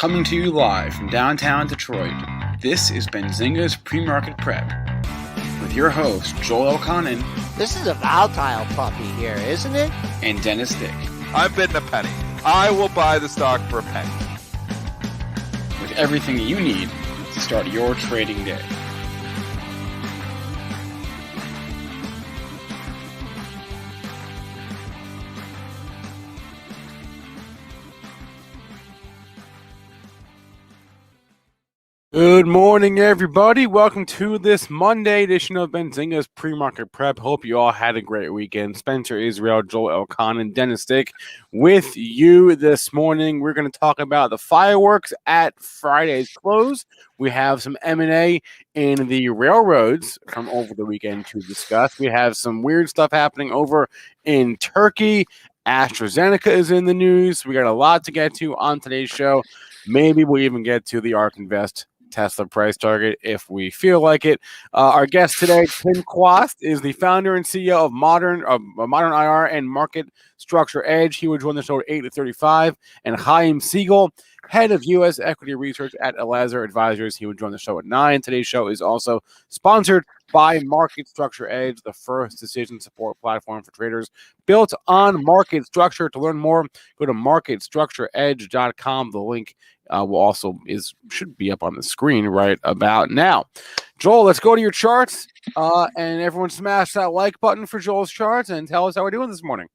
Coming to you live from downtown Detroit, this is Benzinga's PreMarket Prep with your host, Joel Elconin. This is a volatile puppy here, isn't it? And Dennis Dick. I'm bidding a penny. I will buy the stock for a penny. With everything you need to start your trading day. Good morning, everybody. Welcome to this Monday edition of Benzinga's Pre-Market Prep. Hope you all had a great weekend. Spencer Israel, Joel Elconin, and Dennis Dick with you this morning. We're going to talk about the fireworks at Friday's close. We have some M&A in the railroads from over the weekend to discuss. We have some weird stuff happening over in Turkey. AstraZeneca is in the news. We got a lot to get to on today's show. Maybe we'll even get to the ARK Invest Tesla price target if we feel like it. Our guest today, Tim Quast, is the founder and CEO of Modern IR and Market Structure Edge. He would join the show at 8:35. And Chaim Siegel, head of U.S. equity research at Elazar Advisors. He would join the show at 9. Today's show is also sponsored by Market Structure Edge, the first decision support platform for traders built on market structure. To learn more, go to marketstructureedge.com. The link should be up on the screen right about now. Joel, let's go to your charts, and everyone smash that like button for Joel's charts and tell us how we're doing this morning.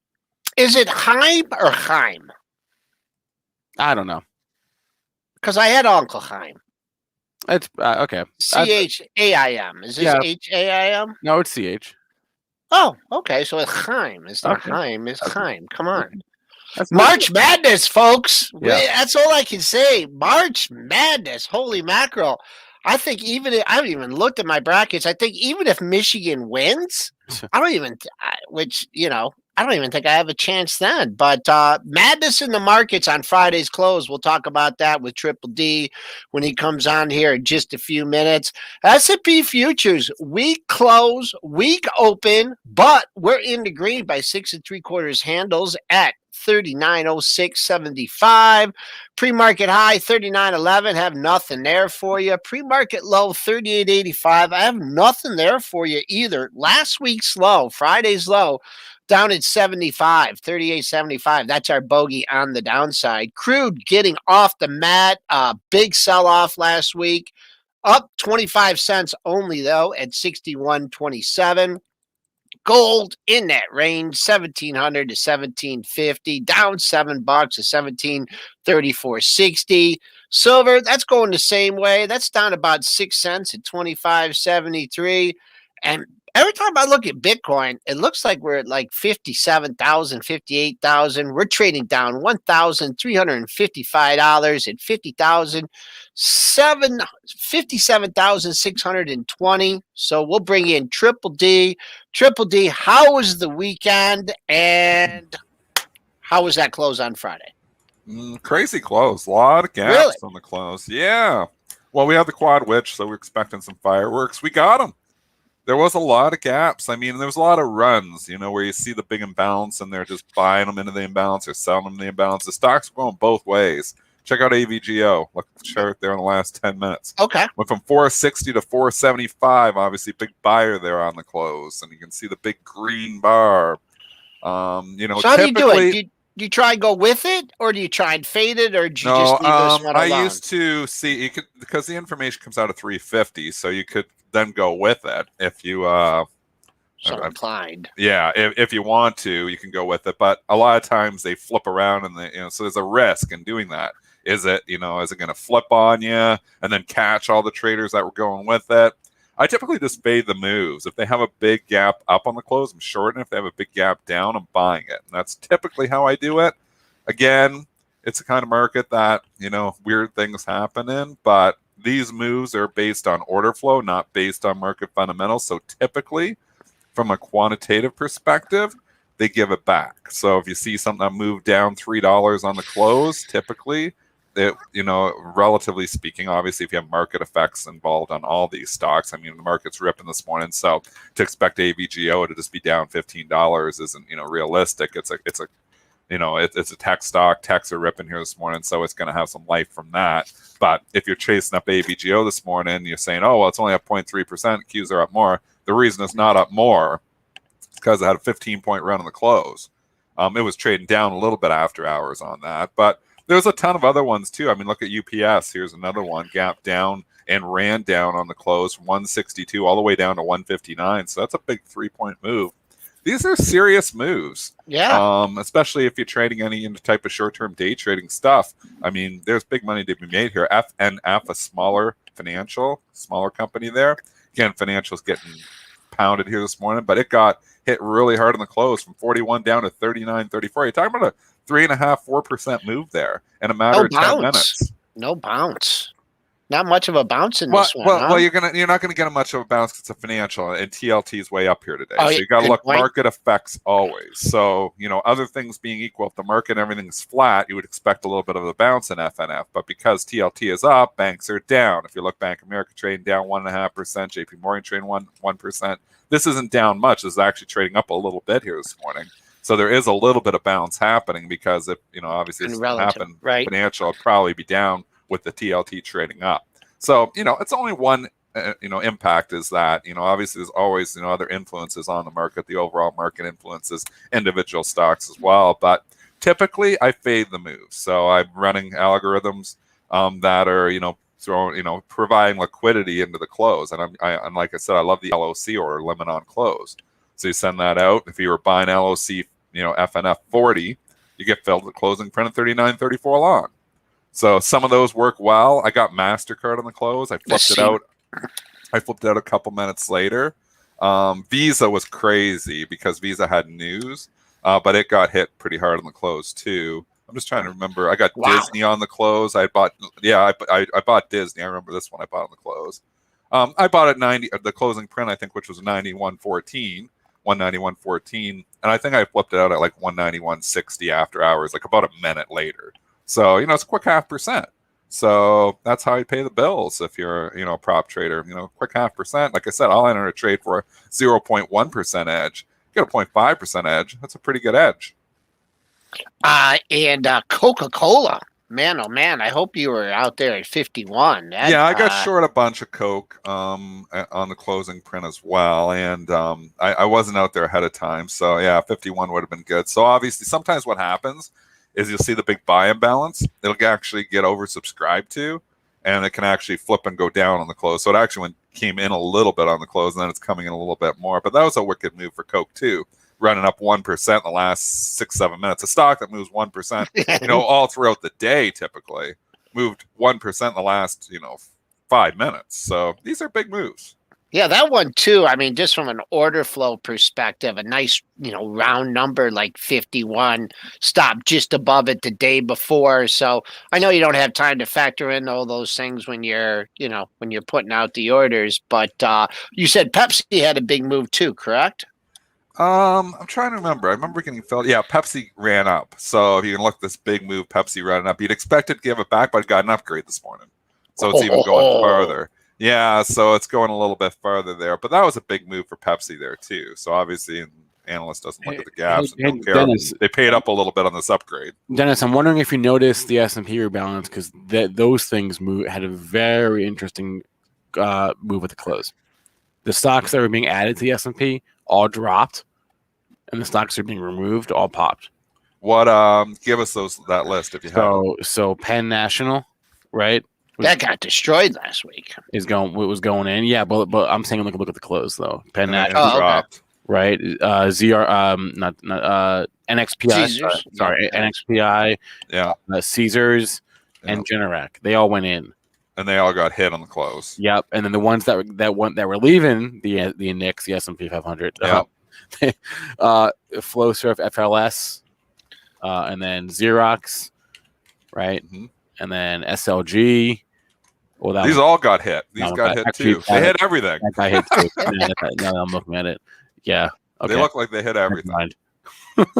Is it Chaim or Chaim? I don't know. Because I had Uncle Chaim. It's okay. C-H-A-I-M. Is this H-A-I-M? No, it's C-H. Oh, okay. So it's Chaim. It's not Okay. Chaim. It's Chaim. Come on. That's March Madness, folks. Yeah. That's all I can say. March Madness. Holy mackerel. I think I haven't even looked at my brackets. I think even if Michigan wins, I don't even think I have a chance then. But madness in the markets on Friday's close. We'll talk about that with Triple D when he comes on here in just a few minutes. S&P futures, week close, week open, but we're in the green by 6 3/4 handles at 39.0675. Pre-market high 39.11. Have nothing there for you. Pre-market low 38.85. I have nothing there for you either. Last week's low, Friday's low, down at 38.75. That's our bogey on the downside. Crude getting off the mat. Big sell-off last week. Up 25 cents only, though, at 61.27. Gold in that range, 1,700 to 1,750, down $7 to 1734.60. Silver, that's going the same way. That's down about 6 cents at 25.73. And every time I look at Bitcoin, it looks like we're at like 57,000, 58,000. We're trading down $1,355 at 57,620. So we'll bring in Triple D. Triple D, how was the weekend and how was that close on Friday? Crazy close. A lot of gaps on the close. Yeah. Well, we had the quad witch, so we're expecting some fireworks. We got them. There was a lot of gaps. I mean, there was a lot of runs, where you see the big imbalance and they're just buying them into the imbalance or selling them in the imbalance. The stocks are going both ways. Check out AVGO. Look at the chart there in the last 10 minutes. Okay. Went from 460 to 475. Obviously, big buyer there on the close. And you can see the big green bar. So how do you do it? Do you try and go with it, or do you try and fade it, or do you just leave this one alone? I used to see, because the information comes out of 350, so you could then go with it if you so inclined. Yeah, if you want to, you can go with it. But a lot of times they flip around, and so there's a risk in doing that. Is it going to flip on you and then catch all the traders that were going with it? I typically just fade the moves. If they have a big gap up on the close, I'm shorting. If they have a big gap down, I'm buying it. And that's typically how I do it. Again, it's a kind of market that, weird things happen in, but these moves are based on order flow, not based on market fundamentals. So typically, from a quantitative perspective, they give it back. So if you see something that moved down $3 on the close, typically, relatively speaking, obviously, if you have market effects involved on all these stocks, I mean, the market's ripping this morning, so to expect AVGO to just be down $15 isn't, realistic. It's a it's a tech stock. Techs are ripping here this morning, so it's going to have some life from that. But if you're chasing up AVGO this morning, you're saying, oh, well, it's only up 0.3%. Qs are up more. The reason it's not up more is because it had a 15-point run on the close. It was trading down a little bit after hours on that. But there's a ton of other ones, too. I mean, look at UPS. Here's another one. Gap down and ran down on the close from 162 all the way down to 159. So that's a big 3-point move. These are serious moves. Yeah. Especially if you're trading any type of short-term day trading stuff. I mean, there's big money to be made here. FNF, a smaller company there. Again, financial's getting pounded here this morning, but it got hit really hard on the close from 41 down to 39.34. You're talking about a 3.5-4% move there in a matter of 10 minutes. No bounce. Not much of a bounce in this one. Well, you're not gonna get much of a bounce because it's a financial, and TLT is way up here today. So you got to look market effects always. So other things being equal, if the market and everything's flat, you would expect a little bit of a bounce in FNF. But because TLT is up, banks are down. If you look, Bank of America trading down 1.5%, JP Morgan trading 1%. This isn't down much. This is actually trading up a little bit here this morning. So there is a little bit of bounce happening because if obviously this happened, right. Financial would probably be down with the TLT trading up. So, it's only one, impact is that, obviously there's always, other influences on the market. The overall market influences individual stocks as well. But typically I fade the moves. So I'm running algorithms that are, throwing, providing liquidity into the close. And and like I said, I love the LOC or limit on close. So you send that out. If you were buying LOC, FNF 40, you get filled with closing print at 39.34 long. So some of those work well. I got MasterCard on the close. I flipped it out. A couple minutes later. Visa was crazy because Visa had news, but it got hit pretty hard on the close too. I'm just trying to remember. I got Disney on the close. I bought Disney. I remember this one I bought on the close. I bought at 90, the closing print, I think, which was 91.14, 191.14, and I think I flipped it out at like 191.60 after hours, like about a minute later. So, it's a quick 0.5%. So that's how you pay the bills if you're, a prop trader. Quick 0.5%. Like I said, I'll enter a trade for a 0.1% edge. Get a 0.5% edge. That's a pretty good edge. And Coca-Cola. Man, oh man, I hope you were out there at 51. I got short a bunch of Coke on the closing print as well. And I wasn't out there ahead of time. So, 51 would have been good. So, obviously, sometimes what happens is you'll see the big buy imbalance. It'll actually get oversubscribed to, and it can actually flip and go down on the close. So it actually came in a little bit on the close, and then it's coming in a little bit more. But that was a wicked move for Coke too, running up 1% in the last 6-7 minutes. A stock that moves 1%, all throughout the day typically moved 1% in the last, 5 minutes. So these are big moves. Yeah, that one too. I mean, just from an order flow perspective, a nice, round number like 51 stopped just above it the day before. So I know you don't have time to factor in all those things when you're, when you're putting out the orders. But you said Pepsi had a big move too, correct? I'm trying to remember. I remember getting filled. Yeah, Pepsi ran up. So if you can look at this big move, Pepsi running up, you'd expect it to give it back, but it got an upgrade this morning. So it's even going further. Yeah, so it's going a little bit farther there, but that was a big move for Pepsi there too. So obviously, an analyst doesn't look at the gaps and don't care. Dennis, they paid up a little bit on this upgrade. Dennis, I'm wondering if you noticed the S&P rebalance because those things had a very interesting move at the close. The stocks that were being added to the S&P all dropped, and the stocks that are being removed all popped. What? Give us that list if you have. So Penn National, right? That got destroyed last week. Was going in, yeah, but I'm saying look at the close though. Penn National dropped, right? Not NXPI. Sorry, NXPI. Yeah, Caesars and Generac. They all went in, and they all got hit on the close. Yep, and then the ones that were leaving the index, the S&P 500. Yeah, Flowsurf, FLS, and then Xerox, right, and then SLG. Well, these all got hit. These got hit too. They hit everything. That guy hit too. Now I'm looking at it. Yeah. Okay. They look like they hit everything.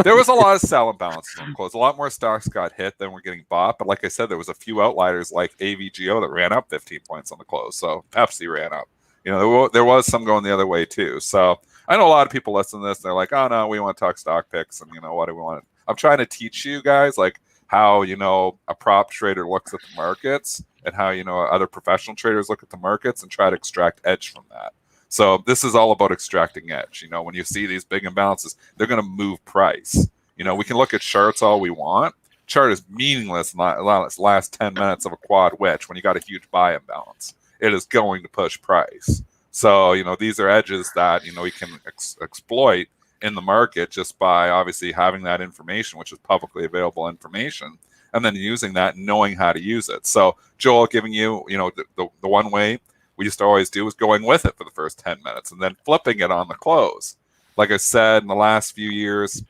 There was a lot of sell imbalances on close. A lot more stocks got hit than were getting bought. But like I said, there was a few outliers like AVGO that ran up 15 points on the close. So Pepsi ran up. There was some going the other way too. So I know a lot of people listen to this. They're like, oh no, we want to talk stock picks. And what do we want? I'm trying to teach you guys like how, you know, a prop trader looks at the markets and how, you know, other professional traders look at the markets and try to extract edge from that. So this is all about extracting edge. You know, when you see these big imbalances, they're going to move price. You know, we can look at charts all we want. Chart is meaningless in the last 10 minutes of a quad witch when you got a huge buy imbalance. It is going to push price. So, you know, these are edges that, you know, we can exploit in the market just by obviously having that information, which is publicly available information, and then using that and knowing how to use it. So Joel giving you, you know, the one way we used to always do was going with it for the first 10 minutes and then flipping it on the close. Like I said, in the last few years,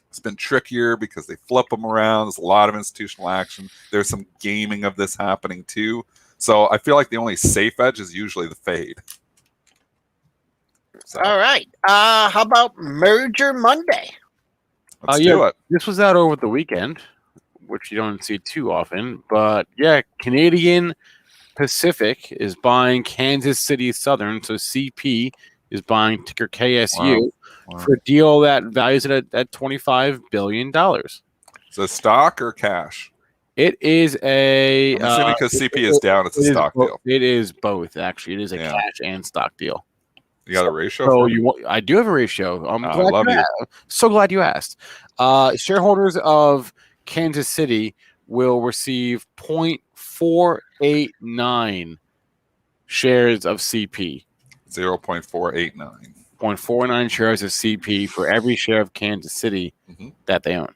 it's been trickier because they flip them around. There's a lot of institutional action. There's some gaming of this happening too. So I feel like the only safe edge is usually the fade. So. All right. How about Merger Monday? Let's do it. This was out over the weekend, which you don't see too often. But yeah, Canadian Pacific is buying Kansas City Southern. So CP is buying ticker KSU for a deal that values it at $25 billion. So stock or cash? It is a... I'm assuming because CP is down, it's a stock deal. It is both, actually. It is a cash and stock deal. You got a ratio? So I do have a ratio. I love you. So glad you asked. Shareholders of Kansas City will receive 0.489 shares of CP. 0.489. 0.49 shares of CP for every share of Kansas City that they own.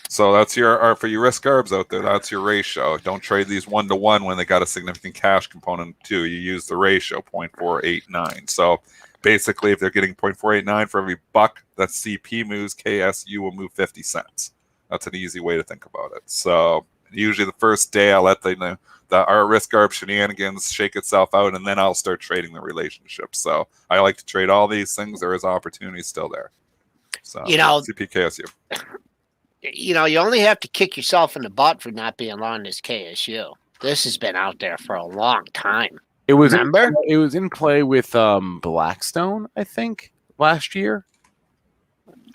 So that's your, for you risk arbs out there, that's your ratio. Don't trade these 1-to-1 when they got a significant cash component too. You use the ratio 0.489. So basically, if they're getting 0.489 for every buck that CP moves, KSU will move 50 cents. That's an easy way to think about it. So usually the first day I'll let our risk arb shenanigans shake itself out, and then I'll start trading the relationship. So I like to trade all these things. There is opportunity still there. So you know, CP KSU. You know, you only have to kick yourself in the butt for not being long as KSU. This has been out there for a long time. It was Remember? It was in play with Blackstone, I think, last year.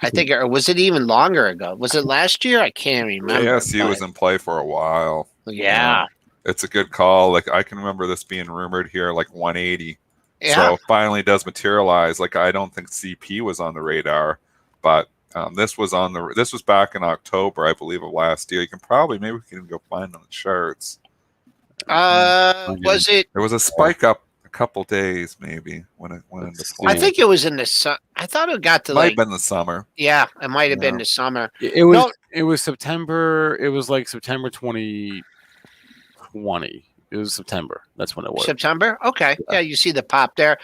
I think, or was it even longer ago? Was it last year? I can't remember. KSU was in play for a while. Yeah. It's a good call. Like I can remember this being rumored here, like 180. Yeah. So finally does materialize. Like I don't think CP was on the radar, but this was back in October, I believe, of last year. You can probably, maybe we can go find on the charts. Was it? There was a spike up a couple days, maybe when it went into play. I think it was in the. I thought it got to might like. have been the summer. Yeah, it might have been the summer. It was. It was September. It was like September 2020. It was September. That's when it was. September. Okay. Yeah, you see the pop there.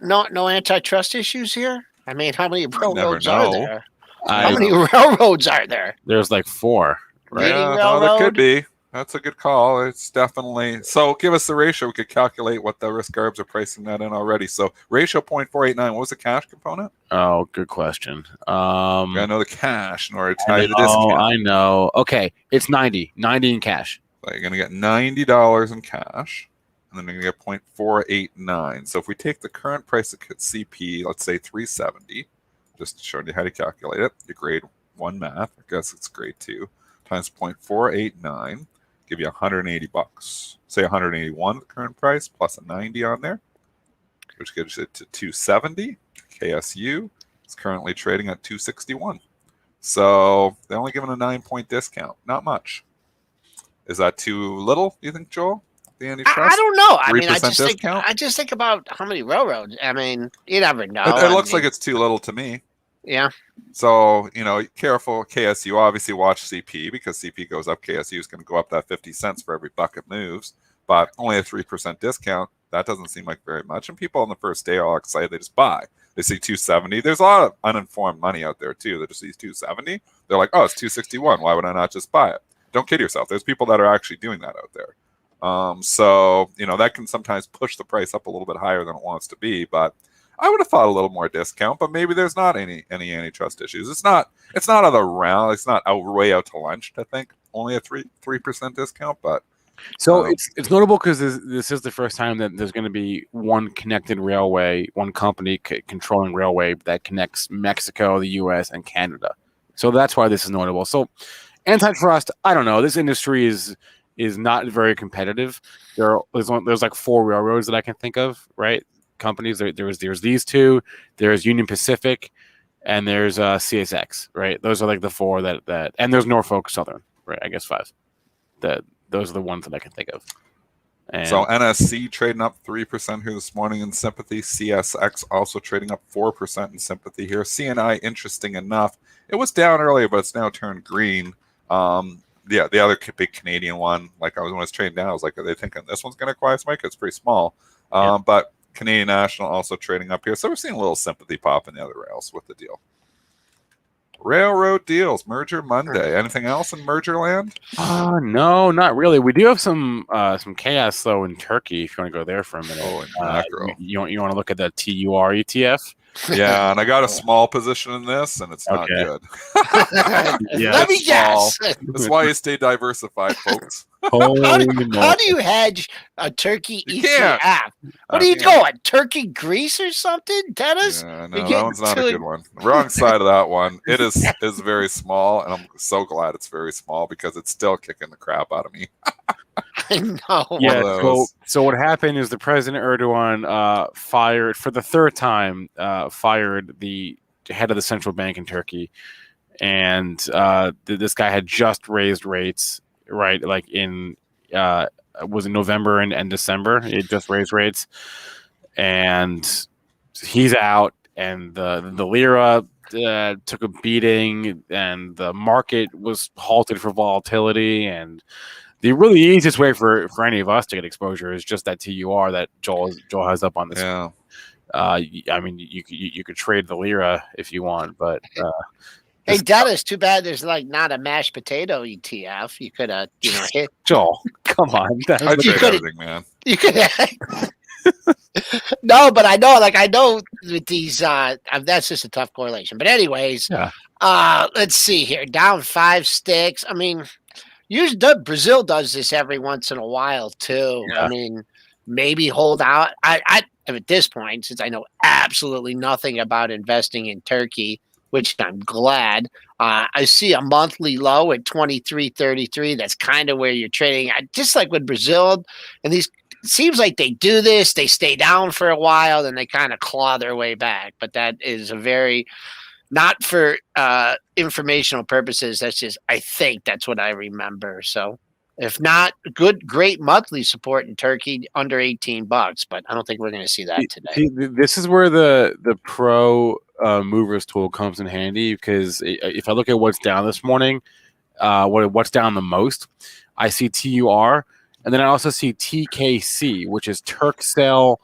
No antitrust issues here. I mean, how many railroads are there? How many railroads are there? There's like 4. Right? Yeah, no, that could be. That's a good call. It's definitely. So give us the ratio. We could calculate what the risk arbs are pricing that in already. So ratio 0.489. What was the cash component? Oh, good question. I know the cash in order to tell you the discount. I know. Okay, it's 90 in cash. So you're going to get $90 in cash. And then you're going to get 0.489. So if we take the current price of CP, let's say 370, just showing you how to calculate it, your grade 1 math, I guess it's grade 2, times 0.489, give you $180. Say 181 at the current price, plus a 90 on there, which gives it to 270. KSU is currently trading at 261. So they're only giving a 9-point discount. Not much. Is that too little, do you think, Joel? The antitrust? I don't know. I mean, I just think about how many railroads. I mean, you never know. It looks like it's too little to me. Yeah. So, you know, careful. KSU, obviously watch CP because CP goes up. KSU is going to go up that 50 cents for every buck it moves, but only a 3% discount. That doesn't seem like very much. And people on the first day are all excited. They just buy. They see 270. There's a lot of uninformed money out there too that just sees 270. They're like, oh, it's 261. Why would I not just buy it? Don't kid yourself. There's people that are actually doing that out there. So, you know, that can sometimes push the price up a little bit higher than it wants to be, but I would have thought a little more discount, but maybe there's not any antitrust issues. It's not out of the round. It's not way out to lunch, I think. Only a 3% discount, but so it's notable because this is the first time that there's going to be one connected railway, one company controlling railway that connects Mexico, the U.S., and Canada. So that's why this is notable. So antitrust, I don't know. This industry is not very competitive. There's like 4 railroads that I can think of, right? Companies. There's these 2. There's Union Pacific, and there's CSX, right? Those are like the 4 that and there's Norfolk Southern, right? I guess 5. Those are the ones that I can think of. And so NSC trading up 3% here this morning in sympathy. CSX also trading up 4% in sympathy here. CNI, interesting enough, it was down earlier, but it's now turned green. The other big Canadian one, like when I was trading down, I was like, are they thinking this one's going to acquire Mike? It's pretty small. But Canadian National also trading up here. So we're seeing a little sympathy pop in the other rails with the deal. Railroad deals, Merger Monday. Anything else in merger land? No, not really. We do have some chaos though in Turkey. If you want to go there for a minute, in macro. You want to look at the TUR ETF? Yeah, and I got a small position in this, and it's not good. Let me guess. That's why you stay diversified, folks. How do you hedge a turkey ETF? What are you going? Turkey grease or something, Dennis? Yeah, no, that one's not a good one. Wrong side of that one. It is very small, and I'm so glad it's very small because it's still kicking the crap out of me. I know. Yeah. So what happened is the President Erdogan fired for the 3rd time. Fired the head of the central bank in Turkey, and this guy had just raised rates. Right, like was it November and December? It just raised rates, and he's out, and the lira took a beating, and the market was halted for volatility. And the really easiest way for any of us to get exposure is just that TUR that Joel has up on this. Yeah. I mean, you could trade the lira if you want, but. Hey, Dennis, too bad there's like not a mashed potato ETF. You could have, hit. Joel, come on. I trade everything, man. You could have. No, but I know with these, that's just a tough correlation. But anyways, let's see here. Down 5 sticks. I mean, usually Brazil does this every once in a while too. Yeah. I mean, maybe hold out. I at this point, since I know absolutely nothing about investing in Turkey, which I'm glad. I see a monthly low at 23.33. That's kind of where you're trading. Just like with Brazil, and these, it seems like they do this. They stay down for a while, then they kind of claw their way back. But that is a very, not for informational purposes. That's just, I think that's what I remember. So if not, great monthly support in Turkey under $18, but I don't think we're going to see that today. This is where the pro movers tool comes in handy, because if I look at what's down this morning, what's down the most, I see TUR, and then I also see TKC, which is Turkcell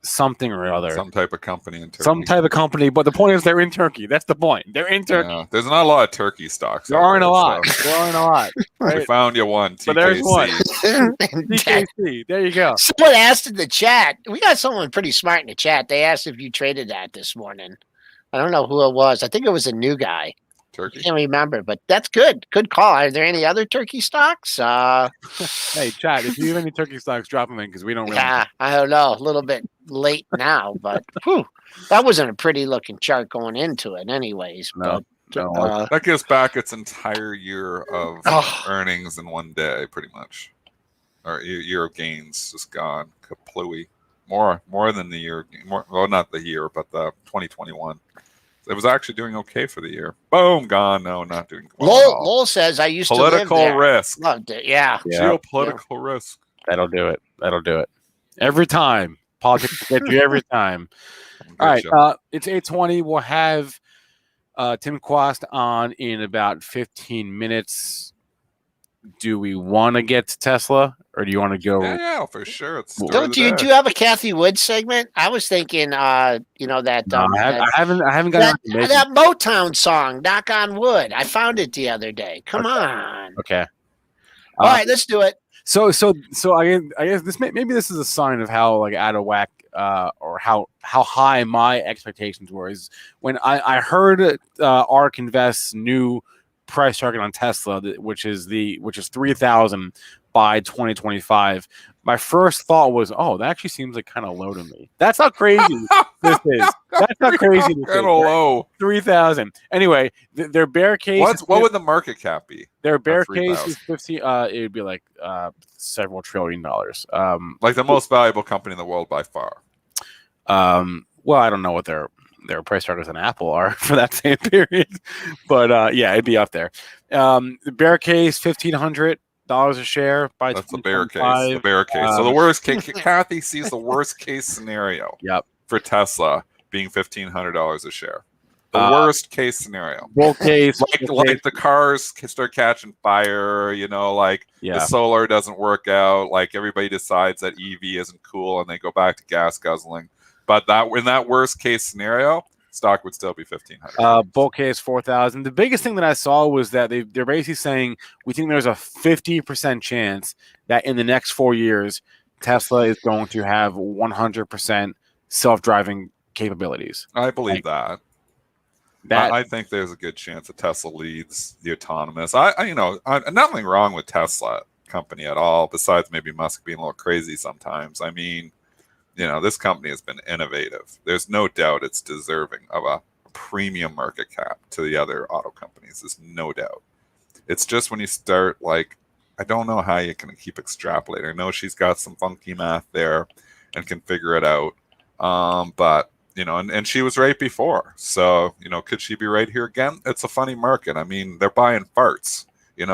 something or other. Some type of company in Turkey. Some type of company, but the point is they're in Turkey. That's the point. They're in Turkey. Yeah, there's not a lot of Turkey stocks. There aren't a lot. There aren't a lot. Right? We found you one, TKC. But there's one. TKC. There you go. Someone asked in the chat. We got someone pretty smart in the chat. They asked if you traded that this morning. I don't know who it was. I think it was a new guy. Turkey. I can't remember, but that's good. Good call. Are there any other turkey stocks? Hey, chat, if you have any turkey stocks, drop them in, because we don't really. Yeah, I don't know. A little bit late now, but that wasn't a pretty looking chart going into it anyways. No. But, that gives back its entire year of earnings in one day, pretty much. Or year of gains just gone. Kaplooey. More than the year. Well, not the year, but the 2021. It was actually doing okay for the year. Boom, gone. No, not doing well. Lowell says, I used political to live there. risk. Loved it. Yeah. Geopolitical risk. That'll do it. Every time. Politics get you every time. All right. It's 8:20. We'll have Tim Quast on in about 15 minutes. Do we want to get to Tesla, or do you want to go? Yeah, for sure. Do you have a Kathy Wood segment? I was thinking, that. No, I haven't got that Motown song, "Knock on Wood." I found it the other day. Come on. Okay. All right, let's do it. So I guess this is a sign of how out of whack or how high my expectations were. Is when I heard ARK Invest's new price target on Tesla, which is 3,000 by 2025. My first thought was, oh, that actually seems like kind of low to me. That's how crazy this is. That's how crazy this is. Kind of low. 3,000. Anyway, their bear case. What would the market cap be? Their bear at case 3,000? is 15. It would be like several $1 trillion. Like the most valuable company in the world by far. Well, I don't know what their price targets on Apple are for that same period, but yeah, it'd be up there. The bear case, $1,500 a share by That's the bear case. 2025. The bear case. So the worst case, Kathy sees the worst case scenario. Yep. For Tesla being $1,500 a share. The worst case scenario. Bull case, like the cars start catching fire, like the solar doesn't work out, like everybody decides that EV isn't cool and they go back to gas guzzling. But in that worst case scenario, stock would still be $1,500. Bull case 4,000. The biggest thing that I saw was that they're basically saying we think there's a 50% chance that in the next 4 years, Tesla is going to have 100% self-driving capabilities. I believe that. I think there's a good chance that Tesla leads the autonomous. Nothing wrong with Tesla company at all, besides maybe Musk being a little crazy sometimes. I mean, this company has been innovative. There's no doubt it's deserving of a premium market cap to the other auto companies. There's no doubt. It's just when you start, I don't know how you can keep extrapolating. I know she's got some funky math there and can figure it out. But and she was right before. So, could she be right here again? It's a funny market. I mean, they're buying farts. We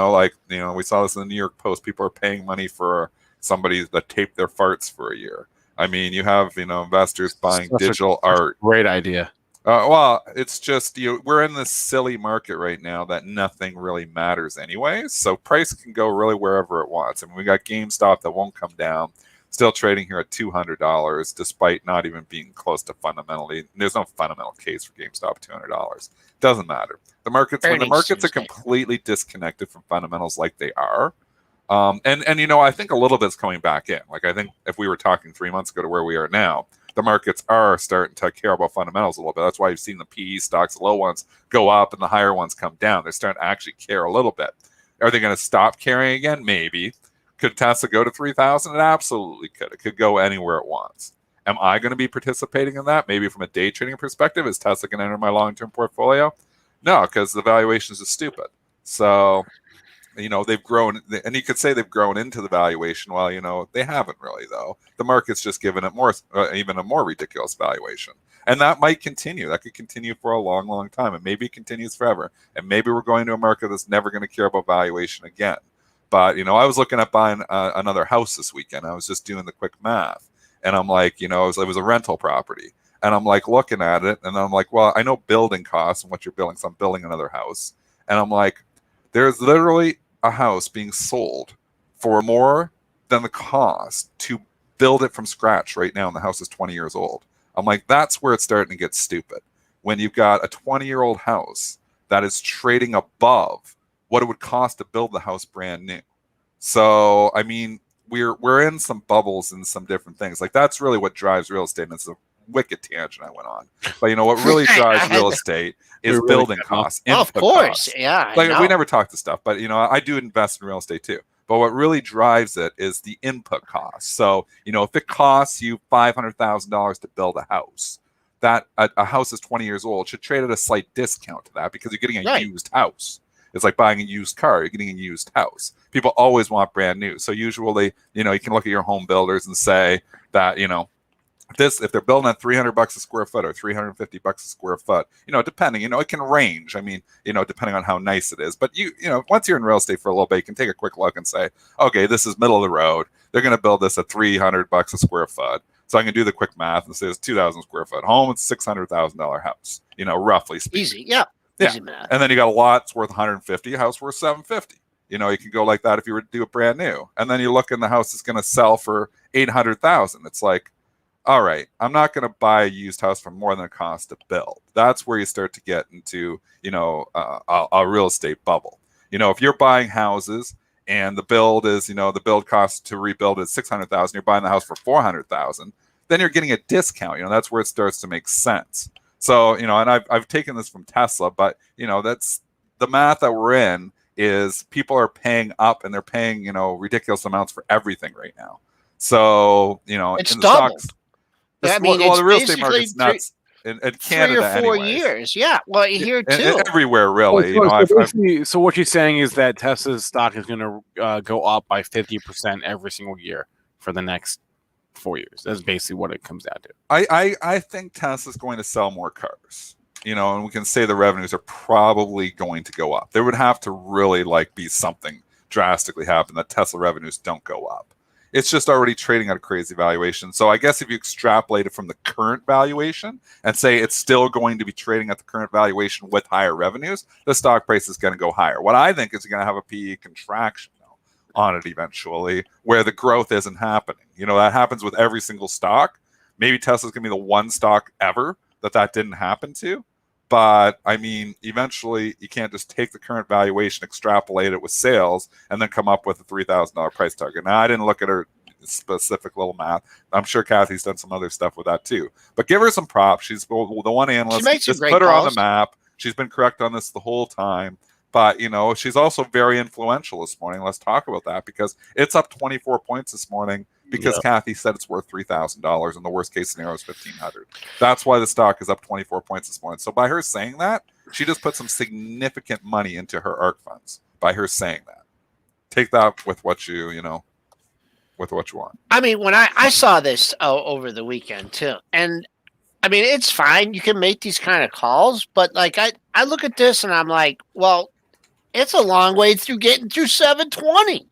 saw this in the New York Post. People are paying money for somebody that taped their farts for a year. I mean, you have, investors buying digital art. Great idea. Well, it's just, we're in this silly market right now that nothing really matters anyway. So price can go really wherever it wants. I mean, we got GameStop that won't come down. Still trading here at $200, despite not even being close to fundamentally. There's no fundamental case for GameStop at $200. Doesn't matter. When the markets are completely disconnected from fundamentals like they are, and I think a little bit's coming back in. I think if we were talking 3 months ago to where we are now, the markets are starting to care about fundamentals a little bit. That's why you've seen the PE stocks, the low ones, go up and the higher ones come down. They're starting to actually care a little bit. Are they going to stop caring again? Maybe. Could Tesla go to 3,000? It absolutely could. It could go anywhere it wants. Am I going to be participating in that? Maybe from a day trading perspective, is Tesla going to enter my long-term portfolio? No, because the valuations are stupid. So, they've grown, and you could say they've grown into the valuation. Well, they haven't really, though. The market's just given it more, even a more ridiculous valuation. And that might continue. That could continue for a long, long time. And maybe it continues forever. And maybe we're going to a market that's never going to care about valuation again. But, I was looking at buying another house this weekend. I was just doing the quick math. And I'm like, it was a rental property. And I'm like looking at it. And I'm like, well, I know building costs and what you're building. So I'm building another house. And I'm like, there's literally a house being sold for more than the cost to build it from scratch right now. And the house is 20 years old. I'm like, that's where it's starting to get stupid. When you've got a 20-year-old house that is trading above what it would cost to build the house brand new. So, I mean, we're in some bubbles and some different things. That's really what drives real estate. And it's a wicked tangent I went on. But what really drives real estate is building costs. Of course, costs. yeah. We never talk to stuff, but I do invest in real estate too. But what really drives it is the input costs. So, if it costs you $500,000 to build a house, that a house is 20 years old, should trade at a slight discount to that because you're getting a used house. It's like buying a used car. You're getting a used house. People always want brand new. So usually, you can look at your home builders and say that, if they're building at $300 a square foot or $350 a square foot, depending, it can range. I mean, depending on how nice it is. But once you're in real estate for a little bit, you can take a quick look and say, okay, this is middle of the road. They're going to build this at $300 a square foot. So I can do the quick math and say it's 2,000 square foot home. It's $600,000 house, roughly speaking. Easy. Yeah. Yeah. And then you got a lot that's worth 150, a house worth 750. You can go like that if you were to do it brand new. And then you look and the house is going to sell for 800,000. It's like, all right, I'm not going to buy a used house for more than it costs to build. That's where you start to get into, a real estate bubble. If you're buying houses and the build is, the build cost to rebuild is 600,000, you're buying the house for 400,000, then you're getting a discount. That's where it starts to make sense. So, and I've taken this from Tesla, but, that's the math that we're in is people are paying up, and they're paying, ridiculous amounts for everything right now. So, it's in the doubled. stocks, I mean, well, it's the real estate basically market's nuts in Canada, 3 or 4 anyways. years. Yeah, well, here And too. everywhere, really. So what she's saying is that Tesla's stock is going to go up by 50% every single year for the next 4 years. That's basically what it comes down to. I think Tesla's going to sell more cars. And we can say the revenues are probably going to go up. There would have to really be something drastically happen that Tesla revenues don't go up. It's just already trading at a crazy valuation. So I guess if you extrapolate it from the current valuation and say it's still going to be trading at the current valuation with higher revenues, the stock price is going to go higher. What I think is going to have a PE contraction on it eventually, where the growth isn't happening. That happens with every single stock. Maybe Tesla's going to be the one stock ever that didn't happen to. But I mean, eventually you can't just take the current valuation, extrapolate it with sales, and then come up with a $3,000 price target. Now, I didn't look at her specific little math. I'm sure Kathy's done some other stuff with that too. But give her some props. She's the one analyst. Just put her on the map. She's been correct on this the whole time. But, she's also very influential this morning. Let's talk about that, because it's up 24 points this morning because Kathy said it's worth $3,000 and the worst case scenario is $1,500. That's why the stock is up 24 points this morning. So by her saying that, she just put some significant money into her ARC funds by her saying that. Take that with what you want. I mean, when I saw this over the weekend too, and I mean, it's fine. You can make these kind of calls, but I look at this and I'm like, well, it's a long way through getting through 720.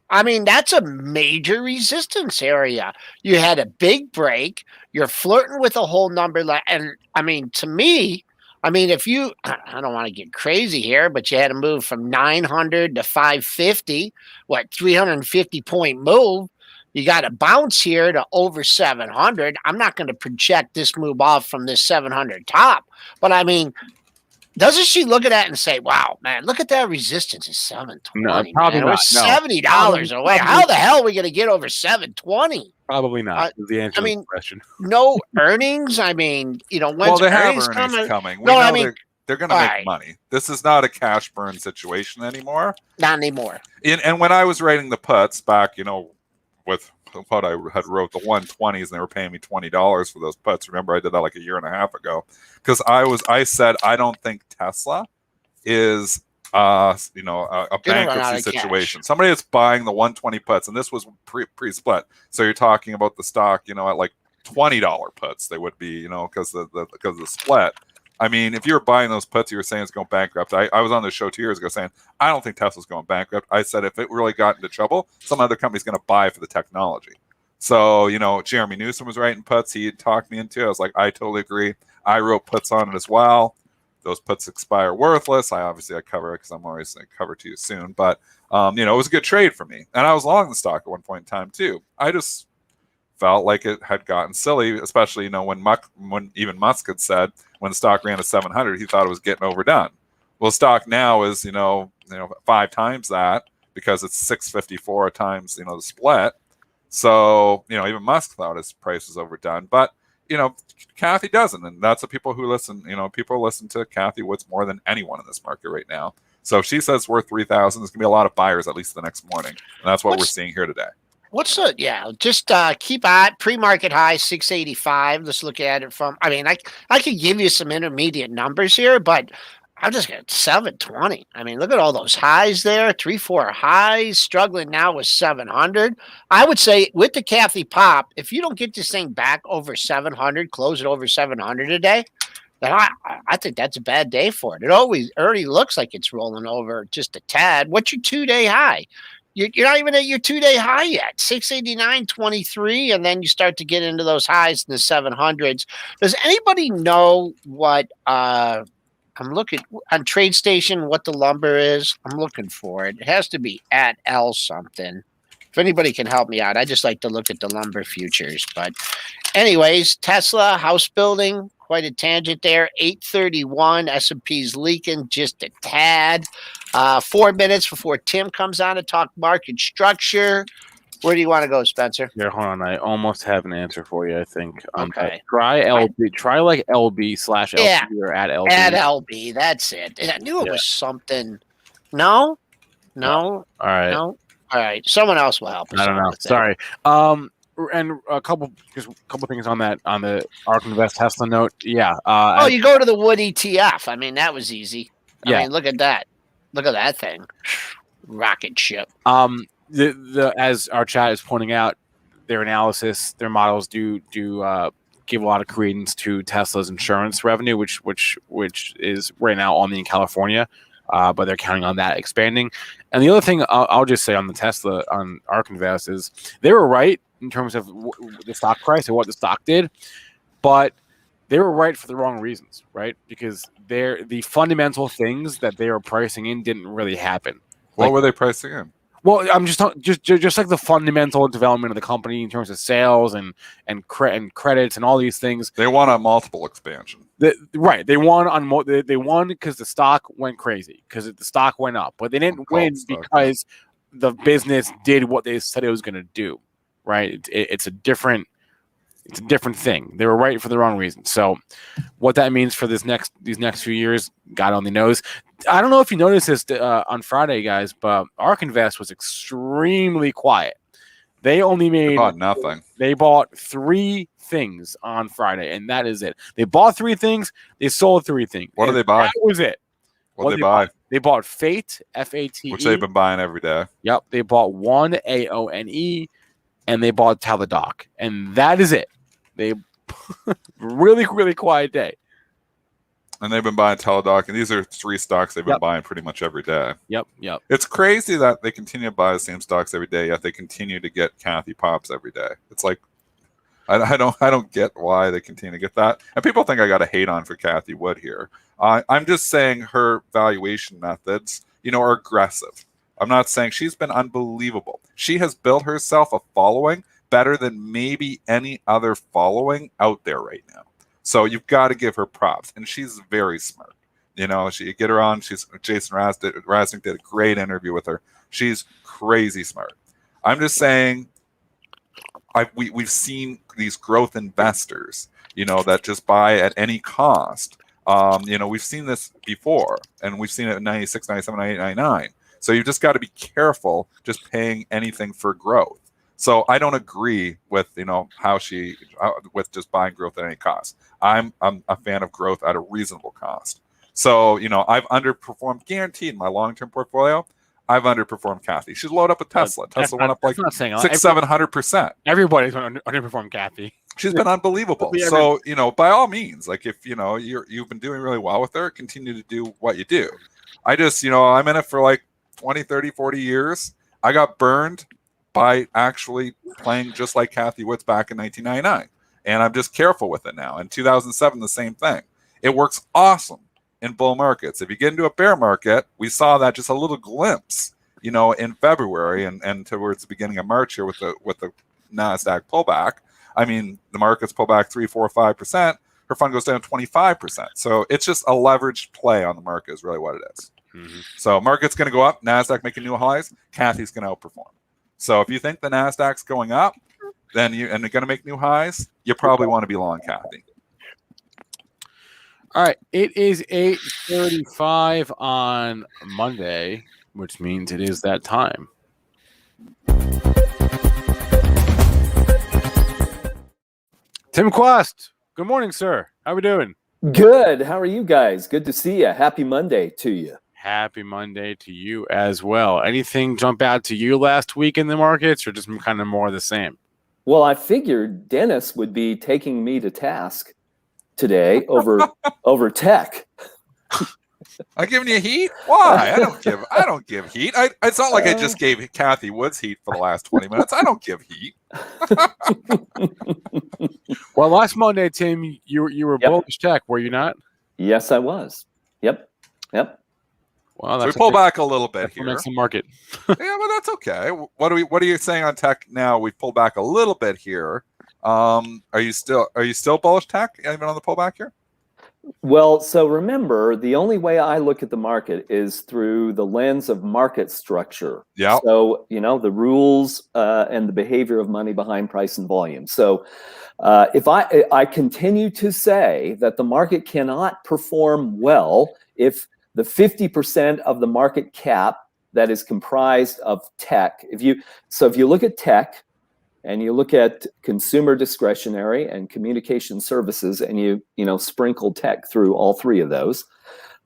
I mean, that's a major resistance area. You had a big break. You're flirting with a whole number. And I mean, to me, if you, I don't want to get crazy here, but you had to move from 900 to 550, 350 point move. You got to bounce here to over 700. I'm not going to project this move off from this 700 top, but I mean, doesn't she look at that and say, wow, man, look at that resistance is 720. No, probably not. We're $70 away. How the hell are we going to get over 720? Probably not. The answer to the question. No earnings. I mean, when's they have earnings coming. They're going to make money. This is not a cash burn situation anymore. Not anymore. And when I was writing the puts back, with what I had wrote the 120s, and they were paying me $20 for those puts. Remember, I did that a year and a half ago, because I said I don't think Tesla is a bankruptcy situation. Somebody that's buying the 120 puts, and this was pre-split. So you're talking about the stock, at $20 puts. They would be, because of the split. I mean, if you were buying those puts, you were saying it's going bankrupt. I was on the show 2 years ago saying, I don't think Tesla's going bankrupt. I said, if it really got into trouble, some other company's going to buy for the technology. So, Jeremy Newsom was writing puts. He had talked me into it. I was like, I totally agree. I wrote puts on it as well. Those puts expire worthless. I cover it because I'm always going to cover to you soon. But, it was a good trade for me. And I was long the stock at one point in time, too. I just felt like it had gotten silly, especially, when even Musk had said, when the stock ran to 700, he thought it was getting overdone. Well, stock now is, 5 times that, because it's 654 times, the split. So, even Musk thought his price was overdone. But, Kathy doesn't. And that's the people who listen. People listen to Kathy Woods more than anyone in this market right now. So if she says it's worth 3,000, there's going to be a lot of buyers at least the next morning. And that's what we're seeing here today. Just keep at pre-market high 685. Let's look at it from, I could give you some intermediate numbers here, but I'm just going to 720. Look at all those highs there, 3-4 highs, struggling now with 700. I would say with the Kathy pop, if you don't get this thing back over 700, close it over 700 today, then I think that's a bad day for it. It already looks like it's rolling over just a tad. What's your 2-day high? You're not even at your 2-day high yet, 689.23, and then you start to get into those highs in the 700s. Does anybody know what I'm looking on TradeStation, what the lumber is? I'm looking for it. It has to be at L something. If anybody can help me out, I just like to look at the lumber futures. But anyways, Tesla, house building, quite a tangent there. 831, S&P's leaking just a tad. 4 minutes before Tim comes on to talk market structure. Where do you want to go, Spencer? Here, hold on. I almost have an answer for you, I think. Okay. Try LB. Try LB/LB or at LB. At LB, that's it. And I knew it was something. No. All right. No. All right. Someone else will help us. I don't out know. with that. Sorry. And a couple things on that on the ARK Invest Tesla note. Yeah. Oh, you go to the Wood ETF. I mean, that was easy. Yeah. I mean, look at that. Look at that thing. Rocket ship. The as our chat is pointing out, their analysis, their models do give a lot of credence to Tesla's insurance revenue, which is right now only in California, but they're counting on that expanding. And the other thing I'll just say on the Tesla on ARK Invest is they were right in terms of the stock price and what the stock did, but they were right for the wrong reasons, right? Because the fundamental things that they were pricing in didn't really happen. What were they pricing in? Well, I'm just talking just like the fundamental development of the company in terms of sales and credits and all these things. They want a multiple expansion. Right. They won on they won because the stock went crazy because the stock went up, but they didn't win because the business did what they said it was going to do. Right. It's a different thing. They were right for the wrong reason. So what that means for these next few years, God only knows. I don't know if you noticed this on Friday, guys, but ARK Invest was extremely quiet. They only bought nothing. They bought 3 things on Friday, and that is it. They bought 3 things. They sold 3 things. What did they buy? That was it. What did they buy? They bought Fate, FATE. Which they've been buying every day. Yep. They bought one, AONE, and they bought Teladoc. And that is it. They really, really quiet day. And they've been buying Teladoc, and these are 3 stocks they've been buying pretty much every day. Yep. It's crazy that they continue to buy the same stocks every day, yet they continue to get Kathy Pops every day. It's like I don't get why they continue to get that. And people think I got to hate on for Kathy Wood here. I'm just saying her valuation methods, are aggressive. I'm not saying she's been unbelievable. She has built herself a following better than maybe any other following out there right now. So you've got to give her props, and she's very smart. She get her on. Jason Raznick did a great interview with her. She's crazy smart. I'm just saying, we've seen these growth investors, that just buy at any cost. We've seen this before, and we've seen it in 96, 97, 98, 99. So you've just got to be careful just paying anything for growth. So I don't agree with how she with just buying growth at any cost. I'm a fan of growth at a reasonable cost. So I've underperformed, guaranteed, in my long-term portfolio. I've underperformed Kathy. She's loaded up with Tesla. Tesla went up like 600-700%. Everybody's underperformed Kathy. She's been unbelievable. So by all means, like if you've been doing really well with her, continue to do what you do. I just I'm in it for like 20, 30, 40 years. I got burned by actually playing just like Kathy Woods back in 1999. And I'm just careful with it now. In 2007, the same thing. It works awesome in bull markets. If you get into a bear market, we saw that just a little glimpse, in February and towards the beginning of March here with the NASDAQ pullback. I mean, the markets pull back 3, 4, 5%. Her fund goes down 25%. So it's just a leveraged play on the market is really what it is. Mm-hmm. So market's going to go up, NASDAQ making new highs, Kathy's going to outperform. So if you think the NASDAQ's going up, then they're going to make new highs, you probably want to be long Kathy. All right. It is 8:35 on Monday, which means it is that time. Tim Quast, good morning, sir. How are we doing? Good. How are you guys? Good to see you. Happy Monday to you. Happy Monday to you as well. Anything jump out to you last week in the markets, or just kind of more of the same? Well, I figured Dennis would be taking me to task today over tech. I'm giving you heat? Why? I don't give heat. It's not like I just gave Kathy Woods heat for the last 20 minutes. I don't give heat. Well, last Monday, Tim, you were bullish tech, were you not? Yes, I was. Yep. Well, so we pull back a little bit here. That's the market. Yeah, but that's okay. What are you saying on tech now? We've pulled back a little bit here. Are you still bullish tech even on the pullback here? Well, so remember, the only way I look at the market is through the lens of market structure. Yeah. So, the rules and the behavior of money behind price and volume. So if I continue to say that the market cannot perform well if the 50% of the market cap that is comprised of tech. If you look at tech and you look at consumer discretionary and communication services, and you sprinkle tech through all three of those,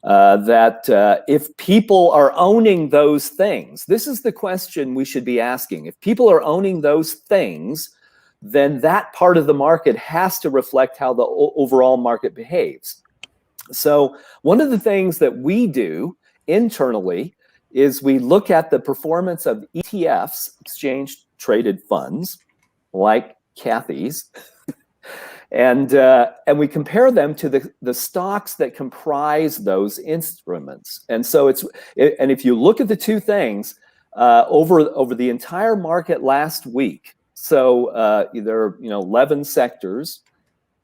if people are owning those things, this is the question we should be asking. If people are owning those things, then that part of the market has to reflect how the overall market behaves. So one of the things that we do internally is we look at the performance of ETFs, exchange traded funds, like Kathy's, and we compare them to the stocks that comprise those instruments. And so and if you look at the two things over the entire market last week, so there are 11 sectors.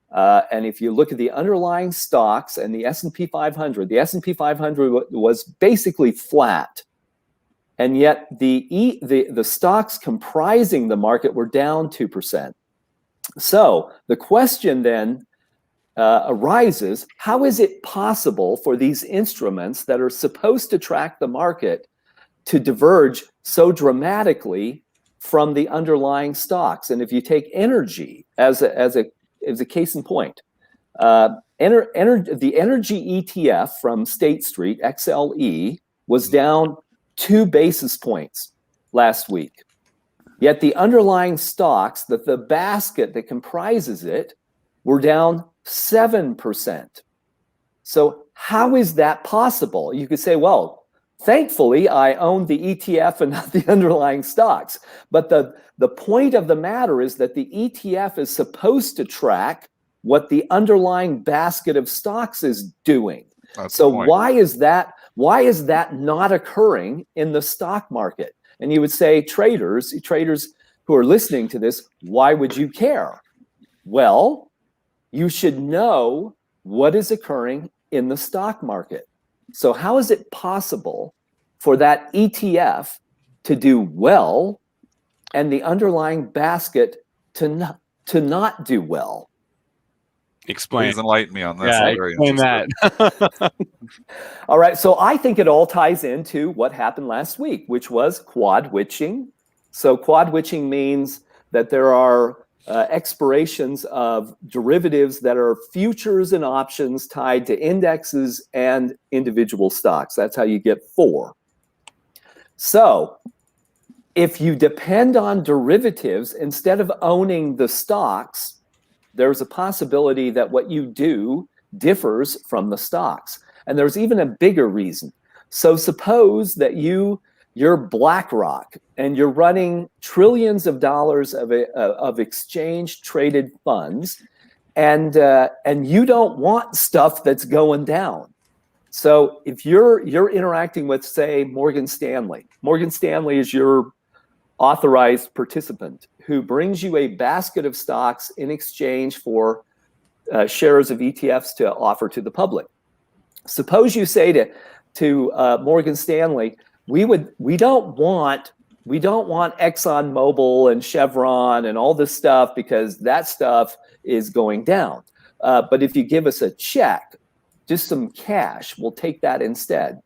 And if you look at the underlying stocks and the S&P 500, the S&P 500 was basically flat. And yet the stocks comprising the market were down 2%. So the question then arises, how is it possible for these instruments that are supposed to track the market to diverge so dramatically from the underlying stocks? And if you take energy as a case in point, the energy ETF from State Street, XLE, was down 2 basis points last week. Yet the underlying stocks, the basket that comprises it, were down 7%. So how is that possible? You could say, well, thankfully, I own the ETF and not the underlying stocks. But the point of the matter is that the ETF is supposed to track what the underlying basket of stocks is doing. So why is that not occurring in the stock market? And you would say, traders who are listening to this, why would you care? Well, you should know what is occurring in the stock market. So how is it possible for that ETF to do well and the underlying basket to not do well? Explain. Please enlighten me on this. Yeah, explain that. All right, so I think it all ties into what happened last week, which was quad witching. So quad witching means that there are expirations of derivatives that are futures and options tied to indexes and individual stocks. That's how you get 4. So if you depend on derivatives instead of owning the stocks, there's a possibility that what you do differs from the stocks. And there's even a bigger reason. So suppose that you're BlackRock and you're running trillions of dollars of exchange traded funds, and you don't want stuff that's going down. So if you're interacting with, say, Morgan Stanley is your authorized participant who brings you a basket of stocks in exchange for shares of ETFs to offer to the public. Suppose you say to Morgan Stanley, we don't want ExxonMobil and Chevron and all this stuff because that stuff is going down. But if you give us a check, just some cash, we'll take that instead.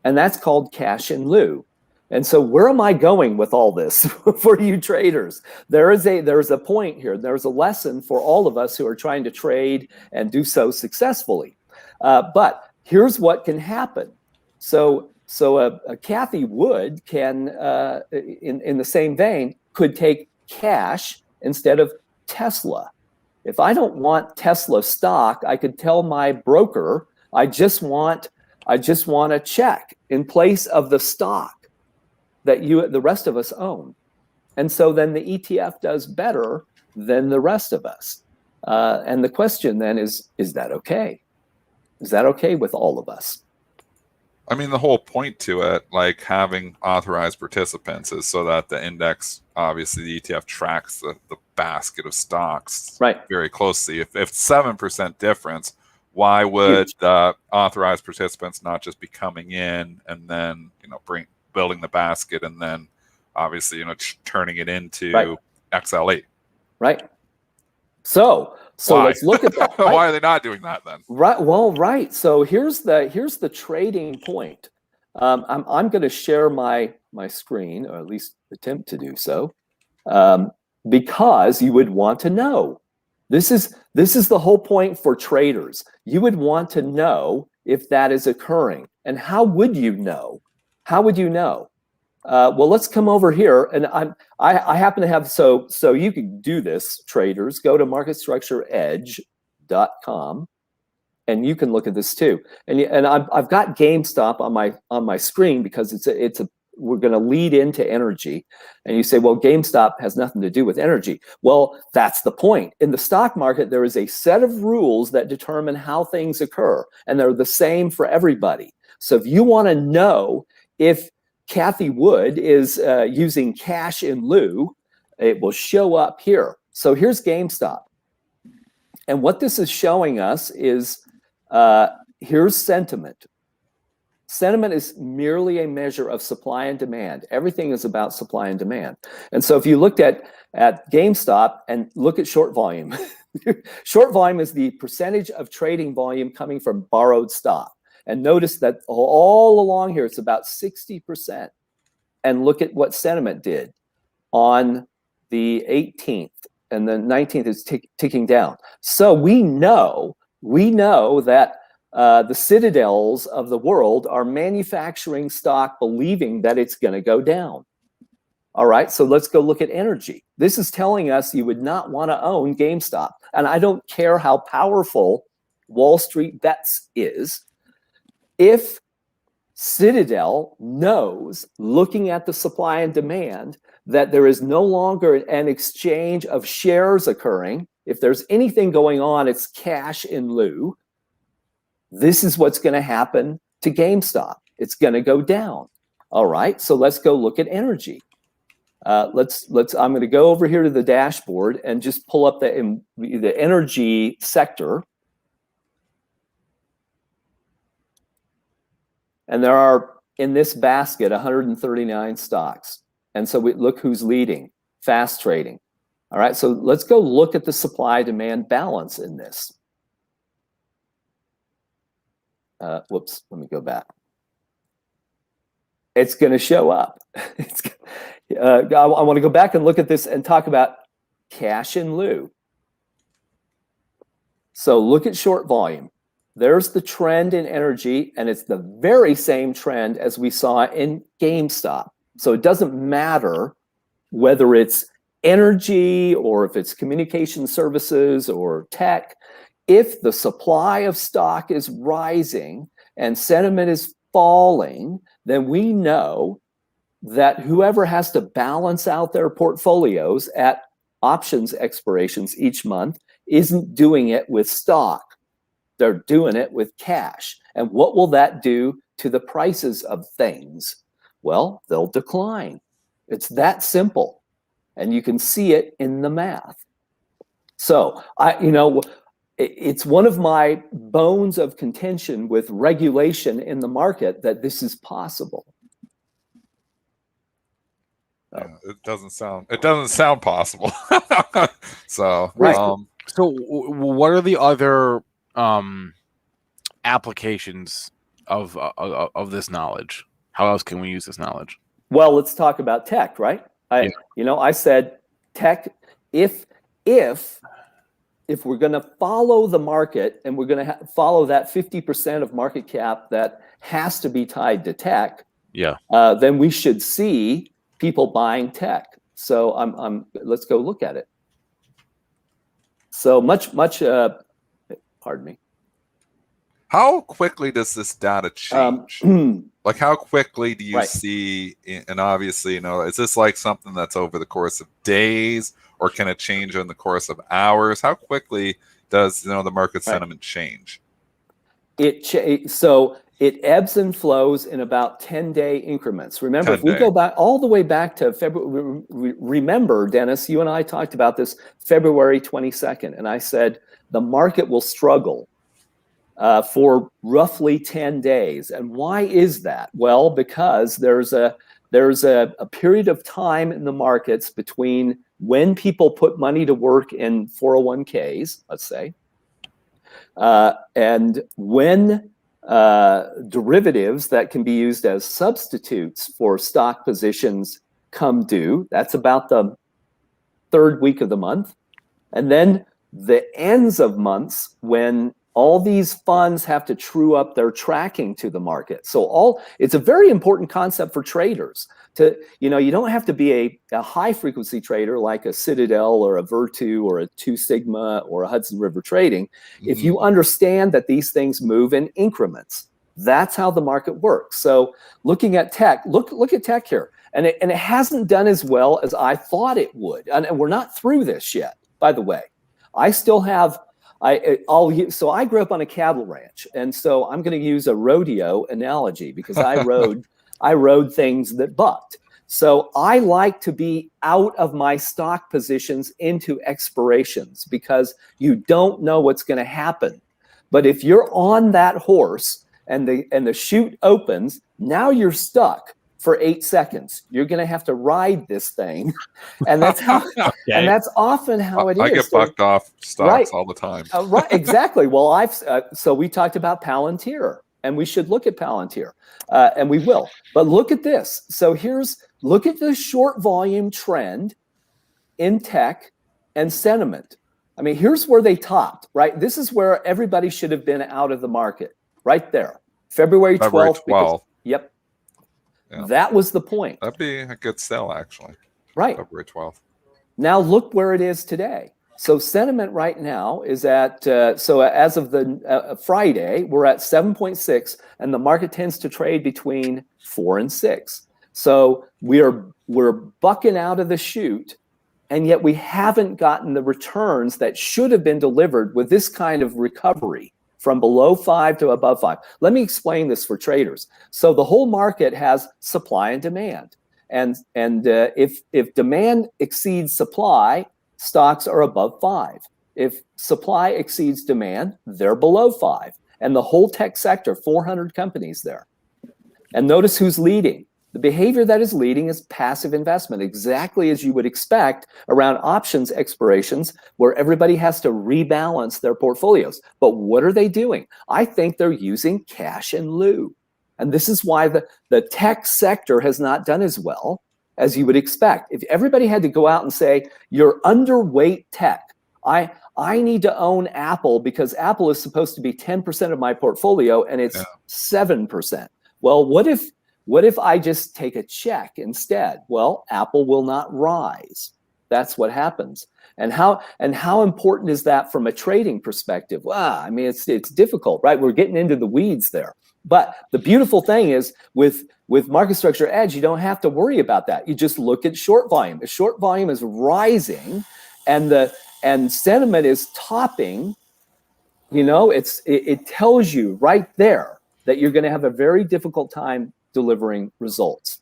And that's called cash in lieu. And so where am I going with all this for you traders? There's a point here. There's a lesson for all of us who are trying to trade and do so successfully. But here's what can happen. So a Kathy Wood can, in the same vein, could take cash instead of Tesla. If I don't want Tesla stock, I could tell my broker, I just want a check in place of the stock that the rest of us own. And so then the ETF does better than the rest of us. And the question then is that okay? Is that okay with all of us? I mean, the whole point to it, like having authorized participants, is so that the index, obviously the ETF tracks the basket of stocks very closely. If 7% difference, why would the authorized participants not just be coming in and then, building the basket and then obviously, turning it into XLE? Right. So So Why? let's look at that. Right? Why are they not doing that then? Right. Well, right. So here's the trading point. I'm going to share my screen, or at least attempt to do so, because you would want to know. This is the whole point for traders. You would want to know if that is occurring, and how would you know? How would you know? Well, let's come over here, and I happen to have so you can do this, traders. Go to marketstructureedge.com. and you can look at this too. And I've got GameStop on my screen because we're going to lead into energy. And you say, well, GameStop has nothing to do with energy. Well, that's the point. In the stock market, there is a set of rules that determine how things occur, and they're the same for everybody. So if you want to know if Kathy Wood is using cash in lieu, it will show up here. So here's GameStop. And what this is showing us is, here's sentiment. Sentiment is merely a measure of supply and demand. Everything is about supply and demand. And so if you looked at GameStop and look at short volume, short volume is the percentage of trading volume coming from borrowed stock. And notice that all along here, it's about 60%. And look at what sentiment did on the 18th, and the 19th is ticking down. So we know that the Citadels of the world are manufacturing stock believing that it's going to go down. All right, so let's go look at energy. This is telling us you would not want to own GameStop. And I don't care how powerful Wall Street Bets is. If Citadel knows, looking at the supply and demand, that there is no longer an exchange of shares occurring, if there's anything going on, it's cash in lieu, this is what's going to happen to GameStop. It's going to go down. All right, so let's go look at energy. I'm going to go over here to the dashboard and just pull up the energy sector. And there are, in this basket, 139 stocks. And so we look who's leading, fast trading. All right, so let's go look at the supply-demand balance in this. Whoops, let me go back. It's going to show up. I want to go back and look at this and talk about cash in lieu. So look at short volume. There's the trend in energy, and it's the very same trend as we saw in GameStop. So it doesn't matter whether it's energy or if it's communication services or tech. If the supply of stock is rising and sentiment is falling, then we know that whoever has to balance out their portfolios at options expirations each month isn't doing it with stock. They're doing it with cash. And what will that do to the prices of things? Well, they'll decline. It's that simple. And you can see it in the math. So, it's one of my bones of contention with regulation in the market that this is possible. Yeah, it doesn't sound possible. So, right. So what are the other applications of this knowledge? How else can we use this knowledge? Well, let's talk about tech, right? I said tech. If we're going to follow the market and we're going to follow that 50% of market cap that has to be tied to tech, then we should see people buying tech. So let's go look at it. So much. Pardon me. How quickly does this data change? Like, how quickly do you see? And obviously, is this like something that's over the course of days, or can it change in the course of hours? How quickly does the market sentiment change? So it ebbs and flows in about 10-day increments. Remember, if we go back all the way back to February, remember, Dennis, you and I talked about this February 22nd, and I said the market will struggle for roughly 10 days. And why is that? Well, because there's a period of time in the markets between when people put money to work in 401ks, let's say, and when derivatives that can be used as substitutes for stock positions come due. That's about the third week of the month. And then the ends of months when all these funds have to true up their tracking to the market. So it's a very important concept for traders. You don't have to be a high frequency trader like a Citadel or a Virtu or a Two Sigma or a Hudson River Trading. If you understand that these things move in increments, that's how the market works. So looking at tech, look at tech here. And it hasn't done as well as I thought it would. And we're not through this yet, by the way. I still have, so I grew up on a cattle ranch. And so I'm going to use a rodeo analogy because I rode things that bucked. So I like to be out of my stock positions into expirations because you don't know what's going to happen. But if you're on that horse and the chute opens, now you're stuck for 8 seconds. You're going to have to ride this thing. And that's how, and that's often how it is. I get bucked off stocks all the time. Right, exactly. Well, so we talked about Palantir, and we should look at Palantir, and we will. But look at this. So look at the short volume trend in tech and sentiment. I mean, here's where they topped, right? This is where everybody should have been out of the market, right there. February 12th. Yep. Yeah. That was the point. That'd be a good sell, actually. Right. February 12th. Now look where it is today. So sentiment right now is at, so as of the Friday, we're at 7.6, and the market tends to trade between 4 and 6. So we're bucking out of the chute, and yet we haven't gotten the returns that should have been delivered with this kind of recovery from below 5 to above 5. Let me explain this for traders. So the whole market has supply and demand. And if demand exceeds supply, stocks are above 5. If supply exceeds demand, they're below 5. And the whole tech sector, 400 companies there. And notice who's leading. The behavior that is leading is passive investment, exactly as you would expect around options expirations, where everybody has to rebalance their portfolios. But what are they doing? I think they're using cash in lieu. And this is why the tech sector has not done as well as you would expect. If everybody had to go out and say, you're underweight tech, I need to own Apple because Apple is supposed to be 10% of my portfolio and it's 7%. Well, what if I just take a check instead? Well, Apple will not rise. That's what happens. And how important is that from a trading perspective? Well, I mean, it's difficult, right? We're getting into the weeds there. But the beautiful thing is with Market Structure Edge, you don't have to worry about that. You just look at short volume. The short volume is rising and sentiment is topping. You know, it tells you right there that you're going to have a very difficult time delivering results.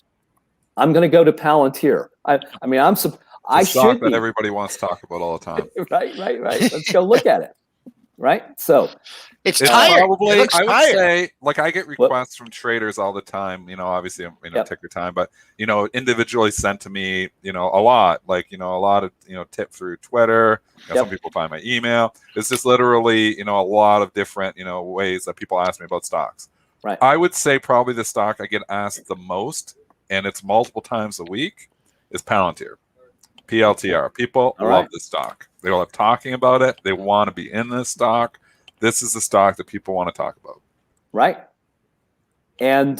I'm going to go to Palantir. I should that everybody wants to talk about all the time. Right. Let's go look at it. Right. So it's tired. Probably, it I would tired. say, like, I get requests from traders all the time. You know, obviously, take your time, but individually sent to me, a lot. Like, a lot of tip through Twitter. Some people find my email. It's just literally, a lot of different ways that people ask me about stocks. Right. I would say probably the stock I get asked the most, and it's multiple times a week, is Palantir. PLTR. People love this stock. They love talking about it. They want to be in this stock. This is the stock that people want to talk about. Right. And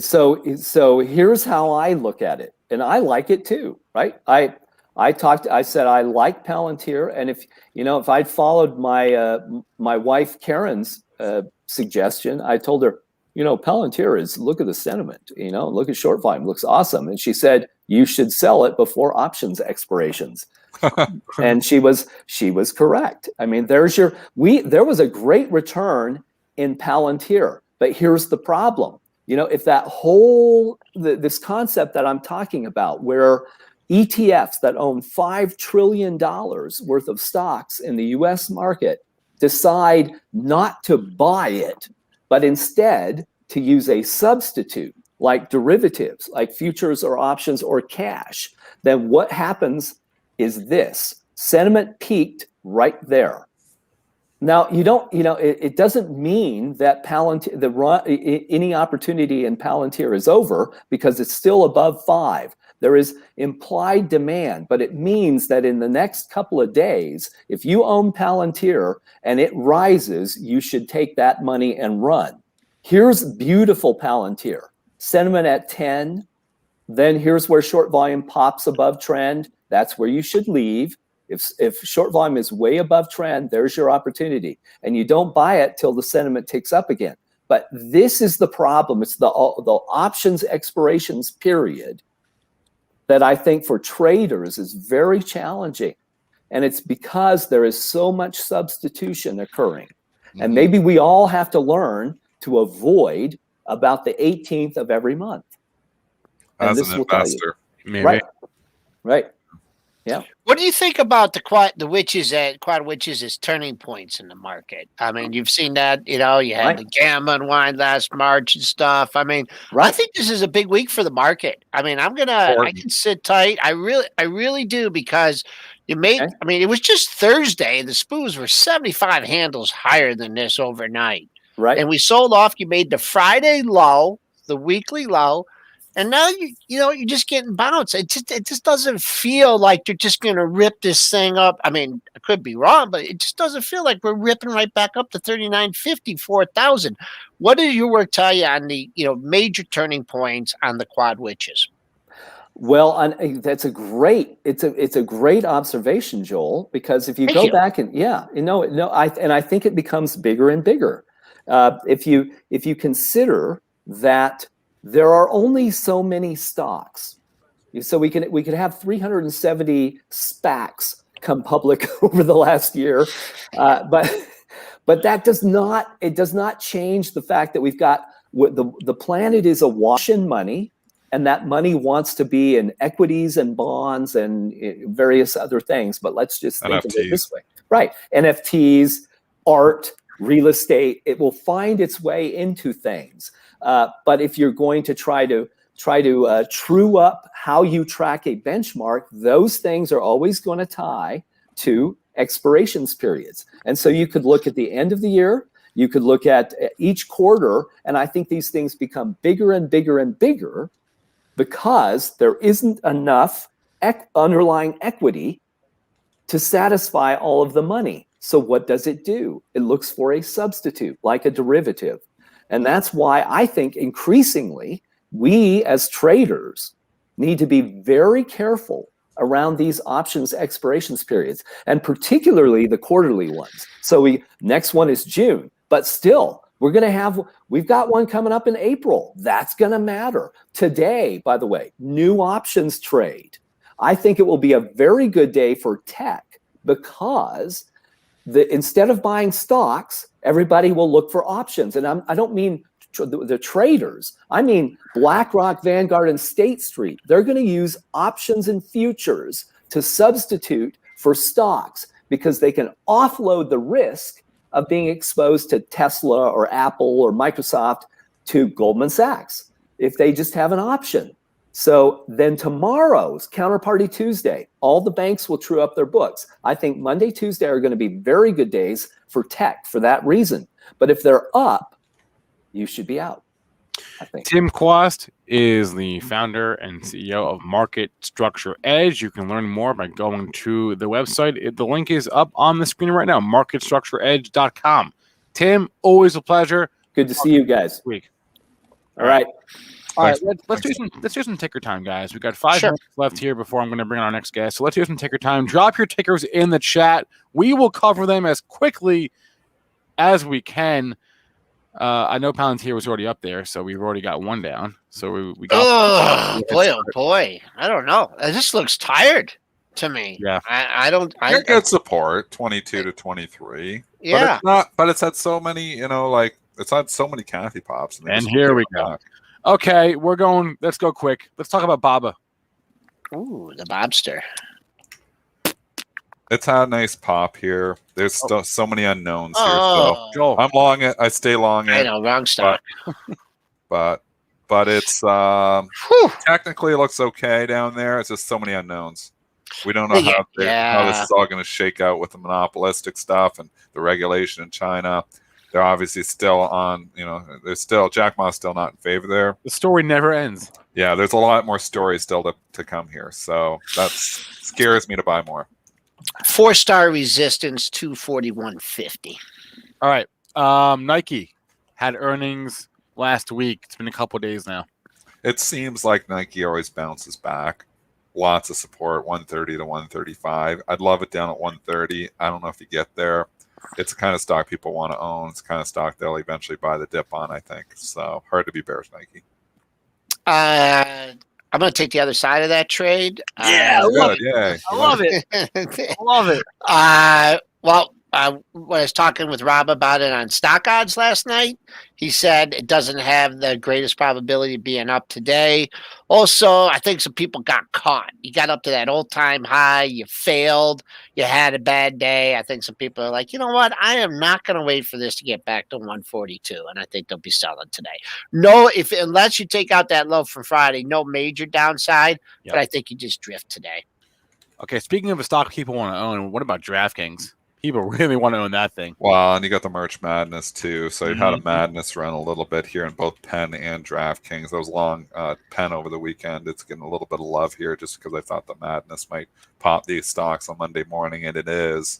so here's how I look at it. And I like it too, right? I said I like Palantir. And if I'd followed my wife Karen's suggestion, I told her, Palantir is, look at the sentiment, look at short volume, looks awesome. And she said, you should sell it before options expirations. And she was correct. I mean, there was a great return in Palantir, but here's the problem. If that this concept that I'm talking about, where ETFs that own $5 trillion worth of stocks in the US market decide not to buy it, but instead to use a substitute like derivatives, like futures or options or cash, then what happens is this. Sentiment peaked right there. Now, it doesn't mean that any opportunity in Palantir is over, because it's still above 5. There is implied demand, but it means that in the next couple of days, if you own Palantir and it rises, you should take that money and run. Here's beautiful Palantir. Sentiment at 10. Then here's where short volume pops above trend. That's where you should leave. If short volume is way above trend, there's your opportunity. And you don't buy it till the sentiment ticks up again. But this is the problem. It's the options expirations period that I think for traders is very challenging. And it's because there is so much substitution occurring. Mm-hmm. And maybe we all have to learn to avoid about the 18th of every month. And as this an will tell investor. you. Maybe. Right. Yeah. What do you think about the quad witches as turning points in the market? I mean, you've seen that, you had the gamma unwind last March and stuff. I mean, I think this is a big week for the market. I mean, I can sit tight. I really do, because I mean, it was just Thursday. The SPOs were 75 handles higher than this overnight. Right. And we sold off. You made the Friday low, the weekly low. And now you're just getting bounced. It just doesn't feel like you're just going to rip this thing up. I mean, I could be wrong, but it just doesn't feel like we're ripping right back up to 39.50, 4,000. What does your work tell you on the major turning points on the quad witches? Well, that's a great observation, Joel, because if you go back and I think it becomes bigger and bigger. If you consider that there are only so many stocks. So we could have 370 SPACs come public over the last year, but that does not change the fact that we've got the planet is awash in money, and that money wants to be in equities and bonds and various other things. But let's just think of it this way, right? NFTs, art, real estate. It will find its way into things. But if you're going to try to true up how you track a benchmark, those things are always going to tie to expirations periods. And so you could look at the end of the year, you could look at each quarter, and I think these things become bigger and bigger and bigger because there isn't enough underlying equity to satisfy all of the money. So what does it do? It looks for a substitute, like a derivative. And that's why I think increasingly we as traders need to be very careful around these options expirations periods, and particularly the quarterly ones. So next one is June, but still we've got one coming up in April. That's going to matter. Today, by the way, new options trade. I think it will be a very good day for tech, because instead of buying stocks, everybody will look for options. And I don't mean the traders. I mean BlackRock, Vanguard, and State Street. They're going to use options and futures to substitute for stocks, because they can offload the risk of being exposed to Tesla or Apple or Microsoft to Goldman Sachs if they just have an option. So then tomorrow's Counterparty Tuesday, all the banks will true up their books. I think Monday, Tuesday are going to be very good days for tech for that reason. But if they're up, you should be out, I think. Tim Quast is the founder and CEO of Market Structure Edge. You can learn more by going to the website. The link is up on the screen right now, marketstructureedge.com. Tim, always a pleasure. Good to see you guys. All right. All right, let's do some ticker time, guys. We've got 5 minutes left here before I'm going to bring on our next guest. So let's do some ticker time. Drop your tickers in the chat. We will cover them as quickly as we can. I know Palantir was already up there, so we've already got one down. So we got. Oh boy! I don't know. This looks tired to me. Yeah, I don't. You're good support 22 to 23. Yeah, but it's not. But it's had so many. It's had so many Kathy pops. And here we go. Okay, we're going. Let's go quick. Let's talk about Baba. Ooh, the Bobster. It's had a nice pop here. There's still so many unknowns here. So Joel. I'm long it. I stay long it. I know, wrong stock. But it's technically it looks okay down there. It's just so many unknowns. We don't know how this Yeah. is all going to shake out with the monopolistic stuff and the regulation in China. They're obviously still on, Jack Ma's still not in favor there. The story never ends. Yeah, there's a lot more stories still to come here. So that scares me to buy more. 4-star resistance 241.50. All right. Nike had earnings last week. It's been a couple days now. It seems like Nike always bounces back. Lots of support, 130 to 135. I'd love it down at 130. I don't know if you get there. It's the kind of stock people want to own. It's the kind of stock they'll eventually buy the dip on, I think. So hard to be bearish Nike. I'm going to take the other side of that trade. Yeah, I love it. Yeah, I love it. I love it. Well, when I was talking with Rob about it on Stock Odds last night, he said it doesn't have the greatest probability of being up today. Also, I think some people got caught. You got up to that all-time high. You failed. You had a bad day. I think some people are like, you know what? I am not going to wait for this to get back to 142, and I think they'll be selling today. No, unless you take out that low from Friday, no major downside, but I think you just drift today. Okay, speaking of a stock people want to own, what about DraftKings? People really want to own that thing. Well, and you got the March Madness too. So you've had a madness run a little bit here in both Penn and DraftKings. Those long Penn over the weekend. It's getting a little bit of love here just because I thought the madness might pop these stocks on Monday morning, and it is.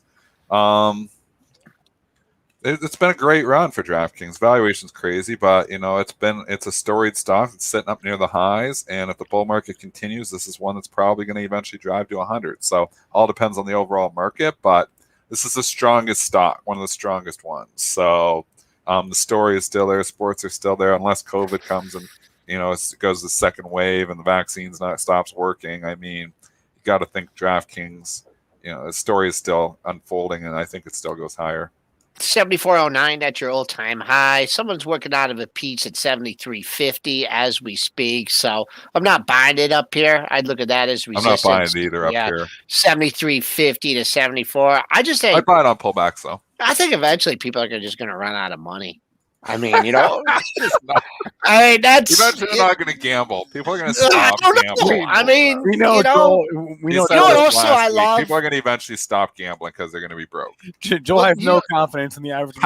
It's been a great run for DraftKings. Valuation's crazy, but it's a storied stock. It's sitting up near the highs, and if the bull market continues, this is one that's probably going to eventually drive to 100. So all depends on the overall market, but this is the strongest stock, one of the strongest ones. So the story is still there. Sports are still there unless COVID comes and, it goes the second wave and the vaccine's stops working. I mean, you got to think DraftKings, the story is still unfolding, and I think it still goes higher. 74.09, that's your all-time high. Someone's working out of a piece at 73.50 as we speak. So I'm not buying it up here. I'd look at that as resistance. I'm not buying it either up here. 73.50 to 74. I just think I'd buy it on pullbacks though. I think eventually people are just going to run out of money. I mean, I mean, that's eventually they're not going to gamble. People are going to stop gambling. I mean, we know. Also, I love people are going to eventually stop gambling because they're going to be broke. Joel has no confidence in the average.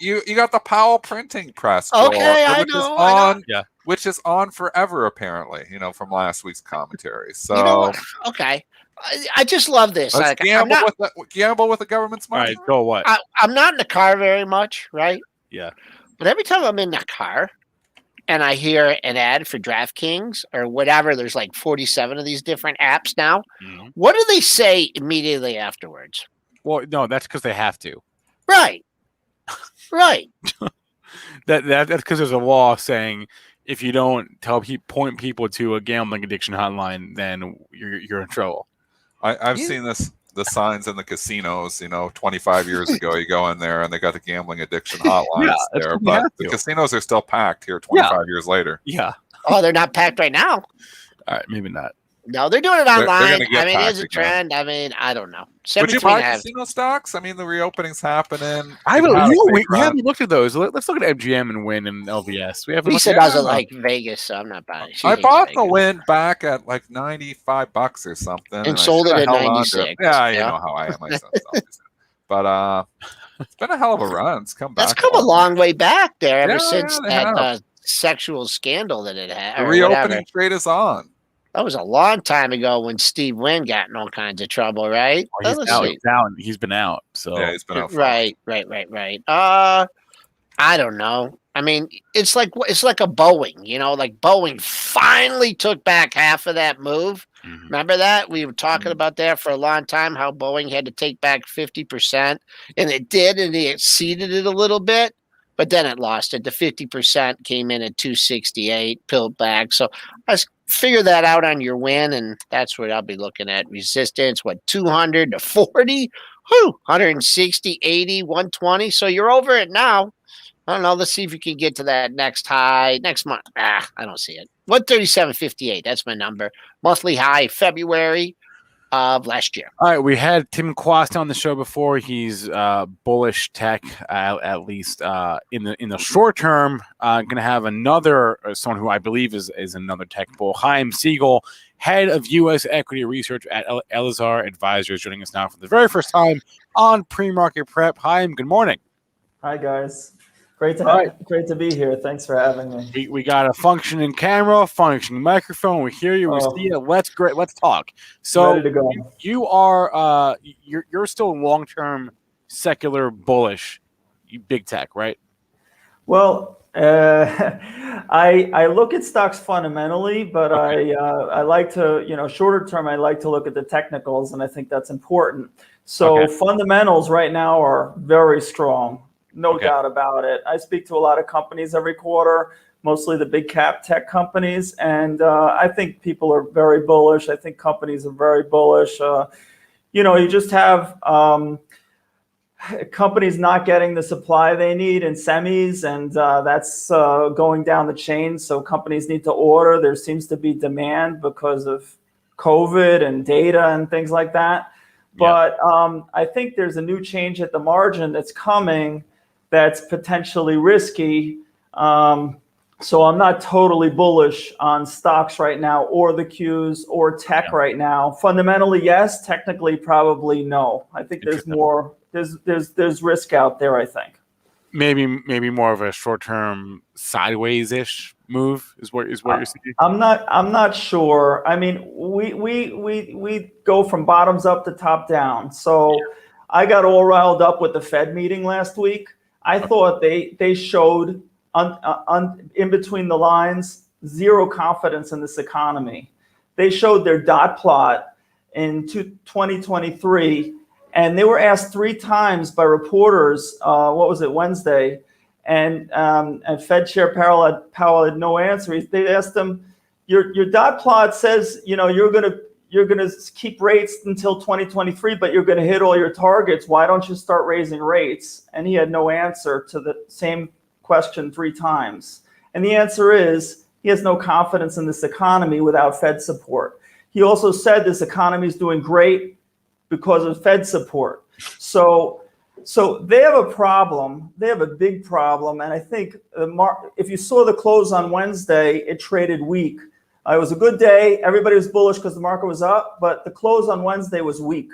You got the Powell printing press. Joel, okay, I know. Which is on forever, apparently. From last week's commentary. So okay. I just love this. Let's gamble with the government's money. All right, go what? I'm not in the car very much, right? Yeah. But every time I'm in the car and I hear an ad for DraftKings or whatever, there's like 47 of these different apps now. Mm-hmm. What do they say immediately afterwards? Well, no, that's because they have to. Right. Right. That's because there's a law saying if you don't point people to a gambling addiction hotline, then you're in trouble. I've seen the signs in the casinos, 25 years ago, you go in there and they got the gambling addiction hotlines there, but the casinos are still packed here 25 years later. Yeah. Oh, they're not packed right now. All right, maybe not. No, they're doing it online. I mean, it's a trend. I mean, I don't know. Would you buy casino stocks? I mean, the reopening's happening. We haven't looked at those. Let's look at MGM and Wynn and LVS. Lisa doesn't like Vegas, so I'm not buying. I bought the Wynn back at like $95 or something, and sold it at 96. Yeah, you know how I am myself. But it's been a hell of a run. It's come back. That's come a long way back there ever since that sexual scandal that it had. The reopening trade is on. That was a long time ago when Steve Wynn got in all kinds of trouble, right? He's out. He's been out. So yeah, he's been out. Right. I don't know. I mean, it's like a Boeing. Like Boeing finally took back half of that move. Mm-hmm. Remember that? We were talking about that for a long time. How Boeing had to take back 50%, and it did, and they exceeded it a little bit. But then it lost it. The 50% came in at 268, pulled back. So I figure that out on your win, and that's what I'll be looking at. Resistance, 200 to 40? 160, 80, 120. So you're over it now. I don't know. Let's see if you can get to that next high next month. I don't see it. 137.58. That's my number. Monthly high, February of last year. All right, we had Tim Quast on the show before. He's bullish tech, at least in the short term. Going to have another someone who I believe is another tech bull. Chaim Siegel head of U.S. equity research at Elazar Advisors, joining us now for the very first time on Pre-Market Prep. Hi, good morning. Hi, guys. Great to be here. Thanks for having me. We got a functioning camera, functioning microphone. We hear you. We see you. Let's talk. So ready to go. You are you're still long-term secular bullish, big tech, right? Well, I look at stocks fundamentally, but okay. I like to, shorter term, I like to look at the technicals, and I think that's important. So fundamentals right now are very strong. No doubt about it. I speak to a lot of companies every quarter, mostly the big cap tech companies. And I think people are very bullish. I think companies are very bullish. You just have companies not getting the supply they need in semis, and that's going down the chain. So companies need to order. There seems to be demand because of COVID and data and things like that. But I think there's a new change at the margin that's coming that's potentially risky. So I'm not totally bullish on stocks right now, or the Qs, or tech right now. Fundamentally, yes. Technically, probably no. I think there's more. There's risk out there, I think. Maybe more of a short-term sideways-ish move is what you're saying. I'm not sure. I mean, we go from bottoms up to top down. So I got all riled up with the Fed meeting last week. I thought they showed in between the lines zero confidence in this economy. They showed their dot plot in 2023, and they were asked 3 times by reporters. What was it, Wednesday? And Fed Chair Powell had no answer. They asked him, "Your dot plot says you're gonna keep rates until 2023, but you're gonna hit all your targets. Why don't you start raising rates?" And he had no answer to the same question 3 times. And the answer is he has no confidence in this economy without Fed support. He also said this economy is doing great because of Fed support. So they have a problem. They have a big problem. And I think if you saw the close on Wednesday, it traded weak. It was a good day. Everybody was bullish because the market was up, but the close on Wednesday was weak.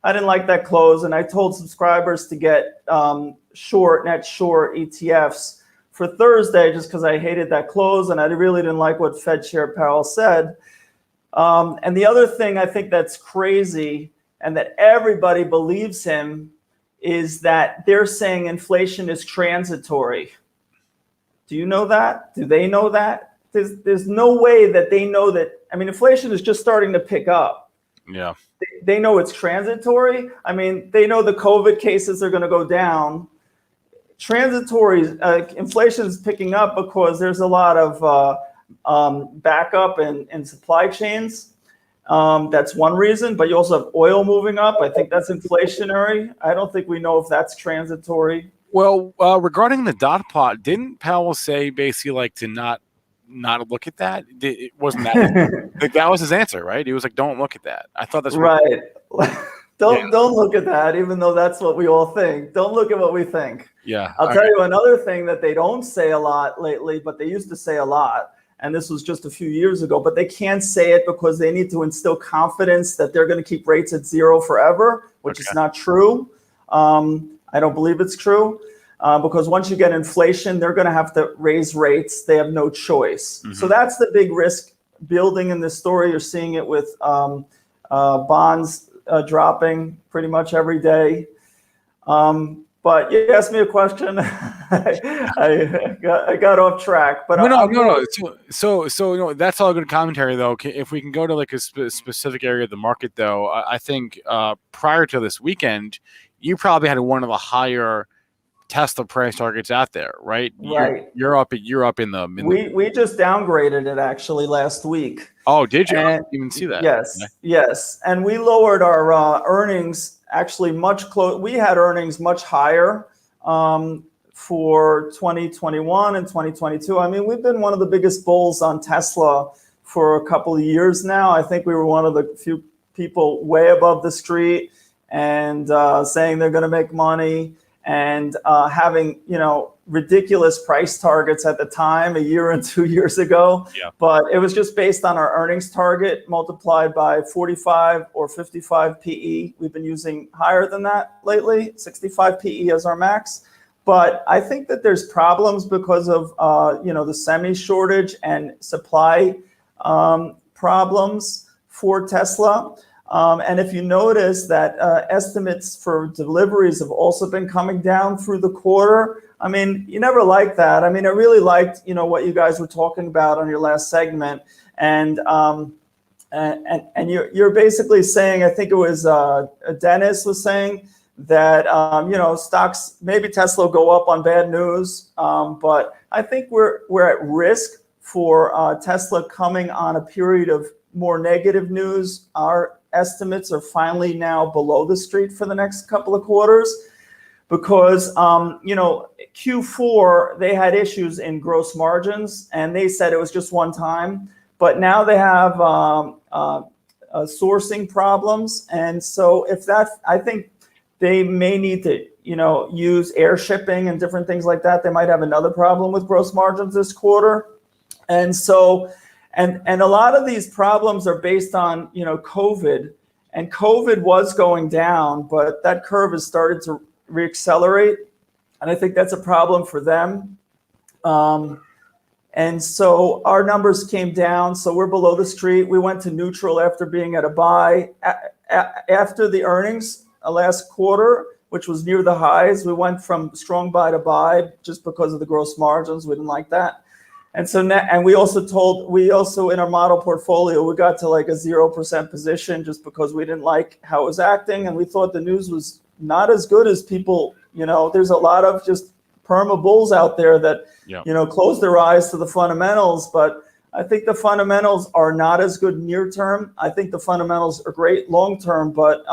I didn't like that close, and I told subscribers to get net short ETFs for Thursday just because I hated that close, and I really didn't like what Fed Chair Powell said. And the other thing I think that's crazy, and that everybody believes him, is that they're saying inflation is transitory. Do you know that? Do they know that? There's no way that they know that. I mean, inflation is just starting to pick up. Yeah. They know it's transitory. I mean, they know the COVID cases are going to go down. Transitory inflation is picking up because there's a lot of backup in supply chains. That's one reason, but you also have oil moving up. I think that's inflationary. I don't think we know if that's transitory. Well, regarding the dot plot, didn't Powell say basically like to not look at that? It wasn't that that was his answer, right? He was like, "Don't look at that." I thought that's right. Don't look at that, even though that's what we all think. Don't look at what we think. Yeah. I'll tell you another thing that they don't say a lot lately, but they used to say a lot. And this was just a few years ago, but they can't say it because they need to instill confidence that they're going to keep rates at 0 forever, which is not true. I don't believe it's true because once you get inflation, they're going to have to raise rates. They have no choice. Mm-hmm. So that's the big risk building in this story. You're seeing it with bonds dropping pretty much every day. But you asked me a question. I got off track. But no. So that's all good commentary, though. If we can go to like a specific area of the market, though, I think prior to this weekend, you probably had one of the higher Tesla price targets out there, right? Right. You're up in the. We just downgraded it actually last week. Oh, did you? I didn't even see that. Yes, and we lowered our earnings. Actually, we had earnings much higher for 2021 and 2022. I mean, we've been one of the biggest bulls on Tesla for a couple of years now. I think we were one of the few people way above the street and saying they're going to make money. and having, ridiculous price targets at the time, a year and 2 years ago. Yeah. But it was just based on our earnings target multiplied by 45 or 55 PE. We've been using higher than that lately, 65 PE as our max. But I think that there's problems because of, the semi shortage and supply problems for Tesla. And if you notice that estimates for deliveries have also been coming down through the quarter. I mean, you never liked that. I mean, I really liked, what you guys were talking about on your last segment. And you're basically saying, I think it was Dennis was saying that, stocks, maybe Tesla will go up on bad news. But I think we're at risk for Tesla coming on a period of more negative news. Our estimates are finally now below the street for the next couple of quarters because, Q4, they had issues in gross margins and they said it was just one time, but now they have sourcing problems. And so I think they may need to, use air shipping and different things like that. They might have another problem with gross margins this quarter. And so, and a lot of these problems are based on, COVID, and COVID was going down, but that curve has started to reaccelerate. And I think that's a problem for them. And so our numbers came down. So we're below the street. We went to neutral after being at a buy. After the earnings last quarter, which was near the highs, we went from strong buy to buy just because of the gross margins. We didn't like that. And so now, and we also in our model portfolio, we got to like a 0% position just because we didn't like how it was acting. And we thought the news was not as good as people, there's a lot of just perma bulls out there that, close their eyes to the fundamentals. But I think the fundamentals are not as good near term. I think the fundamentals are great long term, but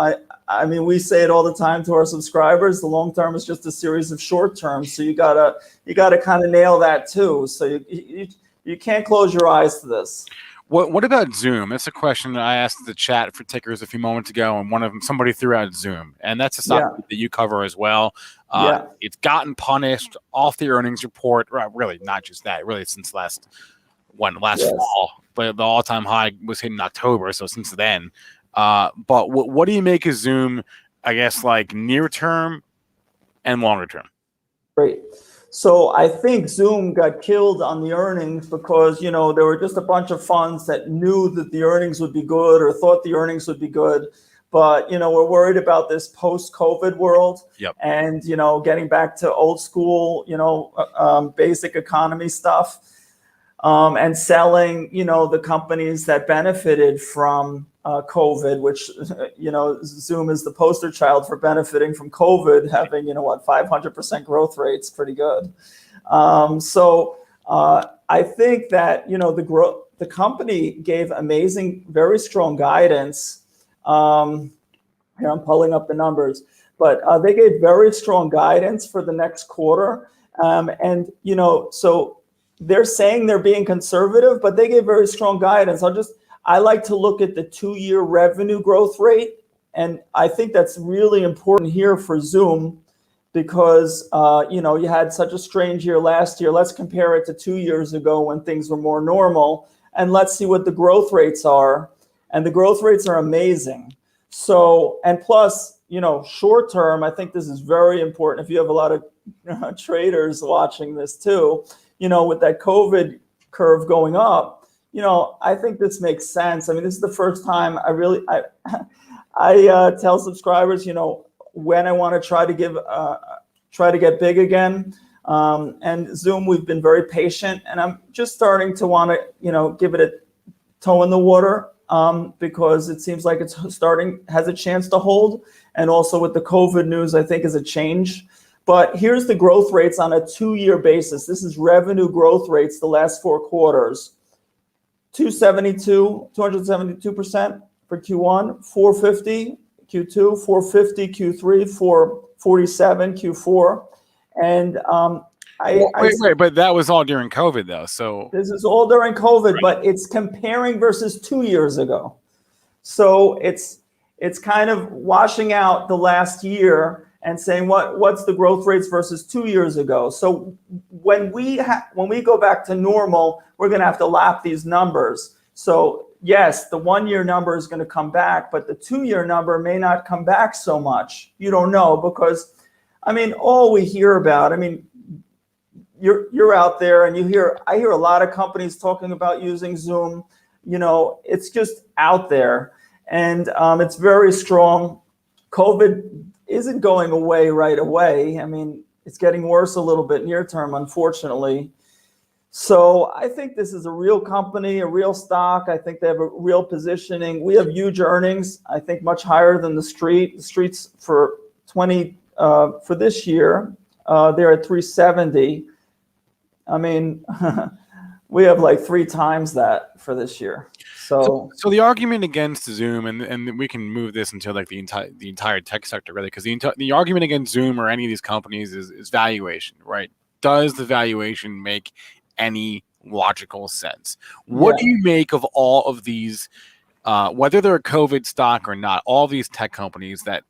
I mean, we say it all the time to our subscribers, the long term is just a series of short terms. So you gotta kind of nail that too. So you can't close your eyes to this. What about Zoom? That's a question that I asked the chat for tickers a few moments ago, and somebody threw out Zoom, and that's a stock that you cover as well. It's gotten punished off the earnings report. Really, not just that. Really, since last fall, but the all-time high was hit in October. So since then, but what do you make of Zoom? I guess like near term and longer term. Great. So I think Zoom got killed on the earnings because, there were just a bunch of funds that knew that the earnings would be good or thought the earnings would be good. But, we're worried about this post-COVID world and, getting back to old school, basic economy stuff and selling, the companies that benefited from COVID, which, Zoom is the poster child for benefiting from COVID, having, 500% growth rates, pretty good. So I think that, the company gave amazing, very strong guidance. Here, I'm pulling up the numbers, but they gave very strong guidance for the next quarter. And, so they're saying they're being conservative, but they gave very strong guidance. I like to look at the 2-year revenue growth rate. And I think that's really important here for Zoom because, you had such a strange year last year. Let's compare it to 2 years ago when things were more normal. And let's see what the growth rates are. And the growth rates are amazing. So, and plus, short term, I think this is very important. If you have a lot of traders watching this too, with that COVID curve going up, I think this makes sense. I mean, this is the first time I tell subscribers, when I want to try to get big again. And Zoom, we've been very patient, and I'm just starting to want to, give it a toe in the water because it seems like it's has a chance to hold. And also with the COVID news, I think is a change. But here's the growth rates on a 2-year basis. This is revenue growth rates the last 4 quarters. 272% for Q1, 450 Q2, 450 Q3, 447 Q4. And wait, but that was all during COVID though. So this is all during COVID, but it's comparing versus 2 years ago. So it's kind of washing out the last year. and saying what's the growth rates versus 2 years ago. So when we go back to normal, we're going to have to lap these numbers. So yes, the 1 year number is going to come back, but the 2 year number may not come back so much. You don't know, because all we hear about, you're out there and I hear a lot of companies talking about using Zoom. It's just out there, and it's very strong. COVID isn't going away right away. It's getting worse a little bit near term, unfortunately. So I think this is a real company, a real stock. I think they have a real positioning. We have huge earnings, I think much higher than the street. The street's for this year, they're at 370. We have like 3 times that for this year. So the argument against Zoom, and we can move this into like the entire tech sector, really, because the argument against Zoom or any of these companies is valuation, right? Does the valuation make any logical sense? What do you make of all of these, whether they're a COVID stock or not, all these tech companies that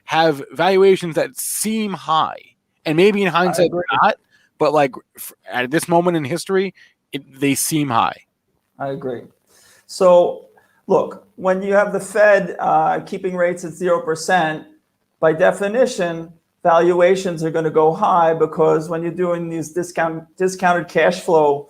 have valuations that seem high, and maybe in hindsight they're not, but like at this moment in history, they seem high. I agree. So look, when you have the Fed keeping rates at 0%, by definition, valuations are going to go high, because when you're doing these discounted cash flow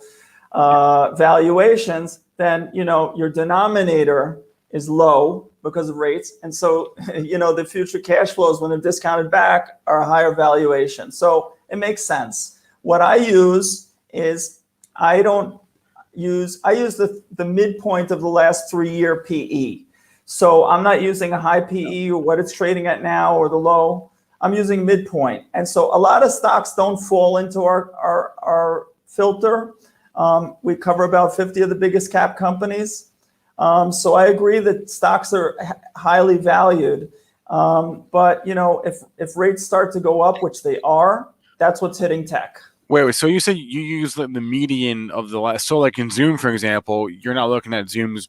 valuations, then your denominator is low because of rates, and so the future cash flows, when they're discounted back, are a higher valuation. So it makes sense. What I use is I use the midpoint of the last 3-year PE. So I'm not using a high PE or what it's trading at now or the low. I'm using midpoint. And so a lot of stocks don't fall into our filter. We cover about 50 of the biggest cap companies. So I agree that stocks are highly valued. But if rates start to go up, which they are, that's what's hitting tech. Wait. So you said you use the median of the last. So like in Zoom, for example, you're not looking at Zoom's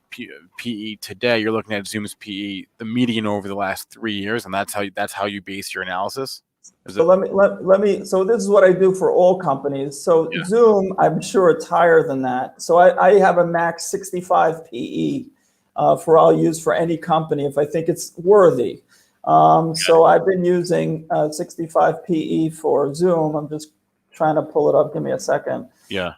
PE today. You're looking at Zoom's PE, the median over the last 3 years, and that's how you base your analysis. So let me. So this is what I do for all companies. So Zoom, I'm sure it's higher than that. So I have a max 65 PE I'll use for any company if I think it's worthy. So I've been using 65 PE for Zoom. I'm just trying to pull it up. Give me a second. Yeah.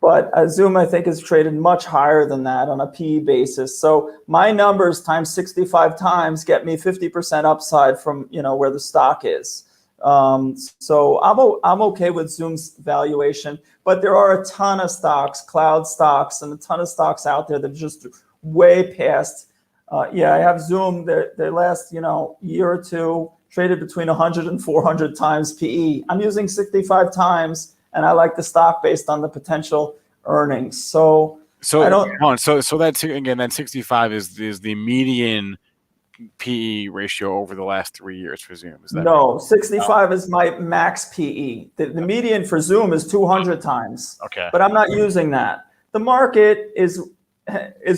But Zoom, I think, is traded much higher than that on a PE basis. So my numbers times 65 times get me 50% upside from where the stock is. So I'm okay with Zoom's valuation, but there are a ton of stocks, cloud stocks, and a ton of stocks out there that are just way past. I have Zoom. Their last year or two traded between 100 and 400 times PE. I'm using 65 times, and I like the stock based on the potential earnings. So that's again, that 65 is the median PE ratio over the last 3 years for Zoom. Is that no, 65 is my max PE. The median for Zoom is 200 times. Okay. But I'm not using that. The market is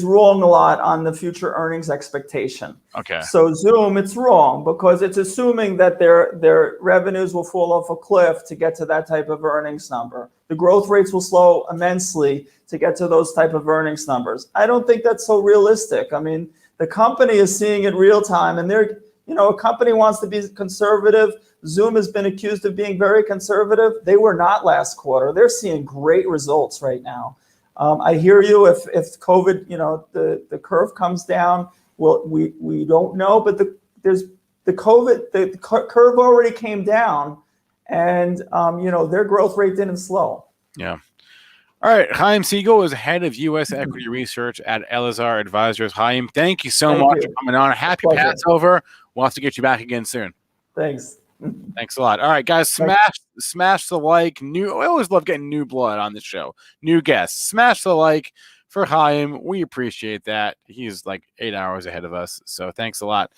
wrong a lot on the future earnings expectation. Okay. So Zoom, it's wrong because it's assuming that their revenues will fall off a cliff to get to that type of earnings number. The growth rates will slow immensely to get to those type of earnings numbers. I don't think that's so realistic. I mean, the company is seeing it real time, and a company wants to be conservative. Zoom has been accused of being very conservative. They were not last quarter. They're seeing great results right now. I hear you. If COVID, the curve comes down, well, we don't know, but the curve already came down, and their growth rate didn't slow. Yeah. All right, Chaim Siegel is head of U.S. equity research at Elazar Advisors. Chaim, thank you so much for coming on. Happy Passover. We'll have to get you back again soon. Thanks. Thanks a lot. All right, guys, smash the like. I always love getting new blood on the show. New guests. Smash the like for Chaim. We appreciate that. He's like 8 hours ahead of us, so thanks a lot.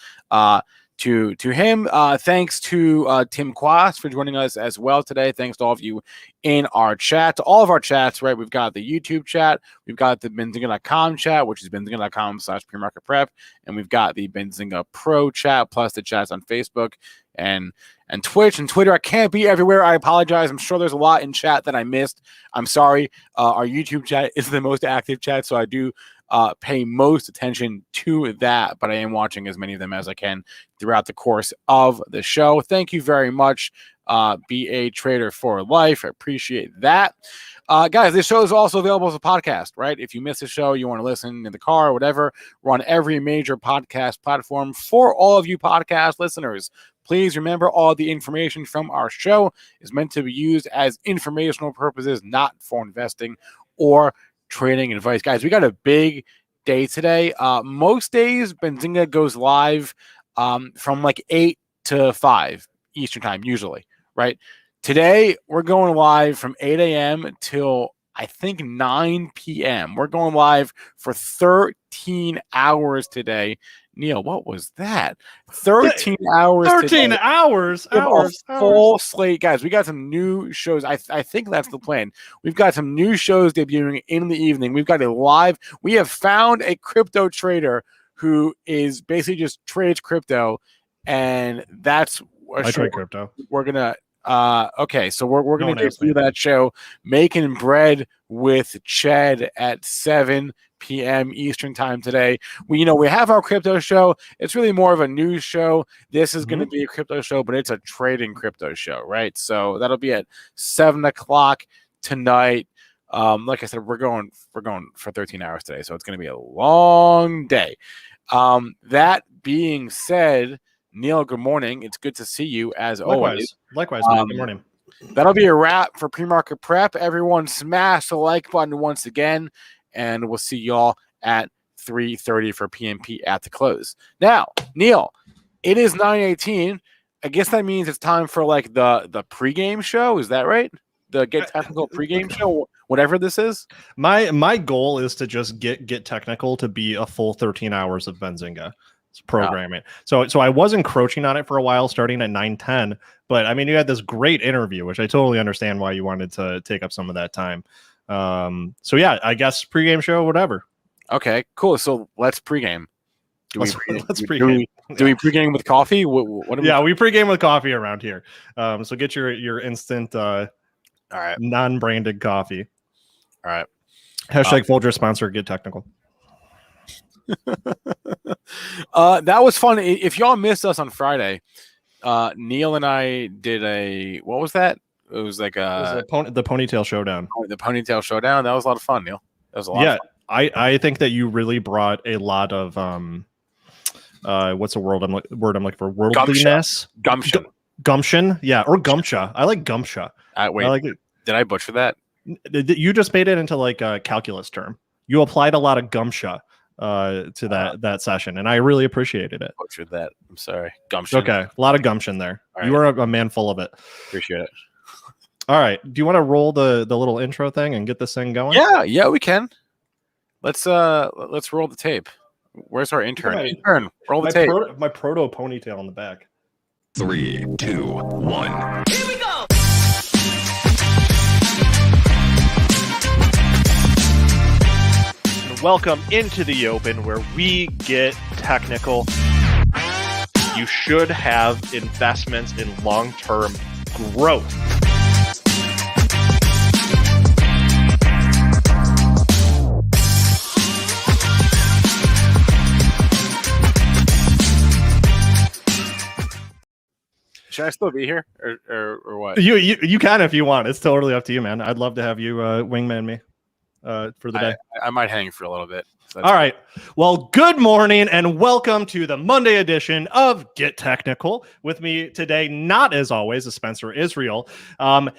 to him. Thanks to Tim Quast for joining us as well today. Thanks to all of you in our chat, to all of our chats, right? We've got the YouTube chat, we've got the Benzinga.com chat, which is benzinga.com/premarketprep, and we've got the Benzinga Pro chat, plus the chats on Facebook and Twitch and Twitter. I can't be everywhere. I apologize. I'm sure there's a lot in chat that I missed. I'm sorry. Our YouTube chat is the most active chat, so I do pay most attention to that, but I am watching as many of them as I can throughout the course of the show. Thank you very much. Be a trader for life. I appreciate that. Guys, this show is also available as a podcast, right? If you miss a show, you want to listen in the car or whatever, we're on every major podcast platform. For all of you podcast listeners, please remember all the information from our show is meant to be used as informational purposes, not for investing or trading advice. Guys, we got a big day today. Most days, Benzinga goes live from like 8 to 5 Eastern time, usually, right? Today, we're going live from 8 a.m. till I think 9 p.m. We're going live for 13 hours today. Neil, what was that? 13 hours. 13 today. hours. Full slate, guys. We got some new shows. I think that's the plan. We've got some new shows debuting in the evening. We've got a live. We have found a crypto trader who is basically just trades crypto, and that's I trade crypto. We're gonna. Okay, so we're gonna do that show, Makin Bread with Ched at 7 p.m. Eastern time today. We have our crypto show. It's really more of a news show. This is going to be a crypto show, but it's a trading crypto show, right? So that'll be at 7 o'clock tonight. Like I said, we're going for 13 hours today, so it's going to be a long day. That being said, Neil, good morning. It's good to see you as always. Likewise, man. Good morning. That'll be a wrap for Pre-Market Prep. Everyone smash the like button once again, and we'll see y'all at 3:30 for PMP at the close. Now, Neil, it is 9:18. I guess that means it's time for like the pregame show. Is that right? The Get Technical pregame show, whatever this is. My goal is to just get technical to be a full 13 hours of Benzinga programming. So I was encroaching on it for a while, starting at 9:10. But I mean, you had this great interview, which I totally understand why you wanted to take up some of that time. So yeah, I guess pregame show, whatever. Okay, cool. So let's pregame. Let's pregame. Do we pregame with coffee? What we pregame with coffee around here. So get your instant, all right, non-branded coffee. All right. Hashtag Folger sponsor. Get technical. That was fun. If y'all missed us on Friday, Neil and I did what was that? It was like the ponytail showdown. The ponytail showdown. That was a lot of fun, Neil. That was a lot of fun. I think that you really brought a lot of what's the word I'm looking for? Worldliness, gumption, yeah, or gumsha. I like gumsha. Wait, did I butcher that? You just made it into like a calculus term. You applied a lot of gumsha to that session, and I really appreciated it. Butchered that. I'm sorry. Gumption. Okay, a lot of gumption there. Right. You are a man full of it. Appreciate it. All right. Do you want to roll the little intro thing and get this thing going? Yeah, we can. Let's roll the tape. Where's our intern? Intern, roll the tape. My proto ponytail in the back. 3, 2, 1. Here we go. Welcome into the open, where we get technical. You should have investments in long-term growth. Should I still be here or what? You can if you want. It's totally up to you, man. I'd love to have you wingman me for the day. I might hang for a little bit. So all right. Well, good morning and welcome to the Monday edition of Get Technical. With me today, not as always, is Spencer Israel. I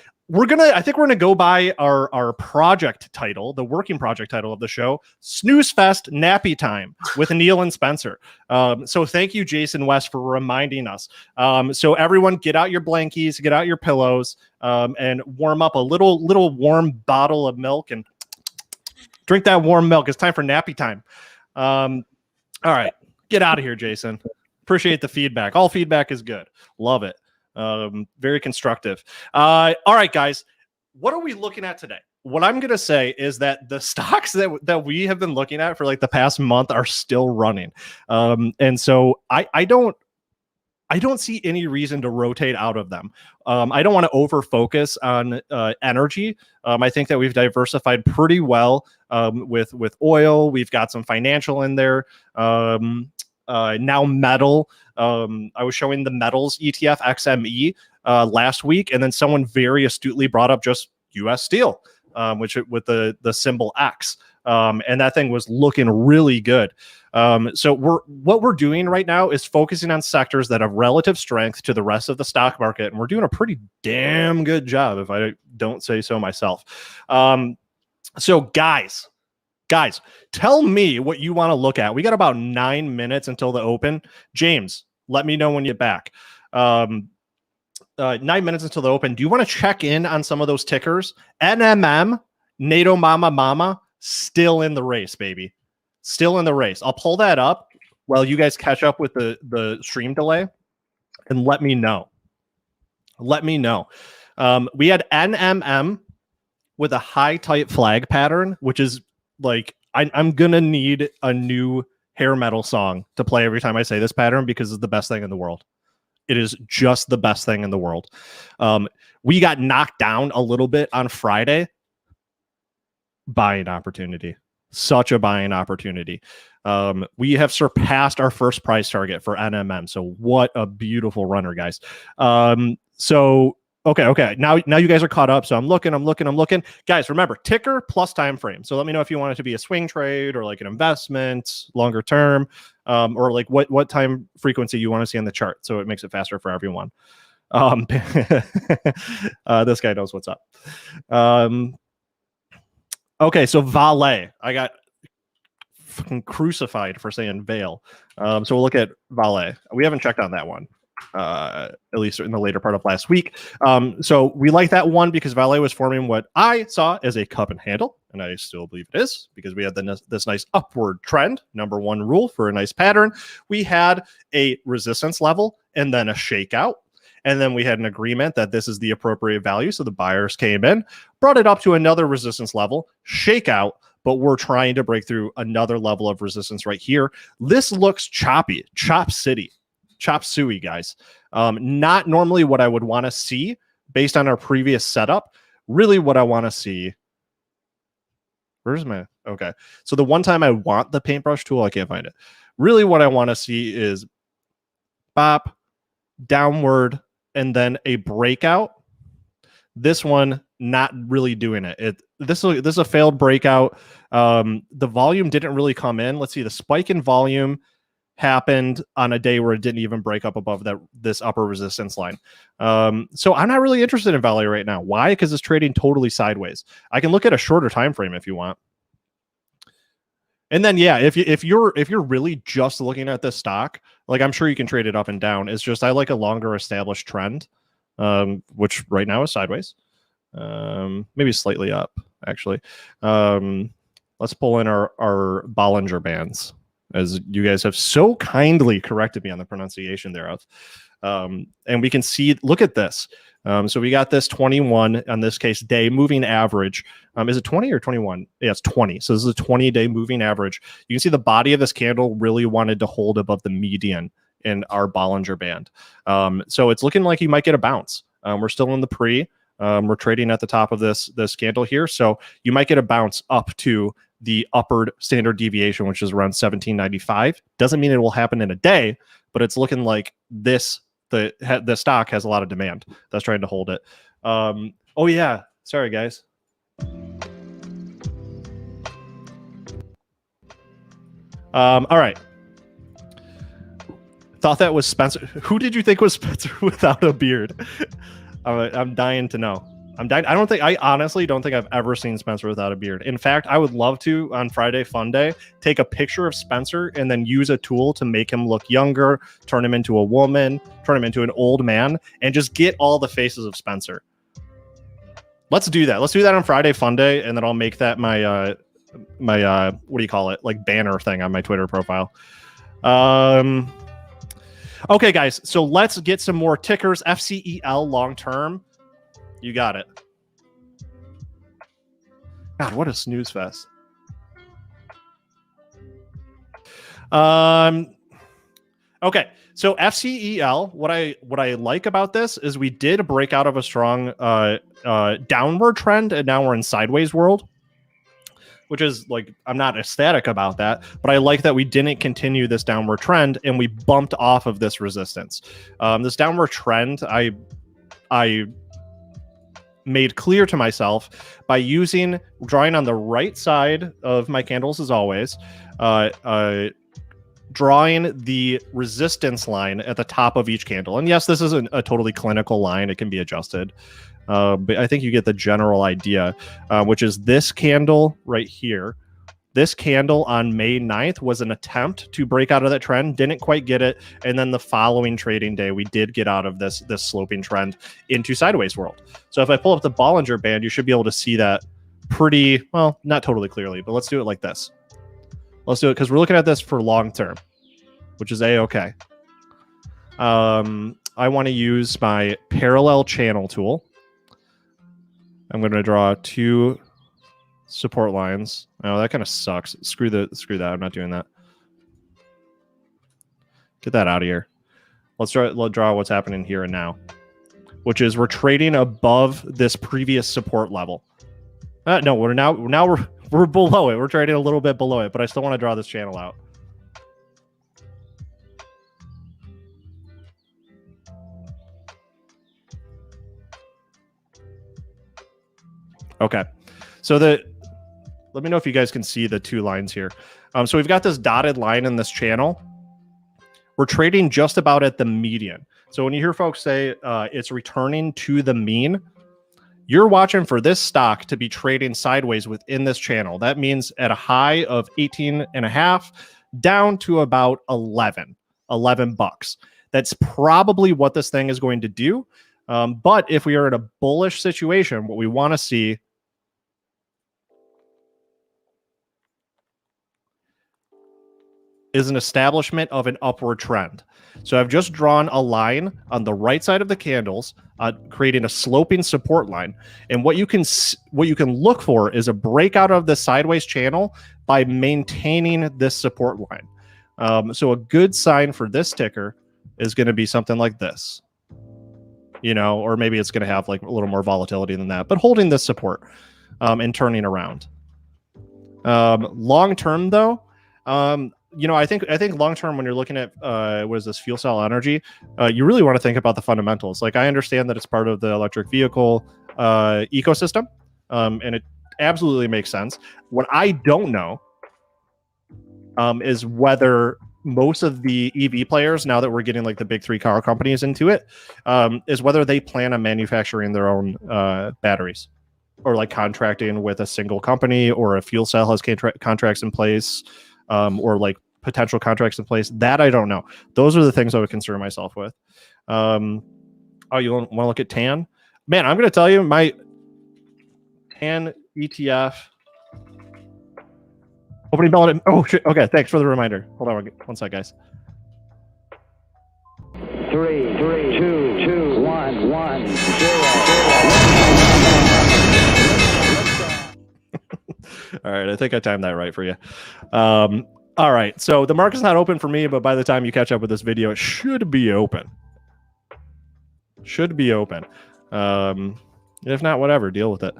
think we're gonna go by our project title, the working project title of the show, Snooze Fest Nappy Time with Neil and Spencer. So thank you, Jason West, for reminding us. So everyone, get out your blankies, get out your pillows, and warm up a little warm bottle of milk and drink that warm milk. It's time for nappy time. All right, get out of here, Jason. Appreciate the feedback. All feedback is good. Love it. Very constructive. All right, guys. What are we looking at today? What I'm going to say is that the stocks that we have been looking at for like the past month are still running. And so I don't see any reason to rotate out of them. I don't want to over focus on energy. I think that we've diversified pretty well with oil. We've got some financial in there. Now metal. I was showing the metals ETF XME last week, and then someone very astutely brought up just US Steel, which with the symbol X, and that thing was looking really good. So what we're doing right now is focusing on sectors that have relative strength to the rest of the stock market, and we're doing a pretty damn good job, if I don't say so myself. So guys, tell me what you want to look at. We got about 9 minutes until the open. James, let me know when you're back. 9 minutes until the open. Do you want to check in on some of those tickers? NMM, NATO Mama, still in the race, baby. Still in the race. I'll pull that up while you guys catch up with the stream delay, and let me know. We had NMM with a high tight flag pattern, which is like, I'm gonna need a new hair metal song to play every time I say this pattern, because it's the best thing in the world. It is just the best thing in the world. We got knocked down a little bit on Friday. Buying opportunity. Such a buying opportunity. We have surpassed our first price target for NMM. So what a beautiful runner, guys. Okay. Now you guys are caught up. So I'm looking. Guys, remember, ticker plus time frame. So let me know if you want it to be a swing trade or like an investment, longer term, or like what time frequency you want to see on the chart. So it makes it faster for everyone. This guy knows what's up. Okay, so Vale. I got fucking crucified for saying Vale. So we'll look at Vale. We haven't checked on that one, at least in the later part of last week. So we like that one because Vale was forming what I saw as a cup and handle, and I still believe it is, because we had this nice upward trend. Number one rule for a nice pattern. We had a resistance level and then a shakeout. And then we had an agreement that this is the appropriate value. So the buyers came in, brought it up to another resistance level, shakeout, but we're trying to break through another level of resistance right here. This looks choppy, chop suey, guys. Not normally what I would want to see based on our previous setup. Really what I want to see. Okay. So the one time I want the paintbrush tool, I can't find it. Really what I want to see is bop, downward, and then a breakout. This one not really doing it. This is a failed breakout. The volume didn't really come in. Let's see. The spike in volume happened on a day where it didn't even break up above this upper resistance line. So I'm not really interested in Vale right now. Why? Because it's trading totally sideways. I can look at a shorter time frame if you want. And then yeah, if you're really just looking at this stock, like I'm sure you can trade it up and down. It's just I like a longer established trend, which right now is sideways. Maybe slightly up actually. Let's pull in our Bollinger Bands, as you guys have so kindly corrected me on the pronunciation thereof. And we can see, look at this. So we got this 21, on this case, day moving average. Is it 20 or 21? Yeah, it's 20. So this is a 20-day moving average. You can see the body of this candle really wanted to hold above the median in our Bollinger Band. So it's looking like you might get a bounce. We're still in the pre. We're trading at the top of this candle here. So you might get a bounce up to the upward standard deviation, which is around 1795. Doesn't mean it will happen in a day, but it's looking like the stock has a lot of demand that's trying to hold it. Oh yeah, sorry guys. All right. Thought that was Spencer. Who did you think was Spencer without a beard? I'm dying to know. I honestly don't think I've ever seen Spencer without a beard. In fact, I would love to, on Friday Fun Day, take a picture of Spencer and then use a tool to make him look younger, turn him into a woman, turn him into an old man, and just get all the faces of Spencer. Let's do that. Let's do that on Friday Fun Day, and then I'll make that my what do you call it? Like banner thing on my Twitter profile. Okay, guys. So let's get some more tickers. FCEL long term. You got it. God, what a snooze fest. Okay, so FCEL, what I like about this is we did break out of a strong downward trend, and now we're in sideways world, which is like, I'm not ecstatic about that, but I like that we didn't continue this downward trend and we bumped off of this resistance. This downward trend, I made clear to myself by drawing on the right side of my candles as always, drawing the resistance line at the top of each candle. And yes, this isn't a totally clinical line. It can be adjusted. But I think you get the general idea, which is this candle right here. This candle on May 9th was an attempt to break out of that trend, didn't quite get it. And then the following trading day, we did get out of this sloping trend into sideways world. So if I pull up the Bollinger Band, you should be able to see that pretty, well, not totally clearly, but let's do it like this. Let's do it because we're looking at this for long term, which is A-okay. I want to use my parallel channel tool. I'm going to draw 2 support lines. Oh, that kind of sucks. Screw that. I'm not doing that. Get that out of here. Let's draw what's happening here and now, which is we're trading above this previous support level. No, we're below it. We're trading a little bit below it, but I still want to draw this channel out. Okay. So let me know if you guys can see the 2 lines here. So we've got this dotted line in this channel. We're trading just about at the median. So when you hear folks say it's returning to the mean, you're watching for this stock to be trading sideways within this channel. That means at a high of 18.5 down to about 11 bucks. That's probably what this thing is going to do. But if we are in a bullish situation, what we want to see is an establishment of an upward trend. So I've just drawn a line on the right side of the candles, creating a sloping support line. And what you can look for is a breakout of the sideways channel by maintaining this support line. So a good sign for this ticker is going to be something like this, or maybe it's going to have like a little more volatility than that, but holding this support and turning around. Long term, though. I think long term, when you're looking at what is this, fuel cell energy, you really want to think about the fundamentals. Like, I understand that it's part of the electric vehicle ecosystem, and it absolutely makes sense. What I don't know is whether most of the EV players, now that we're getting like the big 3 car companies into it, is whether they plan on manufacturing their own batteries, or like contracting with a single company, or a fuel cell has contracts in place, or like potential contracts in place. That I don't know. Those are the things I would concern myself with. You want to look at TAN? Man, I'm going to tell you, my TAN ETF opening bell. Oh shit. Okay, thanks for the reminder. Hold on one sec, guys. 3, 2, 1, 1, 0. All right, I think I timed that right for you. All right, so the market's not open for me, but by the time you catch up with this video, it should be open. Should be open. If not, whatever, deal with it.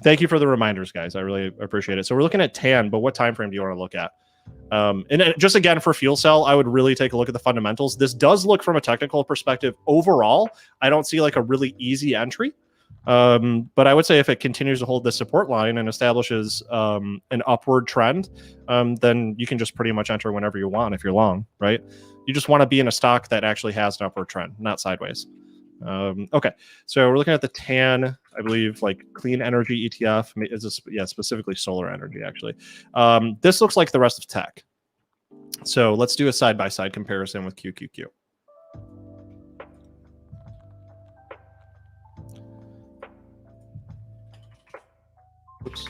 Thank you for the reminders, guys. I really appreciate it. So we're looking at TAN, but what time frame do you want to look at? And just again, for fuel cell, I would really take a look at the fundamentals. This does look, from a technical perspective, overall, I don't see like a really easy entry. But I would say if it continues to hold the support line and establishes an upward trend, then you can just pretty much enter whenever you want if you're long, right? You just want to be in a stock that actually has an upward trend, not sideways. Okay, so we're looking at the TAN, I believe, like clean energy ETF. Is this, yeah, specifically solar energy, actually. This looks like the rest of tech. So let's do a side-by-side comparison with QQQ. Oops.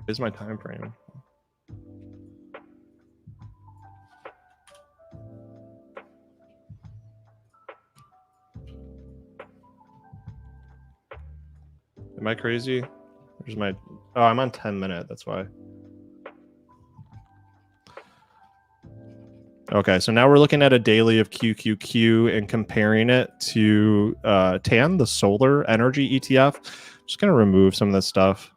Is my time frame? I crazy? Where's my... Oh, I'm on 10-minute. That's why. Okay, so now we're looking at a daily of QQQ and comparing it to TAN, the solar energy ETF. Just going to remove some of this stuff.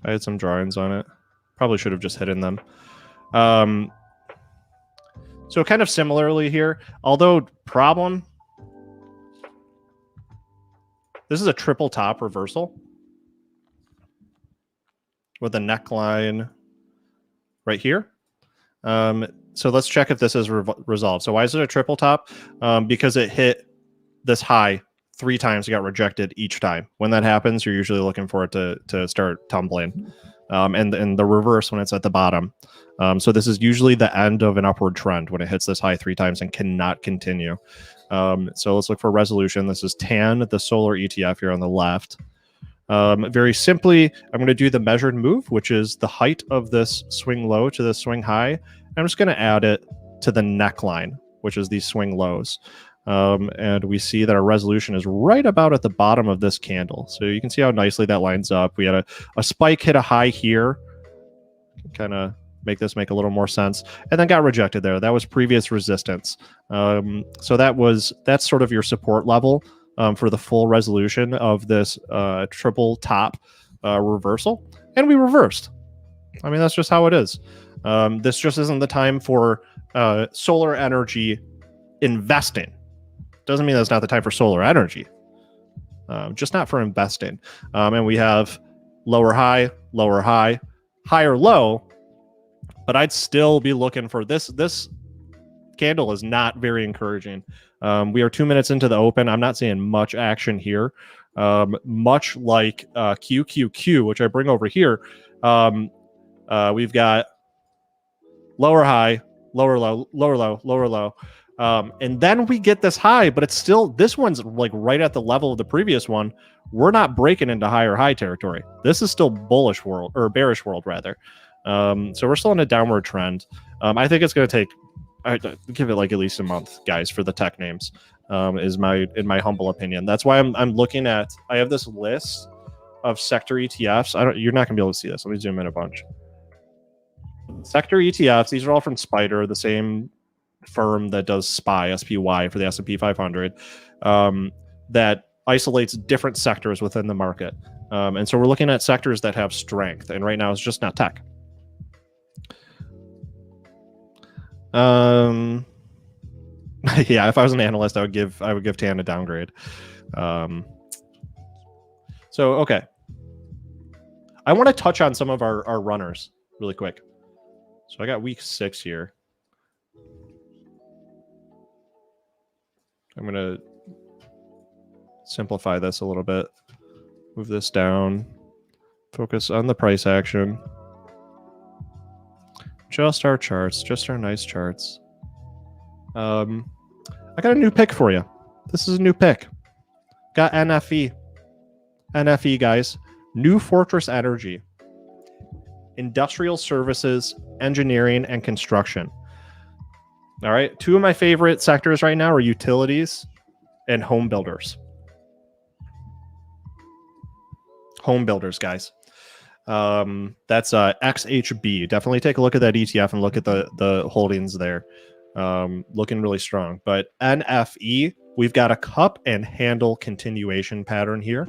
I had some drawings on it. Probably should have just hidden them. So kind of similarly here, although problem, this is a triple top reversal with a neckline right here. So let's check if this is resolved. So why is it a triple top? Because it hit this high 3 times, it got rejected each time. When that happens, you're usually looking for it to start tumbling. And the reverse when it's at the bottom. So this is usually the end of an upward trend when it hits this high 3 times and cannot continue. So let's look for resolution. This is TAN, the solar ETF here on the left. Very simply, I'm going to do the measured move, which is the height of this swing low to the swing high. I'm just going to add it to the neckline, which is these swing lows. And we see that our resolution is right about at the bottom of this candle. So you can see how nicely that lines up. We had a spike hit a high here, kind of make this make a little more sense, and then got rejected there. That was previous resistance. So that's sort of your support level for the full resolution of this triple top reversal. And we reversed. I mean, that's just how it is. This just isn't the time for solar energy investing. Doesn't mean that's not the time for solar energy. Just not for investing. And we have lower high, higher low. But I'd still be looking for this. This candle is not very encouraging. We are 2 minutes into the open. I'm not seeing much action here. Much like QQQ, which I bring over here. We've got lower high, lower low, lower low, lower low. And then we get this high, but it's still, this one's like right at the level of the previous one. We're not breaking into higher high territory. This is still bullish world, or bearish world rather. So we're still in a downward trend. I think it's going to take, I'd give it like at least a month, guys, for the tech names, in my humble opinion. That's why I'm looking at, I have this list of sector ETFs. You're not gonna be able to see this. Let me zoom in a bunch. Sector ETFs, these are all from Spider, the same firm that does SPY for the S&P 500, that isolates different sectors within the market. And so we're looking at sectors that have strength, and right now it's just not tech. Yeah, if I was an analyst, I would give TAN a downgrade. So okay, I want to touch on some of our runners really quick. So I got week 6 here. I'm gonna simplify this a little bit. Move this down. Focus on the price action. Just our charts, just our nice charts. I got a new pick for you. This is a new pick. Got NFE. NFE, guys. New Fortress Energy. Industrial services, engineering, and construction. All right. 2 of my favorite sectors right now are utilities and home builders. Home builders, guys. That's XHB. Definitely take a look at that ETF and look at the holdings there. Looking really strong. But NFE, we've got a cup and handle continuation pattern here.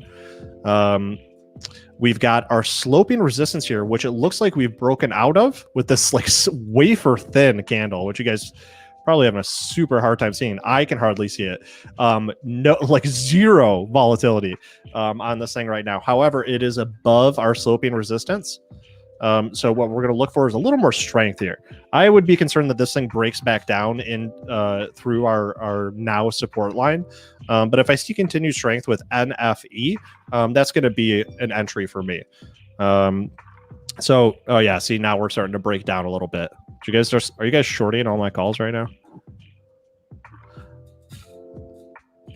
We've got our sloping resistance here, which it looks like we've broken out of with this like wafer thin candle, which you guys probably having a super hard time seeing. I can hardly see it. No, like zero volatility on this thing right now. However, it is above our sloping resistance. So what we're going to look for is a little more strength here. I would be concerned that this thing breaks back down in through our now support line. But if I see continued strength with NFE, that's going to be an entry for me. So, oh yeah, see, now we're starting to break down a little bit. Are you guys shorting all my calls right now?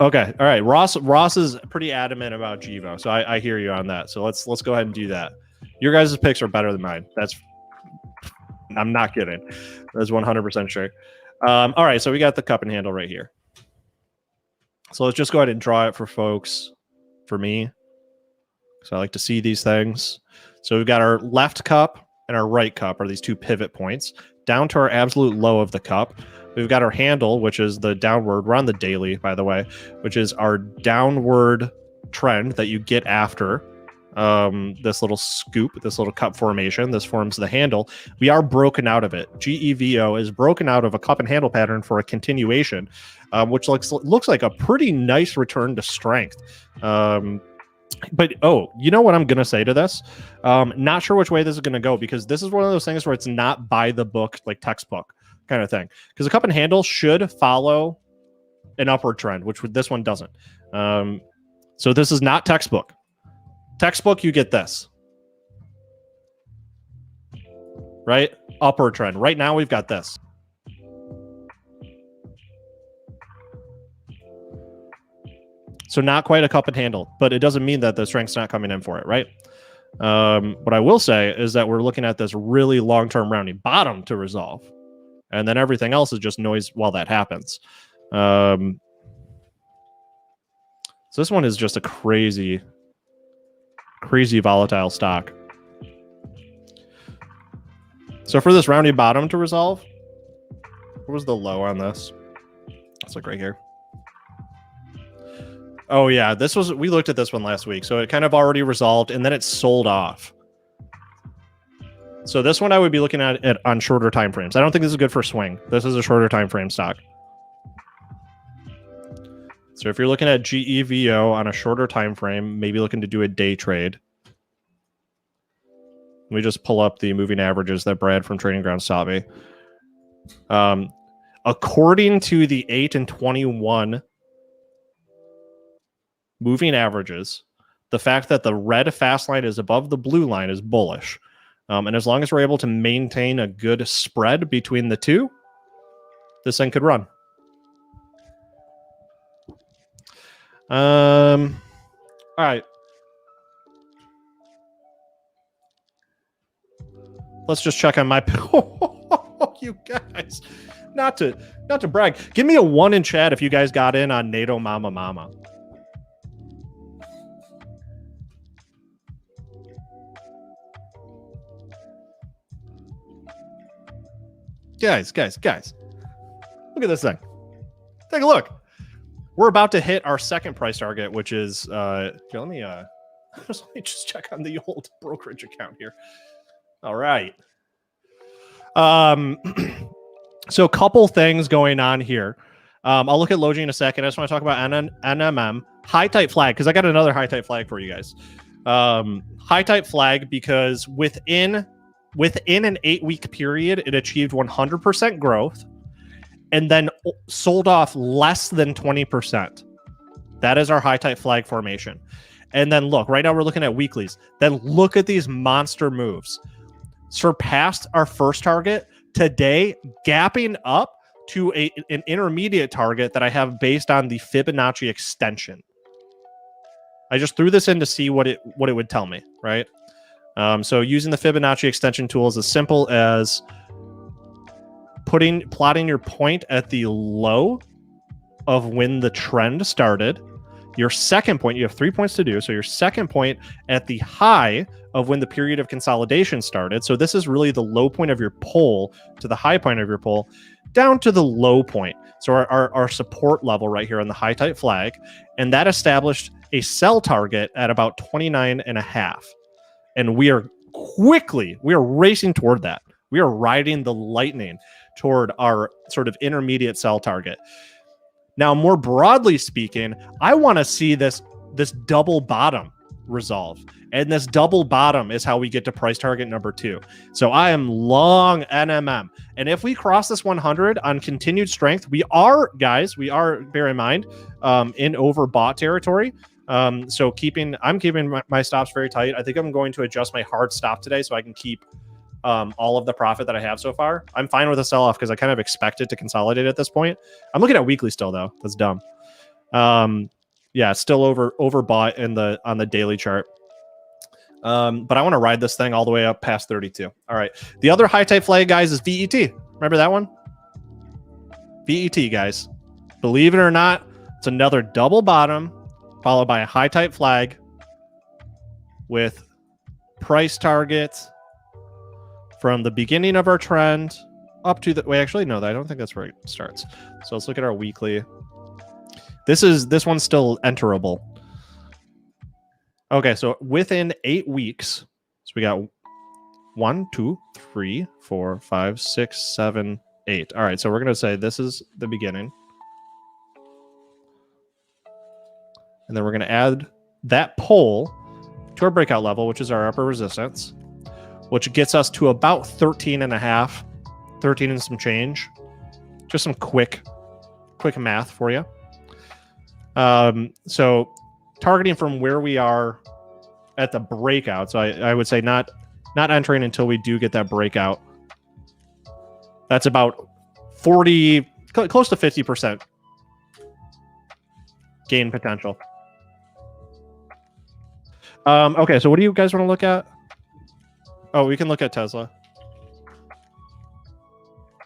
Okay, all right. Ross is pretty adamant about Givo, so I hear you on that. So let's go ahead and do that. Your guys' picks are better than mine. I'm not kidding. That's 100% sure. All right, so we got the cup and handle right here. So let's just go ahead and draw it for folks for me. So I like to see these things. So we've got our left cup and our right cup are these two pivot points down to our absolute low of the cup. We've got our handle, which is the downward. We're on the daily, by the way, which is our downward trend that you get after this little scoop, this little cup formation. This forms the handle. We are broken out of it. GEVO is broken out of a cup and handle pattern for a continuation, which looks like a pretty nice return to strength. But you know what I'm gonna say to this? Not sure which way this is gonna go, because this is one of those things where it's not by the book, like textbook kind of thing. Because the cup and handle should follow an upward trend, which this one doesn't. So this is not textbook. Textbook, you get this, right? Upward trend. Right now, we've got this. So not quite a cup and handle, but it doesn't mean that the strength's not coming in for it, right? What I will say is that we're looking at this really long-term rounding bottom to resolve. And then everything else is just noise while that happens. So this one is just a crazy volatile stock. So for this rounding bottom to resolve, what was the low on this? It's like right here. Oh yeah, we looked at this one last week, so it kind of already resolved, and then it sold off. So this one I would be looking at it on shorter time frames. I don't think this is good for swing. This is a shorter time frame stock. So if you're looking at GEVO on a shorter time frame, maybe looking to do a day trade. Let me just pull up the moving averages that Brad from Trading Grounds taught me. According to the 8 and 21 moving averages, the fact that the red fast line is above the blue line is bullish. And as long as we're able to maintain a good spread between the two, this thing could run. All right. Let's just check on my you guys. Not to brag. Give me a 1 in chat if you guys got in on NATO Mama. Guys. Look at this thing. Take a look. We're about to hit our second price target, which is let me just check on the old brokerage account here. All right. So a couple things going on here. I'll look at Logi in a second. I just want to talk about NMM. High type flag, because I got another high type flag for you guys. High type flag because within an 8-week period, it achieved 100% growth and then sold off less than 20%. That is our high type flag formation. And then look, right now we're looking at weeklies. Then look at these monster moves. Surpassed our first target today, gapping up to an intermediate target that I have based on the Fibonacci extension. I just threw this in to see what it would tell me, right? So using the Fibonacci extension tool is as simple as plotting your point at the low of when the trend started. Your second point, you have 3 points to do. So your second point at the high of when the period of consolidation started. So this is really the low point of your pole to the high point of your pole down to the low point. So our support level right here on the high type flag. And that established a sell target at about 29.5. And we are racing toward that. We are riding the lightning toward our sort of intermediate sell target. Now, more broadly speaking, I want to see this double bottom resolve. And this double bottom is how we get to price target number 2. So I am long NMM. And if we cross this 100 on continued strength, bear in mind, in overbought territory. So I'm keeping my stops very tight. I think I'm going to adjust my hard stop today so I can keep all of the profit that I have so far. I'm fine with a sell-off because I kind of expect it to consolidate at this point. I'm looking at weekly still, though. That's dumb. Yeah, still overbought on the daily chart. But I want to ride this thing all the way up past 32. All right. The other high type flag, guys, is VET. Remember that one? VET, guys. Believe it or not, it's another double bottom followed by a high type flag with price targets from the beginning of our trend up to the, wait, actually, no, I don't think that's where it starts. So let's look at our weekly. This one's still enterable. Okay, so within 8 weeks, so we got 1, 2, 3, 4, 5, 6, 7, 8. All right, so we're going to say this is the beginning. And then we're going to add that pole to our breakout level, which is our upper resistance, which gets us to about 13 and a half, 13 and some change. Just some quick math for you. So targeting from where we are at the breakout. So I would say not entering until we do get that breakout. That's about 40, close to 50% gain potential. Okay, so what do you guys want to look at? Oh, we can look at Tesla.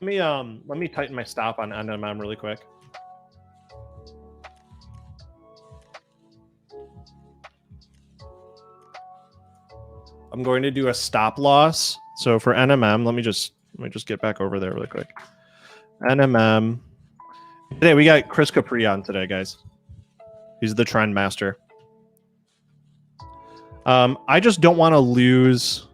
Let me tighten my stop on NMM really quick. I'm going to do a stop loss. So for NMM, let me just get back over there really quick. NMM. Today we got Chris Capri on today, guys. He's the trend master. I just don't want to lose.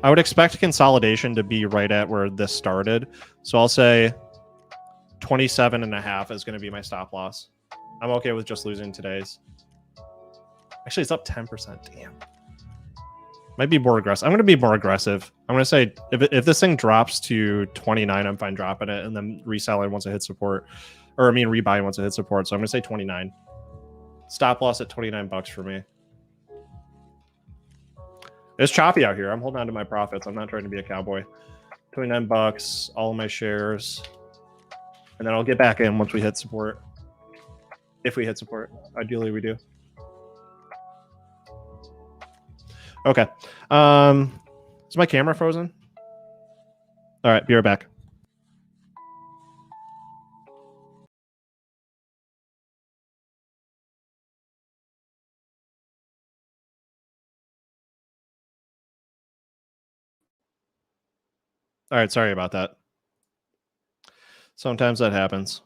I would expect consolidation to be right at where this started. So I'll say 27.5 is going to be my stop loss. I'm okay with just losing today's. Actually, it's up 10%. Damn. Might be more aggressive. I'm going to be more aggressive. I'm going to say if this thing drops to 29, I'm fine dropping it and then reselling once it hits support. Or I mean rebuying once it hits support. So I'm going to say 29. Stop loss at $29 for me. It's choppy out here. I'm holding on to my profits. I'm not trying to be a cowboy. $29, all of my shares. And then I'll get back in once we hit support. If we hit support. Ideally, we do. Okay. Is my camera frozen? All right, be right back. All right, sorry about that. Sometimes that happens.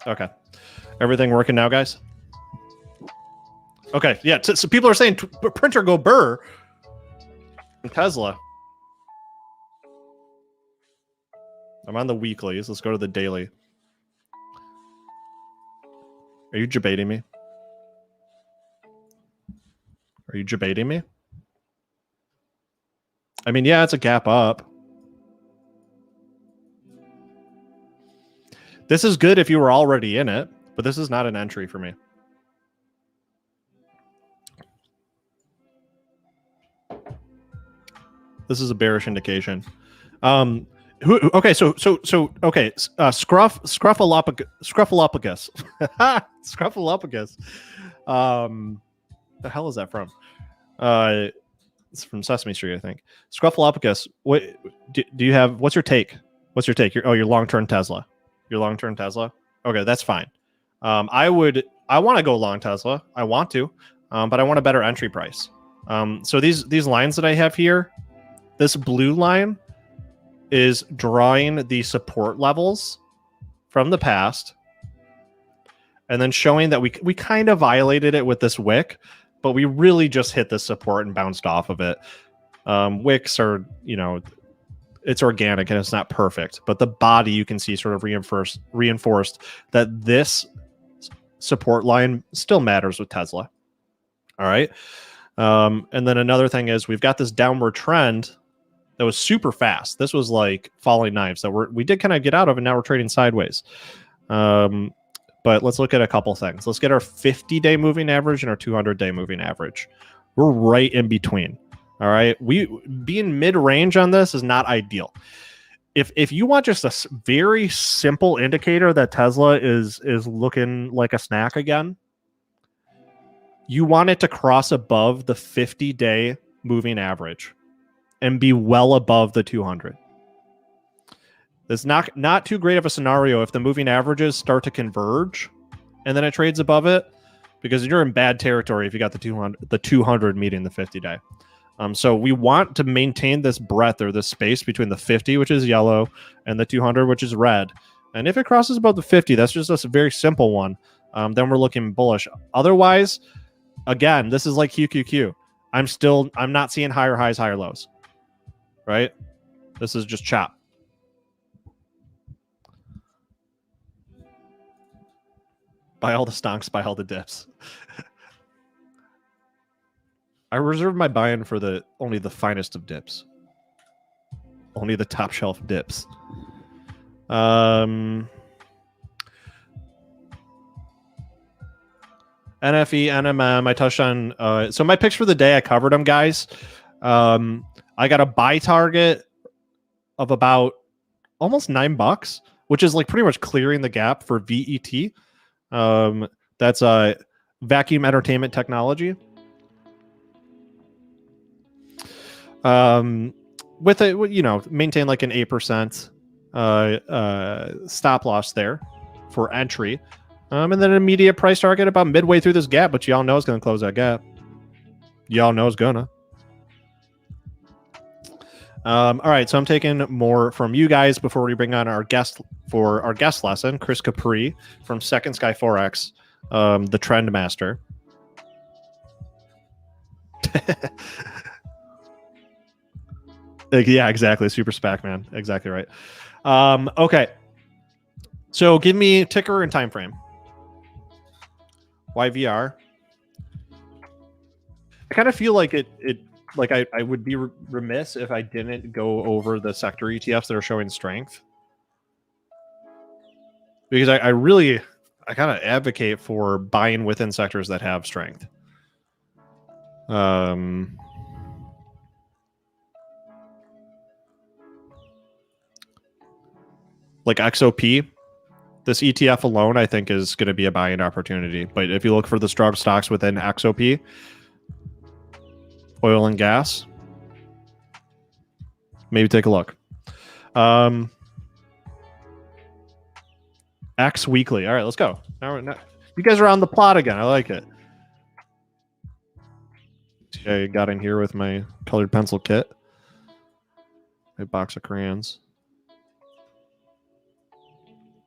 Okay. Everything working now, guys? Okay, yeah. So people are saying printer go burr in Tesla. I'm on the weeklies. Let's go to the daily. Are you debating me? Are you debating me? I mean, yeah, it's a gap up. This is good if you were already in it, but this is not an entry for me. This is a bearish indication. Okay, so okay, Scruffalopagus. Scruffalopagus. The hell is that from? It's from Sesame Street, I think. Scruffalopagus. What do you have? What's your take? What's your take? Your long-term Tesla. Your long-term Tesla. Okay, that's fine. I want to go long Tesla. I want to, but I want a better entry price. So these lines that I have here, this blue line is drawing the support levels from the past and then showing that we kind of violated it with this wick, but we really just hit the support and bounced off of it. Wicks are, it's organic and it's not perfect, but the body you can see sort of reinforced that this support line still matters with Tesla. All right. And then another thing is we've got this downward trend that was super fast. This was like falling knives that we did kind of get out of, and now we're trading sideways. But let's look at a couple things. Let's get our 50-day moving average and our 200-day moving average. We're right in between. All right. Being mid-range on this is not ideal. If you want just a very simple indicator that Tesla is looking like a snack again, you want it to cross above the 50-day moving average and be well above the 200. It's not too great of a scenario if the moving averages start to converge and then it trades above it, because you're in bad territory if you got the 200 meeting the 50-day. So we want to maintain this breadth or this space between the 50, which is yellow, and the 200, which is red. And if it crosses above the 50, that's just a very simple one. Then we're looking bullish. Otherwise, again, this is like QQQ. I'm not seeing higher highs, higher lows. Right? This is just chop. Buy all the stonks, buy all the dips. I reserve my buy-in for only the finest of dips. Only the top shelf dips. NFE, NMM, I touched on. So my picks for the day, I covered them, guys. I got a buy target of about almost $9, which is like pretty much clearing the gap for VET. That's a vacuum entertainment technology. With it, you know, maintain like an 8% stop loss there for entry. And then an immediate price target about midway through this gap, but y'all know it's going to close that gap. Y'all know it's gonna. All right, so I'm taking more from you guys before we bring on our guest for our guest lesson, Chris Capri from Second Sky Forex, the Trend Master. Yeah, exactly. Super SPAC, man. Exactly right. Okay. So give me ticker and time frame. YVR. I kind of feel like I would be remiss if I didn't go over the sector ETFs that are showing strength. Because I kind of advocate for buying within sectors that have strength. Like XOP, this ETF alone, I think, is going to be a buying opportunity. But if you look for the strong stocks within XOP, oil and gas, maybe take a look. X Weekly. All right, let's go. You guys are on the plot again. I like it. I got in here with my colored pencil kit. A box of crayons.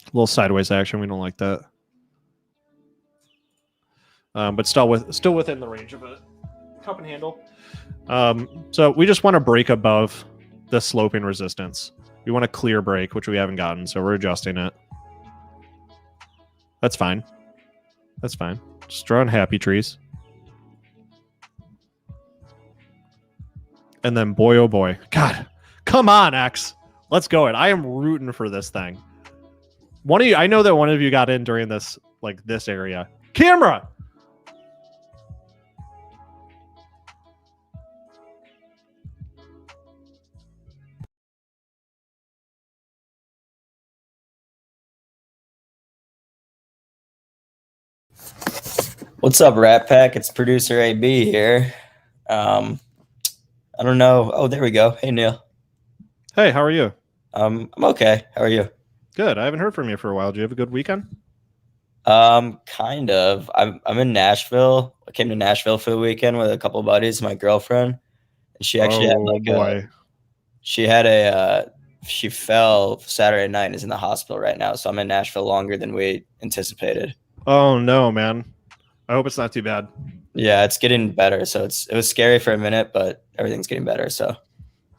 A little sideways action. We don't like that. But still within the range of a cup and handle. So we just want to break above the sloping resistance. We want a clear break, which we haven't gotten, so we're adjusting it. That's fine. That's fine. Just drawing happy trees. And then boy, oh boy. God, come on, X. Let's go. I am rooting for this thing. I know that one of you got in during this area. Camera! What's up, Rat Pack? It's producer AB here. I don't know. Oh, there we go. Hey, Neil. Hey, how are you? I'm okay. How are you? Good. I haven't heard from you for a while. Did you have a good weekend? Kind of. I'm in Nashville. I came to Nashville for the weekend with a couple of buddies, my girlfriend, and she actually she fell Saturday night and is in the hospital right now. So I'm in Nashville longer than we anticipated. Oh no, man. I hope it's not too bad. Yeah, it's getting better. So it was scary for a minute, but everything's getting better. So,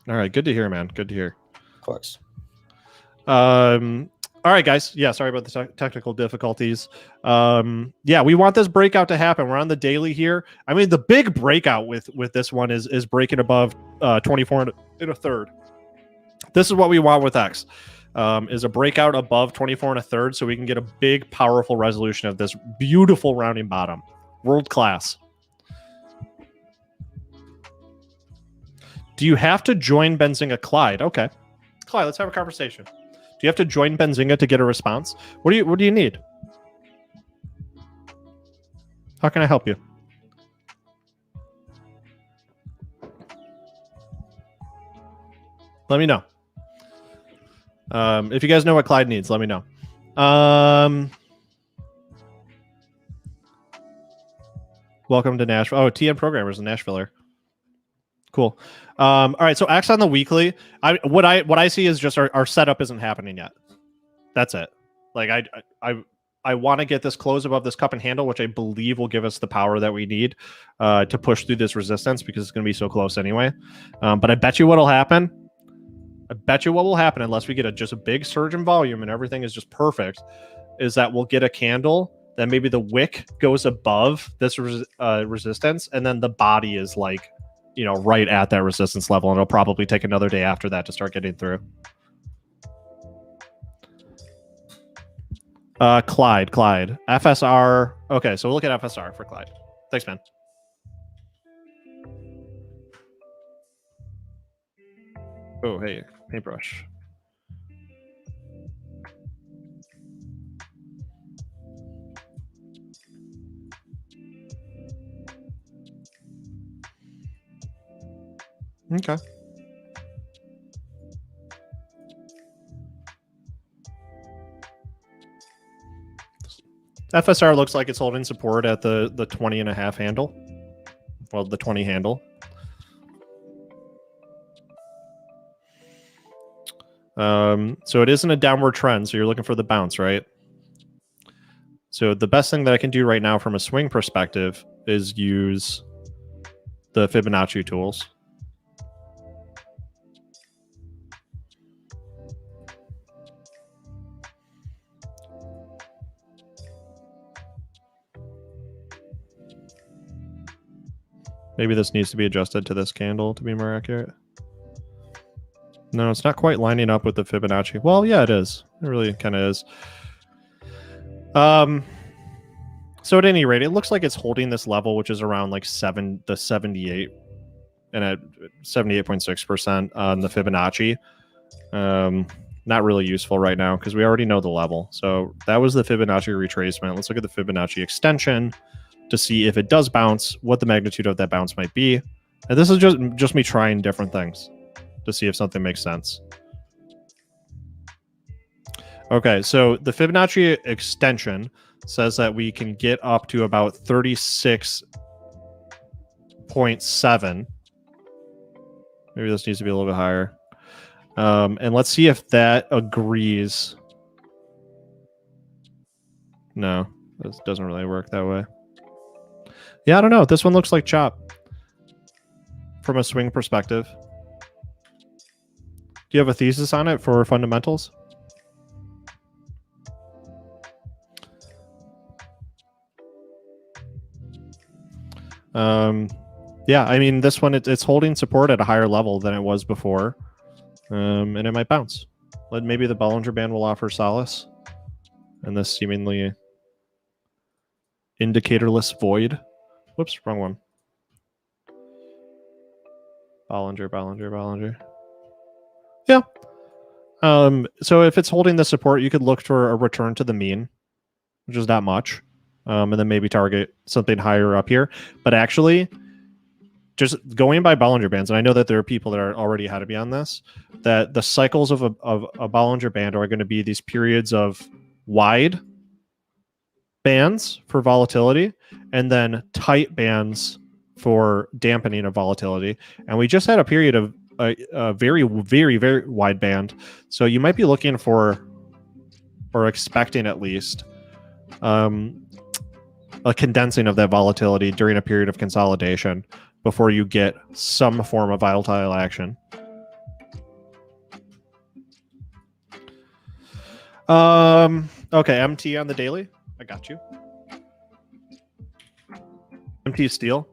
all right, good to hear, man. Good to hear. Of course. All right, guys. Yeah, sorry about the technical difficulties. Yeah, we want this breakout to happen. We're on the daily here. I mean, the big breakout with this one is breaking above 24 and a third. This is what we want with X. Is a breakout above 24 and a third, so we can get a big, powerful resolution of this beautiful rounding bottom. World class. Do you have to join Benzinga? Clyde? Okay. Clyde, let's have a conversation. Do you have to join Benzinga to get a response? What do you need? How can I help you? Let me know. If you guys know what Clyde needs, let me know. Welcome to Nashville. Oh, TN Programmers in Nashville. Cool. All right. So X on the weekly. What I see is just our setup isn't happening yet. That's it. Like I want to get this close above this cup and handle, which I believe will give us the power that we need to push through this resistance because it's going to be so close anyway. But I bet you what'll happen. I bet you what will happen unless we get just a big surge in volume and everything is just perfect, is that we'll get a candle. Then maybe the wick goes above this resistance, and then the body is like, right at that resistance level, and it'll probably take another day after that to start getting through. Clyde, FSR. Okay, so we'll look at FSR for Clyde. Thanks, man. Oh, hey, paintbrush. Okay. FSR looks like it's holding support at the 20.5 handle. Well, the 20 handle. So it isn't a downward trend, so you're looking for the bounce, right? So the best thing that I can do right now from a swing perspective is use the Fibonacci tools. Maybe this needs to be adjusted to this candle to be more accurate. No, it's not quite lining up with the Fibonacci. Well, yeah, it is. It really kind of is. So at any rate, it looks like it's holding this level, which is around like 78 and at 78.6% on the Fibonacci. Not really useful right now because we already know the level. So that was the Fibonacci retracement. Let's look at the Fibonacci extension to see if it does bounce, what the magnitude of that bounce might be. And this is just me trying different things to see if something makes sense. Okay, so the Fibonacci extension says that we can get up to about 36.7. Maybe this needs to be a little bit higher. And let's see if that agrees. No, this doesn't really work that way. Yeah, I don't know. This one looks like chop from a swing perspective. Do you have a thesis on it for fundamentals? Yeah, I mean, this one, it's holding support at a higher level than it was before. And it might bounce. Maybe the Bollinger Band will offer solace. And this seemingly indicatorless void. Whoops, wrong one. Bollinger. Yeah. So if it's holding the support, you could look for a return to the mean, which is not much. And then maybe target something higher up here. But actually, just going by Bollinger Bands, and I know that there are people that are already ahead of me on this, that the cycles of a Bollinger Band are going to be these periods of wide bands for volatility and then tight bands for dampening of volatility. And we just had a period of a very, very, very wide band. So you might be looking for, or expecting at least, a condensing of that volatility during a period of consolidation before you get some form of volatile action. Okay, MT on the daily. I got you. MT steel.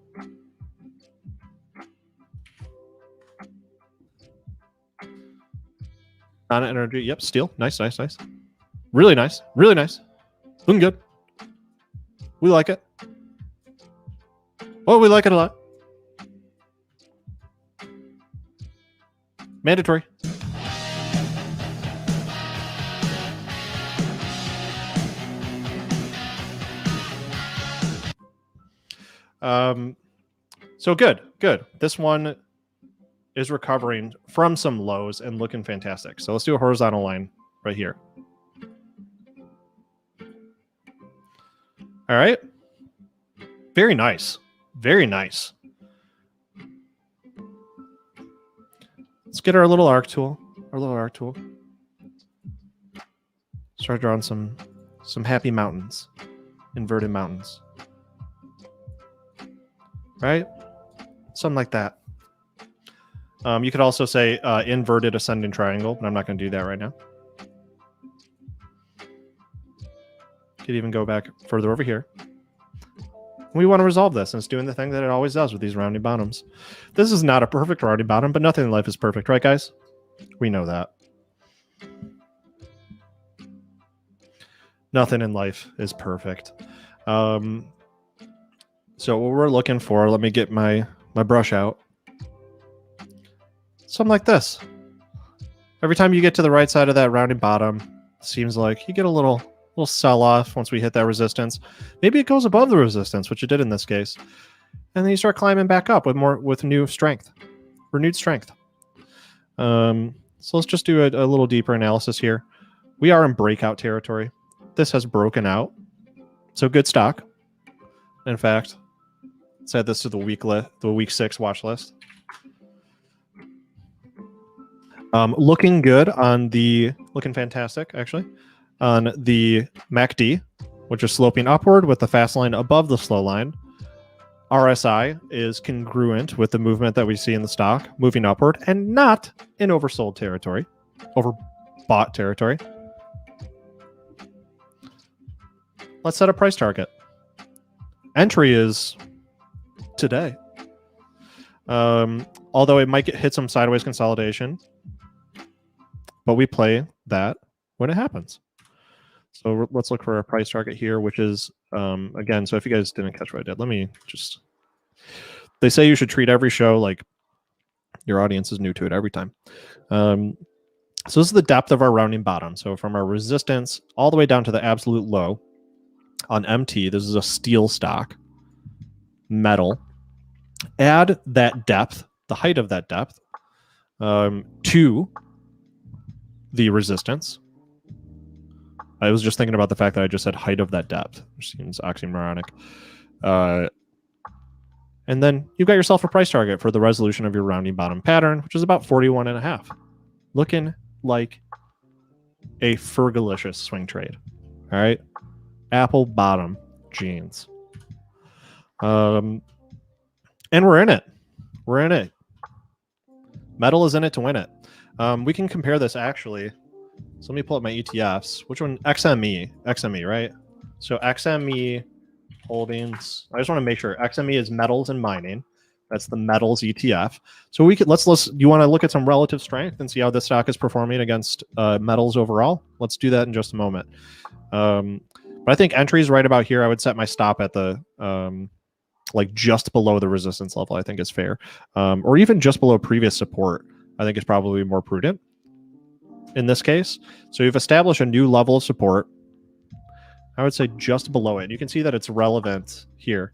On energy. Yep, steel. Nice. Really nice. Looking good. We like it. Oh, we like it a lot. Mandatory. So good. This one is recovering from some lows and looking fantastic. So let's do a horizontal line right here. All right. Very nice. Very nice. Let's get our little arc tool. Start drawing some happy mountains. Inverted mountains. Right? Something like that. You could also say inverted ascending triangle, but I'm not going to do that right now. Could even go back further over here. We want to resolve this, and it's doing the thing that it always does with these rounding bottoms. This is not a perfect rounding bottom, but nothing in life is perfect, right, guys? We know that. Nothing in life is perfect. So what we're looking for, let me get my brush out. Something like this. Every time you get to the right side of that rounding bottom, seems like you get a little sell-off once we hit that resistance. Maybe it goes above the resistance, which it did in this case. And then you start climbing back up with new strength. Renewed strength. So let's just do a little deeper analysis here. We are in breakout territory. This has broken out. So good stock. In fact, let's add this to the week 6 watch list. Looking good on looking fantastic, actually, on the MACD, which is sloping upward with the fast line above the slow line. RSI is congruent with the movement that we see in the stock, moving upward and not in oversold territory, overbought territory. Let's set a price target. Entry is today. Although it might hit some sideways consolidation, but we play that when it happens. So let's look for a price target here, which is, again, so if you guys didn't catch what I did, let me just, they say you should treat every show like your audience is new to it every time. So this is the depth of our rounding bottom. So from our resistance all the way down to the absolute low on MT, this is a steel stock, metal. Add that depth, the height of that depth, to the resistance. I was just thinking about the fact that I just said height of that depth, which seems oxymoronic. And then you've got yourself a price target for the resolution of your rounding bottom pattern, which is about 41.5. Looking like a fergalicious swing trade. All right. Apple bottom jeans. And we're in it. We're in it. Metal is in it to win it. We can compare this actually. So let me pull up my ETFs. Which one? XME, right? So XME holdings. I just want to make sure XME is metals and mining. That's the metals ETF. So we could let's you want to look at some relative strength and see how this stock is performing against metals overall? Let's do that in just a moment. But I think entry is right about here. I would set my stop at the like just below the resistance level. I think is fair, or even just below previous support. I think is probably more prudent in this case. So you've established a new level of support. I would say just below it. You can see that it's relevant here.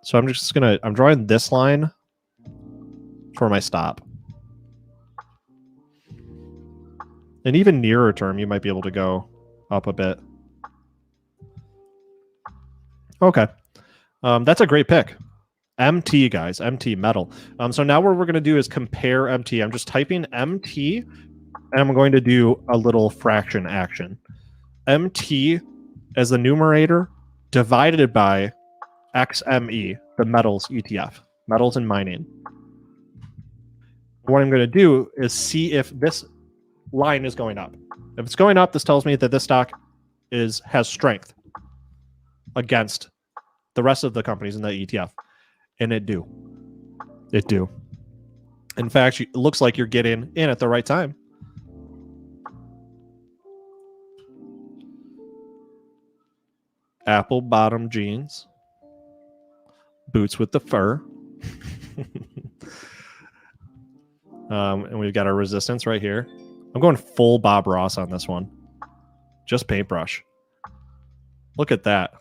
So I'm drawing this line for my stop. And even nearer term, you might be able to go up a bit. Okay. That's a great pick. MT, guys. MT, metal. So now what we're going to do is compare MT. I'm just typing MT, and I'm going to do a little fraction action. MT as the numerator divided by XME, the metals ETF, metals and mining. What I'm going to do is see if this line is going up. If it's going up, this tells me that this stock has strength against the rest of the companies in the ETF. And it do. It do. In fact, it looks like you're getting in at the right time. Apple bottom jeans. Boots with the fur. And we've got our resistance right here. I'm going full Bob Ross on this one. Just paintbrush. Look at that.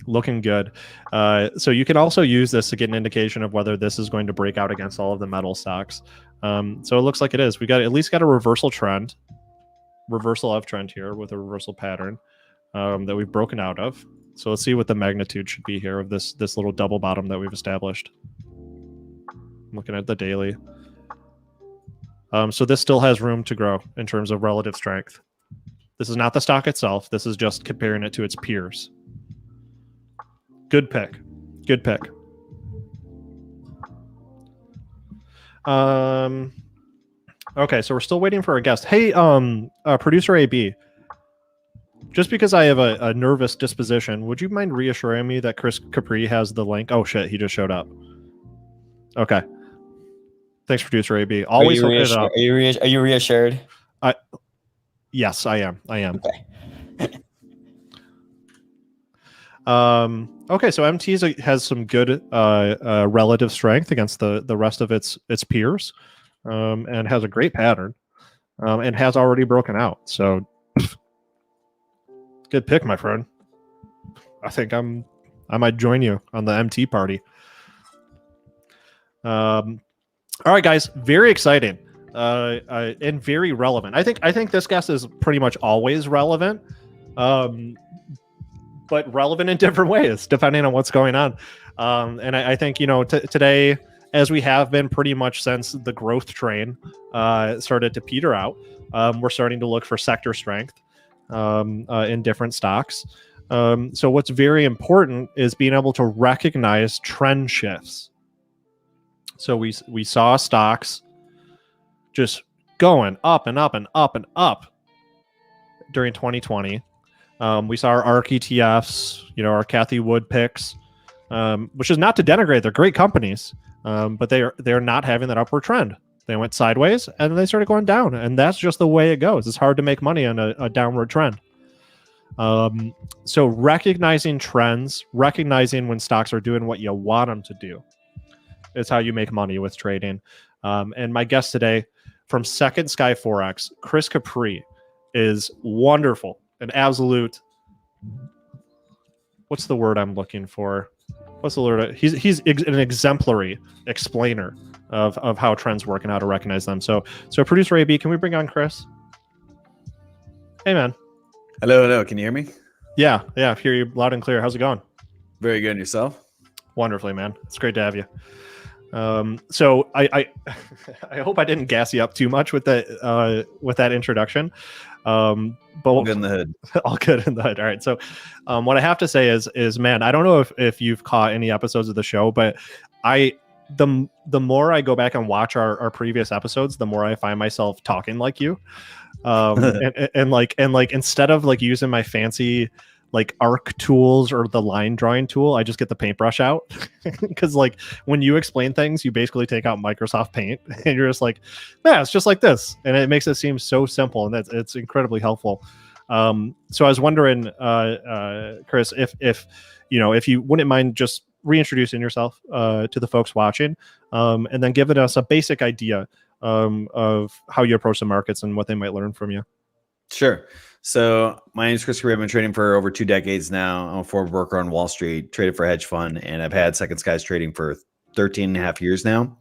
looking good. So you can also use this to get an indication of whether this is going to break out against all of the metal stocks. So it looks like it is. We got at least got a reversal of trend here with a reversal pattern that we've broken out of. So let's see what the magnitude should be here of this little double bottom that we've established. I'm looking at the daily. So this still has room to grow in terms of relative strength. This is not the stock itself. This is just comparing it to its peers. Good pick. Good pick. Okay, so we're still waiting for a guest. Hey, producer AB, just because I have a nervous disposition, would you mind reassuring me that Chris Capri has the link? Oh shit, he just showed up. Okay. Thanks, producer AB. Always hook it up. Are you reassured? Yes, I am. Okay. Okay, so MT has some good relative strength against the rest of its peers, and has a great pattern, and has already broken out. So, good pick, my friend. I think I might join you on the MT party. All right, guys, very exciting and very relevant. I think this guest is pretty much always relevant. But relevant in different ways, depending on what's going on. And I think, today, as we have been pretty much since the growth train started to peter out, we're starting to look for sector strength in different stocks. So what's very important is being able to recognize trend shifts. So we saw stocks just going up and up and up and up during 2020. We saw our ARK ETFs, our Kathy Wood picks, which is not to denigrate. They're great companies, but they're not having that upward trend. They went sideways and they started going down, and that's just the way it goes. It's hard to make money on a downward trend. So recognizing trends, recognizing when stocks are doing what you want them to do, is how you make money with trading. And my guest today from Second Sky Forex, Chris Capri, is wonderful. An absolute, what's the word I'm looking for? What's the word? He's an exemplary explainer of how trends work and how to recognize them. So producer AB, can we bring on Chris? Hey, man. Hello. Can you hear me? Yeah. I hear you loud and clear. How's it going? Very good. And yourself? Wonderfully, man. It's great to have you. So I hope I didn't gas you up too much with that introduction. But all good in the hood. All good in the hood. All right. So, what I have to say is, man, I don't know if you've caught any episodes of the show, but the more I go back and watch our previous episodes, the more I find myself talking like you, and like instead of like using my fancy like ARC tools or the line drawing tool, I just get the paintbrush out because like when you explain things, you basically take out Microsoft Paint and you're just like, man, it's just like this, and it makes it seem so simple, and it's incredibly helpful. So I was wondering, Chris, if you wouldn't mind just reintroducing yourself to the folks watching, and then giving us a basic idea of how you approach the markets and what they might learn from you. Sure. So my name is Chris Capri. I've been trading for over 2 decades now. I'm a former worker on Wall Street, traded for a hedge fund, and I've had Second Skies trading for 13 and a half years now,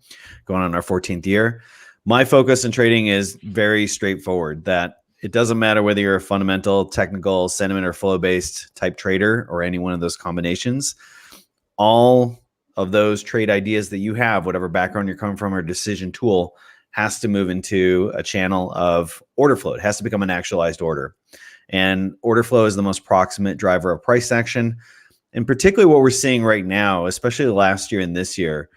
going on our 14th year. My focus in trading is very straightforward, that it doesn't matter whether you're a fundamental, technical, sentiment, or flow-based type trader or any one of those combinations. All of those trade ideas that you have, whatever background you're coming from or decision tool, has to move into a channel of order flow. It has to become an actualized order. And order flow is the most proximate driver of price action. And particularly what we're seeing right now, especially last year and this year,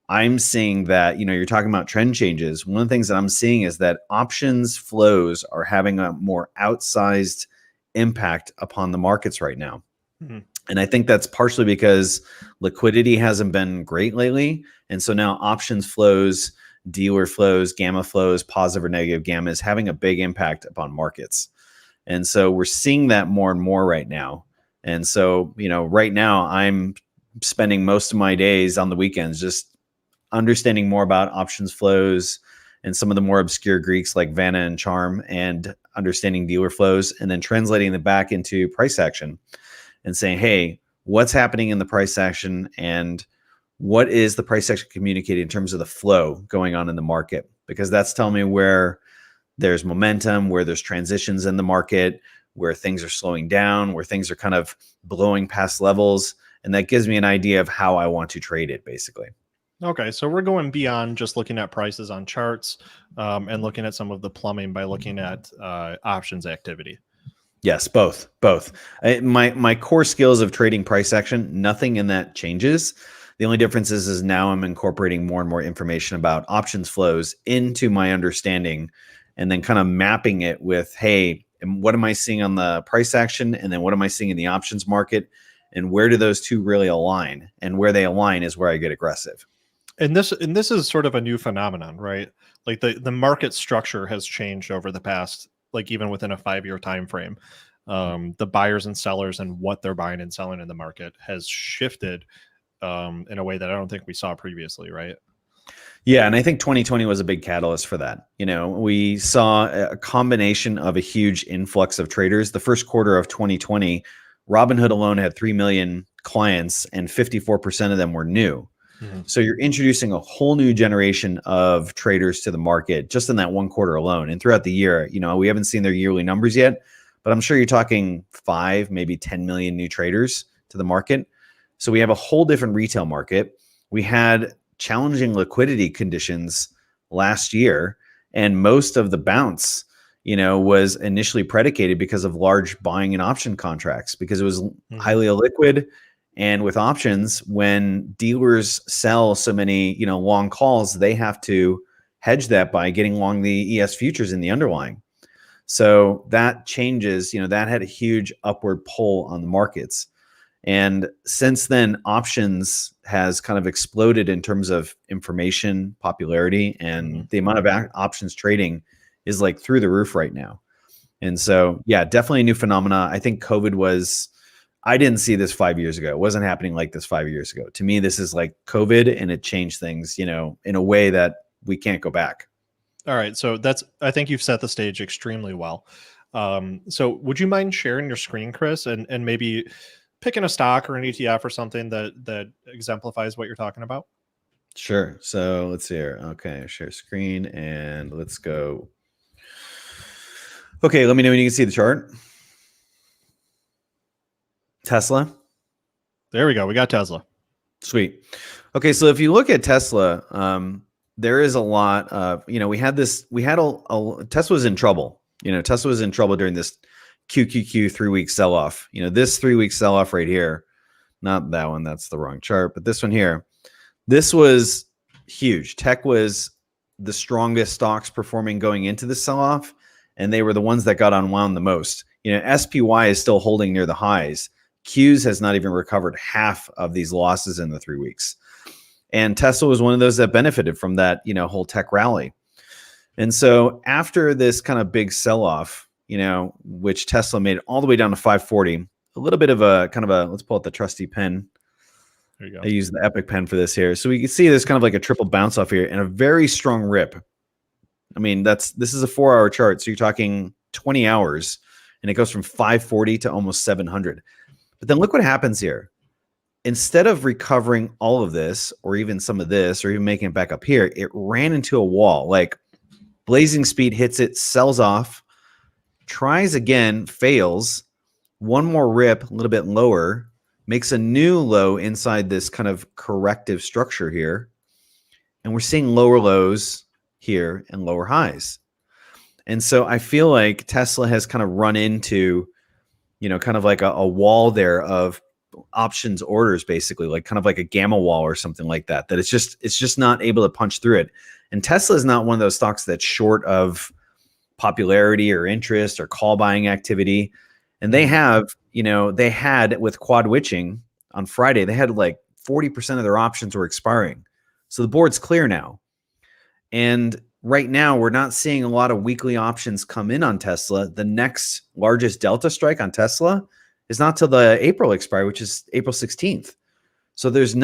I'm seeing that, you're talking about trend changes. One of the things that I'm seeing is that options flows are having a more outsized impact upon the markets right now. Mm-hmm. And I think that's partially because liquidity hasn't been great lately. And so now options flows, dealer flows, gamma flows, positive or negative gamma, is having a big impact upon markets. And so we're seeing that more and more right now. And so, right now I'm spending most of my days on the weekends just understanding more about options flows and some of the more obscure Greeks like Vanna and Charm, and understanding dealer flows, and then translating them back into price action and saying, hey, what's happening in the price action and what is the price action communicating in terms of the flow going on in the market, because that's telling me where there's momentum, where there's transitions in the market, where things are slowing down, where things are kind of blowing past levels. And that gives me an idea of how I want to trade it, basically. Okay, so we're going beyond just looking at prices on charts and looking at some of the plumbing by looking at options activity. Yes, both. My core skills of trading price action, nothing in that changes. The only difference is now I'm incorporating more and more information about options flows into my understanding, and then kind of mapping it with, hey, and what am I seeing on the price action? And then what am I seeing in the options market? And where do those two really align? And where they align is where I get aggressive. And this is sort of a new phenomenon, right? Like the market structure has changed over the past, like even within a 5-year time frame. The buyers and sellers and what they're buying and selling in the market has shifted in a way that I don't think we saw previously, right? Yeah, and I think 2020 was a big catalyst for that. You know, we saw a combination of a huge influx of traders. The first quarter of 2020, Robinhood alone had 3 million clients, and 54% of them were new. Mm-hmm. So you're introducing a whole new generation of traders to the market just in that one quarter alone. And throughout the year, you know, we haven't seen their yearly numbers yet, but I'm sure you're talking 5, maybe 10 million new traders to the market. So we have a whole different retail market. We had challenging liquidity conditions last year, and most of the bounce, you know, was initially predicated because of large buying and option contracts, because it was highly illiquid. And with options, when dealers sell so many, you know, long calls, they have to hedge that by getting long the ES futures in the underlying. So that changes, you know, that had a huge upward pull on the markets. And since then, options has kind of exploded in terms of information, popularity, and the amount of options trading is like through the roof right now. And so, yeah, definitely a new phenomena. I think COVID was, I didn't see this 5 years ago. It wasn't happening like this 5 years ago. To me, this is like COVID, and it changed things, you know, in a way that we can't go back. All right. So I think you've set the stage extremely well. So would you mind sharing your screen, Chris, and maybe picking a stock or an ETF or something that exemplifies what you're talking about? Sure. So let's see here. Okay. Share screen and let's go. Okay. Let me know when you can see the chart. Tesla. There we go. We got Tesla. Sweet. Okay. So if you look at Tesla, there is a lot of, you know, Tesla was in trouble. You know, Tesla was in trouble during this QQQ 3-week sell-off. You know, this 3-week sell-off right here, not that one, that's the wrong chart, but this one here, this was huge. Tech was the strongest stocks performing going into the sell-off, and they were the ones that got unwound the most. You know, SPY is still holding near the highs. Qs has not even recovered half of these losses in the 3 weeks. And Tesla was one of those that benefited from that, you know, whole tech rally. And so after this kind of big sell-off, you know, which Tesla made all the way down to 540, a little bit of a kind of a, let's pull out the trusty pen. There you go. I use the Epic pen for this here. So we can see this kind of like a triple bounce off here and a very strong rip. I mean, this is a 4-hour chart. So you're talking 20 hours and it goes from 540 to almost 700. But then look what happens here. Instead of recovering all of this, or even some of this, or even making it back up here, it ran into a wall. Like blazing speed hits it, sells off, tries again, fails, one more rip, a little bit lower, makes a new low inside this kind of corrective structure here. And we're seeing lower lows here and lower highs. And so I feel like Tesla has kind of run into, you know, kind of like a wall there of options orders, basically, like kind of like a gamma wall or something like that, that it's just not able to punch through it. And Tesla is not one of those stocks that's short of popularity or interest or call buying activity. And they have, you know, they had with quad witching on Friday, they had like 40% of their options were expiring. So the board's clear now. And right now we're not seeing a lot of weekly options come in on Tesla. The next largest delta strike on Tesla is not till the April expiry, which is April 16th. So if there's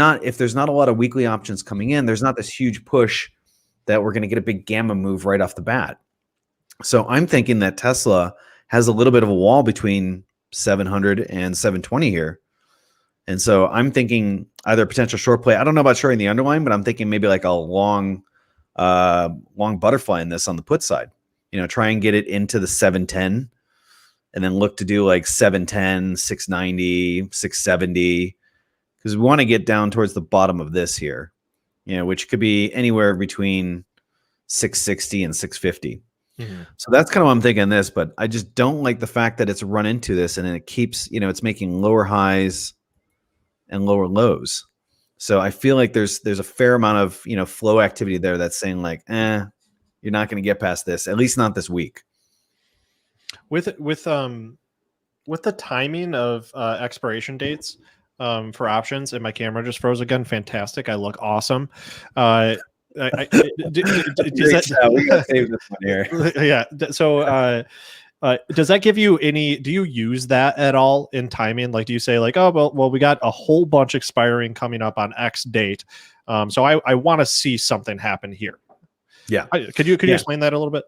not a lot of weekly options coming in, there's not this huge push that we're going to get a big gamma move right off the bat. So I'm thinking that Tesla has a little bit of a wall between 700 and 720 here. And so I'm thinking either potential short play. I don't know about shorting the underlying, but I'm thinking maybe like a long butterfly in this on the put side. Try and get it into the 710 and then look to do like 710, 690, 670, because we want to get down towards the bottom of this here, which could be anywhere between 660 and 650. So that's kind of what I'm thinking this, but I just don't like the fact that it's run into this and then it keeps, it's making lower highs and lower lows. So I feel like there's a fair amount of, flow activity there that's saying like, you're not going to get past this, at least not this week. With the timing of expiration dates for options, and my camera just froze again. Fantastic! I look awesome. We gotta save this one here. Yeah. So, does that give you any? Do you use that at all in timing? Like, do you say like, oh well, we got a whole bunch expiring coming up on X date, so I want to see something happen here. Yeah. Could you explain that a little bit?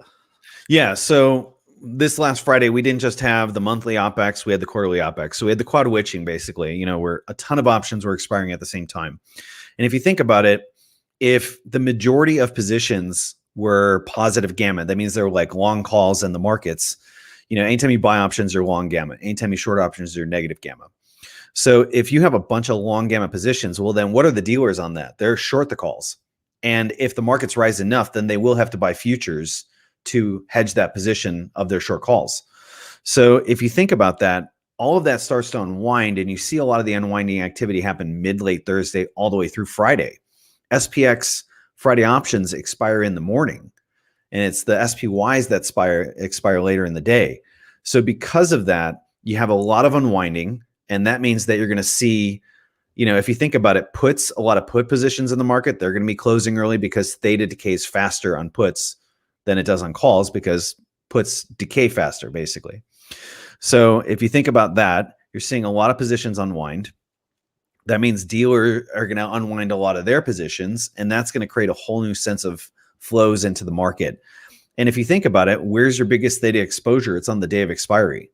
Yeah. So this last Friday, we didn't just have the monthly OPEX, we had the quarterly OPEX. So we had the quad witching, basically, where a ton of options were expiring at the same time. And if you think about it, if the majority of positions were positive gamma, that means they're like long calls in the markets. Anytime you buy options, you're long gamma. Anytime you short options, you're negative gamma. So if you have a bunch of long gamma positions, well, then what are the dealers on that? They're short the calls. And if the markets rise enough, then they will have to buy futures to hedge that position of their short calls. So if you think about that, all of that starts to unwind, and you see a lot of the unwinding activity happen late Thursday all the way through Friday. SPX Friday options expire in the morning, and it's the SPYs that expire later in the day. So because of that, you have a lot of unwinding, and that means that you're going to see, if you think about it, a lot of put positions in the market, they're going to be closing early because theta decays faster on puts than it does on calls, because puts decay faster, basically. So if you think about that, you're seeing a lot of positions unwind. That means dealers are going to unwind a lot of their positions, and that's going to create a whole new sense of flows into the market. And if you think about it, where's your biggest theta exposure? It's on the day of expiry.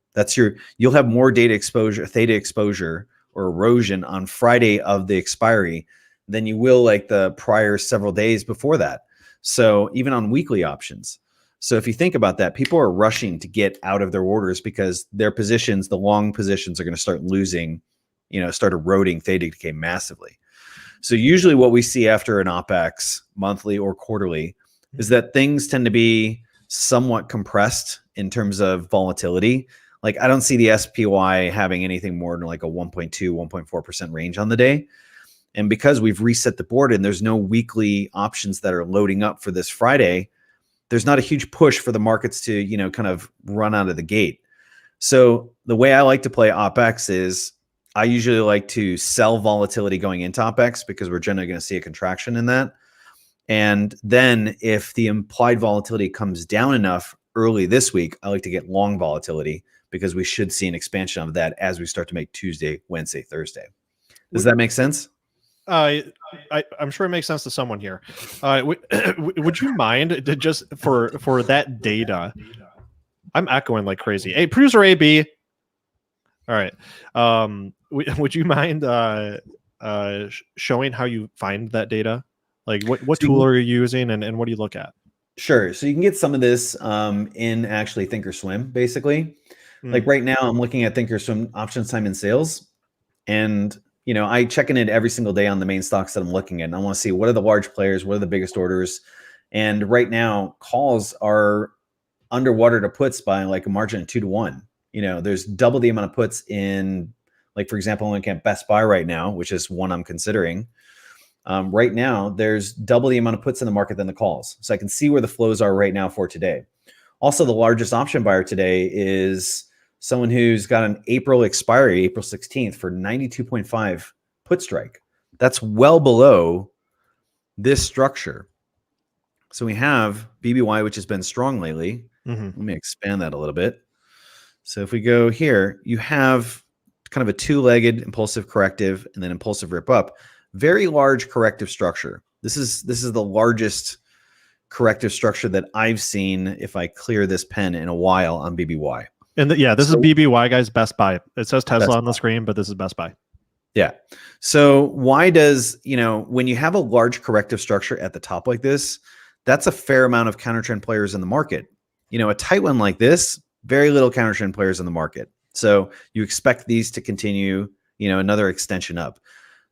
You'll have more theta exposure or erosion on Friday of the expiry than you will like the prior several days before that. So even on weekly options. So if you think about that, people are rushing to get out of their orders because their positions, the long positions, are going to start losing, start eroding theta decay massively. So usually what we see after an OPEX, monthly or quarterly, is that things tend to be somewhat compressed in terms of volatility. Like I don't see the SPY having anything more than like a 1.2, 1.4% range on the day. And because we've reset the board and there's no weekly options that are loading up for this Friday, there's not a huge push for the markets to, kind of run out of the gate. So the way I like to play OPEX is I usually like to sell volatility going into OPEX because we're generally going to see a contraction in that. And then if the implied volatility comes down enough early this week, I like to get long volatility because we should see an expansion of that as we start to make Tuesday, Wednesday, Thursday. Does that make sense? I'm sure it makes sense to someone here. Would you mind to just for that data? I'm echoing like crazy. Hey, producer AB. All right. Would you mind showing how you find that data? Like what tool are you using and what do you look at? Sure. So you can get some of this in actually Thinkorswim, basically. Like right now, I'm looking at Thinkorswim options time and sales, and I check in it every single day on the main stocks that I'm looking at. And I want to see what are the large players, what are the biggest orders. And right now, calls are underwater to puts by like a margin of 2 to 1. There's double the amount of puts in, like, for example, I'm looking at Best Buy right now, which is one I'm considering. Right now, there's double the amount of puts in the market than the calls. So I can see where the flows are right now for today. Also, the largest option buyer today is someone who's got an April expiry, April 16th, for 92.5 put strike. That's well below this structure. So we have BBY, which has been strong lately. Let me expand that a little bit. So if we go here, you have kind of a two-legged impulsive corrective and then impulsive rip up. Very large corrective structure. This is the largest corrective structure that I've seen, if I clear this pen, in a while on BBY. And this is BBY, guys. Best Buy. It says Tesla on the screen, but this is Best Buy. Yeah. So why does, when you have a large corrective structure at the top like this, that's a fair amount of counter trend players in the market. A tight one like this, very little counter trend players in the market. So you expect these to continue, another extension up.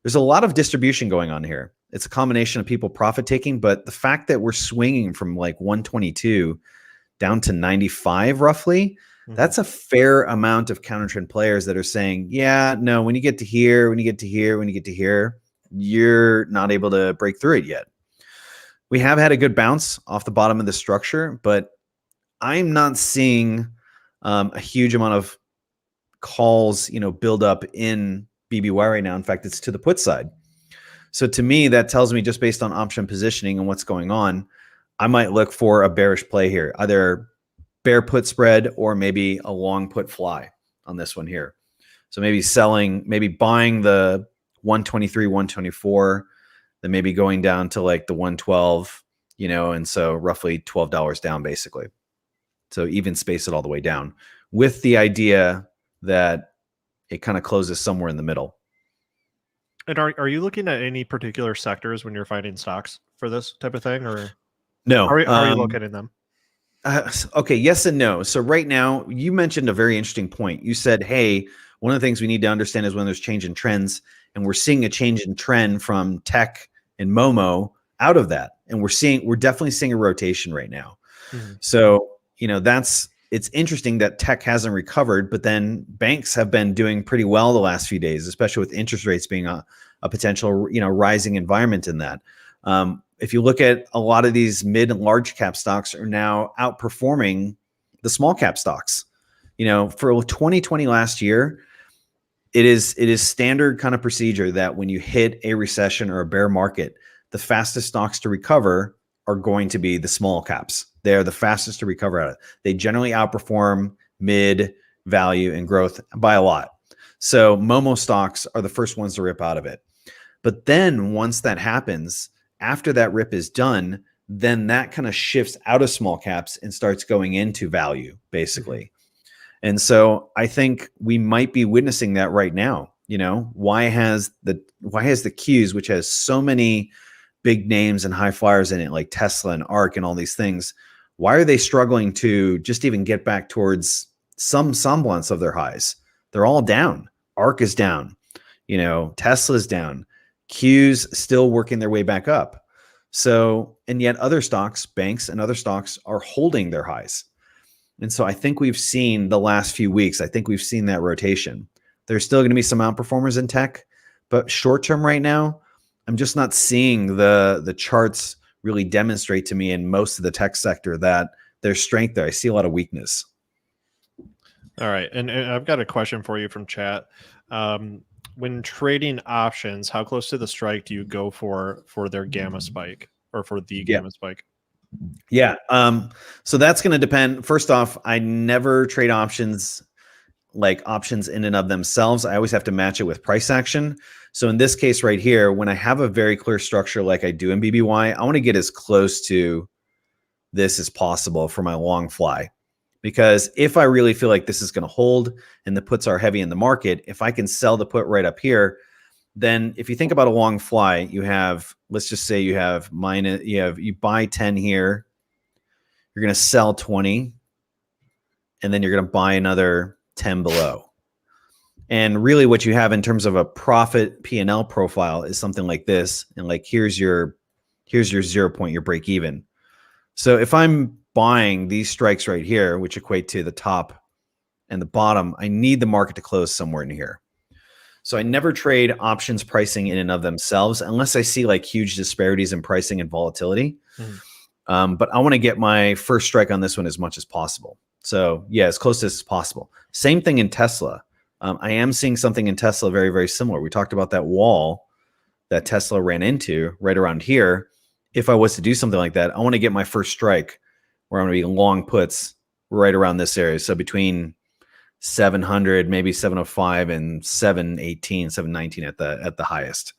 There's a lot of distribution going on here. It's a combination of people profit taking, but the fact that we're swinging from like 122 down to 95 roughly, that's a fair amount of counter trend players that are saying, yeah, no, when you get to here, when you get to here, when you get to here, you're not able to break through it yet. We have had a good bounce off the bottom of the structure, but I'm not seeing a huge amount of calls, build up in BBY right now. In fact, it's to the put side. So to me, that tells me just based on option positioning and what's going on, I might look for a bearish play here, either bear put spread or maybe a long put fly on this one here. So maybe buying the 123, 124, then maybe going down to like the 112, and so roughly $12 down basically. So even space it all the way down with the idea that it kind of closes somewhere in the middle. And are you looking at any particular sectors when you're finding stocks for this type of thing, or no? How are you looking at them? Okay, yes and no. So right now, you mentioned a very interesting point. You said, hey, one of the things we need to understand is when there's change in trends, and we're seeing a change in trend from tech and Momo out of that. And we're definitely seeing a rotation right now. So, it's interesting that tech hasn't recovered, but then banks have been doing pretty well the last few days, especially with interest rates being a potential, rising environment in that. If you look at a lot of these mid and large cap stocks are now outperforming the small cap stocks. For 2020 last year, it is standard kind of procedure that when you hit a recession or a bear market, the fastest stocks to recover are going to be the small caps. They're the fastest to recover out of it. They generally outperform mid, value, and growth by a lot. So Momo stocks are the first ones to rip out of it. But then once that happens, after that rip is done, then that kind of shifts out of small caps and starts going into value, basically. And so I think we might be witnessing that right now. Why has the Qs, which has so many big names and high flyers in it, like Tesla and ARK and all these things, why are they struggling to just even get back towards some semblance of their highs? They're all down. ARK is down. Tesla's down. Q's still working their way back up. So, and yet other stocks, banks and other stocks are holding their highs. And so I think we've seen the last few weeks, I think we've seen that rotation. There's still going to be some outperformers in tech, but short term right now, I'm just not seeing the charts really demonstrate to me in most of the tech sector that there's strength there. I see a lot of weakness. All right. And I've got a question for you from chat. When trading options, how close to the strike do you go for their gamma spike or for the gamma spike? Yeah. So that's going to depend. First off, I never trade options like options in and of themselves. I always have to match it with price action. So in this case right here, when I have a very clear structure like I do in BBY, I want to get as close to this as possible for my long fly. Because if I really feel like this is going to hold and the puts are heavy in the market, if I can sell the put right up here, then if you think about a long fly, you have, let's just say you buy 10 here, you're going to sell 20, and then you're going to buy another 10 below. And really what you have in terms of a profit P&L profile is something like this. And like, here's your 0 point, your break even. So if I'm buying these strikes right here, which equate to the top and the bottom, I need the market to close somewhere in here. So I never trade options pricing in and of themselves unless I see like huge disparities in pricing and volatility. But I want to get my first strike on this one as much as possible. So yeah, as close as possible. Same thing in Tesla. I am seeing something in Tesla very, very similar. We talked about that wall that Tesla ran into right around here. If I was to do something like that, I want to get my first strike where I'm going to be long puts right around this area. So between 700, maybe 705 and 718, 719 at the highest.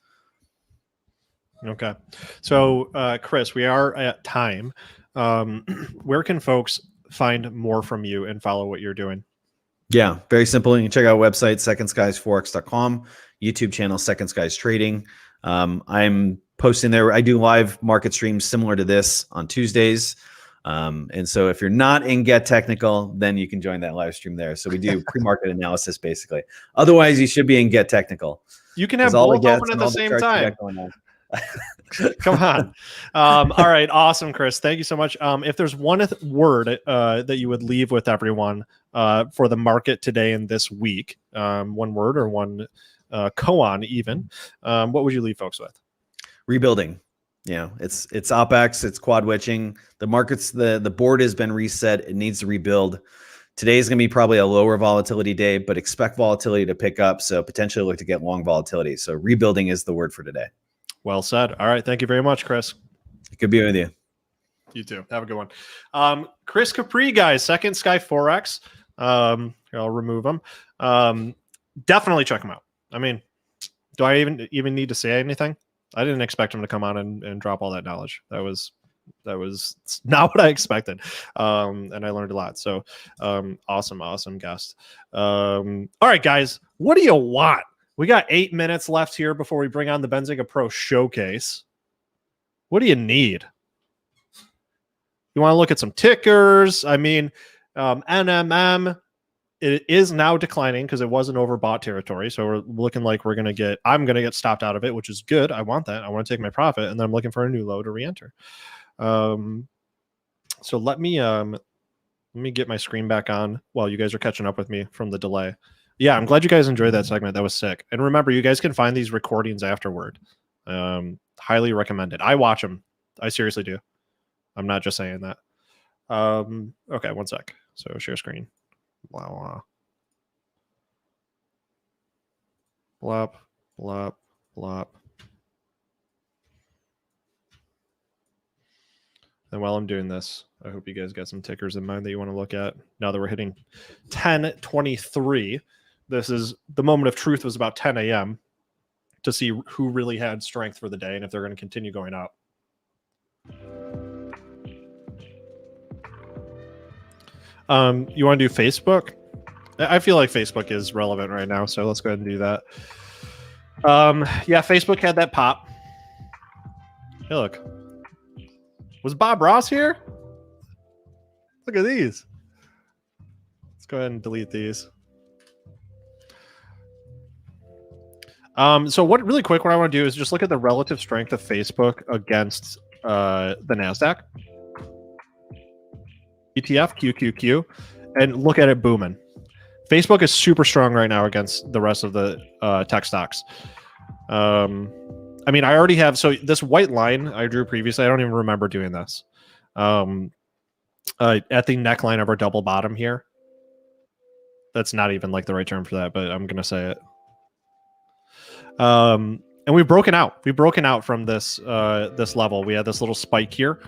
Okay. So, Chris, we are at time. Where can folks find more from you and follow what you're doing? Yeah, very simple. You can check out our website, secondskiesforex.com. YouTube channel, Second Skies Trading. I'm posting there. I do live market streams similar to this on Tuesdays. And so if you're not in Get Technical, then you can join that live stream there. So we do pre-market analysis basically. Otherwise, you should be in Get Technical. You can have both open at the same time. Come on. All right. Awesome, Chris. Thank you so much. If there's one word that you would leave with everyone for the market today and this week, one word or one koan even, what would you leave folks with? Rebuilding. It's OPEX, it's quad witching. The markets, the board has been reset. It needs to rebuild. Today is going to be probably a lower volatility day, but expect volatility to pick up. So potentially look to get long volatility. So rebuilding is the word for today. Well said. All right. Thank you very much, Chris. Good being with you. You too. Have a good one. Chris Capri, guys, Second Sky Forex. I'll remove him. Definitely check him out. I mean, do I even need to say anything? I didn't expect him to come on and drop all that knowledge. That was not what I expected. And I learned a lot. So awesome guest. All right, guys, what do you want? We got 8 minutes left here before we bring on the Benzinga Pro showcase. What do you need? You want to look at some tickers? I mean, NMM, it is now declining because it was an overbought territory. So we're looking like I'm going to get stopped out of it, which is good. I want that. I want to take my profit, and then I'm looking for a new low to re-enter. So let me get my screen back on while you guys are catching up with me from the delay. Yeah, I'm glad you guys enjoyed that segment. That was sick. And remember, you guys can find these recordings afterward. Highly recommended. I watch them. I seriously do. I'm not just saying that. Okay, one sec. So share screen. Blah, blah. Blop, blop, blop. And while I'm doing this, I hope you guys got some tickers in mind that you want to look at. Now that we're hitting 10:23, this is the moment of truth was about 10 a.m. to see who really had strength for the day and if they're going to continue going up. You want to do Facebook? I feel like Facebook is relevant right now, so let's go ahead and do that. Yeah, Facebook had that pop. Hey, look. Was Bob Ross here? Look at these. Let's go ahead and delete these. So really quick, what I want to do is just look at the relative strength of Facebook against the NASDAQ. ETF, QQQ, and look at it booming. Facebook is super strong right now against the rest of the tech stocks. I mean, I already have, so this white line I drew previously, I don't even remember doing this. At the neckline of our double bottom here. That's not even like the right term for that, but I'm going to say it. And we've broken out. We've broken out from this this level. We had this little spike here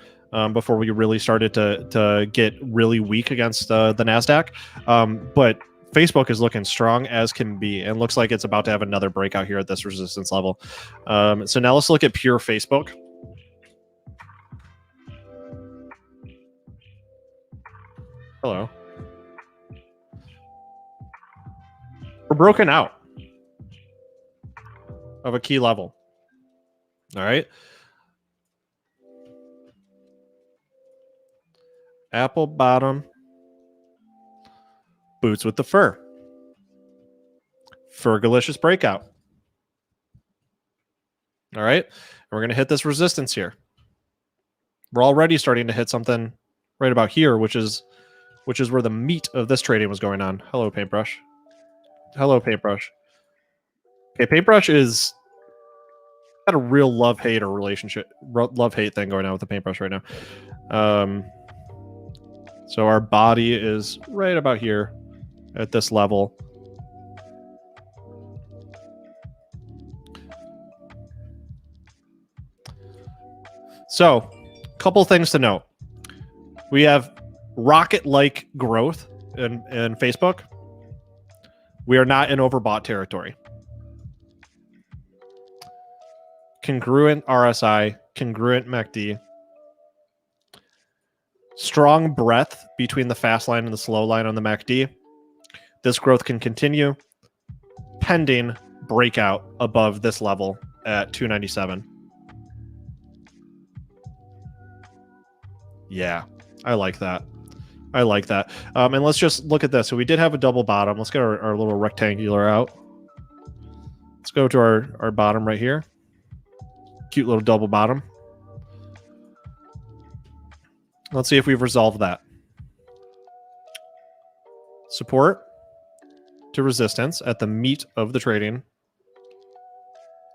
before we really started to get really weak against the NASDAQ. But Facebook is looking strong as can be, and looks like it's about to have another breakout here at this resistance level. So now let's look at pure Facebook. Hello. We're broken out of a key level. All right. Apple bottom. Boots with the fur. Fergalicious breakout. All right. And we're going to hit this resistance here. We're already starting to hit something right about here, which is where the meat of this trading was going on. Hello, Paintbrush. Hello, Paintbrush. Okay, Paintbrush is got a real love-hate or relationship, love-hate thing going on with the Paintbrush right now. So our body is right about here at this level. So, a couple things to note. We have rocket-like growth in Facebook. We are not in overbought territory. Congruent RSI, congruent MACD. Strong breadth between the fast line and the slow line on the MACD. This growth can continue pending breakout above this level at 297. Yeah, I like that. I like that. And let's just look at this. So we did have a double bottom. Let's get our little rectangular out. Let's go to our bottom right here. Cute little double bottom. Let's see if we've resolved that. Support to resistance at the meat of the trading.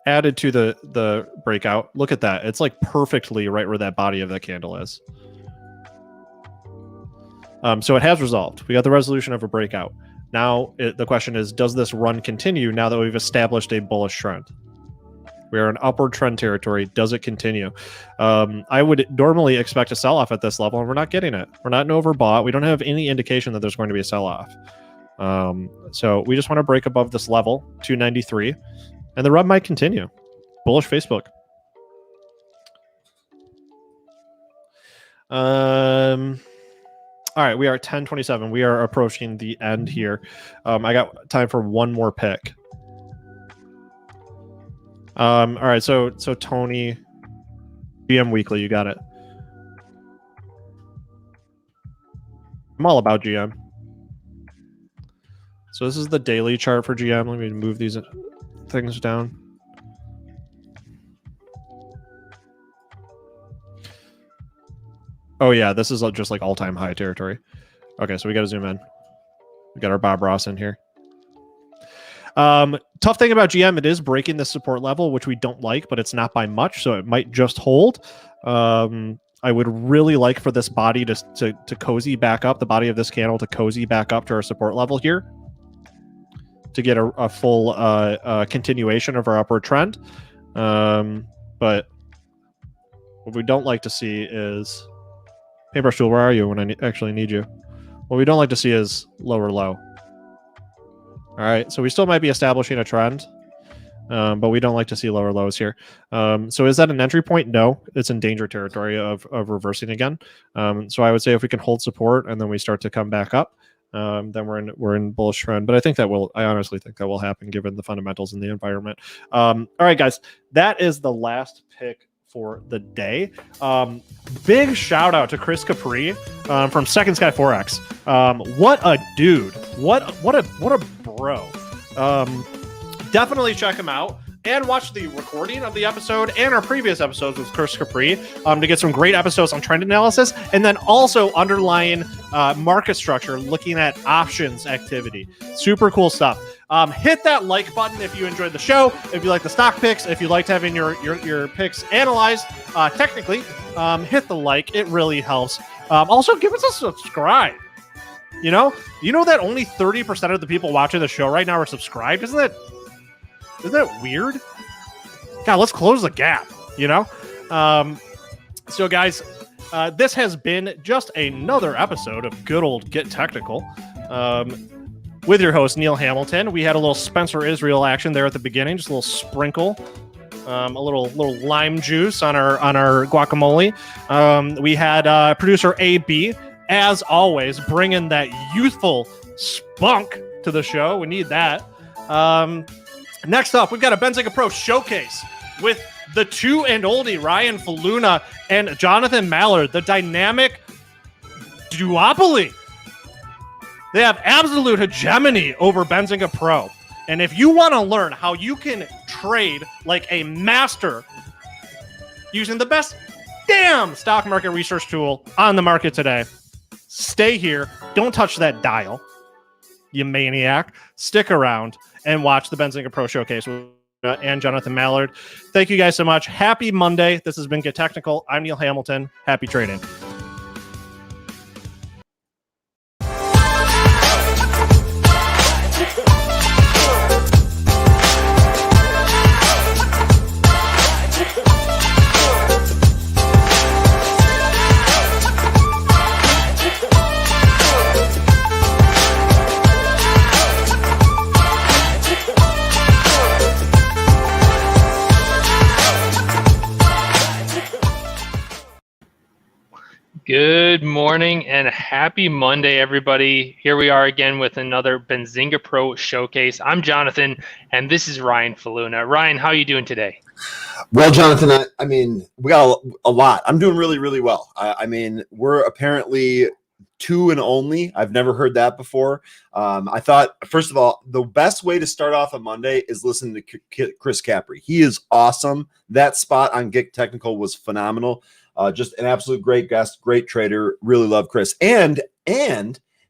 Added to the breakout. Look at that. It's like perfectly right where that body of that candle is. So it has resolved. We got the resolution of a breakout. Now the question is, does this run continue now that we've established a bullish trend? We are in upward trend territory. Does it continue? I would normally expect a sell-off at this level, and we're not getting it. We're not overbought. We don't have any indication that there's going to be a sell-off. So we just want to break above this level, 293, and the run might continue. Bullish Facebook. All right, we are at 10:27. We are approaching the end here. I got time for one more pick. All right, so Tony, GM Weekly, you got it. I'm all about GM. So this is the daily chart for GM. Let me move these things down. Oh yeah, this is just like all-time high territory. Okay, so we got to zoom in. We got our Bob Ross in here. Tough thing about GM, it is breaking the support level, which we don't like, but it's not by much, so it might just hold. I would really like for this body to cozy back up, the body of this candle to cozy back up to our support level here to get a full continuation of our upward trend. But what we don't like to see is... Paintbrush Tool, where are you when I actually need you? What we don't like to see is lower low. All right, so we still might be establishing a trend, but we don't like to see lower lows here. So is that an entry point? No, it's in danger territory of reversing again. So I would say if we can hold support and then we start to come back up, then we're in bullish trend. But I honestly think that will happen given the fundamentals in the environment. All right, guys, that is the last pick for the day. Big shout out to Chris Capri from Second Sky Forex. What a dude! What a bro! Definitely check him out and watch the recording of the episode and our previous episodes with Chris Capri to get some great episodes on trend analysis, and then also underlying market structure, looking at options activity. Super cool stuff. Hit that like button if you enjoyed the show, if you like the stock picks, if you liked having your picks analyzed technically. Hit the like, it really helps. Also, give us a subscribe. You know that only 30% of the people watching the show right now are subscribed. Isn't that weird? God, let's close the gap. So guys, this has been just another episode of good old Get Technical. With your host, Neil Hamilton. We had a little Spencer Israel action there at the beginning, just a little sprinkle, a little lime juice on our guacamole. We had producer AB, as always, bringing that youthful spunk to the show. We need that. Next up, we've got a Benzinga Pro showcase with the two and oldie Ryan Faluna and Jonathan Mallard, the dynamic duopoly. They have absolute hegemony over Benzinga Pro. And if you want to learn how you can trade like a master using the best damn stock market research tool on the market today, stay here. Don't touch that dial, you maniac. Stick around and watch the Benzinga Pro showcase with and Jonathan Mallard. Thank you guys so much. Happy Monday. This has been Get Technical. I'm Neil Hamilton. Happy trading. Good morning and happy Monday, everybody. Here we are again with another Benzinga Pro showcase. I'm Jonathan, and this is Ryan Faluna. Ryan, how are you doing today? Well, Jonathan, I mean, we got a lot. I'm doing really, really well. I mean, we're apparently 2 and only. I've never heard that before. I thought, first of all, the best way to start off a Monday is listen to Chris Capri. He is awesome. That spot on Get Technical was phenomenal. Just an absolute great guest, great trader. Really love Chris. And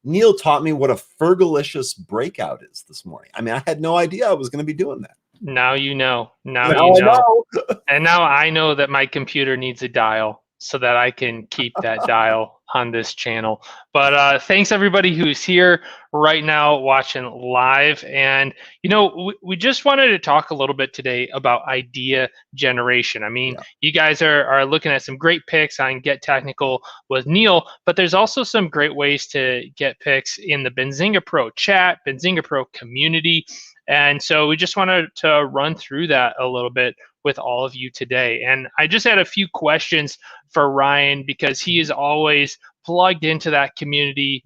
Neil taught me what a Fergalicious breakout is this morning. I mean, I had no idea I was going to be doing that. Now you know. Now you know. And now I know that my computer needs a dial so that I can keep that dial on this channel. But thanks everybody who's here right now watching live. And, you know, we just wanted to talk a little bit today about idea generation. I mean, you guys are looking at some great picks on Get Technical with Neil, but there's also some great ways to get picks in the Benzinga Pro chat, Benzinga Pro community. And so we just wanted to run through that a little bit with all of you today. And I just had a few questions for Ryan because he is always plugged into that community,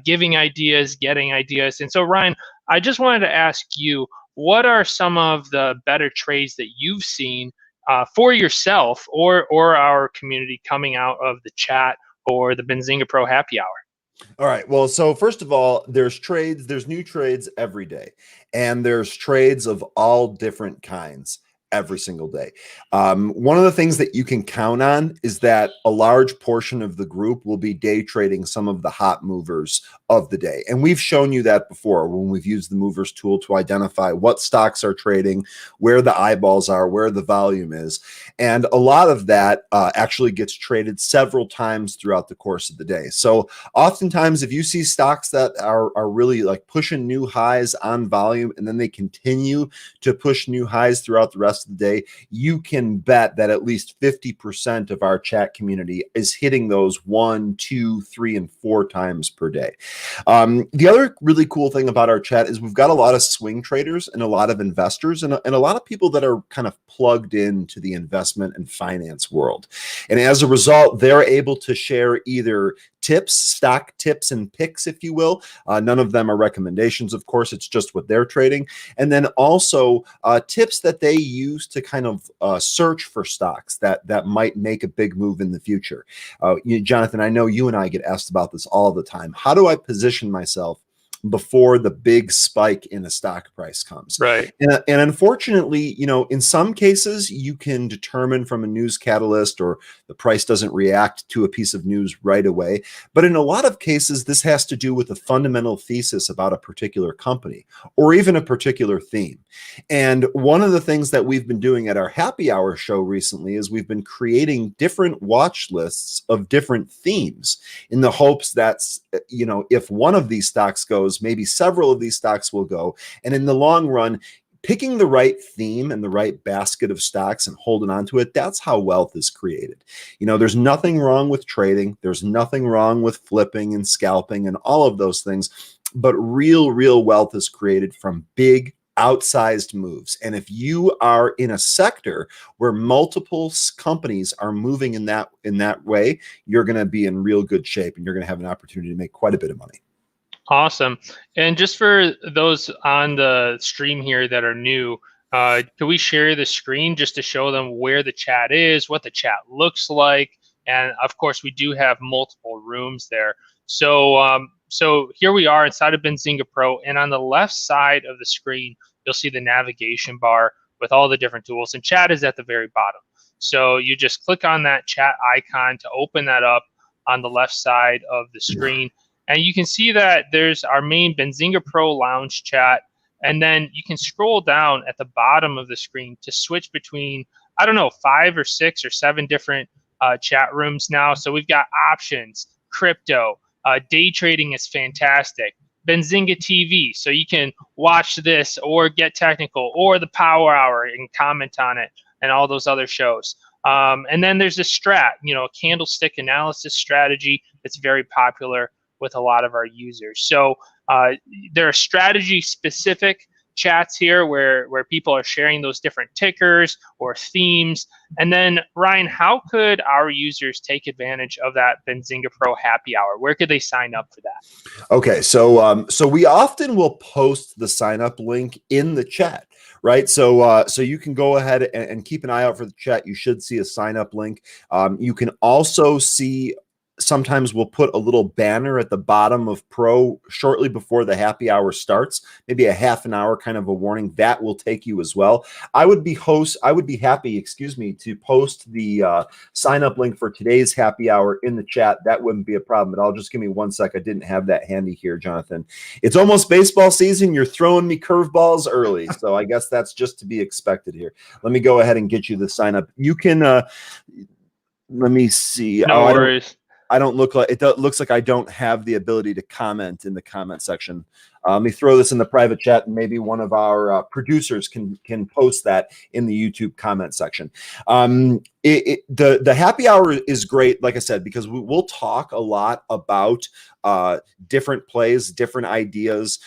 giving ideas, getting ideas. And so Ryan, I just wanted to ask you, what are some of the better trades that you've seen for yourself or our community coming out of the chat or the Benzinga Pro happy hour? All right. Well, so first of all, there's new trades every day, and there's trades of all different kinds every single day. One of the things that you can count on is that a large portion of the group will be day trading some of the hot movers of the day. And we've shown you that before when we've used the movers tool to identify what stocks are trading, where the eyeballs are, where the volume is. And a lot of that actually gets traded several times throughout the course of the day. So oftentimes if you see stocks that are really like pushing new highs on volume, and then they continue to push new highs throughout the rest of the day, you can bet that at least 50% of our chat community is hitting those 1, 2, 3, and 4 times per day. The other really cool thing about our chat is we've got a lot of swing traders and a lot of investors and a lot of people that are kind of plugged into the investment and finance world. And as a result, they're able to share either tips, stock tips and picks, if you will. None of them are recommendations, of course. It's just what they're trading. And then also tips that they use to kind of search for stocks that might make a big move in the future. Jonathan, I know you and I get asked about this all the time. How do I position myself before the big spike in a stock price comes? Right. And unfortunately, you know, in some cases you can determine from a news catalyst or the price doesn't react to a piece of news right away. But in a lot of cases, this has to do with a fundamental thesis about a particular company or even a particular theme. And one of the things that we've been doing at our happy hour show recently is we've been creating different watch lists of different themes in the hopes that, you know, if one of these stocks goes, maybe several of these stocks will go. And in the long run, picking the right theme and the right basket of stocks and holding on to it, that's how wealth is created. You know, there's nothing wrong with trading. There's nothing wrong with flipping and scalping and all of those things. But real wealth is created from big, outsized moves. And if you are in a sector where multiple companies are moving in that way, you're going to be in real good shape and you're going to have an opportunity to make quite a bit of money. Awesome. And just for those on the stream here that are new, can we share the screen just to show them where the chat is, what the chat looks like? And of course, we do have multiple rooms there. So so here we are inside of Benzinga Pro, and on the left side of the screen, you'll see the navigation bar with all the different tools, and chat is at the very bottom. So you just click on that chat icon to open that up on the left side of the screen. And you can see that there's our main Benzinga Pro Lounge chat. And then you can scroll down at the bottom of the screen to switch between, I don't know, 5 or 6 or 7 different chat rooms now. So we've got options, crypto, day trading is fantastic, Benzinga TV, so you can watch this or Get Technical or the Power Hour and comment on it and all those other shows. And then there's a strat, you know, a candlestick analysis strategy that's very popular with a lot of our users. So there are strategy specific chats here where people are sharing those different tickers or themes. And then Ryan, how could our users take advantage of that Benzinga Pro happy hour? Where could they sign up for that? Okay, so so we often will post the sign up link in the chat, right? So so you can go ahead and keep an eye out for the chat. You should see a sign up link. You can also see, sometimes we'll put a little banner at the bottom of Pro shortly before the happy hour starts, maybe a half an hour kind of a warning. That will take you as well. I would be happy, excuse me, to post the sign up link for today's happy hour in the chat. That wouldn't be a problem, but I'll just give me 1 sec. I didn't have that handy here, Jonathan. It's almost baseball season. You're throwing me curveballs early, so I guess that's just to be expected here. Let me go ahead and get you the sign up. You can let me see. No worries. I don't look like it. Looks like I don't have the ability to comment in the comment section. Let me throw this in the private chat, and maybe one of our producers can post that in the YouTube comment section. The happy hour is great, like I said, because we'll talk a lot about different plays, different ideas,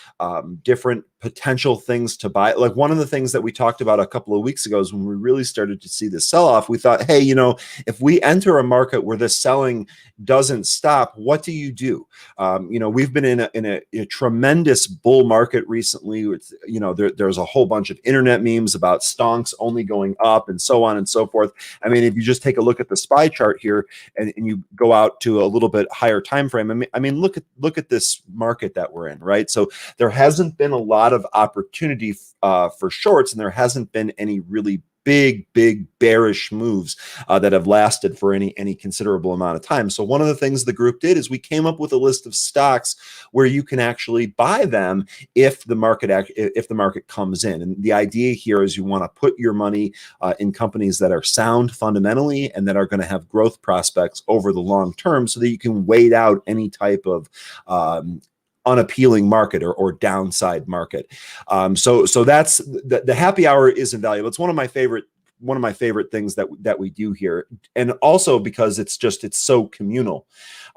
different potential things to buy. Like one of the things that we talked about a couple of weeks ago is when we really started to see the sell-off, we thought, hey, you know, if we enter a market where the selling doesn't stop, what do? You know, we've been in a tremendous bull market recently. With, you know, there's a whole bunch of internet memes about stonks only going up and so on and so forth. I mean, if you just take a look at the SPY chart here and you go out to a little bit higher time frame, I mean, look at this market that we're in, right? So there hasn't been a lot of opportunity for shorts, and there hasn't been any really big bearish moves that have lasted for any considerable amount of time. So one of the things the group did is we came up with a list of stocks where you can actually buy them if the market comes in. And the idea here is you want to put your money in companies that are sound fundamentally and that are going to have growth prospects over the long term, so that you can wait out any type of unappealing market or downside market. So that's the happy hour is invaluable. It's one of my favorite things that we do here, and also because it's so communal.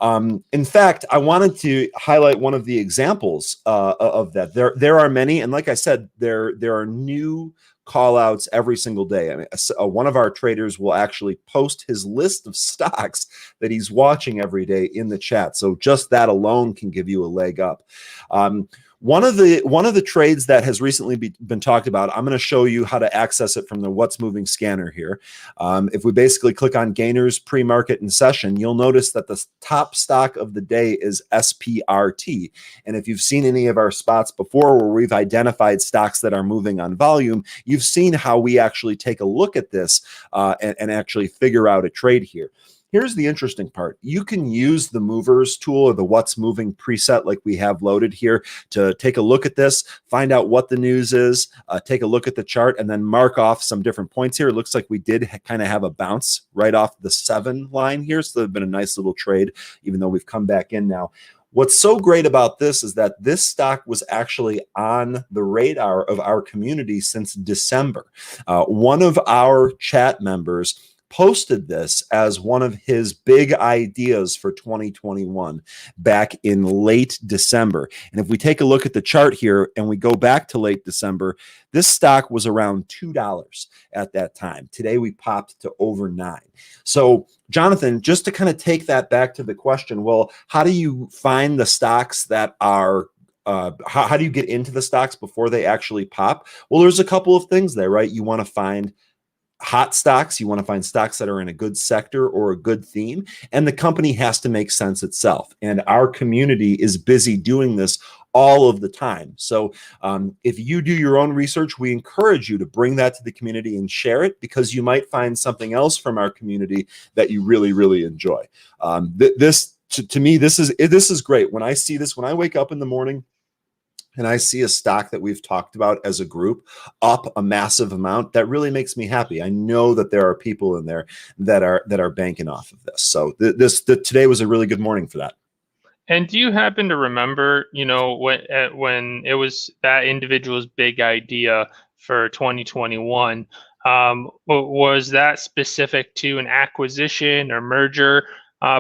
In fact, I wanted to highlight one of the examples of that. There are many, and like I said, there are new call outs every single day. I mean, one of our traders will actually post his list of stocks that he's watching every day in the chat. So just that alone can give you a leg up. One of the trades that has recently been talked about, I'm going to show you how to access it from the What's Moving scanner here. If we basically click on Gainers Pre-Market in Session, you'll notice that the top stock of the day is SPRT. And if you've seen any of our spots before where we've identified stocks that are moving on volume, you've seen how we actually take a look at this and actually figure out a trade here. Here's the interesting part. You can use the movers tool or the What's Moving preset like we have loaded here to take a look at this, find out what the news is, take a look at the chart, and then mark off some different points here. It looks like we did kind of have a bounce right off the 7 line here. So it's been a nice little trade, even though we've come back in now. What's so great about this is that this stock was actually on the radar of our community since December. One of our chat members posted this as one of his big ideas for 2021 back in late December. And if we take a look at the chart here and we go back to late December, this stock was around $2 at that time. Today we popped to over $9. So Jonathan, just to kind of take that back to the question, well, how do you find the stocks that are how do you get into the stocks before they actually pop? Well, there's a couple of things there, right? You want to find hot stocks. You want to find stocks that are in a good sector or a good theme, and the company has to make sense itself. And our community is busy doing this all of the time. So if you do your own research, we encourage you to bring that to the community and share it, because you might find something else from our community that you really, really enjoy. To me, this is great. When I see this, when I wake up in the morning and I see a stock that we've talked about as a group up a massive amount, that really makes me happy. I know that there are people in there that are banking off of this. So today was a really good morning for that. And do you happen to remember, you know, when it was that individual's big idea for 2021, was that specific to an acquisition or merger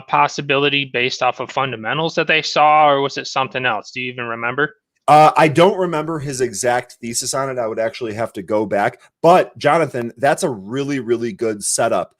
possibility based off of fundamentals that they saw, or was it something else? Do you even remember? I don't remember his exact thesis on it. I would actually have to go back. But Jonathan, that's a really, really good setup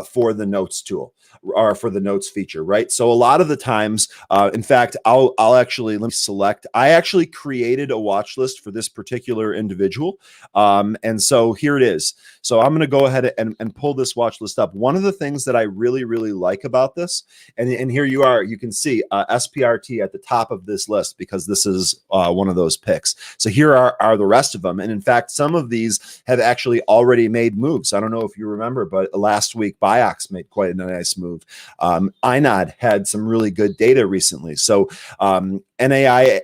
for the notes tool or for the notes feature, right? So a lot of the times, in fact, I'll actually, let me select. I actually created a watch list for this particular individual. And so here it is. So I'm going to go ahead and pull this watch list up. One of the things that I really, really like about this, and here you are, you can see SPRT at the top of this list because this is one of those picks. So here are the rest of them. And in fact, some of these have actually already made moves. I don't know if you remember, but last week, Biox made quite a nice move. INOD had some really good data recently. So NAII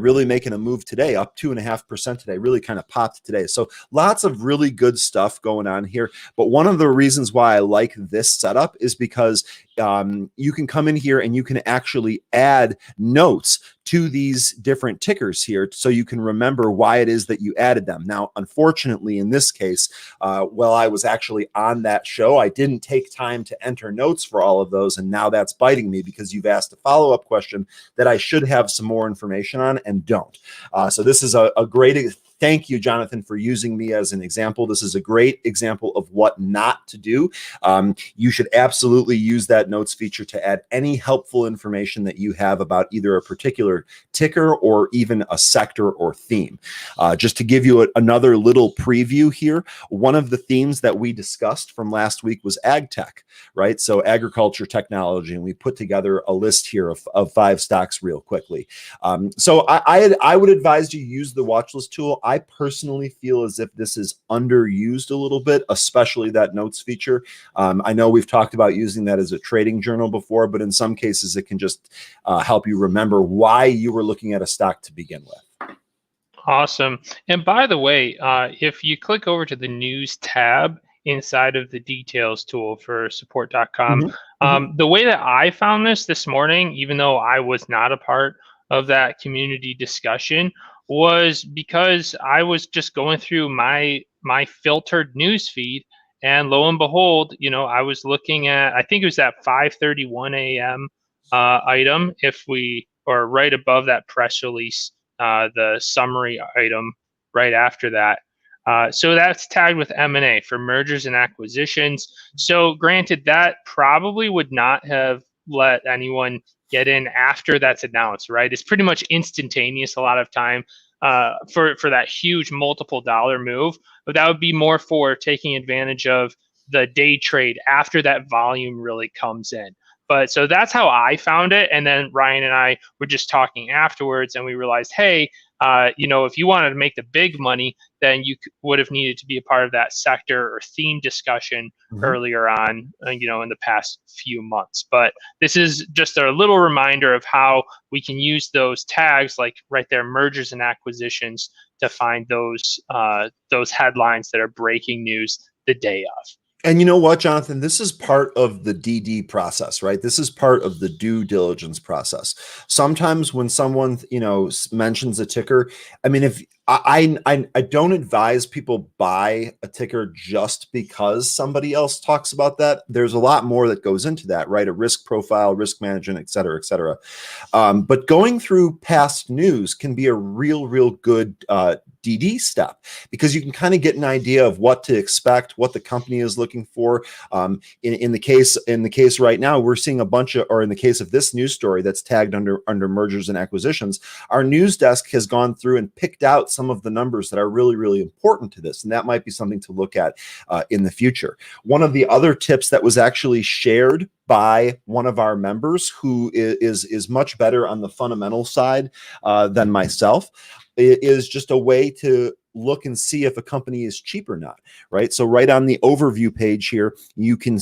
really making a move today, up 2.5% today, really kind of popped today. So lots of really good stuff going on here. But one of the reasons why I like this setup is because you can come in here and you can actually add notes to these different tickers here so you can remember why it is that you added them. Now, unfortunately, in this case, while I was actually on that show, I didn't take time to enter notes for all of those, and now that's biting me because you've asked a follow-up question that I should have some more information on and don't. So this is a great thank you, Jonathan, for using me as an example. This is a great example of what not to do. You should absolutely use that notes feature to add any helpful information that you have about either a particular ticker or even a sector or theme. Just to give you another little preview here, one of the themes that we discussed from last week was ag tech, right? So agriculture technology, and we put together a list here of 5 stocks real quickly. So I would advise you use the watch list tool. I personally feel as if this is underused a little bit, especially that notes feature. I know we've talked about using that as a trading journal before, but in some cases it can just help you remember why you were looking at a stock to begin with. Awesome. And by the way, if you click over to the news tab inside of the details tool for support.com, the way that I found this morning, even though I was not a part of that community discussion, was because I was just going through my filtered news feed, and lo and behold, I was looking at, I think it was that 5:31 a.m. Item, or right above that press release, the summary item right after that. So that's tagged with M&A for mergers and acquisitions. So granted, that probably would not have let anyone get in after that's announced, right? It's pretty much instantaneous a lot of time for that huge multiple dollar move, but that would be more for taking advantage of the day trade after that volume really comes in. But so that's how I found it. And then Ryan and I were just talking afterwards, and we realized, hey, if you wanted to make the big money, then you would have needed to be a part of that sector or theme discussion earlier on, in the past few months. But this is just a little reminder of how we can use those tags, like right there, mergers and acquisitions, to find those headlines that are breaking news the day of. And you know what, Jonathan? This is part of the DD process, right? This is part of the due diligence process. Sometimes when someone, mentions a ticker, I mean, if I don't advise people buy a ticker just because somebody else talks about that. There's a lot more that goes into that, right? A risk profile, risk management, et cetera, et cetera. But going through past news can be a real good DD step, because you can kind of get an idea of what to expect, what the company is looking for. In the case right now, we're seeing a bunch of, or in the case of this news story that's tagged under mergers and acquisitions, our news desk has gone through and picked out some of the numbers that are really important to this, and that might be something to look at in the future. One of the other tips that was actually shared by one of our members, who is much better on the fundamental side than myself, is just a way to look and see if a company is cheap or not, right? So right on the overview page here, you can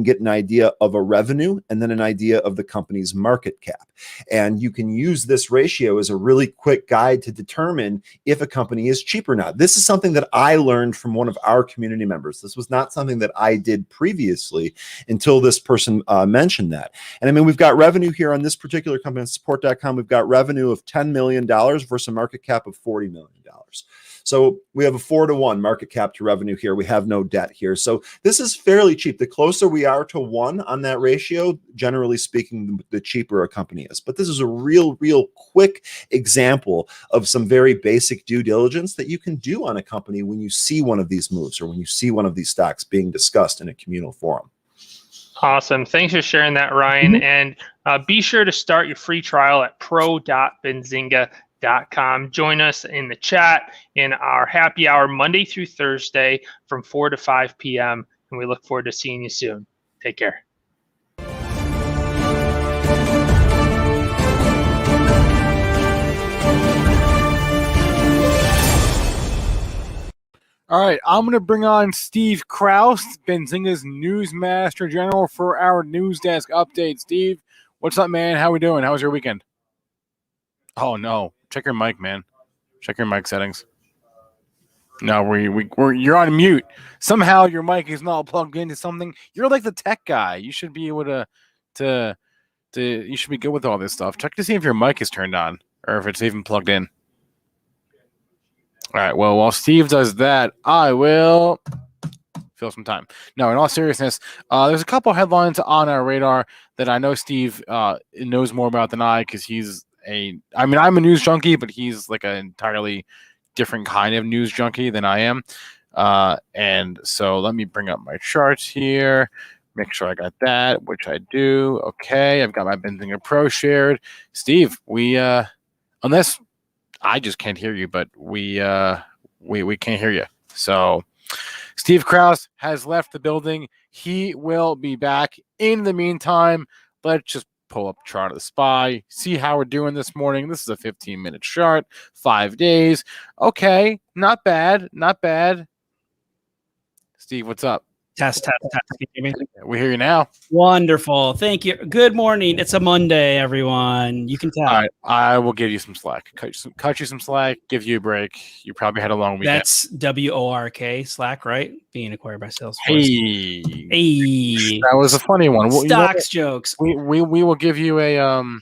get an idea of a revenue and then an idea of the company's market cap. And you can use this ratio as a really quick guide to determine if a company is cheap or not. This is something that I learned from one of our community members. This was not something that I did previously until this person mentioned that. And I mean, we've got revenue here on this particular company, support.com. We've got revenue of $10 million versus a market cap of $40 million. So we have a 4-to-1 market cap to revenue here. We have no debt here. So this is fairly cheap. The closer we are to 1 on that ratio, generally speaking, the cheaper a company is. But this is a real quick example of some very basic due diligence that you can do on a company when you see one of these moves or when you see one of these stocks being discussed in a communal forum. Awesome. Thanks for sharing that, Ryan. And be sure to start your free trial at pro.benzinga.com. Join us in the chat in our happy hour Monday through Thursday from 4 to 5 p.m. And we look forward to seeing you soon. Take care. All right, I'm going to bring on Steve Kraus, Benzinga's Newsmaster General, for our news desk update. Steve, what's up, man? How we doing? How was your weekend? Oh, no. Check your mic, man. Check your mic settings. No, you're on mute. Somehow your mic is not plugged into something. You're like the tech guy. You should be able to you should be good with all this stuff. Check to see if your mic is turned on or if it's even plugged in. All right, well, while Steve does that, I will fill some time. No, in all seriousness, there's a couple headlines on our radar that I know Steve knows more about than I, because I'm a news junkie, but he's like an entirely different kind of news junkie than I am. And so let me bring up my charts here, make sure I got that, which I do. Okay, I've got my Benzinga Pro shared. Steve, unless I just can't hear you, but we can't hear you. So Steve Kraus has left the building. He will be back. In the meantime, let's just pull up chart of the SPY, see how we're doing this morning. This is a 15-minute chart, 5 days. Okay, not bad. Steve, what's up? Test. Can you hear me? We hear you now. Wonderful. Thank you. Good morning. It's a Monday, everyone. You can tell. All right, I will give you some slack. Cut you some slack, give you a break. You probably had a long weekend. That's WORK, Slack, right? Being acquired by Salesforce. Hey. That was a funny one. Stocks jokes. We will give you a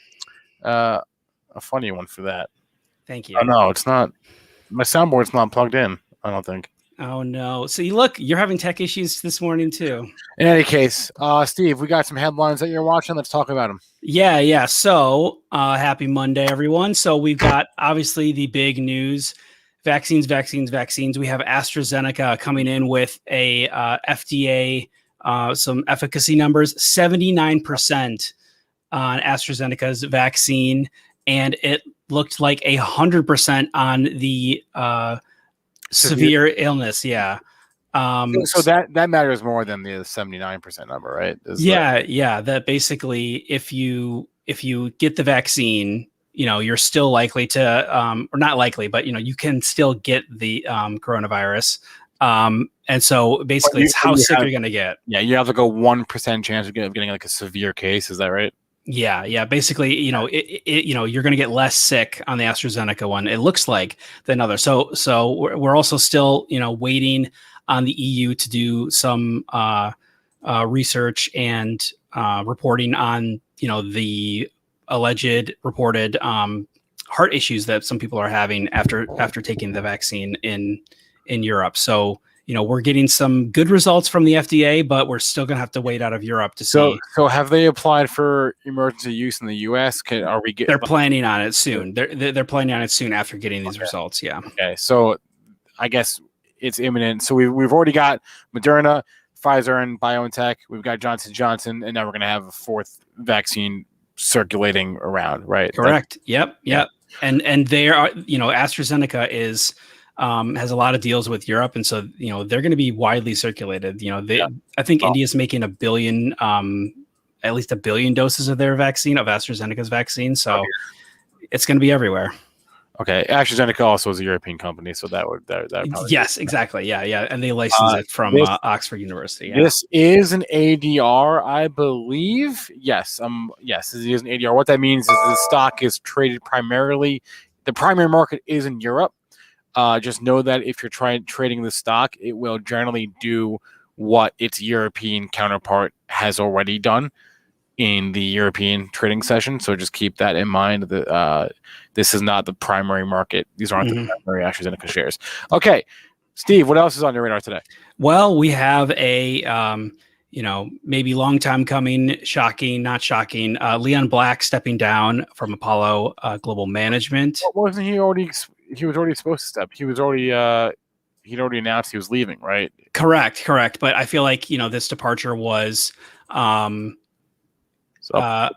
funny one for that. Thank you. Oh, no, it's not. My soundboard's not plugged in, I don't think. Oh, no. So you're having tech issues this morning, too. In any case, Steve, we got some headlines that you're watching. Let's talk about them. Yeah. So happy Monday, everyone. So we've got, obviously, the big news. Vaccines. We have AstraZeneca coming in with a FDA, some efficacy numbers, 79% on AstraZeneca's vaccine. And it looked like 100% on the severe illness. Yeah. So that matters more than the 79% number, right? That basically, if you get the vaccine, you're still likely to, or not likely, but you can still get the coronavirus. And so basically, it's how sick you're going to get. Yeah, you have like a 1% chance of getting like a severe case. Is that right? Yeah. Basically, you're going to get less sick on the AstraZeneca one, it looks like, than others. So we're also still, waiting on the EU to do some research and reporting on, the alleged reported heart issues that some people are having after taking the vaccine in Europe. So, we're getting some good results from the FDA, but we're still going to have to wait out of Europe to see. So have they applied for emergency use in the U.S.? They're planning on it soon. They're planning on it soon after getting these results. Yeah. Okay. So I guess it's imminent. So we've already got Moderna, Pfizer, and BioNTech. We've got Johnson & Johnson, and now we're going to have a fourth vaccine circulating around, right? Correct. Yep. And they are, AstraZeneca is has a lot of deals with Europe, and so they're going to be widely circulated. I think India's making 1 billion, at least 1 billion doses of their vaccine, of AstraZeneca's vaccine. So it's going to be everywhere. Okay, AstraZeneca also is a European company, so that yes, exactly, yeah, and they license it from Oxford University. Yeah. This is an ADR, I believe. Yes, this is an ADR. What that means is the stock is traded primarily. The primary market is in Europe. Just know that if you're trading the stock, it will generally do what its European counterpart has already done in the European trading session. So just keep that in mind. That this is not the primary market. These aren't the primary AstraZeneca shares. Okay, Steve, what else is on your radar today? Well, we have a maybe long time coming, shocking, not shocking. Leon Black stepping down from Apollo Global Management. Wasn't he already? He was already supposed to step. He was already. He'd already announced he was leaving, right? Correct. But I feel like this departure was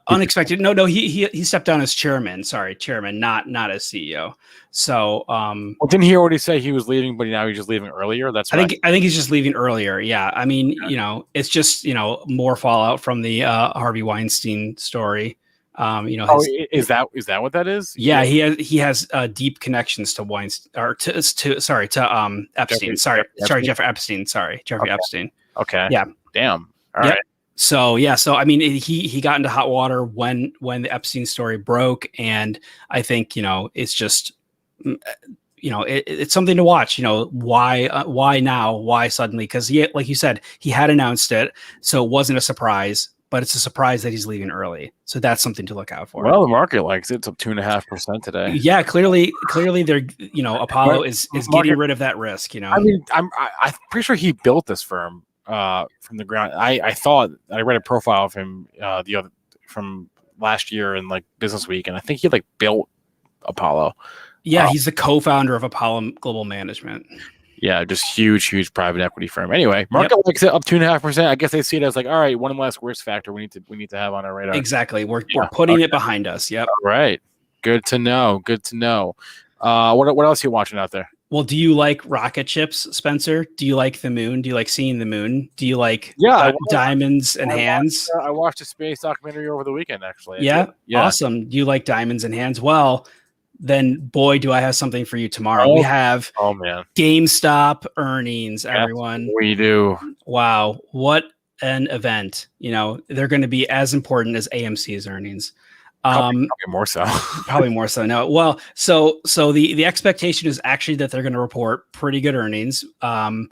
unexpected. No, he stepped down as chairman. Sorry, chairman, not as CEO. So, well, didn't he already say he was leaving, but now he's just leaving earlier? That's I think he's just leaving earlier. Yeah, I mean, it's just more fallout from the Harvey Weinstein story. Is that what that is? Yeah, he has deep connections to Weinstein or to Epstein. Jeffrey Epstein. Jeffrey Epstein. Okay. Yeah. Damn. All right. So I mean, he got into hot water when the Epstein story broke, and I think it's just it's something to watch. Why now? Why suddenly? Because like you said, he had announced it, so it wasn't a surprise. But it's a surprise that he's leaving early, so that's something to look out for. Well, the market likes it. It's up 2.5% today. Yeah, clearly, they're Apollo is getting rid of that risk. I mean, I'm pretty sure he built this firm from the ground. I thought I read a profile of him from last year in like Business Week, and I think he like built Apollo. Yeah, he's the co-founder of Apollo Global Management. Yeah, just huge private equity firm. Anyway, market likes it up 2.5%. I guess they see it as like, all right, one less risk factor we need to have on our radar. Exactly. We're putting it behind us. Yep. All right. Good to know. What else are you watching out there? Well, do you like rocket ships, Spencer? Do you like the moon? Do you like seeing the moon? Do you like diamonds and hands? I watched a space documentary over the weekend, actually. Yeah. Awesome. Do you like diamonds and hands? Well, then boy, do I have something for you tomorrow. We have GameStop earnings, everyone. We do. Wow. What an event. They're going to be as important as AMC's earnings. Probably more so. Probably more so. No. Well, so the expectation is actually that they're going to report pretty good earnings. That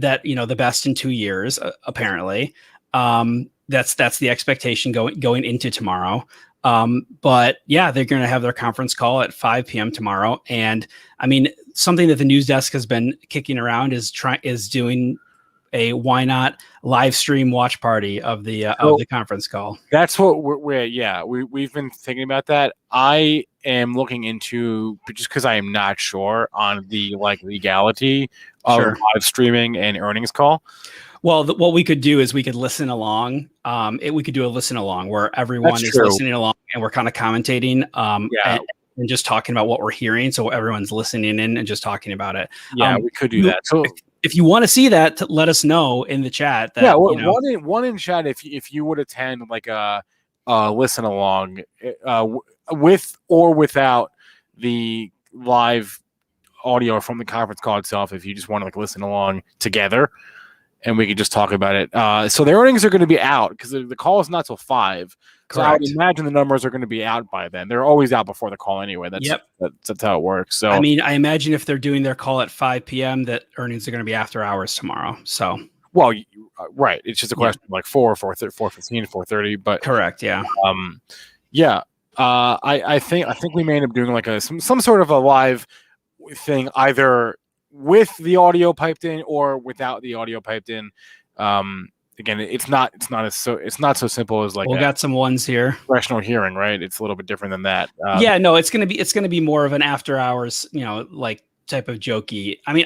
the best in 2 years, apparently. That's the expectation going into tomorrow. But yeah, they're going to have their conference call at 5 p.m. tomorrow. And I mean, something that the news desk has been kicking around is doing a why not live stream watch party of the conference call. That's what we've been thinking about that. I am looking into, just because I am not sure on the legality of live streaming an earnings call. Well, what we could do is we could listen along. We could do a listen along where everyone is listening along and we're kind of commentating and just talking about what we're hearing. So everyone's listening in and just talking about it. Yeah, we could do that. So if you want to see that, let us know in the chat. That, one in chat if you would attend like a listen along with or without the live audio from the conference call itself. If you just want to listen along together. And we could just talk about it. So the earnings are going to be out because the call is not till 5. So I would imagine the numbers are going to be out by then. They're always out before the call anyway. That's how it works. So I mean, I imagine if they're doing their call at 5 p.m., that earnings are going to be after hours tomorrow. So right, it's just a question of like 4, 4:15, 4:30. But correct, yeah. I think we may end up doing like some sort of a live thing either with the audio piped in or without the audio piped in. Again, it's not so simple as we got some ones here. Professional hearing, right? It's a little bit different than that. It's gonna be more of an after hours, type of jokey. I mean,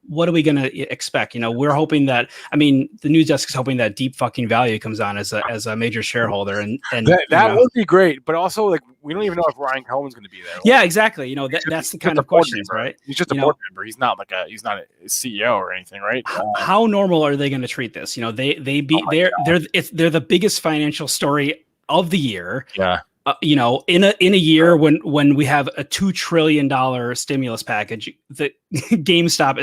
what are we gonna expect? We're hoping that. I mean, the news desk is hoping that Deep Fucking Value comes on as a major shareholder, and that would be great. But also, we don't even know if Ryan Cohen's going to be there. Yeah, exactly. That's the kind of questions, right? He's just a board member. He's not he's not a CEO or anything, right? How normal are they going to treat this? They're the biggest financial story of the year. Yeah. In a year when we have a $2 trillion stimulus package, the GameStop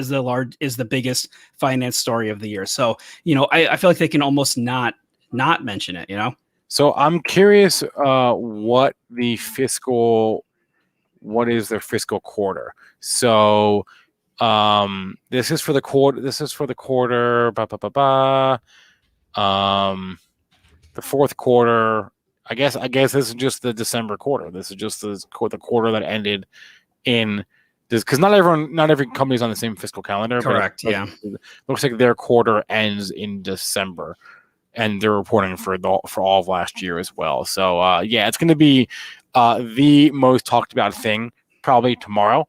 is the biggest finance story of the year. So, I feel like they can almost not mention it, So I'm curious what is their fiscal quarter. So this is for the quarter. The fourth quarter, I guess this is just the December quarter. This is just the quarter that ended in this, because not every company is on the same fiscal calendar. Correct. But it looks like their quarter ends in December, and they're reporting for all of last year as well. So it's going to be the most talked about thing probably tomorrow.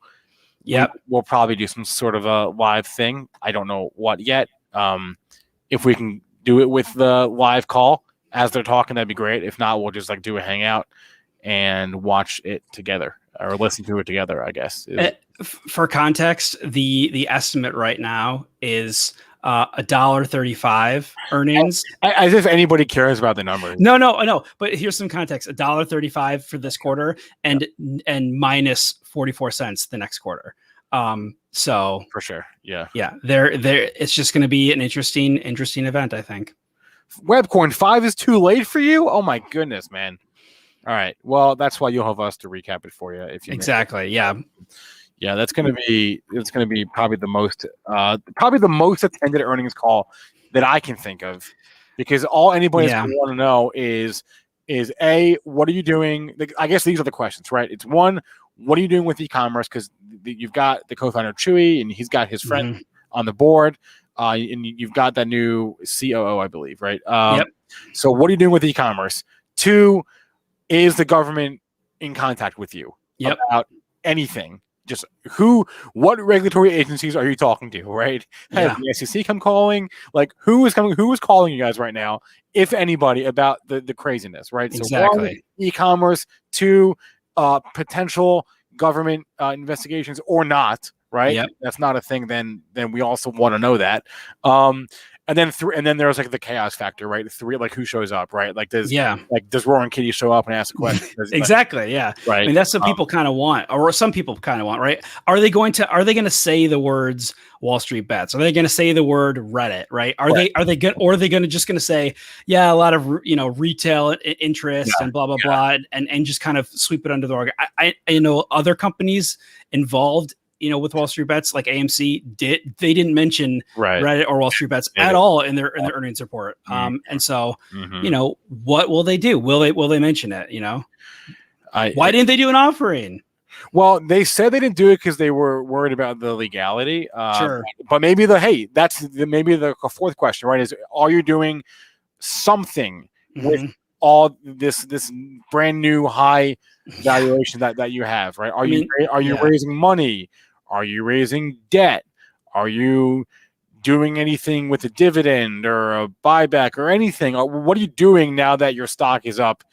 Yep. We'll probably do some sort of a live thing. I don't know what yet. If we can do it with the live call as they're talking, that'd be great. If not, we'll just like do a hangout and watch it together or listen to it together, I guess. For context, the estimate right now is $1.35 earnings. As if anybody cares about the numbers. No. But here's some context: $1.35 for this quarter, and minus 44 cents the next quarter. So for sure, yeah. There. It's just going to be an interesting event, I think. Webcoin 5 is too late for you? Oh my goodness, man. All right. Well, that's why you'll have us to recap it for you if you exactly. Yeah. Yeah, it's gonna be probably the most attended earnings call that I can think of, because all anybody's gonna want to know is A, what are you doing? I guess these are the questions, right? It's one, what are you doing with e-commerce? Because you've got the co-founder Chewy, and he's got his friend on the board, and you've got that new COO, I believe, right? Yep. So what are you doing with e-commerce? Two, is the government in contact with you about anything? Just what regulatory agencies are you talking to, right? Has the SEC come calling? Like, who is calling you guys right now, if anybody, about the craziness, right? Exactly. So one, e-commerce. Two, potential government investigations or not, right? Yep. That's not a thing. Then we also want to know that. And then there's like the chaos factor, right? Three, like who shows up, right? Like does Roaring Kitty show up and ask a question? Exactly. Yeah. Right. I mean, that's what people kind of want, or some people kind of want, right? Are they going to say the words Wall Street Bets? Are they going to say the word Reddit? Right? Are they good, or are they going to say, a lot of retail interest and blah blah blah, and just kind of sweep it under the rug? I know other companies involved, with Wall Street Bets, like AMC they didn't mention Reddit or Wall Street Bets at all in their earnings report. And so, what will they do? Will they mention it? Why didn't they do an offering? Well, they said they didn't do it because they were worried about the legality. Sure. But maybe maybe the fourth question, right? Is, are you doing something with all this brand new high valuation that you have, right? Are you raising money? Are you raising debt? Are you doing anything with a dividend or a buyback or anything? What are you doing now that your stock is up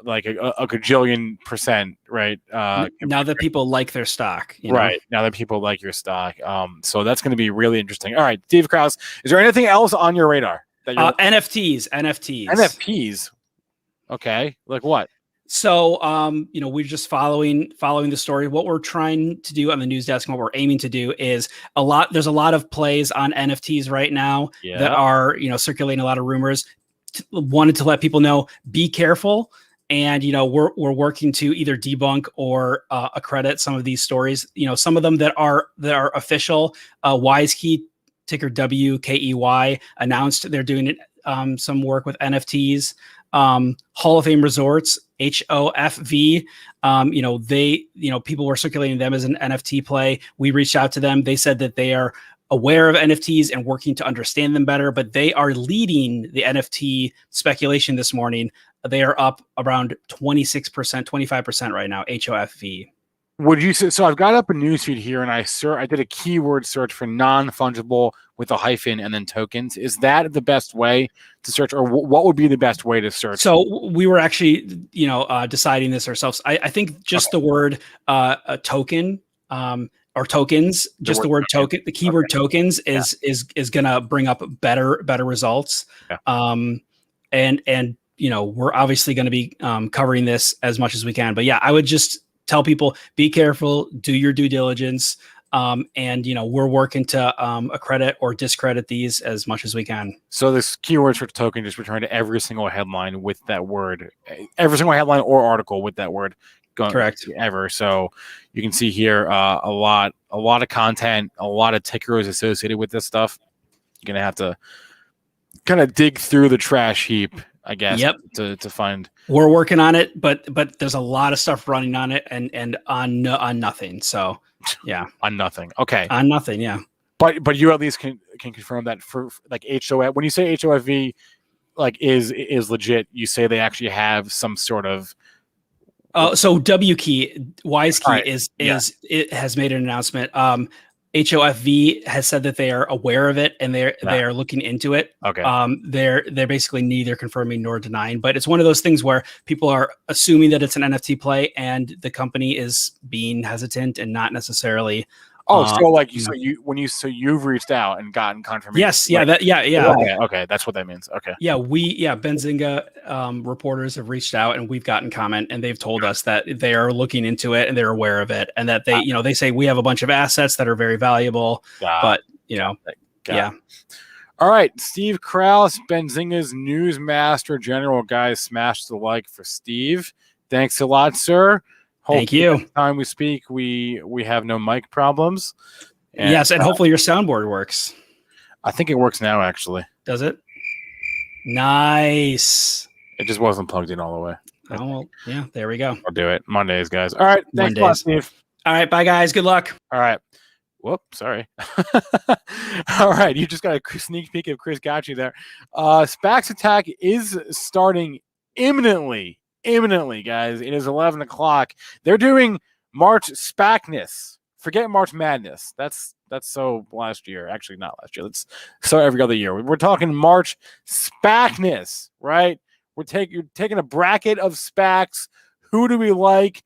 like a gajillion %, right? Now that people like their stock, right? Now that people like your stock, so that's going to be really interesting. All right, Steve Krause, is there anything else on your radar? That NFTs. Okay, like what? So, we're just following the story. What we're trying to do on the news desk and what we're aiming to do is there's a lot of plays on NFTs right now that are, circulating a lot of rumors. Wanted to let people know, be careful. And, we're working to either debunk or accredit some of these stories. Some of them that are official. WiseKey, ticker WKEY, announced they're doing some work with NFTs. Hall of Fame Resorts, HOFV, people were circulating them as an NFT play. We reached out to them. They said that they are aware of NFTs and working to understand them better, but they are leading the NFT speculation this morning. They are up around 26%, 25% right now, HOFV. Would you say, so I've got up a newsfeed here and I did a keyword search for non-fungible with a hyphen and then tokens. Is that the best way to search, or what would be the best way to search? So we were actually, deciding this ourselves. I think just the word a token or tokens, just the word token, the keyword tokens is going to bring up better results. Yeah. And we're obviously going to be covering this as much as we can. But yeah, I would just tell people, be careful, do your due diligence. And we're working to accredit or discredit these as much as we can. So this keyword search token just return to every single headline with that word, every single headline or article with that word. Correct. Ever. So you can see here a lot of content, a lot of tickers associated with this stuff. You're gonna have to kind of dig through the trash heap, I guess. Yep. To find. We're working on it, but there's a lot of stuff running on it and on nothing. So yeah, on nothing. Okay. On nothing. Yeah. But you at least can confirm that for like HOF. When you say HOFV like is legit, you say they actually have some sort of. So W Key, Wise Key right. it has made an announcement. HOFV has said that they are aware of it and they are looking into it. Okay. They're basically neither confirming nor denying, but it's one of those things where people are assuming that it's an NFT play and the company is being hesitant and not necessarily. So like you've reached out and gotten confirmation. Yes. Yeah. Okay. That's what that means. Okay. Yeah. Benzinga reporters have reached out and we've gotten comment and they've told us that they are looking into it and they're aware of it and that they say we have a bunch of assets that are very valuable, but yeah. All right. Steve Krause, Benzinga's Newsmaster General. Guys, smash the like for Steve. Thanks a lot, sir. Thank you. Next time we speak, we have no mic problems. And hopefully your soundboard works. I think it works now, actually. Does it? Nice. It just wasn't plugged in all the way. Oh, well, yeah, there we go. I'll do it. Mondays, guys. All right. Thanks a lot, Steve. All right. Bye, guys. Good luck. All right. Whoop, sorry. All right. You just got a sneak peek of Chris got you there. SPAC's attack is starting imminently, guys. It is 11 o'clock. They're doing March SPACness. Forget March Madness. That's so last year. Actually, not last year. That's so every other year. We're talking March SPACness, right? You're taking a bracket of SPACs. Who do we like?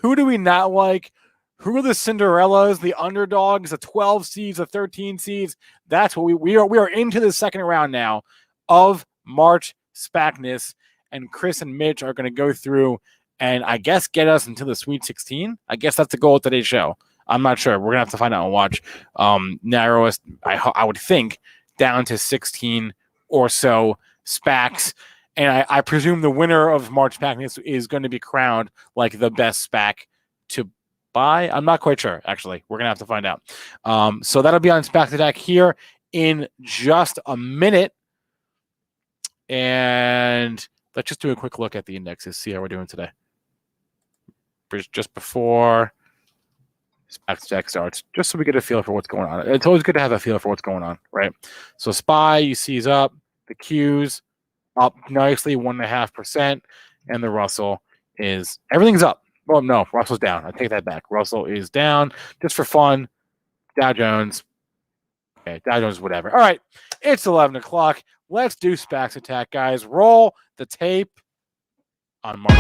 Who do we not like? Who are the Cinderellas, the underdogs, the 12 seeds, the 13 seeds? That's what we are into the second round now of March SPACness. And Chris and Mitch are going to go through and I guess get us into the Sweet 16. I guess that's the goal of today's show. I'm not sure. We're going to have to find out and watch. Narrow us, I would think, down to 16 or so SPACs. And I presume the winner of March SPACness is going to be crowned like the best SPAC to buy. I'm not quite sure, actually. We're going to have to find out. So that'll be on SPAC Attack here in just a minute. And let's just do a quick look at the indexes, see how we're doing today. Just before SPAC Attack starts, just so we get a feel for what's going on. It's always good to have a feel for what's going on, right? So SPY, you see, is up. The Qs up nicely, 1.5%. And the Russell is, everything's up. Well, no, Russell's down. I take that back. Russell is down just for fun. Dow Jones. Okay, Dow Jones, whatever. All right, it's 11 o'clock. Let's do SPAC's Attack, guys. Roll the tape on March.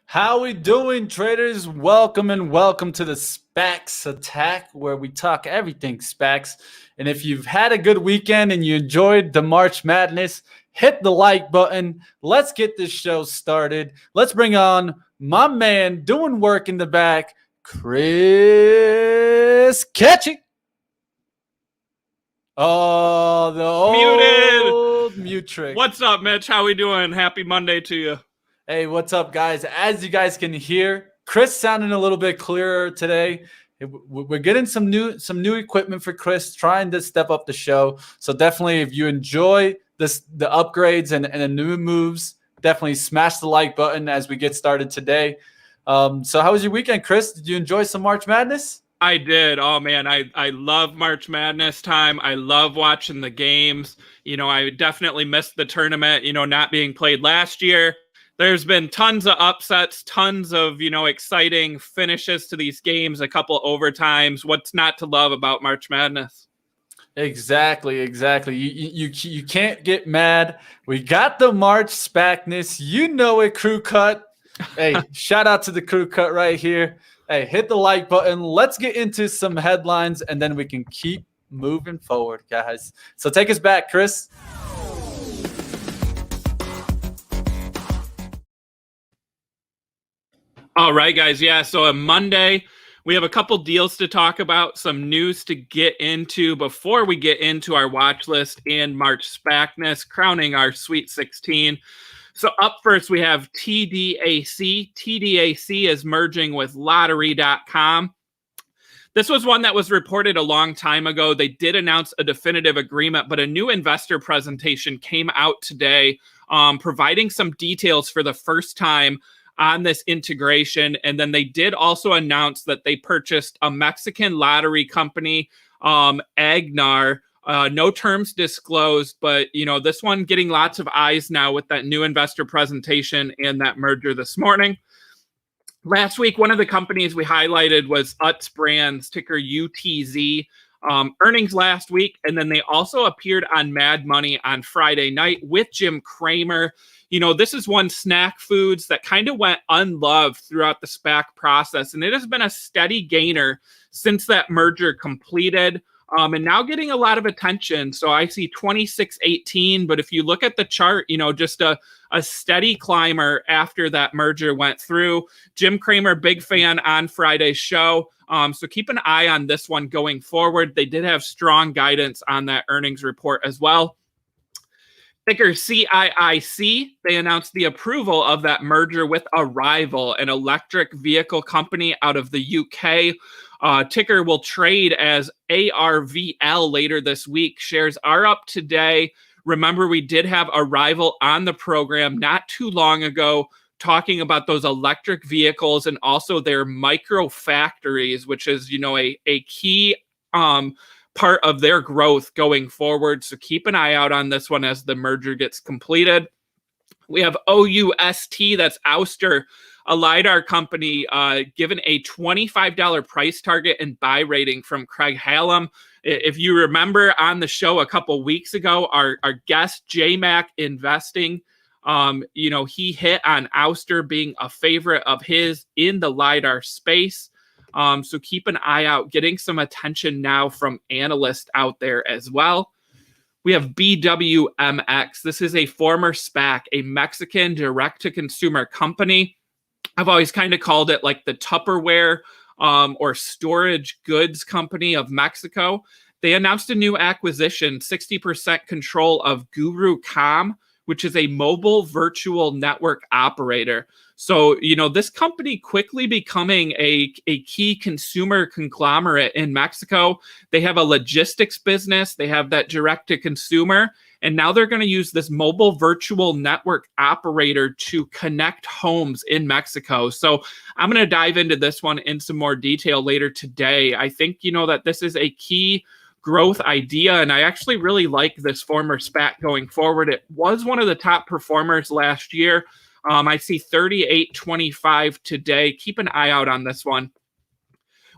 How we doing, traders? Welcome to the SPACs Attack, where we talk everything SPACs. And if you've had a good weekend and you enjoyed the March Madness, hit the like button. Let's get this show started. Let's bring on my man doing work in the back, Chris Catchy. Oh, the old mute trick. What's up, Mitch? How we doing? Happy Monday to you. Hey, what's up, guys? As you guys can hear, Chris sounding a little bit clearer today. We're getting some new equipment for Chris, trying to step up the show. So definitely, if you enjoy the upgrades and the new moves, definitely smash the like button as we get started today. So how was your weekend, Chris? Did you enjoy some March Madness? I did. Oh, man, I love March Madness time. I love watching the games. You know, I definitely missed the tournament, not being played last year. There's been tons of upsets, tons of, exciting finishes to these games, a couple overtimes. What's not to love about March Madness? Exactly. You can't get mad. We got the March SPACness. You know it, Crew Cut. Hey, shout out to the Crew Cut right here. Hey, hit the like button. Let's get into some headlines, and then we can keep moving forward, guys. So take us back, Chris. All right, guys. Yeah, so on Monday, we have a couple deals to talk about, some news to get into before we get into our watch list and March SPACness, crowning our Sweet 16. So up first, we have TDAC. TDAC is merging with Lottery.com. This was one that was reported a long time ago. They did announce a definitive agreement, but a new investor presentation came out today, providing some details for the first time on this integration. And then they did also announce that they purchased a Mexican lottery company, Agnar. No terms disclosed, but this one getting lots of eyes now with that new investor presentation and that merger this morning. Last week, one of the companies we highlighted was Utz Brands, ticker UTZ. Earnings last week, and then they also appeared on Mad Money on Friday night with Jim Cramer. This is one snack foods that kind of went unloved throughout the SPAC process, and it has been a steady gainer since that merger completed. And now getting a lot of attention. So I see 26.18, but if you look at the chart, just a steady climber after that merger went through. Jim Cramer, big fan on Friday's show. So keep an eye on this one going forward. They did have strong guidance on that earnings report as well. Ticker CIIC, they announced the approval of that merger with Arrival, an electric vehicle company out of the UK. Ticker will trade as ARVL later this week. Shares are up today. Remember, we did have Arrival on the program not too long ago talking about those electric vehicles and also their micro factories, which is, a key part of their growth going forward. So keep an eye out on this one as the merger gets completed. We have OUST, that's Ouster, a LiDAR company, given a $25 price target and buy rating from Craig Hallam. If you remember on the show a couple weeks ago, our guest, JMac Investing, he hit on Ouster being a favorite of his in the LiDAR space. So keep an eye out, getting some attention now from analysts out there as well. We have BWMX. This is a former SPAC, a Mexican direct-to-consumer company. I've always kind of called it like the Tupperware or storage goods company of Mexico. They announced a new acquisition, 60% control of GuruCom, which is a mobile virtual network operator. So, this company quickly becoming a key consumer conglomerate in Mexico. They have a logistics business. They have that direct to consumer. And now they're going to use this mobile virtual network operator to connect homes in Mexico. So I'm going to dive into this one in some more detail later today. I think, that this is a key growth idea, and I actually really like this former SPAC going forward. It was one of the top performers last year. I see 38.25 today. Keep an eye out on this one.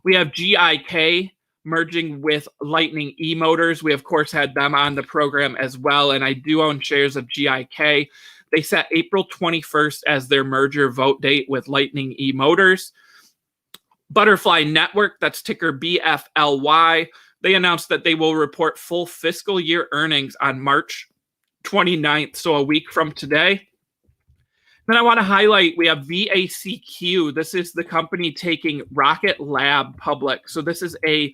We have GIK merging with Lightning eMotors. We, of course, had them on the program as well, and I do own shares of GIK. They set April 21st as their merger vote date with Lightning eMotors. Butterfly Network, that's ticker BFLY. They announced that they will report full fiscal year earnings on March 29th, so a week from today. Then I want to highlight, we have VACQ. This is the company taking Rocket Lab public. So this is a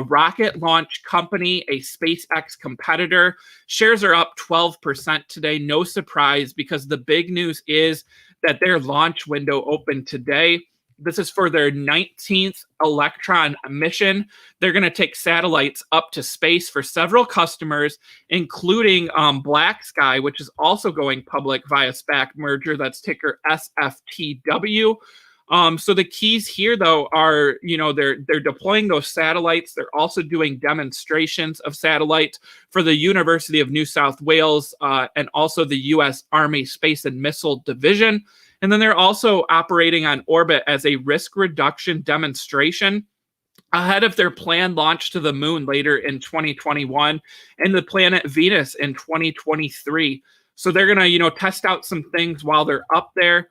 rocket launch company, a SpaceX competitor. Shares are up 12% today. No surprise, because the big news is that their launch window opened today. This is for their 19th Electron mission. They're going to take satellites up to space for several customers, including Black Sky, which is also going public via SPAC merger. That's ticker SFTW. So the keys here, though, are, they're deploying those satellites. They're also doing demonstrations of satellites for the University of New South Wales and also the U.S. Army Space and Missile Division. And then they're also operating on orbit as a risk reduction demonstration ahead of their planned launch to the moon later in 2021 and the planet Venus in 2023. So they're going to, test out some things while they're up there.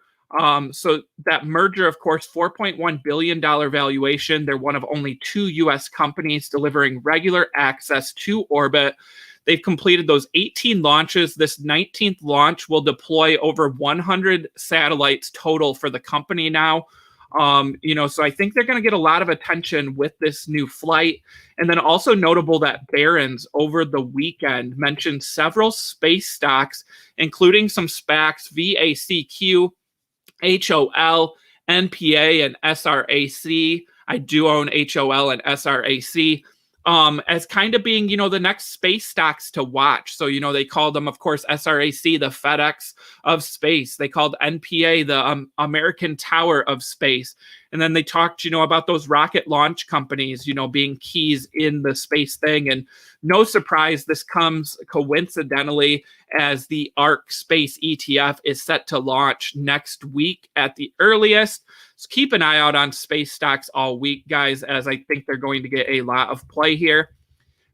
So that merger, of course, $4.1 billion valuation. They're one of only 2 U.S. companies delivering regular access to orbit. They've completed those 18 launches. This 19th launch will deploy over 100 satellites total for the company now. So I think they're going to get a lot of attention with this new flight. And then also notable that Barron's over the weekend mentioned several space stocks, including some SPACs, VACQ, HOL, NPA, and SRAC. I do own HOL and SRAC. As kind of being, the next space stocks to watch. So, they called them, of course, SRAC, the FedEx of space. They called NPA the American Tower of space. And then they talked, about those rocket launch companies, being keys in the space thing. And no surprise, this comes coincidentally as the ARK Space ETF is set to launch next week at the earliest. So keep an eye out on space stocks all week, guys, as I think they're going to get a lot of play here.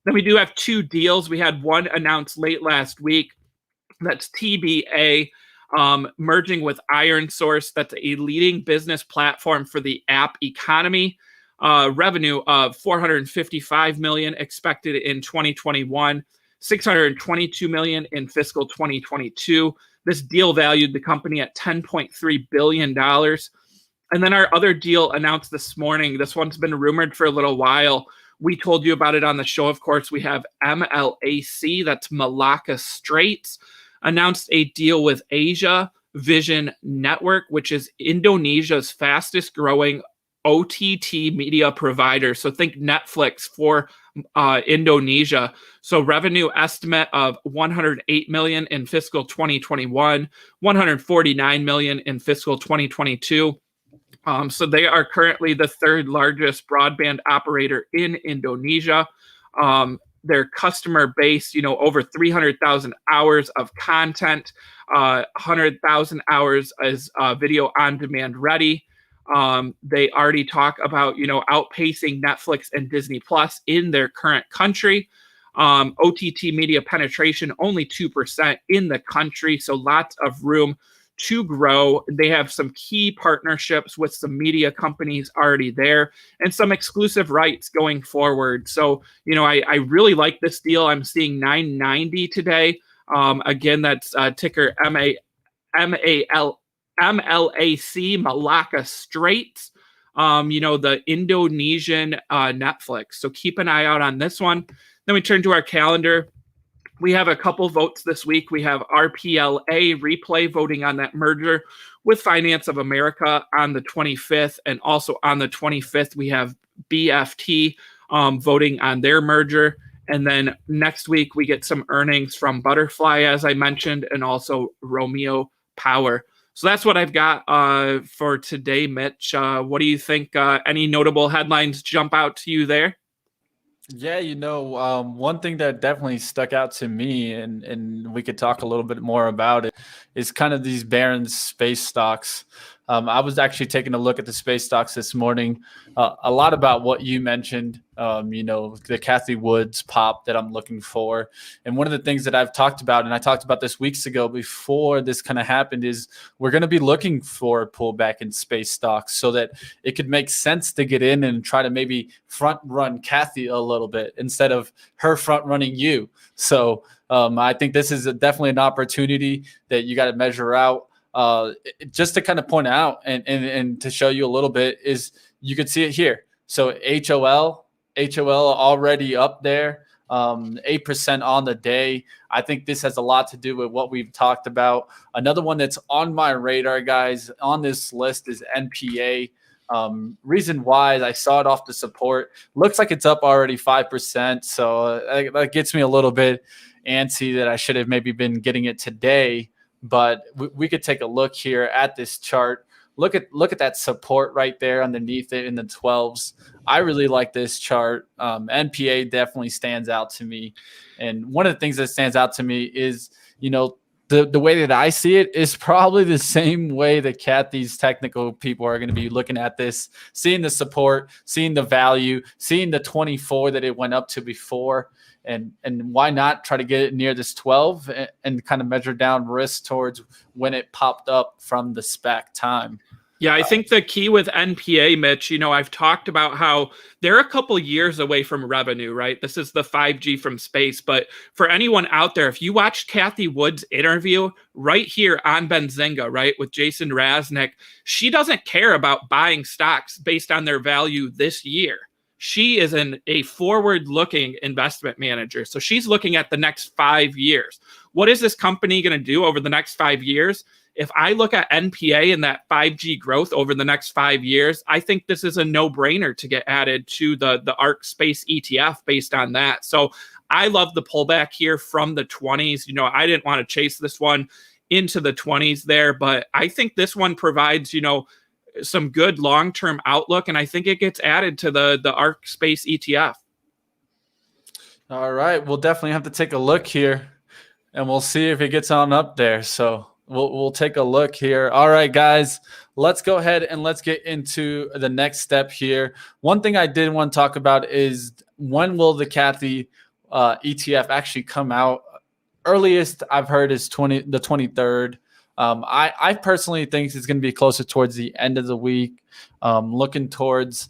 Then we do have two deals. We had one announced late last week. That's TBA merging with IronSource. That's a leading business platform for the app economy. Revenue of $455 million expected in 2021, $622 million in fiscal 2022. This deal valued the company at $10.3 billion. And then our other deal announced this morning. This one's been rumored for a little while. We told you about it on the show, of course. We have MLAC, that's Malacca Straits, announced a deal with Asia Vision Network, which is Indonesia's fastest growing OTT media provider. So think Netflix for Indonesia. So revenue estimate of $108 million in fiscal 2021, $149 million in fiscal 2022. So they are currently the third largest broadband operator in Indonesia. Their customer base, over 300,000 hours of content, 100,000 hours as video on demand ready. They already talk about, outpacing Netflix and Disney Plus in their current country. OTT media penetration, only 2% in the country. So lots of room to grow. They have some key partnerships with some media companies already there and some exclusive rights going forward. So, I really like this deal. I'm seeing 990 today. Again, that's ticker MLAC, Malacca Straits, the Indonesian Netflix. So keep an eye out on this one. Then we turn to our calendar. We have a couple votes this week. We have RPLA Replay voting on that merger with Finance of America on the 25th. And also on the 25th, we have BFT voting on their merger. And then next week, we get some earnings from Butterfly, as I mentioned, and also Romeo Power. So that's what I've got for today, Mitch. What do you think? Any notable headlines jump out to you there? Yeah, one thing that definitely stuck out to me, and we could talk a little bit more about it, is kind of these Barron's space stocks. I was actually taking a look at the space stocks this morning. A lot about what you mentioned, the Cathie Woods pop that I'm looking for. And one of the things that I've talked about, and I talked about this weeks ago before this kind of happened, is we're going to be looking for a pullback in space stocks so that it could make sense to get in and try to maybe front run Cathie a little bit instead of her front running you. So I think this is definitely an opportunity that you got to measure out. Just to kind of point out and to show you a little bit is you could see it here. So HOL already up there, 8% on the day. I think this has a lot to do with what we've talked about. Another one that's on my radar, guys, on this list is NPA. Reason why I saw it off the support. Looks like it's up already 5%. So that gets me a little bit antsy that I should have maybe been getting it today. But we could take a look here at this chart. Look at that support right there underneath it in the 12s. I really like this chart. NPA definitely stands out to me. And one of the things that stands out to me is, the way that I see it is probably the same way that Cathie's technical people are going to be looking at this, seeing the support, seeing the value, seeing the 24 that it went up to before. And why not try to get it near this 12 and kind of measure down risk towards when it popped up from the SPAC time. Yeah, I think the key with NPA, Mitch, I've talked about how they're a couple years away from revenue, right? This is the 5G from space. But for anyone out there, if you watched Kathy Wood's interview right here on Benzinga, right, with Jason Raznick, she doesn't care about buying stocks based on their value this year. She is a forward-looking investment manager. So she's looking at the next 5 years. What is this company going to do over the next 5 years? If I look at NPA and that 5G growth over the next 5 years, I think this is a no-brainer to get added to the ARK Space ETF based on that. So I love the pullback here from the 20s. I didn't want to chase this one into the 20s there, but I think this one provides, some good long-term outlook, and I think it gets added to the ARK Space ETF. All right, we'll definitely have to take a look here, and we'll see if it gets on up there. So we'll take a look here. All right, guys, let's go ahead and let's get into the next step here. One thing I did want to talk about is when will the Kathy ETF actually come out? Earliest I've heard is the 23rd. I personally think it's going to be closer towards the end of the week, looking towards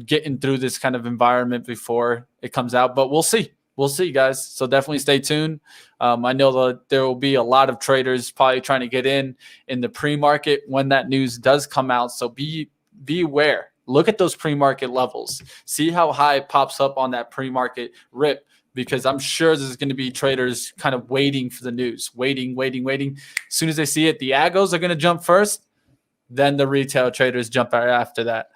getting through this kind of environment before it comes out. But we'll see. We'll see, guys. So definitely stay tuned. I know that there will be a lot of traders probably trying to get in the pre-market when that news does come out. So be aware. Look at those pre-market levels. See how high it pops up on that pre-market rip, because I'm sure there's going to be traders kind of waiting for the news, waiting. As soon as they see it, the agos are going to jump first. Then the retail traders jump out after that.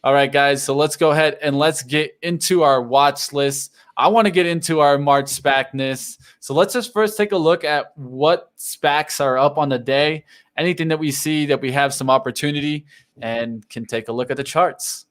All right, guys. So let's go ahead and let's get into our watch list. I want to get into our March SPACness. So let's just first take a look at what SPACs are up on the day. Anything that we see that we have some opportunity, and can take a look at the charts.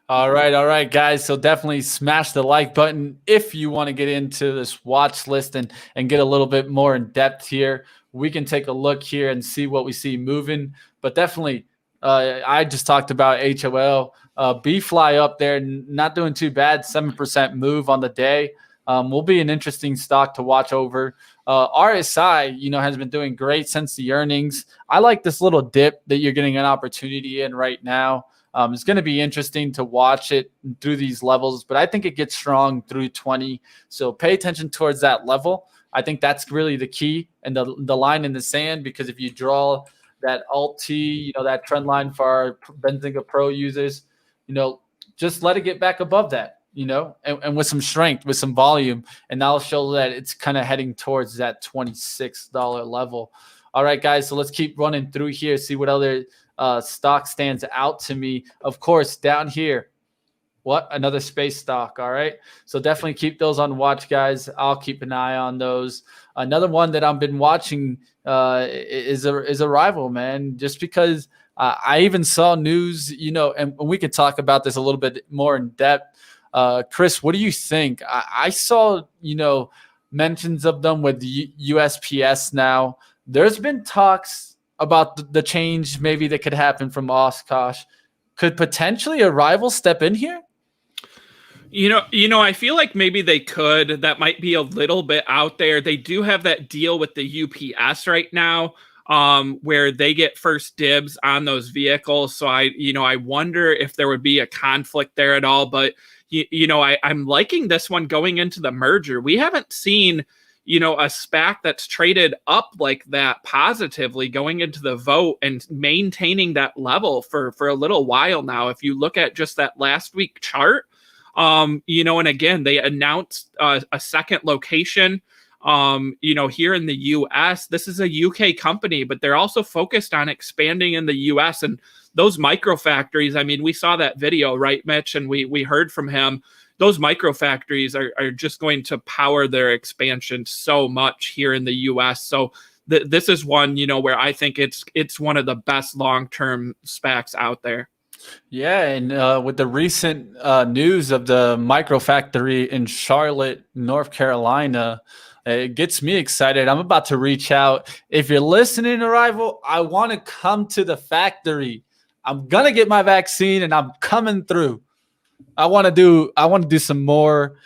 All right, guys. So definitely smash the like button if you want to get into this watch list and get a little bit more in depth here. We can take a look here and see what we see moving. But definitely, I just talked about HOL. B-Fly up there, not doing too bad, 7% move on the day. Will be an interesting stock to watch over. RSI, has been doing great since the earnings. I like this little dip that you're getting an opportunity in right now. It's going to be interesting to watch it through these levels, but I think it gets strong through 20. So pay attention towards that level. I think that's really the key and the line in the sand, because if you draw that Alt-T, that trend line for our Benzinga Pro users, just let it get back above that, and with some strength, with some volume, and that'll show that it's kind of heading towards that $26 level. All right, guys, so let's keep running through here, see what other stock stands out to me. Of course, down here, another space stock. All right, so definitely keep those on watch, guys. I'll keep an eye on those. Another one that I've been watching is a rival, man, just because I even saw news, and we can talk about this a little bit more in depth. Chris, what do you think? I saw mentions of them with the USPS now. There's been talks about the change maybe that could happen from Oshkosh. Could potentially a rival step in here? I feel like maybe they could. That might be a little bit out there. They do have that deal with the UPS right now, where they get first dibs on those vehicles. So I wonder if there would be a conflict there at all. But I'm liking this one going into the merger. We haven't seen a SPAC that's traded up like that positively going into the vote and maintaining that level for a little while now. If you look at just that last week chart, and again, they announced a second location, here in the US. This is a UK company, but they're also focused on expanding in the US, and those micro factories. I mean, we saw that video, right, Mitch? And we heard from him. Those micro factories are just going to power their expansion so much here in the US. So this is one, where I think it's one of the best long-term SPACs out there. Yeah, and with the recent news of the micro factory in Charlotte, North Carolina, it gets me excited. I'm about to reach out. If you're listening, Arrival, I want to come to the factory. I'm going to get my vaccine, and I'm coming through. I want to do some more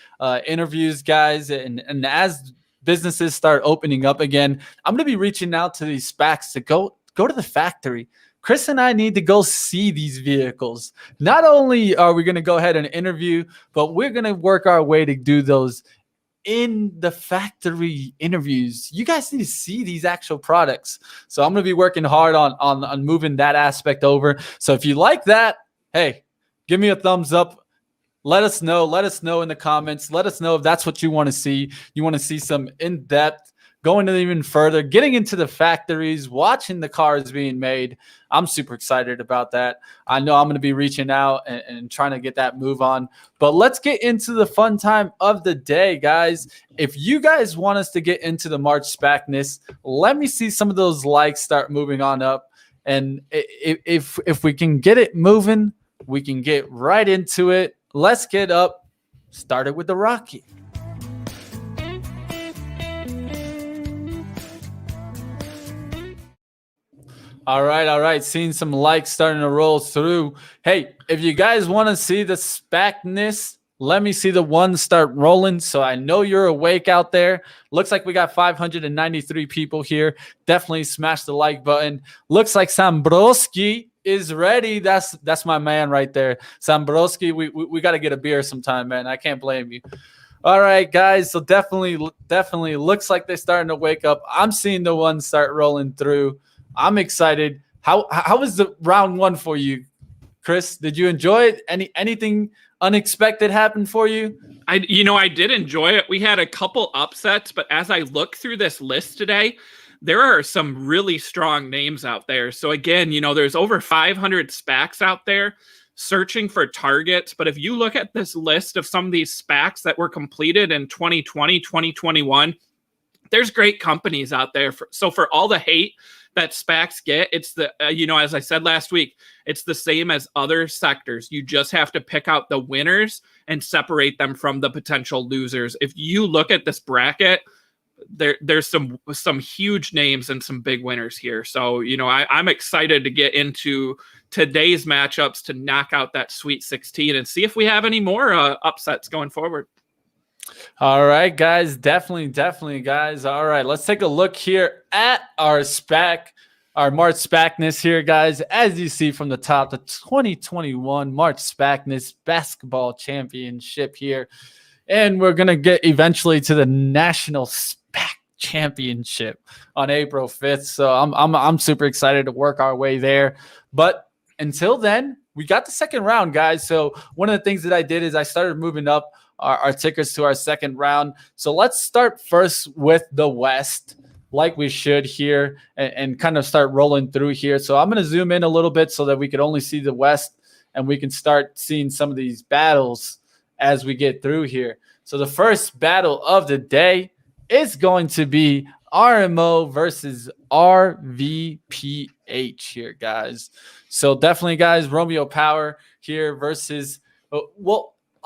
interviews, guys, and as businesses start opening up again, I'm going to be reaching out to these SPACs to go to the factory. Chris and I need to go see these vehicles. Not only are we going to go ahead and interview, but we're going to work our way to do those in the factory interviews. You guys need to see these actual products. So I'm going to be working hard on moving that aspect over. So if you like that, hey, give me a thumbs up. Let us know. Let us know in the comments. Let us know if that's what you want to see. You want to see some in-depth, going even further, getting into the factories, watching the cars being made. I'm super excited about that. I know I'm going to be reaching out and trying to get that move on. But let's get into the fun time of the day, guys. If you guys want us to get into the March SPACness, let me see some of those likes start moving on up. And if we can get it moving, we can get right into it. Let's get up started with the Rocky. All right. Seeing some likes starting to roll through. Hey, if you guys want to see the SPACness, let me see the ones start rolling. So I know you're awake out there. Looks like we got 593 people here. Definitely smash the like button. Looks like Sambroski is ready. That's my man right there. Sambroski, we got to get a beer sometime, man. I can't blame you. All right, guys. So definitely looks like they're starting to wake up. I'm seeing the ones start rolling through. I'm excited. How was the round one for you, Chris? Did you enjoy it? Anything unexpected happened for you? I did enjoy it. We had a couple upsets, but as I look through this list today, there are some really strong names out there. So again, there's over 500 SPACs out there searching for targets. But if you look at this list of some of these SPACs that were completed in 2020, 2021, there's great companies out there. So for all the hate that SPACs get, it's the, as I said last week, it's the same as other sectors. You just have to pick out the winners and separate them from the potential losers. If you look at this bracket, there's some huge names and some big winners here. So, I'm excited to get into today's matchups to knock out that Sweet 16 and see if we have any more upsets going forward. All right, guys. Definitely, guys. All right, let's take a look here at our SPAC, our March SPACness here, guys. As you see from the top, the 2021 March SPACness Basketball Championship here. And we're going to get eventually to the National SPAC Championship on April 5th. So I'm super excited to work our way there. But until then, we got the second round, guys. So one of the things that I did is I started moving up our tickers to our second round. So let's start first with the West, like we should here, and kind of start rolling through here. So I'm going to zoom in a little bit so that we could only see the West and we can start seeing some of these battles as we get through here. So the first battle of the day is going to be RMO versus RVPH here, guys. So definitely, guys, Romeo Power here versus,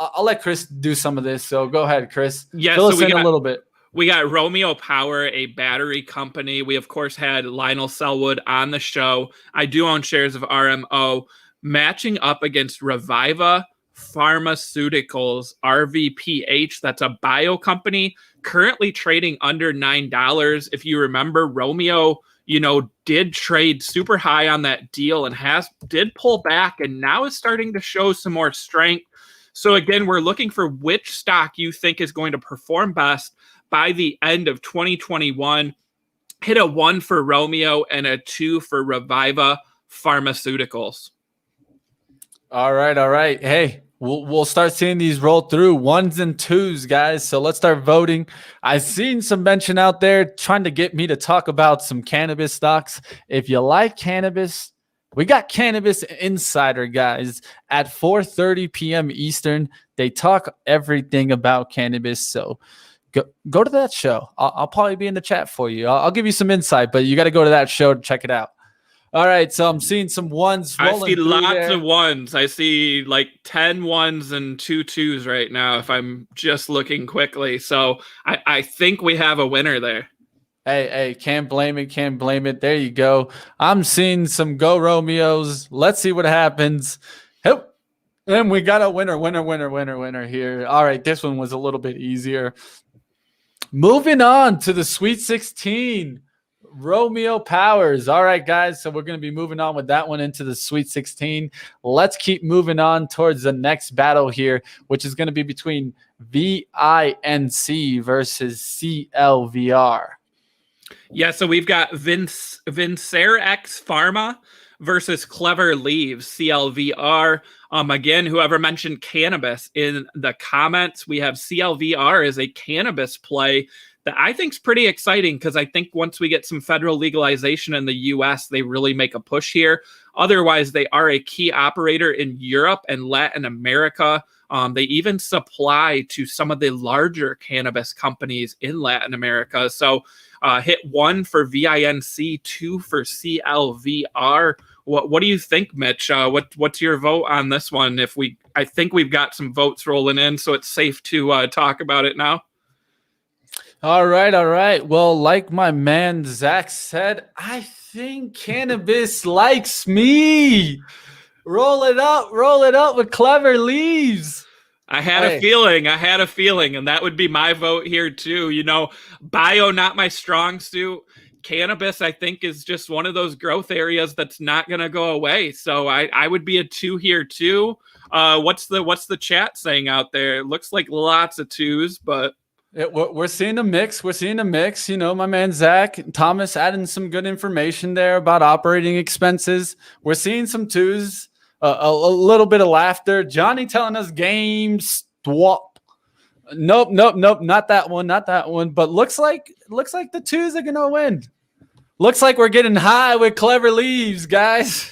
I'll let Chris do some of this. So go ahead, Chris. Yeah, Fill us in a little bit. We got Romeo Power, a battery company. We, of course, had Lionel Selwood on the show. I do own shares of RMO, matching up against Reviva Pharmaceuticals, RVPH. That's a bio company currently trading under $9. If you remember, Romeo, did trade super high on that deal and did pull back and now is starting to show some more strength. So again, we're looking for which stock you think is going to perform best by the end of 2021. Hit a 1 for Romeo and a 2 for Reviva Pharmaceuticals. All right. Hey, we'll start seeing these roll through 1s and 2s, guys. So let's start voting. I've seen some mention out there trying to get me to talk about some cannabis stocks. If you like cannabis, we got Cannabis Insider, guys, at 4:30 p.m. Eastern. They talk everything about cannabis. So go to that show. I'll probably be in the chat for you. I'll give you some insight, but you got to go to that show to check it out. All right, so I'm seeing some 1s rolling. I see lots there. of 1s. I see like 10 1s and 2 2s right now if I'm just looking quickly. So I think we have a winner there. Hey, can't blame it. There you go. I'm seeing some Go Romeos. Let's see what happens. And we got a winner here. All right, this one was a little bit easier. Moving on to the Sweet 16. Romeo Powers. All right, guys. So we're going to be moving on with that one into the Sweet 16. Let's keep moving on towards the next battle here, which is going to be between VINC versus CLVR. Yeah, so we've got Vincere X Pharma versus Clever Leaves, CLVR. Again, whoever mentioned cannabis in the comments, we have CLVR as a cannabis play that I think is pretty exciting because I think once we get some federal legalization in the US, they really make a push here. Otherwise, they are a key operator in Europe and Latin America. They even supply to some of the larger cannabis companies in Latin America. So hit 1 for VINC, 2 for CLVR. What do you think, Mitch? What's your vote on this one? I think we've got some votes rolling in, so it's safe to talk about it now. All right. Well, like my man Zach said, I think cannabis likes me. Roll it up with Clever Leaves. I had a feeling, and that would be my vote here too. You know, bio not my strong suit. Cannabis, I think, is just one of those growth areas that's not going to go away. So I would be a 2 here too. What's the chat saying out there? It looks like lots of 2s, but we're seeing a mix. You know, my man Zach Thomas adding some good information there about operating expenses. We're seeing some 2s, a little bit of laughter. Johnny telling us game swap. Nope, not that one. But looks like the 2s are gonna win. Looks like we're getting high with Clever Leaves, guys.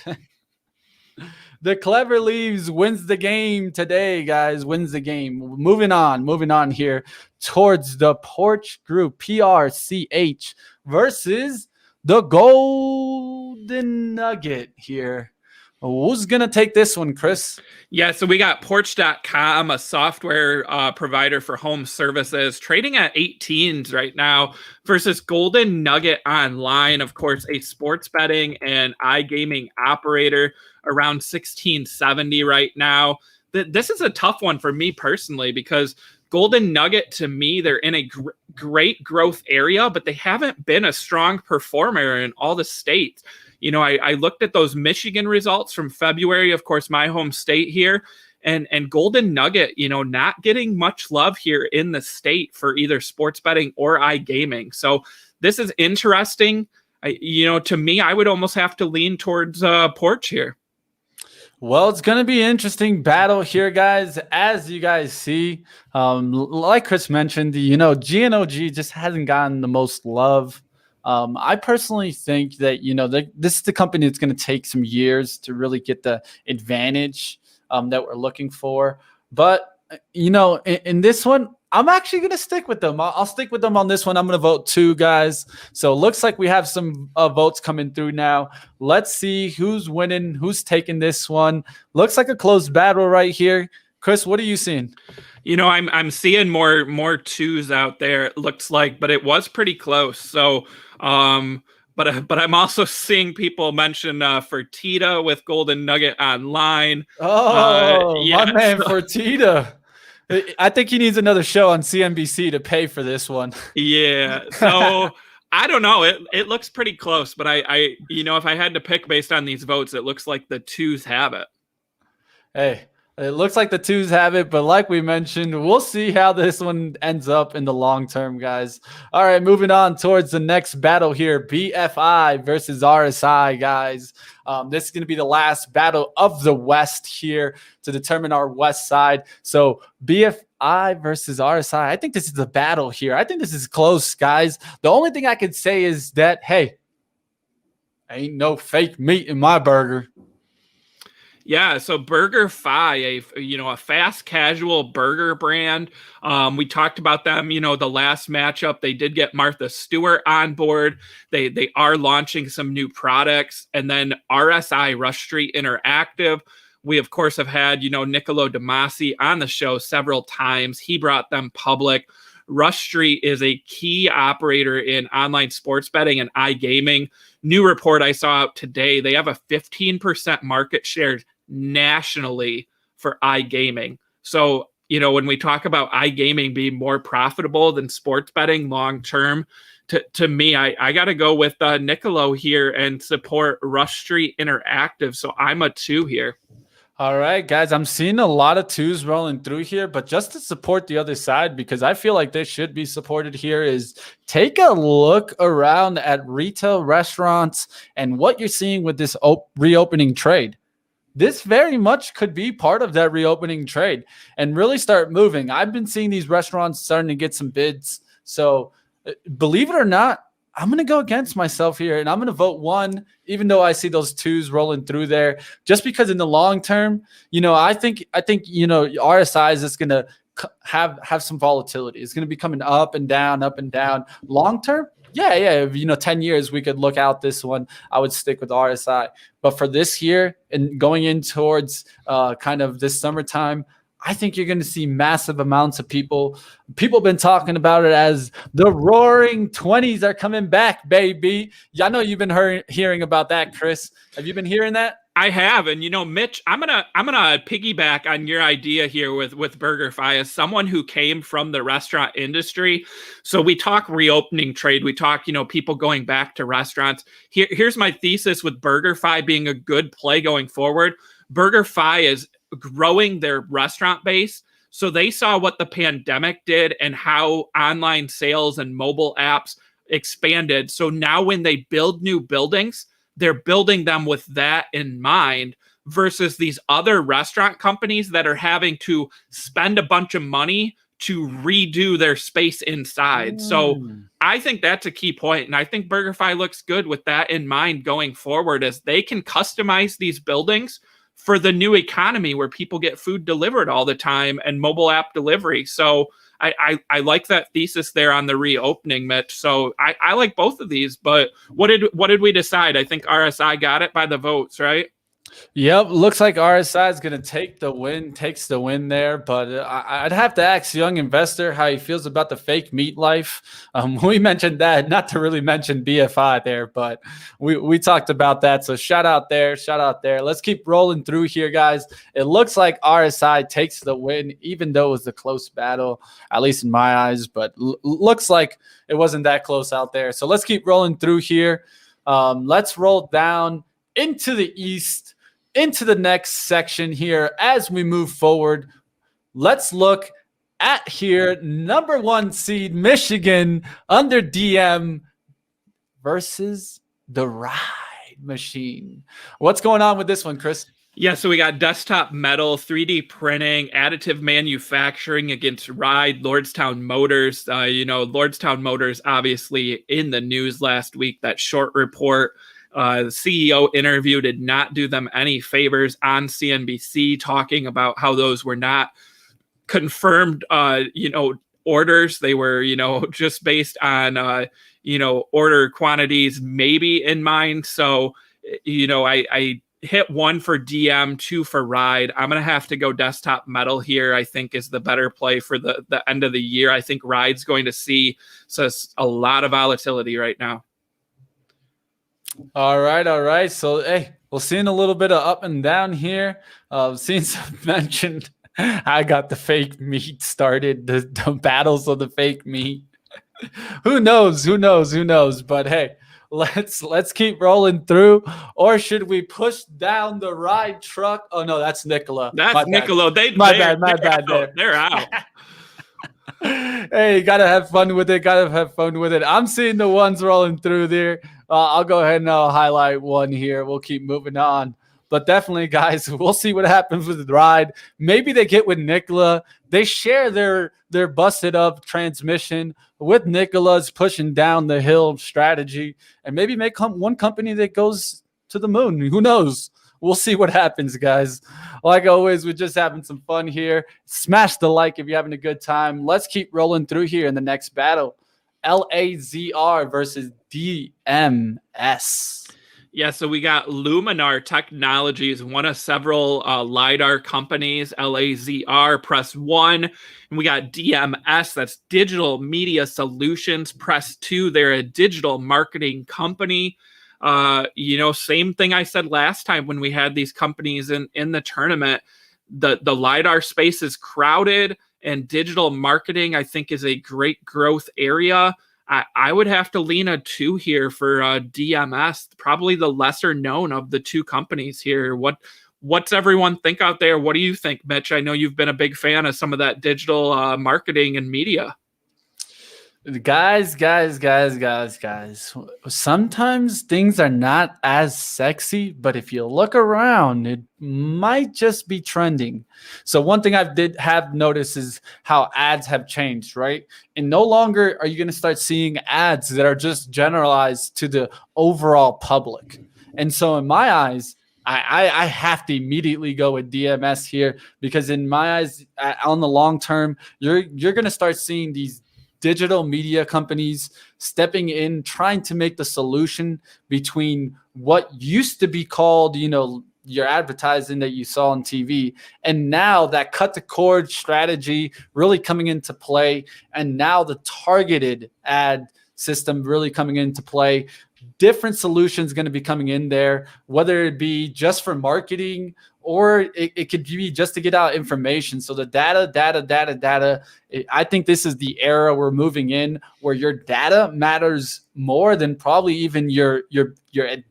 The Clever Leaves wins the game today, guys. Wins the game. Moving on here towards the Porch Group, PRCH versus the Golden Nugget here. Who's going to take this one, Chris? Yeah, so we got Porch.com, a software provider for home services, trading at 18s right now versus Golden Nugget Online, of course, a sports betting and iGaming operator, around 1670 right now. This is a tough one for me personally because Golden Nugget, to me, they're in a great growth area, but they haven't been a strong performer in all the states. You know, I looked at those Michigan results from February, of course, my home state here, and Golden Nugget, you know, not getting much love here in the state for either sports betting or iGaming. So this is interesting. To me, I would almost have to lean towards Porch here. Well, it's going to be an interesting battle here, guys. As you guys see, like Chris mentioned, GNOG just hasn't gotten the most love. I personally think that, this is the company that's going to take some years to really get the advantage that we're looking for. But, in this one, I'm actually going to stick with them. I'll stick with them on this one. I'm going to vote 2, guys. So it looks like we have some votes coming through now. Let's see who's winning, who's taking this one. Looks like a close battle right here. Chris, what are you seeing? I'm seeing more 2s out there, it looks like, but it was pretty close. So, but I'm also seeing people mention Fertitta with Golden Nugget Online. My man Fertitta. I think he needs another show on CNBC to pay for this one. Yeah. So I don't know. It looks pretty close, but I if I had to pick based on these votes, it looks like the 2s have it. Hey, it looks like the 2s have it, but like we mentioned, we'll see how this one ends up in the long term, guys. All right, moving on towards the next battle here, BFI versus RSI, guys. This is going to be the last battle of the West here to determine our West side. So BFI versus RSI. I think this is a battle here. I think this is close, guys. The only thing I could say is that, hey, ain't no fake meat in my burger. Yeah, so BurgerFi, a fast casual burger brand. We talked about them, the last matchup. They did get Martha Stewart on board. They are launching some new products. And then RSI, Rush Street Interactive. We, of course, have had, Niccolo De Masi on the show several times. He brought them public. Rush Street is a key operator in online sports betting and iGaming. New report I saw out today, they have a 15% market share nationally for iGaming. So, you know, when we talk about iGaming being more profitable than sports betting long term, to me, I got to go with Nicolo here and support Rush Street Interactive. So I'm a 2 here. All right, guys, I'm seeing a lot of 2s rolling through here, but just to support the other side, because I feel like they should be supported here, is take a look around at retail restaurants and what you're seeing with this reopening trade. This very much could be part of that reopening trade and really start moving. I've been seeing these restaurants starting to get some bids. So believe it or not, I'm going to go against myself here, and I'm going to vote 1, even though I see those 2s rolling through there, just because in the long term, you know, I think, you know, RSI is just going to have some volatility. It's going to be coming up and down, up and down. Long term, yeah, you know, 10 years, we could look out this one. I would stick with RSI. But for this year and going in towards kind of this summertime, I think you're going to see massive amounts of people. People have been talking about it as the roaring 20s are coming back, baby. Yeah, I know you've been hearing about that, Chris. Have you been hearing that? I have, and you know, Mitch, I'm gonna piggyback on your idea here with BurgerFi as someone who came from the restaurant industry. So we talk reopening trade, we talk, you know, people going back to restaurants. Here's my thesis with BurgerFi being a good play going forward. BurgerFi is growing their restaurant base. So they saw what the pandemic did and how online sales and mobile apps expanded. So now when they build new buildings, they're building them with that in mind versus these other restaurant companies that are having to spend a bunch of money to redo their space inside. So I think that's a key point. And I think BurgerFi looks good with that in mind going forward, as they can customize these buildings for the new economy where people get food delivered all the time and mobile app delivery. So I like that thesis there on the reopening, Mitch. So I like both of these, but what did we decide? I think RSI got it by the votes, right? Yep, looks like RSI is going to takes the win there. But I'd have to ask young investor how he feels about the fake meat life. We mentioned that, not to really mention BFI there, but we talked about that. So shout out there. Let's keep rolling through here, guys. It looks like RSI takes the win, even though it was a close battle, at least in my eyes. But looks like it wasn't that close out there. So let's keep rolling through here. Let's roll down into the East, into the next section here as we move forward. Let's look at here number 1 seed Michigan under DM versus the Ride Machine. What's going on with this one, Chris? Yeah, so we got Desktop Metal, 3D printing, additive manufacturing against Ride, Lordstown Motors. You know, Lordstown Motors obviously in the news last week, that short report. The CEO interview did not do them any favors on CNBC, talking about how those were not confirmed, orders. They were, just based on, order quantities maybe in mind. So, I hit 1 for DM, 2 for Ride. I'm going to have to go Desktop Metal here. I think is the better play for the end of the year. I think Ride's going to see a lot of volatility right now. All right. So, hey, we're seeing a little bit of up and down here. Seeing some mentioned, I got the fake meat started, the battles of the fake meat. Who knows? But hey, let's keep rolling through. Or should we push down the Ride truck? Oh no, that's Nicola. That's Nicola. My bad. They're out. Hey, gotta have fun with it. I'm seeing the ones rolling through there. I'll go ahead and I'll highlight 1 here. We'll keep moving on. But definitely, guys, we'll see what happens with the Ride. Maybe they get with Nicola. They share their busted up transmission with Nicola's pushing down the hill strategy, and maybe make one company that goes to the moon. Who knows? We'll see what happens, guys. Like always, we're just having some fun here. Smash the like if you're having a good time. Let's keep rolling through here in the next battle. LAZR versus DMS. Yeah, so we got Luminar Technologies, one of several LiDAR companies. LAZR, press 1. And we got DMS, that's Digital Media Solutions. Press 2, they're a digital marketing company. Same thing I said last time when we had these companies in the tournament. the LiDAR space is crowded, and digital marketing, I think, is a great growth area. I would have to lean a 2 here for DMS, probably the lesser known of the two companies here. What's everyone think out there? What do you think, Mitch? I know you've been a big fan of some of that digital marketing and media. Guys. Sometimes things are not as sexy, but if you look around, it might just be trending. So one thing I did have noticed is how ads have changed, right? And no longer are you going to start seeing ads that are just generalized to the overall public. And so in my eyes, I have to immediately go with DMS here, because in my eyes, on the long term, you're going to start seeing these digital media companies stepping in, trying to make the solution between what used to be called, your advertising that you saw on TV, and now that cut the cord strategy really coming into play, and now the targeted ad system really coming into play. Different solutions going to be coming in there, whether it be just for marketing or it could be just to get out information. So the data. I think this is the era we're moving in, where your data matters more than probably even your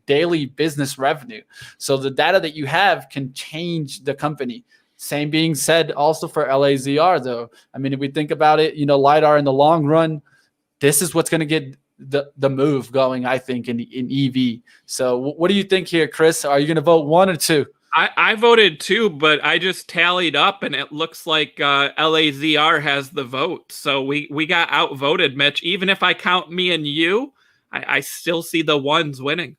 daily business revenue. So the data that you have can change the company. Same being said also for LAZR, though. I mean, if we think about it, LiDAR in the long run, this is what's going to get the move going, I think, in EV. So what do you think here, Chris? Are you going to vote 1 or 2? I voted 2, but I just tallied up, and it looks like LAZR has the vote. So we got outvoted, Mitch. Even if I count me and you, I still see the ones winning.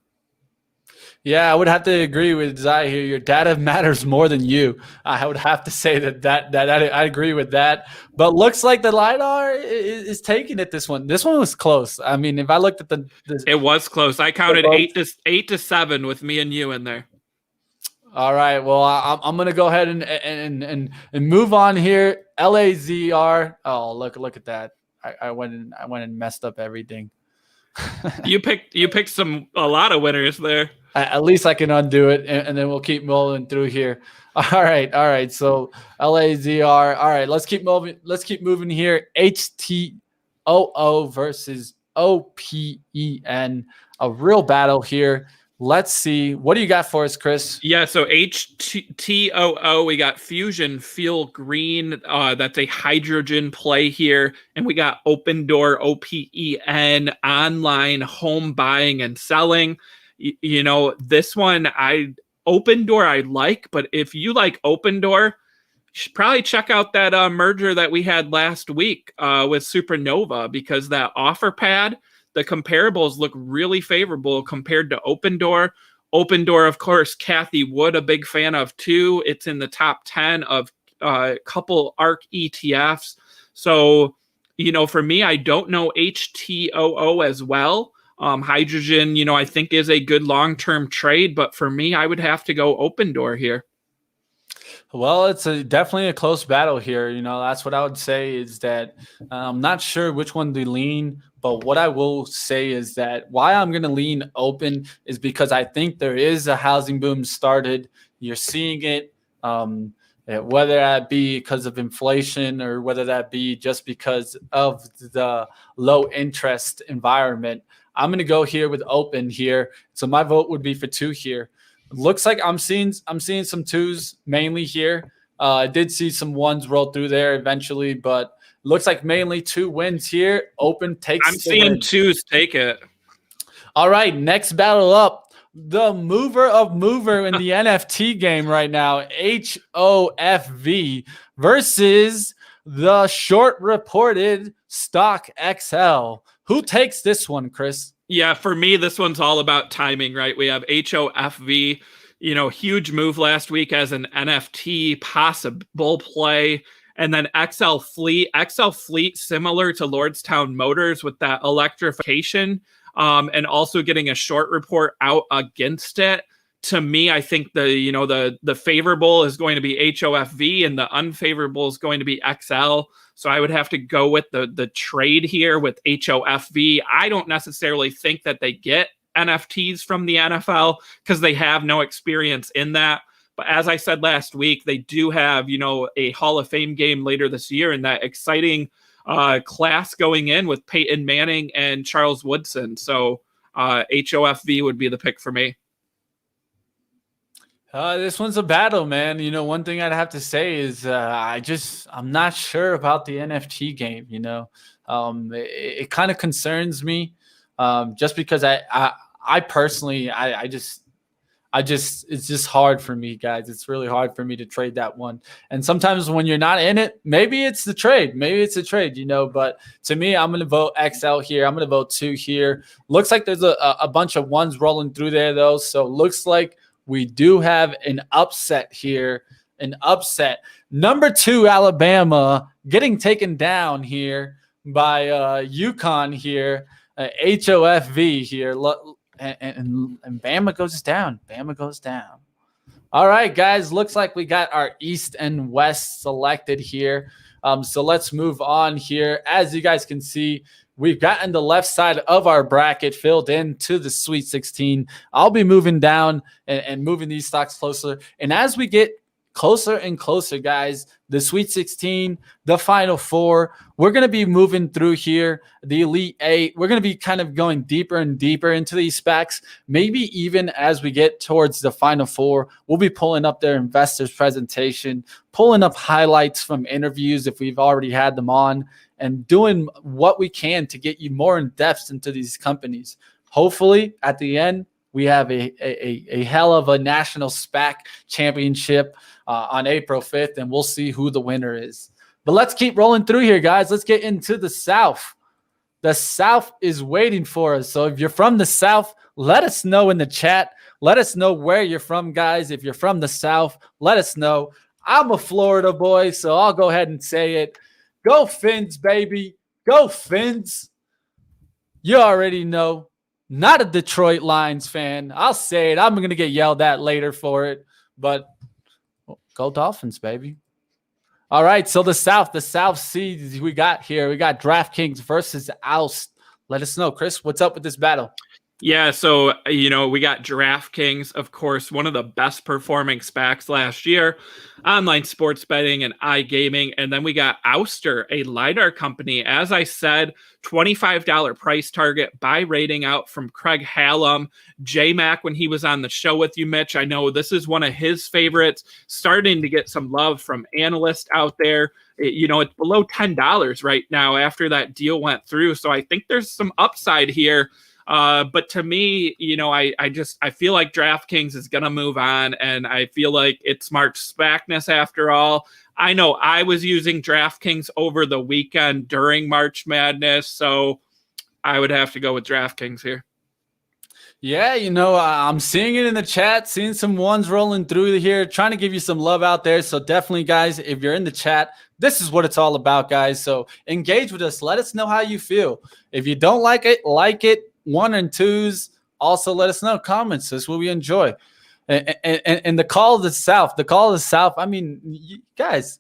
Yeah, I would have to agree with Zai here. Your data matters more than you. I would have to say that I agree with that. But looks like the LiDAR is taking it this one. This one was close. I mean, if I looked at it was close. I counted 8 to 7 with me and you in there. All right. Well, I'm gonna go ahead and move on here. LAZR. Oh, look at that. I went and messed up everything. You picked a lot of winners there. At least I can undo it, and then we'll keep rolling through here. All right. So LAZR. All right, let's keep moving. Let's keep moving here. HTOO versus OPEN. A real battle here. Let's see. What do you got for us, Chris? Yeah, so HTOO, we got Fusion Fuel Green. That's a hydrogen play here. And we got Open Door, OPEN, online home buying and selling. This one, Open Door I like, but if you like Open Door, you should probably check out that merger that we had last week with Supernova, because that offer pad, the comparables look really favorable compared to Open Door. Open Door, of course, Kathy Wood, a big fan of too. It's in the top 10 of a couple ARC ETFs. So, for me, I don't know HTOO as well. Hydrogen, I think is a good long-term trade, but for me, I would have to go Open Door here. Well, it's definitely a close battle here. That's what I would say, is that I'm not sure which one to lean, but what I will say is that why I'm going to lean Open is because I think there is a housing boom started. You're seeing it, whether that be because of inflation or whether that be just because of the low interest environment. I'm going to go here with Open here. So my vote would be for 2 here. Looks like I'm seeing some 2s mainly here. I did see some 1s roll through there eventually, but looks like mainly 2 wins here. Open takes. I'm seeing 2s take it. All right, next battle up. The mover of mover in the NFT game right now, HOFV versus the short reported Stock XL. Who takes this one, Chris? Yeah, for me, this one's all about timing, right? We have HOFV, huge move last week as an NFT possible play. And then XL Fleet, similar to Lordstown Motors with that electrification, and also getting a short report out against it. To me, I think the favorable is going to be HOFV and the unfavorable is going to be XL. So I would have to go with the trade here with HOFV. I don't necessarily think that they get NFTs from the NFL because they have no experience in that. But as I said last week, they do have, a Hall of Fame game later this year, and that exciting class going in with Peyton Manning and Charles Woodson. So HOFV would be the pick for me. This one's a battle, man. One thing I'd have to say is I'm not sure about the NFT game. It kind of concerns me, just because I personally it's just hard for me, guys. It's really hard for me to trade that one. And sometimes when you're not in it, maybe it's the trade. But to me, I'm going to vote X out here. I'm going to vote 2 here. Looks like there's a bunch of ones rolling through there, though. So looks like we do have an upset here. An upset. Number 2, Alabama, getting taken down here by UConn here. HOFV here. And Bama goes down. Bama goes down. All right, guys. Looks like we got our East and West selected here. So let's move on here. As you guys can see, we've gotten the left side of our bracket filled into the Sweet 16. I'll be moving down and moving these stocks closer. And as we get closer and closer, guys, the Sweet 16, the Final Four, we're going to be moving through here, the Elite 8. We're going to be kind of going deeper and deeper into these specs. Maybe even as we get towards the Final Four, we'll be pulling up their investors presentation, pulling up highlights from interviews if we've already had them on, and doing what we can to get you more in depth into these companies. Hopefully, at the end, we have a hell of a national SPAC championship on April 5th, and we'll see who the winner is. But let's keep rolling through here, guys. Let's get into the South. The South is waiting for us. So if you're from the South, let us know in the chat. Let us know where you're from, guys. If you're from the South, let us know. I'm a Florida boy, so I'll go ahead and say it. Go Fins, baby. Go Fins. You already know. Not a Detroit Lions fan. I'll say it. I'm going to get yelled at later for it. But go Dolphins, baby. All right, so the South seeds we got here. We got DraftKings versus Oust. Let us know, Chris, what's up with this battle? Yeah, so, we got DraftKings, of course, one of the best performing SPACs last year, online sports betting and iGaming. And then we got Ouster, a LiDAR company. As I said, $25 price target, buy rating out from Craig Hallam. J-Mac, when he was on the show with you, Mitch, I know this is one of his favorites, starting to get some love from analysts out there. It's below $10 right now after that deal went through. So I think there's some upside here. But to me, I feel like DraftKings is going to move on, and I feel like it's March SPACness after all. I know I was using DraftKings over the weekend during March Madness, so I would have to go with DraftKings here. Yeah, I'm seeing it in the chat, seeing some ones rolling through here, trying to give you some love out there. So definitely, guys, if you're in the chat, this is what it's all about, guys. So engage with us. Let us know how you feel. If you don't like it, 1 and 2s. Also, let us know comments. This is what we enjoy. And the call of the South. I mean, guys,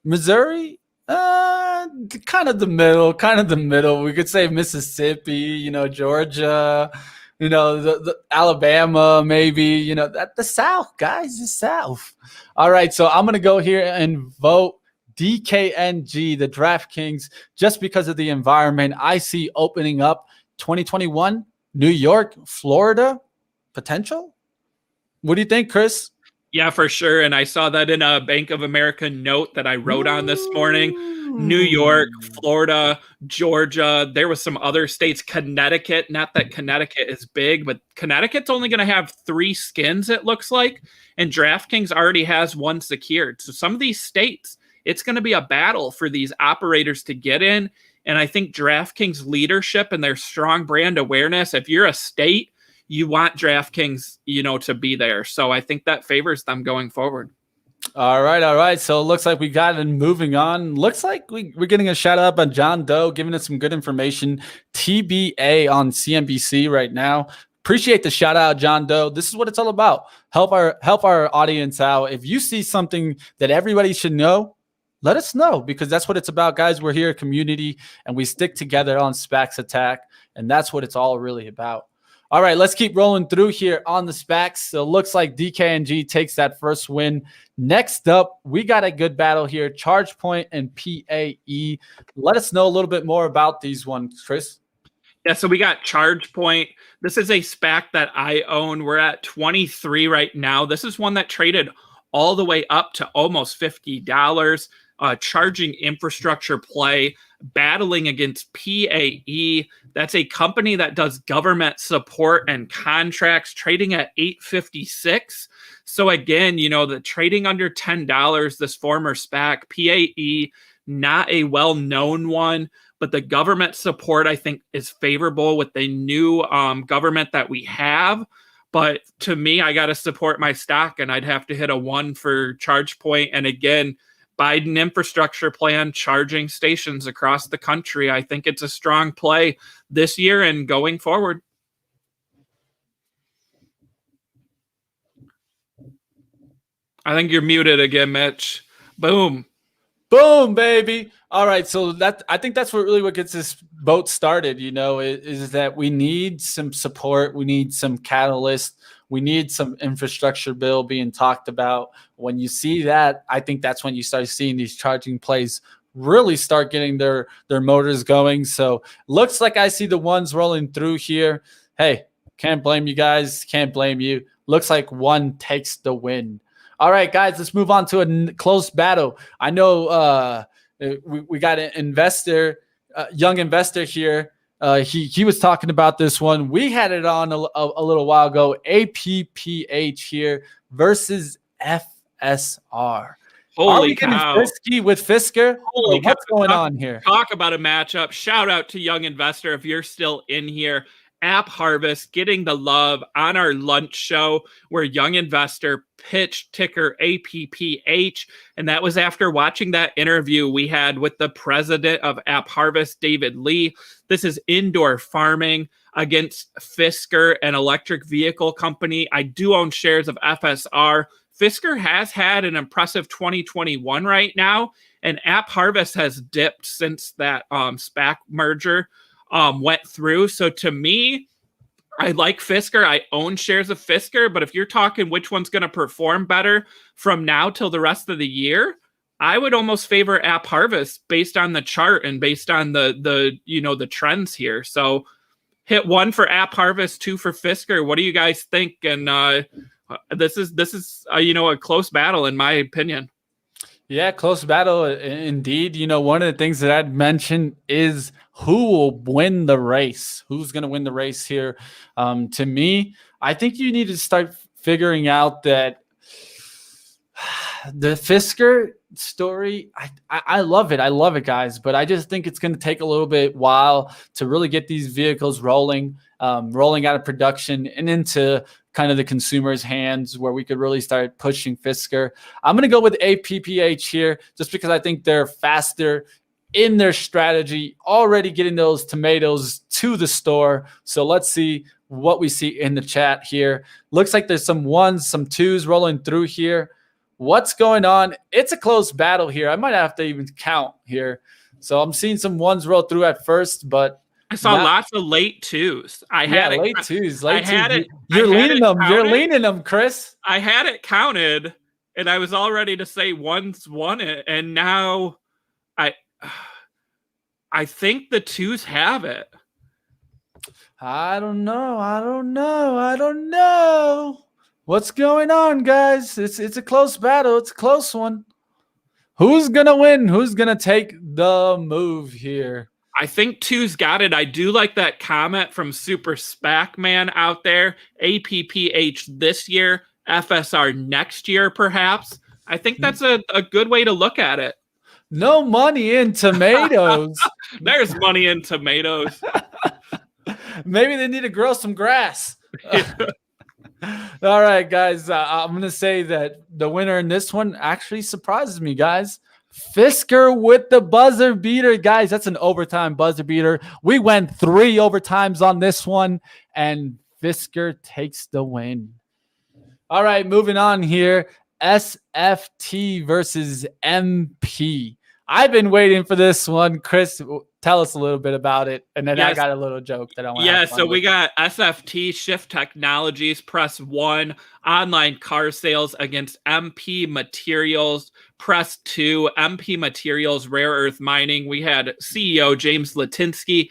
Missouri, kind of the middle. We could say Mississippi, Georgia, the Alabama, maybe, the South, guys, the South. All right, so I'm gonna go here and vote DKNG, the DraftKings, just because of the environment I see opening up. 2021, New York, Florida, potential? What do you think, Chris? Yeah, for sure. And I saw that in a Bank of America note that I wrote on this morning. New York, Florida, Georgia. There was some other states, Connecticut. Not that Connecticut is big, but Connecticut's only going to have 3 skins, it looks like. And DraftKings already has 1 secured. So some of these states, it's going to be a battle for these operators to get in. And I think DraftKings leadership and their strong brand awareness, if you're a state, you want DraftKings, to be there. So I think that favors them going forward. All right. So it looks like we got it moving on. Looks like we're getting a shout out by John Doe, giving us some good information. TBA on CNBC right now. Appreciate the shout out, John Doe. This is what it's all about. Help our audience out. If you see something that everybody should know, let us know, because that's what it's about, guys. We're here, a community, and we stick together on SPACs Attack, and that's what it's all really about. All right, let's keep rolling through here on the SPACs. So it looks like DKNG takes that first win. Next up, we got a good battle here, ChargePoint and PAE. Let us know a little bit more about these ones, Chris. Yeah, so we got ChargePoint. This is a SPAC that I own. We're at 23 right now. This is one that traded all the way up to almost $50. Charging infrastructure play, battling against PAE. That's a company that does government support and contracts, trading at $8.56. So again, the trading under $10, this former SPAC, PAE, not a well-known one, but the government support, I think, is favorable with the new government that we have. But to me, I got to support my stock, and I'd have to hit a 1 for ChargePoint. And again, Biden infrastructure plan, charging stations across the country. I think it's a strong play this year and going forward. I think you're muted again, Mitch. Boom. Boom, baby. All right. So I think that's what gets this boat started, is that we need some support. We need some catalyst. We need some infrastructure bill being talked about. When you see that, I think that's when you start seeing these charging plays really start getting their motors going. So looks like I see the ones rolling through here. Hey, can't blame you guys. Can't blame you. Looks like one takes the win. All right, guys, let's move on to a close battle. I know we got an investor, young investor here. He was talking about this one. We had it on a little while ago. APPH here versus FSR. Holy Are we getting cow. frisky with Fisker? Holy What's cow. going on here? Talk about a matchup. Shout out to Young Investor if you're still in here. App Harvest getting the love on our lunch show where Young Investor pitched ticker APPH. And that was after watching that interview we had with the president of App Harvest, David Lee. This is indoor farming against Fisker, an electric vehicle company. I do own shares of FSR. Fisker has had an impressive 2021 right now, and App Harvest has dipped since that SPAC merger went through. So to me, I like Fisker. I own shares of Fisker, but if you're talking which one's going to perform better from now till the rest of the year, I would almost favor App Harvest based on the chart and based on the trends here. So hit 1 for App Harvest, 2 for Fisker. What do you guys think? And this is a close battle in my opinion. Yeah, close battle indeed. One of the things that I'd mention is who will win the race. Who's going to win the race here? To me, I think you need to start figuring out that the Fisker story, I love it. I love it, guys. But I just think it's going to take a little bit while to really get these vehicles rolling out of production and into kind of the consumer's hands where we could really start pushing Fisker. I'm going to go with APPH here just because I think they're faster in their strategy, already getting those tomatoes to the store. So let's see what we see in the chat here. Looks like there's some 1s, some 2s rolling through here. What's going on? It's a close battle here. I might have to even count here. So I'm seeing some 1s roll through at first, but I saw lots of late 2s. Late twos. You're leaning them. You're leaning them, Chris. I had it counted, and I was all ready to say 1's won it, and now I think the 2s have it. I don't know. What's going on, guys? It's a close battle. It's a close one. Who's gonna win? Who's gonna take the move here? I think 2's got it. I do like that comment from Super SPAC Man out there. APPH this year, FSR next year, perhaps. I think that's a good way to look at it. No money in tomatoes. There's money in tomatoes. Maybe they need to grow some grass. All right, guys. I'm going to say that the winner in this one actually surprises me, guys. Fisker with the buzzer beater. Guys, that's an overtime buzzer beater. We went 3 overtimes on this one, and Fisker takes the win. All right, moving on here. SFT versus MP. I've been waiting for this one. Chris, tell us a little bit about it. And then I Yes. got a little joke that I want to Yeah, have fun so we with. got SFT Shift Technologies, press 1, online car sales against MP Materials, press 2, MP Materials, rare earth mining. We had CEO James Litinsky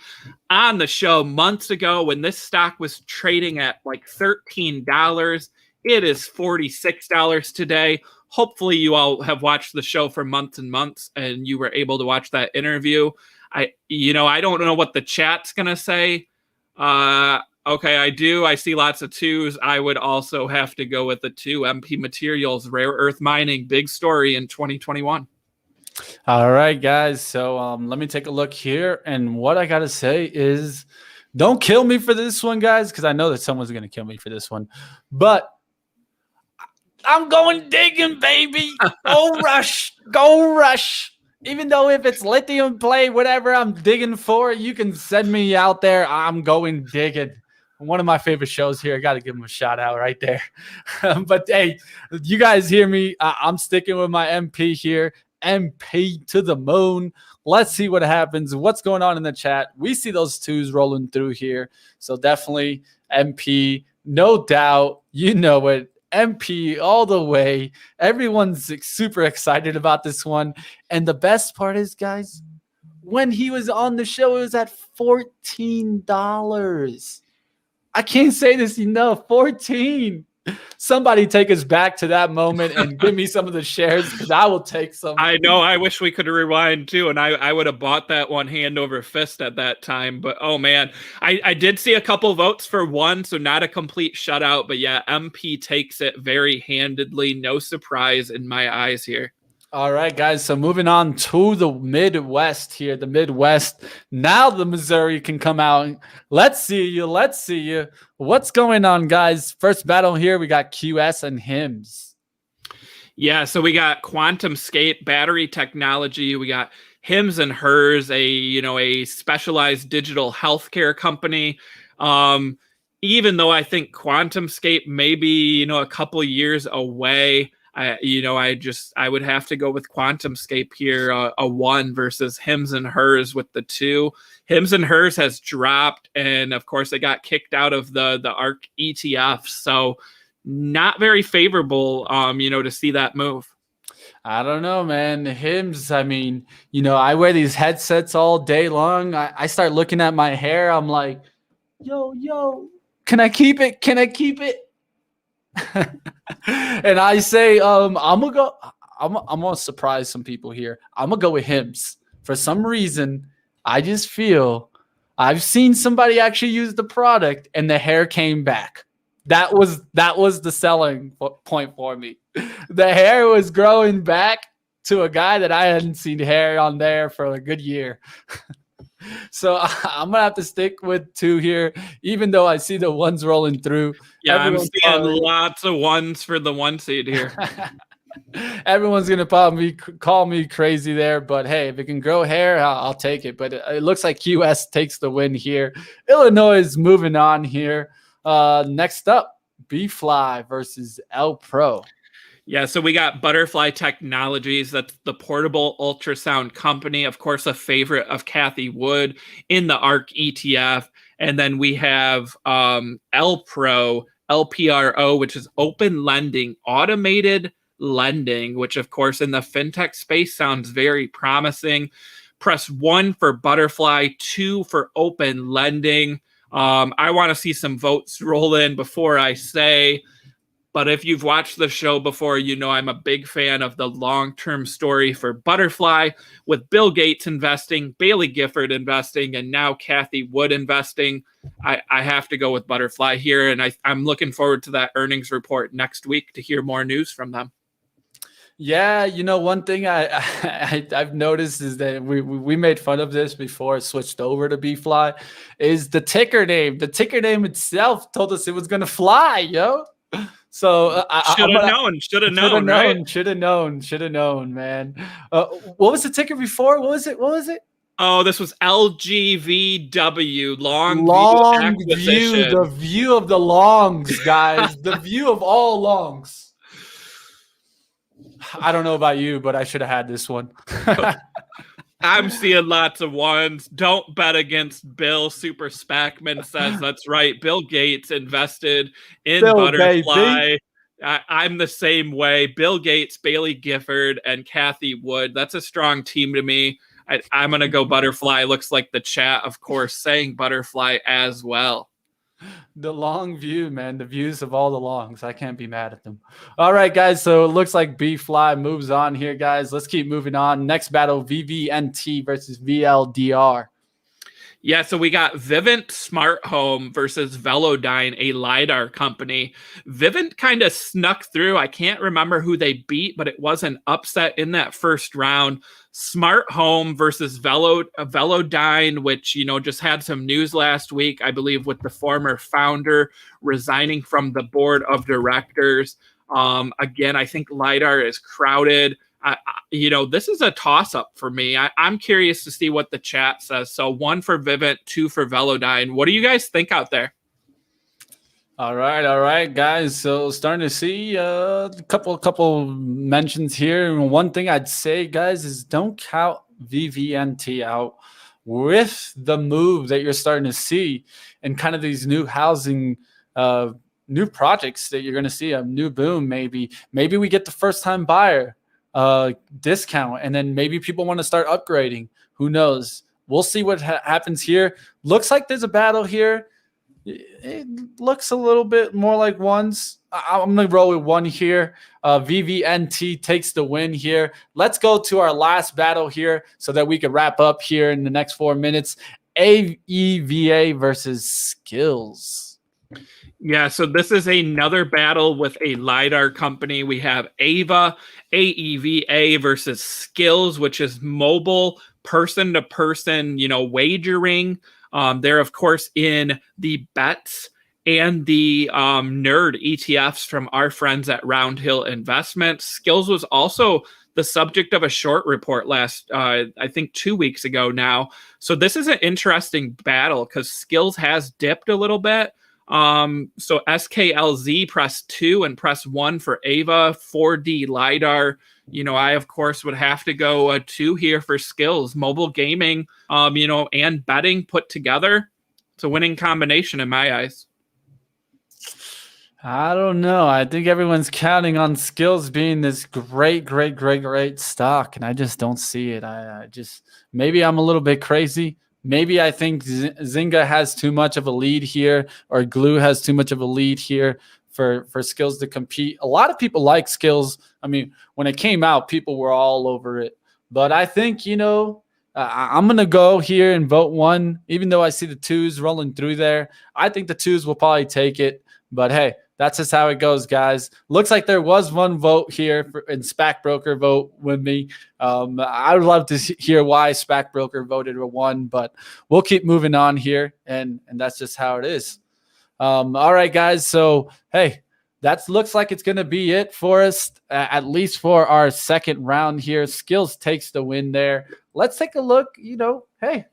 on the show months ago when this stock was trading at like $13. It is $46 today. Hopefully you all have watched the show for months and months and you were able to watch that interview. I don't know what the chat's going to say. Okay, I do. I see lots of 2s. I would also have to go with the 2. MP Materials, rare earth mining, big story in 2021. All right, guys. So let me take a look here. And what I got to say is don't kill me for this one, guys, because I know that someone's going to kill me for this one. But I'm going digging, baby. Go rush. Go rush. Even though if it's lithium play, whatever I'm digging for, you can send me out there. I'm going digging. One of my favorite shows here. I got to give him a shout out right there. But hey, you guys hear me? I'm sticking with my MP here. MP to the moon. Let's see what happens. What's going on in the chat? We see those 2s rolling through here. So definitely MP, no doubt. You know it. MP all the way. Everyone's super excited about this one. And the best part is, guys, when he was on the show, it was at $14. I can't say this enough. 14. Somebody take us back to that moment and give me some of the shares because I will take some. I know. I wish we could rewind too, and I would have bought that one hand over fist at that time. But oh man, I did see a couple votes for 1, so not a complete shutout. But yeah, MP takes it very handedly. No surprise in my eyes here. All right, guys. So moving on to the Midwest here. The Midwest. Now the Missouri can come out. Let's see you. Let's see you. What's going on, guys? First battle here. We got QS and HIMS. Yeah, so we got QuantumScape battery technology. We got Hims and Hers, a specialized digital healthcare company. Even though I think QuantumScape may be a couple years away, I would have to go with QuantumScape here, a 1 versus Hims and Hers with the 2. Hims and Hers has dropped, and of course they got kicked out of the ARK ETF. So not very favorable, to see that move. I don't know, man. Hims, I mean, I wear these headsets all day long. I start looking at my hair. I'm like, yo, can I keep it? Can I keep it? And I say, I'm gonna surprise some people here. I'm gonna go with Hims. For some reason, I just feel I've seen somebody actually use the product and the hair came back. That was the selling point for me. The hair was growing back to a guy that I hadn't seen hair on there for a good year. So I'm going to have to stick with 2 here, even though I see the 1s rolling through. Yeah, I'm seeing lots of 1s for the 1 seed here. Everyone's going to probably call me crazy there, but hey, if it can grow hair, I'll take it. But it looks like QS takes the win here. Illinois is moving on here. Next up, B-Fly versus L Pro. Yeah, so we got Butterfly Technologies. That's the portable ultrasound company. Of course, a favorite of Kathy Wood in the ARK ETF. And then we have L Pro, LPRO, which is open lending, automated lending, which of course in the fintech space sounds very promising. Press 1 for Butterfly, 2 for open lending. I want to see some votes roll in before I say, but if you've watched the show before, I'm a big fan of the long-term story for Butterfly with Bill Gates investing, Bailey Gifford investing, and now Kathy Wood investing. I have to go with Butterfly here, and I'm looking forward to that earnings report next week to hear more news from them. Yeah, one thing I've noticed is that we made fun of this before it switched over to B-Fly, is the ticker name. The ticker name itself told us it was going to fly, yo. So should have known, right? Should have known, man. What was the ticker before? What was it? Oh, this was LGVW, long view, the view of the longs, guys. The view of all longs. I don't know about you, but I should have had this one. I'm seeing lots of ones. Don't bet against Bill. Super Spackman says that's right. Bill Gates invested in Bill, Butterfly. baby. I'm the same way. Bill Gates, Bailey Gifford, and Kathy Wood. That's a strong team to me. I'm going to go Butterfly. Looks like the chat, of course, saying Butterfly as well. The long view, man. The views of all the longs. I can't be mad at them. All right, guys. So it looks like B-Fly moves on here, guys. Let's keep moving on. Next battle, VVNT versus VLDR. Yeah, so we got Vivint Smart Home versus Velodyne, a LiDAR company. Vivint kind of snuck through. I can't remember who they beat, but it was an upset in that first round. Smart Home versus Velodyne, which, just had some news last week, I believe, with the former founder resigning from the board of directors. Again, I think LiDAR is crowded. This is a toss-up for me. I'm curious to see what the chat says. So 1 for Vivint, 2 for Velodyne. What do you guys think out there? All right, guys. So starting to see a couple mentions here. And one thing I'd say, guys, is don't count VVNT out with the move that you're starting to see and kind of these new housing new projects that you're going to see, a new boom. Maybe we get the first-time buyer discount, and then maybe people want to start upgrading. Who knows? We'll see what happens here. Looks like there's a battle here. It looks a little bit more like ones. I'm going to roll with 1 here. VVNT takes the win here. Let's go to our last battle here so that we can wrap up here in the next 4 minutes. AEVA versus Skills. Yeah, so this is another battle with a LiDAR company. We have AEVA versus Skills, which is mobile person-to-person, wagering. They're, of course, in the bets and the nerd ETFs from our friends at Roundhill Investments. Skills was also the subject of a short report last, I think 2 weeks ago now. So this is an interesting battle because Skills has dipped a little bit. So SKLZ, press 2 and press 1 for AVA, 4D LiDAR. I, of course, would have to go 2 here for Skills. Mobile gaming, and betting put together. It's a winning combination in my eyes. I don't know. I think everyone's counting on Skills being this great stock, and I just don't see it. I just, maybe I'm a little bit crazy. Maybe I think Zynga has too much of a lead here, or Glue has too much of a lead here for Skills to compete. A lot of people like Skills. I mean, when it came out, people were all over it. But I think, I'm going to go here and vote 1, even though I see the 2s rolling through there. I think the 2s will probably take it. But hey, that's just how it goes, guys. Looks like there was 1 vote here in SPAC Broker vote with me. I would love to hear why SPAC Broker voted a 1, but we'll keep moving on here, and that's just how it is. All right, guys. So, hey, that looks like it's going to be it for us, at least for our second round here. Skills takes the win there. Let's take a look. Hey,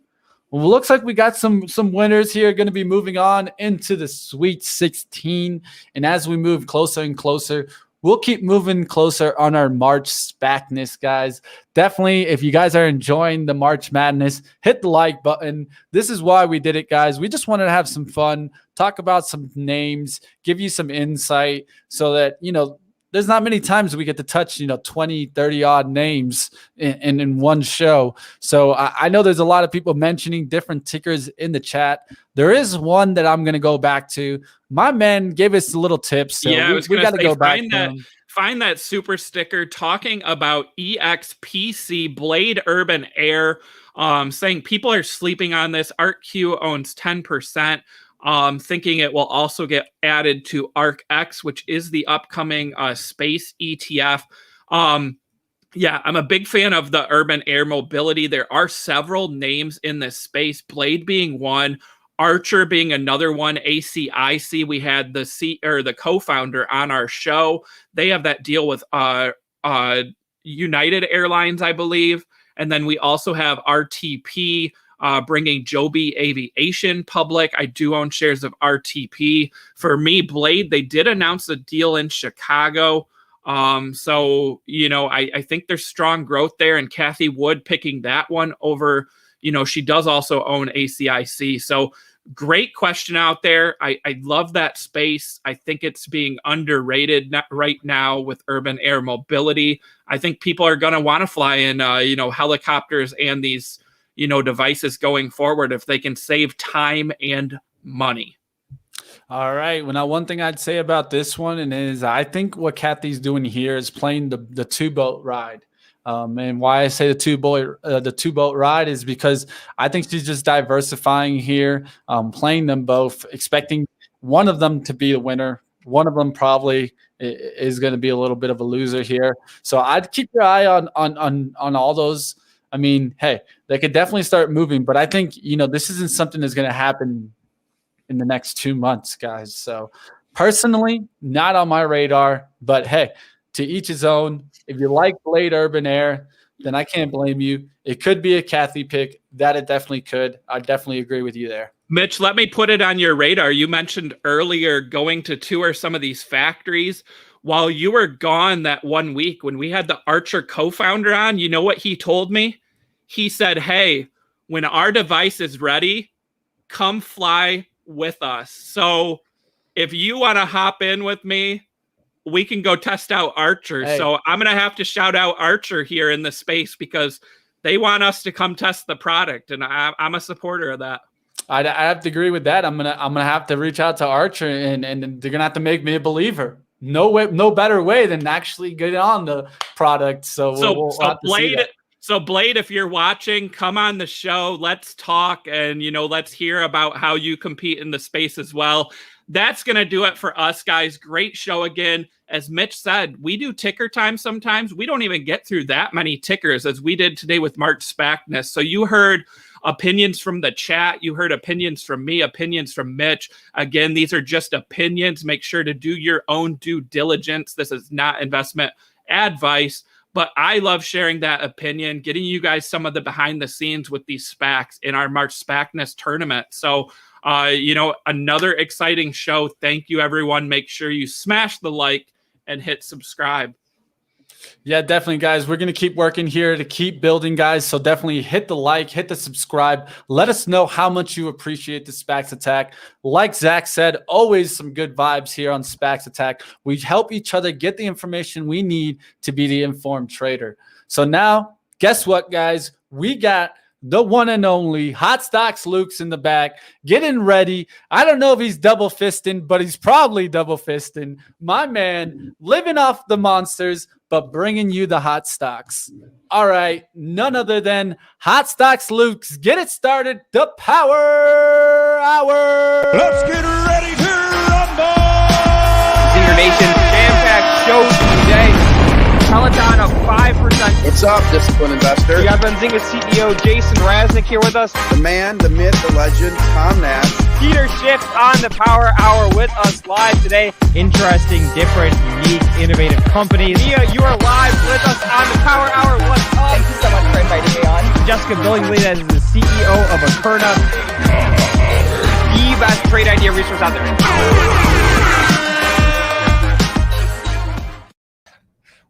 well, looks like we got some winners here going to be moving on into the Sweet 16. And as we move closer and closer, we'll keep moving closer on our March SPACness, guys. Definitely, if you guys are enjoying the March Madness, hit the like button. This is why we did it, guys. We just wanted to have some fun, talk about some names, give you some insight so that, there's not many times we get to touch, 20, 30 odd names in one show. So I know there's a lot of people mentioning different tickers in the chat. There is one that I'm going to go back to. My man gave us a little tip. So yeah, we got to go back. Find that super sticker talking about EXPC Blade Urban Air, saying people are sleeping on this. ArcQ owns 10%. Thinking it will also get added to ARC-X, which is the upcoming space ETF. Yeah, I'm a big fan of the urban air mobility. There are several names in this space, Blade being one, Archer being another one, ACIC. We had the co-founder on our show. They have that deal with United Airlines, I believe. And then we also have RTP, bringing Joby Aviation public. I do own shares of RTP. For me, Blade, they did announce a deal in Chicago. So, I think there's strong growth there, and Kathy Wood picking that one over, she does also own ACIC. So great question out there. I love that space. I think it's being underrated right now with urban air mobility. I think people are going to want to fly in, helicopters and these, devices going forward if they can save time and money. All right. Well, now one thing I'd say about this one is I think what Kathy's doing here is playing the two boat ride. And why I say the two boat ride is because I think she's just diversifying here, playing them both, expecting one of them to be the winner. One of them probably is going to be a little bit of a loser here. So I'd keep your eye on all those. I mean, hey, they could definitely start moving, but I think, this isn't something that's going to happen in the next 2 months, guys. So personally, not on my radar, but hey, to each his own. If you like Blade Urban Air, then I can't blame you. It could be a Kathy pick. That it definitely could. I definitely agree with you there. Mitch, let me put it on your radar. You mentioned earlier going to tour some of these factories. While you were gone that 1 week, when we had the Archer co-founder on, you know what he told me? He said, hey, when our device is ready, come fly with us. So if you want to hop in with me, we can go test out Archer. Hey. So I'm going to have to shout out Archer here in the space because they want us to come test the product. And I'm a supporter of that. I have to agree with that. I'm gonna have to reach out to Archer and they're gonna have to make me a believer. No better way than actually get on the product. So we'll have to see that. So Blade, if you're watching, come on the show. Let's talk and, let's hear about how you compete in the space as well. That's going to do it for us, guys. Great show again. As Mitch said, we do ticker time sometimes. We don't even get through that many tickers as we did today with March Spackness. So you heard opinions from the chat. You heard opinions from me, opinions from Mitch. Again, these are just opinions. Make sure to do your own due diligence. This is not investment advice. But I love sharing that opinion, getting you guys some of the behind the scenes with these SPACs in our March Spackness tournament. So, another exciting show. Thank you, everyone. Make sure you smash the like and hit subscribe. Yeah, definitely, guys. We're going to keep working here to keep building, guys. So definitely hit the like, hit the subscribe. Let us know how much you appreciate the SPACs Attack. Like Zach said, always some good vibes here on SPACs Attack. We help each other get the information we need to be the informed trader. So now, guess what, guys? We got the one and only Hot Stocks Luke's in the back, getting ready. I don't know if he's double fisting, but he's probably double fisting. My man, living off the monsters, but bringing you the hot stocks. All right, none other than Hot Stocks Luke's. Get it started. The Power Hour. Let's get ready to rumble. Zingernation jam-packed show today. Peloton of 5%. What's up, disciplined investor? We got Benzinga CEO Jason Raznick here with us. The man, the myth, the legend, Tom Nash. Peter Schiff on the Power Hour with us live today. Interesting, different, unique, innovative companies. Mia, you are live with us on the Power Hour. What's up? Thank you so much for inviting me on. Jessica Billingsley, that is the CEO of Akerna, the best trade idea resource out there.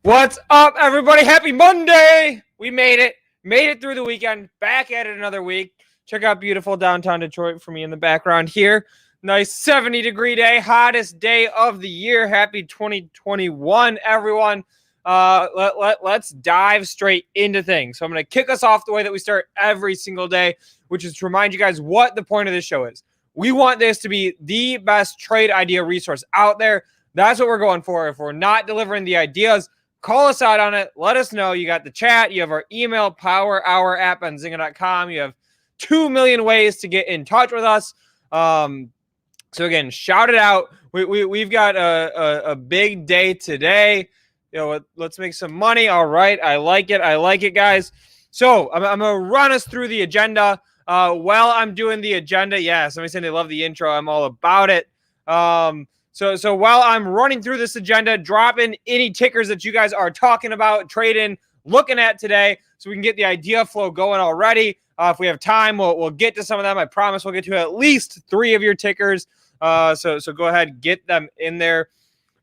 What's up, everybody? Happy Monday! We made it through the weekend. Back at it another week. Check out beautiful downtown Detroit for me in the background here. Nice 70-degree day, hottest day of the year. Happy 2021, everyone. Let's dive straight into things. So I'm going to kick us off the way that we start every single day, which is to remind you guys what the point of this show is. We want this to be the best trade idea resource out there. That's what we're going for. If we're not delivering the ideas, call us out on it. Let us know. You got the chat. You have our email, powerhour@benzinga.com. You have 2 million ways to get in touch with us. So again, shout it out. We've got a big day today. Let's make some money. All right. I like it, guys. So I'm going to run us through the agenda. While I'm doing the agenda, yeah, somebody said they love the intro. I'm all about it. So while I'm running through this agenda, drop in any tickers that you guys are talking about, trading, looking at today, so we can get the idea flow going already. If we have time, we'll get to some of them. I promise we'll get to at least 3 of your tickers. So go ahead, get them in there.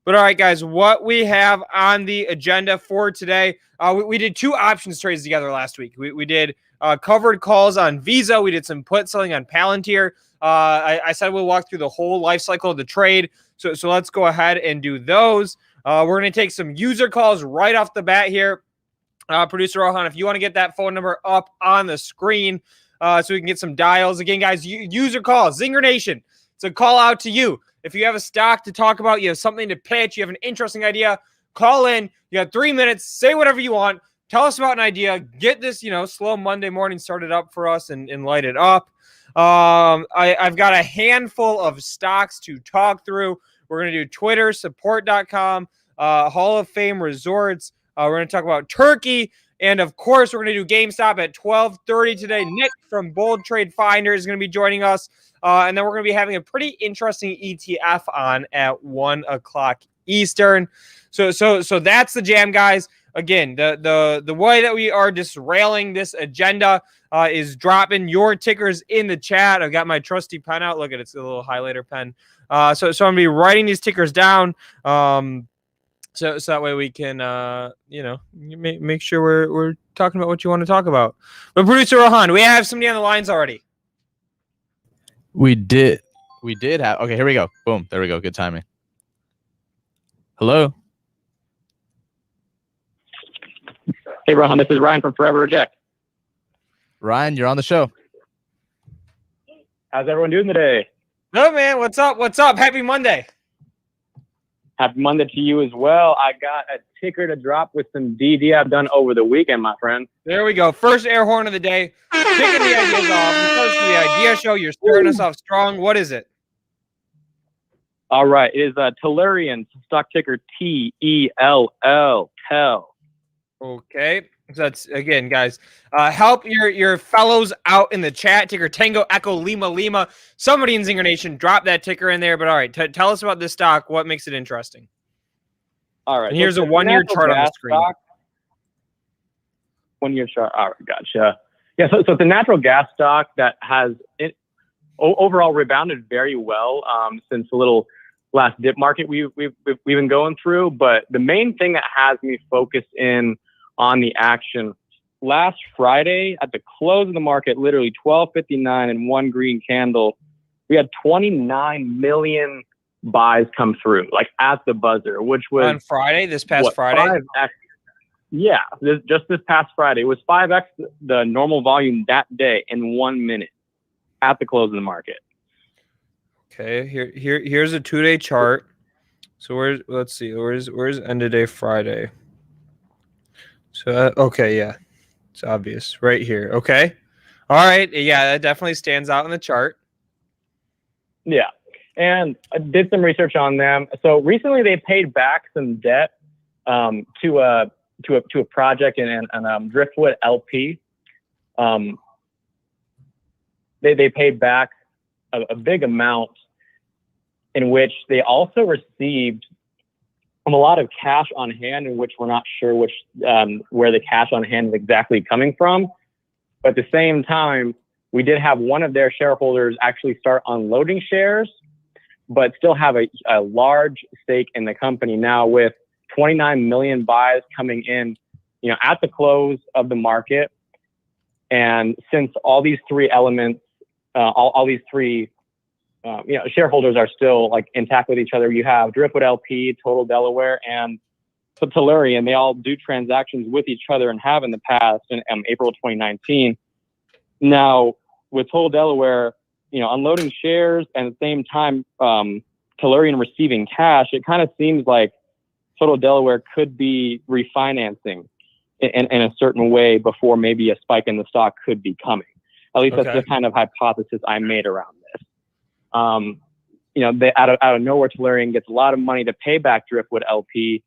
But all right, guys, what we have on the agenda for today, we did 2 options trades together last week. We did covered calls on Visa. We did some put selling on Palantir. I said we'll walk through the whole life cycle of the trade. So let's go ahead and do those. We're going to take some user calls right off the bat here. Producer Rohan, if you want to get that phone number up on the screen so we can get some dials. Again, guys, user calls, Zingernation. It's a call out to you. If you have a stock to talk about, you have something to pitch, you have an interesting idea, call in. You got 3 minutes. Say whatever you want. Tell us about an idea. Get this, slow Monday morning started up for us and light it up. I've got a handful of stocks to talk through. We're going to do Twitter, support.com, Hall of Fame Resorts. We're going to talk about Turkey. And, of course, we're going to do GameStop at 12:30 today. Nick from Bold Trade Finder is going to be joining us. And then we're going to be having a pretty interesting ETF on at 1 o'clock Eastern. So that's the jam, guys. Again, the way that we are disrailing this agenda is dropping your tickers in the chat. I've got my trusty pen out. Look at it. It's a little highlighter pen. So I'm going to be writing these tickers down. So that way we can, make sure we're talking about what you want to talk about. But Producer Rohan, we have somebody on the lines already. We did have. Okay, here we go. Boom. There we go. Good timing. Hello. Hey, Rohan, this is Ryan from Forever Reject. Ryan, you're on the show. How's everyone doing today? Good, man. What's up? Happy Monday. Happy Monday to you as well. I got a ticker to drop with some DD I've done over the weekend, my friend. There we go. First air horn of the day. Kicking the ideas off. Because of the idea show, you're starting us off strong. What is it? All right. It is Tellurian, stock ticker TELL. Tell. Okay. So that's, again, guys, help your fellows out in the chat. Ticker Tango Echo Lima Lima. Somebody in Zingernation drop that ticker in there. But all right, tell us about this stock. What makes it interesting? All right. And here's a 1-year chart on the screen. 1-year chart. All right, gotcha. Yeah, so it's a natural gas stock that has overall rebounded very well since the little last dip market we've been going through. But the main thing that has me focused in on the action last Friday at the close of the market, literally 12:59 and 1 green candle, we had 29 million buys come through, like at the buzzer, which was on Friday, this past Friday. 5x, yeah, just this past Friday, it was 5x the normal volume that day in 1 minute at the close of the market. Okay, here's a 2-day chart. So let's see, where's end of day Friday? So, okay, yeah, it's obvious right here. Okay. All right. Yeah, that definitely stands out in the chart. Yeah. And I did some research on them. So recently they paid back some debt to a project in Driftwood LP. They paid back a big amount, in which they also received a lot of cash on hand, in which we're not sure where the cash on hand is exactly coming from. But at the same time, we did have one of their shareholders actually start unloading shares, but still have a large stake in the company now, with 29 million buys coming in, at the close of the market. And since all these three elements, all these three shareholders are still like intact with each other. You have Driftwood LP, Total Delaware, and Tellurian. They all do transactions with each other and have in the past in April 2019. Now, with Total Delaware, unloading shares and at the same time Tellurian receiving cash, it kind of seems like Total Delaware could be refinancing in a certain way before maybe a spike in the stock could be coming. At least that's the kind of hypothesis I made around this. They out of nowhere, Tellurian gets a lot of money to pay back Driftwood LP,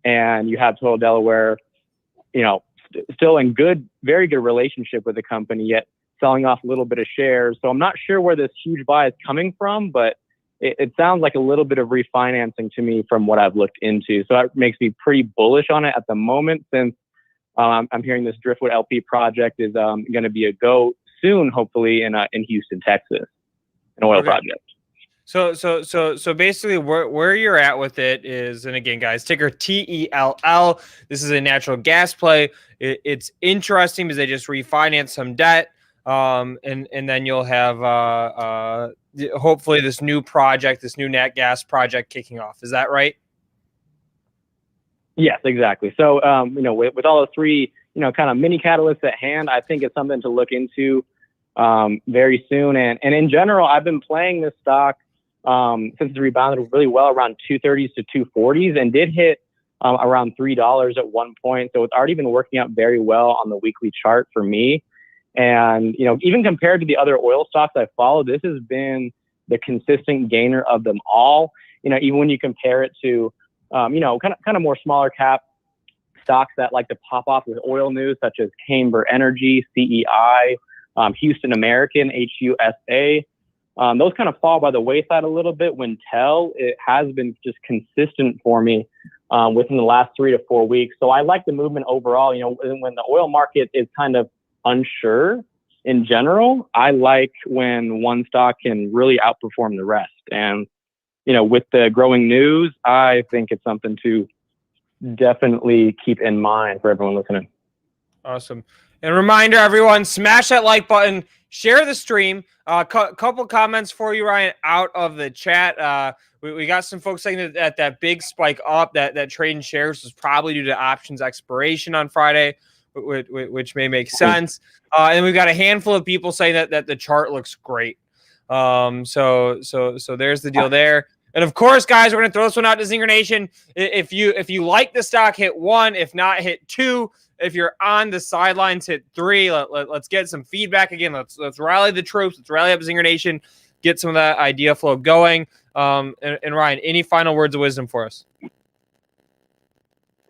and you have Total Delaware, still in very good relationship with the company, yet selling off a little bit of shares. So I'm not sure where this huge buy is coming from, but it sounds like a little bit of refinancing to me from what I've looked into. So that makes me pretty bullish on it at the moment, since I'm hearing this Driftwood LP project is going to be a go soon, hopefully in Houston, Texas, an oil project. So basically where you're at with it is, and again, guys, ticker TELL. This is a natural gas play. It's interesting because they just refinanced some debt. And then you'll have hopefully this new project, this new nat gas project kicking off. Is that right? Yes, exactly. So, with all the three, kind of mini catalysts at hand, I think it's something to look into very soon. And in general, I've been playing this stock since it's rebounded really well around 230s to 240s and did hit around $3 at one point. So it's already been working out very well on the weekly chart for me. And, even compared to the other oil stocks I follow, this has been the consistent gainer of them all. Even when you compare it to, kind of more smaller cap stocks that like to pop off with oil news, such as Camber Energy, CEI, Houston American, HUSA. Those kind of fall by the wayside a little bit. When it has been just consistent for me within the last 3 to 4 weeks. So I like the movement overall. When the oil market is kind of unsure in general, I like when one stock can really outperform the rest. And, with the growing news, I think it's something to definitely keep in mind for everyone listening. Awesome. And reminder, everyone, smash that like button, share the stream. Couple comments for you, Ryan, out of the chat. We got some folks saying that big spike up, that trade in shares was probably due to options expiration on Friday, which may make sense. And we've got a handful of people saying that the chart looks great. So there's the deal there. And of course, guys, we're gonna throw this one out to Zingernation. If you like the stock, hit 1. If not, hit 2. If you're on the sidelines, hit 3. Let's get some feedback again. Let's rally the troops. Let's rally up Zingernation. Get some of that idea flow going. And Ryan, any final words of wisdom for us?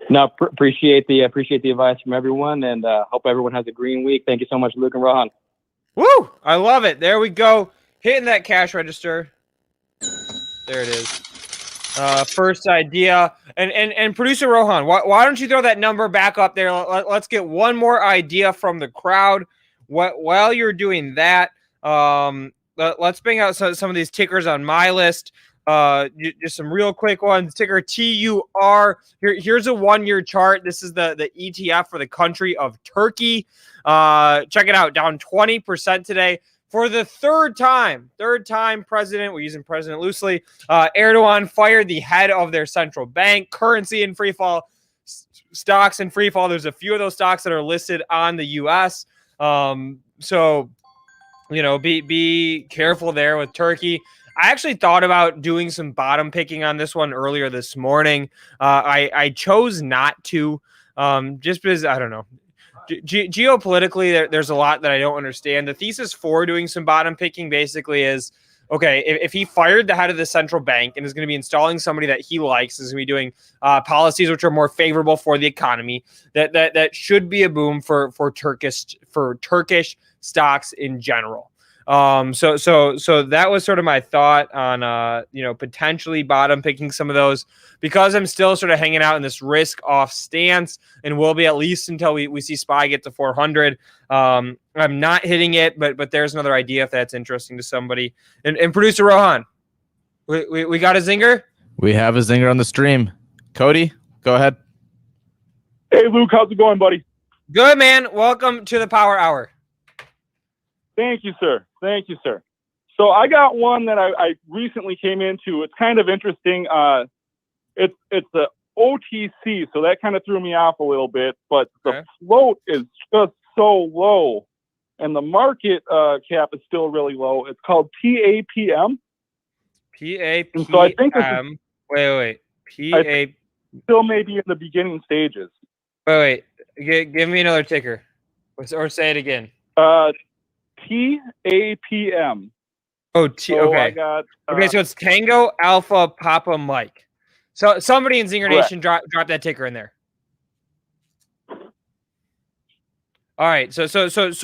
No, appreciate the advice from everyone, and hope everyone has a green week. Thank you so much, Luke and Rohan. Woo! I love it. There we go. Hitting that cash register. There it is. First idea. And producer Rohan, why don't you throw that number back up there? Let's get one more idea from the crowd. While you're doing that, let's bring out some of these tickers on my list. Just some real quick ones. Ticker TUR. Here's a 1-year chart. This is the ETF for the country of Turkey. Check it out. Down 20% today. For the third time president, we're using president loosely, Erdogan fired the head of their central bank. Currency in free fall, stocks in free fall. There's a few of those stocks that are listed on the U.S. So, be careful there with Turkey. I actually thought about doing some bottom picking on this one earlier this morning. I chose not to, just because, I don't know. Geopolitically, there's a lot that I don't understand. The thesis for doing some bottom picking basically is, okay, if he fired the head of the central bank and is going to be installing somebody that he likes, is going to be doing policies which are more favorable for the economy, that should be a boom for Turkish stocks in general. So that was sort of my thought on potentially bottom picking some of those, because I'm still sort of hanging out in this risk off stance, and will be at least until we see SPY get to 400. I'm not hitting it, but there's another idea if that's interesting to somebody. And producer Rohan, we got a zinger. We have a zinger on the stream. Cody, go ahead. Hey Luke, how's it going, buddy? Good, man. Welcome to the Power Hour. Thank you, sir. Thank you, sir. So I got one that I recently came into. It's kind of interesting. It's the OTC, so that kind of threw me off a little bit. But the float is just so low, and the market cap is still really low. It's called PAPM. PAPM. So I think wait. Still maybe in the beginning stages. Wait. Give me another ticker, or say it again. PAPM. Oh, so okay. I got, So it's Tango Alpha Papa Mike. So somebody in Zingernation drop that ticker in there. All right. So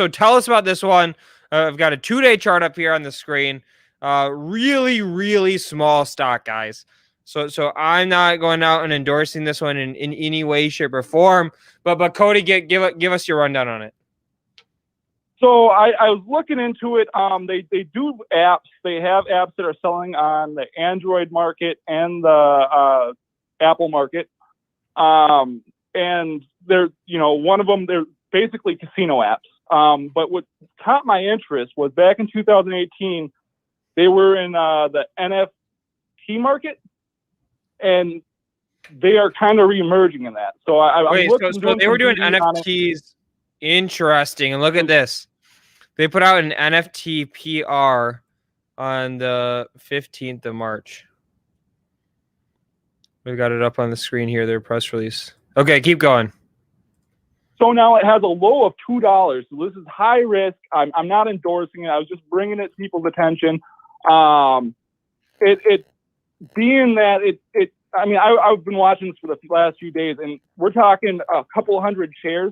tell us about this one. I've got a 2-day chart up here on the screen. Really, really small stock, guys. So I'm not going out and endorsing this one in any way, shape, or form. But Cody, give us your rundown on it. So I was looking into it. They do apps. They have apps that are selling on the Android market and the Apple market. And they're, one of them, they're basically casino apps. But what caught my interest was back in 2018, they were in the NFT market, and they are kind of reemerging in that. So so they were doing NFTs. Interesting. And look at this. They put out an NFT PR on the 15th of March. We've got it up on the screen here, their press release. Okay, keep going. So now it has a low of $2. So this is high risk. I'm not endorsing it. I was just bringing it to people's attention. It being that I've been watching this for the last few days, and we're talking a couple hundred shares.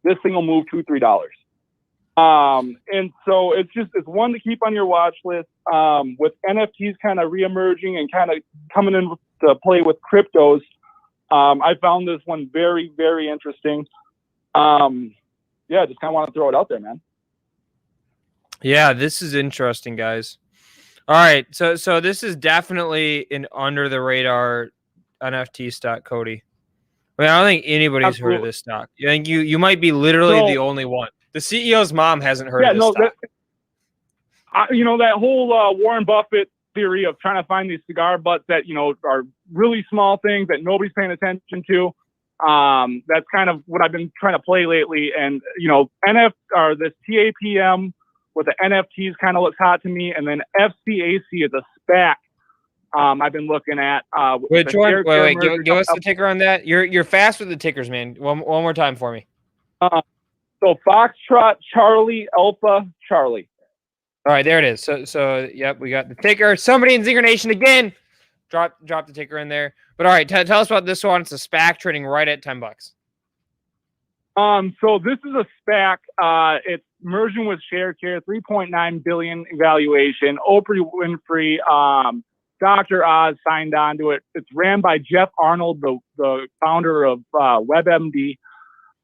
This thing will move $2-3. And so it's one to keep on your watch list. With NFTs kind of reemerging and kind of coming into play with cryptos, I found this one very, very interesting. Just kind of want to throw it out there, man. Yeah, this is interesting, guys. All right, so this is definitely an under the radar NFT stock, Cody. I don't think anybody's heard of this stock. I think you might be literally the only one. The CEO's mom hasn't heard of this stock. That whole Warren Buffett theory of trying to find these cigar butts that are really small things that nobody's paying attention to. That's kind of what I've been trying to play lately. And this TAPM with the NFTs kind of looks hot to me, and then FCAC is a SPAC. I've been looking at. Wait, give us the ticker on that. You're fast with the tickers, man. One more time for me. So Foxtrot Charlie Alpha Charlie. All right, there it is. So yep, we got the ticker. Somebody in Zingernation again. Drop the ticker in there. But all right, tell us about this one. It's a SPAC trading right at $10. So this is a SPAC. It's merging with ShareCare, $3.9 billion valuation. Oprah Winfrey, Dr. Oz signed on to it. It's ran by Jeff Arnold, the founder of WebMD.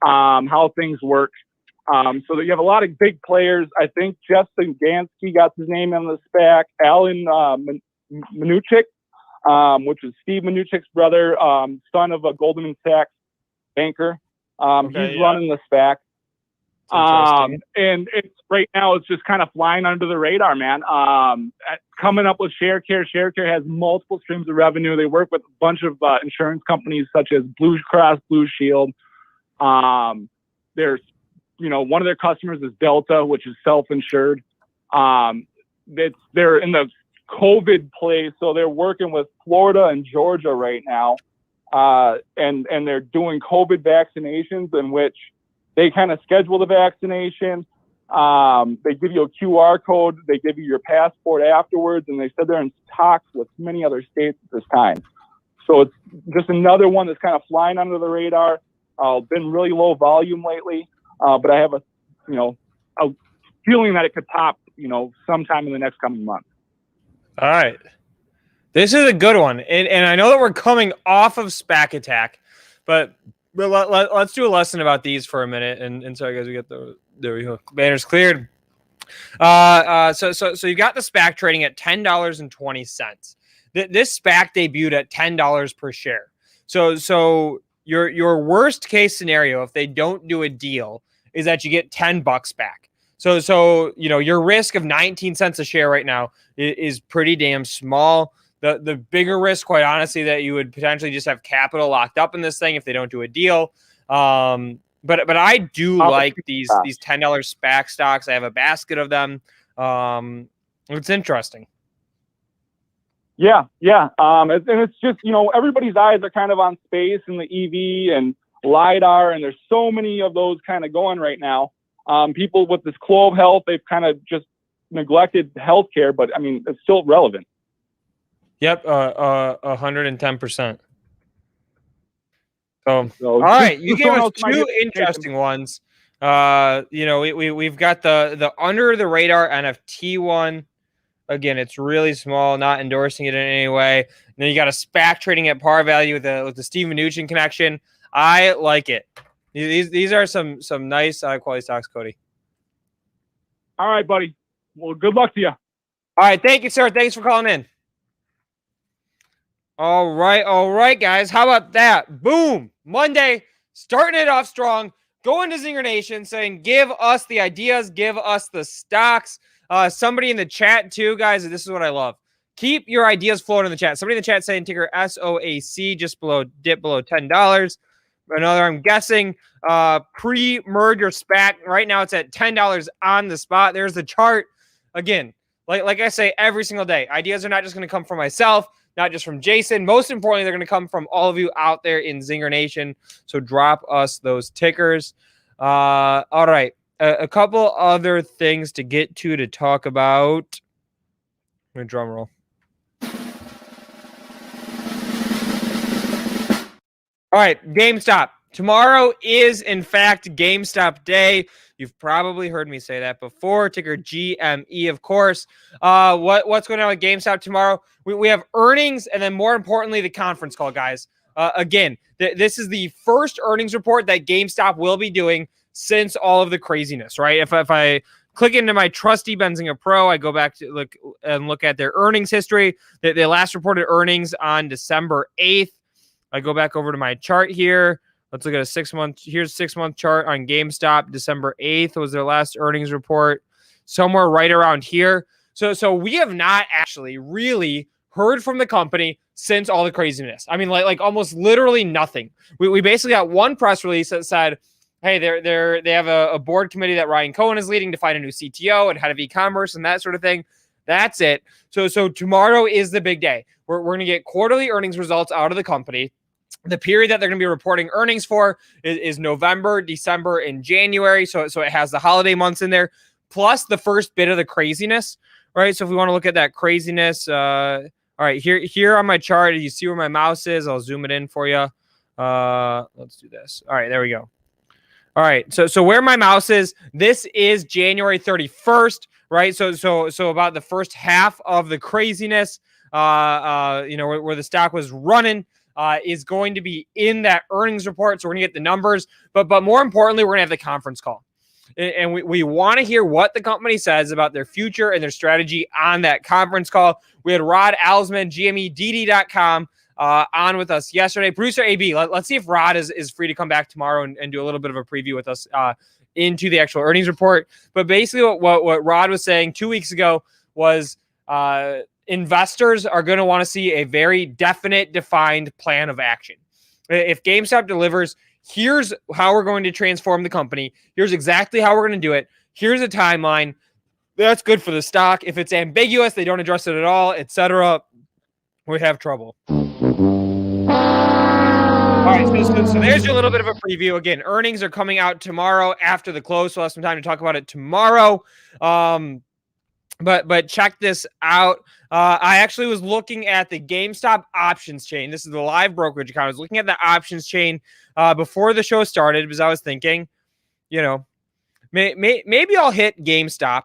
How things work. So that you have a lot of big players. I think Justin Gansky got his name on the SPAC. Alan Minuchik, which is Steve Minuchik's brother, son of a Goldman Sachs banker. He's running the SPAC. And it's right now it's just kind of flying under the radar, man. Coming up with ShareCare. ShareCare has multiple streams of revenue. They work with a bunch of insurance companies such as Blue Cross Blue Shield. There's one of their customers is Delta, which is self-insured. They're in the COVID play, so they're working with Florida and Georgia right now, and they're doing COVID vaccinations in which they kind of schedule the vaccination. They give you a QR code. They give you your passport afterwards, and they said they're in talks with many other states at this time. So it's just another one that's kind of flying under the radar. Been really low volume lately, but I have a feeling that it could pop, sometime in the next coming month. All right. This is a good one. And I know that we're coming off of SPAC Attack, but let's do a lesson about these for a minute. And sorry, guys, there we go. Banners cleared. So you got the SPAC trading at $10.20. This SPAC debuted at $10 per share. So your worst case scenario, if they don't do a deal, is that you get $10 back. So your risk of 19 cents a share right now is pretty damn small. The bigger risk, quite honestly, that you would potentially just have capital locked up in this thing if they don't do a deal. But I do like these $10 SPAC stocks. I have a basket of them. It's interesting. Yeah. And it's just, everybody's eyes are kind of on space and the EV and LiDAR, and there's so many of those kind of going right now. People with this Clove Health, they've kind of just neglected healthcare, but it's still relevant. Yep, 110%. So all right, you gave us two interesting ones. We've got the under the radar NFT one. Again, it's really small, not endorsing it in any way. And then you got a SPAC trading at par value with the Steve Mnuchin connection. I like it. These are some nice quality stocks, Cody. All right, buddy. Well, good luck to you. All right. Thank you, sir. Thanks for calling in. All right, guys. How about that? Boom. Monday, starting it off strong. Going to Zingernation, saying, give us the ideas, give us the stocks. Somebody in the chat, too, guys, this is what I love. Keep your ideas flowing in the chat. Somebody in the chat saying ticker SOAC, dip below $10. Another, I'm guessing, pre-merger SPAC. Right now, it's at $10 on the spot. There's the chart. Again, like I say every single day, ideas are not just going to come from myself, not just from Jason. Most importantly, they're going to come from all of you out there in Zingernation. So drop us those tickers. All right. A couple other things to get to talk about. Drum roll. All right, GameStop. Tomorrow is, in fact, GameStop day. You've probably heard me say that before. Ticker GME, of course. What's going on with GameStop tomorrow? We have earnings, and then more importantly, the conference call, guys. Again, this is the first earnings report that GameStop will be doing since all of the craziness, right? If I click into my trusty Benzinga Pro, I go back to look at their earnings history. They last reported earnings on December 8th. I go back over to my chart here. Let's look at a 6-month. Here's a 6-month chart on GameStop. December 8th was their last earnings report, somewhere right around here. So we have not actually really heard from the company since all the craziness. I mean, like almost literally nothing. We basically got one press release that said, hey, they have a board committee that Ryan Cohen is leading to find a new CTO and head of e-commerce and that sort of thing. That's it. So tomorrow is the big day. We're going to get quarterly earnings results out of the company. The period that they're going to be reporting earnings for is November, December, and January. So it has the holiday months in there, plus the first bit of the craziness, right? So if we want to look at that craziness, all right, here on my chart, you see where my mouse is. I'll zoom it in for you. Let's do this. All right, there we go. All right, so where my mouse is, this is January 31st, right? So about the first half of the craziness, where the stock was running. Is going to be in that earnings report. So we're going to get the numbers, but more importantly, we're going to have the conference call. And we want to hear what the company says about their future and their strategy on that conference call. We had Rod Alsman, GMEDD.com, on with us yesterday. Producer AB, let's see if Rod is free to come back tomorrow and do a little bit of a preview with us into the actual earnings report. But basically what Rod was saying 2 weeks ago was investors are going to want to see a very definite, defined plan of action. If GameStop delivers, here's how we're going to transform the company. Here's exactly how we're going to do it. Here's a timeline. That's good for the stock. If it's ambiguous, they don't address it at all, etc., we have trouble. All right, so there's a little bit of a preview. Again, earnings are coming out tomorrow after the close, so we'll have some time to talk about it tomorrow. But check this out. I actually was looking at the GameStop options chain. This is the live brokerage account. I was looking at the options chain before the show started because I was thinking, maybe I'll hit GameStop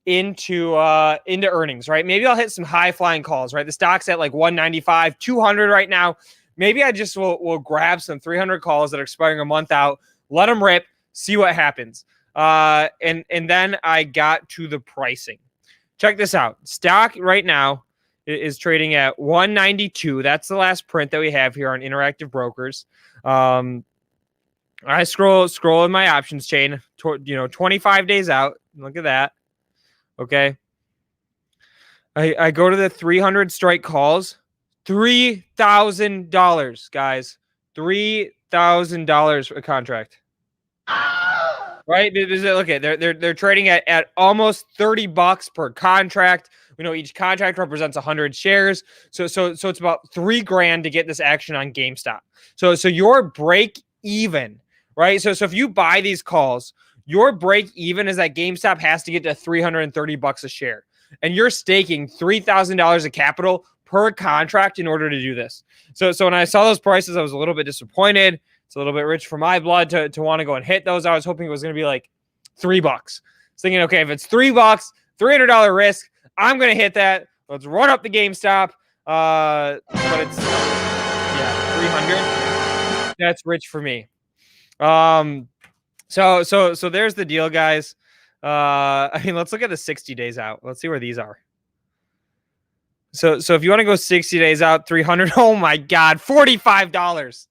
into earnings, right? Maybe I'll hit some high flying calls, right? The stock's at like 195, 200 right now. Maybe I just will grab some 300 calls that are expiring a month out, let them rip, see what happens. And then I got to the pricing. Check this out. Stock right now is trading at 192. That's the last print that we have here on Interactive Brokers. I scroll in my options chain, 25 days out. Look at that. Okay. I go to the 300 strike calls. $3,000, guys. $3,000 a contract. Right? Look at they're trading at almost $30 per contract. Each contract represents 100 shares. So it's about $3,000 to get this action on GameStop. So your break even, right? So if you buy these calls, your break even is that GameStop has to get to $330 a share. And you're staking $3,000 of capital per contract in order to do this. So when I saw those prices, I was a little bit disappointed. It's a little bit rich for my blood to want to go and hit those. I was hoping it was going to be like $3. I was thinking, okay, if it's $3, $300 risk, I'm going to hit that. Let's run up the GameStop. But it's 300. That's rich for me. So there's the deal, guys. I mean, let's look at the 60 days out. Let's see where these are. So if you want to go 60 days out, 300. Oh my God, $45.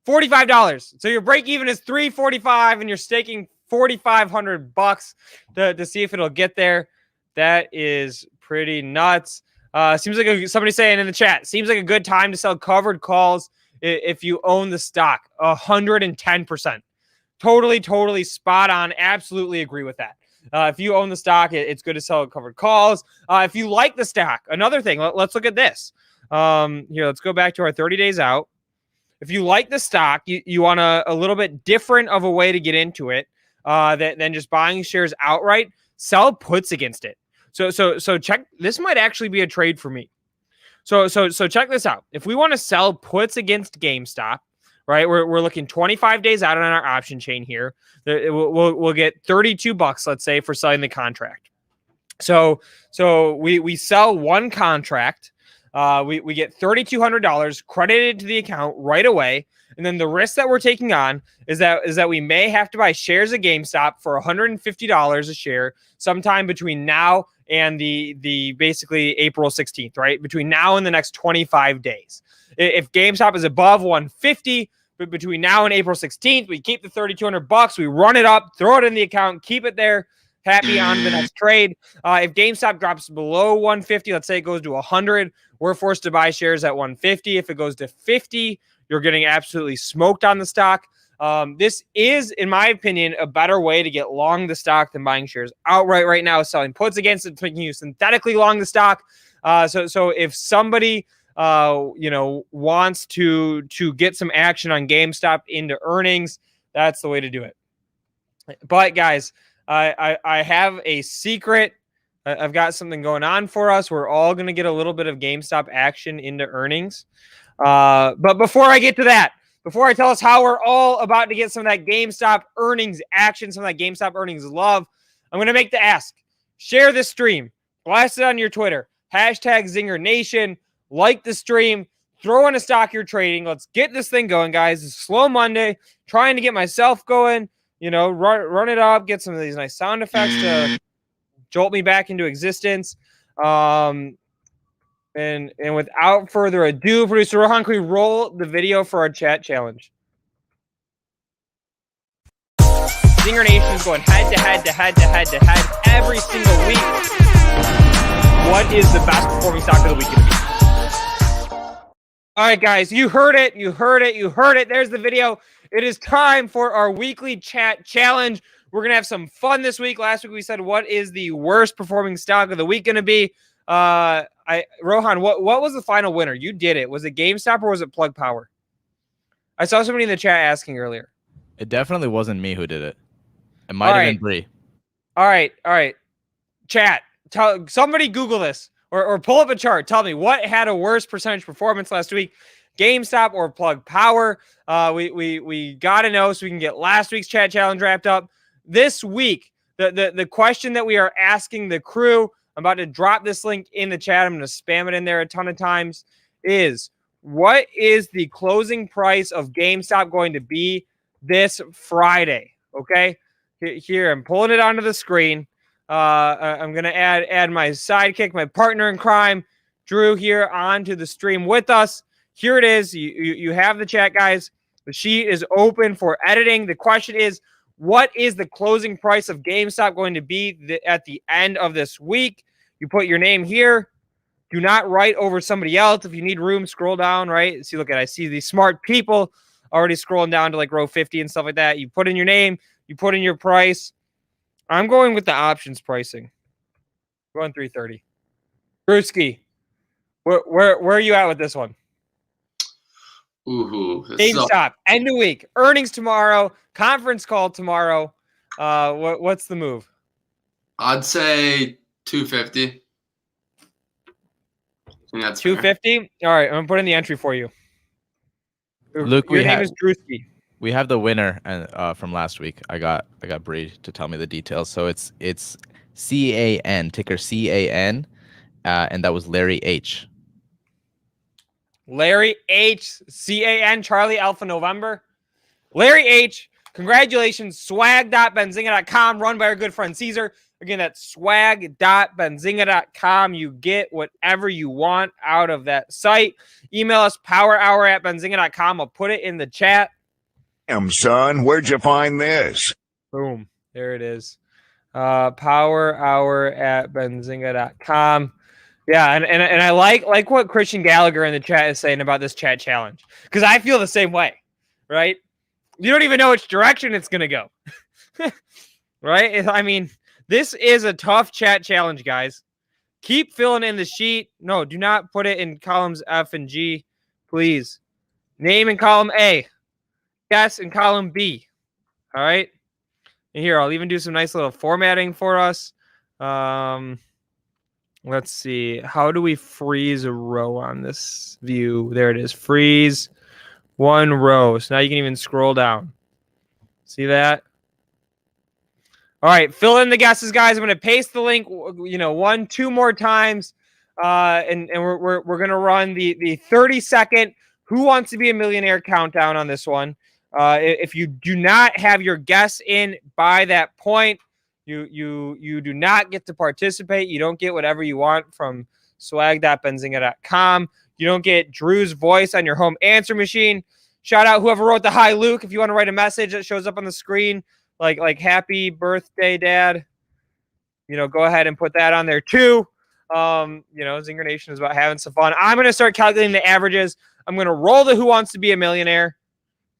$45. So your break even is $345, and you're staking $4,500 to see if it'll get there. That is pretty nuts. Seems like somebody saying in the chat, seems like a good time to sell covered calls if you own the stock. 110%. Totally spot on. Absolutely agree with that. If you own the stock, it's good to sell covered calls. If you like the stock, another thing, let's look at this. Here, let's go back to our 30 days out. If you like the stock, you want a little bit different of a way to get into it than just buying shares outright. Sell puts against it. So check. This might actually be a trade for me. So check this out. If we want to sell puts against GameStop, right? We're looking 25 days out on our option chain here. We'll get $32, let's say, for selling the contract. So we sell one contract. We get $3,200 credited to the account right away. And then the risk that we're taking on is that we may have to buy shares of GameStop for $150 a share sometime between now and the basically April 16th, right? Between now and the next 25 days. If GameStop is above 150, but between now and April 16th, we keep the $3,200, we run it up, throw it in the account, keep it there, happy on the next trade. If GameStop drops below 150, let's say it goes to 100, we're forced to buy shares at 150. If it goes to 50, you're getting absolutely smoked on the stock. This is, in my opinion, a better way to get long the stock than buying shares outright right now, selling puts against it, making you synthetically long the stock. So if somebody wants to get some action on GameStop into earnings, that's the way to do it. But guys, I have a secret. I've got something going on for us. We're all going to get a little bit of GameStop action into earnings. But before I get to that, before I tell us how we're all about to get some of that GameStop earnings action, some of that GameStop earnings love, I'm going to make the ask. Share this stream. Blast it on your Twitter. Hashtag Zingernation. Like the stream. Throw in a stock you're trading. Let's get this thing going, guys. It's Slow Monday. Trying to get myself going. Run it up. Get some of these nice sound effects to jolt me back into existence. And without further ado, producer Rohan, can we roll the video for our chat challenge? Zingernation is going head to head every single week. What is the best performing stock of the week going to be? All right, guys, you heard it. There's the video. It is time for our weekly chat challenge. We're going to have some fun this week. Last week we said, what is the worst performing stock of the week going to be? Rohan, what was the final winner? You did it. Was it GameStop or was it Plug Power? I saw somebody in the chat asking earlier. It definitely wasn't me who did it. It might have been Bree. All right. Chat, somebody Google this or pull up a chart. Tell me what had a worse percentage performance last week, GameStop or Plug Power. We got to know so we can get last week's chat challenge wrapped up. This week, the question that we are asking the crew, I'm about to drop this link in the chat. I'm going to spam it in there a ton of times, is what is the closing price of GameStop going to be this Friday? Okay, here, I'm pulling it onto the screen. I'm going to add my sidekick, my partner in crime, Drew, here onto the stream with us. Here it is. You have the chat, guys. The sheet is open for editing. The question is, what is the closing price of GameStop going to be at the end of this week? You put your name here. Do not write over somebody else. If you need room, scroll down, right? See, I see these smart people already scrolling down to like row 50 and stuff like that. You put in your name. You put in your price. I'm going with the options pricing. Going 330. Brewski, where are you at with this one? Ooh, GameStop, end of week, earnings tomorrow, conference call tomorrow. What's the move? I'd say 250. That's 250. All right, I'm gonna put in the entry for you. Luke, your name is Drewski. We have the winner from last week. I got Bree to tell me the details. So it's CAN, ticker CAN, and that was Larry H. Larry H. CAN, Charlie Alpha November. Larry H. Congratulations, swag.benzinga.com, run by our good friend Caesar. Again, that's swag.benzinga.com. You get whatever you want out of that site. Email us powerhour@benzinga.com. I'll put it in the chat. Damn, son, where'd you find this? Boom. There it is. Powerhour@benzinga.com. Yeah, and I like what Christian Gallagher in the chat is saying about this chat challenge, because I feel the same way, right? You don't even know which direction it's going to go, right? I mean, this is a tough chat challenge, guys. Keep filling in the sheet. No, do not put it in columns F and G, please. Name in column A. Guess in column B. All right? And here, I'll even do some nice little formatting for us. Let's see. How do we freeze a row on this view? There it is. Freeze one row. So now you can even scroll down. See that? All right, fill in the guesses, guys. I'm going to paste the link, 2 more times, and we're going to run the 30-second Who Wants to Be a Millionaire countdown on this one. If you do not have your guess in by that point, you do not get to participate. You don't get whatever you want from swag.benzinga.com. You don't get Drew's voice on your home answer machine. Shout out whoever wrote the Hi Luke. If you want to write a message that shows up on the screen, like happy birthday, Dad, go ahead and put that on there too. Zingernation is about having some fun. I'm going to start calculating the averages. I'm going to roll the Who Wants to Be a Millionaire.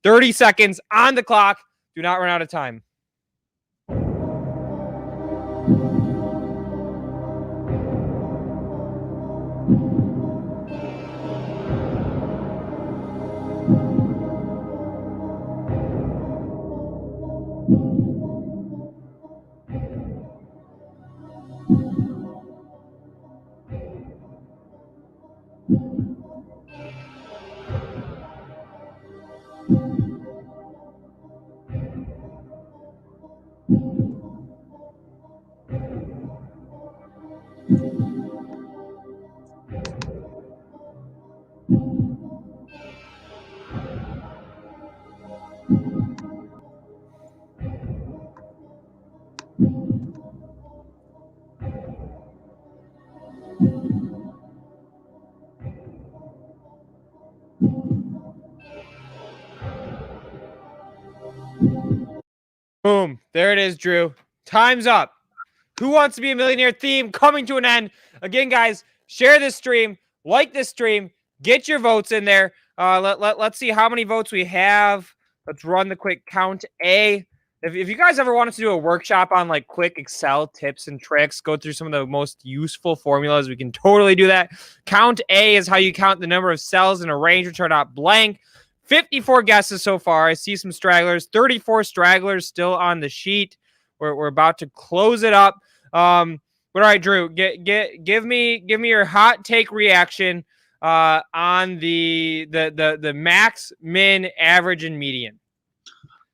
30 seconds on the clock. Do not run out of time. Boom. There it is, Drew. Time's up. Who Wants to Be a Millionaire theme coming to an end. Again, guys, share this stream. Like this stream. Get your votes in there. Let's see how many votes we have. Let's run the quick count A. If you guys ever want us to do a workshop on quick Excel tips and tricks, go through some of the most useful formulas, we can totally do that. Count A is how you count the number of cells in a range which are not blank. 54 guesses so far. I see some stragglers. 34 stragglers still on the sheet. We're about to close it up. But all right, Drew, give me your hot take reaction on the max, min, average, and median.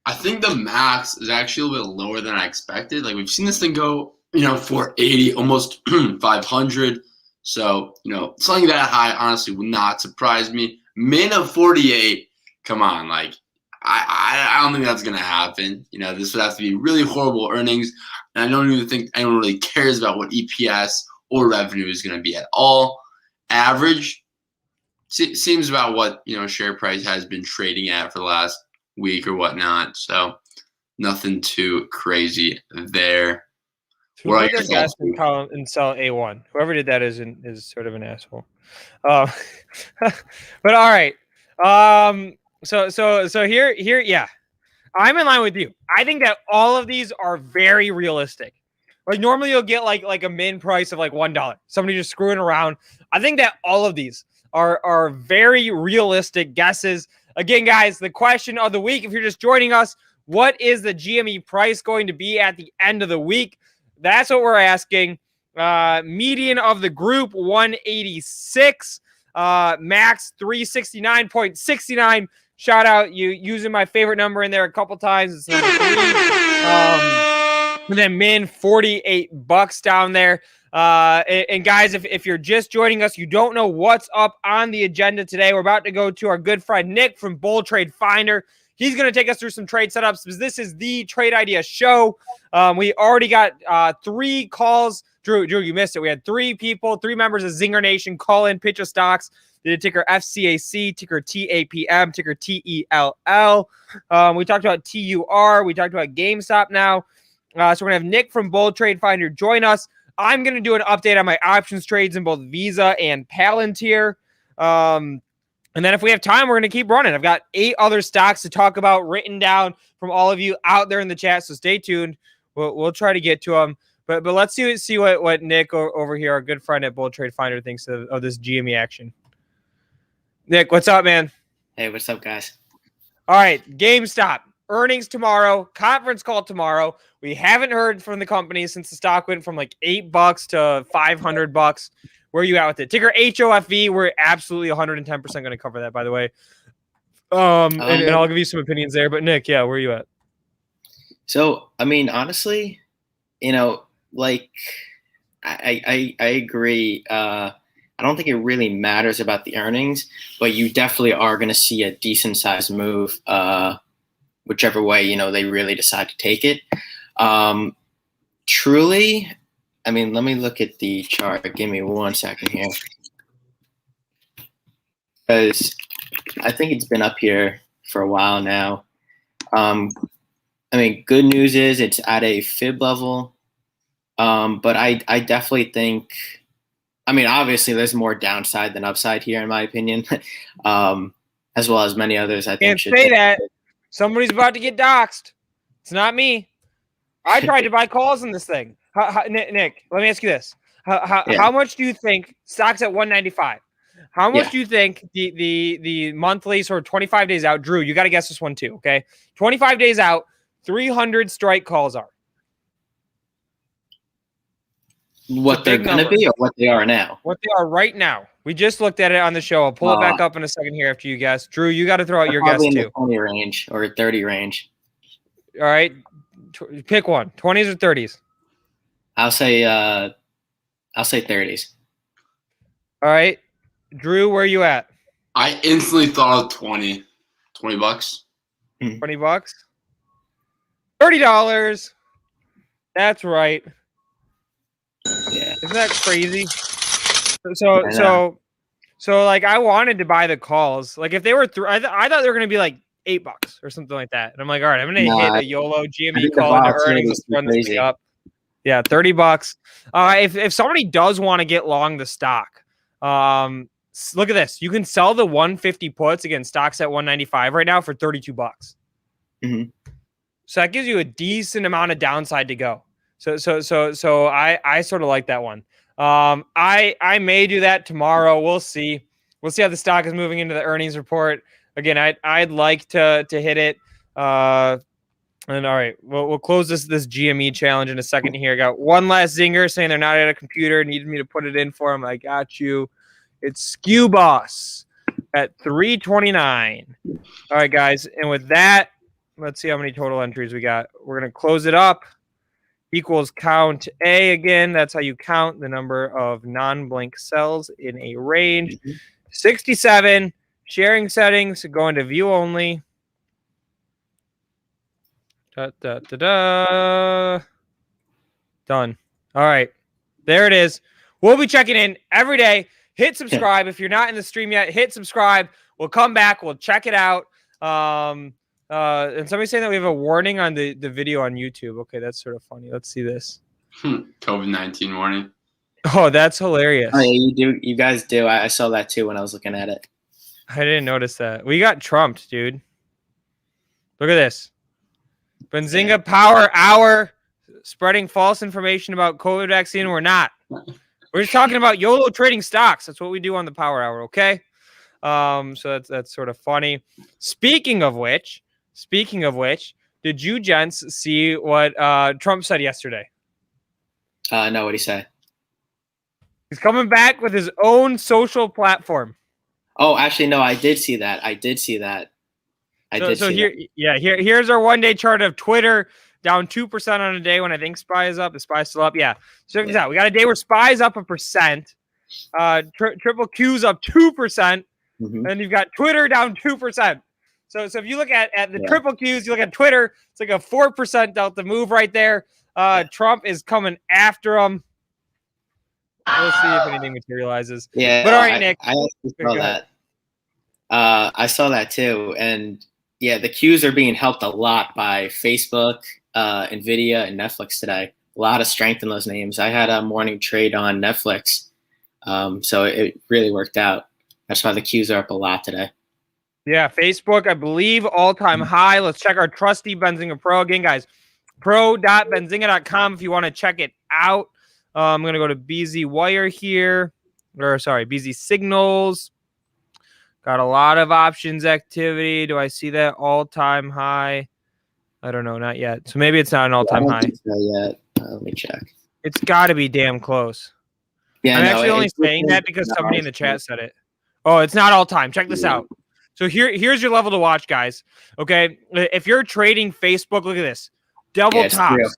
I think the max is actually a little bit lower than I expected. We've seen this thing go, 480, almost 500. So, something that high honestly would not surprise me. Min of 48. Come on, I don't think that's gonna happen. This would have to be really horrible earnings, and I don't even think anyone really cares about what EPS or revenue is gonna be at all. Average seems about what share price has been trading at for the last week or whatnot. So nothing too crazy there. Who put their guess in column and cell A1? Whoever did that is sort of an asshole. But all right. So here, yeah, I'm in line with you. I think that all of these are very realistic. Normally you'll get like a min price of $1. Somebody just screwing around. I think that all of these are very realistic guesses. Again, guys, the question of the week, if you're just joining us, what is the GME price going to be at the end of the week? That's what we're asking. Median of the group, 186. Max, 369.69. Shout out, you using my favorite number in there a couple times. It's number 3. And then min, $48 down there. And guys, if you're just joining us, you don't know what's up on the agenda today. We're about to go to our good friend Nick from Bull Trade Finder. He's going to take us through some trade setups because this is the Trade Idea Show. We already got 3 calls. Drew, you missed it. We had 3 people, 3 members of Zingernation call in, pitch of stocks. Did a ticker FCAC, ticker TAPM, ticker TELL. We talked about TUR. We talked about GameStop now. So we're going to have Nick from Bold Trade Finder join us. I'm going to do an update on my options trades in both Visa and Palantir. And then if we have time, we're going to keep running. I've got 8 other stocks to talk about written down from all of you out there in the chat. So stay tuned. We'll try to get to them. But let's see what Nick over here, our good friend at Bold Trade Finder, thinks of this GME action. Nick, what's up, man? Hey, what's up, guys? All right, GameStop. Earnings tomorrow. Conference call tomorrow. We haven't heard from the company since the stock went from like $8 to $500. Where are you at with it? Ticker HOFV. We're absolutely 110% going to cover that, by the way. And I'll give you some opinions there. But Nick, yeah, where are you at? So, I mean, honestly, like I agree. I don't think it really matters about the earnings, but you definitely are going to see a decent sized move, whichever way, they really decide to take it. Truly, I mean, let me look at the chart. Give me 1 second here. Because I think it's been up here for a while now. I mean, good news is it's at a fib level. But I definitely think, I mean, obviously there's more downside than upside here, in my opinion, as well as many others. I think Can't say that. Somebody's about to get doxxed. It's not me. I tried to buy calls in this thing. Nick, let me ask you this. How much do you think stocks at 195? How much do you think the monthly sort of 25 days out, Drew, you got to guess this one too, okay? 25 days out, 300 strike calls are. What they're going to be or what they are now? What they are right now. We just looked at it on the show. I'll pull it back up in a second here after you guess. Drew, you got to throw out your guess in too. The 20 range or 30 range. All right. Pick one. 20s or 30s? I'll say 30s. All right. Drew, where are you at? I instantly thought of 20. $20. $20? $30. That's right. Yeah. Isn't that crazy? So like I wanted to buy the calls. Like if they were I thought they were going to be like $8 or something like that. And I'm like, all right, I'm going to hit a YOLO GME call into earnings. Run this thing up. Yeah, $30. If somebody does want to get long the stock, look at this. You can sell the 150 puts against stocks at 195 right now for $32. Mm-hmm. So that gives you a decent amount of downside to go. So I sort of like that one. I may do that tomorrow. We'll see. We'll see how the stock is moving into the earnings report. Again, I'd like to hit it. And all right, we'll close this GME challenge in a second here. Got one last zinger saying they're not at a computer. Needed me to put it in for them. I got you. It's Skew Boss at 329. All right, guys. And with that, let's see how many total entries we got. We're going to close it up. Equals count A again. That's how you count the number of non-blank cells in a range. 67. Sharing settings. Going to view only. Done. All right. There it is. We'll be checking in every day. Hit subscribe. If you're not in the stream yet, hit subscribe. We'll come back. We'll check it out. And somebody's saying that we have a warning on the video on YouTube. Okay, that's sort of funny. Let's see this. COVID-19 warning. Oh, that's hilarious. Oh, yeah, you do. You guys do. I saw that too when I was looking at it. I didn't notice that. We got trumped, dude. Look at this. Benzinga Power Hour spreading false information about COVID vaccine. We're not. We're just talking about YOLO trading stocks. That's what we do on the Power Hour, okay? So that's sort of funny. Speaking of which, did you gents see what Trump said yesterday? No, what'd he say? He's coming back with his own social platform. Oh, actually, no, I did see that. Here's our one-day chart of Twitter, down 2% on a day when I think SPY is up. Is SPY still up? Yeah. So check this out. We got a day where SPY is up 1%. Triple Q's up 2%. And you've got Twitter down 2%. So if you look at the triple Qs, you look at Twitter, it's like a 4% delta move right there. Trump is coming after him. We'll see if anything materializes. Yeah, But all right, Nick. I actually saw that. I saw that too. And yeah, the Qs are being helped a lot by Facebook, Nvidia, and Netflix today. A lot of strength in those names. I had a morning trade on Netflix, so it really worked out. That's why the Qs are up a lot today. Yeah, Facebook, I believe, all-time high. Let's check our trusty Benzinga Pro again, guys. Pro.benzinga.com if you want to check it out. I'm going to go to BZ Wire here. Or, sorry, BZ Signals. Got a lot of options activity. Do I see that all-time high? I don't know, not yet. So maybe it's not an all-time high. Not yet. Let me check. It's got to be damn close. Yeah, I'm actually only saying that because somebody in the chat said it. Oh, it's not all-time. Check this out. So here's your level to watch, guys. Okay, if you're trading Facebook, look at this. Double tops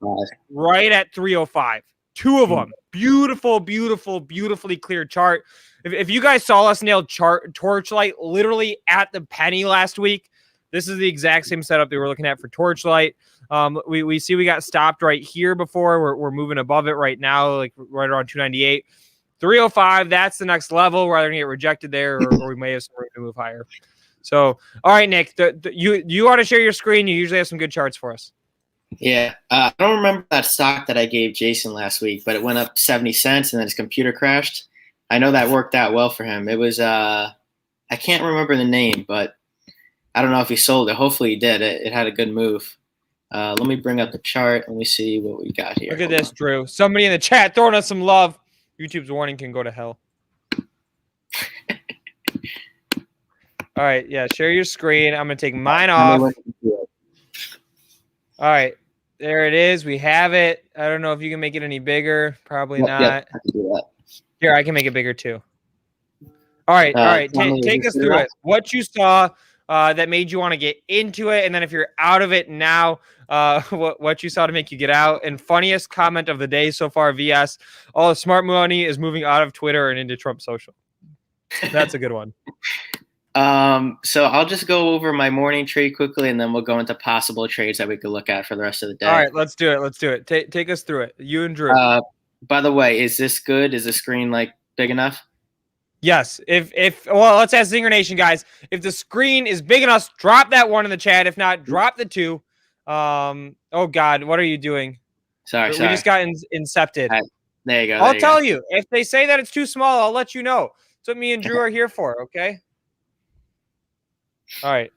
right at 305. Two of them. Beautiful, beautiful, beautifully clear chart. If you guys saw us nail Torchlight literally at the penny last week, this is the exact same setup that we're looking at for Torchlight. We see we got stopped right here before. We're moving above it right now, like right around 298. 305, that's the next level. We're either going to get rejected there or we may have some room to move higher. So, all right, Nick, you ought to share your screen. You usually have some good charts for us. Yeah, I don't remember that stock that I gave Jason last week, but it went up 70 cents and then his computer crashed. I know that worked out well for him. It was, I can't remember the name, but I don't know if he sold it. Hopefully he did. It had a good move. Let me bring up the chart. Let me see what we got here. Look at this, Drew. Somebody in the chat throwing us some love. YouTube's warning can go to hell. All right, yeah, share your screen. I'm going to take mine off. All right, there it is. We have it. I don't know if you can make it any bigger. Probably not. I can do that. Here, I can make it bigger too. All right, all right. Take us through it. What you saw that made you want to get into it, and then if you're out of it now, what you saw to make you get out. And funniest comment of the day so far, VS, all the smart money is moving out of Twitter and into Trump Social. That's a good one. So I'll just go over my morning trade quickly, and then we'll go into possible trades that we could look at for the rest of the day. All right, let's do it. Let's do it. Take us through it. You and Drew. By the way, is this good? Is the screen like big enough? Yes. Well, let's ask Zingernation, guys. If the screen is big enough, drop that one in the chat. If not, drop the two. Oh God, what are you doing? Sorry. We just got incepted. Right, there you go. I'll tell you. If they say that it's too small, I'll let you know. That's what me and Drew are here for. Okay. All right.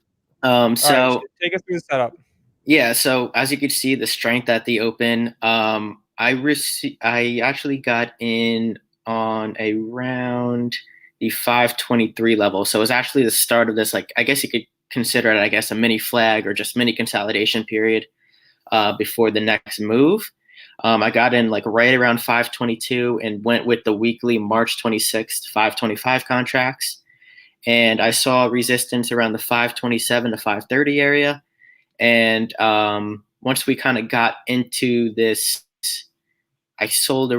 So take us through the setup. Yeah. So as you can see, the strength at the open. I actually got in on around the 523 level. So it was actually the start of this, like, I guess you could consider it, I guess, a mini flag or just mini consolidation period before the next move. I got in like right around 522 and went with the weekly March 26th 525 contracts. And I saw resistance around the 527 to 530 area. And once we kind of got into this, I sold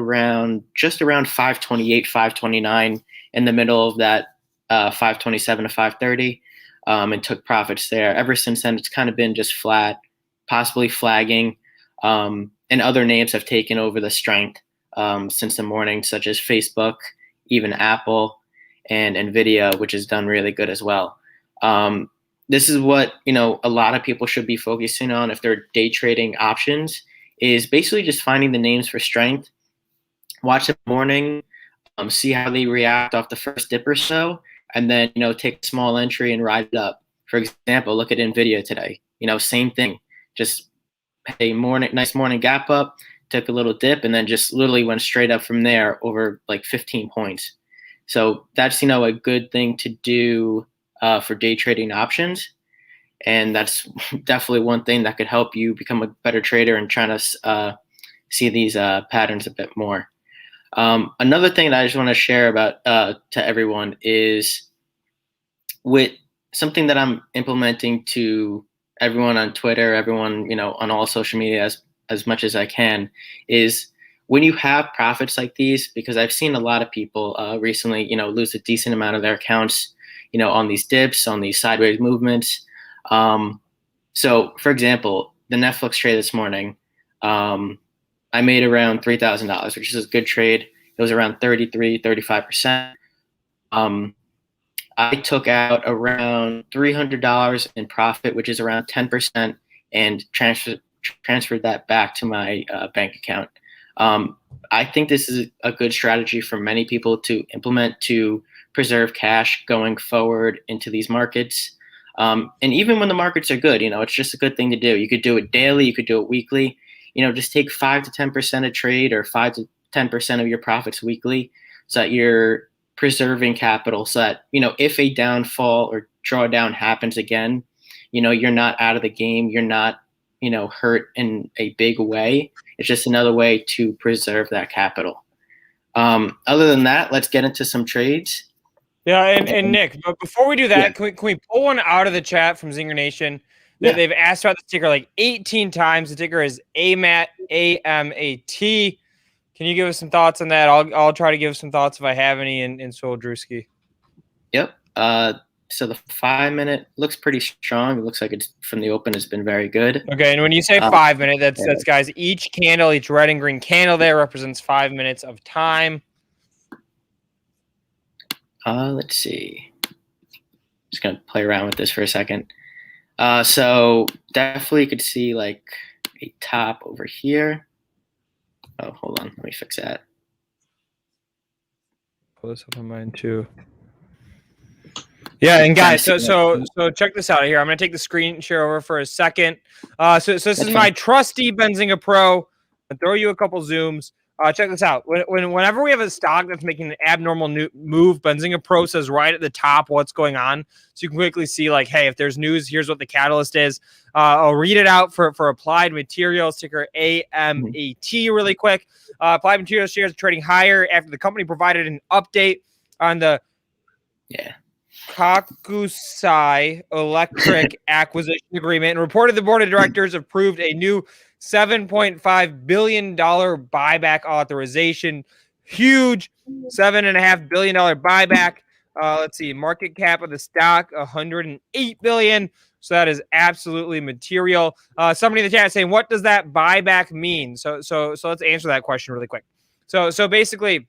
just around 528, 529 in the middle of that 527 to 530 and took profits there. Ever since then, it's kind of been just flat, possibly flagging. And other names have taken over the strength since the morning, such as Facebook, even Apple, and Nvidia, which has done really good as well. This is what, a lot of people should be focusing on if they're day trading options, is basically just finding the names for strength, watch the morning, see how they react off the first dip or so, and then, take a small entry and ride it up. For example, look at Nvidia today. Same thing. Just a nice morning gap up, took a little dip, and then just literally went straight up from there over like 15 points. So that's, a good thing to do for day trading options. And that's definitely one thing that could help you become a better trader and trying to see these patterns a bit more. Another thing that I just want to share about to everyone is with something that I'm implementing to everyone on Twitter, everyone, on all social media as much as I can, is when you have profits like these, because I've seen a lot of people recently, lose a decent amount of their accounts, on these dips, on these sideways movements. So, for example, the Netflix trade this morning, I made around $3,000, which is a good trade. It was around 35%. I took out around $300 in profit, which is around 10%, and transferred that back to my bank account. I think this is a good strategy for many people to implement to preserve cash going forward into these markets. And even when the markets are good, it's just a good thing to do. You could do it daily, you could do it weekly. Just take 5 to 10% a trade or 5 to 10% of your profits weekly, so that you're preserving capital, so that, if a downfall or drawdown happens again, you're not out of the game. You're not, hurt in a big way. It's just another way to preserve that capital. Other than that, let's get into some trades. Yeah, and Nick, but before we do that, can we pull one out of the chat from Zingernation? Yeah. They've asked about the ticker like 18 times. The ticker is AMAT, A-M-A-T. Can you give us some thoughts on that? I'll try to give some thoughts if I have any in Swole Drewski. Yep. So the 5-minute looks pretty strong. It looks like it's from the open has been very good. Okay, and when you say 5 minute, that's guys, each candle, each red and green candle there represents 5 minutes of time. Let's see. Just gonna play around with this for a second. So definitely you could see like a top over here. Oh, hold on. Let me fix that. Pull this up on mine too. Yeah, and guys, so check this out here. I'm gonna take the screen share over for a second. So this is my trusty Benzinga Pro. I'll throw you a couple zooms. Check this out. Whenever we have a stock that's making an abnormal move, Benzinga Pro says right at the top what's going on, so you can quickly see like, hey, if there's news, here's what the catalyst is. I'll read it out for Applied Materials, ticker AMAT, really quick. Applied Materials shares are trading higher after the company provided an update on the Kakusai Electric acquisition agreement and reported the board of directors approved a new $7.5 billion buyback authorization. Huge $7.5 billion buyback. Let's see, market cap of the stock, $108 billion. So that is absolutely material. Somebody in the chat is saying, what does that buyback mean? So let's answer that question really quick. So basically,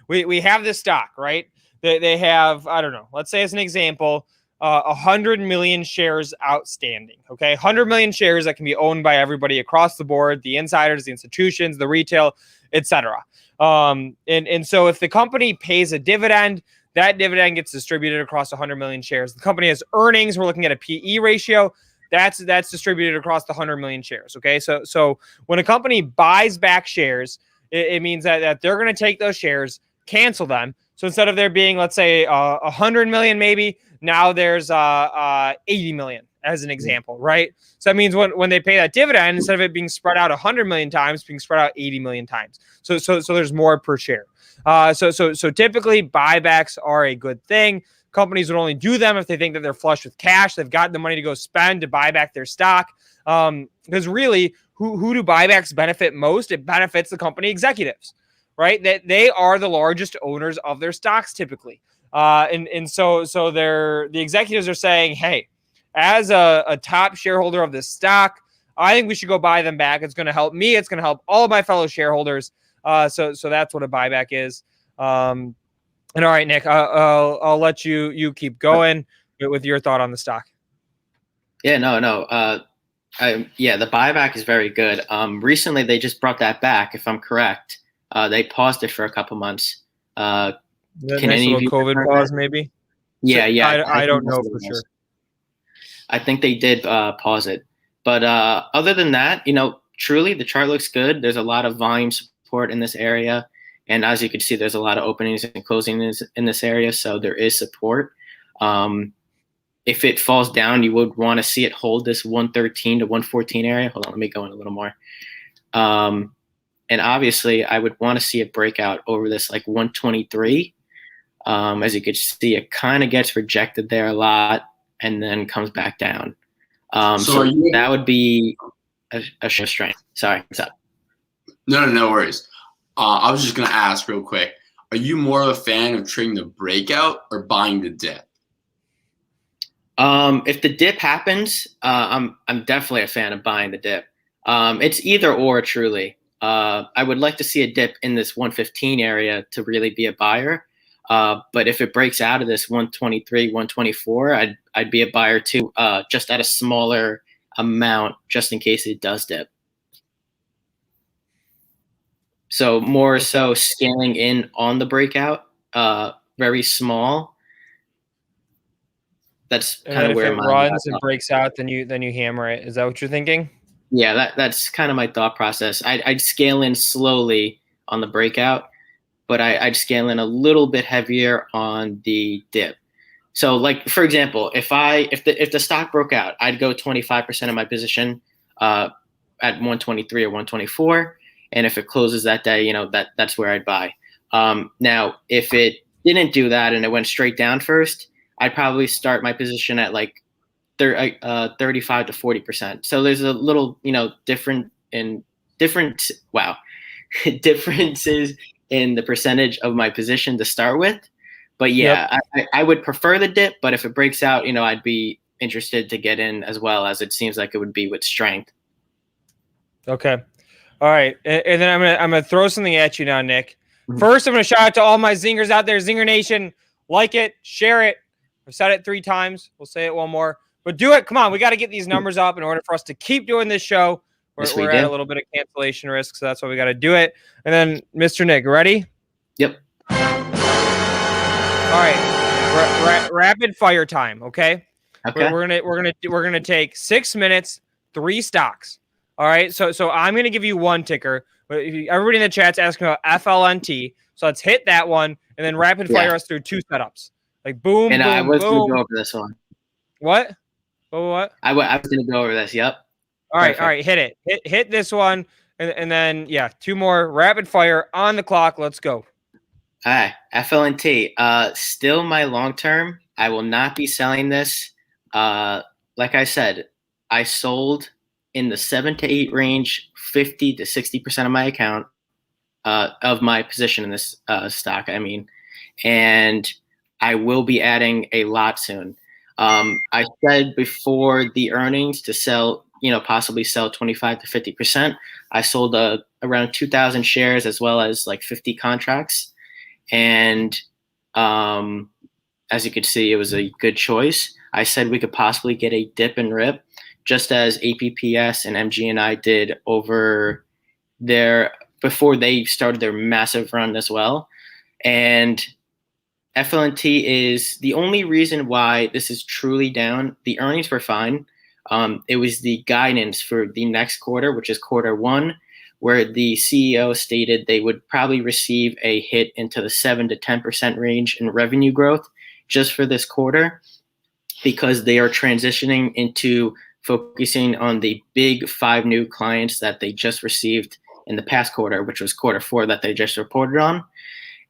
we have this stock, right? They have, I don't know, let's say as an example, 100 million shares outstanding. Okay, 100 million shares that can be owned by everybody across the board, the insiders, the institutions, the retail, etc. And so if the company pays a dividend, that dividend gets distributed across 100 million shares. The company has earnings. We're looking at a PE ratio. That's distributed across the 100 million shares. Okay, so when a company buys back shares, it means that they're going to take those shares, cancel them. So instead of there being, let's say, 100 million, maybe now there's 80 million as an example, right? So that means when they pay that dividend, instead of it being spread out 100 million times, being spread out 80 million times. So there's more per share. So typically buybacks are a good thing. Companies would only do them if they think that they're flush with cash. They've got the money to go spend to buy back their stock. Because really, who do buybacks benefit most? It benefits the company executives, right? That they are the largest owners of their stocks typically. And so the executives are saying, hey, as a top shareholder of this stock, I think we should go buy them back. It's going to help me. It's going to help all of my fellow shareholders. So that's what a buyback is. And all right, Nick, I'll let you keep going with your thought on the stock. Yeah, no. The buyback is very good. Recently they just brought that back, if I'm correct. They paused it for a couple months. Can nice any of you COVID pause, maybe? Yeah. I don't know for sure. I think they did pause it. But other than that, truly the chart looks good. There's a lot of volume support in this area. And as you can see, there's a lot of openings and closings in this area. So there is support. If it falls down, you would want to see it hold this 113 to 114 area. Hold on, let me go in a little more. And obviously, I would want to see it break out over this like 123. As you could see, it kind of gets rejected there a lot and then comes back down. So that would be a show strength. Sorry, what's up? No worries. I was just going to ask real quick. Are you more of a fan of trading the breakout or buying the dip? If the dip happens, I'm definitely a fan of buying the dip. It's either or, truly. I would like to see a dip in this 115 area to really be a buyer. But if it breaks out of this 123, 124, I'd be a buyer too, just at a smaller amount, just in case it does dip. So more so scaling in on the breakout, very small. That's And kind then of if where it my runs and breaks out, then you hammer it. Is that what you're thinking? Yeah, that's kind of my thought process. I'd scale in slowly on the breakout, but I'd scale in a little bit heavier on the dip. So, like for example, if the stock broke out, I'd go 25% of my position at 123 or 124, and if it closes that day, that's where I'd buy. Now, if it didn't do that and it went straight down first, I'd probably start my position at like 35 to 40%. So there's a little, difference in the percentage of my position to start with. But yeah, I would prefer the dip, but if it breaks out, I'd be interested to get in as well, as it seems like it would be with strength. Okay. All right. And then I'm gonna throw something at you now, Nick. First, I'm gonna shout out to all my zingers out there, Zingernation. Like it, share it. I've said it 3 times. We'll say it one more. But do it. Come on. We got to get these numbers up in order for us to keep doing this show. We're at a little bit of cancellation risk, so that's why we got to do it. And then, Mr. Nick, ready? Yep. All right. Rapid fire time. Okay. Okay. We're gonna take 6 minutes, 3 stocks. All right. So I'm gonna give you one ticker. Everybody in the chat's asking about FLNT. So let's hit that one and then rapid fire us through 2 setups. Like boom, and boom, I was boom. gonna go over this one. What? What? I was gonna go over this. Yep. All right. Hit it. Hit this one, and then 2 more rapid fire on the clock. Let's go. All right, FLNT. Still my long term. I will not be selling this. Like I said, I sold in the 7 to 8 range, 50 to 60% of my account of my position in this stock. I mean, and I will be adding a lot soon. I said before the earnings to sell, possibly sell 25 to 50%. I sold around 2,000 shares as well as like 50 contracts. And as you could see, it was a good choice. I said we could possibly get a dip and rip, just as APPS and MG&I did over there before they started their massive run as well. And FLNT is the only reason why this is truly down. The earnings were fine. It was the guidance for the next quarter, which is Q1, where the CEO stated they would probably receive a hit into the 7 to 10% range in revenue growth just for this quarter, because they are transitioning into focusing on the big 5 new clients that they just received in the past quarter, which was Q4 that they just reported on.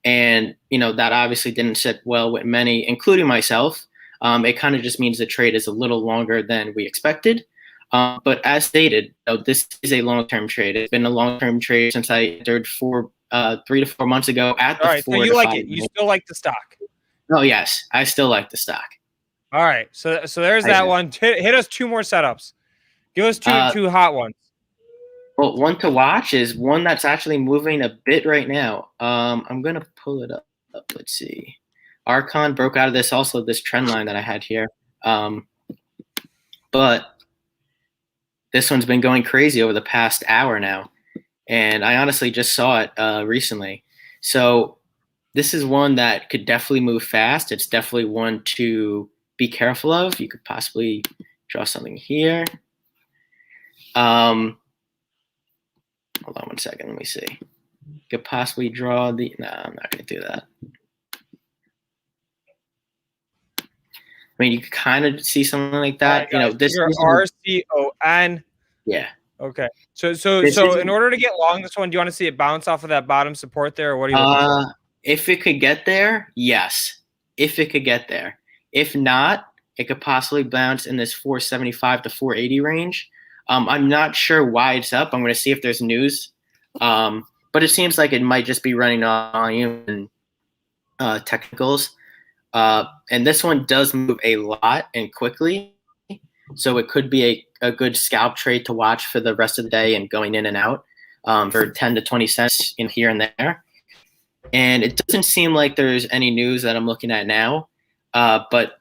And, that obviously didn't sit well with many, including myself. It kind of just means the trade is a little longer than we expected. But as stated, this is a long-term trade. It's been a long-term trade since I entered 3 to 4 months ago at the All right, 4 so you to like 5 it. You still like the stock. Oh, yes. I still like the stock. All right. So there's that one. Hit us 2 more setups. Give us two hot ones. Well, one to watch is one that's actually moving a bit right now. I'm going to pull it up. Let's see. Archon broke out of this trend line that I had here. But this one's been going crazy over the past hour now. And I honestly just saw it recently. So this is one that could definitely move fast. It's definitely one to be careful of. You could possibly draw something here. Hold on one second. Let me see. You could possibly draw the. No, I'm not going to do that. I mean, you could kind of see something like that. Right, this is RCON. Yeah. Okay. So in order to get long this one, do you want to see it bounce off of that bottom support there, or what are you looking for? If it could get there, yes. If it could get there. If not, it could possibly bounce in this 475 to 480 range. I'm not sure why it's up. I'm going to see if there's news. But it seems like it might just be running on volume and technicals. And this one does move a lot and quickly. So it could be a good scalp trade to watch for the rest of the day and going in and out for 10 to 20 cents in here and there. And it doesn't seem like there's any news that I'm looking at now. But,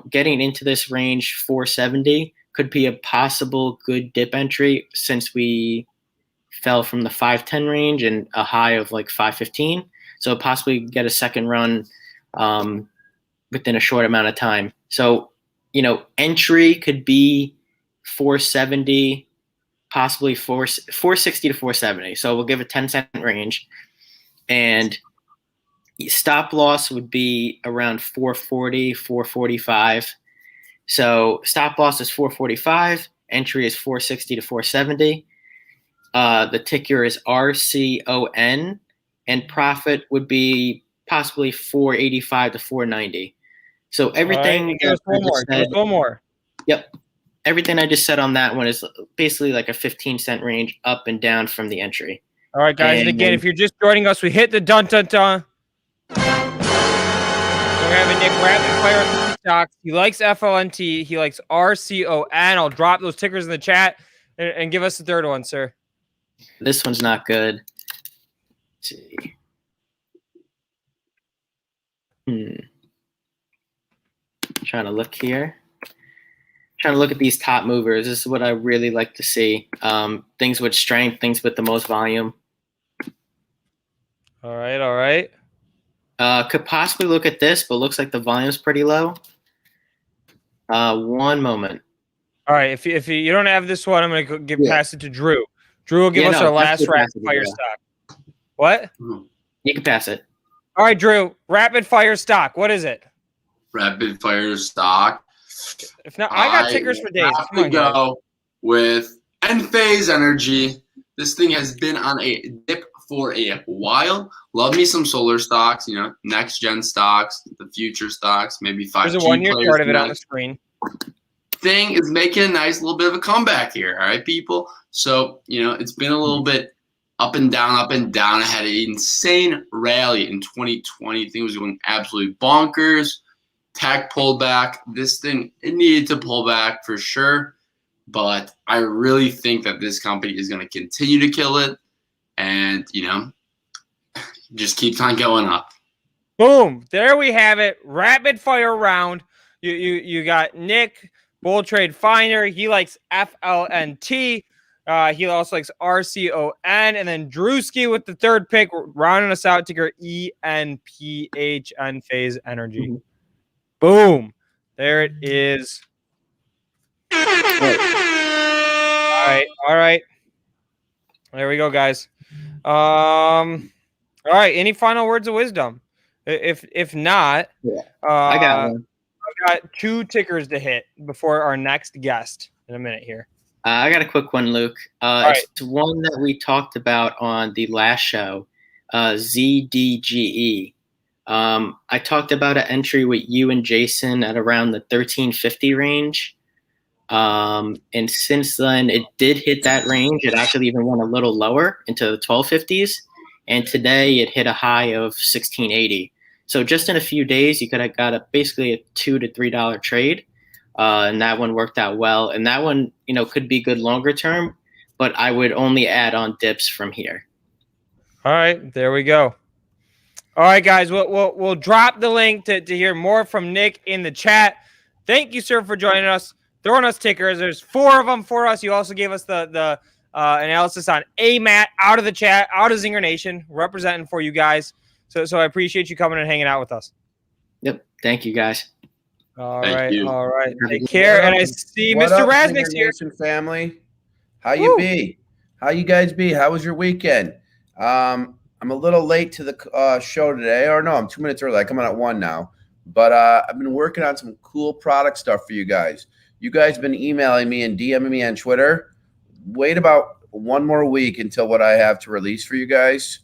getting into this range 470 could be a possible good dip entry since we fell from the 510 range and a high of like 515. So possibly get a second run within a short amount of time. So, entry could be 470, possibly 460 to 470. So we'll give a 10-cent range. And stop loss would be around 440, 445. So stop loss is 445. Entry is 460 to 470. The ticker is RCON. And profit would be possibly 485 to 490. So everything. Right, give us one more. Yep. Everything I just said on that one is basically like a 15-cent range up and down from the entry. All right, guys. And again, if you're just joining us, we hit the dun-dun-dun. So we're having Nick rapid fire stocks. He likes FLNT. He likes RCON. I'll drop those tickers in the chat and give us the third one, sir. This one's not good. Let's see. Trying to look here. Trying to look at these top movers. This is what I really like to see. Things with strength, things with the most volume. All right. Could possibly look at this, but looks like the volume's pretty low. One moment. All right. If you don't have this one, I'm going to pass it to Drew. Drew will give us our last rapid fire stock. What? You can pass it. All right, Drew. Rapid fire stock. What is it? Rapid fire stock. If not, I got tickers for days. I have to go with Enphase Energy. This thing has been on a dip for a while. Love me some solar stocks, next gen stocks, the future stocks, maybe 5G. There's a 1-year chart of it on the screen. Thing is making a nice little bit of a comeback here. All right, people. So, it's been a little bit up and down. I had an insane rally in 2020. I think it was going absolutely bonkers. Tech pulled back. This thing, it needed to pull back for sure. But I really think that this company is going to continue to kill it. And, just keeps on going up. Boom. There we have it. Rapid fire round. You got Nick, Bull Trade Finder. He likes FLNT. He also likes RCON. And then Drewski with the third pick, rounding us out, ticker ENPH, Enphase Energy. Boom. There it is. All right. There we go, guys. All right. Any final words of wisdom? If not, I got one. I've got 2 tickers to hit before our next guest in a minute here. I got a quick one, Luke. It's one that we talked about on the last show, ZDGE. I talked about an entry with you and Jason at around the 1350 range. And since then, it did hit that range. It actually even went a little lower into the 1250s. And today it hit a high of 1680. So just in a few days, you could have got basically a $2 to $3 trade. And that one worked out well. And that one, could be good longer term, but I would only add on dips from here. All right, there we go. All right, guys, we'll drop the link to hear more from Nick in the chat. Thank you, sir, for joining us, throwing us tickers. There's 4 of them for us. You also gave us the analysis on AMAT out of the chat, out of Zingernation, representing for you guys. So I appreciate you coming and hanging out with us. Yep. Thank you, guys. All right. Take care. And I see Mr. Raznick's here. Family, how you be? How you guys be? How was your weekend? I'm a little late to the show today, or no, I'm 2 minutes early. I come on at 1 now, but I've been working on some cool product stuff for you guys. You guys have been emailing me and DMing me on Twitter. Wait about 1 more week until what I have to release for you guys.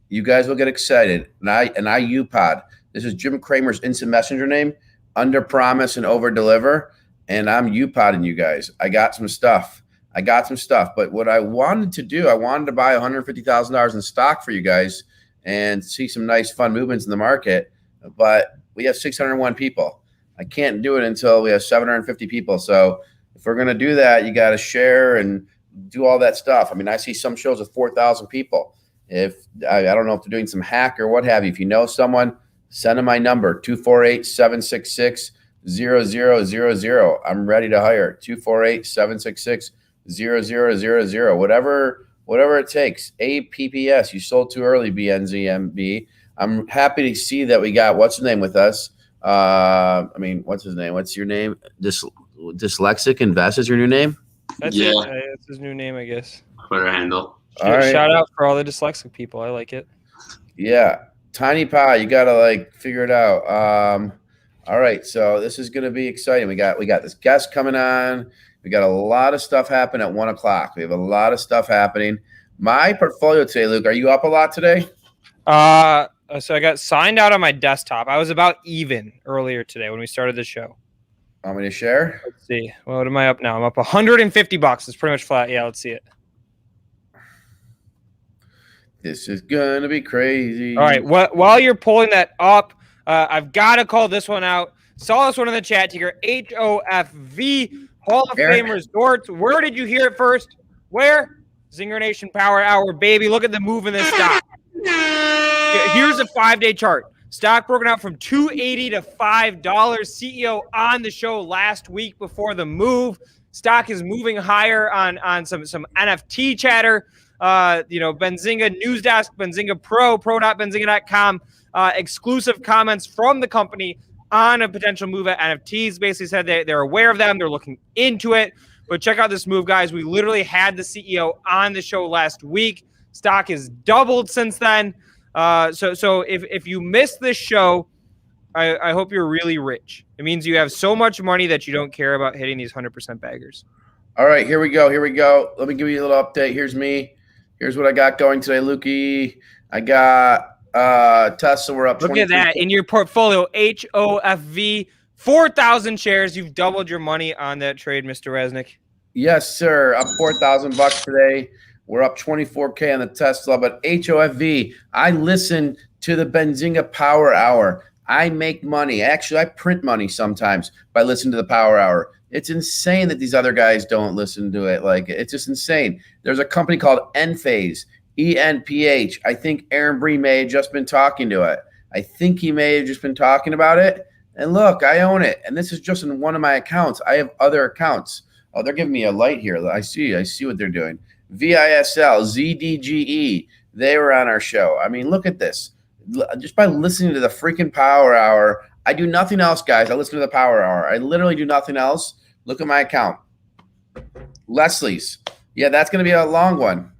You guys will get excited. And I UPod. This is Jim Cramer's instant messenger name. Under promise and over deliver. And I'm UPodding you guys. I got some stuff. But what I wanted to do, I wanted to buy $150,000 in stock for you guys and see some nice fun movements in the market. But We have 601 people. I can't do it until we have 750 people. So if we're going to do that, you got to share and do all that stuff. I mean, I see some shows with 4,000 people. If I don't know if they're doing some hack or what have you. If you know someone, send them my number, 248-766-0000. I'm ready to hire. 248-766-0000. Whatever it takes. APPS. You sold too early, BNZMB. I'm happy to see that we got what's his name with us. What's his name? What's your name? Dyslexic Invest is your new name? That's Yeah. it. That's his new name, I guess. Twitter handle. All right. Shout out for all the dyslexic people. I like it. Yeah. Tiny Pie, you gotta figure it out. All right, so this is gonna be exciting. We got this guest coming on. We got a lot of stuff happening at 1 o'clock. We have a lot of stuff happening. My portfolio today, Luke, are you up a lot today? So I got signed out on my desktop. I was about even earlier today when we started the show. Want me to share? Let's see. What am I up now? I'm up $150. It's pretty much flat. Yeah, let's see it. This is gonna be crazy. All right. While you're pulling that up, I've got to call this one out. Saw this one in the chat. Ticker HOFV, Hall of Fame Resorts. Where did you hear it first? Where? Zingernation Power Hour, baby. Look at the move in this stock. Here's a 5-day chart. Stock broken out from $2.80 to $5. CEO on the show last week before the move. Stock is moving higher on some NFT chatter. Benzinga News Desk, Benzinga Pro, pro.benzinga.com. Exclusive comments from the company on a potential move at NFTs. Basically said they're aware of them. They're looking into it. But check out this move, guys. We literally had the CEO on the show last week. Stock has doubled since then. So if you missed this show, I hope you're really rich. It means you have so much money that you don't care about hitting these 100% baggers. All right, here we go. Let me give you a little update. Here's me. Here's what I got going today, Lukey. I got Tesla. We're up. Look at that in your portfolio. HOFV, 4,000 shares. You've doubled your money on that trade, Mr. Resnick. Yes, sir. Up $4,000 today. We're up 24K on the Tesla, but HOFV, I listen to the Benzinga Power Hour. I make money. Actually, I print money sometimes by listening to the Power Hour. It's insane that these other guys don't listen to it. It's just insane. There's a company called Enphase, ENPH. I think Aaron Bree may have just been talking to it. I think he may have just been talking about it. And look, I own it. And this is just in one of my accounts. I have other accounts. Oh, they're giving me a light here. I see what they're doing. VISL, ZDGE, they were on our show. I mean, look at this. Just by listening to the freaking Power Hour, I do nothing else, guys. I listen to the Power Hour. I literally do nothing else. Look at my account. Leslie's. Yeah, that's going to be a long one.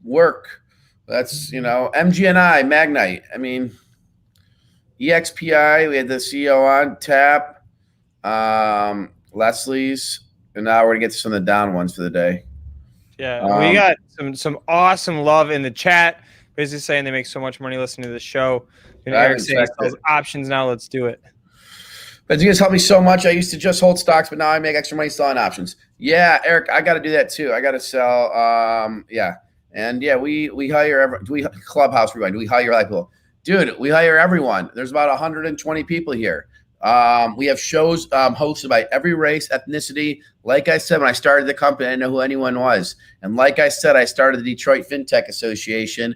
Work. That's, MGNI, Magnite. I mean, EXPI, we had the CEO on, TAP, Leslie's, and now we're going to get to some of the down ones for the day. Yeah, we got some awesome love in the chat. Basically saying they make so much money listening to the show. And Eric saying sells options now. Let's do it. Benzinga's helped me so much. I used to just hold stocks, but now I make extra money selling options. Yeah, Eric, I got to do that too. I got to sell. Yeah, and yeah, we hire Clubhouse Rewind. We hire people, dude. We hire everyone. There's about 120 people here. We have shows hosted by every race, ethnicity. Like I said, when I started the company, I didn't know who anyone was. And like I said, I started the Detroit FinTech Association,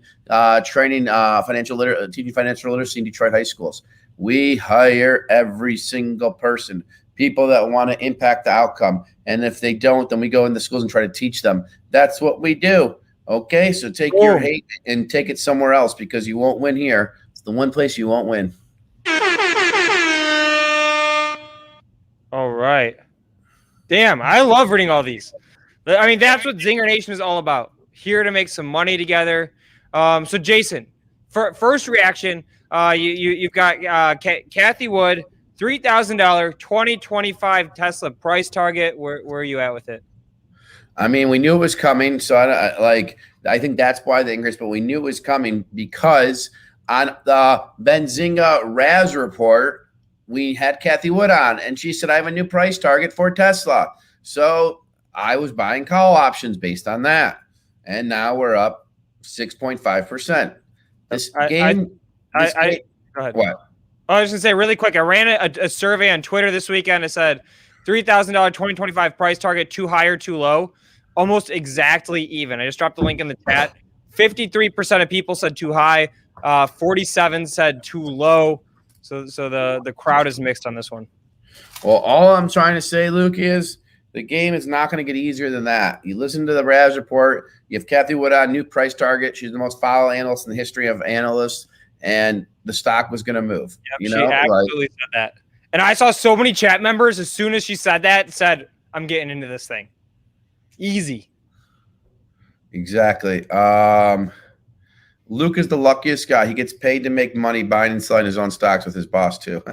training teaching financial literacy in Detroit high schools. We hire every single person, people that want to impact the outcome. And if they don't, then we go into schools and try to teach them. That's what we do. Okay, so take your hate and take it somewhere else because you won't win here. It's the one place you won't win. All right. Damn, I love reading all these. I mean, that's what Zingernation is all about. Here to make some money together. So, Jason, first reaction, you've got Kathy Wood, $3,000, 2025 Tesla price target. Where are you at with it? I mean, we knew it was coming. So, I think that's why the increase, but we knew it was coming because on the Benzinga Raz report, we had Kathy Wood on, and she said, I have a new price target for Tesla. So I was buying call options based on that. And now we're up 6.5%. This game. Go ahead. What? I was gonna say really quick. I ran a survey on Twitter this weekend. It said $3,000 2025 price target, too high or too low. Almost exactly even. I just dropped the link in the chat. 53% of people said too high. 47 said too low. So the crowd is mixed on this one. Well, all I'm trying to say, Luke, is the game is not going to get easier than that. You listen to the Raz report. You have Kathy Wood on, new price target. She's the most followed analyst in the history of analysts, and the stock was going to move. Yep, she absolutely said that. And I saw so many chat members as soon as she said that, said, I'm getting into this thing. Easy. Exactly. Luke is the luckiest guy. He gets paid to make money buying and selling his own stocks with his boss too.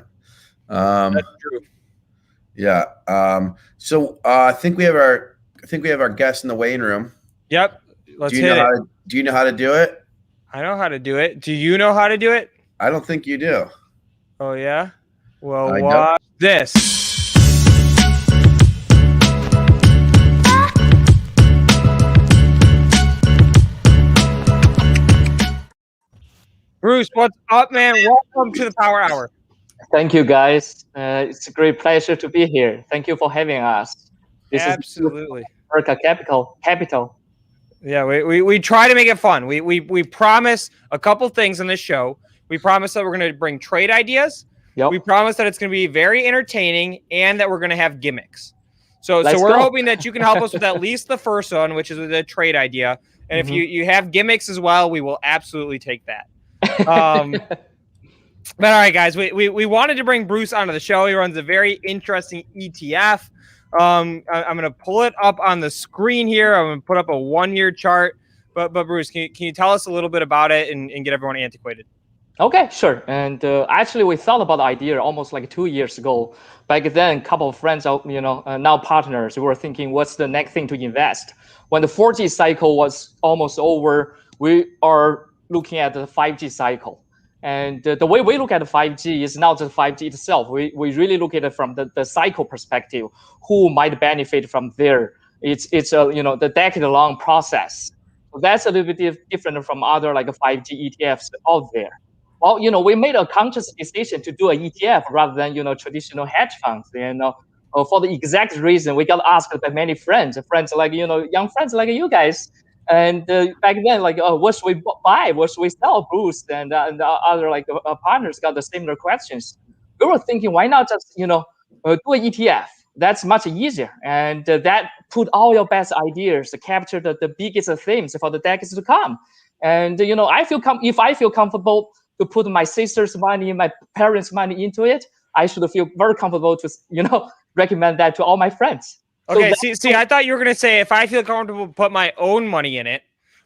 That's true. Yeah. So I think we have our guest in the waiting room. Yep. Let's hit it. Do you know how to do it? I know how to do it. Do you know how to do it? I don't think you do. Oh yeah. Well, I watch this. Bruce, what's up, man? Welcome to the Power Hour. Thank you, guys. It's a great pleasure to be here. Thank you for having us. This Absolutely. Is America Capital. Yeah, we try to make it fun. We promise a couple things in this show. We promise that we're going to bring trade ideas. Yep. We promise that it's going to be very entertaining and that we're going to have gimmicks. So we're go. hoping that you can help us with at least the first one, which is the trade idea. And if you have gimmicks as well, we will absolutely take that. But all right, guys, we wanted to bring Bruce onto the show. He runs a very interesting ETF. I'm going to pull it up on the screen here. I'm going to put up a 1-year chart. But Bruce, can you tell us a little bit about it and get everyone antiquated? Okay, sure. And actually, we thought about the idea almost like 2 years ago. Back then, a couple of friends, now partners, we were thinking, what's the next thing to invest? When the 4G cycle was almost over, we are looking at the 5G cycle. And the way we look at the 5G is not just 5G itself. We really look at it from the cycle perspective. Who might benefit from there? It's the decade-long process. So that's a little bit different from other like 5G ETFs out there. Well, we made a conscious decision to do an ETF rather than traditional hedge funds. And for the exact reason, we got asked by many friends like young friends like you guys. And back then, like, what should we buy? What should we sell? Bruce and the other partners got the similar questions. We were thinking, why not just do an ETF? That's much easier, and that put all your best ideas to capture the biggest themes for the decades to come. And if I feel comfortable to put my sister's money, my parents' money into it, I should feel very comfortable to recommend that to all my friends. Okay, see, I thought you were going to say if I feel comfortable to put my own money in it,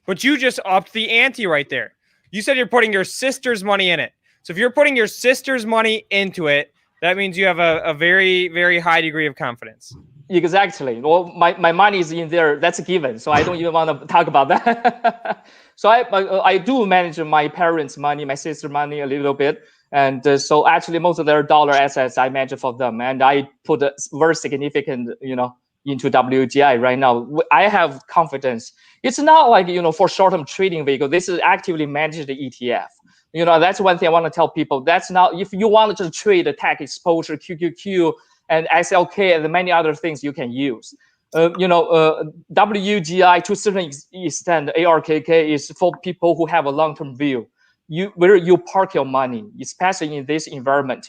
but you just upped the ante right there. You said you're putting your sister's money in it. So if you're putting your sister's money into it, that means you have a very, very high degree of confidence. Exactly. Well, my money is in there. That's a given. So I don't even want to talk about that. So I do manage my parents' money, my sister's money a little bit. And so actually most of their dollar assets I manage for them. And I put a very significant, into WGI right now. I have confidence. It's not like, for short-term trading vehicle. This is actively managed ETF. That's one thing I want to tell people. That's not, if you want to just trade a tech exposure, QQQ, and SLK, and many other things you can use. WGI to a certain extent, ARKK is for people who have a long-term view. Where you park your money, especially in this environment,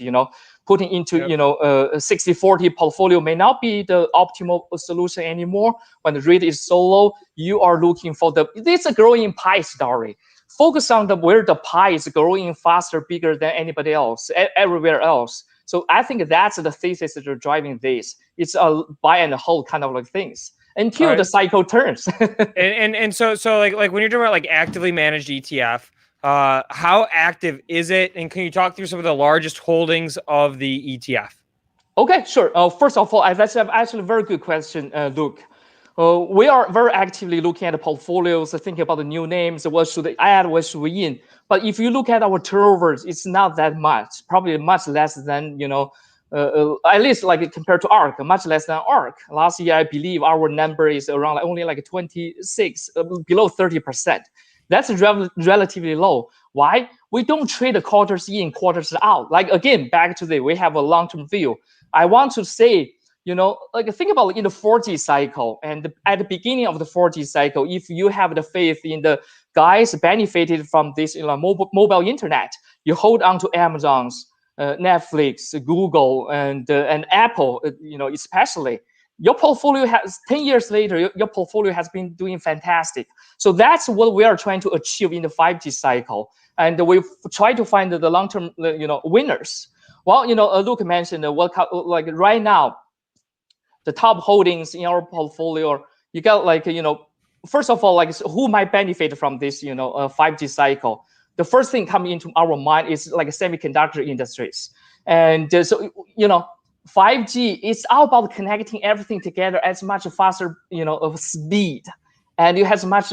putting into, a 60-40 portfolio may not be the optimal solution anymore. When the rate is so low, you are looking for it's a growing pie story. Focus on where the pie is growing faster, bigger than anybody else, everywhere else. So I think that's the thesis that are driving this. It's a buy and hold kind of like things until the cycle turns. and so like when you're talking about like actively managed ETF, how active is it? And can you talk through some of the largest holdings of the ETF? Okay, sure. First of all, that's actually a very good question, Luke. We are very actively looking at the portfolios, thinking about the new names, what should they add, what should we in. But if you look at our turnovers, it's not that much, probably much less than, at least like compared to ARK, much less than ARK. Last year, I believe our number is around only like 26, below 30%. That's relatively low. Why? We don't trade the quarters in, quarters out. Like again, back to we have a long-term view. I want to say, like think about in the 4G cycle, and at the beginning of the 4G cycle, if you have the faith in the guys benefited from this mobile internet, you hold on to Amazon's, Netflix, Google, and Apple, especially. Your portfolio has 10 years later, your portfolio has been doing fantastic. So that's what we are trying to achieve in the 5G cycle. And we try to find the long-term, winners. Well, Luke mentioned like right now, the top holdings in our portfolio, you got like, first of all, like who might benefit from this, 5G cycle. The first thing coming into our mind is like semiconductor industries. And so, 5G is all about connecting everything together as much faster, of speed, and it has much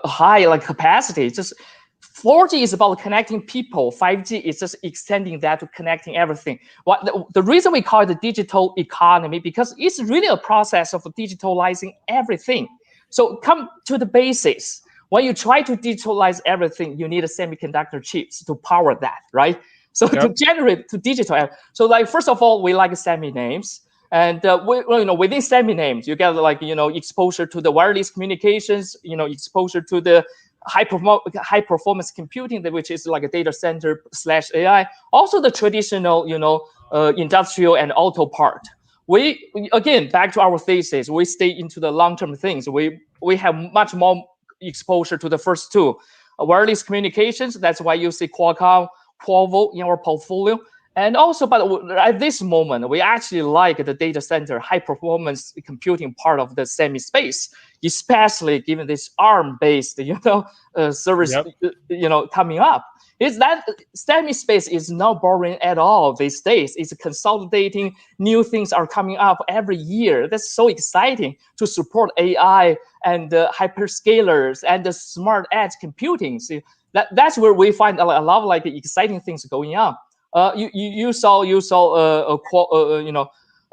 high like capacity. Just 4G is about connecting people. 5G is just extending that to connecting everything. The reason we call it the digital economy, because it's really a process of digitalizing everything. So come to the basics. When you try to digitalize everything, you need a semiconductor chips to power that, right? So to generate, to digital. So like, first of all, we like semi names. And within semi names, you get like, exposure to the wireless communications, exposure to the high performance computing, which is like a data center / AI. Also the traditional, industrial and auto part. We, again, back to our thesis, we stay into the long-term things. We have much more exposure to the first two. Wireless communications, that's why you see Qualcomm, Qualvo in our portfolio. And also, but at this moment, we actually like the data center, high performance computing part of the semi space, especially given this ARM-based, service, coming up. Is that semi space is not boring at all these days. It's consolidating. New things are coming up every year. That's so exciting to support AI and hyperscalers and the smart edge computing. See, that's where we find a lot of like exciting things going on. You saw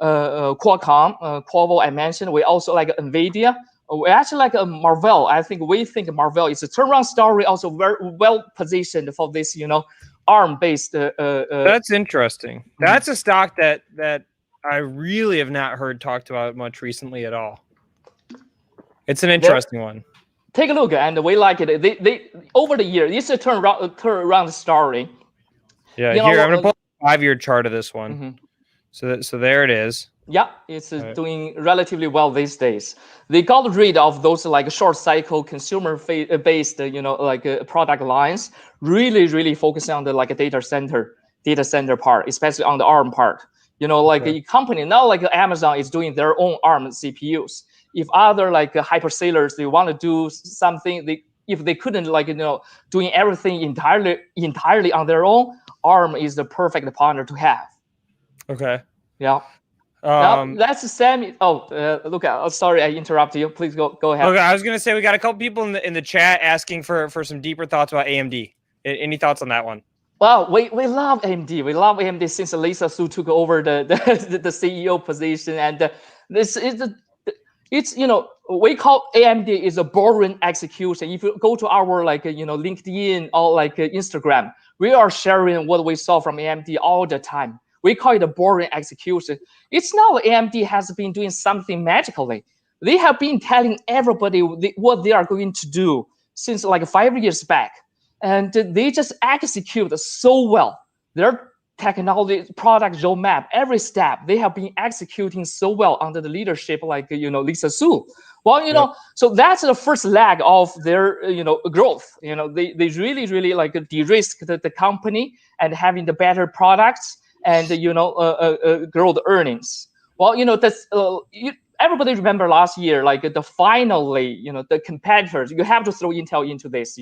Qualcomm, Qualvo I mentioned. We also like NVIDIA. We actually like Marvell. We think Marvell is a turnaround story, also very well positioned for this, ARM-based. That's interesting. That's a stock that I really have not heard talked about much recently at all. It's an interesting one. Take a look, and we like it. They over the year, it's a turnaround story. Yeah, here I'm gonna pull a 5-year chart of this one. So there it is. Yeah, it's doing relatively well these days. They got rid of those like short cycle consumer based, product lines. Really focusing on the like data center part, especially on the ARM part. A company now like Amazon is doing their own ARM CPUs. If other like hyperscalers, they want to do something, if they couldn't doing everything entirely on their own, ARM is the perfect partner to have. Okay. Yeah. That's the same. Look, sorry, I interrupted you. Please go ahead. Okay, I was gonna say we got a couple people in the chat asking for some deeper thoughts about AMD. Any thoughts on that one? Well, we love AMD. We love AMD since Lisa Su took over the CEO position, and this is we call AMD is a boring execution. If you go to our LinkedIn or Instagram, we are sharing what we saw from AMD all the time. We call it a boring execution. It's now AMD has been doing something magically. They have been telling everybody what they are going to do since like 5 years back. And they just execute so well. Their technology, product roadmap, every step, they have been executing so well under the leadership Lisa Su. Well, so that's the first leg of their, growth. They really like de-risk the company and having the better products and grow the earnings. Well, that's everybody remember last year, the competitors. You have to throw Intel into this.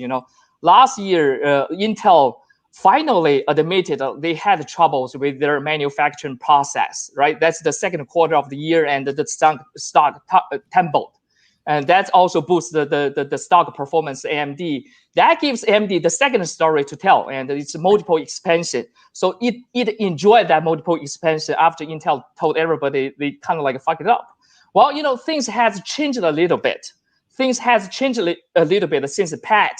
Last year, Intel finally admitted they had troubles with their manufacturing process. Right, that's the second quarter of the year, and the stock tumbled. And that also boosts the stock performance AMD. That gives AMD the second story to tell, and it's multiple expansion. So it enjoyed that multiple expansion after Intel told everybody they kind of fuck it up. Well, things has changed a little bit. Things has changed a little bit since Pat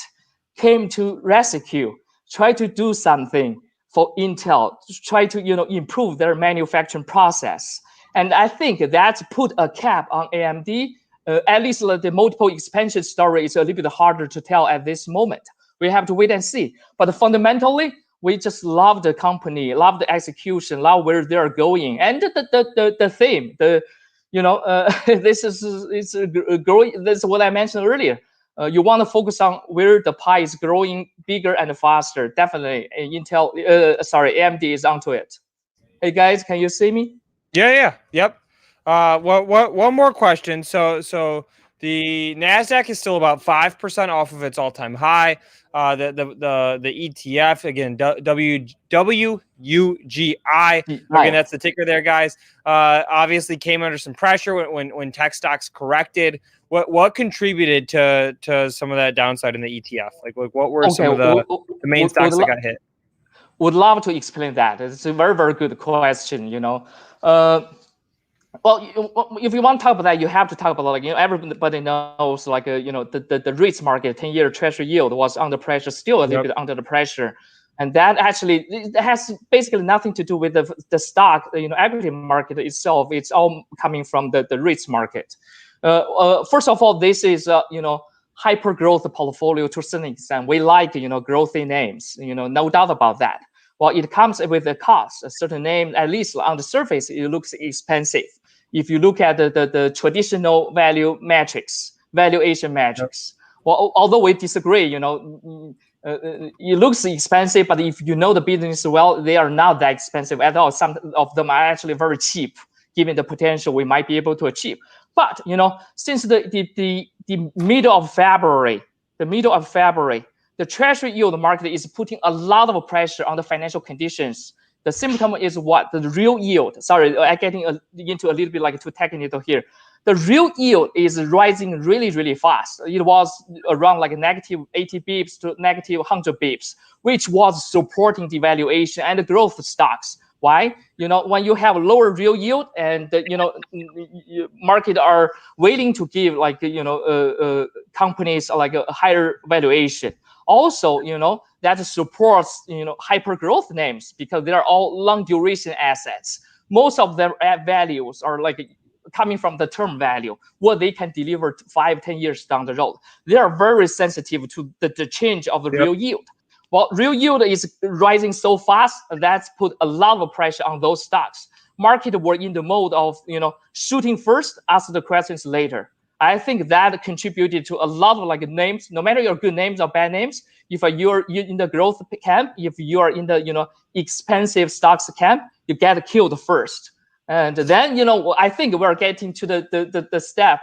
came to rescue. try to do something for Intel, try to improve their manufacturing process. And I think that's put a cap on AMD. At least the multiple expansion story is a little bit harder to tell at this moment. We have to wait and see. But fundamentally, we just love the company, love the execution, love where they're going, and the theme. This is growing. This is what I mentioned earlier. You want to focus on where the pie is growing bigger and faster. Definitely, AMD is onto it. Hey guys, can you see me? Yeah. Yep. One more question. So the Nasdaq is still about 5% off of its all-time high. The ETF again, WUGI. Again, that's the ticker there, guys. Obviously came under some pressure when tech stocks corrected. What contributed to some of that downside in the ETF? Like what were some of the main stocks that got hit? Would love to explain that. It's a very, very good question. Well, if you want to talk about that, you have to talk about everybody knows the REITs market, 10-year Treasury yield was under pressure, still a little bit under the pressure, and that actually has basically nothing to do with the stock, equity market itself. It's all coming from the REITs market. First of all, this is hyper growth portfolio to a certain extent. We like growthy names, no doubt about that. Well, it comes with a cost. A certain name, at least on the surface, it looks expensive. If you look at the traditional valuation metrics. Well, although we disagree, it looks expensive, but if you know the business well, they are not that expensive at all. Some of them are actually very cheap, given the potential we might be able to achieve. But since the middle of February, the Treasury yield market is putting a lot of pressure on the financial conditions. The symptom is what? The real yield. Sorry, I'm getting into a little bit too technical here. The real yield is rising really, really fast. It was around negative 80 bips to negative 100 bips, which was supporting the valuation and the growth stocks. Why? When you have lower real yield and market are willing to give companies a higher valuation. Also, that supports hyper growth names because they are all long duration assets. Most of their values are coming from the term value, what they can deliver 5-10 years down the road. They are very sensitive to the change of the real yield. Well, real yield is rising so fast, that's put a lot of pressure on those stocks. Market were in the mode of shooting first, ask the questions later. I think that contributed to a lot of names, no matter your good names or bad names. If you're in the growth camp, if you are in the expensive stocks camp, you get killed first. And then I think we're getting to the step.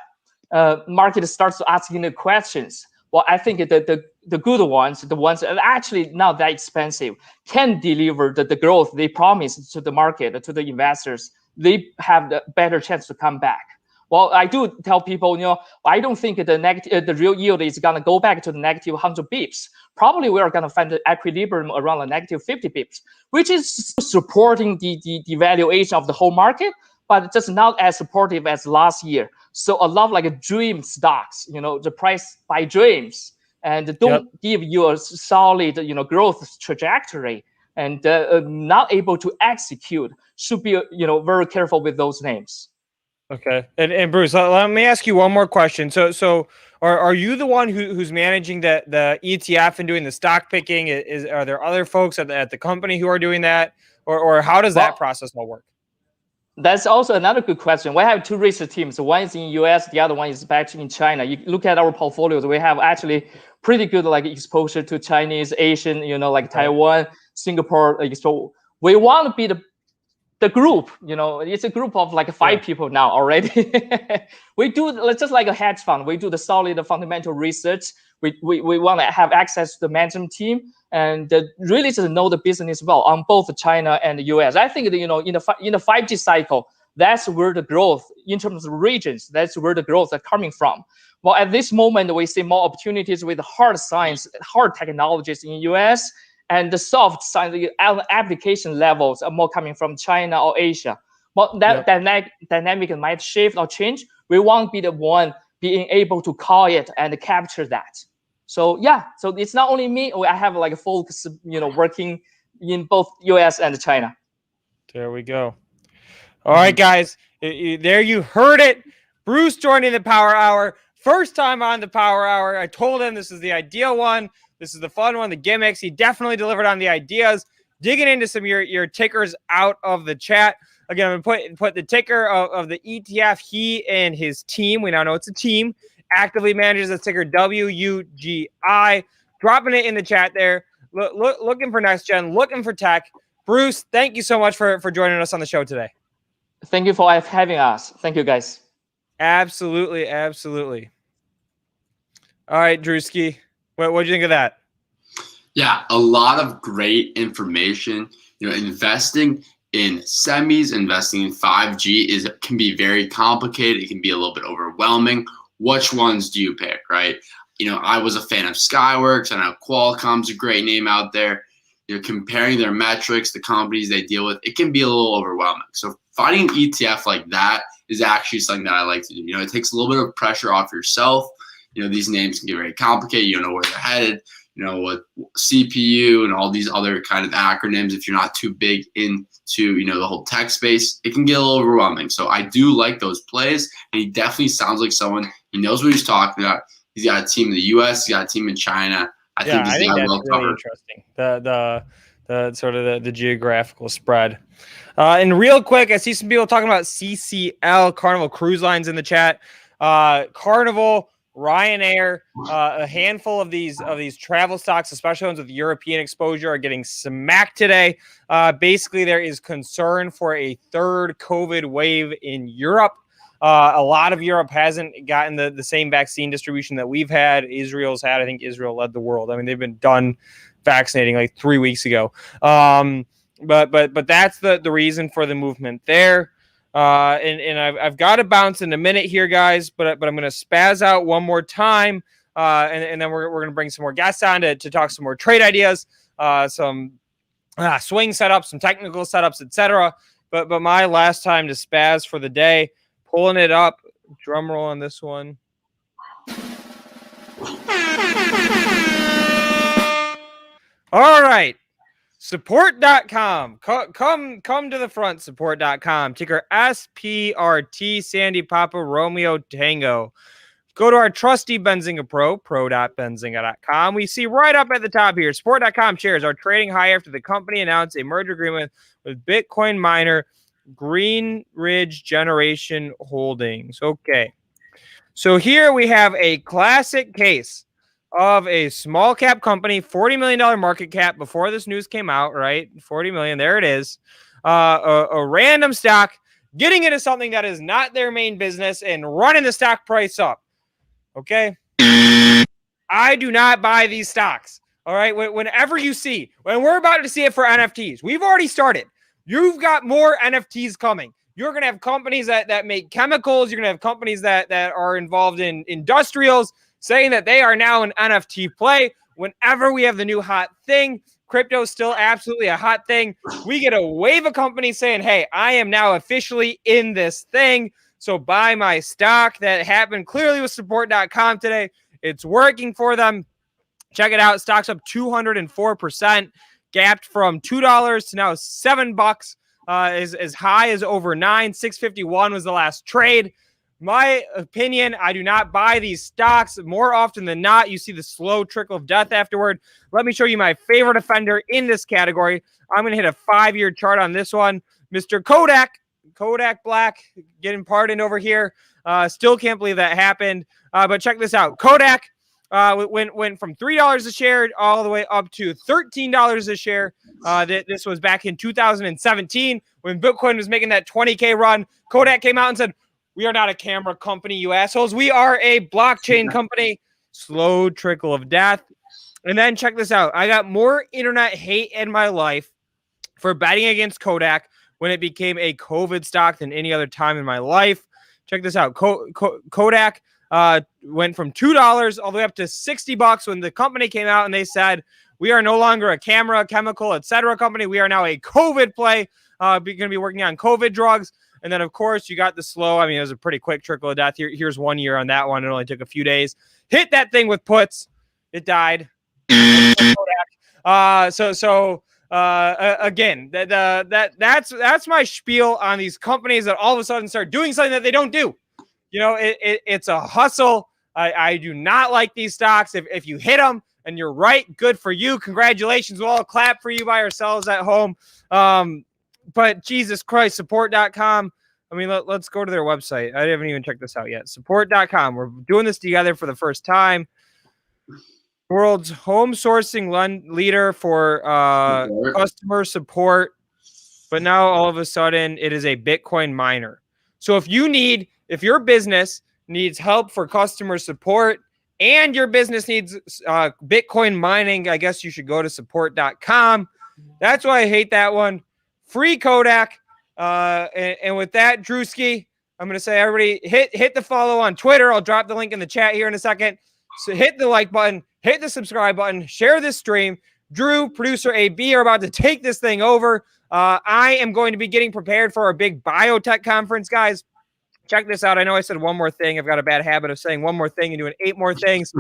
Market starts asking the questions. Well, I think the good ones, the ones that are actually not that expensive, can deliver the growth they promise to the market, to the investors. They have the better chance to come back. Well, I do tell people, I don't think the real yield is going to go back to the negative 100 bips. Probably we are going to find the equilibrium around the negative 50 bips, which is supporting the valuation of the whole market, but just not as supportive as last year. So a lot of dream stocks, the price by dreams, and don't give you a solid, growth trajectory, and not able to execute. Should be, very careful with those names. Okay, and Bruce, let me ask you one more question. So are you the one who's managing the ETF and doing the stock picking? Are there other folks at the company who are doing that, or how does that process all work? That's also another good question. We have two research teams. One is in US, the other one is back in China. You look at our portfolios, we have actually pretty good exposure to Chinese, Asian, Taiwan, Singapore. So we want to be the group, it's a group of 5 people now already. We do just like a hedge fund. We do the solid fundamental research. We want to have access to the management team and really just know the business well on both China and the US. I think in the 5G cycle, that's where the growth in terms of regions, that's where the growth are coming from. Well, at this moment, we see more opportunities with hard science, hard technologies in US. And the soft side, the application levels are more coming from China or Asia. But that dynamic might shift or change. We won't be the one being able to call it and capture that. So yeah, so it's not only me. I have like folks, working in both US and China. There we go. All right, guys, there you heard it. Bruce joining the Power Hour. First time on the Power Hour. I told him this is the ideal one. This is the fun one, the gimmicks. He definitely delivered on the ideas. Digging into some your tickers out of the chat. Again, I'm going to put the ticker of the ETF. He and his team, we now know it's a team, actively manages the ticker WUGI. Dropping it in the chat there. Looking for next gen, looking for tech. Bruce, thank you so much for joining us on the show today. Thank you for having us. Thank you, guys. Absolutely, absolutely. All right, Drewski, what do you think of that? Yeah, a lot of great information. Investing in semis, investing in 5G can be very complicated. It can be a little bit overwhelming. Which ones do you pick, right? I was a fan of Skyworks. I know Qualcomm's a great name out there. Comparing their metrics, the companies they deal with, it can be a little overwhelming. So finding an ETF like that is actually something that I like to do. It takes a little bit of pressure off yourself. These names can get very complicated. You don't know where they're headed. What CPU and all these other kind of acronyms, if you're not too big into, the whole tech space, it can get a little overwhelming. So I do like those plays, and he definitely sounds like someone, he knows what he's talking about. He's got a team in the US, he's got a team in China. I think that's well really covered. interesting. The sort of the geographical spread. And real quick, I see some people talking about CCL, Carnival Cruise Lines, in the chat. Carnival, Ryanair, a handful of these travel stocks, especially ones with European exposure, are getting smacked today. Basically, there is concern for a third COVID wave in Europe. A lot of Europe hasn't gotten the same vaccine distribution that we've had. Israel's had. I think Israel led the world. I mean, they've been done vaccinating like 3 weeks ago. But that's the reason for the movement there. And I've got to bounce in a minute here, guys. But I'm going to spaz out one more time, and then we're going to bring some more guests on to talk some more trade ideas, some swing setups, some technical setups, etc. But my last time to spaz for the day. Pulling it up. Drum roll on this one. All right. Support.com. Come to the front, support.com. Ticker SPRT, Sandy Papa Romeo Tango. Go to our trusty Benzinga Pro, pro.benzinga.com. We see right up at the top here, support.com shares are trading high after the company announced a merger agreement with Bitcoin miner Green Ridge Generation Holdings. Okay. So here we have a classic case of a small cap company, $40 million market cap before this news came out, right? 40 million, there it is. A random stock getting into something that is not their main business and running the stock price up. Okay. I do not buy these stocks. All right. Whenever you see, when we're about to see it for NFTs, we've already started. You've got more NFTs coming. You're going to have companies that make chemicals. You're going to have companies that are involved in industrials saying that they are now an NFT play. Whenever we have the new hot thing, crypto is still absolutely a hot thing. We get a wave of companies saying, hey, I am now officially in this thing. So buy my stock. That happened clearly with support.com today. It's working for them. Check it out. Stock's up 204%. Gapped from $2 to now $7, as high as over 9. 651 was the last trade. My opinion, I do not buy these stocks. More often than not, you see the slow trickle of death afterward. Let me show you my favorite offender in this category. I'm going to hit a 5-year chart on this one. Mr. Kodak Black, getting pardoned over here. Still can't believe that happened. But check this out. Kodak went from $3 a share all the way up to $13 a share. This was back in 2017 when Bitcoin was making that 20K run. Kodak came out and said, we are not a camera company, you assholes. We are a blockchain company. Slow trickle of death. And then check this out. I got more internet hate in my life for betting against Kodak when it became a COVID stock than any other time in my life. Check this out. Kodak went from $2 all the way up to $60 when the company came out and they said, we are no longer a camera, chemical, etc. company. We are now a COVID play. We're going to be working on COVID drugs. And then, of course, you got the slow. I mean, it was a pretty quick trickle of death. Here's 1 year on that one. It only took a few days. Hit that thing with puts. It died. Again, that's my spiel on these companies that all of a sudden start doing something that they don't do. It's a hustle. I do not like these stocks. If you hit them and you're right, good for you. Congratulations. We'll all clap for you by ourselves at home. But Jesus Christ, support.com. I mean, let's go to their website. I haven't even checked this out yet. Support.com. We're doing this together for the first time. World's home sourcing leader for customer support. But now all of a sudden it is a Bitcoin miner. So if your business needs help for customer support and your business needs Bitcoin mining, I guess you should go to support.com. That's why I hate that one. Free Kodak. And with that, Drewski, I'm going to say everybody hit the follow on Twitter. I'll drop the link in the chat here in a second. So hit the like button, hit the subscribe button, share this stream. Drew, producer AB are about to take this thing over. I am going to be getting prepared for our big biotech conference, guys. Check this out. I know I said one more thing. I've got a bad habit of saying one more thing and doing 8 more things.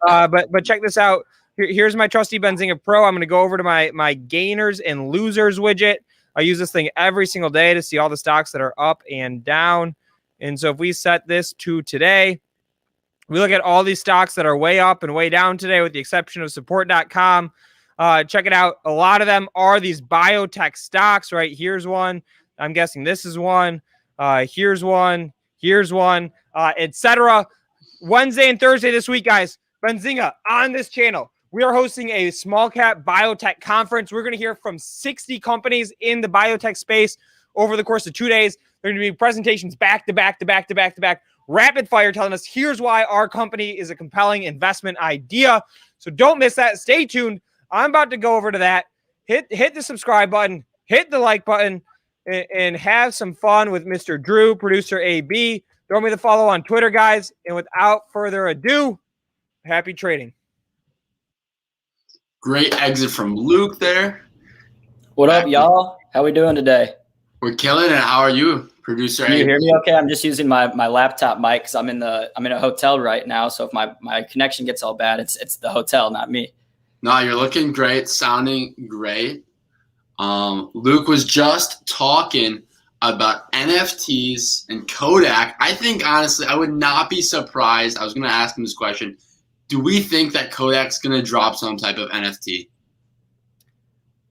But check this out. Here's my trusty Benzinga Pro. I'm going to go over to my gainers and losers widget. I use this thing every single day to see all the stocks that are up and down. And so if we set this to today, we look at all these stocks that are way up and way down today, with the exception of support.com. Check it out. A lot of them are these biotech stocks, right? Here's one. I'm guessing this is one. Here's one. Here's one, etc. Wednesday and Thursday this week, guys. Benzinga on this channel. We are hosting a small cap biotech conference. We're going to hear from 60 companies in the biotech space over the course of 2 days. There are going to be presentations back to back, rapid fire, telling us here's why our company is a compelling investment idea. So don't miss that. Stay tuned. I'm about to go over to that. Hit the subscribe button, hit the like button, and have some fun with Mr. Drew, producer AB. Throw me the follow on Twitter, guys. And without further ado, happy trading. Great exit from Luke there. What up, y'all? How we doing today? We're killing it. How are you, producer? Can you hear me okay? I'm just using my laptop mic because I'm in a hotel right now. So if my connection gets all bad, it's the hotel, not me. No, you're looking great, sounding great. Luke was just talking about NFTs and Kodak. I think, honestly, I would not be surprised. I was going to ask him this question. Do we think that Kodak's going to drop some type of NFT?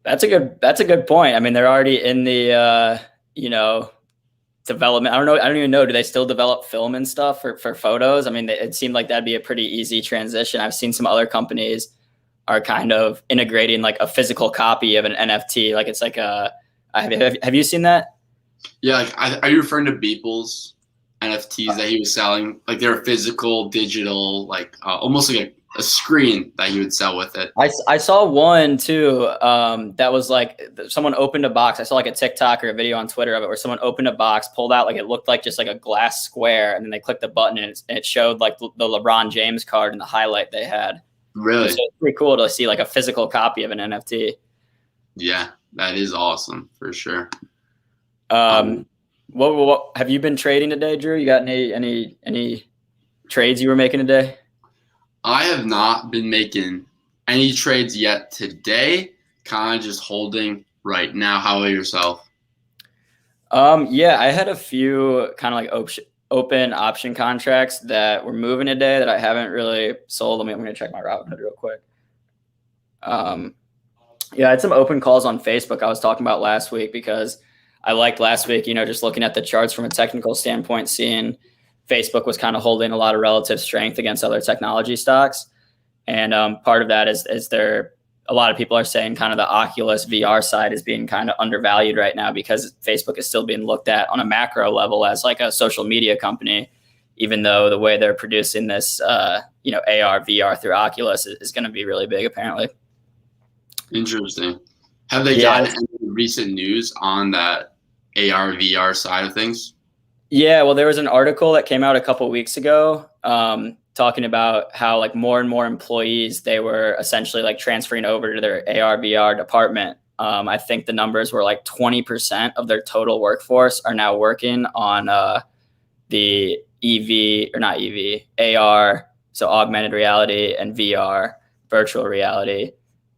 That's a good point. I mean, they're already in the, development. I don't even know. Do they still develop film and stuff for photos? I mean, it seemed like that'd be a pretty easy transition. I've seen some other companies are kind of integrating like a physical copy of an NFT. Like it's like have you seen that? Yeah. Like, are you referring to Beeple's NFTs that he was selling? Like they're physical, digital, like almost like a screen that he would sell with it. I saw one too. That was like someone opened a box. I saw like a TikTok or a video on Twitter of it where someone opened a box, pulled out like it looked like just like a glass square, and then they clicked the button and it showed like the LeBron James card and the highlight they had. Really? So it's pretty cool to see like a physical copy of an NFT. Yeah, that is awesome for sure. What have you been trading today, Drew? You got any trades you were making today? I have not been making any trades yet today. Kind of just holding right now. How about yourself? Yeah, I had a few kind of like open option contracts that were moving today that I haven't really sold. I'm going to check my Robinhood real quick. Yeah, I had some open calls on Facebook I was talking about last week because I liked last week, just looking at the charts from a technical standpoint, seeing Facebook was kind of holding a lot of relative strength against other technology stocks. And part of that is a lot of people are saying kind of the Oculus VR side is being kind of undervalued right now because Facebook is still being looked at on a macro level as like a social media company, even though the way they're producing this, AR, VR through Oculus is going to be really big, apparently. Interesting. Have they gotten any recent news on that AR, VR side of things? Yeah, well, there was an article that came out a couple weeks ago talking about how like more and more employees, they were essentially like transferring over to their AR, VR department. I think the numbers were like 20% of their total workforce are now working on the AR, so augmented reality and VR virtual reality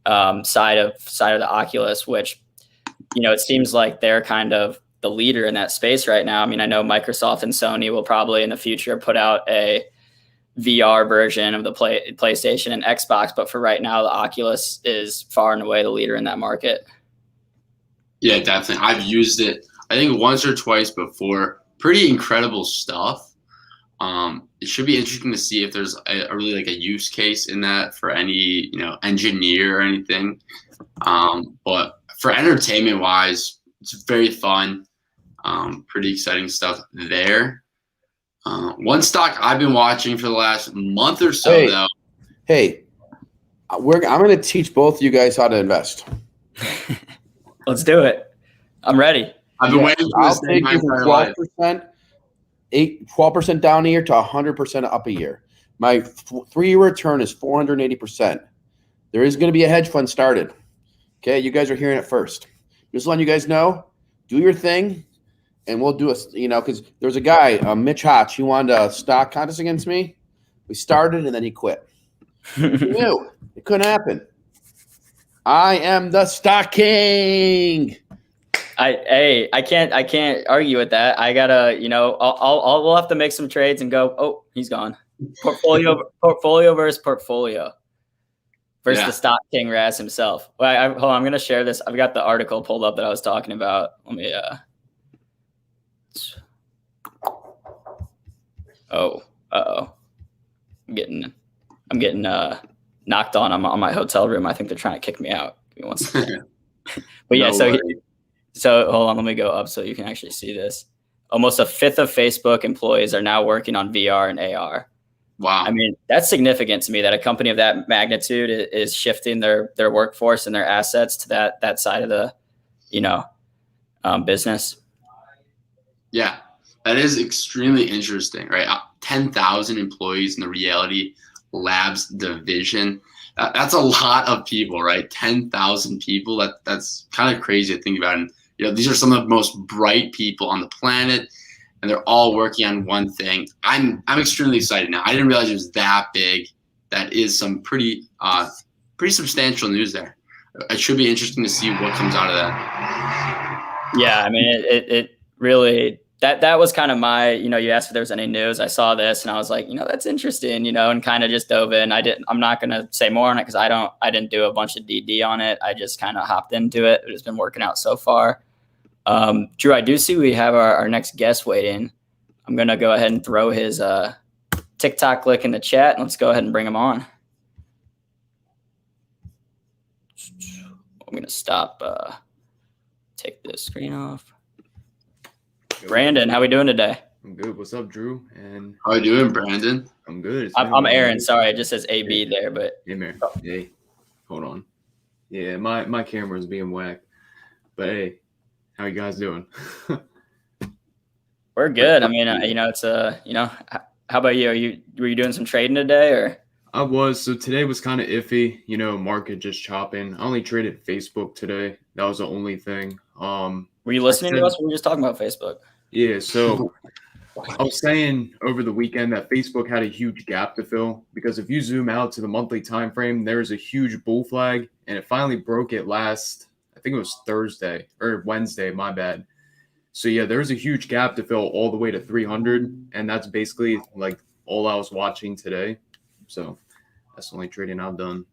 side of the Oculus, which, it seems like they're kind of the leader in that space right now. I mean, I know Microsoft and Sony will probably in the future put out a VR version of the PlayStation and Xbox, but for right now, the Oculus is far and away the leader in that market. Yeah, definitely. I've used it, I think, once or twice before. Pretty incredible stuff. It should be interesting to see if there's a really like a use case in that for any, engineer or anything. But for entertainment wise, it's very fun. Pretty exciting stuff there. One stock I've been watching for the last month or so, though. Hey, I'm going to teach both of you guys how to invest. Let's do it. I'm ready. I've been waiting for this I'll take you from 12% down a year to 100% up a year. My 3-year return is 480%. There is going to be a hedge fund started. Okay, you guys are hearing it first. Just letting you guys know, do your thing, and we'll do because there's a guy, Mitch Hotch, he wanted a stock contest against me. We started, and then he quit. He knew it couldn't happen. I am the stock king. I can't argue with that. I gotta, we'll have to make some trades and go. Oh, he's gone. Portfolio versus portfolio versus the stock king Raz himself. Well, hold on, I'm gonna share this. I've got the article pulled up that I was talking about. Let me. I'm getting knocked on my hotel room. I think they're trying to kick me out. Give me one second. But yeah, so hold on, let me go up so you can actually see this. Almost a fifth of Facebook employees are now working on VR and AR. Wow. I mean, that's significant to me that a company of that magnitude is shifting their workforce and their assets to that side of the, business. Yeah, that is extremely interesting, right? 10,000 employees in the Reality Labs division. That's a lot of people, right? 10,000 people. That's kind of crazy to think about. And these are some of the most bright people on the planet, and they're all working on one thing. I'm extremely excited now. I didn't realize it was that big. That is some pretty substantial news there. It should be interesting to see what comes out of that. Yeah, I mean, it really that was kind of my, you asked if there was any news. I saw this and I was like, that's interesting, and kind of just dove in. I'm not going to say more on it because I didn't do a bunch of DD on it. I just kind of hopped into it. It's been working out so far. Drew, I do see we have our next guest waiting. I'm going to go ahead and throw his TikTok link in the chat, and let's go ahead and bring him on. I'm going to stop, take this screen off. Brandon, how we doing today? I'm good. What's up, Drew? And how you doing, Brandon? I'm good. I'm Aaron. Sorry, it just says AB there, but hey, man. Hey, hold on. Yeah, my camera's being whacked. But hey, how you guys doing? We're good. I mean, it's how about you? Were you doing some trading today, or? I was. So today was kind of iffy. Market just chopping. I only traded Facebook today. That was the only thing. Were you listening to us? We were just talking about Facebook. Yeah. So I was saying over the weekend that Facebook had a huge gap to fill because if you zoom out to the monthly time frame, there's a huge bull flag, and it finally broke it last. I think it was Thursday or Wednesday. My bad. So yeah, there's a huge gap to fill all the way to 300, and that's basically like all I was watching today. So that's the only trading I've done.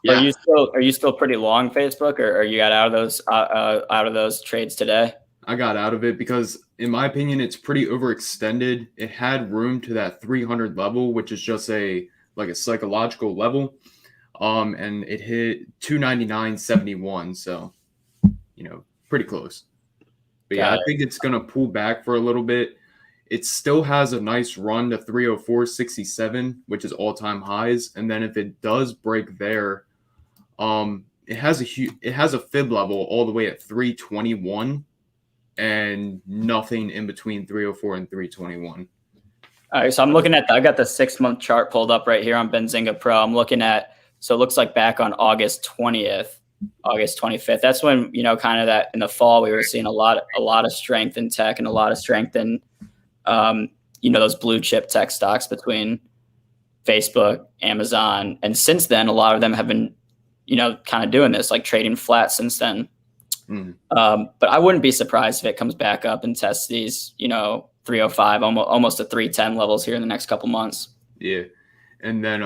Yeah. Are you still pretty long Facebook, or you got out of those trades today? I got out of it because, in my opinion, it's pretty overextended. It had room to that 300 level, which is just a psychological level, and it hit 299.71. So, pretty close. But yeah, I think it's gonna pull back for a little bit. It still has a nice run to 304.67, which is all-time highs. And then if it does break there, it has a fib level all the way at 321 and nothing in between 304 and 321. All right, so I'm looking at I got the 6-month chart pulled up right here on Benzinga Pro. I'm looking at, so it looks like back on August 20th, August 25th. That's when, kind of that in the fall, we were seeing a lot of strength in tech and a lot of strength in those blue chip tech stocks between Facebook, Amazon. And since then, a lot of them have been, kind of doing this, like trading flat since then. But I wouldn't be surprised if it comes back up and tests these, 305, almost to 310 levels here in the next couple months. Yeah. And then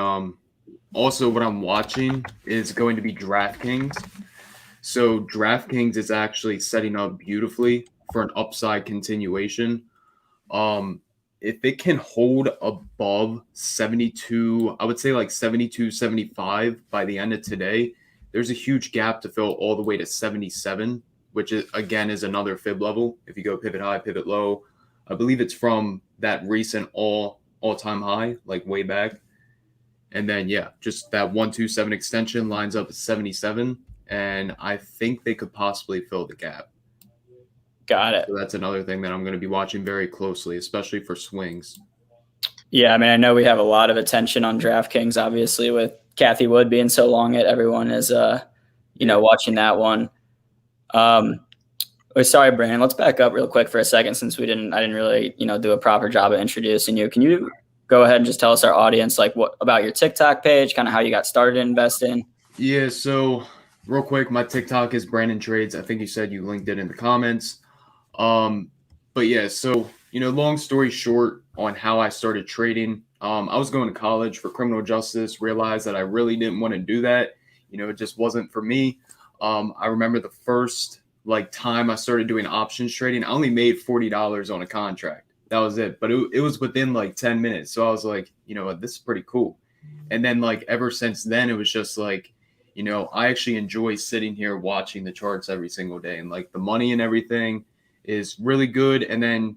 also what I'm watching is going to be DraftKings. So DraftKings is actually setting up beautifully for an upside continuation. If it can hold above 72, I would say like 72, 75 by the end of today, there's a huge gap to fill all the way to 77, which is, again, is another fib level. If you go pivot high, pivot low, I believe it's from that recent all-time high, like way back. And then, yeah, just that 127 extension lines up at 77. And I think they could possibly fill the gap. Got it. So that's another thing that I'm going to be watching very closely, especially for swings. Yeah, I mean, I know we have a lot of attention on DraftKings, obviously, with Kathy Wood being so long it. Everyone is, watching that one. Sorry, Brandon. Let's back up real quick for a second since I didn't really, do a proper job of introducing you. Can you go ahead and just tell us, our audience, like what about your TikTok page, kind of how you got started investing? Yeah, so real quick, my TikTok is Brandon Trades. I think you said you linked it in the comments. But yeah, so, long story short on how I started trading, I was going to college for criminal justice, realized that I really didn't want to do that. It just wasn't for me. I remember the first time I started doing options trading, I only made $40 on a contract. That was it. But it was within 10 minutes. So I was like, this is pretty cool. And then ever since then, it was just I actually enjoy sitting here watching the charts every single day, and the money and everything is really good. And then,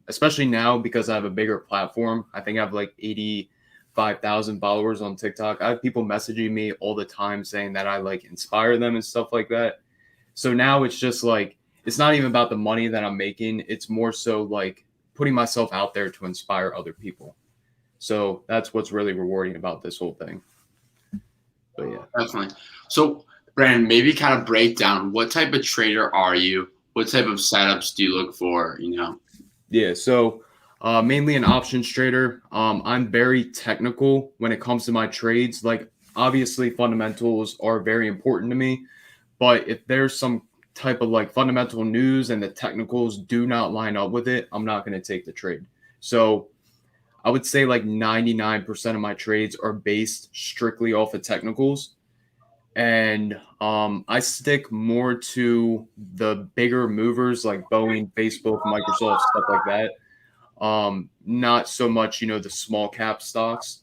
especially now because I have a bigger platform, I think I have 85,000 followers on TikTok. I have people messaging me all the time saying that I inspire them and stuff like that. So now it's just it's not even about the money that I'm making. It's more so putting myself out there to inspire other people. So that's what's really rewarding about this whole thing. But yeah, definitely. So Brandon, maybe kind of break down, what type of trader are you? What type of setups do you look for? Yeah, so mainly an options trader. I'm very technical when it comes to my trades. Obviously, fundamentals are very important to me, but if there's some type of fundamental news and the technicals do not line up with it, I'm not going to take the trade. So I would say 99% of my trades are based strictly off of technicals. And I stick more to the bigger movers like Boeing, Facebook, Microsoft, stuff like that. Not so much, the small cap stocks.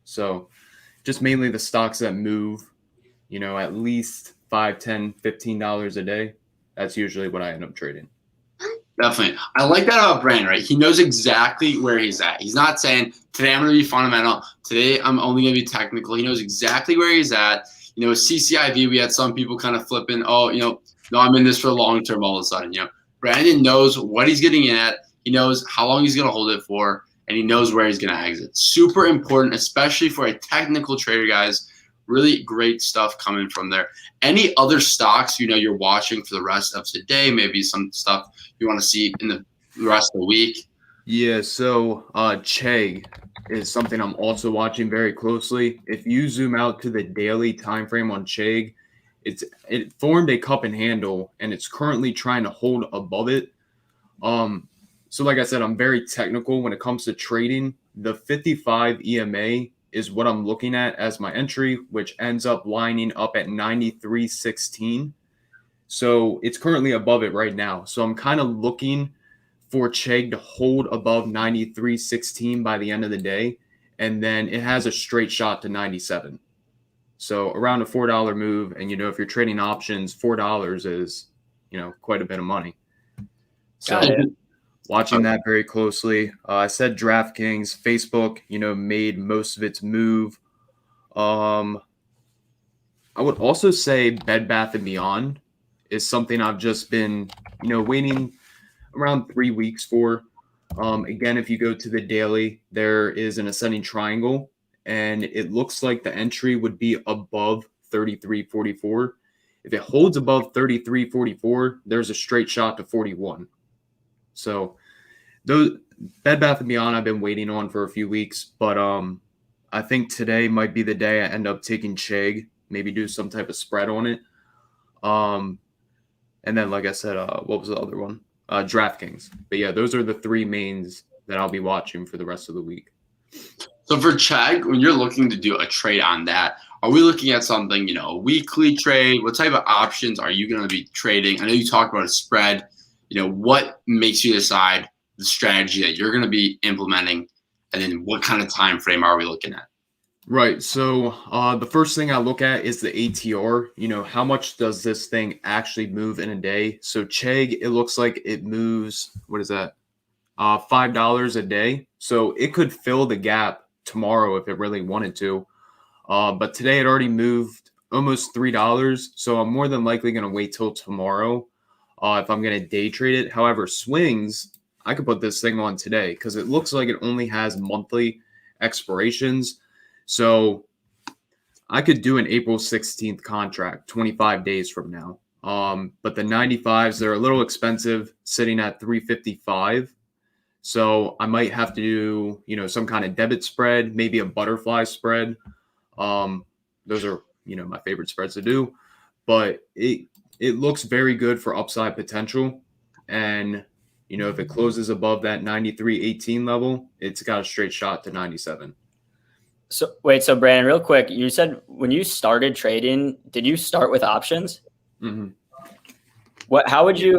So just mainly the stocks that move, at least $5, $10, $15 a day. That's usually what I end up trading. Definitely. I like that about Brandon, right? He knows exactly where he's at. He's not saying, today I'm going to be fundamental. Today I'm only going to be technical. He knows exactly where he's at. CCIV, we had some people kind of flipping, no, I'm in this for the long term all of a sudden. Brandon knows what he's getting at. He knows how long he's going to hold it for, and he knows where he's going to exit. Super important, especially for a technical trader, guys. Really great stuff coming from there. Any other stocks, you're watching for the rest of today? Maybe some stuff you want to see in the rest of the week? Yeah, so Chegg is something I'm also watching very closely. If you zoom out to the daily time frame on Chegg, it formed a cup and handle, and it's currently trying to hold above it. So like I said, I'm very technical when it comes to trading. The 55 EMA is what I'm looking at as my entry, which ends up lining up at 93.16. So it's currently above it right now. So I'm kind of looking for Chegg to hold above 93.16 by the end of the day. And then it has a straight shot to 97. So around a $4 move. And, if you're trading options, $4 is, quite a bit of money. So watching that very closely. I said DraftKings, Facebook, made most of its move. I would also say Bed Bath & Beyond is something I've just been, waiting around 3 weeks for. Again, if you go to the daily, there is an ascending triangle, and it looks like the entry would be above 33.44. If it holds above 33.44, there's a straight shot to 41. So those Bed Bath & Beyond I've been waiting on for a few weeks, but I think today might be the day I end up taking Chegg, maybe do some type of spread on it. And then, like I said, what was the other one? DraftKings. But yeah, those are the three mains that I'll be watching for the rest of the week. So for Chegg, when you're looking to do a trade on that, are we looking at something, a weekly trade? What type of options are you going to be trading? I know you talked about a spread. What makes you decide the strategy that you're going to be implementing, and then what kind of time frame are we looking at? Right. So the first thing I look at is the ATR. How much does this thing actually move in a day? So Chegg, it looks like it moves, what is that? $5 a day. So it could fill the gap tomorrow if it really wanted to. But today it already moved almost $3. So I'm more than likely going to wait till tomorrow if I'm going to day trade it. However, swings, I could put this thing on today because it looks like it only has monthly expirations. So I could do an April 16th contract 25 days from now. But the 95s, they're a little expensive, sitting at $355. So I might have to do, some kind of debit spread, maybe a butterfly spread. Those are, my favorite spreads to do. But it looks very good for upside potential. And, if it closes above that 93.18 level, it's got a straight shot to 97. So wait, so Brandon, real quick, you said when you started trading, did you start with options? Mm-hmm. How would you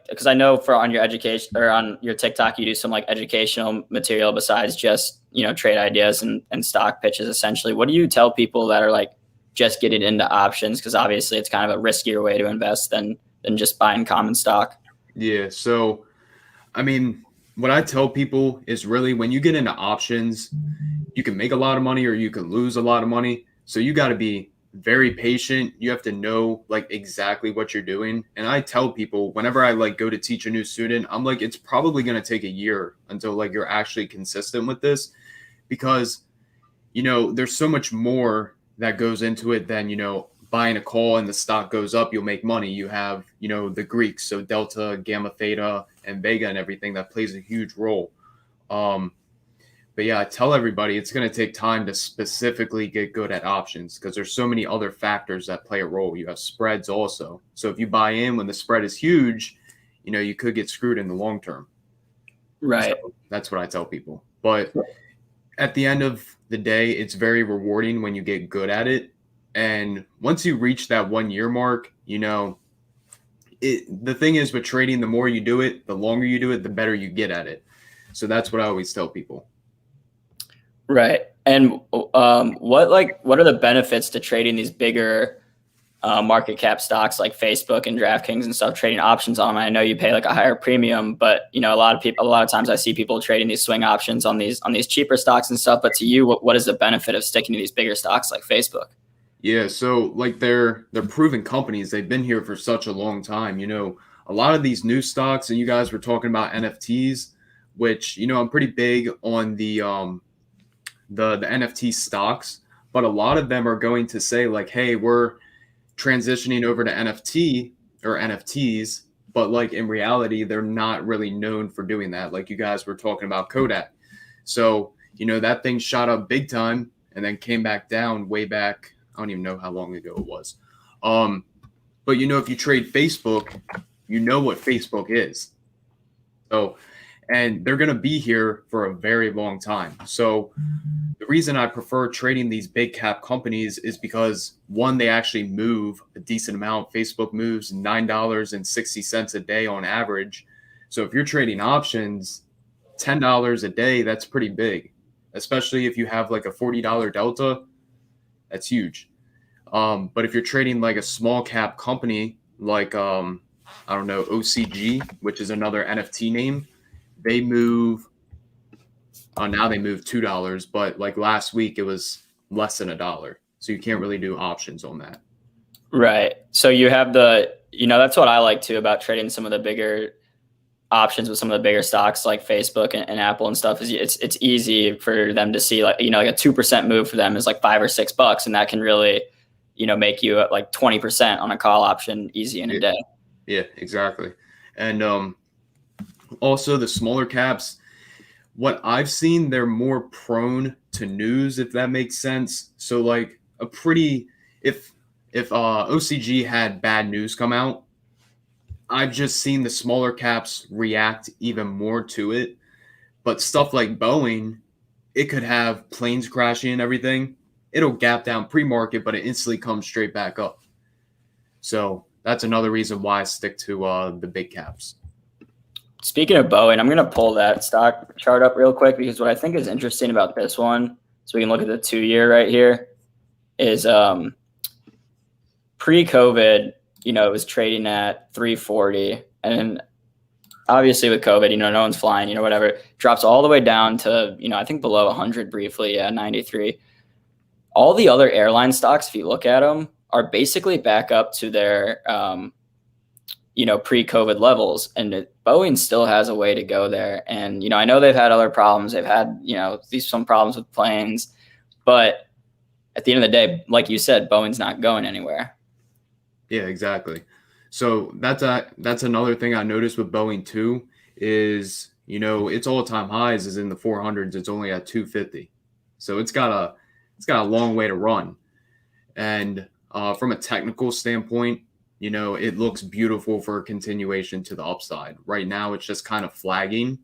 because I know on your education or on your TikTok, you do some educational material besides just, trade ideas and stock pitches essentially. What do you tell people that are just getting into options? Cause obviously it's kind of a riskier way to invest than just buying common stock. Yeah. So, what I tell people is really when you get into options, you can make a lot of money or you can lose a lot of money. So you got to be very patient. You have to know exactly what you're doing. And I tell people whenever I go to teach a new student, I'm it's probably going to take a year until you're actually consistent with this because, there's so much more that goes into it than, buying a call and the stock goes up, you'll make money. You have, the Greeks, so delta, gamma, theta, and vega and everything that plays a huge role. But yeah, I tell everybody it's going to take time to specifically get good at options because there's so many other factors that play a role. You have spreads also. So if you buy in when the spread is huge, you could get screwed in the long term. Right. So that's what I tell people. But at the end of the day, it's very rewarding when you get good at it. And once you reach that 1 year mark, the thing is with trading, the more you do it, the longer you do it, the better you get at it. So that's what I always tell people. Right. And what are the benefits to trading these bigger market cap stocks like Facebook and DraftKings and stuff, trading options on them? I know you pay a higher premium, but a lot of times I see people trading these swing options on these cheaper stocks and stuff. But to you, what is the benefit of sticking to these bigger stocks like Facebook? Yeah, so they're proven companies. They've been here for such a long time. A lot of these new stocks, and you guys were talking about NFTs, which I'm pretty big on the NFT stocks, but a lot of them are going to say hey, we're transitioning over to NFT or NFTs, but in reality, they're not really known for doing that. You guys were talking about Kodak. So, that thing shot up big time and then came back down way back. I don't even know how long ago it was. But if you trade Facebook, you know what Facebook is. So, and they're going to be here for a very long time. So the reason I prefer trading these big cap companies is because one, they actually move a decent amount. Facebook moves $9.60 a day on average. So if you're trading options, $10 a day, that's pretty big, especially if you have a $40 delta. That's huge. But if you're trading a small cap company, OCG, which is another NFT name, they move, now they move $2, but last week it was less than $1. So you can't really do options on that. Right. So you have that's what I like too about trading some of the bigger options with some of the bigger stocks like Facebook and Apple and stuff is it's easy for them to see a 2% move for them is $5 or $6, and that can really make you at 20% on a call option easy in a day. Yeah, exactly. And also the smaller caps, what I've seen, they're more prone to news, if that makes sense. So like if OCG had bad news come out, I've just seen the smaller caps react even more to it. But stuff like Boeing, it could have planes crashing and everything. It'll gap down pre-market, but it instantly comes straight back up. So that's another reason why I stick to the big caps. Speaking of Boeing, I'm going to pull that stock chart up real quick because what I think is interesting about this one, so we can look at the 2-year right here, is pre-COVID, it was trading at 340. And obviously with COVID, no one's flying, whatever. Drops all the way down to, I think below 100 briefly, 93. All the other airline stocks, if you look at them, are basically back up to their pre-COVID levels, and Boeing still has a way to go there. And, I know they've had other problems. They've had, some problems with planes, but at the end of the day, like you said, Boeing's not going anywhere. Yeah, exactly. So that's another thing I noticed with Boeing too is, its all-time highs is in the 400s. It's only at 250. So it's got a long way to run. And from a technical standpoint, it looks beautiful for a continuation to the upside. Right now, it's just kind of flagging.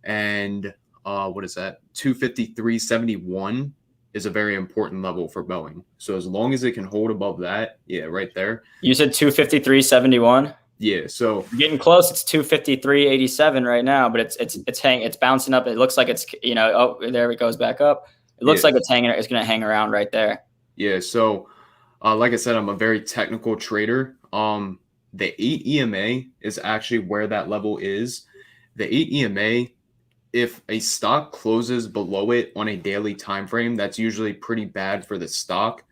And what is that? 253.71 is a very important level for Boeing. So as long as it can hold above that, yeah, right there. You said 253.71? Yeah, so you're getting close. It's 253.87 right now, but it's bouncing up. It looks like it's, there it goes back up. It looks like it's going to hang around right there. Yeah, so like I said, I'm a very technical trader. The 8 EMA is actually where that level is. The 8 EMA, if a stock closes below it on a daily time frame, that's usually pretty bad for the stock.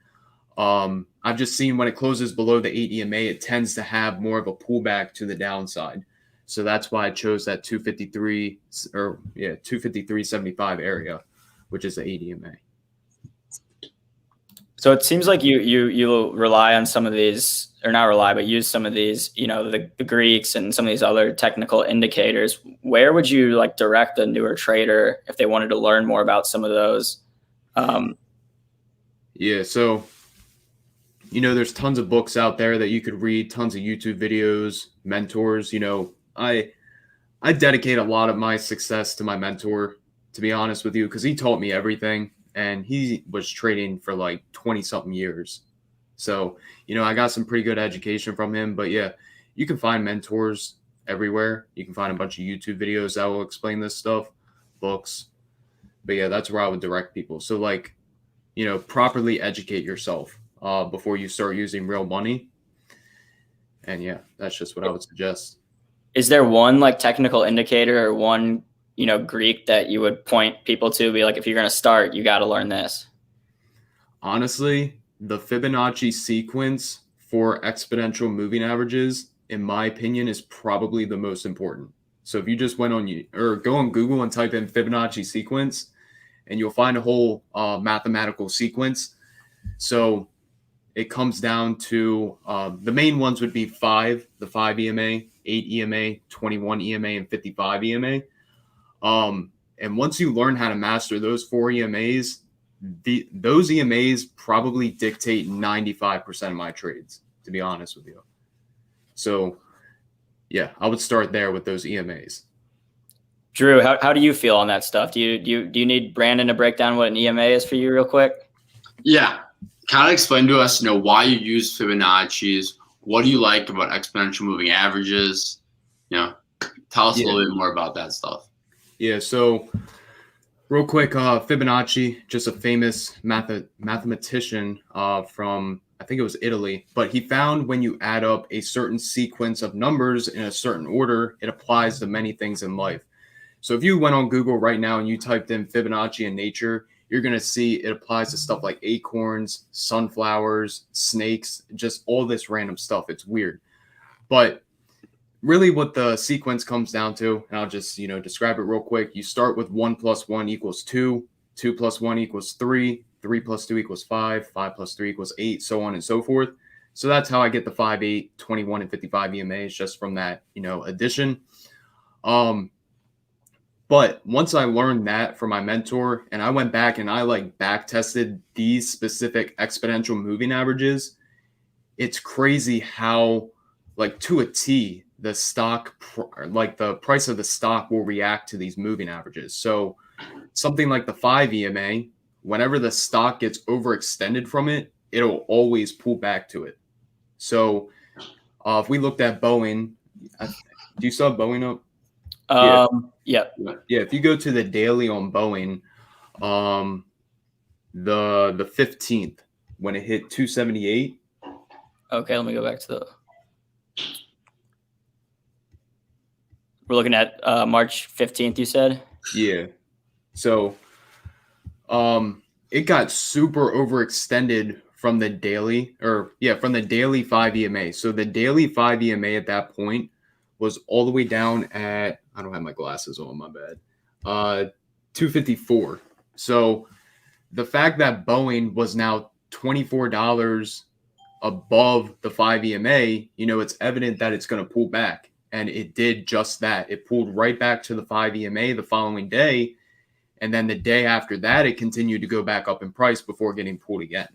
I've just seen when it closes below the 8 EMA, it tends to have more of a pullback to the downside. So that's why I chose that 253.75 area, which is the 8 EMA. So it seems like you rely on some of these, or not rely, but use some of these, the Greeks and some of these other technical indicators. Where would you direct a newer trader if they wanted to learn more about some of those? Yeah, so there's tons of books out there that you could read, tons of YouTube videos, mentors. I dedicate a lot of my success to my mentor, to be honest with you, because he taught me everything. And he was trading for 20-something years. So, I got some pretty good education from him. But yeah, you can find mentors everywhere. You can find a bunch of YouTube videos that will explain this stuff, books. But yeah, that's where I would direct people. So properly educate yourself before you start using real money. And yeah, that's just what I would suggest. Is there one technical indicator or one Greek that you would point people to, be like, if you're going to start, you got to learn this? Honestly, the Fibonacci sequence for exponential moving averages, in my opinion, is probably the most important. So if you just go on Google and type in Fibonacci sequence, and you'll find a whole mathematical sequence. So it comes down to the main ones would be the 5 EMA, 8 EMA, 21 EMA, and 55 EMA. And once you learn how to master those 4 EMAs, those EMAs probably dictate 95% of my trades, to be honest with you. So yeah, I would start there with those EMAs. Drew, how do you feel on that stuff? Do you need Brandon to break down what an EMA is for you real quick? Yeah. Kind of explain to us, why you use Fibonacci's. What do you like about exponential moving averages? Tell us a little bit more about that stuff. Yeah, so real quick, Fibonacci, just a famous mathematician from, I think it was Italy, but he found when you add up a certain sequence of numbers in a certain order, it applies to many things in life. So if you went on Google right now and you typed in Fibonacci in nature, you're going to see it applies to stuff like acorns, sunflowers, snakes, just all this random stuff. It's weird. But really what the sequence comes down to, and I'll just, describe it real quick. You start with 1 + 1 = 2, 2 + 1 = 3, 3 + 2 = 5, 5 + 3 = 8, so on and so forth. So that's how I get the 5, 8, 21, and 55 EMAs, just from that, addition. But once I learned that from my mentor and I went back and I like back tested these specific exponential moving averages, it's crazy how like to a T, the stock, like the price of the stock will react to these moving averages. So something like the 5 EMA, whenever the stock gets overextended from it, it'll always pull back to it. So if we looked at Boeing, do you still have Boeing up? Yeah. If you go to the daily on Boeing, the 15th, when it hit 278. Okay, let me go back to the. We're looking at March 15th, you said? Yeah. So it got super overextended from the daily, from the daily 5 EMA. So the daily 5 EMA at that point was all the way down at, I don't have my glasses on, my bad, 254. So the fact that Boeing was now $24 above the 5 EMA, it's evident that it's going to pull back. And it did just that. It pulled right back to the 5 EMA the following day. And then the day after that, it continued to go back up in price before getting pulled again.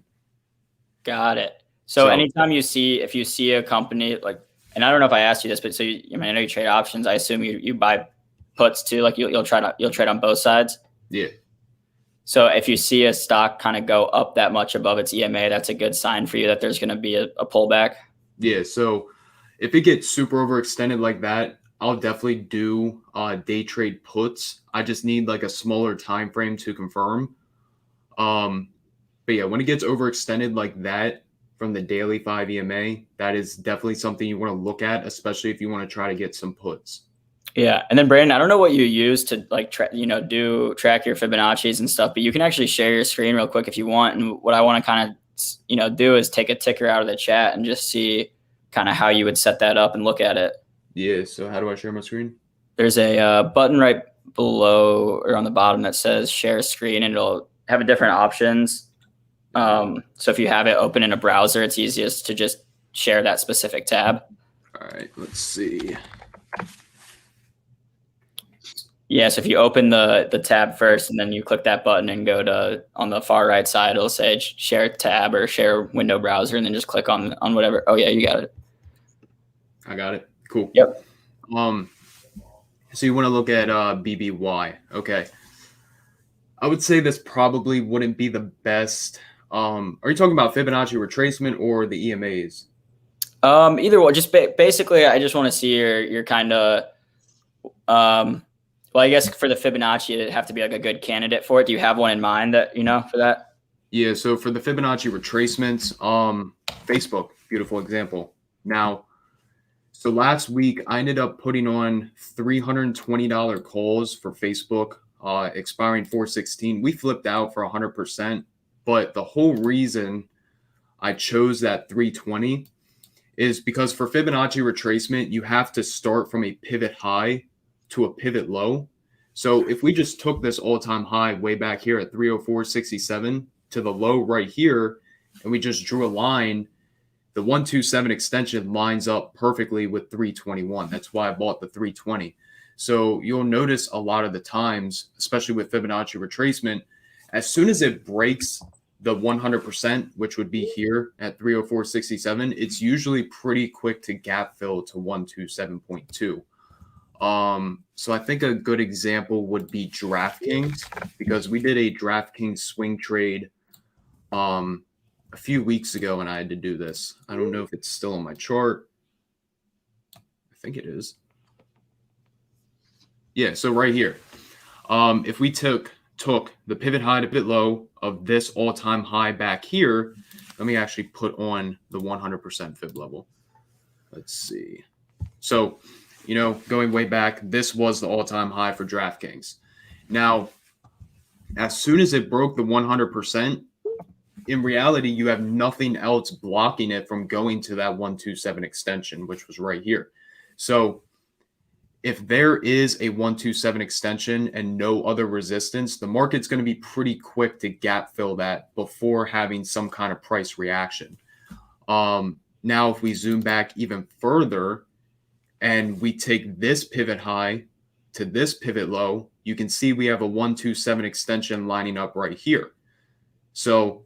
Got it. So anytime if you see a company like, and I don't know if I asked you this, but I know you trade options. I assume you buy puts too. Like you'll trade on both sides. Yeah. So if you see a stock kind of go up that much above its EMA, that's a good sign for you that there's going to be a pullback. Yeah. So if it gets super overextended like that, I'll definitely do day trade puts. I just need like a smaller time frame to confirm. But yeah, when it gets overextended like that from the daily 5 EMA, that is definitely something you want to look at, especially if you want to try to get some puts. Yeah. And then Brandon, I don't know what you use to like, track your Fibonacci's and stuff, but you can actually share your screen real quick if you want. And what I want to kind of, do is take a ticker out of the chat and just see kind of how you would set that up and look at it. Yeah. So how do I share my screen? There's a button right below or on the bottom that says share screen, and it'll have different options. So if you have it open in a browser, it's easiest to just share that specific tab. All right, let's see. Yeah, so if you open the tab first and then you click that button and go to on the far right side, it'll say share tab or share window browser, and then just click on whatever. Oh yeah, you got it. I got it. Cool. Yep. So you want to look at BBY. Okay. I would say this probably wouldn't be the best. Are you talking about Fibonacci retracement or the EMAs? Either one. Just basically, I just want to see your kind of. Well, I guess for the Fibonacci, it'd have to be like a good candidate for it. Do you have one in mind that for that? Yeah. So for the Fibonacci retracements, Facebook, beautiful example. Now, so last week I ended up putting on $320 calls for Facebook, expiring 4/16. We flipped out for 100%, but the whole reason I chose that 320 is because for Fibonacci retracement, you have to start from a pivot high to a pivot low. So if we just took this all-time high way back here at 304.67 to the low right here, and we just drew a line, the 127 extension lines up perfectly with 321. That's why I bought the 320. So you'll notice a lot of the times, especially with Fibonacci retracement, as soon as it breaks the 100%, which would be here at 304.67, it's usually pretty quick to gap fill to 127.2. So I think a good example would be DraftKings, because we did a DraftKings swing trade a few weeks ago and I had to do this. I don't know if it's still on my chart. I think it is. Yeah, so right here. If we took the pivot high to pivot low of this all-time high back here, let me actually put on the 100% fib level. Let's see. So, going way back, this was the all-time high for DraftKings. Now, as soon as it broke the 100%, in reality, you have nothing else blocking it from going to that 127 extension, which was right here. So if there is a 127 extension and no other resistance, the market's going to be pretty quick to gap fill that before having some kind of price reaction. Now, if we zoom back even further and we take this pivot high to this pivot low, you can see we have a 127 extension lining up right here. So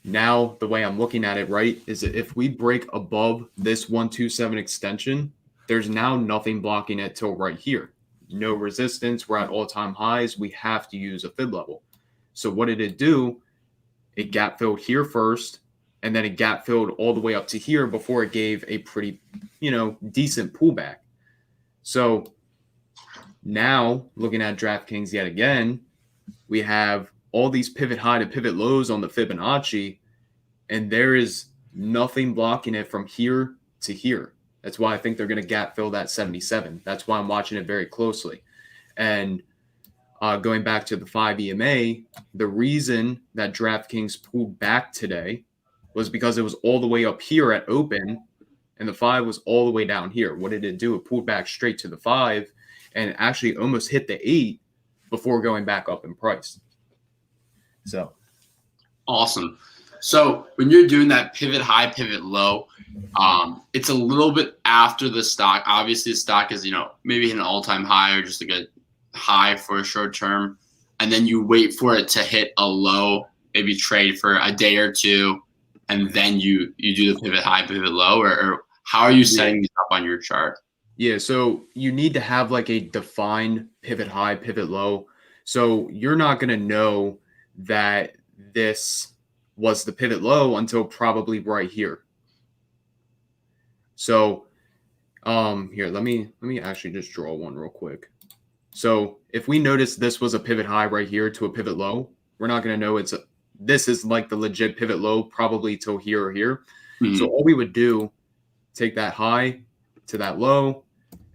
now the way I'm looking at it, right, is that if we break above this 127 extension, there's now nothing blocking it till right here. No resistance. We're at all-time highs. We have to use a fib level. So what did it do? It gap filled here first, and then it gap filled all the way up to here before it gave a pretty, decent pullback. So now looking at DraftKings yet again, we have all these pivot high to pivot lows on the Fibonacci, and there is nothing blocking it from here to here. That's why I think they're going to gap fill that 77. That's why I'm watching it very closely. And going back to the 5 EMA, the reason that DraftKings pulled back today was because it was all the way up here at open, and the 5 was all the way down here. What did it do? It pulled back straight to the 5 and actually almost hit the 8 before going back up in price. So awesome. So when you're doing that pivot high, pivot low, it's a little bit after the stock. Obviously, the stock is, maybe hit an all-time high or just like a high for a short term. And then you wait for it to hit a low, maybe trade for a day or two, and then you do the pivot high, pivot low, or how are you setting these up on your chart? Yeah, so you need to have like a defined pivot high, pivot low. So you're not going to know that this was the pivot low until probably right here. So here, let me actually just draw one real quick. So if we notice this was a pivot high right here to a pivot low, we're not going to know this is like the legit pivot low probably till here or here. Mm-hmm. So all we would do, take that high to that low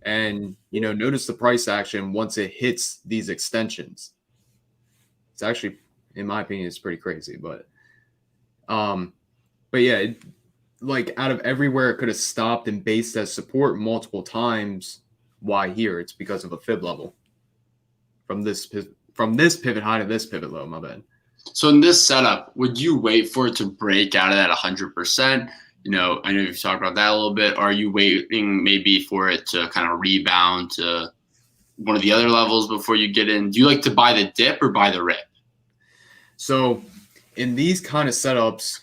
and, notice the price action once it hits these extensions. It's actually, in my opinion, it's pretty crazy, but yeah, like out of everywhere it could have stopped and based as support multiple times. Why here? It's because of a fib level from this pivot high to this pivot low. My bad. So in this setup, would you wait for it to break out of that 100%? I know you've talked about that a little bit. Or are you waiting maybe for it to kind of rebound to one of the other levels before you get in? Do you like to buy the dip or buy the rip? So in these kind of setups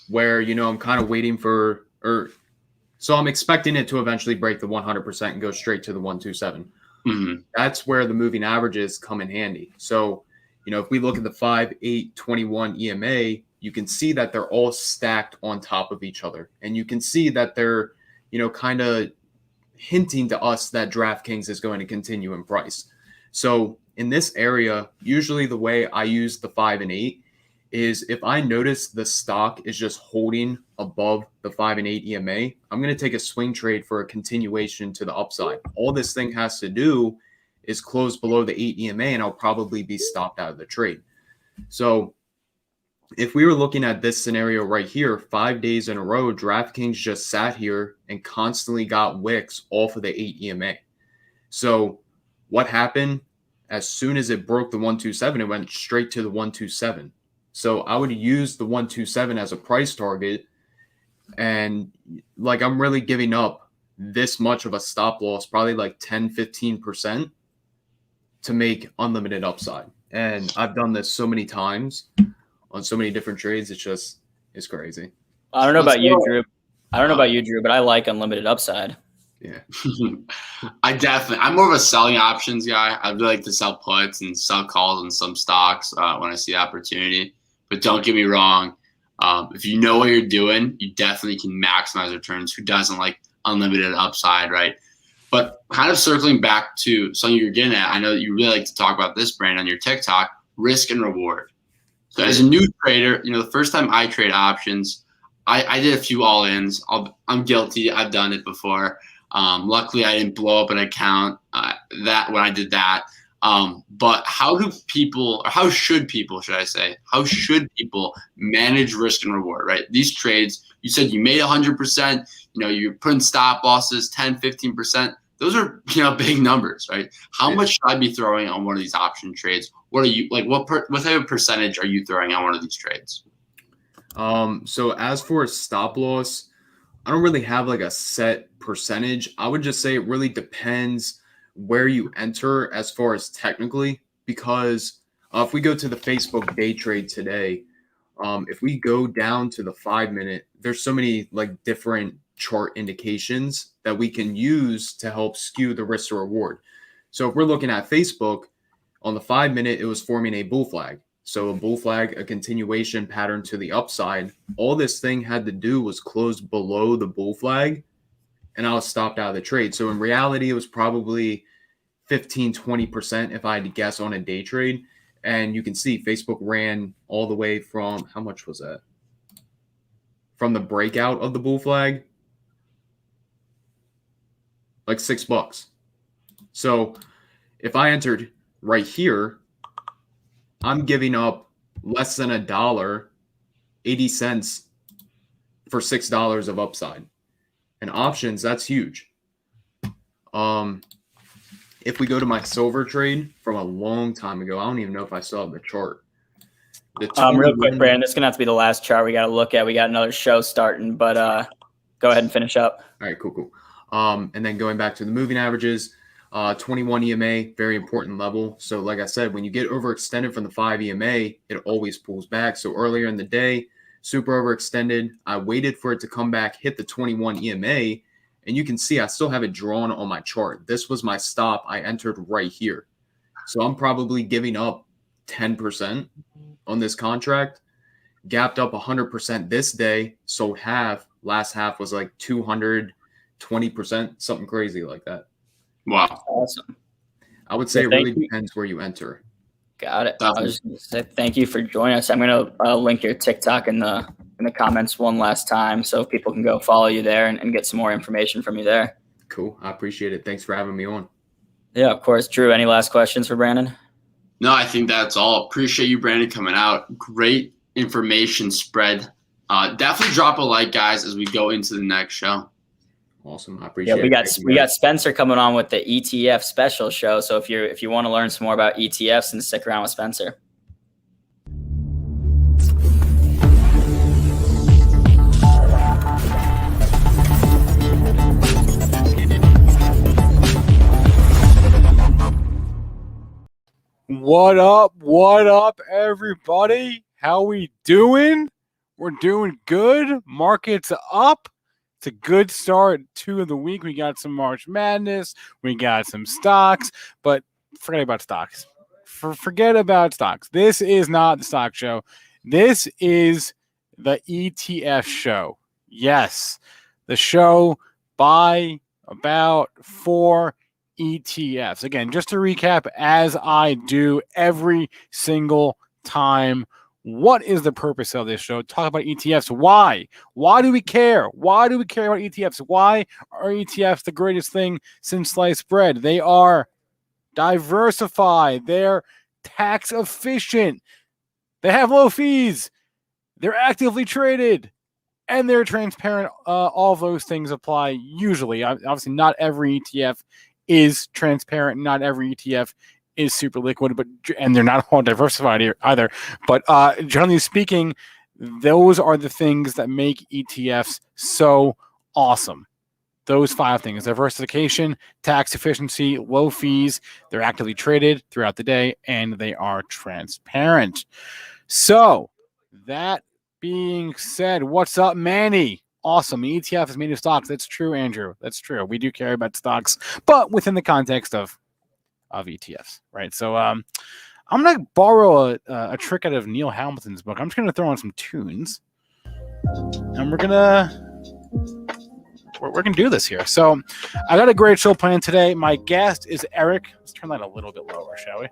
where, I'm kind of waiting so I'm expecting it to eventually break the 100% and go straight to the 127. Mm-hmm. That's where the moving averages come in handy. So, if we look at the 5, 8, 21 EMA, you can see that they're all stacked on top of each other. And you can see that they're, kind of hinting to us that DraftKings is going to continue in price. So in this area, usually the way I use the 5 and 8 is if I notice the stock is just holding above the 5 and 8 EMA, I'm going to take a swing trade for a continuation to the upside. All this thing has to do is close below the 8 EMA, and I'll probably be stopped out of the trade. So if we were looking at this scenario right here, 5 days in a row, DraftKings just sat here and constantly got wicks off of the 8 EMA. So what happened? As soon as it broke the 127, it went straight to the 127. So I would use the 127 as a price target. And like, I'm really giving up this much of a stop loss, probably like 10, 15% to make unlimited upside. And I've done this so many times on so many different trades. It's crazy. I don't know about you, Drew, but I like unlimited upside. Yeah. I'm more of a selling options guy. I really like to sell puts and sell calls in some stocks when I see the opportunity. But don't get me wrong. If you know what you're doing, you definitely can maximize returns. Who doesn't like unlimited upside, right? But kind of circling back to something you're getting at, I know that you really like to talk about this brand on your TikTok, risk and reward. So as a new trader, the first time I trade options, I did a few all-ins. I'm guilty. I've done it before. Luckily, I didn't blow up an account when I did that. But how should people manage risk and reward, right? These trades, you said you made 100%, you're putting stop losses, 10, 15%. Those are, big numbers, right? How much should I be throwing on one of these option trades? What are you like? What type of percentage are you throwing on one of these trades? So as for a stop loss, I don't really have like a set percentage. I would just say it really depends where you enter as far as technically, because if we go to the Facebook day trade today, if we go down to the 5-minute, there's so many like different chart indications that we can use to help skew the risk to reward. So if we're looking at Facebook on the 5-minute, it was forming a bull flag. So a bull flag, a continuation pattern to the upside. All this thing had to do was close below the bull flag, and I was stopped out of the trade. So in reality, it was probably 15-20% if I had to guess on a day trade. And you can see Facebook ran all the way from, how much was that? From the breakout of the bull flag, like $6. So if I entered right here, I'm giving up less than $1, 80 cents for $6 of upside. And options, that's huge. If we go to my silver trade from a long time ago, I don't even know if I still have the chart. Real quick, Brandon, it's gonna have to be the last chart we got to look at. We got another show starting, but go ahead and finish up. All right, cool. And then going back to the moving averages, 21 EMA, very important level. So like I said, when you get overextended from the 5 EMA, it always pulls back. So earlier in the day, super overextended. I waited for it to come back, hit the 21 EMA, and you can see I still have it drawn on my chart. This was my stop. I entered right here. So I'm probably giving up 10% on this contract. Gapped up 100% this day, sold half. Last half was like 220%, something crazy like that. Wow. Awesome. I would say it really depends where you enter. Got it. I was just going to say thank you for joining us. I'm going to link your TikTok in the comments one last time so people can go follow you there and get some more information from you there. Cool. I appreciate it. Thanks for having me on. Yeah, of course. Drew, any last questions for Brandon? No, I think that's all. Appreciate you, Brandon, coming out. Great information spread. Definitely drop a like, guys, as we go into the next show. Awesome. I appreciate it. We got Spencer coming on with the ETF special show. So if you want to learn some more about ETFs, then stick around with Spencer. What up? What up, everybody? How we doing? We're doing good. Market's up. It's a good start to the week. We got some March Madness. We got some stocks, but forget about stocks. Forget about stocks. This is not the stock show. This is the ETF show. Yes, the show by, about, for ETFs. Again, just to recap, as I do every single time, what is the purpose of this show? Talk about ETFs. Why? Why do we care? Why do we care about ETFs? Why are ETFs the greatest thing since sliced bread? They are diversified. They're tax efficient. They have low fees. They're actively traded. And they're transparent. All of those things apply usually. Obviously, not every ETF is transparent. Not every ETF is super liquid, and they're not all diversified either. But generally speaking, those are the things that make ETFs so awesome. Those 5 things: diversification, tax efficiency, low fees, they're actively traded throughout the day, and they are transparent. So that being said, what's up, Manny? Awesome. The ETF is made of stocks. That's true, Andrew. That's true. We do care about stocks, but within the context of ETFs, right? So I'm going to borrow a trick out of Neil Hamilton's book. I'm just going to throw on some tunes, and we're going to do this here. So I got a great show planned today. My guest is Eric. Let's turn that a little bit lower, shall we?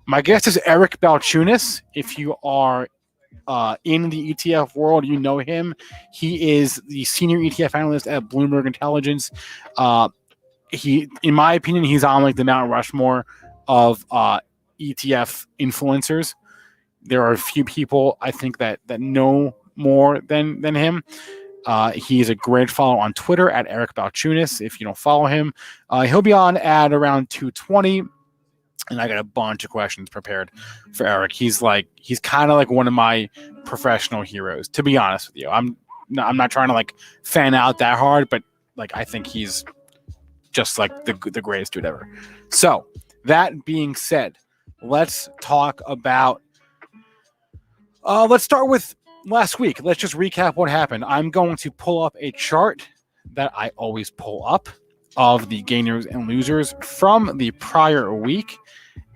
My guest is Eric Balchunas. If you are in the ETF world, you know him. He is the senior ETF analyst at Bloomberg Intelligence. In my opinion, he's on like the Mount Rushmore of ETF influencers. There are a few people I think that know more than him. He's a great follow on Twitter at Eric Balchunas. If you don't follow him, he'll be on at around 2:20. And I got a bunch of questions prepared for Eric. He's kind of like one of my professional heroes, to be honest with you. I'm not trying to like fan out that hard, but like I think he's just like the greatest dude ever. So that being said, let's talk about. Let's start with last week. Let's just recap what happened. I'm going to pull up a chart that I always pull up of the gainers and losers from the prior week,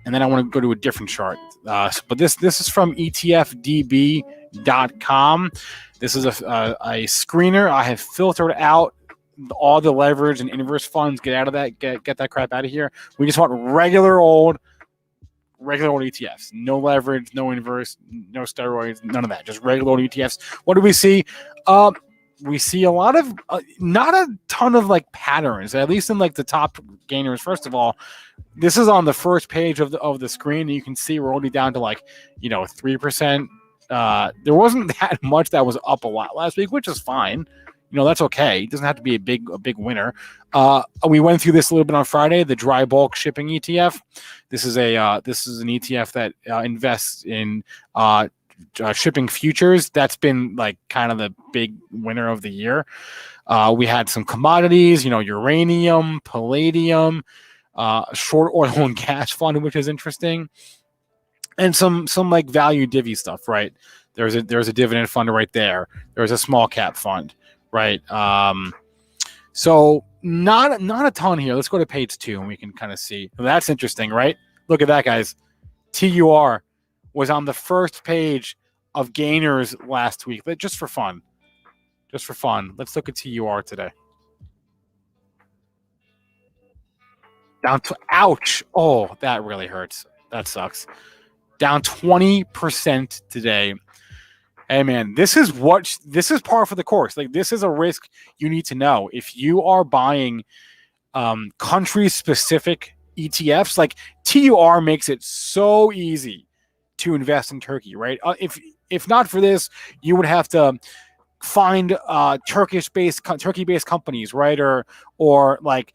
and then I want to go to a different chart. But this is from etfdb.com. This is a screener. I have filtered out all the leverage and inverse funds. Get out of that. Get that crap out of here. We just want regular old ETFs. No leverage, no inverse, no steroids, none of that. Just regular old ETFs. What do we see? We see a lot of not a ton of like patterns, at least in like the top gainers. First of all, this is on the first page of the screen, and you can see we're only down to 3%. There wasn't that much that was up a lot last week, which is fine. That's okay. It doesn't have to be a big winner. We went through this a little bit on Friday. The dry bulk shipping ETF. This is an ETF that invests in shipping futures. That's been like kind of the big winner of the year. We had some commodities, uranium, palladium, short oil and gas fund, which is interesting, and some like value divvy stuff. Right, there's a dividend fund right there. There's a small cap fund. Right. So not a ton here. Let's go to page 2 and we can kind of see. That's interesting, right? Look at that, guys. TUR was on the first page of gainers last week. Just for fun. Let's look at TUR today. Down to ouch. Oh, that really hurts. That sucks. Down 20% today. Hey man, this is par for the course. Like, this is a risk you need to know. If you are buying country specific ETFs, like TUR makes it so easy to invest in Turkey, right? If not for this, you would have to find Turkey-based companies, right? Or like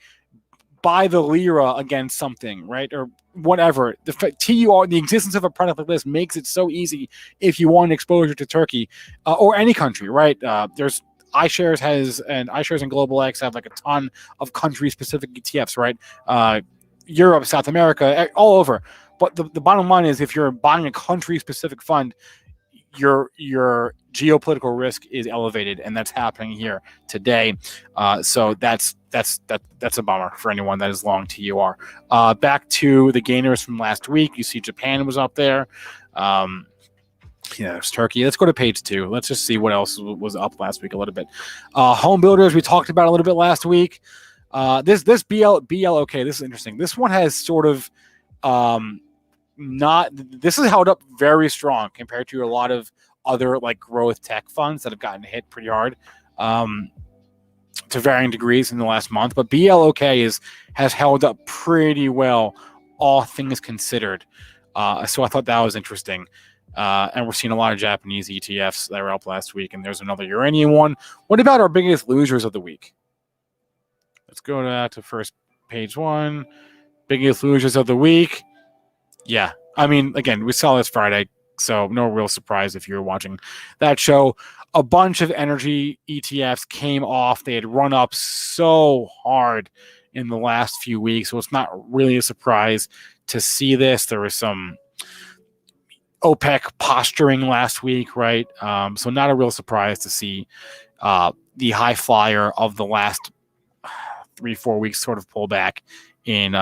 buy the lira against something, right? Or whatever. The existence of a product like this makes it so easy if you want exposure to Turkey or any country, right? There's iShares and Global X have like a ton of country-specific ETFs, right? Europe, South America, all over. But the bottom line is, if you're buying a country-specific fund, your geopolitical risk is elevated, and that's happening here today. So that's a bummer for anyone that is long TUR. Back to the gainers from last week. You see Japan was up there. It's Turkey. Let's go to page 2. Let's just see what else was up last week a little bit. Home builders, we talked about a little bit last week. This BLOK, this is interesting. This one has sort of this has held up very strong compared to a lot of other like growth tech funds that have gotten hit pretty hard to varying degrees in the last month. But BLOK has held up pretty well, all things considered. So I thought that was interesting. And we're seeing a lot of Japanese ETFs that were up last week, and there's another uranium one. What about our biggest losers of the week? Let's go to first page 1. Biggest losers of the week. Yeah, I mean, again, we saw this Friday, so no real surprise if you were watching that show. A bunch of energy ETFs came off. They had run up so hard in the last few weeks, so it's not really a surprise to see this. There was some OPEC posturing last week, right? So not a real surprise to see the high flyer of the last 3-4 weeks sort of pull back in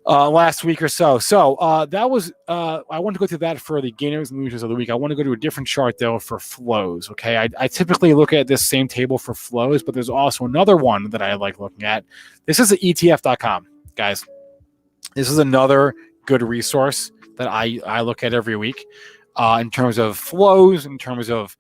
last week or so. So that was I want to go through that for the gainers and losers of the week. I want to go to a different chart though for flows. Okay, I typically look at this same table for flows, but there's also another one that I like looking at. This is the ETF.com, guys. This is another good resource that I look at every week in terms of flows, in terms of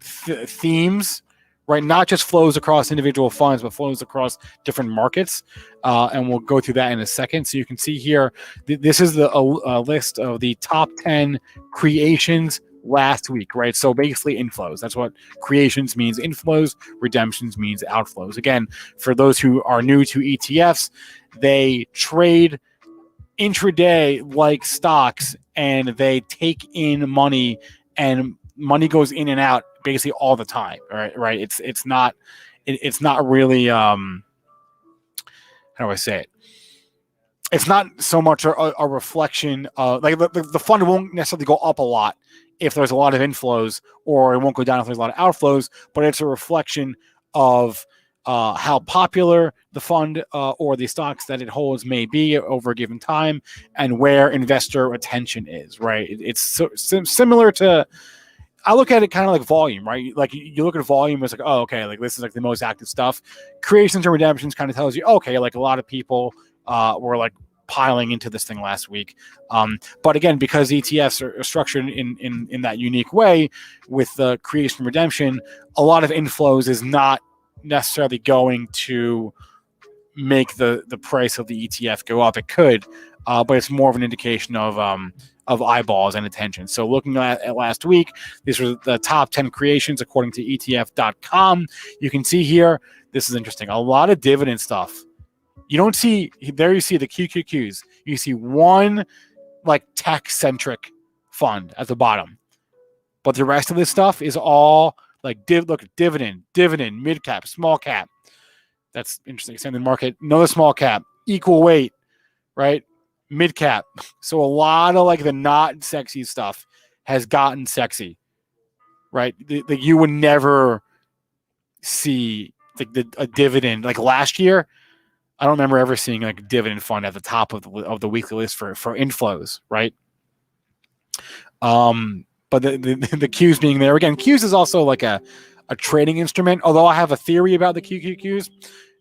themes. Right, not just flows across individual funds, but flows across different markets, and we'll go through that in a second. So you can see here, this is the list of the top 10 creations last week, right? So basically inflows. That's what creations means, inflows. Redemptions means outflows. Again, for those who are new to ETFs, they trade intraday like stocks, and they take in money, and money goes in and out basically all the time. Right. It's not really how do I say it? It's not so much a reflection of like the fund won't necessarily go up a lot if there's a lot of inflows, or it won't go down if there's a lot of outflows, but it's a reflection of how popular the fund or the stocks that it holds may be over a given time, and where investor attention is, right? It's similar to, I look at it kind of like volume, right? Like you look at volume, it's like, oh, okay, like this is like the most active stuff. Creations and redemptions kind of tells you, okay, like a lot of people were like piling into this thing last week. But again, because ETFs are structured in that unique way with the creation and redemption, a lot of inflows is not necessarily going to make the price of the ETF go up. It could, but it's more of an indication of eyeballs and attention. So looking at last week, these were the top 10 creations according to ETF.com. You can see here, this is interesting, a lot of dividend stuff. You don't see, there you see the QQQs. You see one like tech-centric fund at the bottom. But the rest of this stuff is all like, look, dividend, mid-cap, small cap. That's interesting. Extended market, another small cap, equal weight, right? Mid-cap. So a lot of like the not sexy stuff has gotten sexy, right? You would never see a dividend. Like last year, I don't remember ever seeing like a dividend fund at the top of the weekly list for inflows, right? But the Qs being there again, Qs is also like a trading instrument. Although I have a theory about the QQQs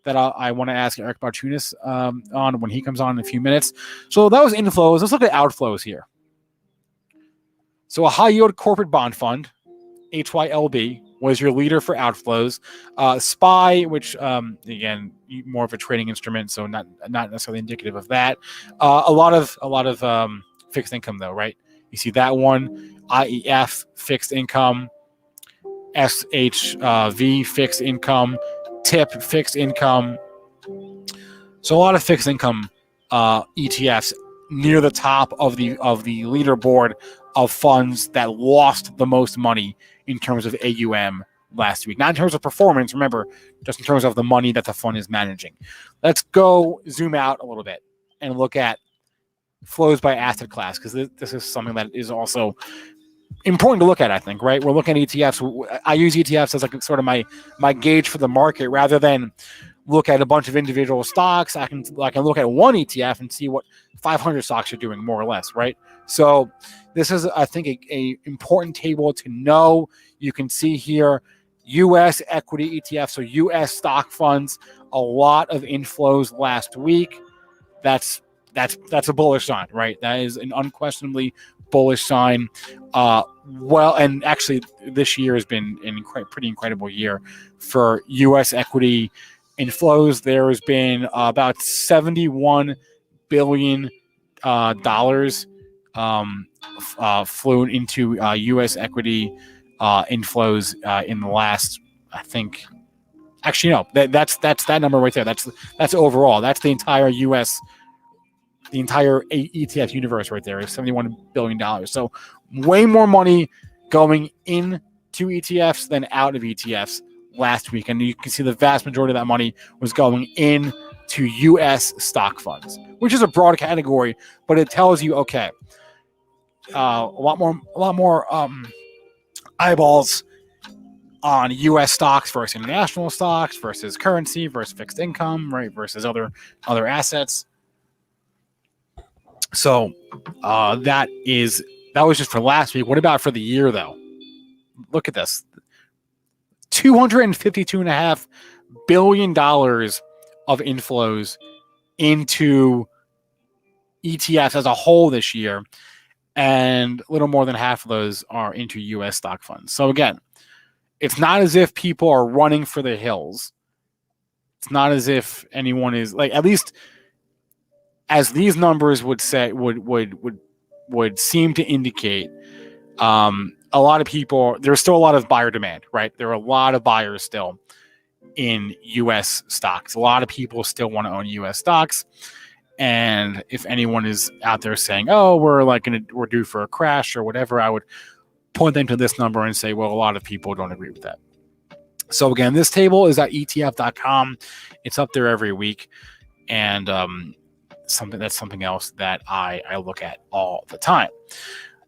that I want to ask Eric Bartunis on when he comes on in a few minutes. So that was inflows. Let's look at outflows here. So a high yield corporate bond fund, HYLB, was your leader for outflows. SPY, which again, more of a trading instrument, so not necessarily indicative of that. A lot of fixed income though, right? You see that one, IEF fixed income, SHV fixed income, TIP fixed income. So a lot of fixed income ETFs near the top of the leaderboard of funds that lost the most money in terms of AUM last week. Not in terms of performance, remember, just in terms of the money that the fund is managing. Let's go zoom out a little bit and look at flows by asset class, because this is something that is also important to look at, I think, right? We're looking at ETFs. I use ETFs as like sort of my gauge for the market rather than look at a bunch of individual stocks. I can look at one ETF and see what 500 stocks are doing, more or less, right? So this is, I think, a important table to know. You can see here U.S. equity ETFs, so U.S. stock funds, a lot of inflows last week. That's a bullish sign, right? That is an unquestionably bullish sign. Well, and actually, this year has been a pretty incredible year for U.S. equity inflows. There has been about $71 billion flown into U.S. equity inflows in the last, I think. Actually, no, that's that number right there. That's overall. That's the entire U.S. The entire ETF universe right there is $71 billion. So way more money going into ETFs than out of ETFs last week. And you can see the vast majority of that money was going into U.S. stock funds, which is a broad category, but it tells you, okay, a lot more eyeballs on U.S. stocks versus international stocks versus currency versus fixed income, right? Versus other assets. So that was just for last week. What about for the year, though? Look at this. $252.5 billion of inflows into ETFs as a whole this year, and a little more than half of those are into U.S. stock funds. So again, it's not as if people are running for the hills. It's not as if anyone is, like, at least as these numbers would say, would seem to indicate, a lot of people, there's still a lot of buyer demand, right? There are a lot of buyers still in U.S. stocks. A lot of people still want to own U.S. stocks. And if anyone is out there saying, oh, we're due for a crash or whatever, I would point them to this number and say, well, a lot of people don't agree with that. So again, this table is at ETF.com. It's up there every week. and something else that I look at all the time.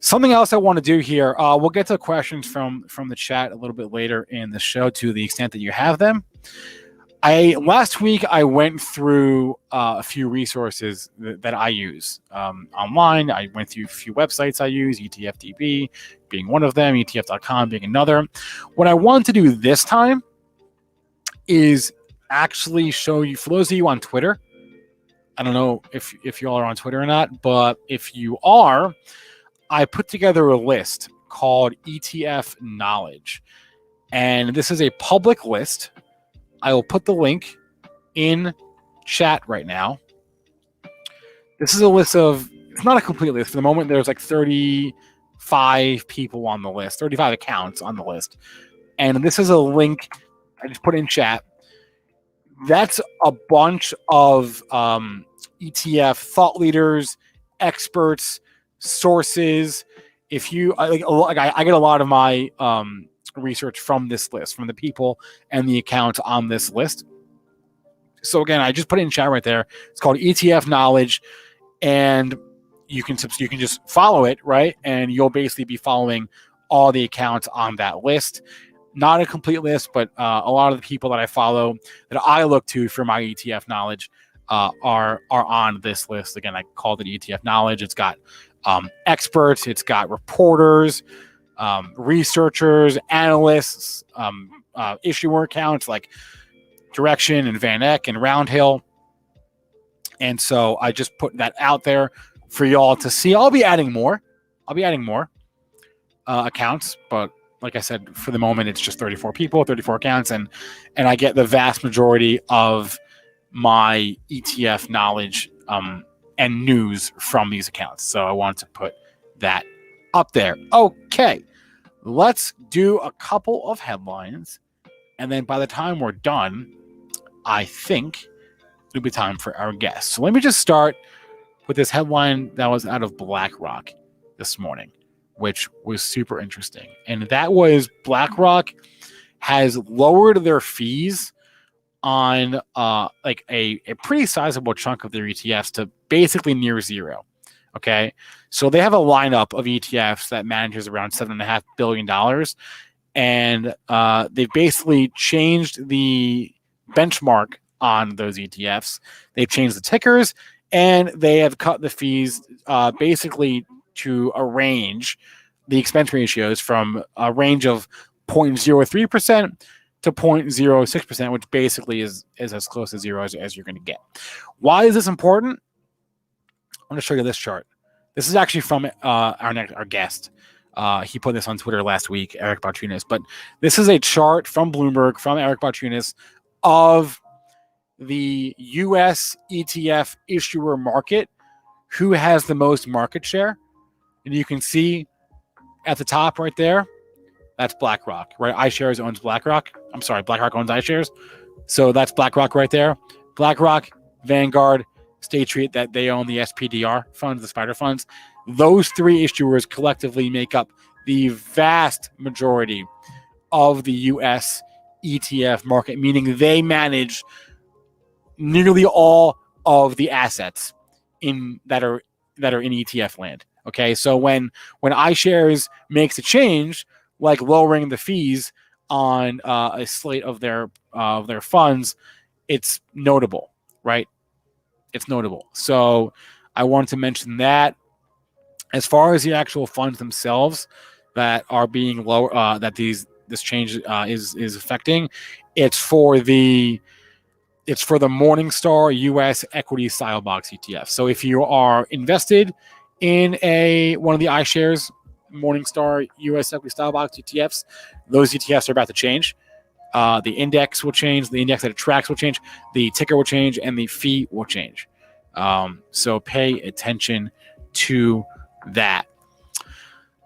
Something else I want to do here. We'll get to questions from the chat a little bit later in the show, to the extent that you have them. Last week I went through a few resources that I use online. I went through a few websites I use, ETFDB being one of them, ETF.com being another. What I want to do this time is actually show you, for those of you on Twitter, I don't know if you all are on Twitter or not, but if you are, I put together a list called ETF Knowledge. And this is a public list. I will put the link in chat right now. This is a list of, it's not a complete list. For the moment, there's like 35 people on the list, 35 accounts on the list. And this is a link I just put in chat. That's a bunch of ETF thought leaders, experts, sources. If you I get a lot of my research from this list, from the people and the accounts on this list. So again, I just put it in chat right there. It's called ETF Knowledge, and you can just follow it, right? And you'll basically be following all the accounts on that list. Not a complete list, but a lot of the people that I follow, that I look to for my ETF knowledge, are on this list. Again, I called it ETF Knowledge. It's got experts, it's got reporters, researchers, analysts, issuer accounts like Direction and Van Eck and Roundhill. And so I just put that out there for y'all to see. I'll be adding more accounts, but like I said, for the moment, it's just 34 people, 34 accounts, and I get the vast majority of my ETF knowledge and news from these accounts. So I wanted to put that up there. Okay, let's do a couple of headlines, and then by the time we're done, I think it'll be time for our guests. So let me just start with this headline that was out of BlackRock this morning, which was super interesting. And that was BlackRock has lowered their fees on like a pretty sizable chunk of their ETFs to basically near zero. Okay. So they have a lineup of ETFs that manages around $7.5 billion. And they've basically changed the benchmark on those ETFs. They've changed the tickers, and they have cut the fees basically to a range, the expense ratios from a range of 0.03% to 0.06%, which basically is as close to zero as you're going to get. Why is this important? I'm going to show you this chart. This is actually from our guest. He put this on Twitter last week, Eric Bartunis. But this is a chart from Bloomberg, from Eric Bartunis, of the U.S. ETF issuer market, who has the most market share. And you can see at the top right there, that's BlackRock, right? iShares owns BlackRock. I'm sorry, BlackRock owns iShares. So that's BlackRock right there. BlackRock, Vanguard, State Street, that they own the SPDR funds, the spider funds. Those three issuers collectively make up the vast majority of the U.S. ETF market, meaning they manage nearly all of the assets that are in ETF land. Okay, so when iShares makes a change, like lowering the fees on a slate of their funds, it's notable, right? It's notable. So I wanted to mention that. As far as the actual funds themselves that are being lower, that this change is affecting, it's for the Morningstar U.S. Equity Style Box ETF. So if you are invested in one of the iShares Morningstar U.S. Equity Style Box ETFs, those ETFs are about to change. The index will change. The index that it tracks will change. The ticker will change, and the fee will change. So pay attention to that.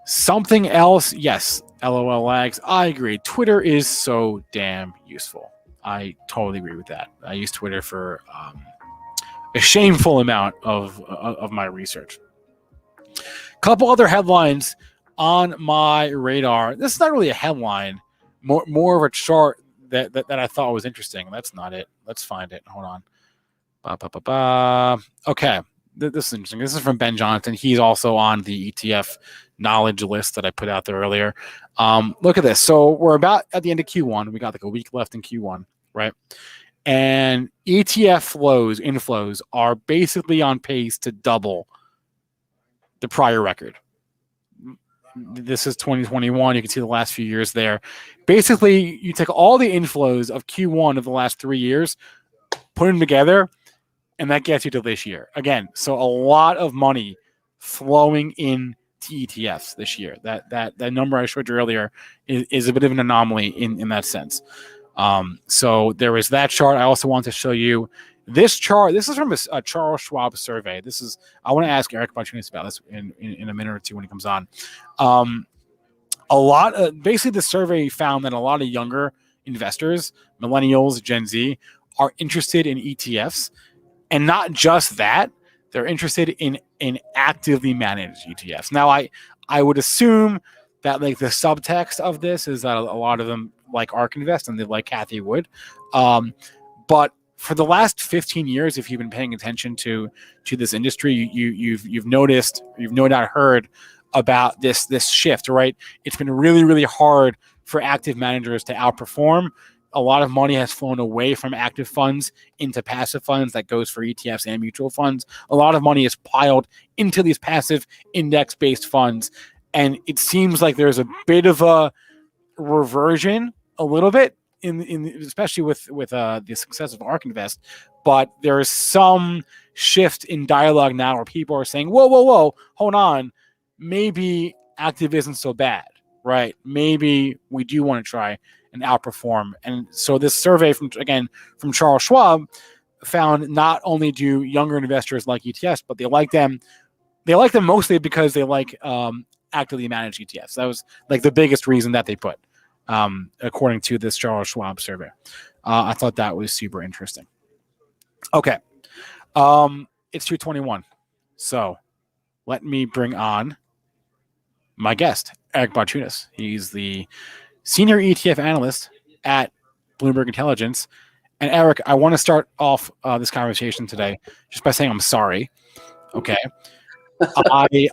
Something else, yes, LOL lags. I agree. Twitter is so damn useful. I totally agree with that. I use Twitter for a shameful amount of my research. Couple other headlines on my radar. This is not really a headline, more of a chart that I thought was interesting. That's not it. Let's find it. Hold on. Okay. This is interesting. This is from Ben Johnson. He's also on the ETF knowledge list that I put out there earlier. Look at this. So we're about at the end of Q1. We got like a week left in Q1, right? And ETF inflows are basically on pace to double the prior record. This is 2021. You can see the last few years there. Basically, you take all the inflows of Q1 of the last 3 years, put them together, and that gets you to this year. Again, so a lot of money flowing in to ETFs this year. That number I showed you earlier is a bit of an anomaly in that sense. So there is that chart. I also want to show you this chart. This is from a Charles Schwab survey. I want to ask Eric Bartunis about this in a minute or two when he comes on. Basically the survey found that a lot of younger investors, millennials, Gen Z, are interested in ETFs. And not just that, they're interested in actively managed ETFs. Now, I would assume that like the subtext of this is that a lot of them like ARK Invest and they like Cathie Wood. But for the last 15 years, if you've been paying attention to this industry, you've noticed, you've no doubt heard about this shift, right? It's been really, really hard for active managers to outperform. A lot of money has flown away from active funds into passive funds. That goes for ETFs and mutual funds. A lot of money is piled into these passive index-based funds. And it seems like there's a bit of a reversion, a little bit, especially with the success of ARK Invest. But there is some shift in dialogue now where people are saying, whoa, hold on. Maybe active isn't so bad, right? Maybe we do want to try and outperform. And so this survey from Charles Schwab found not only do younger investors like ETFs, but they like them mostly because they like actively managed ETFs. That was like the biggest reason that they put, according to this Charles Schwab survey. I thought that was super interesting. Okay. It's 2:21. So let me bring on my guest, Eric Bartunis. He's the senior ETF analyst at Bloomberg Intelligence. And Eric, I want to start off this conversation today just by saying I'm sorry. Okay.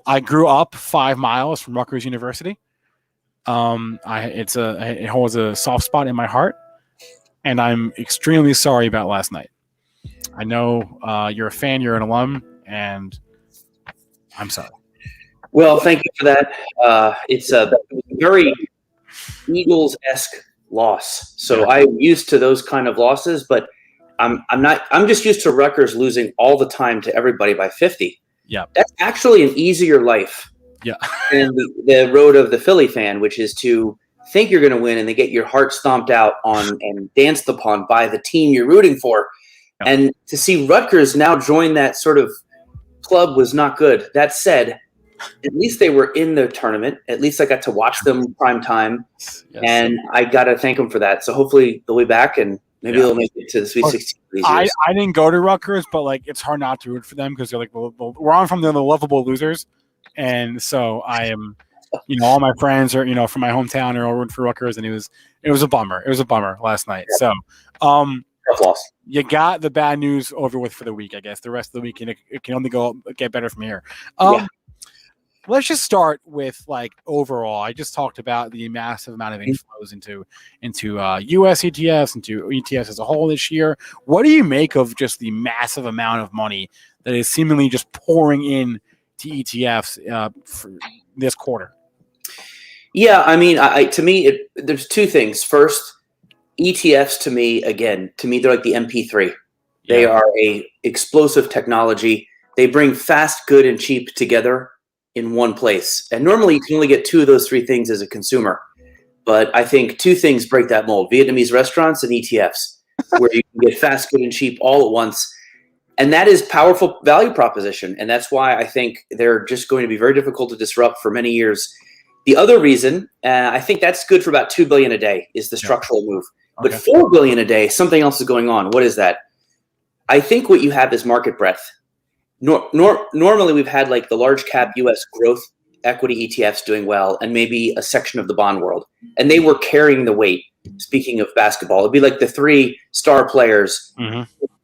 I grew up 5 miles from Rutgers University. It holds a soft spot in my heart, and I'm extremely sorry about last night. I know you're a fan, you're an alum, and I'm sorry. Well, thank you for that. It's a very Eagles-esque loss. So I'm used to those kind of losses, but I'm just used to Rutgers losing all the time to everybody by 50. Yeah. That's actually an easier life. Yeah. than the road of the Philly fan, which is to think you're going to win and then get your heart stomped out on and danced upon by the team you're rooting for. Yeah. And to see Rutgers now join that sort of club was not good. That said, at least they were in the tournament. At least I got to watch them prime time, and I got to thank them for that. So hopefully they'll be back, and maybe they'll make it to the Sweet 16. I didn't go to Rutgers, but like it's hard not to root for them because they're like we're on from the lovable losers, and so I am, all my friends are from my hometown are all rooting for Rutgers, and it was a bummer. It was a bummer last night. Yeah. So loss. You got the bad news over with for the week. I guess the rest of the week it can only get better from here. Let's just start with like overall. I just talked about the massive amount of inflows into US ETFs, into ETFs as a whole this year. What do you make of just the massive amount of money that is seemingly just pouring in to ETFs for this quarter? Yeah, I mean, to me, there's two things. First, ETFs to me, they're like the MP3. They are a explosive technology. They bring fast, good, and cheap together in one place. And normally you can only get two of those three things as a consumer. But I think two things break that mold: Vietnamese restaurants and ETFs, where you can get fast, good, and cheap all at once. And that is powerful value proposition. And that's why I think they're just going to be very difficult to disrupt for many years. The other reason, I think that's good for about $2 billion a day, is the structural move. But $4 billion a day, something else is going on. What is that? I think what you have is market breadth. Normally we've had like the large cap US growth equity ETFs doing well, and maybe a section of the bond world, and they were carrying the weight. Speaking of basketball, it'd be like the three star players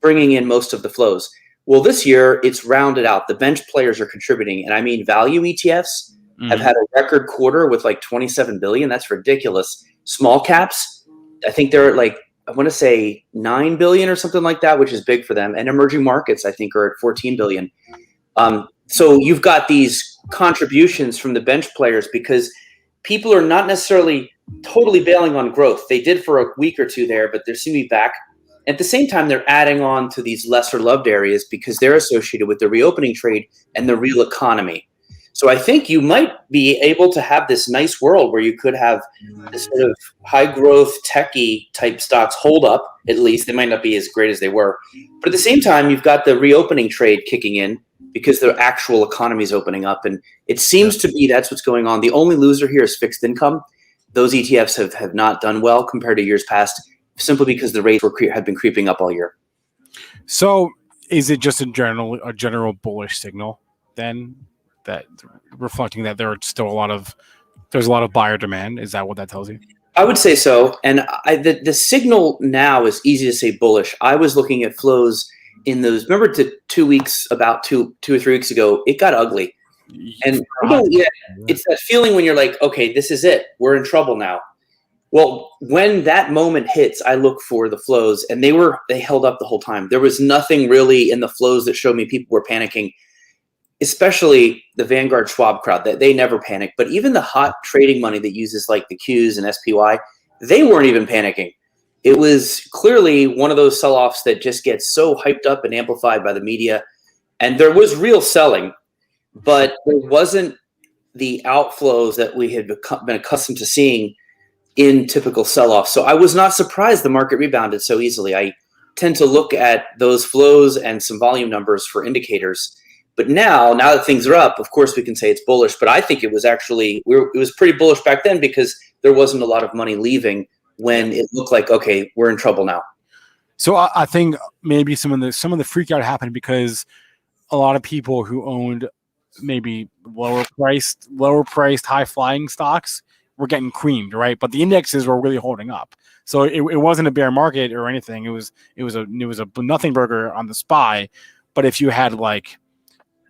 bringing in most of the flows. Well, this year it's rounded out. The bench players are contributing, and I mean value ETFs have had a record quarter with like 27 billion. That's ridiculous. Small caps, I think they're at like, I want to say 9 billion or something like that, which is big for them. And emerging markets, I think, are at 14 billion. So you've got these contributions from the bench players because people are not necessarily totally bailing on growth. They did for a week or two there, but they seem to be back. At the same time, they're adding on to these lesser loved areas because they're associated with the reopening trade and the real economy. So I think you might be able to have this nice world where you could have this sort of high growth techie type stocks hold up, at least. They might not be as great as they were. But at the same time, you've got the reopening trade kicking in because the actual economy is opening up. And it seems to be that's what's going on. The only loser here is fixed income. Those ETFs have not done well compared to years past, simply because the rates have been creeping up all year. So is it just a general bullish signal then, that reflecting that there's a lot of buyer demand? Is that what that tells you? I would say so. And the signal now is easy to say bullish. I was looking at flows in those, remember 2 weeks, about two or 3 weeks ago, it got ugly. And it's that feeling when you're like, okay, this is it. We're in trouble now. Well, when that moment hits, I look for the flows, and they held up the whole time. There was nothing really in the flows that showed me people were panicking, especially the Vanguard Schwab crowd. That they never panic. But even the hot trading money that uses like the Qs and SPY, they weren't even panicking. It was clearly one of those sell-offs that just gets so hyped up and amplified by the media. And there was real selling, but there wasn't the outflows that we had been accustomed to seeing in typical sell-off. So I was not surprised the market rebounded so easily. I tend to look at those flows and some volume numbers for indicators. But now that things are up, of course we can say it's bullish. But I think it was actually, it was pretty bullish back then because there wasn't a lot of money leaving when it looked like, okay, we're in trouble now. So I think maybe some of the freak out happened because a lot of people who owned maybe lower priced, high flying stocks were getting creamed, right? But the indexes were really holding up. So it wasn't a bear market or anything. It was a nothing burger on the SPY. But if you had like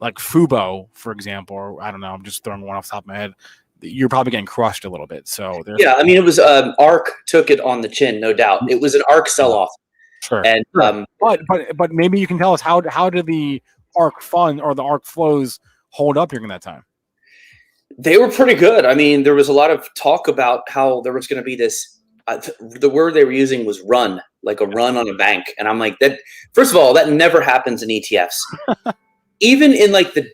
Fubo, for example, or I don't know, I'm just throwing one off the top of my head, you're probably getting crushed a little bit. So yeah, I mean, it was ARK took it on the chin, no doubt. It was an ARK sell-off. Sure. And but maybe you can tell us how did the ARK fund or the ARK flows hold up during that time? They were pretty good. I mean, there was a lot of talk about how there was going to be this. The word they were using was run, like a run on a bank. And I'm like, that. First of all, that never happens in ETFs. Even in like the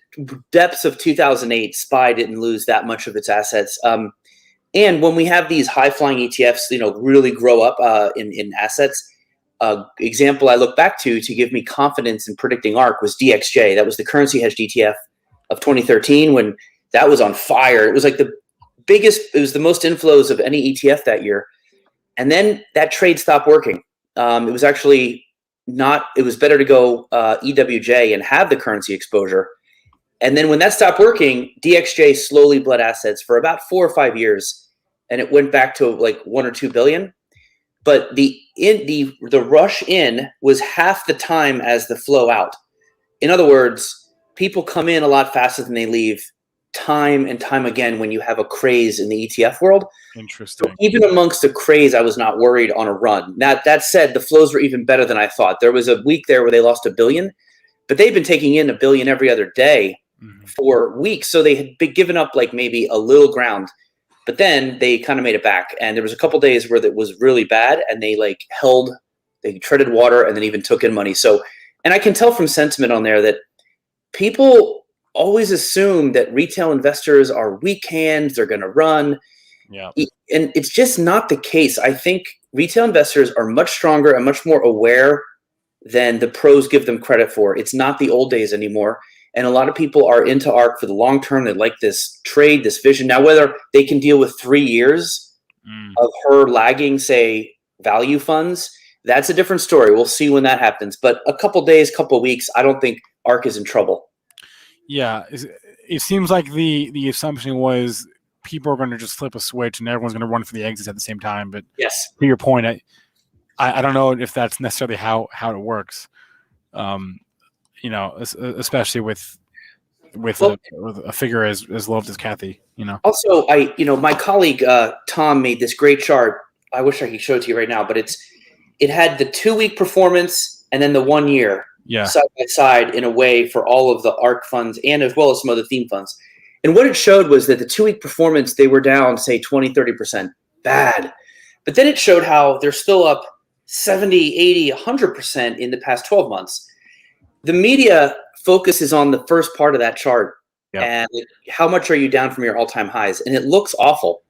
depths of 2008, SPY didn't lose that much of its assets. And when we have these high flying ETFs, really grow up in assets. Example I look back to give me confidence in predicting ARK was DXJ. That was the currency hedged ETF of 2013 when that was on fire. It was like it was the most inflows of any ETF that year. And then that trade stopped working. It was actually it was better to go EWJ and have the currency exposure. And then when that stopped working, DXJ slowly bled assets for about 4 or 5 years. And it went back to like 1 or 2 billion. But the rush in was half the time as the flow out. In other words, people come in a lot faster than they leave time and time again when you have a craze in the ETF world. Interesting. So even amongst the craze, I was not worried on a run. Now, that said, the flows were even better than I thought. There was a week there where they lost $1 billion, but they've been taking in $1 billion every other day for weeks. So they had been given up like maybe a little ground, but then they kind of made it back. And there was a couple days where it was really bad and they they treaded water and then even took in money. So, and I can tell from sentiment on there that people always assume that retail investors are weak hands, they're going to run. Yeah. And it's just not the case. I think retail investors are much stronger and much more aware than the pros give them credit for. It's not the old days anymore. And a lot of people are into ARK for the long term. They like this trade, this vision. Now, whether they can deal with 3 years of her lagging, say, value funds, that's a different story. We'll see when that happens. But a couple days, couple weeks, I don't think ARK is in trouble. Yeah, it seems like the assumption was people are going to just flip a switch and everyone's going to run for the exits at the same time. But yes, to your point, I don't know if that's necessarily how it works. Especially with a figure as loved as Kathy. Also, my colleague Tom made this great chart. I wish I could show it to you right now, but it had the 2-week performance and then the 1 year side by side in a way for all of the ARK funds and as well as some other theme funds. And what it showed was that the 2-week performance, they were down, say 20, 30%. Bad. But then it showed how they're still up 70, 80, 100% in the past 12 months. The media focuses on the first part of that chart. Yep. And how much are you down from your all-time highs? And it looks awful.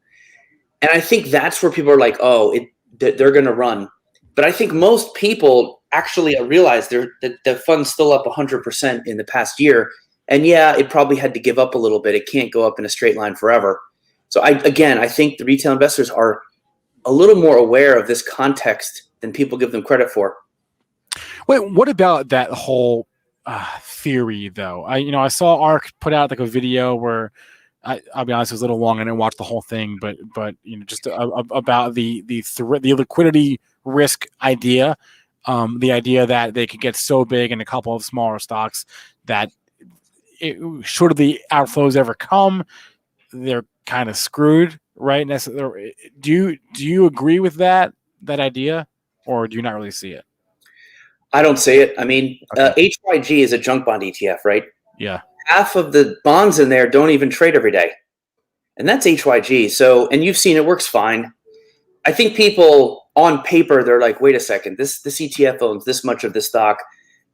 And I think that's where people are like, oh, they're going to run. But I think most people actually realize that the fund's still up 100% in the past year. And yeah, it probably had to give up a little bit. It can't go up in a straight line forever. So I think the retail investors are a little more aware of this context than people give them credit for. Wait, what about that whole theory though? I saw ARK put out like a video where I'll be honest, it was a little long. I didn't watch the whole thing, but just about the liquidity risk idea, the idea that they could get so big in a couple of smaller stocks that should the outflows ever come, they're kind of screwed, right? Do you agree with that idea, or do you not really see it? I don't see it. I mean, okay. HYG is a junk bond ETF, right? Yeah. Half of the bonds in there don't even trade every day. And that's HYG. So, and you've seen it works fine. I think people on paper, they're like, wait a second, this ETF owns this much of this stock.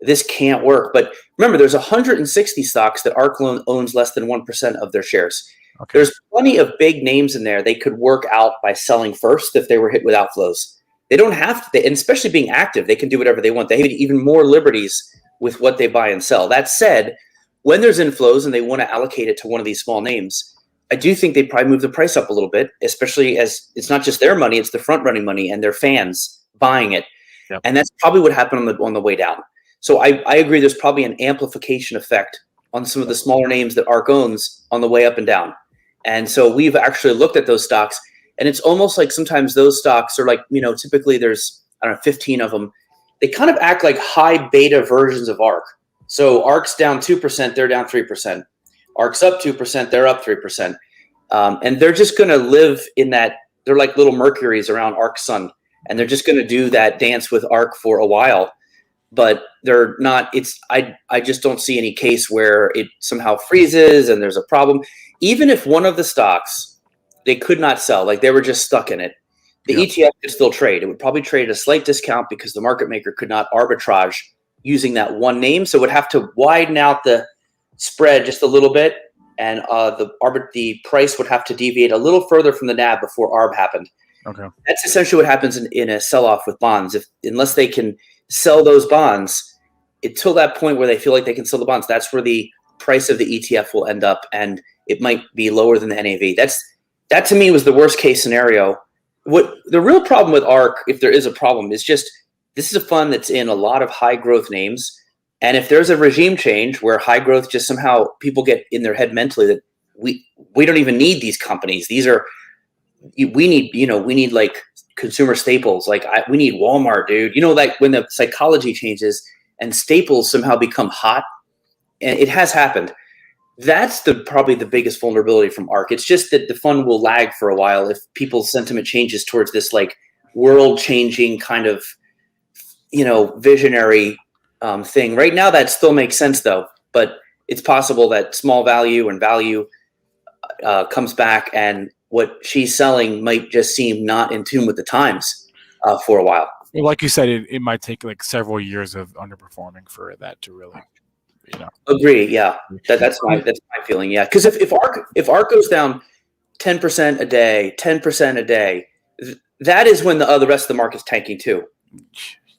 This can't work. But remember, there's 160 stocks that ARK owns less than 1% of their shares. Okay. There's plenty of big names in there they could work out by selling first if they were hit with outflows. They don't have to, and especially being active, they can do whatever they want. They have even more liberties with what they buy and sell. That said, when there's inflows and they want to allocate it to one of these small names, I do think they probably move the price up a little bit, especially as it's not just their money, it's the front running money and their fans buying it. Yep. And that's probably what happened on the way down. So I agree there's probably an amplification effect on some of the smaller names that ARK owns on the way up and down. And so we've actually looked at those stocks, and it's almost like sometimes those stocks are like, typically there's, 15 of them. They kind of act like high beta versions of ARK. So ARK's down 2%, they're down 3%. ARK's up 2%, they're up 3%. And they're just going to live in that. They're like little Mercuries around ARK's sun. And they're just going to do that dance with ARK for a while. But they're not, I just don't see any case where it somehow freezes and there's a problem. Even if one of the stocks, they could not sell, like they were just stuck in it, the ETF could still trade. It would probably trade at a slight discount because the market maker could not arbitrage using that one name. So it would have to widen out the spread just a little bit. And the price would have to deviate a little further from the NAV before ARB happened. Okay. That's essentially what happens in a sell-off with bonds. Unless they can sell those bonds until that point where they feel like they can sell the bonds, that's where the price of the ETF will end up, and it might be lower than the NAV. That to me was the worst case scenario. What the real problem with ARK, if there is a problem, is just this is a fund that's in a lot of high growth names. And if there's a regime change where high growth just somehow people get in their head mentally that we don't even need these companies. We need like consumer staples. Like we need Walmart, dude. Like when the psychology changes and staples somehow become hot, and it has happened. That's probably the biggest vulnerability from ARK. It's just that the fund will lag for a while if people's sentiment changes towards this like world changing kind of, visionary thing. Right now, that still makes sense though, but it's possible that small value and value comes back, and what she's selling might just seem not in tune with the times for a while. Well, like you said, it might take like several years of underperforming for that to really, Agree. Yeah, that's my feeling. Yeah, because if ARK goes down 10% a day, 10% a day, that is when the rest of the market's tanking too.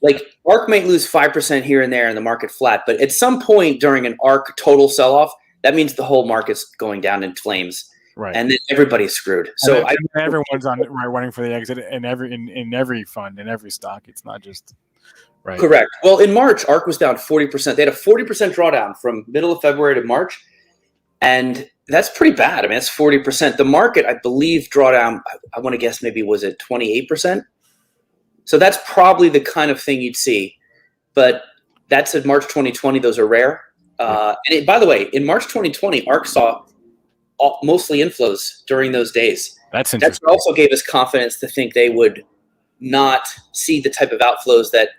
Like ARK might lose 5% here and there, and the market flat, but at some point during an ARK total sell-off, that means the whole market's going down in flames. Right. And then everybody's screwed. So everyone's running for the exit in every fund, in every stock. It's not just right. Correct. Well, in March, ARK was down 40%. They had a 40% drawdown from middle of February to March, and that's pretty bad. I mean, that's 40%. The market, I believe, drawdown. I want to guess maybe was it 28%. So that's probably the kind of thing you'd see. But That's in March 2020. Those are rare. By the way, in March 2020, ARK saw mostly inflows during those days. That's interesting. That also gave us confidence to think they would not see the type of outflows that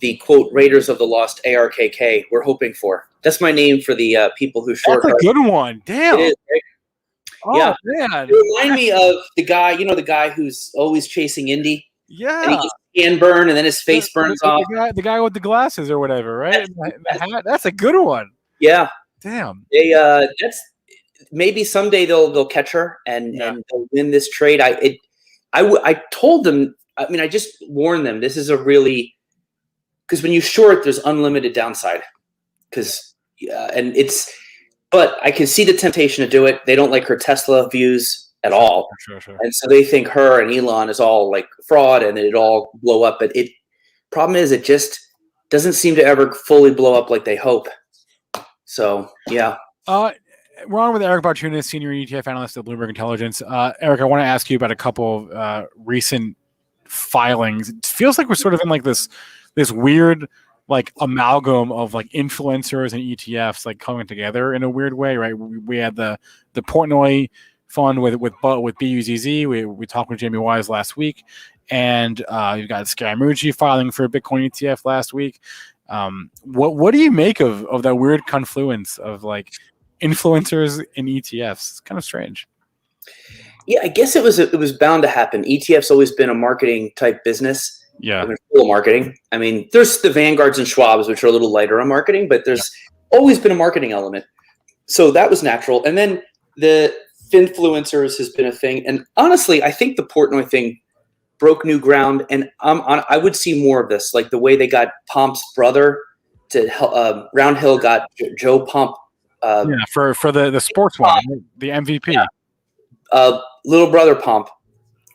the quote Raiders of the Lost ARKK were hoping for. That's my name for the people who short. That's a good one. Damn. It is, right? Oh, yeah, man. It remind me of the guy, the guy who's always chasing Indy. Yeah. And he gets skin burn, and then his face burns off. The guy with the glasses or whatever, right? The hat. That's a good one. Yeah. Damn. That's maybe someday they'll catch her and they'll win this trade. I told them. I mean, I just warned them. This is because when you short, there's unlimited downside. But I can see the temptation to do it. They don't like her Tesla views at all. Sure. And so they think her and Elon is all like fraud and it all blow up. But problem is it just doesn't seem to ever fully blow up like they hope. So, yeah. We're on with Eric Bartunis, Senior ETF Analyst at Bloomberg Intelligence. Eric, I want to ask you about a couple of recent filings. It feels like we're sort of in like this weird like amalgam of like influencers and ETFs like coming together in a weird way, right? We had the Portnoy fund with BUZZ. We talked with Jamie Wise last week, and you've got Scaramucci filing for a Bitcoin ETF last week. What do you make of that weird confluence of like influencers and ETFs? It's kind of strange. Yeah, I guess it was bound to happen. ETF's always been a marketing type business. Yeah, full of marketing. I mean, there's the Vanguards and Schwabs, which are a little lighter on marketing, but there's always been a marketing element. So that was natural. And then the finfluencers has been a thing. And honestly, I think the Portnoy thing broke new ground. And I would see more of this, like the way they got Pomp's brother to Round Hill got Joe Pomp. For the sports one, the MVP. Little brother Pomp,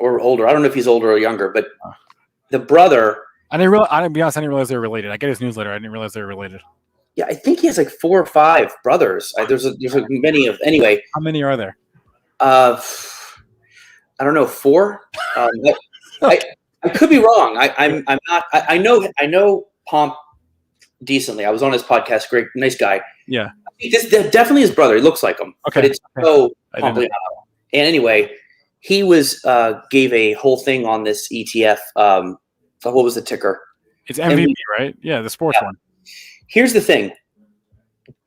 or older. I don't know if he's older or younger, but the brother. I didn't realize they were related. I get his newsletter. I didn't realize they were related. Yeah, I think he has like 4 or 5 brothers. There's many of. Anyway, how many are there? I don't know, 4. I could be wrong. I'm not. I know Pomp decently. I was on his podcast. Great, nice guy. Yeah. I think this definitely his brother. He looks like him. Okay. But it's Pomp. And anyway, he gave a whole thing on this ETF. What was the ticker? It's MVP, right? Yeah, the sports one. Here's the thing.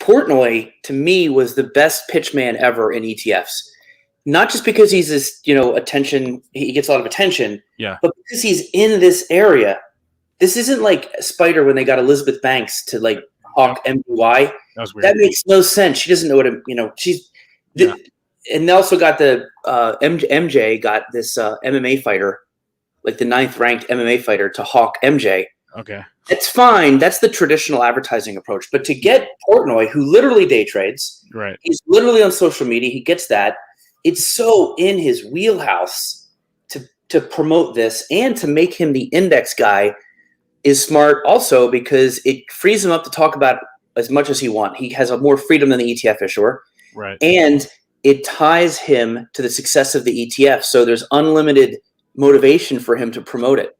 Portnoy, to me, was the best pitchman ever in ETFs. Not just because he's this, attention, he gets a lot of attention, but because he's in this area. This isn't like Spider when they got Elizabeth Banks to like hawk MBY. That makes no sense. She doesn't know what she's. And they also got the MJ got this MMA fighter, like the 9th ranked MMA fighter to hawk MJ. Okay. It's fine. That's the traditional advertising approach. But to get Portnoy, who literally day trades, right? He's literally on social media. He gets that. It's so in his wheelhouse to promote this and to make him the index guy is smart also because it frees him up to talk about as much as he wants. He has more freedom than the ETF issuer. Right. And it ties him to the success of the ETF. So there's unlimited motivation for him to promote it.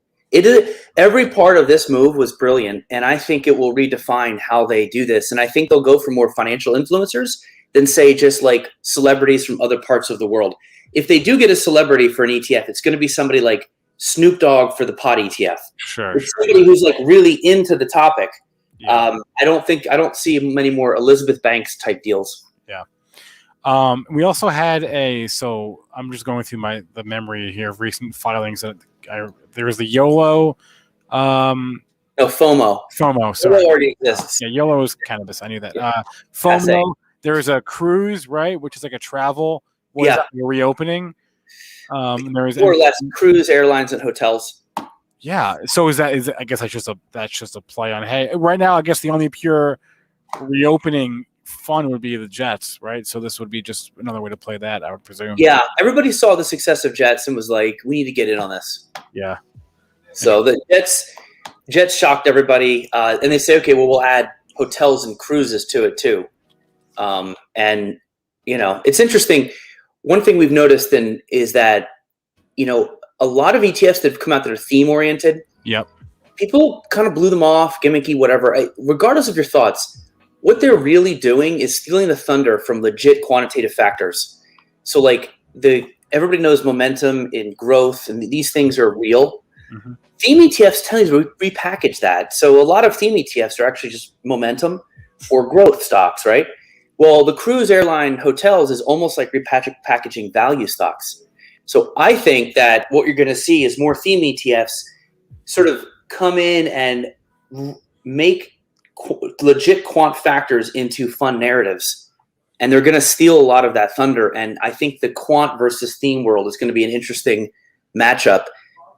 Every part of this move was brilliant, and I think it will redefine how they do this. And I think they'll go for more financial influencers than, say, just like celebrities from other parts of the world. If they do get a celebrity for an ETF, it's going to be somebody like Snoop Dogg for the pot ETF. Sure. It's somebody who's like really into the topic. Yeah. I don't see many more Elizabeth Banks type deals. Yeah. We also had so I'm just going through the memory here of recent filings. There was the YOLO. FOMO. FOMO. Sorry. YOLO already exists. Yeah, YOLO is cannabis. I knew that. FOMO. There's a cruise, right, which is like a travel. Reopening. There's more or less cruise, airlines, and hotels. Yeah. So I guess that's just a play on. Hey, right now, I guess the only pure reopening fun would be the Jets, right? So this would be just another way to play that, I would presume. Yeah, everybody saw the success of Jets and was like, we need to get in on this. Yeah. So the Jets shocked everybody, and they say, okay, well, we'll add hotels and cruises to it too. And it's interesting. One thing we've noticed is that a lot of ETFs that have come out that are theme oriented. Yep. people kind of blew them off, gimmicky, whatever. Regardless of your thoughts, what they're really doing is stealing the thunder from legit quantitative factors. So like everybody knows momentum in growth, and these things are real. Mm-hmm. Theme ETFs tend to repackage that. So a lot of theme ETFs are actually just momentum or growth stocks, right? Well, the cruise, airline, hotels is almost like repackaging value stocks. So I think that what you're going to see is more theme ETFs sort of come in and make legit quant factors into fun narratives. And they're going to steal a lot of that thunder. And I think the quant versus theme world is going to be an interesting matchup.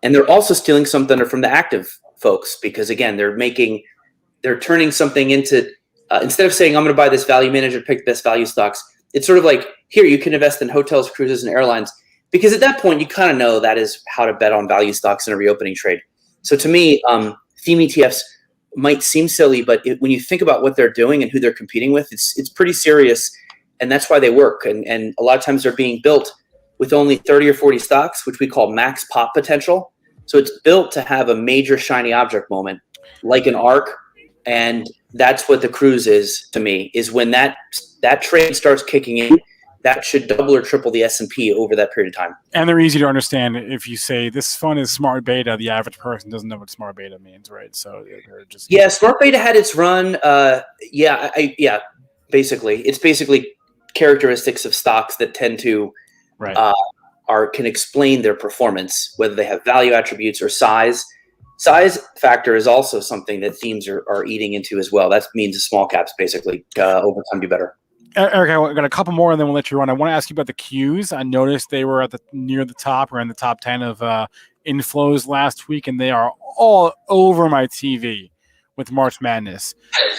And they're also stealing some thunder from the active folks because, again, they're turning something into instead of saying, I'm going to buy this value manager, pick the best value stocks. It's sort of like, here, you can invest in hotels, cruises, and airlines. Because at that point, you kind of know that is how to bet on value stocks in a reopening trade. So to me, theme ETFs might seem silly, but when you think about what they're doing and who they're competing with, it's pretty serious. And that's why they work. And a lot of times they're being built with only 30 or 40 stocks, which we call max pop potential. So it's built to have a major shiny object moment, like an ARC. And that's what the cruise is to me, is when that trade starts kicking in, that should double or triple the S&P over that period of time. And they're easy to understand. If you say this fund is smart beta, the average person doesn't know what smart beta means, right? So they're just smart beta had its run. Basically, it's basically characteristics of stocks that tend to can explain their performance, whether they have value attributes or size. Size factor is also something that themes are eating into as well. That means the small caps basically over time do better. Eric, I got a couple more and then we'll let you run. I want to ask you about the Qs. I noticed they were near the top or in the top 10 of inflows last week, and they are all over my TV with March Madness.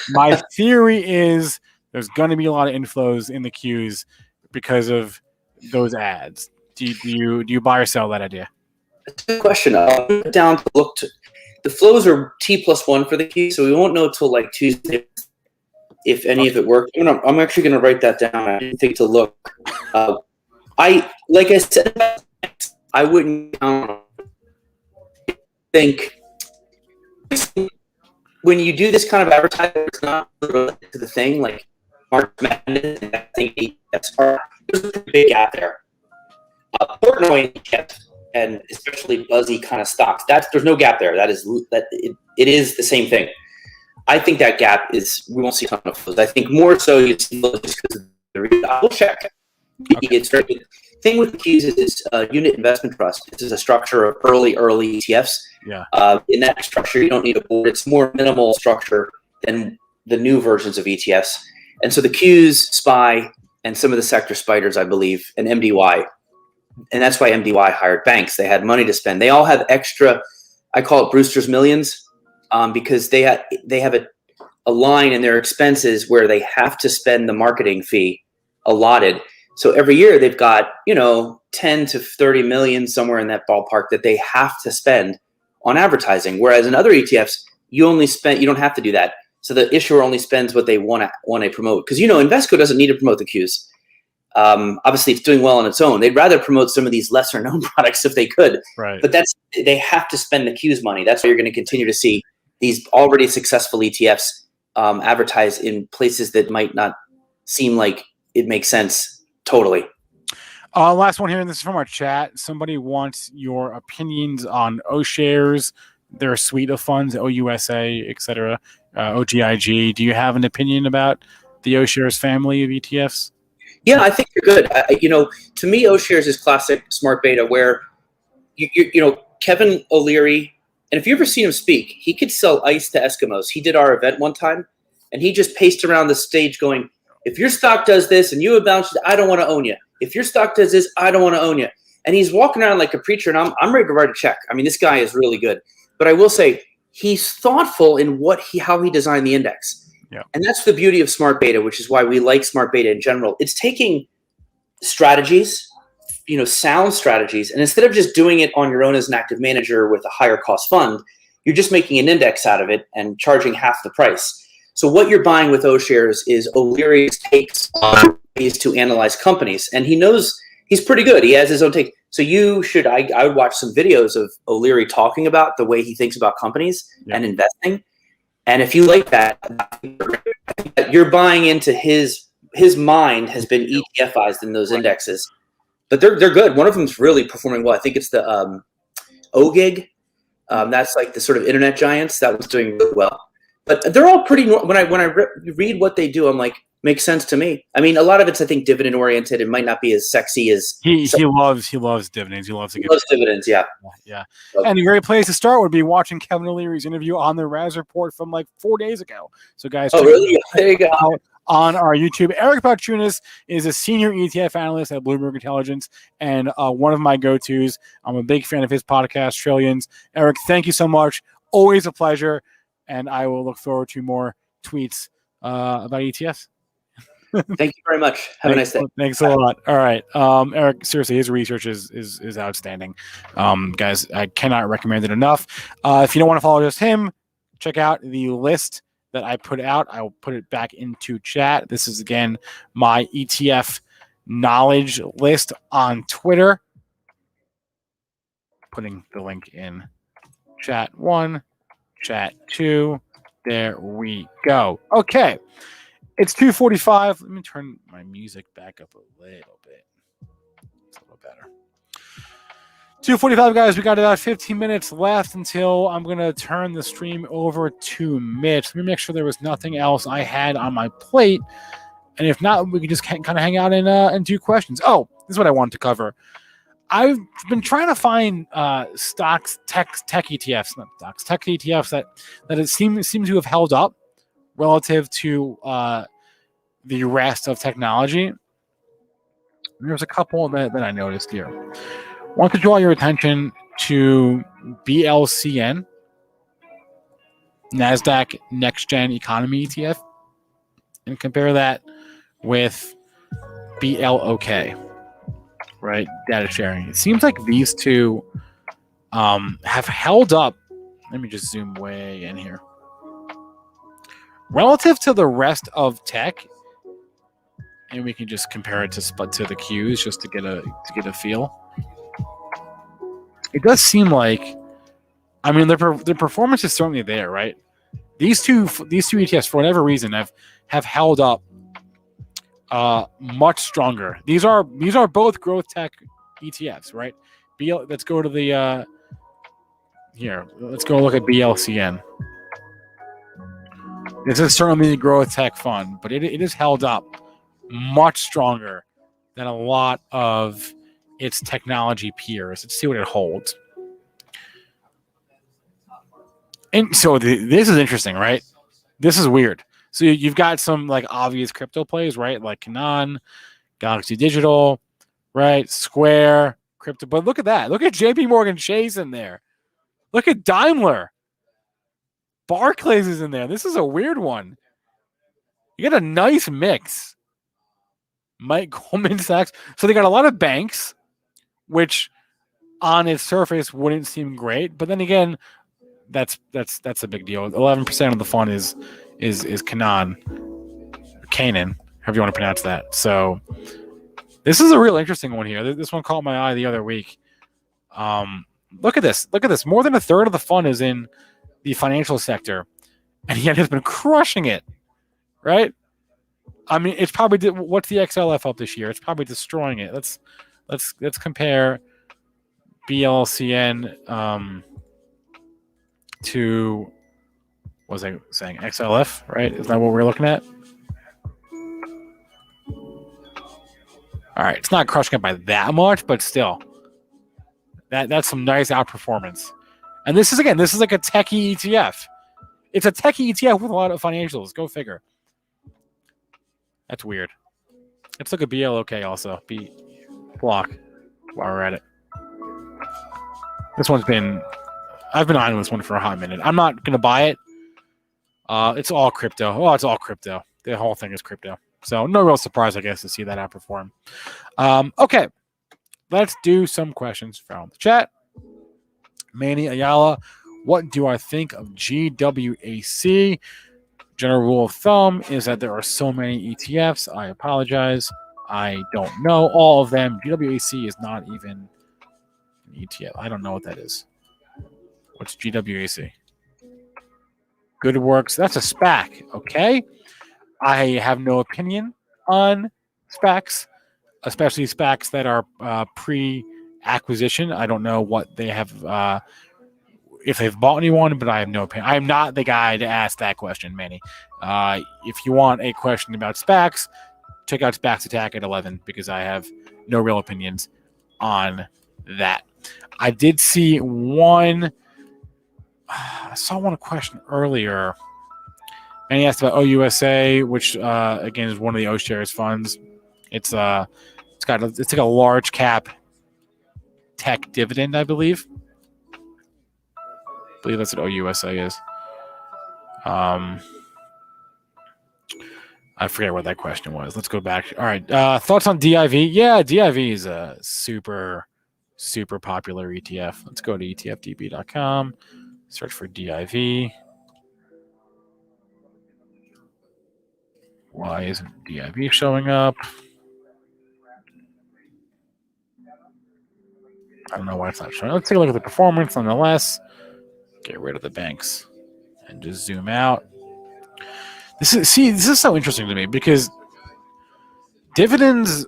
My theory is there's going to be a lot of inflows in the Qs because of those ads. Do you buy or sell that idea? That's a good question. I'll put it down to look to. The flows are T+1 for the Q, so we won't know till like Tuesday if any of it worked. I'm actually going to write that down. I didn't think to look. Like I said, I wouldn't think when you do this kind of advertising, it's not related to the thing like March Madness and that thing. There's a pretty big gap there. Portnoy and especially buzzy kind of stocks. There's no gap there. It is the same thing. I think that gap is we won't see a ton of flows. I think more so you see flows just because of the reason. I will check. Okay. It's very good. Thing with the Qs is unit investment trust. This is a structure of early ETFs. Yeah. In that structure, you don't need a board. It's more minimal structure than the new versions of ETFs. And so the Qs, SPY, and some of the sector spiders, I believe, and MDY. And that's why MDY hired banks. They had money to spend. They all have extra, I call it Brewster's Millions, because they have a line in their expenses where they have to spend the marketing fee allotted. So every year they've got, 10 to 30 million, somewhere in that ballpark, that they have to spend on advertising. Whereas in other ETFs, you don't have to do that. So the issuer only spends what they want to promote. Because, Invesco doesn't need to promote the Qs. Obviously it's doing well on its own. They'd rather promote some of these lesser known products if they could, right? But they have to spend the Qs money. That's why you're going to continue to see these already successful ETFs advertise in places that might not seem like it makes sense totally. Last one here, and this is from our chat. Somebody wants your opinions on O shares, their suite of funds, OUSA, etc., OGIG. Do you have an opinion about the O shares family of ETFs? Yeah, I think they're good. To me, O shares is classic smart beta, where Kevin O'Leary, and if you ever seen him speak, he could sell ice to Eskimos. He did our event one time, and he just paced around the stage going, "If your stock does this and you have balance sheet, I don't want to own you. If your stock does this, I don't want to own you." And he's walking around like a preacher, and I'm ready to write a check. I mean, this guy is really good. But I will say he's thoughtful in how he designed the index. Yeah. And that's the beauty of smart beta, which is why we like smart beta in general. It's taking strategies, sound strategies, and instead of just doing it on your own as an active manager with a higher cost fund, you're just making an index out of it and charging half the price. So what you're buying with O shares is O'Leary's takes on ways to analyze companies, and he knows he's pretty good. He has his own take. So you should, I would watch some videos of O'Leary talking about the way he thinks about companies and investing. And if you like that, you're buying into his mind has been ETFized in those indexes, but they're good. One of them's really performing well. I think it's the OGIG. That's like the sort of internet giants that was doing really well. But they're all pretty. When I read what they do, I'm like, makes sense to me. I mean, a lot of it's I think dividend oriented. It might not be as sexy as he loves dividends. He loves dividends. Yeah. And a great place to start would be watching Kevin O'Leary's interview on the Raz Report from like 4 days ago. So guys, oh really? There you go. On our YouTube, Eric Balchunas is a senior ETF analyst at Bloomberg Intelligence and one of my go-tos. I'm a big fan of his podcast, Trillions. Eric, thank you so much. Always a pleasure. And I will look forward to more tweets about ETFs. Thank you very much. Have a nice day. Thanks a lot. All right. Eric, seriously, his research is outstanding. Guys, I cannot recommend it enough. If you don't want to follow just him, check out the list that I put out. I will put it back into chat. This is, again, my ETF knowledge list on Twitter. Putting the link in chat 1, chat 2. There we go. Okay. It's 2:45. Let me turn my music back up a little bit. It's a little better. 2:45, guys. We got about 15 minutes left until I'm going to turn the stream over to Mitch. Let me make sure there was nothing else I had on my plate. And if not, we can just kind of hang out and do questions. Oh, this is what I wanted to cover. I've been trying to find stocks, tech ETFs, not stocks, tech ETFs that it seem to have held up relative to the rest of technology. There's a couple that I noticed here. I want to draw your attention to BLCN, NASDAQ Next Gen Economy ETF, and compare that with BLOK, right? Data sharing. It seems like these two have held up. Let me just zoom way in here. Relative to the rest of tech, and we can just compare it to the Qs just to get a feel. It does seem like, I mean, their performance is certainly there, right? These two ETFs, for whatever reason, have held up much stronger. These are both growth tech ETFs, right? Let's go to the here. Let's go look at BLCN. This is certainly a growth tech fund, but it is held up much stronger than a lot of its technology peers. Let's see what it holds. And so this is interesting, right? This is weird. So you've got some like obvious crypto plays, right? Like Canaan, Galaxy Digital, right? Square, crypto. But look at that. Look at JP Morgan Chase in there. Look at Daimler. Barclays is in there. This is a weird one. You got a nice mix. Mike Goldman Sachs. So they got a lot of banks, which on its surface wouldn't seem great. But then again, that's a big deal. 11% of the fund is Canaan, however you want to pronounce that. So this is a real interesting one here. This one caught my eye the other week. Look at this. Look at this. More than a third of the fund is in the financial sector, and yet has been crushing it, right? I mean, it's probably what's the XLF up this year? It's probably destroying it. Let's compare BLCN to, what was I saying? XLF, right? Is that what we're looking at? All right, it's not crushing it by that much, but still, that's some nice outperformance. And this is like a techie ETF. It's a techie ETF with a lot of financials. Go figure. That's weird. Let's look at BLOK also. Block while we're at it. I've been eyeing this one for a hot minute. I'm not going to buy it. It's all crypto. Oh, it's all crypto. The whole thing is crypto. So no real surprise, I guess, to see that outperform. Okay. Let's do some questions from the chat. Manny Ayala, what do I think of GWAC? General rule of thumb is that there are so many ETFs. I apologize. I don't know all of them. GWAC is not even ETF. I don't know what that is. What's GWAC? Good Works. That's a SPAC. Okay. I have no opinion on SPACs, especially SPACs that are pre-acquisition. I don't know what they have, if they've bought anyone, but I have no opinion. I am not the guy to ask that question, Manny. If you want a question about SPACs, check out SPACs Attack at 11 because I have no real opinions on that. I did see one. I saw one question earlier, and he asked about OUSA, which again is one of the O shares funds. It's like a large cap tech dividend, I believe. I believe that's what OUSA is. I forget what that question was. Let's go back. All right. Thoughts on DIV? Yeah, DIV is a super, super popular ETF. Let's go to etfdb.com. Search for DIV. Why isn't DIV showing up? I don't know why it's not showing. Let's take a look at the performance nonetheless. Get rid of the banks and just zoom out. This is so interesting to me because dividends,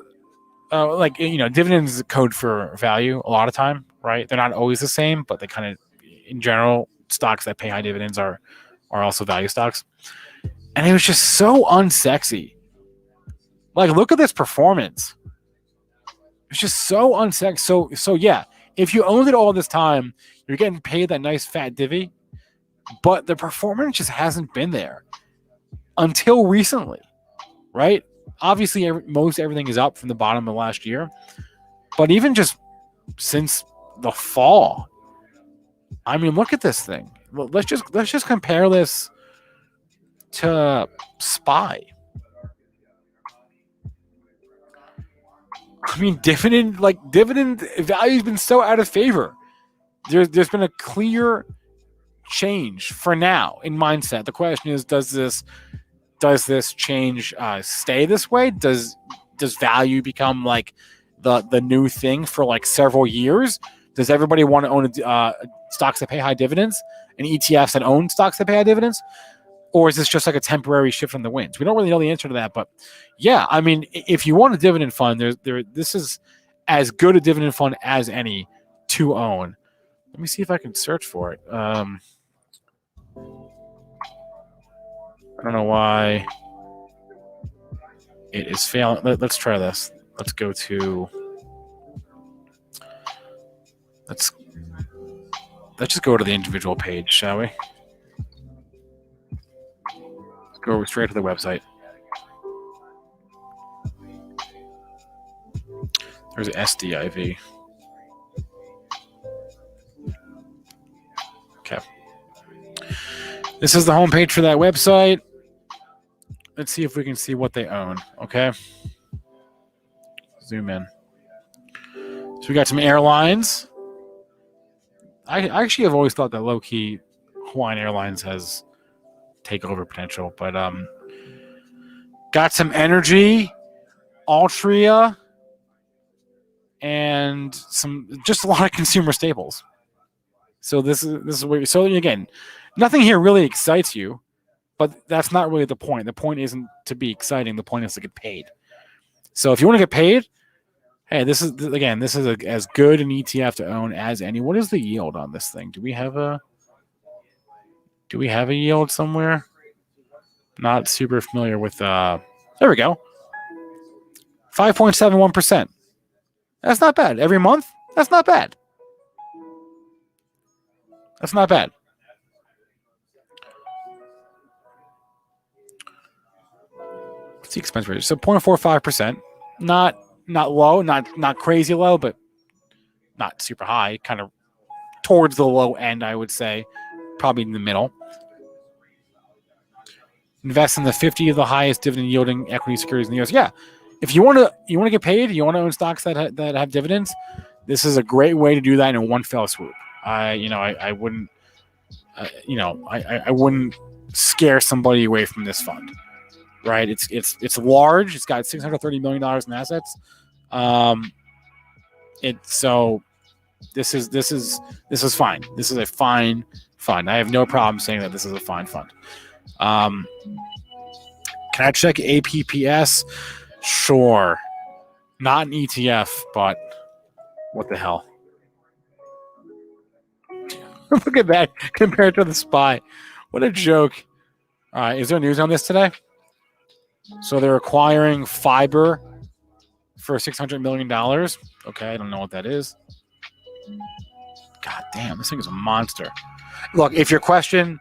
dividends code for value a lot of time, right? They're not always the same, but they kind of, in general, stocks that pay high dividends are also value stocks. And it was just so unsexy. Like, look at this performance. It's just so unsexy. So yeah, if you owned it all this time, you're getting paid that nice fat divvy, but the performance just hasn't been there until recently, right? Obviously, most everything is up from the bottom of last year, but even just since the fall, I mean, look at this thing. Let's just compare this to SPY. I mean, dividend value has been so out of favor. There's been a clear change for now in mindset. The question is, does this change stay this way? Does value become like the new thing for like several years? Does everybody want to own stocks that pay high dividends and ETFs that own stocks that pay high dividends? Or is this just like a temporary shift in the winds? We don't really know the answer to that, but yeah, I mean, if you want a dividend fund, this is as good a dividend fund as any to own. Let me see if I can search for it. I don't know why it is failing. Let's try this. Let's go to. Let's just go to the individual page, shall we? Let's go straight to the website. There's SDIV. Okay. This is the homepage for that website. Let's see if we can see what they own. Okay. Zoom in. So we got some airlines. I actually have always thought that low-key Hawaiian Airlines has takeover potential, but got some energy, Altria, and just a lot of consumer staples. So this is where. So again, nothing here really excites you, but that's not really the point. The point isn't to be exciting. The point is to get paid. So if you want to get paid, hey, this is as good an ETF to own as any. What is the yield on this thing? Do we have a yield somewhere? Not super familiar with. There we go. 5.71%. That's not bad. Every month? That's not bad. That's not bad. What's the expense rate? So 0.45%. Not low, not crazy low, but not super high. Kind of towards the low end, I would say. Probably in the middle. Invest in the 50 of the highest dividend yielding equity securities in the US. Yeah. If you want to get paid, you want to own stocks that have dividends, this is a great way to do that in one fell swoop. I wouldn't scare somebody away from this fund, right? It's large. It's got $630 million in assets. This is fine. This is a fine fund. I have no problem saying that this is a fine fund. Can I check APPS? Sure. Not an ETF, but what the hell? Look at that compared to the SPY. What a joke. All right, is there news on this today? So they're acquiring fiber for $600 million. Okay, I don't know what that is. God damn, this thing is a monster. Look, if your question,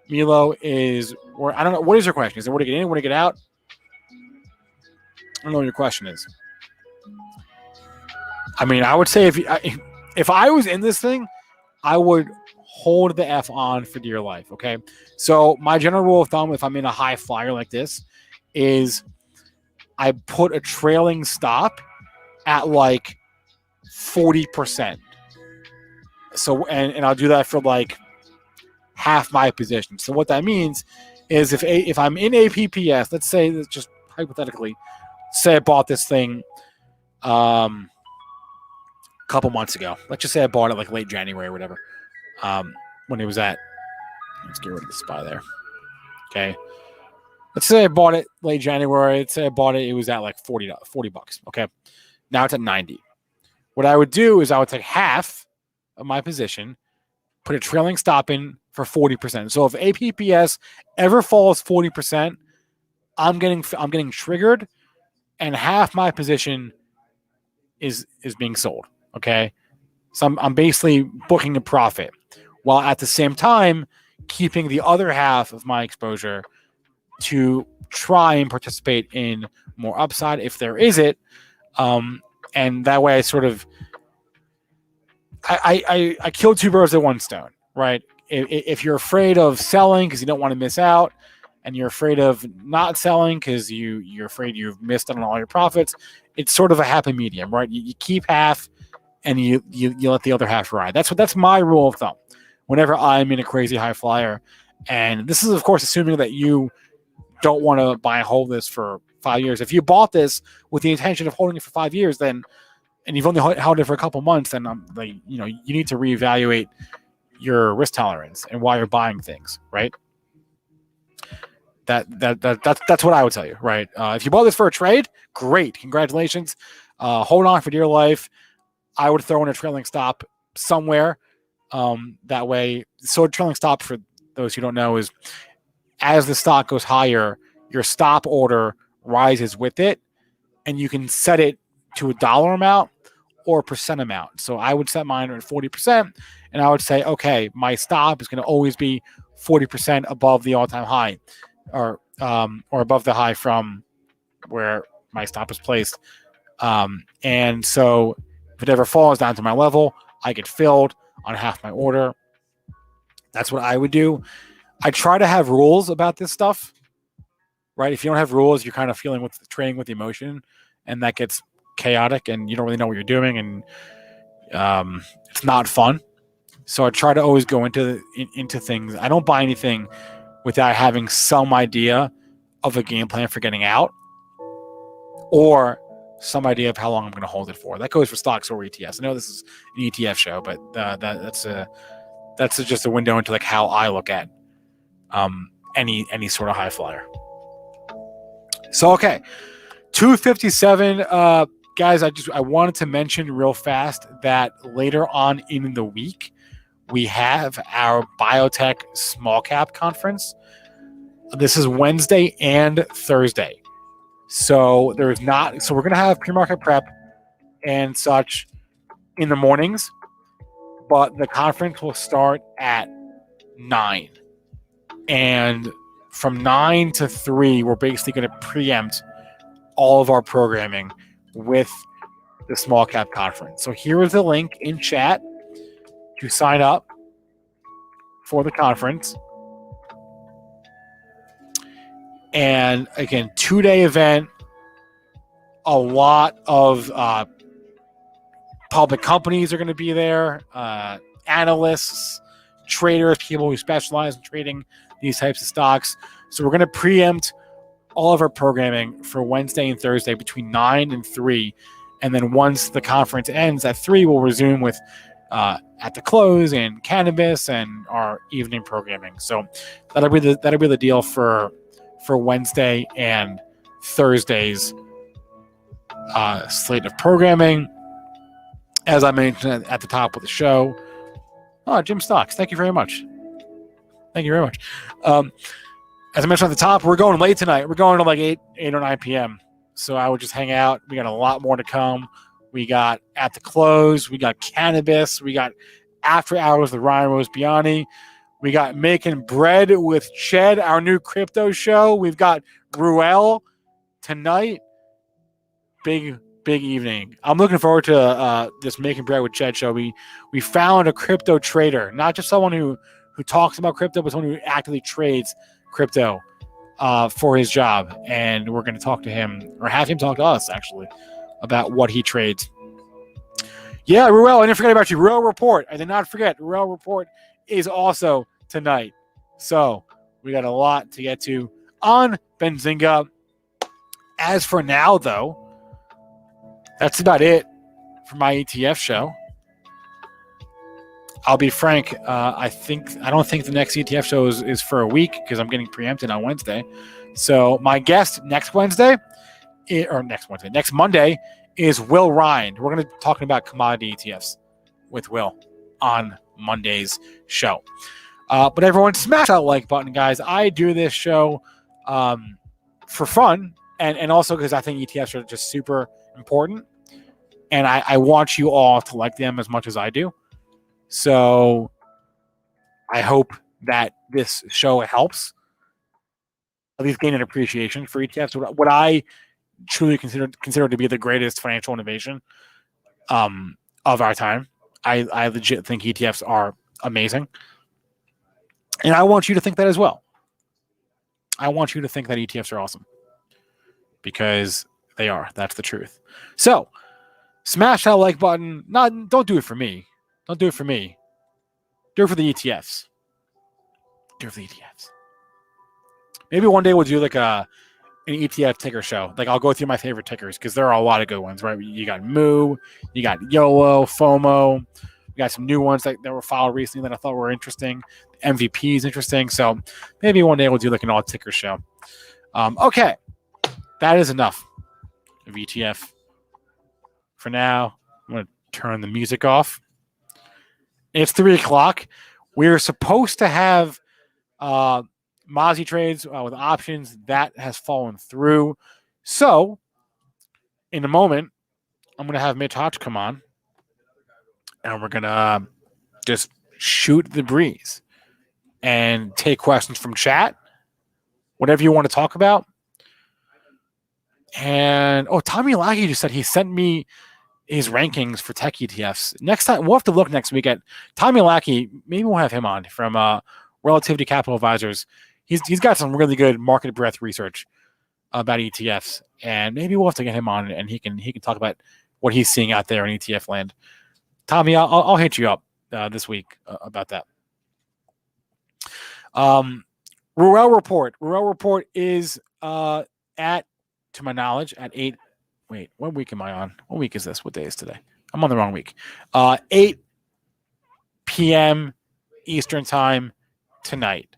Milo, is, or I don't know, what is your question? Is it where to get in, where to get out? I don't know what your question is. I mean, I would say if I was in this thing, I would hold the F on for dear life, okay? So my general rule of thumb, if I'm in a high flyer like this, is I put a trailing stop at like 40%. So, and I'll do that for like half my position. So what that means is if I'm in APPS, let's say, just hypothetically, say I bought this thing couple months ago. Let's just say I bought it like late January or whatever. When it was at, let's get rid of the SPY there. Okay. Let's say I bought it late January. Let's say I bought it, it was at like $40. Okay. Now it's at 90. What I would do is I would take half of my position, put a trailing stop in for 40%. So if APPS ever falls 40%, I'm getting triggered, and half my position is being sold. Okay, so I'm basically booking a profit, while at the same time keeping the other half of my exposure to try and participate in more upside if there is it, and that way I sort of I kill two birds with one stone, right? If you're afraid of selling because you don't want to miss out, and you're afraid of not selling because you're afraid you've missed on all your profits, it's sort of a happy medium, right? You keep half, and you let the other half ride. That's my rule of thumb whenever I'm in a crazy high flyer. And this is, of course, assuming that you don't want to buy and hold this for 5 years. If you bought this with the intention of holding it for 5 years, then, and you've only held it for a couple months, then you need to reevaluate your risk tolerance and why you're buying things, right? That's what I would tell you, right? If you bought this for a trade, great, congratulations. Hold on for dear life. I would throw in a trailing stop somewhere. That way, so a trailing stop, for those who don't know, is as the stock goes higher, your stop order rises with it, and you can set it to a dollar amount or a percent amount. So I would set mine at 40%, and I would say, okay, my stop is going to always be 40% above the all-time high, or above the high from where my stop is placed. And so if it ever falls down to my level, I get filled on half my order. That's what I would do. I try to have rules about this stuff, right? If you don't have rules, you're kind of trading with emotion, and that gets chaotic, and you don't really know what you're doing, and it's not fun. So I try to always go into things. I don't buy anything without having some idea of a game plan for getting out, or some idea of how long I'm going to hold it for. That goes for stocks or ETFs. I know this is an ETF show, but that's just a window into like how I look at any sort of high flyer. So okay, 257. Guys, I wanted to mention real fast that later on in the week we have our biotech small cap conference. This is Wednesday and Thursday. So we're going to have PreMarket Prep and such in the mornings, but the conference will start at 9. And from 9 to 3, we're basically going to preempt all of our programming with the small cap conference. So here is the link in chat to sign up for the conference. And again, 2-day event, a lot of public companies are going to be there, analysts, traders, people who specialize in trading these types of stocks. So we're going to preempt all of our programming for Wednesday and Thursday between 9 and 3. And then once the conference ends at 3, we'll resume with at the close and Cannabis and our evening programming. So that'll be the deal for Wednesday and Thursday's slate of programming. As I mentioned at the top of the show, Jim Stocks, thank you very much. Thank you very much. As I mentioned at the top, we're going late tonight. We're going to like 8 or 9 p.m. So I would just hang out. We got a lot more to come. We got At the Close. We got Cannabis. We got After Hours with Ryan Rozbiani. We got Makin Bread with Ched, our new crypto show. We've got Ruel tonight. Big evening. I'm looking forward to this Makin Bread with Ched show. We found a crypto trader, not just someone who talks about crypto, but someone who actively trades crypto for his job. And we're going to talk to him, or have him talk to us, actually, about what he trades. Yeah, Ruel, I didn't forget about you. Ruel Report. I did not forget. Ruel Report is also tonight. So we got a lot to get to on Benzinga. As for now, though, that's about it for my ETF show. I'll be frank. I don't think the next ETF show is for a week because I'm getting preempted on Wednesday. So my guest next Monday is Will Ryan. We're going to be talking about commodity ETFs with Will on Monday's show. But everyone, smash that like button, guys. I do this show for fun and also because I think ETFs are just super important. And I want you all to like them as much as I do. So I hope that this show helps at least gain an appreciation for ETFs. What I truly consider to be the greatest financial innovation of our time. I legit think ETFs are amazing. And I want you to think that as well. I want you to think that ETFs are awesome. Because they are. That's the truth. So, smash that like button. Don't do it for me. Don't do it for me. Do it for the ETFs. Do it for the ETFs. Maybe one day we'll do like an ETF ticker show. Like I'll go through my favorite tickers because there are a lot of good ones, right? You got Moo, you got YOLO, FOMO. We got some new ones that were filed recently that I thought were interesting. MVP is interesting. So maybe one day we'll do like an all ticker show. Okay. That is enough of ETF. For now, I'm going to turn the music off. It's 3:00. We're supposed to have Mozzie trades with options. That has fallen through. So, in a moment, I'm going to have Mitch Hodge come on. And we're going to just shoot the breeze and take questions from chat. Whatever you want to talk about. And, Tommy Lackey just said he sent me his rankings for tech ETFs. Next time, we'll have to look next week at Tommy Lackey. Maybe we'll have him on from Relativity Capital Advisors. He's got some really good market breadth research about ETFs, and maybe we'll have to get him on and he can talk about what he's seeing out there in ETF land. Tommy, I'll hit you up this week about that. Ruel Report. Ruel Report is to my knowledge, at 8. Wait, what week am I on? What week is this? What day is today? I'm on the wrong week. 8 p.m. Eastern time tonight.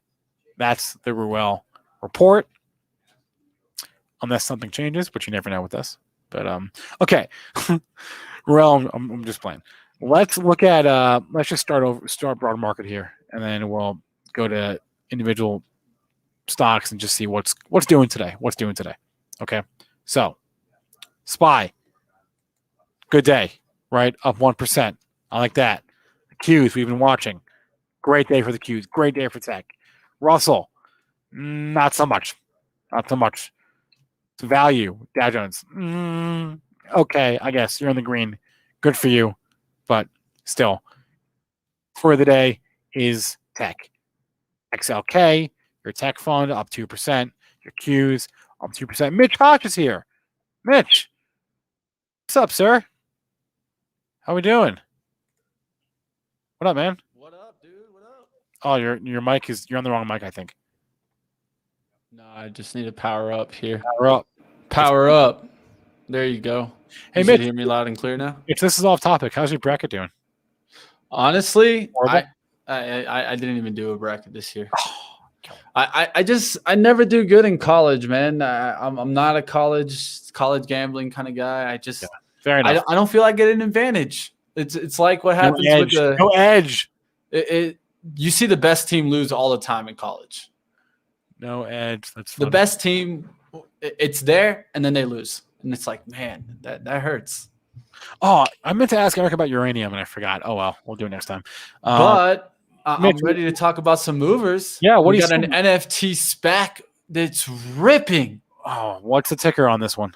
That's the Ruel Report. Unless something changes, but you never know with us. But okay. Ruel, I'm just playing. Let's look at let's just start broad market here, and then we'll go to individual stocks and just see what's doing today. What's doing today. Okay. So SPY. Good day, right? Up 1%. I like that. The Qs we've been watching. Great day for the Qs. Great day for tech. Russell. Not so much. Not so much. Value. Dow Jones. Okay, I guess you're in the green. Good for you. But still, for the day is tech. XLK, your tech fund up 2%. Your Qs up 2%. Mitch Hodge is here. Mitch, what's up, sir? How we doing? What up, man? What up, dude? What up? Oh, your mic is you're on the wrong mic, I think. No, I just need to power up here. Power up. Power up. There you go. Hey, You Mitch, should hear me loud and clear now. If this is off topic, how's your bracket doing? Honestly, I didn't even do a bracket this year. I never do good in college, man. I'm not a college gambling kind of guy. fair enough. I don't feel I get an advantage. It's like what happens with the no edge. You see the best team lose all the time in college. No edge. That's the funny. best team. It's there, and then they lose, and it's like, man, that hurts. Oh, I meant to ask Eric about uranium, and I forgot. Oh well, we'll do it next time. But I'm ready to talk about some movers. Yeah, what do you got an NFT SPAC that's ripping. Oh, what's the ticker on this one?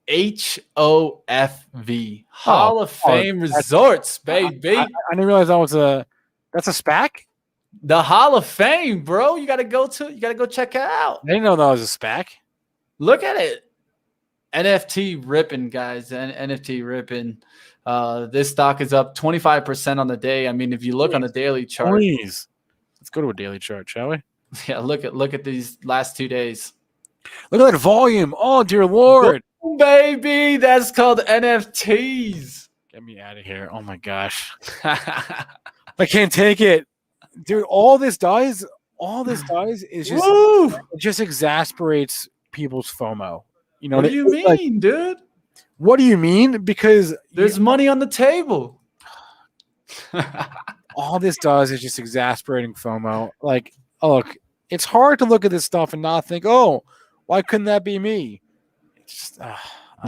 HOFV, Hall of Fame Resorts, baby. I didn't realize that's a SPAC. The Hall of Fame, bro. You gotta go check it out. I didn't know that was a SPAC. Look at it. NFT ripping, guys. NFT ripping. This stock is up 25% on the day. I mean, if you look on the daily chart. Please. Let's go to a daily chart, shall we? Yeah, look at these last 2 days. Look at that volume. Oh, dear Lord. Boom, baby. That's called NFTs. Get me out of here. Oh, my gosh. I can't take it. Dude, all this does is just it just exasperates people's FOMO. You know what do you mean, dude? What do you mean? Because there's money on the table. All this does is just exasperating FOMO. Like, look, it's hard to look at this stuff and not think, oh, why couldn't that be me? It's just,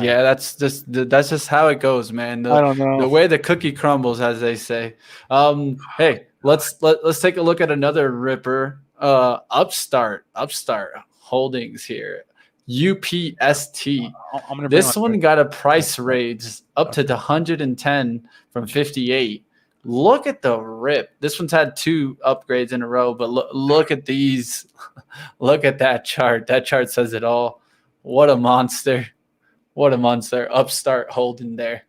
yeah, that's just how it goes, man. I don't know. The way the cookie crumbles, as they say. Hey, let's take a look at another ripper. Upstart Holdings here. UPST. This one got a price raise up to 110 from 58. Look at the rip. This one's had 2 upgrades in a row, but look at these. Look at that chart. That chart says it all. What a monster. What a monster. Upstart holding there.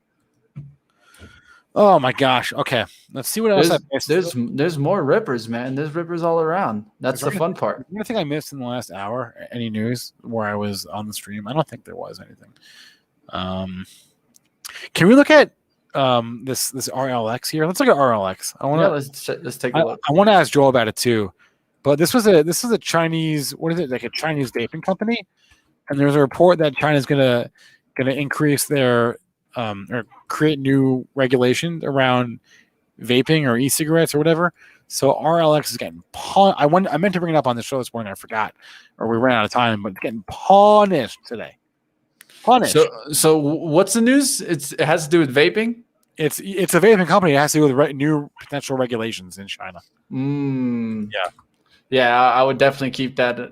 Oh my gosh. Okay. Let's see what else I missed. There's more rippers, man. There's rippers all around. That's the fun part. Anything I missed in the last hour? Any news where I was on the stream? I don't think there was anything. Can we look at this RLX here? Let's look at RLX. Let's take a look. I want to ask Joel about it too. But this is a Chinese, what is it, like a Chinese vaping company? And there's a report that China's gonna increase their or create new regulations around vaping or e-cigarettes or whatever. So RLX is getting I meant to bring it up on the show this morning. I forgot, or we ran out of time. But getting punished today. Punished. So what's the news? It has to do with vaping. It's a vaping company. It has to do with new potential regulations in China. Yeah. I would definitely keep that.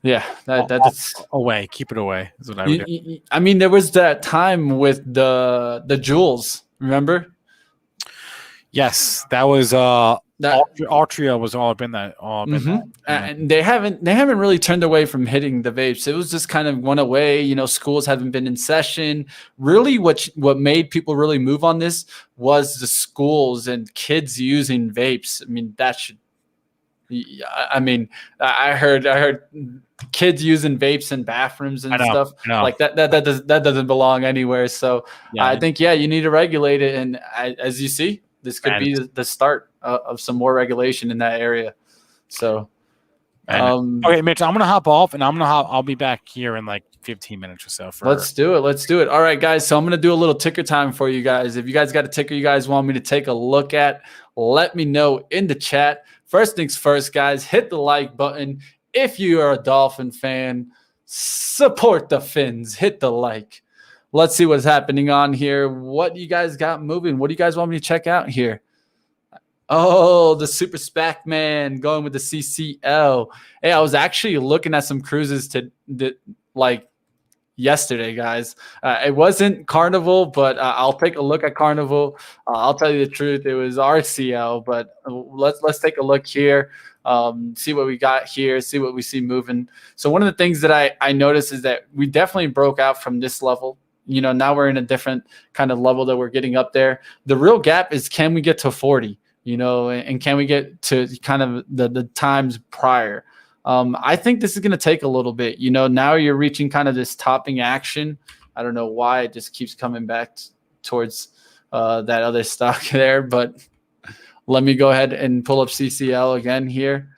Yeah, that's away. Keep it away. Is what I would do. I mean, there was that time with the jewels. Remember? Yes, that was Altria was all been that. And they haven't really turned away from hitting the vapes. It was just kind of went away. Schools haven't been in session. Really, what made people really move on this was the schools and kids using vapes. I mean, that should. I mean, I heard kids using vapes in bathrooms and stuff like that. That doesn't belong anywhere. So I think you need to regulate it. And as you see, this could be the start of some more regulation in that area. So, okay, Mitch, I'm gonna hop off, and I'll be back here in like 15 minutes or so. Let's do it. All right, guys. So I'm gonna do a little ticker time for you guys. If you guys got a ticker you guys want me to take a look at, let me know in the chat. First things first, guys, hit the like button. If you are a Dolphin fan, support the Fins. Hit the like. Let's see what's happening on here. What you guys got moving? What do you guys want me to check out here? Oh, the Super SPAC man going with the CCL. Hey, I was actually looking at some cruises yesterday, guys. It wasn't Carnival, but I'll take a look at Carnival. I'll tell you the truth, it was RCL, but let's take a look here, see what we got here, see what we see moving. So one of the things that I noticed is that we definitely broke out from this level. Now we're in a different kind of level that we're getting up there. The real gap is, can we get to 40, and can we get to kind of the times prior? I think this is going to take a little bit. Now you're reaching kind of this topping action. I don't know why it just keeps coming back towards that other stock there, but let me go ahead and pull up CCL again here.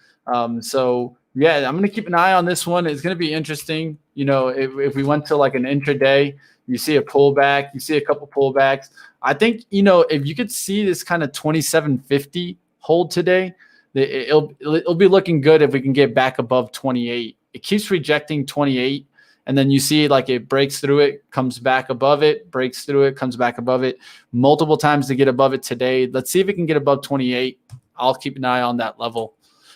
So yeah, I'm going to keep an eye on this one. It's going to be interesting. You know, if we went to like an intraday, you see a pullback, you see a couple pullbacks. I think, you know, if you could see this kind of 2750 hold today, it'll be looking good if we can get back above 28. It keeps rejecting 28. And then you see like it breaks through it, comes back above it, breaks through it, comes back above it multiple times to get above it today. Let's see if it can get above 28. I'll keep an eye on that level.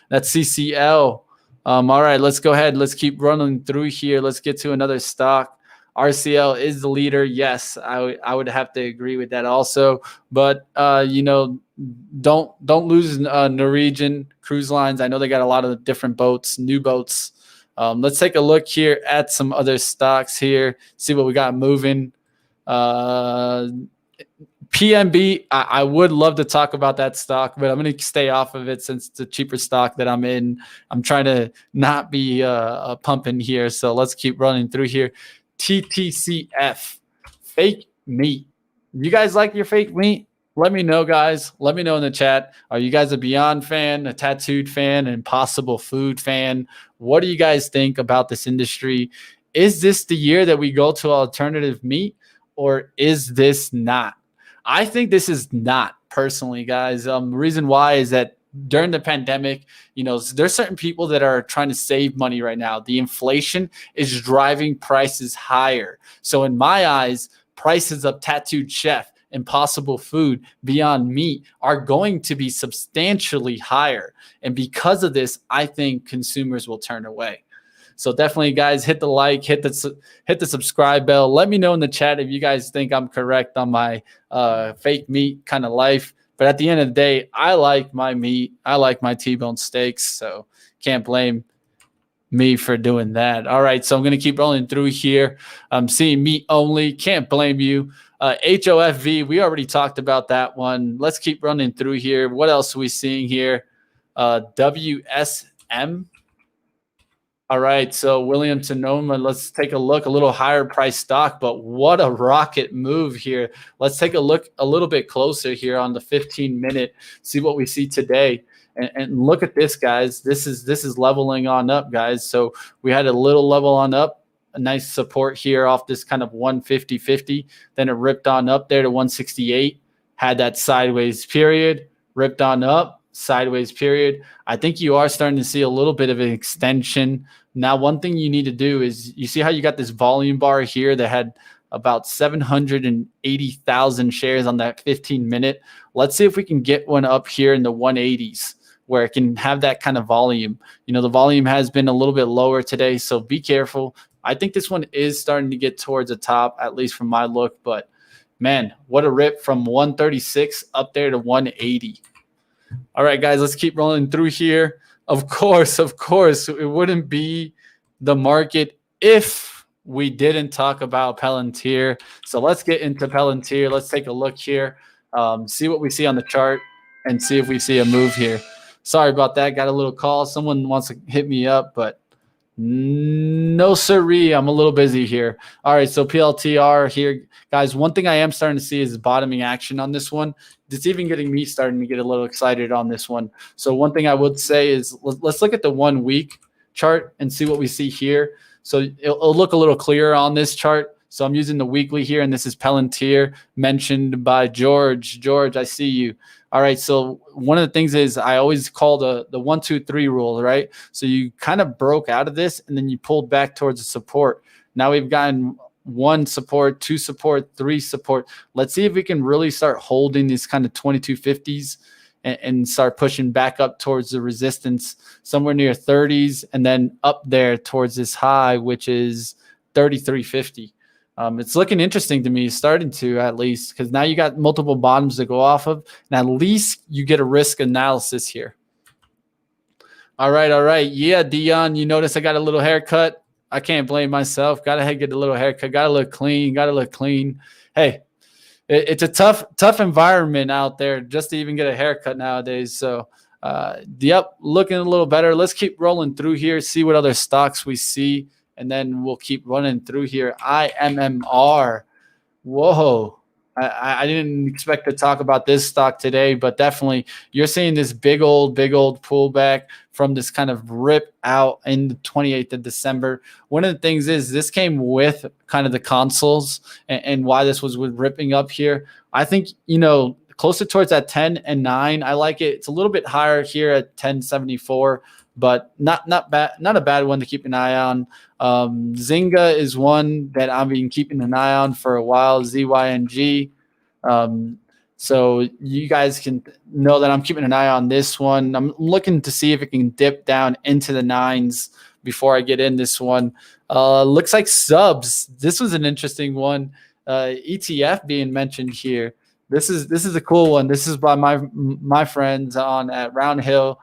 That's CCL. All right, let's go ahead. Let's keep running through here. Let's get to another stock. RCL is the leader. Yes, I would have to agree with that also. But, you know, don't lose Norwegian Cruise Lines. I know they got a lot of different boats, new boats. Let's take a look here at some other stocks here, see what we got moving. PMB, I would love to talk about that stock, but I'm going to stay off of it since it's a cheaper stock that I'm in. I'm trying to not be pumping here, so let's keep running through here. TTCF, fake meat. You guys like your fake meat? Let me know, guys. Let me know in the chat. Are you guys a Beyond fan, a Tattooed fan, an Impossible Food fan? What do you guys think about this industry? Is this the year that we go to alternative meat, or is this not? I think this is not, personally, guys. The reason why is that during the pandemic, you know, there's certain people that are trying to save money right now. The inflation is driving prices higher. So in my eyes, prices of Tattooed Chef, Impossible Food, Beyond Meat are going to be substantially higher. And because of this, I think consumers will turn away. So definitely, guys, hit the like, hit the subscribe bell. Let me know in the chat if you guys think I'm correct on my fake meat kind of life. But at the end of the day, I like my meat. I like my T-bone steaks. So can't blame me for doing that. All right, so I'm going to keep rolling through here. I'm seeing meat only. Can't blame you. HOFV, we already talked about that one. Let's keep running through here. What else are we seeing here? WSM. All right, so William Sonoma, let's take a look. A little higher price stock, but what a rocket move here. Let's take a look a little bit closer here on the 15-minute, see what we see today. And look at this, guys. This is leveling on up, guys. So we had a little level on up, a nice support here off this kind of 150.50. Then it ripped on up there to 168, had that sideways period, ripped on up, sideways period. I think you are starting to see a little bit of an extension. Now, one thing you need to do is, you see how you got this volume bar here that had about 780,000 shares on that 15-minute. Let's see if we can get one up here in the 180s where it can have that kind of volume. You know, the volume has been a little bit lower today, so be careful. I think this one is starting to get towards the top, at least from my look, but man, what a rip from 136 up there to 180. All right, guys, let's keep rolling through here. Of course, it wouldn't be the market if we didn't talk about Palantir. So let's get into Palantir. Let's take a look here, see what we see on the chart, and see if we see a move here. Sorry about that. Got a little call. Someone wants to hit me up, but no siree. I'm a little busy here. All right, so PLTR here. Guys, one thing I am starting to see is bottoming action on this one. It's even getting me starting to get a little excited on this one. So one thing I would say is let's look at the 1 week chart and see what we see here. So it'll look a little clearer on this chart. So I'm using the weekly here, and this is Palantir mentioned by George. George, I see you. All right, so one of the things is I always call the 1, 2, 3 rule, right? So you kind of broke out of this, and then you pulled back towards the support. Now we've gotten 1 support, 2 support, 3 support. Let's see if we can really start holding these kind of 2250s and start pushing back up towards the resistance somewhere near 30s, and then up there towards this high, which is 3350. It's looking interesting to me, starting to, at least, because now you got multiple bottoms to go off of, and at least you get a risk analysis here. All right. Yeah, Dion, you notice I got a little haircut. I can't blame myself. Got to get a little haircut. Got to look clean. Hey, it's a tough environment out there just to even get a haircut nowadays. So, yep, looking a little better. Let's keep rolling through here, see what other stocks we see, and then we'll keep running through here. IMMR. Whoa. I didn't expect to talk about this stock today, but definitely you're seeing this big old pullback from this kind of rip out in the 28th of December. One of the things is this came with kind of the consoles and why this was ripping up here. I think, closer towards that 10 and 9. I like it. It's a little bit higher here at 1074, but not a bad one to keep an eye on. Zynga is one that I've been keeping an eye on for a while, ZYNG. So you guys can know that I'm keeping an eye on this one. I'm looking to see if it can dip down into the 9s before I get in this one. Looks like subs. This was an interesting one. ETF being mentioned here. This is a cool one. This is by my friends on at Round Hill.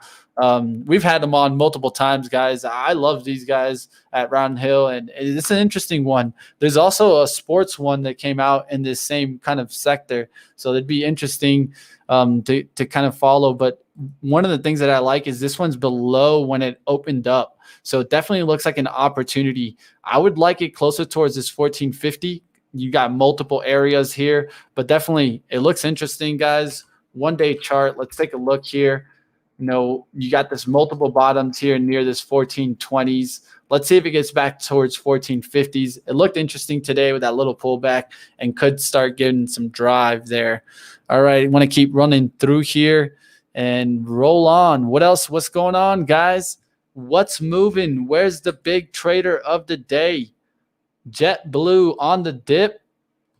We've had them on multiple times, guys. I love these guys at Round Hill, and it's an interesting one. There's also a sports one that came out in this same kind of sector, so it'd be interesting to kind of follow. But one of the things that I like is this one's below when it opened up, so it definitely looks like an opportunity. I would like it closer towards this 1450. You got multiple areas here, but definitely it looks interesting, guys. 1-day chart. Let's take a look here. You got this multiple bottoms here near this 1420s. Let's see if it gets back towards 1450s. It looked interesting today with that little pullback and could start getting some drive there. All right, I want to keep running through here and roll on. What else? What's going on, guys? What's moving? Where's the big trader of the day? JetBlue on the dip.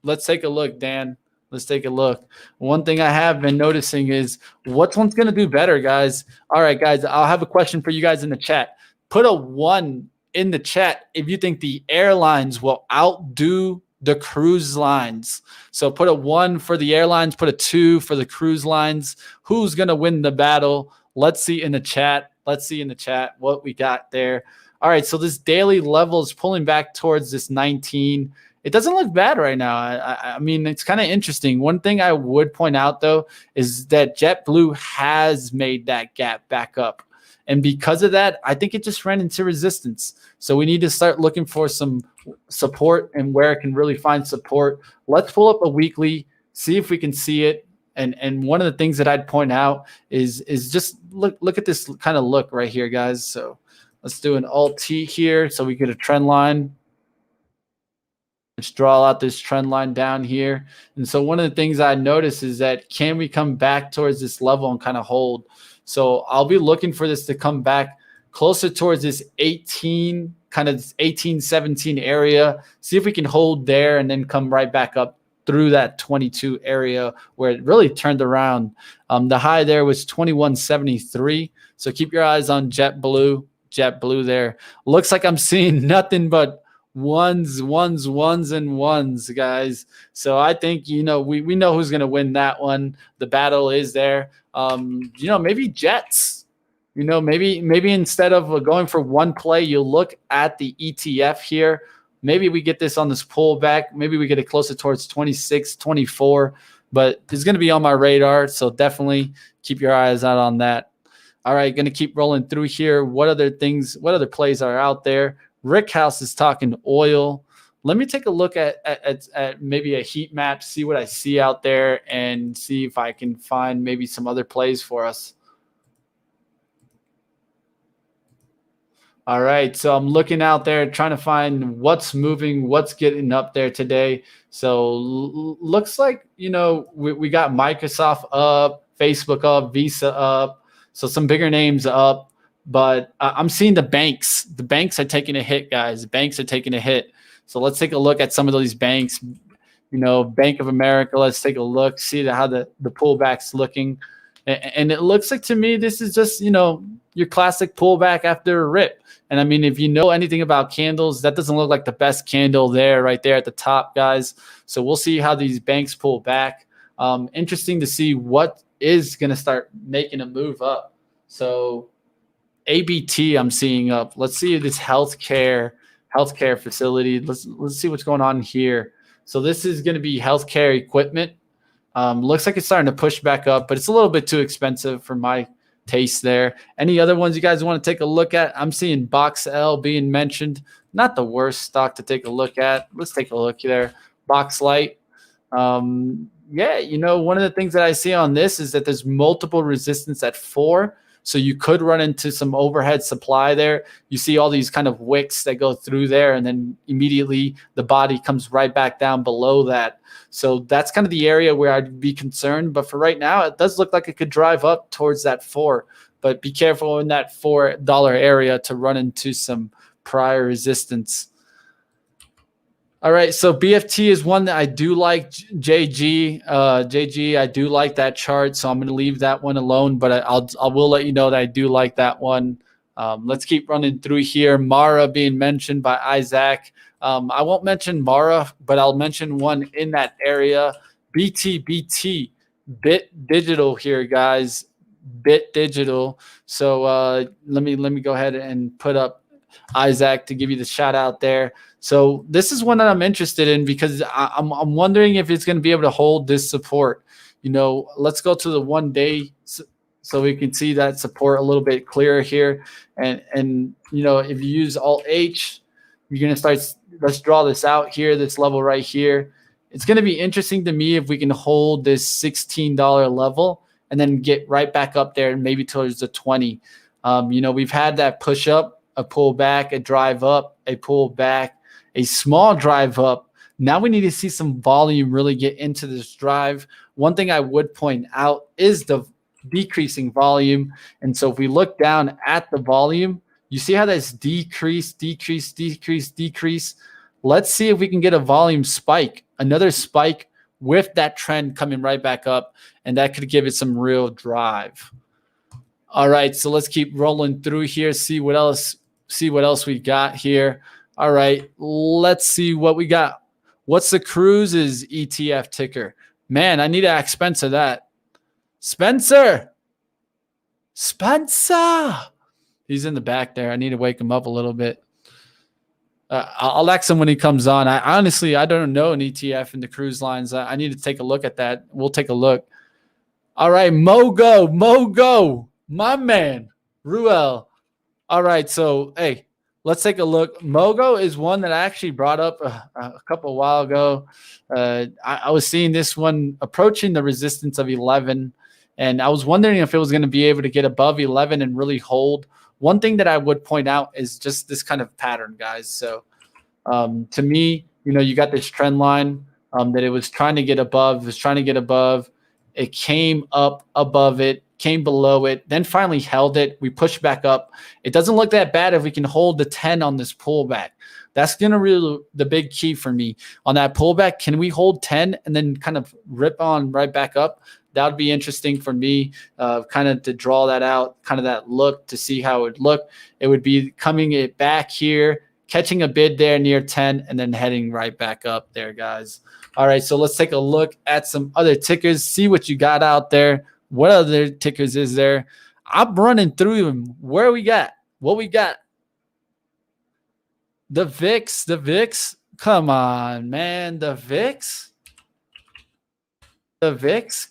Let's take a look, Dan. Let's take a look. One thing I have been noticing is which one's going to do better, guys. All right, guys, I'll have a question for you guys in the chat. Put a 1 in the chat if you think the airlines will outdo the cruise lines. So put a 1 for the airlines, put a 2 for the cruise lines. Who's going to win the battle? Let's see in the chat. Let's see in the chat what we got there. All right, so this daily level is pulling back towards this 19. It doesn't look bad right now. I mean, it's kind of interesting. One thing I would point out, though, is that JetBlue has made that gap back up. And because of that, I think it just ran into resistance. So we need to start looking for some support and where it can really find support. Let's pull up a weekly, see if we can see it. And one of the things that I'd point out is just look at this kind of look right here, guys. So let's do an Alt-T here so we get a trend line. Let's draw out this trend line down here. And so one of the things I notice is that can we come back towards this level and kind of hold? So I'll be looking for this to come back closer towards this 18, kind of 18, 17 area. See if we can hold there and then come right back up through that 22 area where it really turned around. The high there was 21.73. So keep your eyes on JetBlue there. Looks like I'm seeing nothing but ones, and ones, guys. So I think, we know who's going to win that one. The battle is there. Maybe Jets. Maybe instead of going for one play, you look at the ETF here. Maybe we get this on this pullback. Maybe we get it closer towards 26, 24. But it's going to be on my radar, so definitely keep your eyes out on that. All right, going to keep rolling through here. What other plays are out there? Rick House is talking oil. Let me take a look at maybe a heat map, see what I see out there, and see if I can find maybe some other plays for us. All right, so I'm looking out there trying to find what's moving, what's getting up there today. So looks like, we got Microsoft up, Facebook up, Visa up, so some bigger names up. But I'm seeing the banks. The banks are taking a hit, guys. The banks are taking a hit. So let's take a look at some of those banks. Bank of America, let's take a look, see how the pullback's looking. And it looks like to me this is just, your classic pullback after a rip. And I mean, if you know anything about candles, that doesn't look like the best candle there, right there at the top, guys. So we'll see how these banks pull back. Interesting to see what is going to start making a move up. So ABT I'm seeing up. Let's see this healthcare facility. Let's see what's going on here. So this is going to be healthcare equipment. Looks like it's starting to push back up, but it's a little bit too expensive for my taste there. Any other ones you guys want to take a look at? I'm seeing Box L being mentioned. Not the worst stock to take a look at. Let's take a look there. Box Light. Yeah, one of the things that I see on this is that there's multiple resistance at 4. So you could run into some overhead supply there. You see all these kind of wicks that go through there, and then immediately the body comes right back down below that. So that's kind of the area where I'd be concerned. But for right now, it does look like it could drive up towards that 4. But be careful in that $4 area to run into some prior resistance. All right, so BFT is one that I do like. JG, I do like that chart, so I'm going to leave that one alone. But I will let you know that I do like that one. Let's keep running through here. Mara being mentioned by Isaac. I won't mention Mara, but I'll mention one in that area. BTBT, Bit Digital here, guys. Bit Digital. So let me go ahead and put up Isaac to give you the shout out there. So this is one that I'm interested in because I'm wondering if it's going to be able to hold this support. Let's go to the 1 day so we can see that support a little bit clearer here. And if you use Alt H, you're going to start. Let's draw this out here. This level right here. It's going to be interesting to me if we can hold this $16 level and then get right back up there and maybe towards the 20. We've had that push up, a pull back, a drive up, a pull back, a small drive up. Now we need to see some volume really get into this drive. One thing I would point out is the decreasing volume. And so if we look down at the volume, you see how that's decrease. Let's see if we can get a volume spike, another spike with that trend coming right back up, and that could give it some real drive. All right, so let's keep rolling through here, see what else we got here. All right, let's see what we got. What's the Cruise's ETF ticker? Man, I need to ask Spencer that. Spencer! He's in the back there. I need to wake him up a little bit. I'll ask him when he comes on. I honestly don't know an ETF in the cruise lines. I need to take a look at that. We'll take a look. All right, Mogo, my man, Ruel. All right, so, hey, let's take a look. Mogo is one that I actually brought up a couple of while ago. I was seeing this one approaching the resistance of 11, and I was wondering if it was going to be able to get above 11 and really hold. One thing that I would point out is just this kind of pattern, guys. So to me, you got this trend line that it was trying to get above. It came up above it, came below it, then finally held it. We pushed back up. It doesn't look that bad if we can hold the 10 on this pullback. That's going to really the big key for me. On that pullback, can we hold 10 and then kind of rip on right back up? That would be interesting for me, kind of to draw that out, kind of that look to see how it would look. It would be coming it back here, catching a bid there near 10, and then heading right back up there, guys. All right, so let's take a look at some other tickers, see what you got out there. What other tickers is there? I'm running through them. Where we got? What we got? The VIX. Come on, man. The VIX.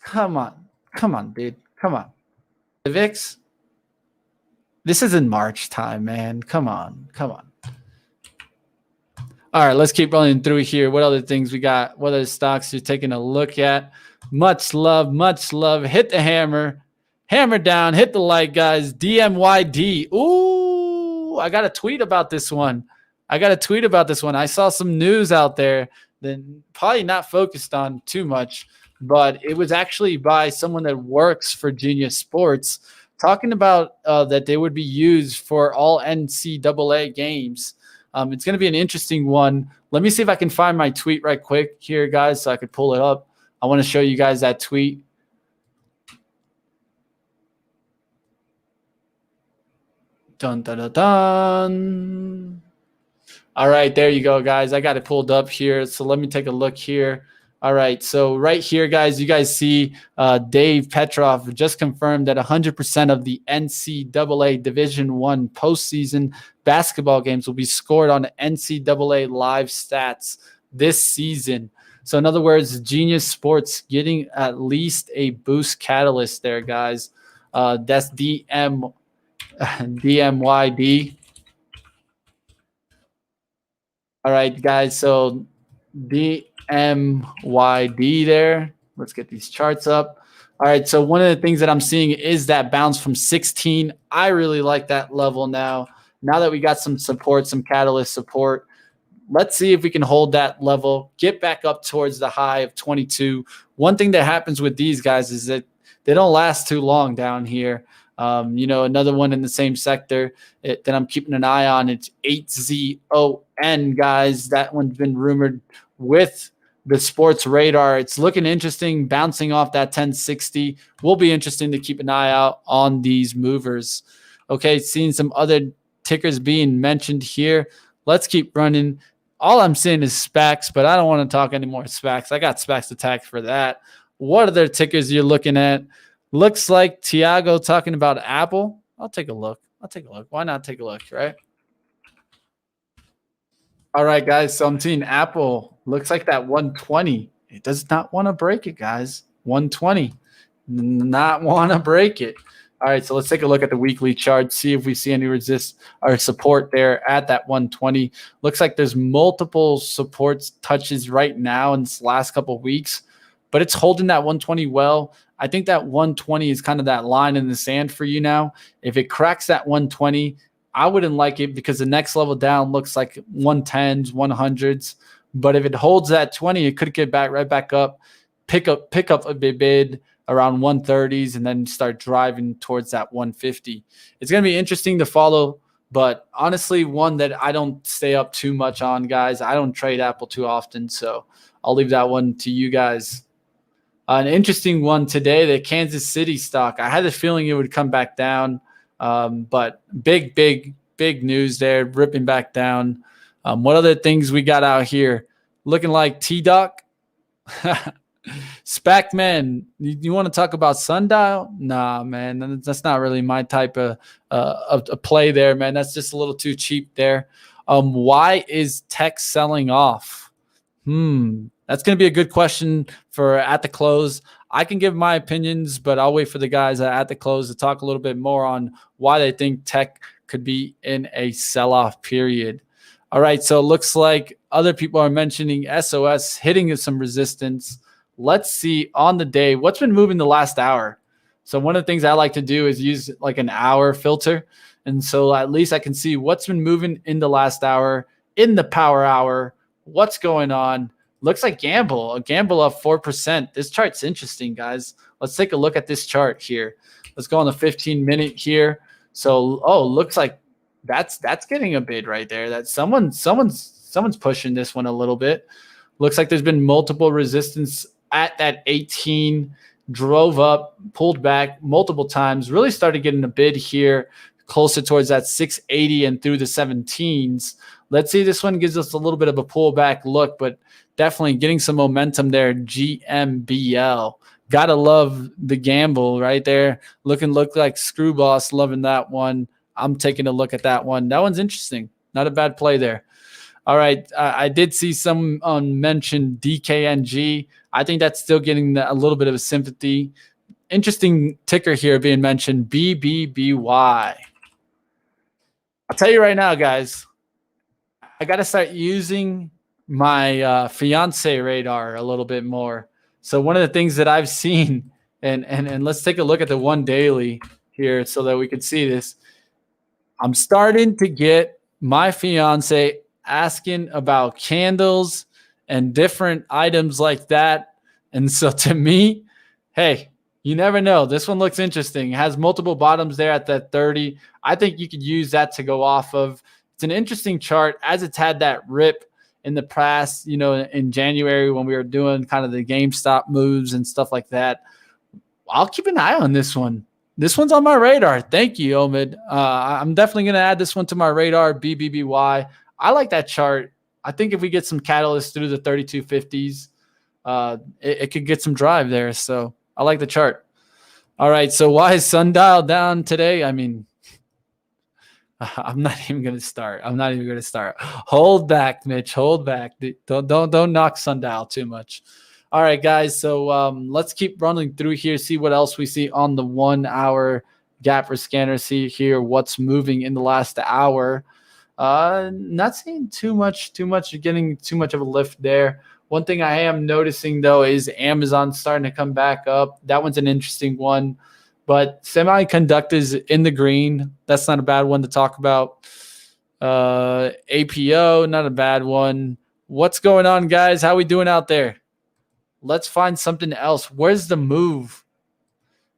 Come on, dude. Come on. The VIX. This is in March time, man. Come on. All right, let's keep running through here. What other things we got? What other stocks you're taking a look at? Much love. Hit the hammer. Hammer down. Hit the like, guys. DMYD. Ooh, I got a tweet about this one. I saw some news out there that probably not focused on too much, but it was actually by someone that works for Genius Sports talking about that they would be used for all NCAA games. It's going to be an interesting one. Let me see if I can find my tweet right quick here, guys, so I could pull it up. I want to show you guys that tweet. Dun, dun, dun, dun. All right, there you go, guys. I got it pulled up here. So let me take a look here. All right, so right here, guys, you guys see Dave Petroff just confirmed that 100% of the NCAA Division I postseason basketball games will be scored on NCAA live stats this season. So in other words, Genius Sports getting at least a boost catalyst there, guys. That's DMYD. All right, guys, so DMYD there. Let's get these charts up. All right, so one of the things that I'm seeing is that bounce from 16. I really like that level now. Now that we got some support, some catalyst support, let's see if we can hold that level, get back up towards the high of 22. One thing that happens with these guys is that they don't last too long down here. Another one in the same sector that I'm keeping an eye on, it's 8ZON, guys. That one's been rumored with the sports radar. It's looking interesting, bouncing off that 1060. Will be interesting to keep an eye out on these movers. Okay, seeing some other tickers being mentioned here. Let's keep running. All I'm seeing is SPACs, but I don't want to talk any more SPACs. I got SPACs attacked for that. What other tickers you're looking at? Looks like Tiago talking about Apple. I'll take a look. Why not take a look, right? All right, guys. So I'm seeing Apple. Looks like that 120. It does not want to break it, guys. 120. Not want to break it. All right, so let's take a look at the weekly chart, see if we see any resist or support there at that 120. Looks like there's multiple supports touches right now in this last couple of weeks, but it's holding that 120 well. I think that 120 is kind of that line in the sand for you now. If it cracks that 120, I wouldn't like it because the next level down looks like 110s, 100s. But if it holds that 20, it could get right back up, pick up a bid around 130s, and then start driving towards that 150. It's going to be interesting to follow, but honestly, one that I don't stay up too much on, guys. I don't trade Apple too often, so I'll leave that one to you guys. An interesting one today, the Kansas City stock. I had a feeling it would come back down, but big news there, ripping back down. What other things we got out here? Looking like T-Doc. SPAC man, you want to talk about Sundial? Nah, man, that's not really my type of play there, man. That's just a little too cheap there. Why is tech selling off? That's going to be a good question for at the close. I can give my opinions, but I'll wait for the guys at the close to talk a little bit more on why they think tech could be in a sell-off period. All right, so it looks like other people are mentioning SOS hitting some resistance. Let's see on the day what's been moving the last hour. So one of the things I like to do is use like an hour filter. And so at least I can see what's been moving in the last hour, in the power hour, what's going on. Looks like a gamble up 4%. This chart's interesting, guys. Let's take a look at this chart here. Let's go on the 15-minute here. So, looks like that's getting a bid right there. That someone's pushing this one a little bit. Looks like there's been multiple resistance at that 18, drove up, pulled back multiple times, really started getting a bid here closer towards that 680 and through the 17s. Let's see, this one gives us a little bit of a pullback look, but definitely getting some momentum there. GMBL. Gotta love the gamble right there. Look like Screw Boss, loving that one. I'm taking a look at that one. That one's interesting. Not a bad play there. All right. I did see someone mention DKNG. I think that's still getting a little bit of a sympathy. Interesting ticker here being mentioned, BBBY. I'll tell you right now, guys, I got to start using my fiance radar a little bit more. So one of the things that I've seen, and let's take a look at the one daily here so that we can see this. I'm starting to get my fiance asking about candles and different items like that. And so to me, hey, you never know. This one looks interesting. It has multiple bottoms there at that 30. I think you could use that to go off of. It's an interesting chart as it's had that rip in the past, in January when we were doing kind of the GameStop moves and stuff like that. I'll keep an eye on this one. This one's on my radar. Thank you, Omid. I'm definitely going to add this one to my radar, BBBY. I like that chart. I think if we get some catalyst through the 3250s, it could get some drive there. So I like the chart. All right. So why is Sundial down today? I mean, I'm not even going to start. Hold back, Mitch. Hold back. Don't knock Sundial too much. All right, guys. So let's keep running through here, see what else we see on the 1 hour gap for scanner. See here what's moving in the last hour. Not seeing too much, getting too much of a lift there. One thing I am noticing, though, is Amazon starting to come back up. That one's an interesting one. But semiconductors in the green, that's not a bad one to talk about. APO, not a bad one. What's going on, guys? How we doing out there? Let's find something else. Where's the move?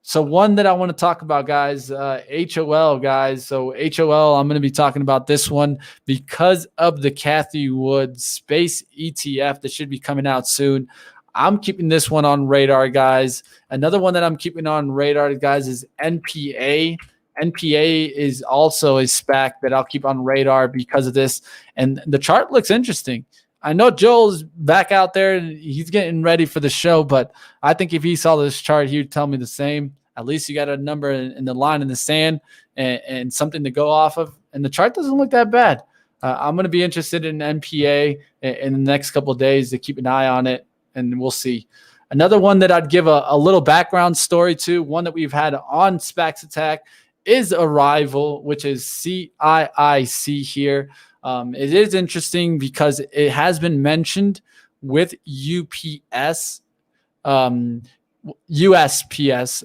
So one that I want to talk about, guys, HOL, guys. So HOL, I'm going to be talking about this one because of the Cathy Wood Space ETF that should be coming out soon. I'm keeping this one on radar, guys. Another one that I'm keeping on radar, guys, is NPA. NPA is also a SPAC that I'll keep on radar because of this. And the chart looks interesting. I know Joel's back out there. He's getting ready for the show, but I think if he saw this chart, he would tell me the same. At least you got a number in the line in the sand and something to go off of. And the chart doesn't look that bad. I'm going to be interested in NPA in the next couple of days to keep an eye on it, and we'll see. Another one that I'd give a little background story to, one that we've had on SPACs Attack, is Arrival, which is CIIC here. It is interesting because it has been mentioned with USPS.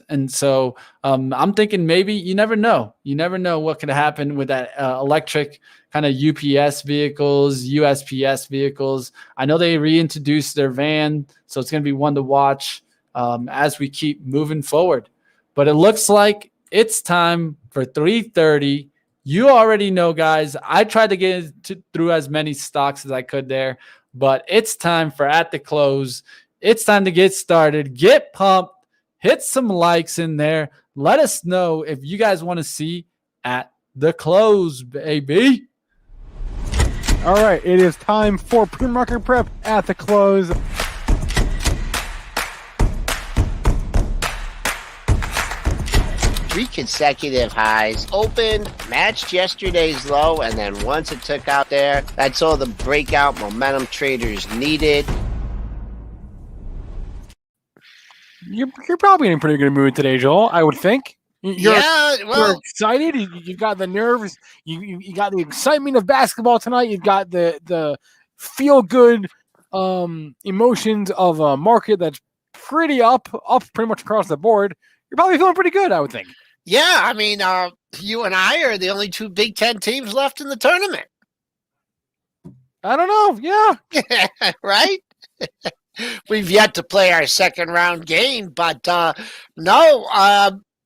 And so I'm thinking maybe you never know. You never know what could happen with that electric kind of UPS vehicles, USPS vehicles. I know they reintroduced their van, so it's going to be one to watch as we keep moving forward. But it looks like it's time for 3:30. You already know, guys, I tried to get through as many stocks as I could there, but it's time for At the Close. It's time to get started. Get pumped. Hit some likes in there. Let us know if you guys want to see At the Close, baby. All right, it is time for pre-market prep at the close. 3 consecutive highs, opened, matched yesterday's low, and then once it took out there, that's all the breakout momentum traders needed. You're probably in a pretty good mood today, Joel, I would think. You're excited. You got the nerves. You got the excitement of basketball tonight. You've got the feel good emotions of a market that's pretty up pretty much across the board. You're probably feeling pretty good, I would think. Yeah, I mean, you and I are the only 2 Big Ten teams left in the tournament. I don't know. Yeah. Right? We've yet to play our second round game, but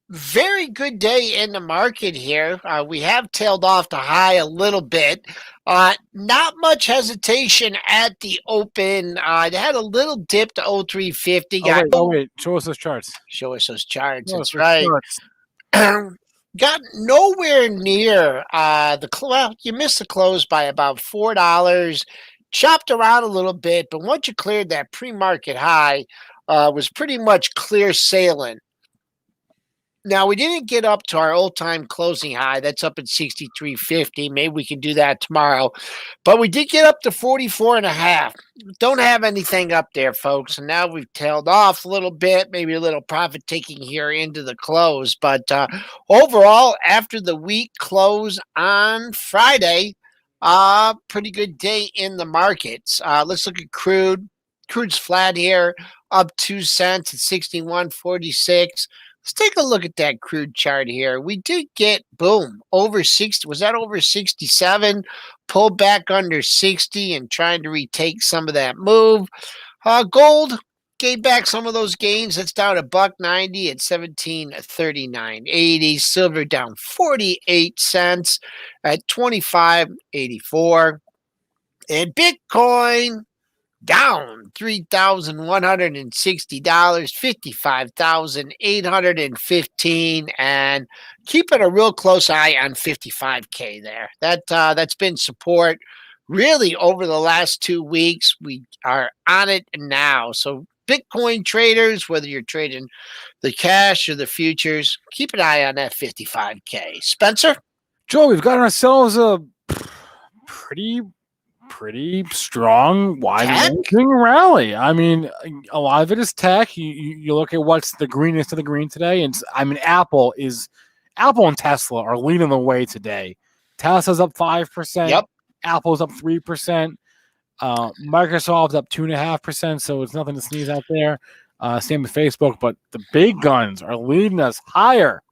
very good day in the market here. We have tailed off the high a little bit. Not much hesitation at the open. They had a little dip to 0350. Wait. Show us those charts. Show us those charts. Show us That's those right. charts. Got nowhere near you missed the close by about $4. Chopped around a little bit, but once you cleared that pre-market high, was pretty much clear sailing. Now, we didn't get up to our all-time closing high. That's up at 63.50. Maybe we can do that tomorrow. But we did get up to 44.5. Don't have anything up there, folks. And now we've tailed off a little bit, maybe a little profit taking here into the close. But overall, after the week close on Friday, pretty good day in the markets. Let's look at crude. Crude's flat here, up 2 cents at 61.46. Let's take a look at that crude chart here. We did get, boom, over 60. Was that over 67? Pulled back under 60 and trying to retake some of that move. Gold gave back some of those gains. That's down $1.90 at 17.39.80. Silver down 48 cents at 25.84. And Bitcoin down $3,160, $55,815, and keeping a real close eye on 55K there. That's been support really over the last 2 weeks. We are on it now. So Bitcoin traders, whether you're trading the cash or the futures, keep an eye on that 55K. Spencer? Joe, we've got ourselves a pretty strong, wide-ranging rally. I mean, a lot of it is tech. You look at what's the greenest of the green today, and Apple and Tesla are leading the way today. Tesla's up 5%. Yep. Apple's up 3%. Microsoft's up 2.5%. So it's nothing to sneeze at there. Same with Facebook, but the big guns are leading us higher.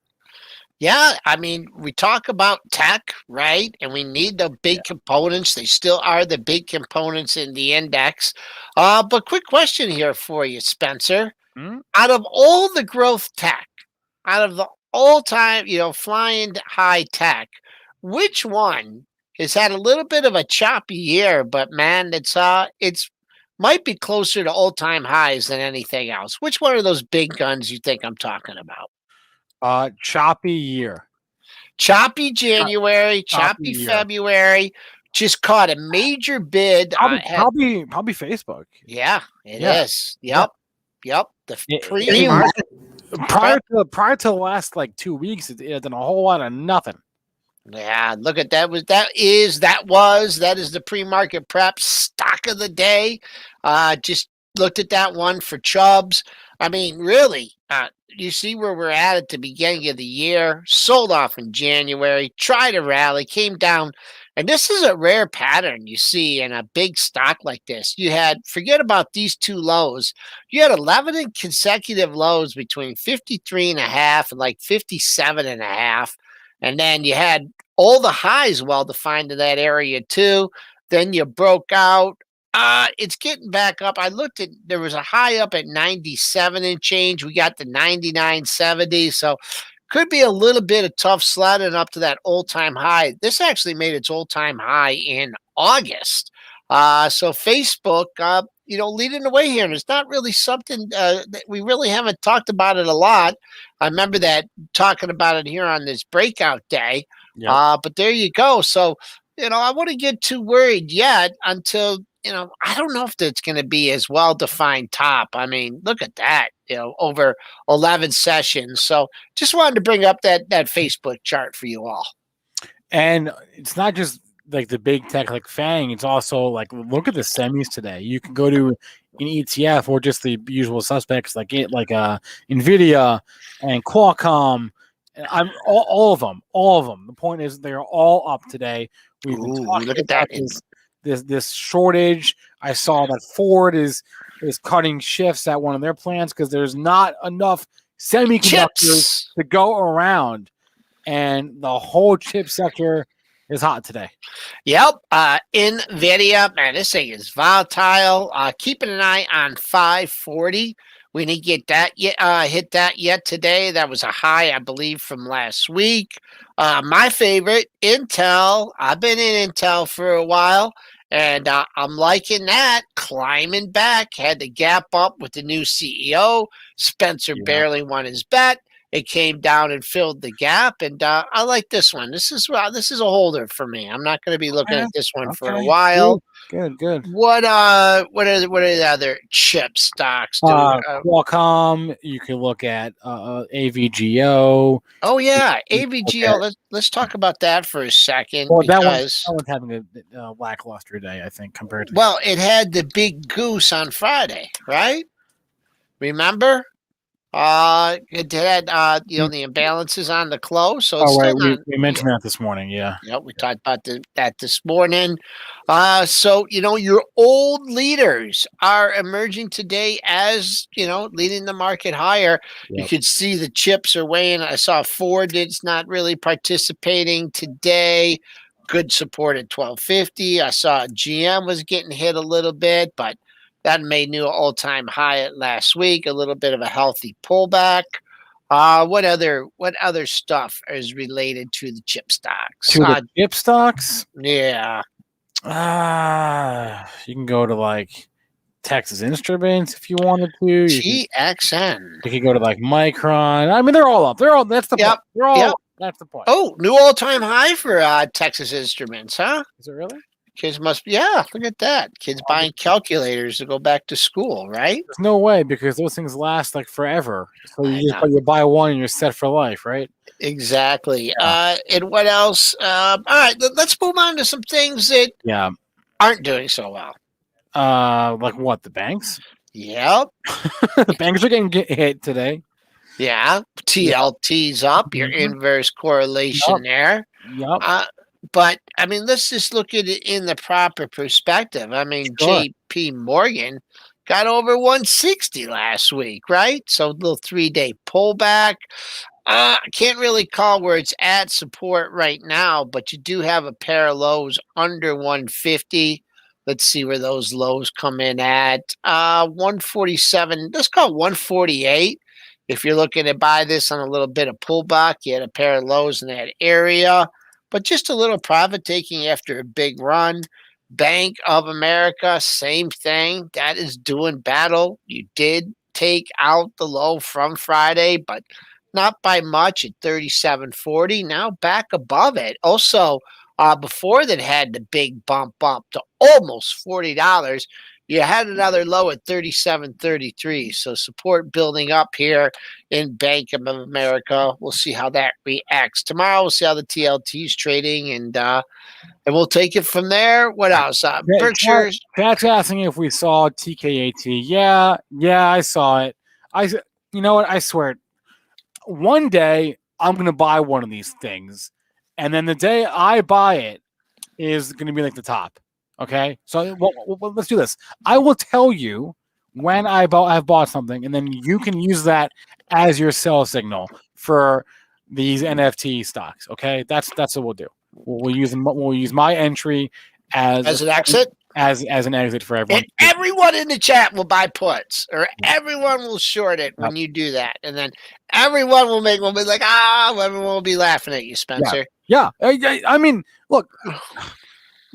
Yeah, I mean, we talk about tech, right? And we need the big components. They still are the big components in the index. But quick question here for you, Spencer. Out of all the growth tech, out of the all-time, flying high tech, which one has had a little bit of a choppy year, but man, it's might be closer to all-time highs than anything else? Which one of those big guns you think I'm talking about? Choppy year. Choppy January, choppy year. February. Just caught a major bid. Probably Facebook. Yeah, it is. Yep. The pre-market. Prior to the last 2 weeks, it had done a whole lot of nothing. Yeah, look at that. That is the pre-market prep stock of the day. Just looked at that one for Chubbs. I mean, really, you see where we're at the beginning of the year. Sold off in January, tried to rally, came down. And this is a rare pattern you see in a big stock like this. Forget about these two lows. You had 11 consecutive lows between 53.5 and 57.5. And then you had all the highs well defined in that area too. Then you broke out. It's getting back up. I looked at, there was a high up at 97 and change. We got the 99.70. So could be a little bit of tough sledding up to that all-time high. This actually made its all-time high in August. So Facebook, leading the way here. And it's not really something that we really haven't talked about it a lot. I remember that talking about it here on this breakout day. Yep. But there you go. So, I wouldn't get too worried yet until, I don't know if it's going to be as well-defined top. I mean, look at that, over 11 sessions. So just wanted to bring up that Facebook chart for you all. And it's not just the big tech like FANG. It's also look at the semis today. You can go to an ETF or just the usual suspects like NVIDIA and Qualcomm. All of them. The point is they're all up today. We've been talking look at about that. This shortage. I saw that Ford is cutting shifts at one of their plants because there's not enough semiconductors to go around, and the whole chip sector is hot today. Yep. NVIDIA, man, this thing is volatile. Keeping an eye on 540. We didn't get that yet, hit that yet today. That was a high, I believe, from last week. My favorite, Intel. I've been in Intel for a while, and I'm liking that. Climbing back. Had to gap up with the new CEO. Spencer barely won his bet. It came down and filled the gap, and I like this one. This is a holder for me. I'm not going to be looking at this one for a while. Good. What are the other chip stocks doing? Qualcomm. You can look at AVGO. Oh yeah, AVGO. Let's talk about that for a second. Well, that one's having a lackluster day, I think, compared to. Well, it had the big goose on Friday, right? Remember? It had the imbalances on the close. So it's we mentioned that this morning. Yeah. Yep, we talked about that this morning. So your old leaders are emerging today as leading the market higher. Yep. You could see the chips are weighing. I saw Ford is not really participating today. Good support at 1250. I saw GM was getting hit a little bit, but that made new all-time high last week. A little bit of a healthy pullback. What other stuff is related to the chip stocks? To the chip stocks? Yeah. You can go to Texas Instruments if you wanted to. GXN. You could go to Micron. I mean, they're all up. That's the point. They're all. That's the point. Oh, new all-time high for Texas Instruments, huh? Is it really? Kids must be, look at that. Kids buying calculators to go back to school, right? There's no way because those things last forever. So you buy one and you're set for life, right? Exactly. And what else? All right, let's move on to some things that aren't doing so well. Like what? The banks? Yep. The banks are getting hit today. Yeah. TLT's up. Your inverse correlation there. Yep. But I mean, let's just look at it in the proper perspective. I mean, Sure. JP Morgan got over 160 last week, right? So a little 3-day pullback. I can't really call where it's at support right now, but you do have a pair of lows under 150. Let's see where those lows come in at. 147. Let's call it 148. If you're looking to buy this on a little bit of pullback, you had a pair of lows in that area, but just a little profit taking after a big run. Bank of America, same thing. That is doing battle. You did take out the low from Friday, but not by much at 37.40. Now back above it. Also, before that had the big bump up to almost $40. You had another low at 37.33. So support building up here in Bank of America. We'll see how that reacts. Tomorrow we'll see how the TLT is trading, and we'll take it from there. What else? Berkshire. Pat's asking if we saw TKAT. Yeah, I saw it. You know what? I swear, one day I'm gonna buy one of these things, and then the day I buy it is gonna be like the top. Okay, so let's do this. I will tell you when I've bought something, and then you can use that as your sell signal for these NFT stocks. Okay, that's what we'll do. We'll use my entry as an exit. As an exit for everyone. And everyone in the chat will buy puts, or everyone will short it when you do that, and then everyone will be like, everyone will be laughing at you, Spencer. Yeah. I mean, look,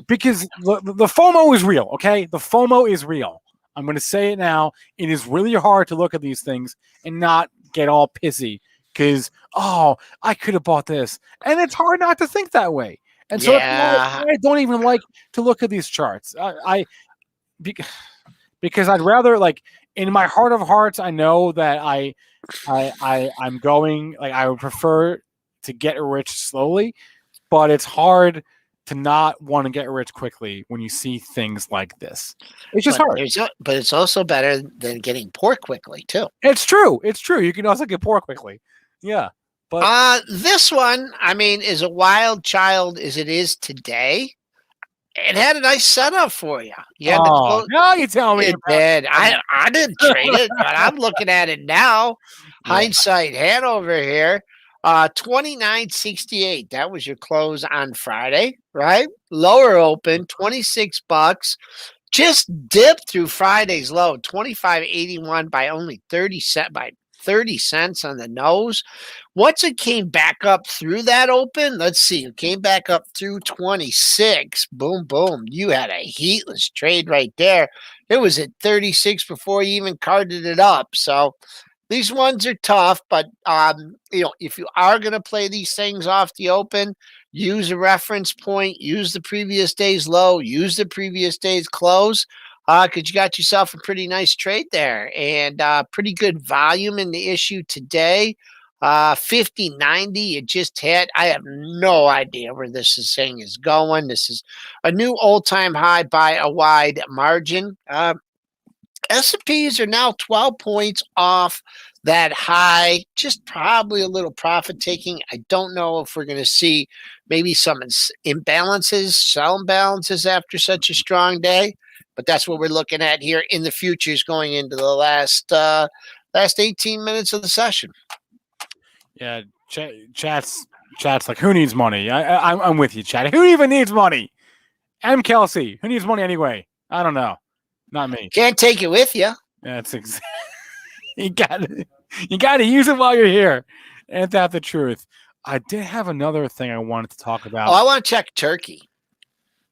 because the FOMO is real. Okay, the FOMO is real. I'm going to say it now. It is really hard to look at these things and not get all pissy because I could have bought this, and it's hard not to think that way. And so I don't even like to look at these charts. Because I'd rather, like, in my heart of hearts, I know that I'm going, like, I would prefer to get rich slowly, but it's hard to not want to get rich quickly when you see things like this. It's just hard. But it's also better than getting poor quickly too. It's true. You can also get poor quickly. Yeah. But this one, I mean, is a wild child as it is today. It had a nice setup for you. Now you tell me. It did. I didn't trade it, but I'm looking at it now. Hindsight Hanover here. 29.68. That was your close on Friday, right? Lower open, $26. Just dipped through Friday's low, 25.81 by only 30 cents on the nose. Once it came back up through that open, let's see, it came back up through 26. Boom, boom. You had a heatless trade right there. It was at 36 before you even carded it up. So these ones are tough, but if you are going to play these things off the open, use a reference point, use the previous day's low, use the previous day's close. Because you got yourself a pretty nice trade there, and pretty good volume in the issue today. 50.90 it just hit. I have no idea where this thing is going. This is a new all-time high by a wide margin. S&Ps are now 12 points off that high, just probably a little profit taking. I don't know if we're going to see maybe some imbalances, sell imbalances after such a strong day. But that's what we're looking at here in the futures going into the last 18 minutes of the session. Yeah, chat's like, who needs money? I'm with you, chat. Who even needs money? M. Kelsey, who needs money anyway? I don't know. Not me. Can't take it with you. That's exactly. You got to use it while you're here. Ain't that the truth? I did have another thing I wanted to talk about. I want to check Turkey.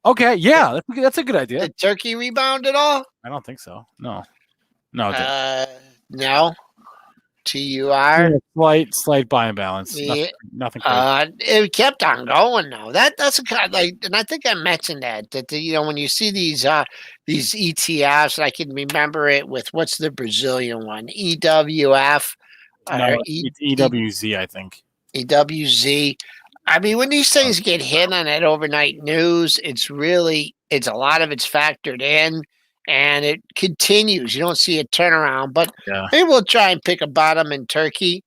Okay, yeah, that's a good idea. Did Turkey rebound at all? I don't think so. No. No. TUR. Slight buy and balance. Yeah. Nothing crazy. It kept on going though. That's a kind of like, and I think I mentioned that when you see these ETFs, I can remember it with what's the Brazilian one, EWF. EWZ, I think. EWZ. I mean, when these things get hit on that overnight news, it's a lot of it's factored in, and it continues. You don't see a turnaround, but maybe we'll try and pick a bottom in Turkey,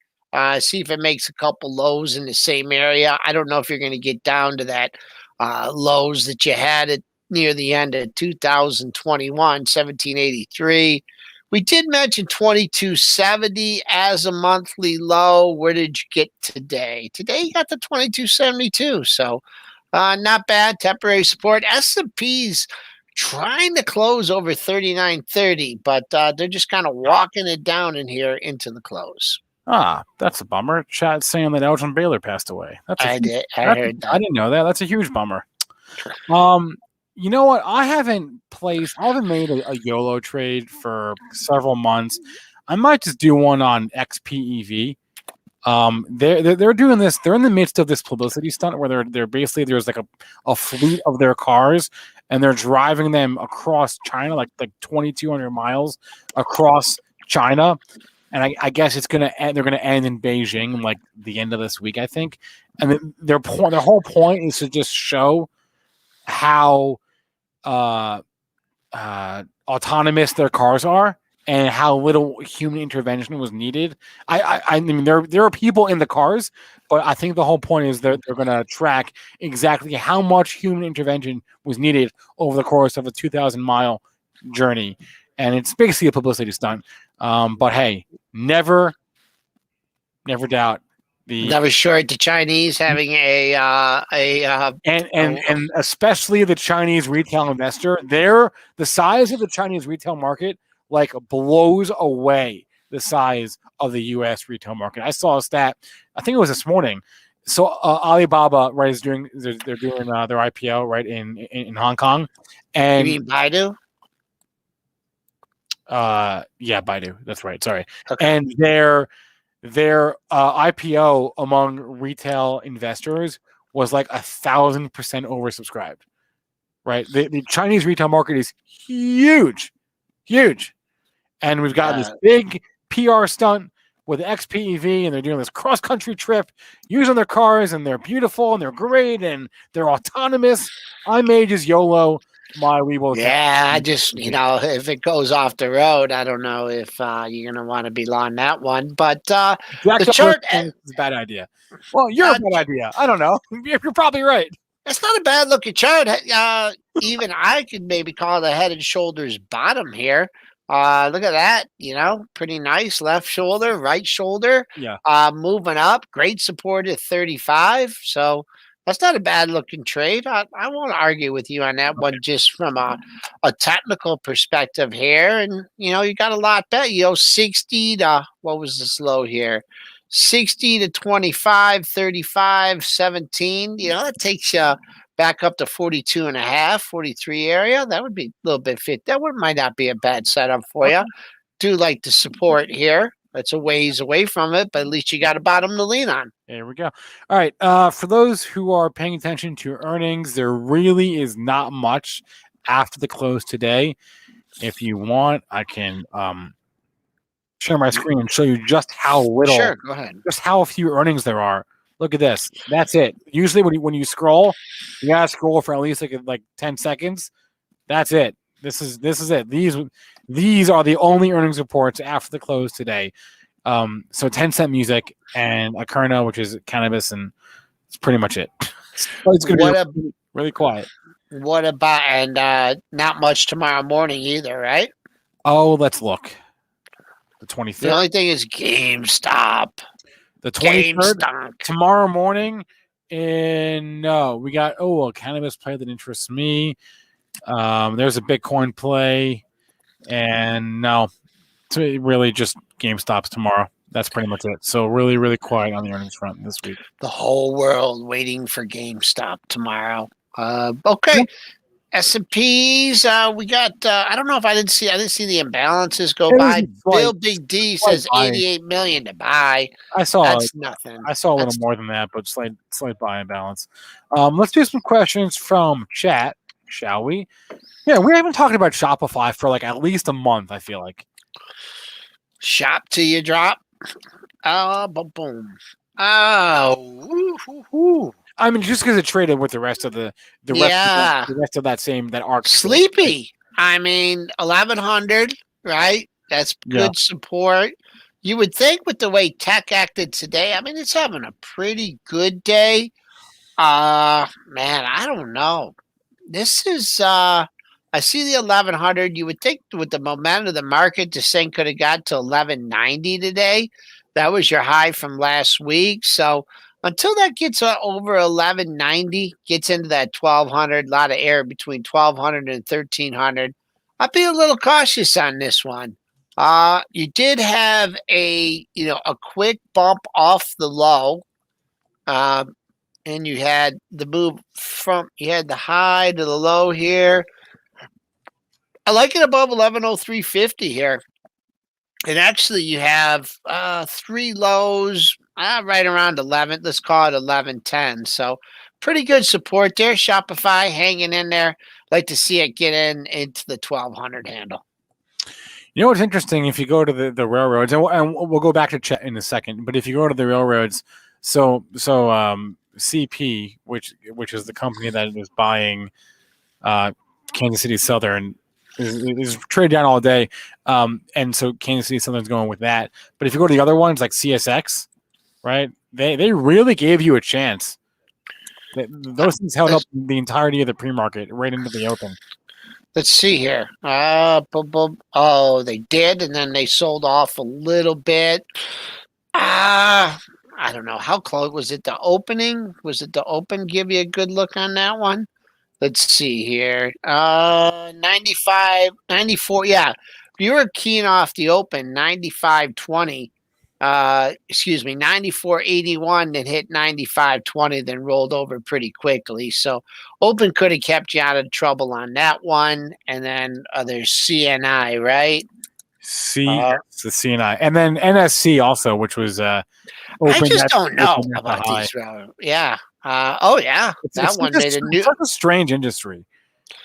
see if it makes a couple lows in the same area. I don't know if you're going to get down to that lows that you had at near the end of 2021, 1783. We did mention 2270 as a monthly low. Where did you get today? Today you got the 2272. So not bad. Temporary support. S&P's trying to close over 3930, but they're just kind of walking it down in here into the close. Ah, that's a bummer. Chat saying that Elgin Baylor passed away. I heard that. I didn't know that. That's a huge bummer. You know what? I haven't made a YOLO trade for several months. I might just do one on XPEV. They're doing this. They're in the midst of this publicity stunt where they're basically there's like a fleet of their cars and they're driving them across China, like 2,200 miles across China. And I guess they're gonna end in Beijing like the end of this week, I think. And their whole point is to just show how autonomous their cars are and how little human intervention was needed. I mean, there are people in the cars, but I think the whole point is they're going to track exactly how much human intervention was needed over the course of a 2,000-mile journey, and it's basically a publicity stunt. But hey, never doubt. Never short the Chinese having and especially the Chinese retail investor. The size of the Chinese retail market like blows away the size of the U.S. retail market. I saw a stat, I think it was this morning. So Alibaba, right, they're doing their IPO right in Hong Kong, and you mean Baidu? Yeah, Baidu. That's right. Sorry, okay. And their IPO among retail investors was like 1,000% oversubscribed. Right, the Chinese retail market is huge, and we've got this big PR stunt with XPEV, and they're doing this cross-country trip using their cars, and they're beautiful, and they're great, and they're autonomous. I may just YOLO my Weeble. Yeah, I just, if it goes off the road, I don't know if you're going to want to be on that one. But the chart is a bad idea. Well, you're a bad idea. I don't know. You're probably right. It's not a bad looking chart. Even I could maybe call it a head and shoulders bottom here. Look at that, pretty nice. Left shoulder, right shoulder. Yeah. Moving up. Great support at 35. So that's not a bad looking trade. I won't argue with you on that one just from a technical perspective here. And, you got a lot bet. 60 to, what was this low here? 60 to 25, 35, 17. That takes you back up to 42 and a half, 43 area. That would be a little bit fit. That might not be a bad setup for you. Do like the support here. It's a ways away from it, but at least you got a bottom to lean on. There we go. All right. For those who are paying attention to earnings, there really is not much after the close today. If you want, I can share my screen and show you just how little. Sure, go ahead. Just how few earnings there are. Look at this. That's it. Usually when you scroll, you gotta scroll for at least like 10 seconds. That's it. This is it. These are the only earnings reports after the close today. So 10 Cent Music and Akerna, which is cannabis, and it's pretty much it. So it's gonna be really quiet. What about not much tomorrow morning either, right? Oh, let's look. The 23rd. The only thing is GameStop. The 23rd tomorrow morning. And no, we got a cannabis play that interests me. There's a Bitcoin play, and no, it's really just GameStop's tomorrow. That's pretty much it. So really, really quiet on the earnings front this week. The whole world waiting for GameStop tomorrow. Okay. S&Ps, we got, I don't know if I didn't see the imbalances go by. Bill Big D says 88 million to buy. That's nothing. I saw a little more than that, but slight buy imbalance. Let's do some questions from chat, shall we? Yeah, we haven't talked about Shopify for like at least a month, I feel like. Shop till you drop. Boom, boom. Oh, I mean, just because it traded with the rest of the rest of that arc. Sleepy. I mean, 1,100, right? That's good support. You would think with the way tech acted today, I mean, it's having a pretty good day. Man, I don't know. This is I see the 1100. You would think with the momentum of the market, this thing could have got to 1190 today. That was your high from last week. So until that gets over 1190, gets into that 1200, a lot of air between 1200 and 1300, I'd be a little cautious on this one. You did have a quick bump off the low. And you had the move you had the high to the low here. I like it above 1103.50 here. And actually you have three lows right around 11. Let's call it 1110. So pretty good support there. Shopify hanging in there. Like to see it get into the 1200 handle. You know what's interesting? If you go to the railroads, and we'll go back to Chet in a second, but if you go to the railroads, so CP, which is the company that is buying Kansas City Southern, is traded down all day, and so Kansas City Southern's going with that. But if you go to the other ones like CSX, right? They really gave you a chance. Those things held up the entirety of the pre-market right into the open. Let's see here. Oh, they did, and then they sold off a little bit. I don't know. How close was it? The opening? Was it the open? Give you a good look on that one. Let's see here. 95, 94. Yeah, you were keying off the open 95.20. 94.81, then hit 95.20, then rolled over pretty quickly. So open could have kept you out of trouble on that one. And then there's CNI, right? It's the CNI, and then NSC also, which was I just don't know about these. Yeah. That one made a new. It's such a strange industry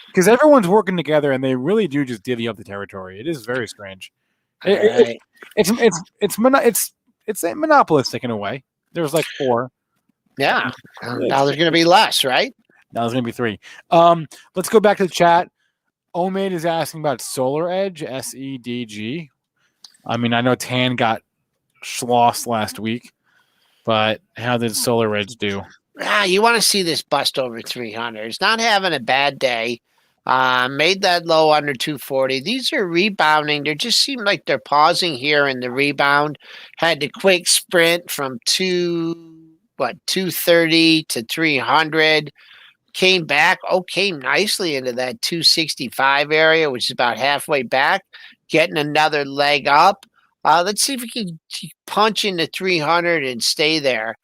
because everyone's working together and they really do just divvy up the territory. It is very strange. It's monopolistic in a way. There's like four. Yeah. Now there's going to be less, right? Now there's going to be three. Let's go back to the chat. Omid is asking about Solar Edge, SEDG. I mean, I know Tan got schlossed last week, but how did Solar Edge do? You want to see this bust over 300. It's not having a bad day. Made that low under 240. These are rebounding. They just seem like they're pausing here in the rebound. Had the quick sprint from 230 to 300. Came back nicely into that 265 area, which is about halfway back, getting another leg up. Let's see if we can punch into 300 and stay there.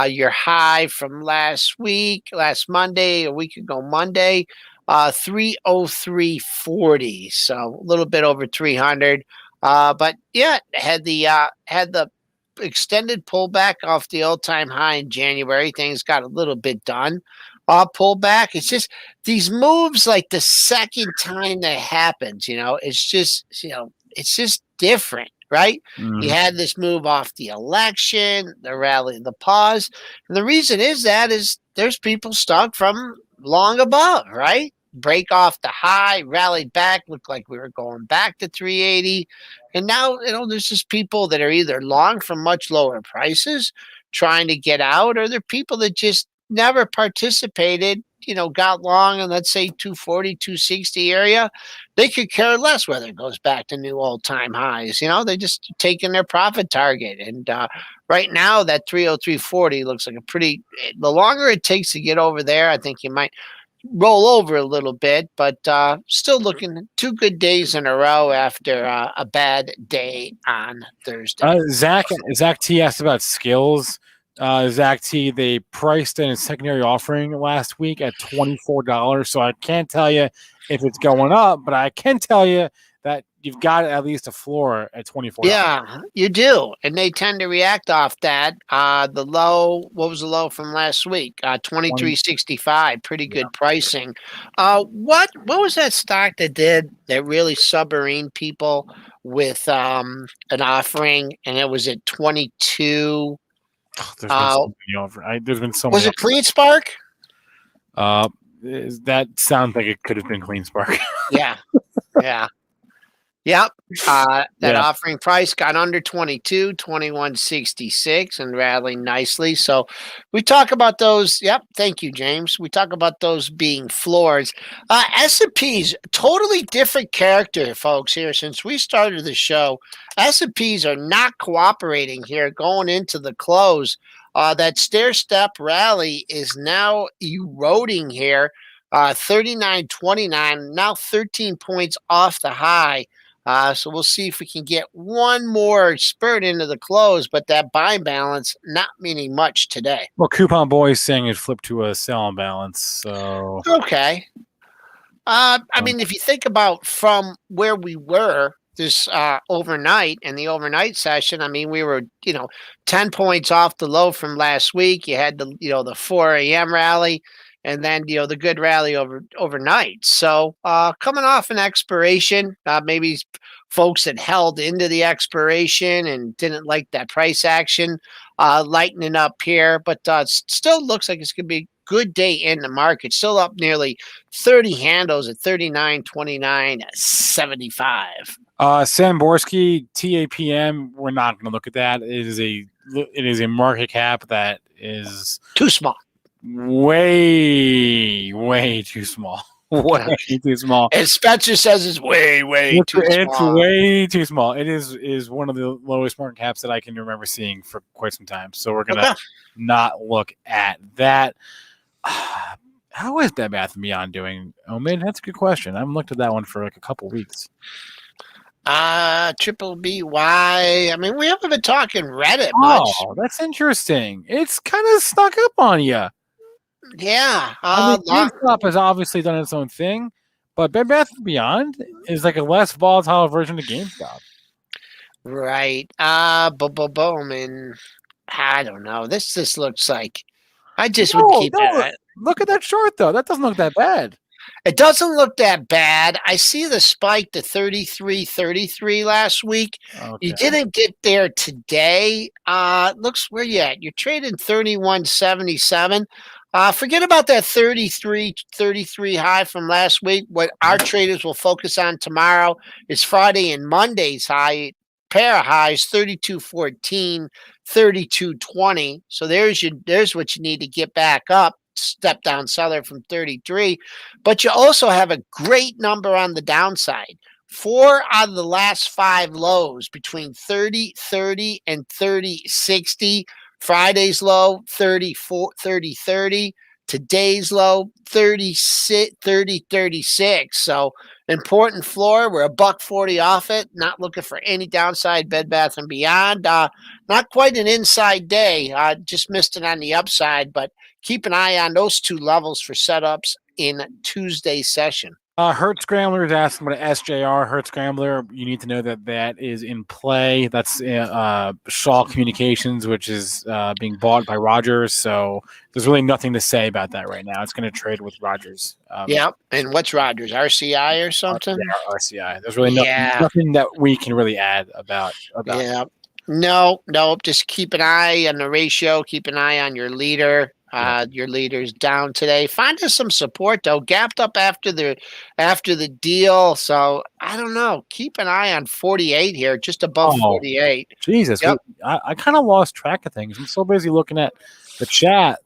Your high from last Monday, a week ago Monday, 303.40, so a little bit over 300. But yeah, had the extended pullback off the all-time high in January. Things got a little bit done. Pullback. It's just these moves, like the second time that happens, it's just different, right? You had this move off the election, the rally, the pause. And the reason is there's people stuck from long above, right? Break off the high, rally back, looked like we were going back to 380. And now, there's just people that are either long from much lower prices trying to get out, or they're people that just never participated, got long in, let's say, 240, 260 area. They could care less whether it goes back to new all-time highs. They just taking their profit target. And right now, that 303.40 looks like the longer it takes to get over there, I think you might roll over a little bit, but still looking 2 good days in a row after a bad day on Thursday. Zach T asked about skills. Zach T, they priced in a secondary offering last week at $24. So I can't tell you if it's going up, but I can tell you that you've got at least a floor at $24. Yeah, you do. And they tend to react off that. The low, what was the low from last week? 23.65, pretty good pricing. What was that stock that really submarine people with an offering, and it was at 22? There's been so was many. it Clean Spark? That sounds like it could have been Clean Spark. Yeah. Yep. That Yeah. offering price got under 22, 21.66 and rallying nicely. So we talk about those. Yep. Thank you, James. We talk about those being floors. S&P's totally different character, folks, here since we started the show. S&P's are not cooperating here going into the close. That stair-step rally is now eroding here. 39.29, now 13 points off the high. So we'll see if we can get one more spurt into the close, but that buy balance not meaning much today. Well, Coupon Boy is saying it flipped to a sell balance. So okay. I mean, if you think about from where we were this overnight in the overnight session, I mean, we were 10 points off the low from last week. You had the 4 a.m. rally. And then, the good rally overnight. So coming off an expiration, maybe folks that held into the expiration and didn't like that price action, lightening up here. But still looks like it's going to be a good day in the market. Still up nearly 30 handles at 39.29.75. Samborski, TAPM, we're not going to look at that. It is a market cap that is too small. Way too small. Way too small. And Spencer says it's way too small. It's way too small. It is one of the lowest market caps that I can remember seeing for quite some time. So we're gonna not look at that. How is Bed Bath & Beyond doing? Oh man, that's a good question. I haven't looked at that one for like a couple weeks. Triple BY. I mean, we haven't been talking Reddit much. Oh, that's interesting. It's kind of stuck up on you. Yeah. GameStop has obviously done its own thing, but Bed Bath & Beyond is like a less volatile version of GameStop. Right. Boom. And I don't know. This looks like I just would keep it. Look at that short, though. That doesn't look that bad. It doesn't look that bad. I see the spike to 33.33 last week. Okay. You didn't get there today. Looks where you at? You're trading 31.77. Forget about that 33 high from last week. What our traders will focus on tomorrow is Friday and Monday's high. Pair of highs, 32.14, 32.20. So there's what you need to get back up. Step down seller from 33. But you also have a great number on the downside. 4 out of the last 5 lows between 30.30 and 30.60. Friday's low, 30.30. Today's low, 30.36. So important floor. We're $1.40 off it. Not looking for any downside. Bed Bath & Beyond. Not quite an inside day. Just missed it on the upside. But keep an eye on those 2 levels for setups in Tuesday's session. Hurt Scrambler is asking about SJR. Hurt Scrambler, you need to know that is in play. That's Shaw Communications, which is being bought by Rogers. So there's really nothing to say about that right now. It's going to trade with Rogers. Yep. And what's Rogers? RCI or something? RCI. There's really nothing that we can really add about yeah. No. Just keep an eye on the ratio. Keep an eye on your leader. Your leader's down today. Find us some support though. Gapped up after the deal. So I don't know. Keep an eye on 48 here, just above 48. Jesus, yep. I kind of lost track of things. I'm so busy looking at the chat.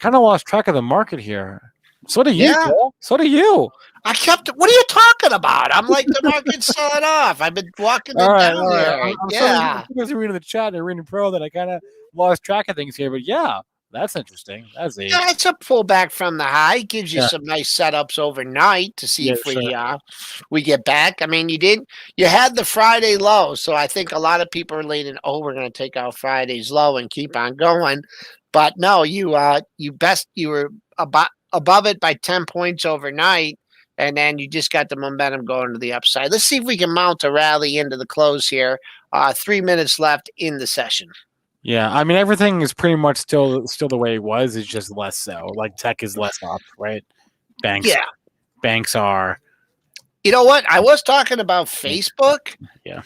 Kind of lost track of the market here. So do you, Paul. So do you. What are you talking about? I'm like, the market's selling off. I've been walking down there. I'm so busy reading the chat and reading pro that I kind of lost track of things here. But yeah. That's interesting. It's a pullback from the high. Gives you some nice setups overnight to see if we get back. I mean, you had the Friday low, so I think a lot of people are leaning, we're going to take out Friday's low and keep on going. But no, you were above it by 10 points overnight, and then you just got the momentum going to the upside. Let's see if we can mount a rally into the close here. 3 minutes left in the session. Yeah, I mean everything is pretty much still the way it was. It's just less so. Like tech is less up, right? Banks are. You know what? I was talking about Facebook,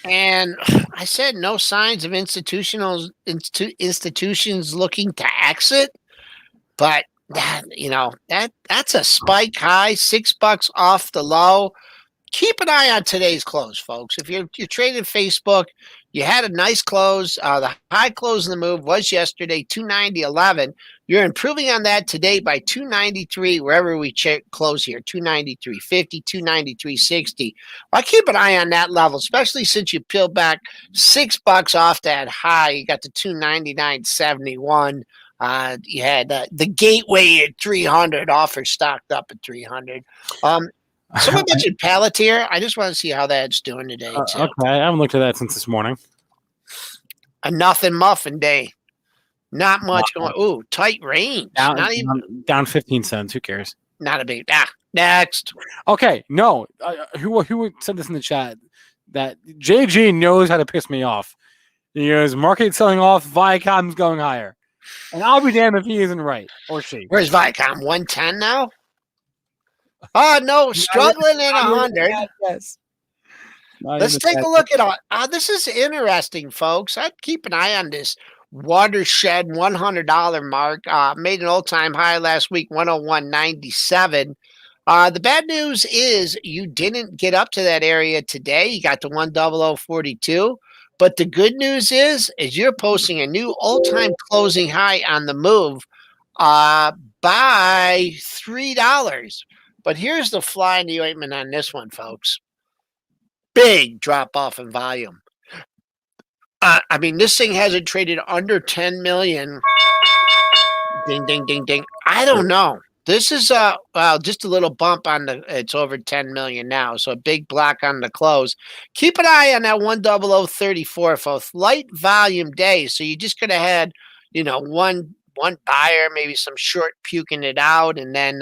and I said no signs of institutions looking to exit, but that's a spike high, $6 off the low. keep an eye on today's close, folks. If you're trading Facebook, you had a nice close. The high close in the move was yesterday, 290.11. You're improving on that today by 293, wherever we close here, 293.50, 293.60. I'll keep an eye on that level, especially since you peeled back $6 off that high. You got the 299.71. You had the gateway at 300, offer stocked up at 300. Someone mentioned Palantir. I just want to see how that's doing today, too. Okay, I haven't looked at that since this morning. A nothing muffin day. Not much going. Ooh, tight range. Down 15 cents. Who cares? Not a big. Next. Okay, no. Who said this in the chat? That JG knows how to piss me off. He goes, market selling off, Viacom's going higher. And I'll be damned if he isn't right, or she. Where's Viacom? 110 now? Oh, no, struggling in 100. Yes. Let's take a look at this is interesting, folks. I'd keep an eye on this watershed $100 mark. Made an all-time high last week, 101.97. The bad news is you didn't get up to that area today. You got to 100.42. But the good news is you're posting a new all-time closing high on the move by $3. But here's the fly in the ointment on this one, folks. Big drop off in volume. I mean, this thing hasn't traded under 10 million. Ding, ding, ding, ding. I don't know. This is just a little bump on it's over 10 million now. So a big block on the close. Keep an eye on that 10034 for light volume day. So you just could have had, one buyer, maybe some short puking it out, and then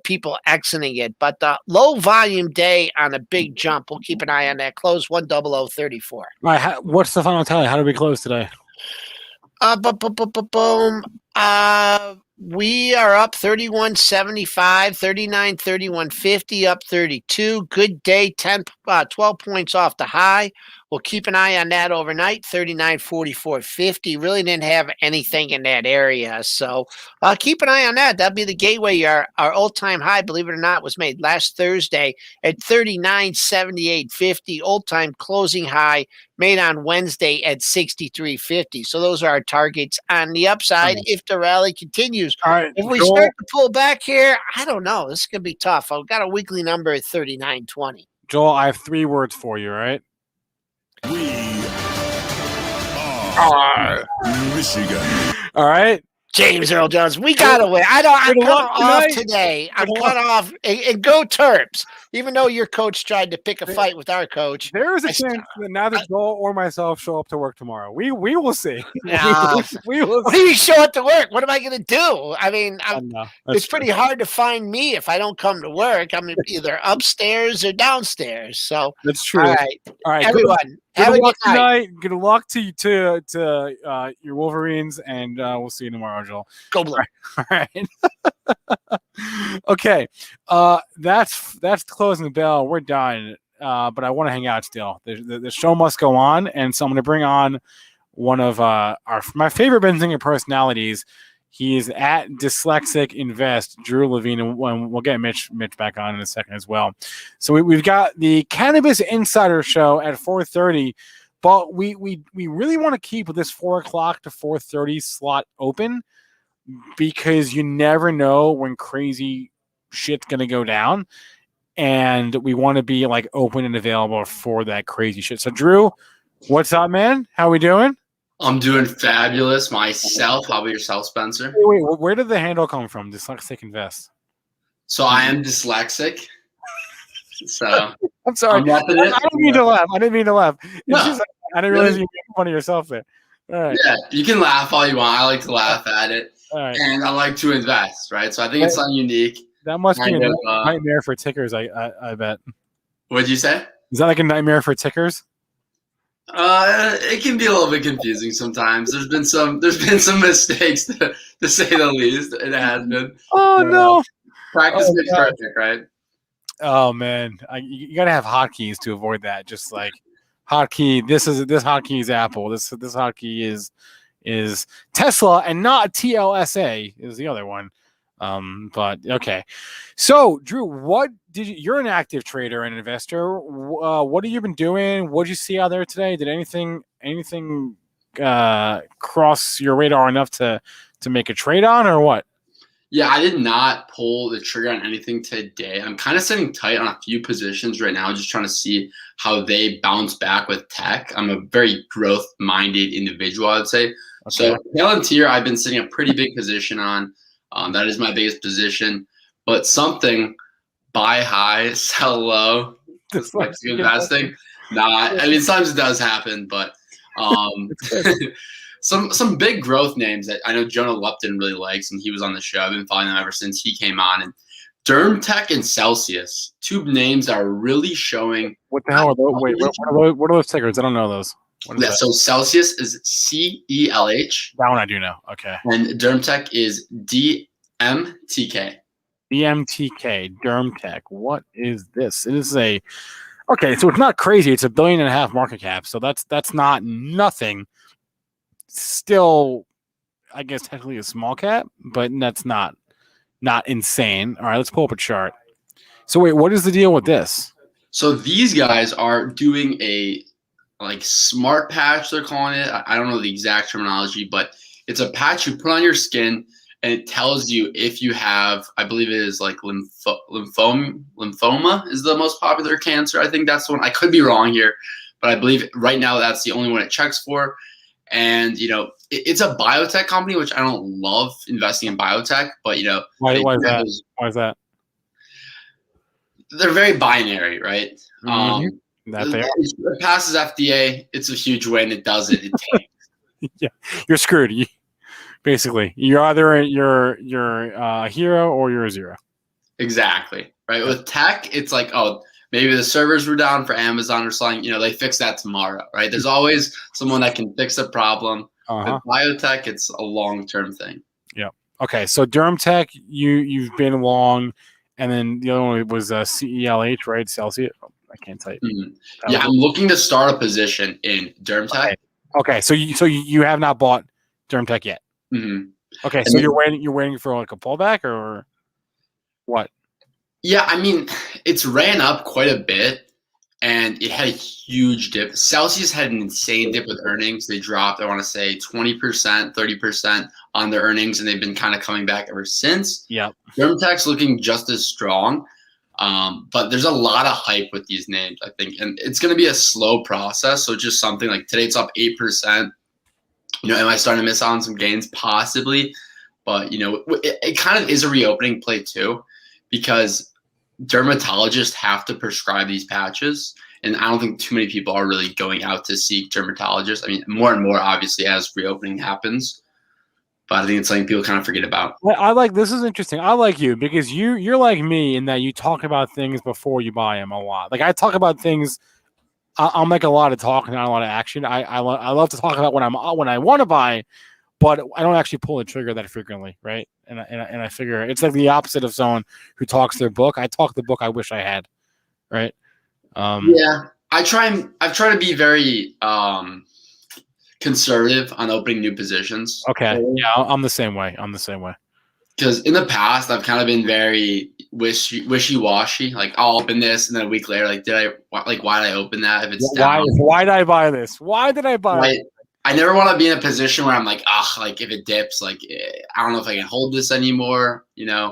people exiting it. But the low volume day on a big jump, we'll keep an eye on that. Close 10034. All right, what's the final tally? How do we close today? Boom. We are up 31.75, 39.31.50, up 32. Good day, 12 points off the high. We'll keep an eye on that overnight, 39.44.50. Really didn't have anything in that area. So keep an eye on that. That'll be the gateway. Our all-time high, believe it or not, was made last Thursday at 39.78.50. All-time closing high made on Wednesday at 63.50. So those are our targets on the upside if the rally continues. All right, if we start to pull back here, I don't know. This is going to be tough. I've got a weekly number at 39.20. Joel, I have 3 words for you, all right? Michigan. All right. James Earl Jones, we got to win. I'm cut off today. I'm cut off. And go Terps. Even though your coach tried to pick a fight with our coach. There is a chance that neither Joel or myself show up to work tomorrow. We will see. No. we will What do you show up to work? What am I going to do? I mean, it's true. pretty hard to find me if I don't come to work. I'm either upstairs or downstairs. So that's true. All right. Everyone, good have a good luck night. tonight. Good luck to your Wolverines, and we'll see you tomorrow, Joel. Go Blue. All right. Okay. That's closing the bell. We're done. But I want to hang out still. The show must go on, and so I'm going to bring on one of my favorite Benzinga personalities. He's at Dyslexic Invest, Drew Levine, and we'll get Mitch back on in a second as well. So we've got the Cannabis Insider show at 4:30, but we really want to keep this 4 o'clock to 4:30 slot open because you never know when crazy shit's gonna go down, and we want to be like open and available for that crazy shit. So Drew, what's up, man? How we doing? I'm doing fabulous myself. How about yourself, Spencer? Wait, where did the handle come from? Dyslexic Invest. So I am dyslexic. So I'm sorry. I didn't mean to laugh. It's just like, I didn't realize you made fun of yourself there. All right. Yeah, you can laugh all you want. I like to laugh at it. All right. And I like to invest, right? So I think it's something unique. That must be a Kind of, nightmare for tickers, I bet. What'd you say? Is that like a nightmare for tickers? It can be a little bit confusing sometimes. There's been some mistakes to say the least. It has been. Oh no! Practice makes perfect, right? Oh man, you gotta have hotkeys to avoid that. Just like hotkey, this hotkey is Apple. This hotkey is Tesla, and not TLSA is the other one. But okay. So Drew, you're an active trader and investor. What have you been doing? What did you see out there today? Did anything cross your radar enough to make a trade on, or what? Yeah, I did not pull the trigger on anything today. I'm kind of sitting tight on a few positions right now, just trying to see how they bounce back with tech. I'm a very growth-minded individual, I would say. Okay. So Palantir, I've been sitting a pretty big position on. That is my biggest position. But something buy high, sell low, just like investing. I mean, sometimes it does happen, but some big growth names that I know Jonah Lupton really likes, and he was on the show. I've been following them ever since he came on. And DermTech and Celsius, two names that are really showing. What the hell are those? Wait, what are those tickers? I don't know those. Yeah, so Celsius is CELH. That one I do know. Okay. And DermTech is DMTK. DMTK, DermTech. What is this? It is okay, so it's not crazy. It's $1.5 billion market cap. So that's not nothing. Still, I guess technically a small cap, but that's not insane. All right, let's pull up a chart. So wait, what is the deal with this? So these guys are doing a smart patch, they're calling it. I don't know the exact terminology, but it's a patch you put on your skin, and it tells you if you have, I believe it is like lymphoma is the most popular cancer. I think that's the one. I could be wrong here, but I believe right now that's the only one it checks for. And, it's a biotech company, which I don't love investing in biotech, but, why is that? Why is that? They're very binary, right? Mm-hmm. It passes FDA. It's a huge win. It doesn't. It tanks. Yeah, you're screwed. Basically, you're either you're a hero or you're a zero. Exactly. Right. With tech, it's like, oh, maybe the servers were down for Amazon or something. They fix that tomorrow, right? There's always someone that can fix a problem. With biotech, it's a long-term thing. Yeah. Okay. So DermTech, you've been long, and then the other one was CELH, right? Celsius. I can't type. Mm-hmm. Yeah, I'm looking to start a position in DermTech. Okay. So you have not bought DermTech yet. Mm-hmm. Okay. So you're waiting for like a pullback or what? Yeah, I mean, it's ran up quite a bit, and it had a huge dip. Celsius had an insane dip with earnings. They dropped, I want to say, 20%, 30% on their earnings, and they've been kind of coming back ever since. Yeah. DermTech's looking just as strong, but there's a lot of hype with these names, I think, and it's going to be a slow process. So just something like today it's up 8%. Am I starting to miss out on some gains? Possibly, but it kind of is a reopening play too, because dermatologists have to prescribe these patches, and I don't think too many people are really going out to seek dermatologists. I mean, more and more obviously as reopening happens, but I think it's something people kind of forget about. This is interesting. I like you because you're like me in that you talk about things before you buy them a lot. Like I talk about things. I'll make a lot of talk and not a lot of action. I love to talk about when I want to buy, but I don't actually pull the trigger that frequently, right? And I figure it's like the opposite of someone who talks their book. I talk the book I wish I had, right? Yeah, I've tried to be very conservative on opening new positions. Okay, yeah, I'm the same way. Because in the past, I've kind of been very wishy-washy. Like, I'll open this, and then a week later, why did I open that if it's down? Why did I buy this? Why did I buy it? I never want to be in a position where I'm like, if it dips, I don't know if I can hold this anymore, Yeah.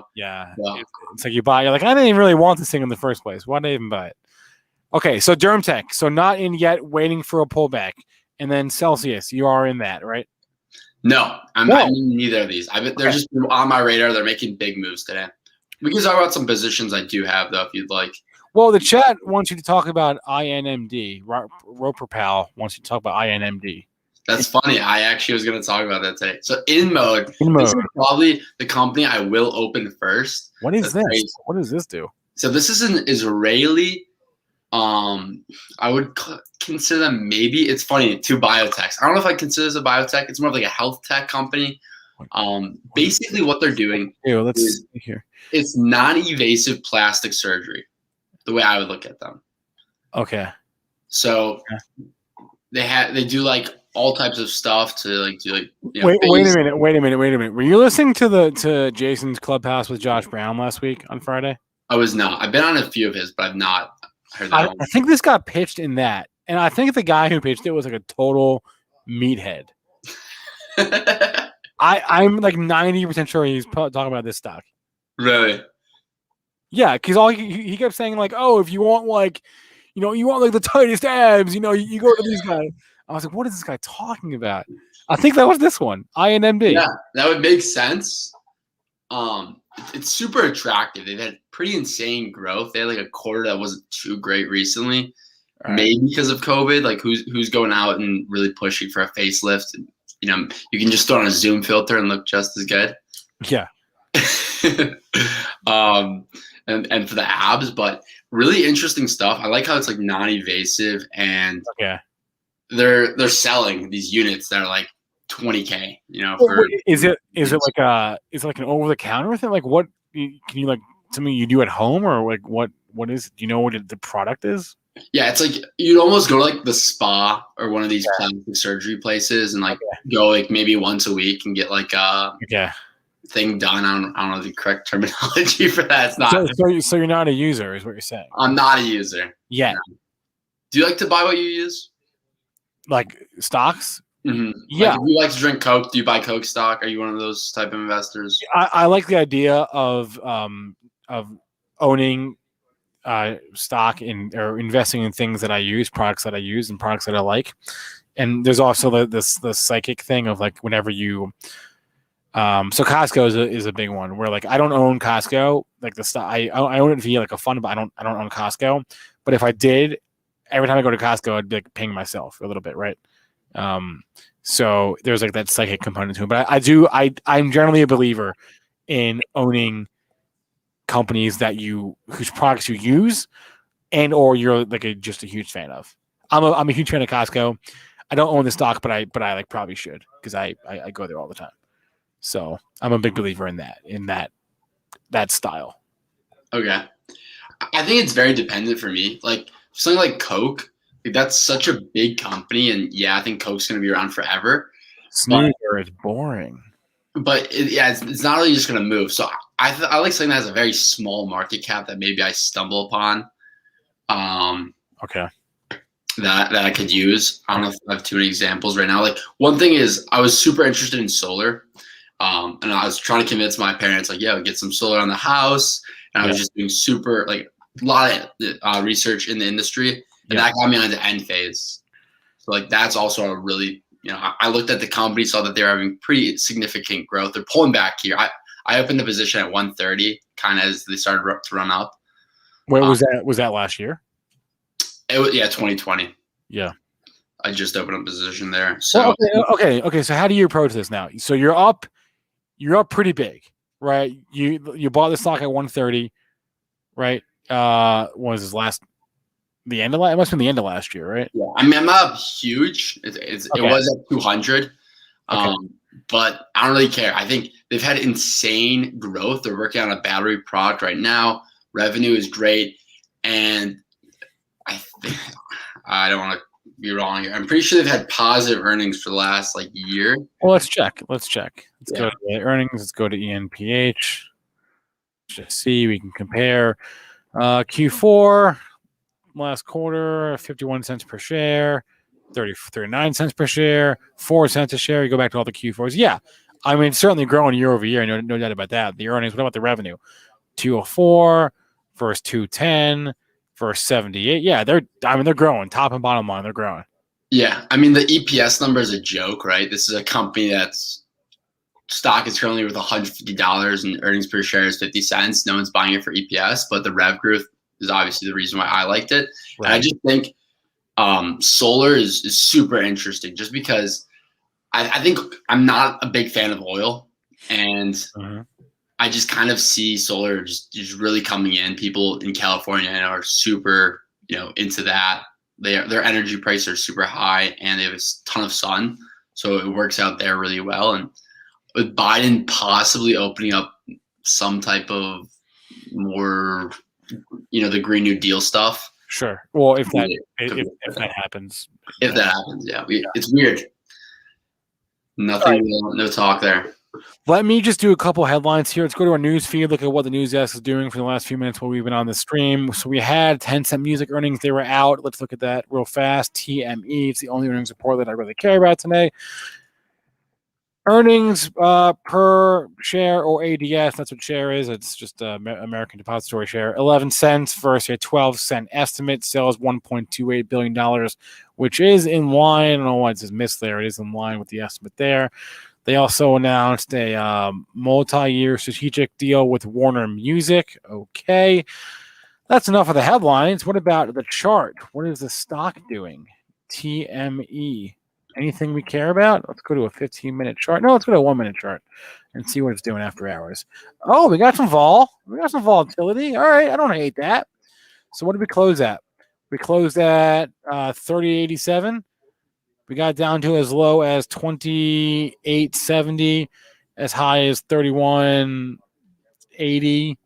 So. It's like you're like, I didn't even really want this thing in the first place. Why did I even buy it? Okay, so DermTech. So not in yet, waiting for a pullback. And then Celsius, you are in that, right? No, I'm in neither of these. They're just on my radar. They're making big moves today. We can talk about some positions I do have, though, if you'd like. Well, the chat wants you to talk about INMD. Roperpal wants you to talk about INMD. That's funny. I actually was going to talk about that today. So in mode, this is probably the company I will open first. What is this? Crazy. What does this do? So this is an Israeli. I would consider them maybe. It's funny, two biotechs. I don't know if I consider this a biotech. It's more of like a health tech company. Basically, what they're doing is here. It's non-invasive plastic surgery. The way I would look at them. Okay. So they do like all types of stuff to like do like. Wait a minute. Were you listening to Jason's Clubhouse with Josh Brown last week on Friday? I was not. I've been on a few of his, but I've not heard that. I think this got pitched in that, and I think the guy who pitched it was like a total meathead. I'm like 90% sure he's talking about this stock. Really? Yeah, because all he kept saying like, oh, if you want like, you want like the tightest abs, you go to these guys. I was like, what is this guy talking about? I think that was this one, INMD. Yeah, that would make sense. It's super attractive. They've had pretty insane growth. They had like a quarter that wasn't too great recently, maybe because of COVID. Like who's going out and really pushing for a facelift? You can just throw on a Zoom filter and look just as good. Yeah. And for the abs, but really interesting stuff. I like how it's like non-evasive and they're selling these units that are like $20K, Is it like an over the counter thing? Like what can you like something you do at home or like what is, do you know what the product is? Yeah, it's like you'd almost go to like the spa or one of these plastic surgery places and like go like maybe once a week and get like thing done. I don't know the correct terminology for that. It's not. So you're not a user, is what you're saying? I'm not a user. Yeah. No. Do you like to buy what you use? Like stocks? Mm-hmm. Yeah. Like if you like to drink Coke, do you buy Coke stock? Are you one of those type of investors? I like the idea of owning stock or investing in things that I use, products that I use, and products that I like. And there's also the psychic thing of like whenever you. So Costco is a big one where like I don't own Costco, like the stock. I own it via like a fund, but I don't own Costco. But if I did, every time I go to Costco, I'd be like paying myself a little bit, right? So there's like that psychic component to it. But I'm generally a believer in owning companies whose products you use and or you're like just a huge fan of. I'm a huge fan of Costco. I don't own the stock, but I like probably should because I go there all the time. So I'm a big believer in that style. Okay. I think it's very dependent for me. Like something like Coke, like that's such a big company, and I think Coke's going to be around forever. Snoozer is boring. But it's not really just going to move. So I like something that has a very small market cap that maybe I stumble upon. Okay. That I could use. I don't know if I have too many examples right now. Like one thing is I was super interested in solar. And I was trying to convince my parents, like, we get some solar on the house. And I was just doing super, like, a lot of research in the industry. And that got me onto Enphase. So, like, that's also a really, I looked at the company, saw that they're having pretty significant growth. They're pulling back here. I opened the position at 130, kind of as they started to run up. Where was that? Was that last year? It was 2020. Yeah. I just opened a position there. So okay. So how do you approach this now? So you're up pretty big, right? You bought the stock at 130, right? What was this the end of it must have been the end of last year, right? Yeah. I mean, I'm not huge. It was at 200. But I don't really care. I think they've had insane growth. They're working on a battery product right now. Revenue is great. And I don't want to be wrong here. I'm pretty sure they've had positive earnings for the last year. Well, let's check. Let's go to the earnings. Let's go to ENPH. Just see, we can compare Q4 last quarter, 51 cents per share, 39 cents per share, 4 cents a share. You go back to all the Q4s. Yeah. I mean, it's certainly growing year over year. No doubt about that. The earnings, what about the revenue? 204 versus 210 versus 78. Yeah, they're growing. Top and bottom line, they're growing. Yeah. I mean, the EPS number is a joke, right? This is a company that's stock is currently worth $150 and earnings per share is 50 cents. No one's buying it for EPS, but the rev growth is obviously the reason why I liked it. Right. And I just think solar is super interesting just because I think I'm not a big fan of oil, and I just kind of see solar just really coming in. People in California are super, into that. Their energy prices are super high, and they have a ton of sun, so it works out there really well. And with Biden possibly opening up some type of more, the Green New Deal stuff. Sure. Well, if that happens. If that happens, yeah. It's weird. Nothing, no talk there. Let me just do a couple headlines here. Let's go to our news feed, look at what the news desk is doing for the last few minutes while we've been on the stream. So we had Tencent Music earnings. They were out. Let's look at that real fast. TME, it's the only earnings report that I really care about today. Earnings per share, or ADS, that's what share is. It's just American Depository Share. 11 cents versus a 12-cent estimate. Sales $1.28 billion, which is in line. I don't know why it says missed there. It is in line with the estimate there. They also announced a multi-year strategic deal with Warner Music. Okay. That's enough of the headlines. What about the chart? What is the stock doing? TME. Anything we care about? Let's go to a 15-minute chart. No, let's go to a 1-minute chart and see what it's doing after hours. Oh, we got some vol. We got some volatility. All right, I don't hate that. So what did we close at? We closed at 30.87. We got down to as low as 28.70, as high as 31.80,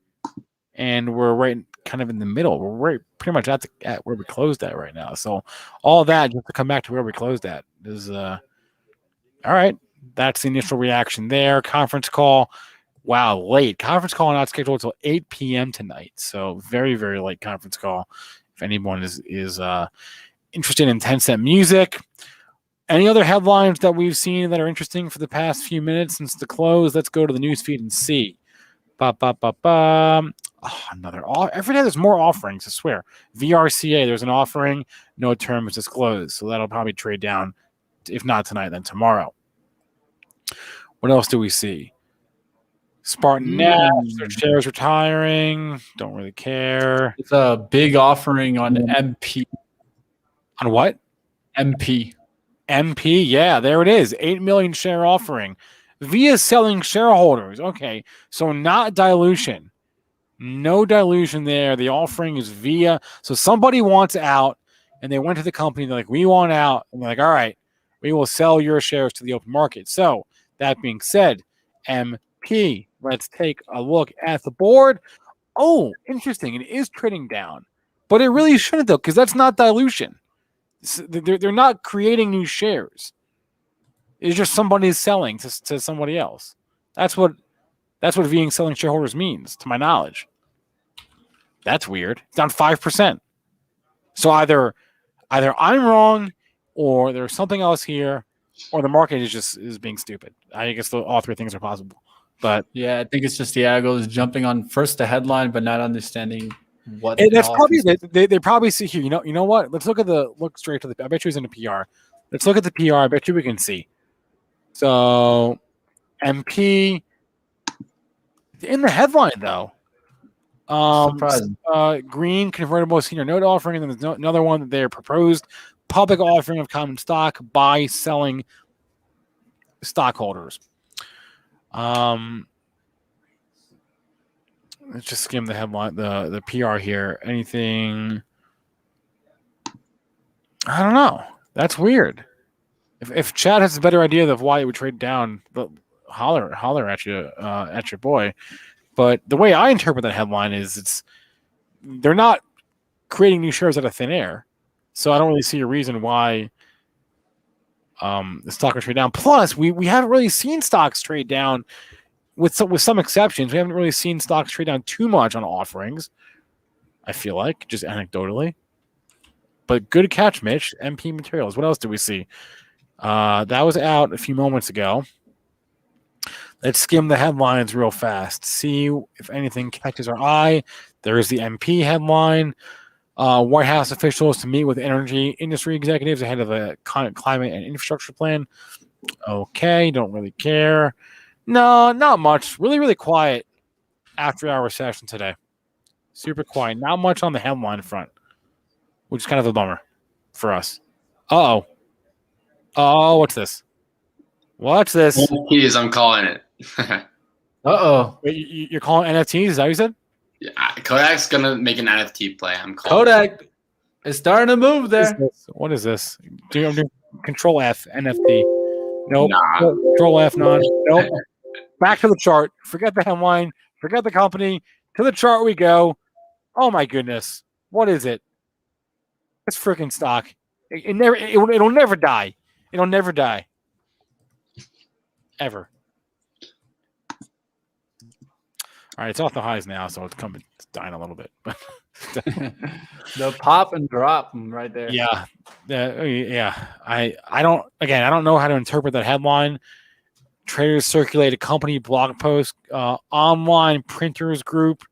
and we're right kind of in the middle. We're right pretty much at where we closed at right now. So all that just to come back to where we closed at is all right. That's the initial reaction there. Conference call. Wow, late. Conference call not scheduled until 8 p.m. tonight. So very, very late conference call. If anyone is interested in Tencent Music. Any other headlines that we've seen that are interesting for the past few minutes since the close? Let's go to the newsfeed and see. Another every day there's more offerings, I swear. VRCA, there's an offering, no term is disclosed. So that'll probably trade down, if not tonight, then tomorrow. What else do we see? Spartan Naps, their shares retiring. Don't really care. It's a big offering on MP. On what? MP. MP, yeah, there it is. 8 million share offering via selling shareholders. Okay, so not dilution. No dilution there. The offering is via. So somebody wants out, and they went to the company. They're like, we want out. And they're like, all right, we will sell your shares to the open market. So that being said, MP, let's take a look at the board. Oh, interesting. It is trading down, but it really shouldn't, though, because that's not dilution. They're not creating new shares. It's just somebody's selling to somebody else. That's what being selling shareholders means, to my knowledge. That's weird. It's down 5%. So either I'm wrong, or there's something else here, or the market is being stupid. I guess all three things are possible. But yeah, I think it's just the algos jumping on first the headline, but not understanding what. That's probably they probably see here. You know what? Let's look straight to the. I bet you it's in the PR. Let's look at the PR. I bet you we can see. So, MP in the headline though. Green convertible senior note offering, and then there's another one that they proposed public offering of common stock by selling stockholders. Let's just skim the headline, the PR here. Anything? I don't know. That's weird. If Chad has a better idea of why it would trade down, holler at you, at your boy. But the way I interpret that headline is they're not creating new shares out of thin air. So I don't really see a reason why the stock would trade down. Plus, we haven't really seen stocks trade down with some exceptions. We haven't really seen stocks trade down too much on offerings, I feel like, just anecdotally. But good catch, Mitch. MP Materials. What else do we see? That was out a few moments ago. Let's skim the headlines real fast. See if anything catches our eye. There is the MP headline. White House officials to meet with energy industry executives ahead of a climate and infrastructure plan. Okay, don't really care. No, not much. Really, really quiet after our session today. Super quiet. Not much on the headline front, which is kind of a bummer for us. Uh-oh. Oh, what's this? What's this? NFTs, I'm calling it. Uh-oh. Wait, you're calling NFTs? Is that what you said? Yeah, Kodak's going to make an NFT play. I'm calling Kodak is starting to move there. What is this? Do Control F, NFT. Nope. Nah. Control F, none. Nope. Back to the chart. Forget the headline. Forget the company. To the chart we go. Oh, my goodness. What is it? It's freaking stock. It'll never die. It'll never die. ever. All right, it's off the highs now, so it's dying a little bit. But the pop and drop right there. yeah. I don't know how to interpret that headline. Traders circulate a company blog post. Online printers group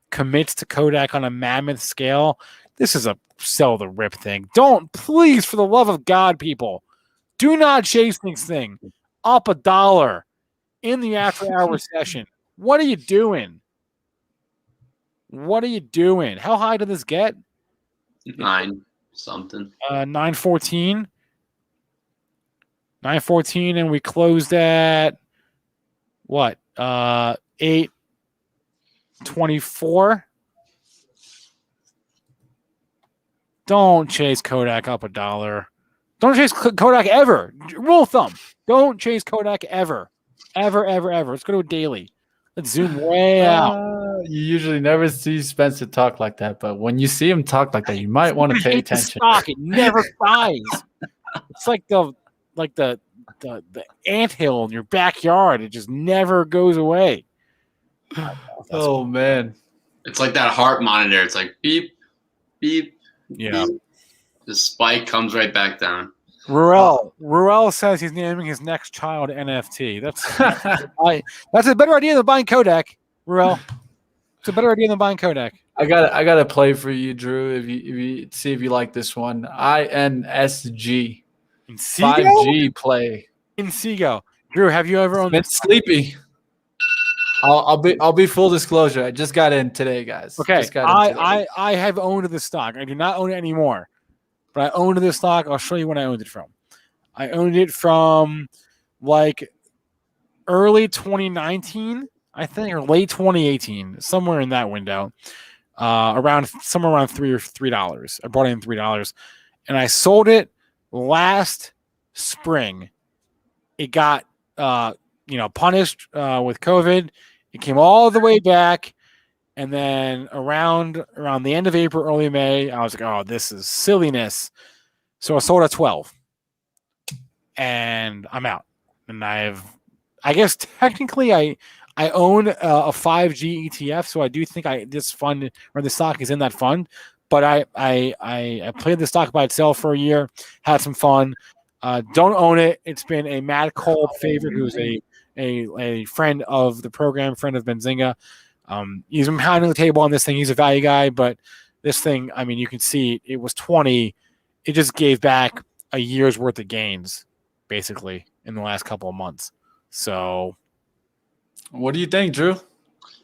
commits to Kodak on a mammoth scale. This is a sell the rip thing. Don't, please, for the love of God, people, do not chase this thing up $1 in the after-hour session. What are you doing? What are you doing? How high did this get? 9 something. 914. 914, and we closed at what? 824. Don't chase Kodak up $1. Don't chase Kodak ever. Rule of thumb. Don't chase Kodak ever. Ever. Let's go to a daily. Let's zoom way out. You usually never see Spencer talk like that, but when you see him talk like that, you might want to pay attention. Stock, it never dies. It's like the anthill in your backyard. It just never goes away. Oh man, it's like that heart monitor. It's like beep, beep. Yeah. Beep. The spike comes right back down. Ruel says he's naming his next child NFT. That's a better idea than buying Kodak, Ruel. It's a better idea than buying Kodak. I got to play for you, Drew. If you see if you like this one, INSG. 5G play. Inseego. Drew, have you ever owned this? Sleepy. I'll be full disclosure. I just got in today, guys. Okay. Just got in today. I have owned the stock. I do not own it anymore. But I owned this stock. I'll show you when I owned it from. I owned it from like early 2019, I think, or late 2018, somewhere in that window. Somewhere around $3. I brought in $3, and I sold it last spring. It got punished with COVID. It came all the way back, and then around the end of April, early May, I was like, "Oh, this is silliness." So I sold at 12, and I'm out. And I guess technically, I own a 5G ETF, so I do think this fund or the stock is in that fund. But I played the stock by itself for a year, had some fun. Don't own it. It's been a Matt Kolb favorite, who's a friend of the program, friend of Benzinga. He's been pounding the table on this thing. He's a value guy, but this thing, I mean, you can see it was 20. It just gave back a year's worth of gains, basically, in the last couple of months. So, what do you think, Drew?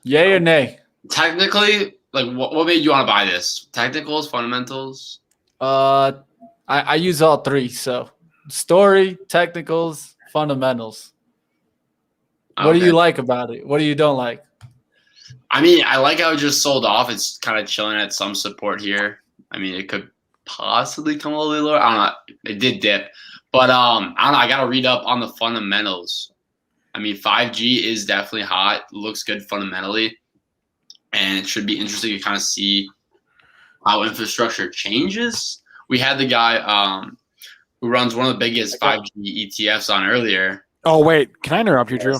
Yay or nay? Technically, like what made you want to buy this? Technicals, fundamentals? I use all three. So, story, technicals, fundamentals. What do you like about it? What do you don't like? I mean, I like how it just sold off. It's kind of chilling at some support here. I mean, it could possibly come a little bit lower. I don't know. It did dip. But I don't know. I got to read up on the fundamentals. I mean, 5G is definitely hot. Looks good fundamentally. And it should be interesting to kind of see how infrastructure changes. We had the guy who runs one of the biggest 5G ETFs on earlier. Oh, wait. Can I interrupt you, Drew?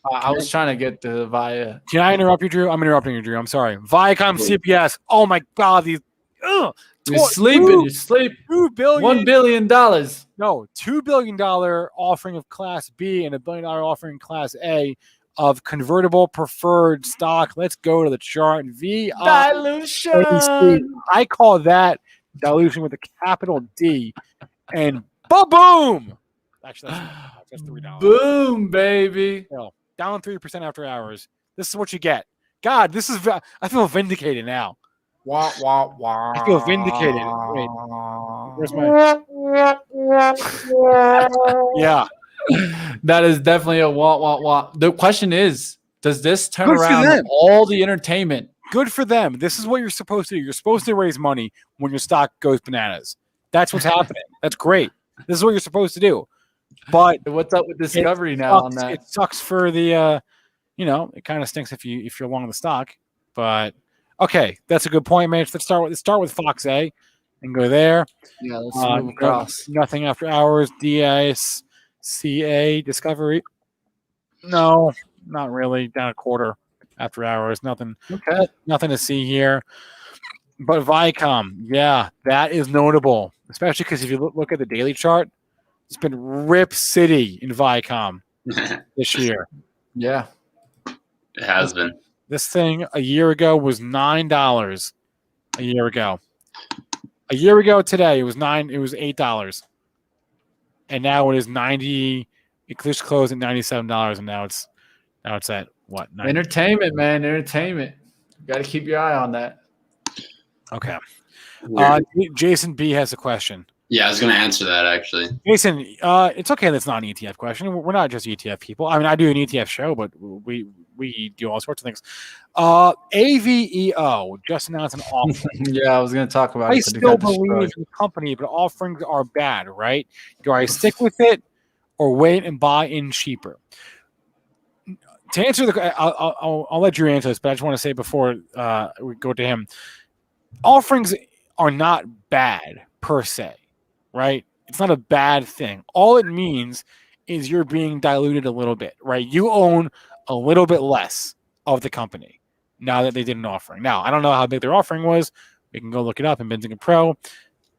I was trying to get the Via. Can I interrupt you, Drew? I'm interrupting you, Drew. I'm sorry. Viacom CPS. Oh, my God. These. You're sleeping. You're sleeping. $2 billion. $1 billion. No, $2 billion offering of Class B and $1 billion offering Class A of convertible preferred stock. Let's go to the chart. Dilution. I call that dilution with a capital D. And boom. Actually, that's $3. Boom, baby. Down 3% after hours. This is what you get. God, I feel vindicated now. Wah, wah, wah. I feel vindicated. Wait, where's my? Yeah, that is definitely a wah, wah, wah. The question is, does this turn Good for around them. all the entertainment? Good for them. This is what you're supposed to do. You're supposed to raise money when your stock goes bananas. That's what's happening. That's great. This is what you're supposed to do. But what's up with Discovery now on that? It sucks for the, it kind of stinks if you're long the stock. But okay, that's a good point, Mitch. Let's start with Fox A and go there. Yeah, let's move across. Nothing after hours. DICA Discovery. No, not really. Down a quarter after hours. Nothing. Okay. Nothing to see here. But Viacom, yeah, that is notable, especially because if you look at the daily chart, it's been Rip City in Viacom this year. Yeah, it has been. This thing a year ago was $9. A year ago today, it was $8, and now it is 90. It just closed at $97, and now it's at what? 90? Entertainment, man, entertainment. You got to keep your eye on that. Okay. Jason B has a question. Yeah, I was going to answer that actually. Jason, it's okay that's not an ETF question. We're not just ETF people. I mean, I do an ETF show, but we do all sorts of things. AVEO just announced an offering. Yeah, I was going to talk about it. I still believe in the company, but offerings are bad, right? Do I stick with it or wait and buy in cheaper? To answer I'll let you answer this, but I just want to say before we go to him, offerings are not bad per se, right? It's not a bad thing. All it means is you're being diluted a little bit, right? You own a little bit less of the company now that they did an offering. Now, I don't know how big their offering was. We can go look it up in Benzinga Pro.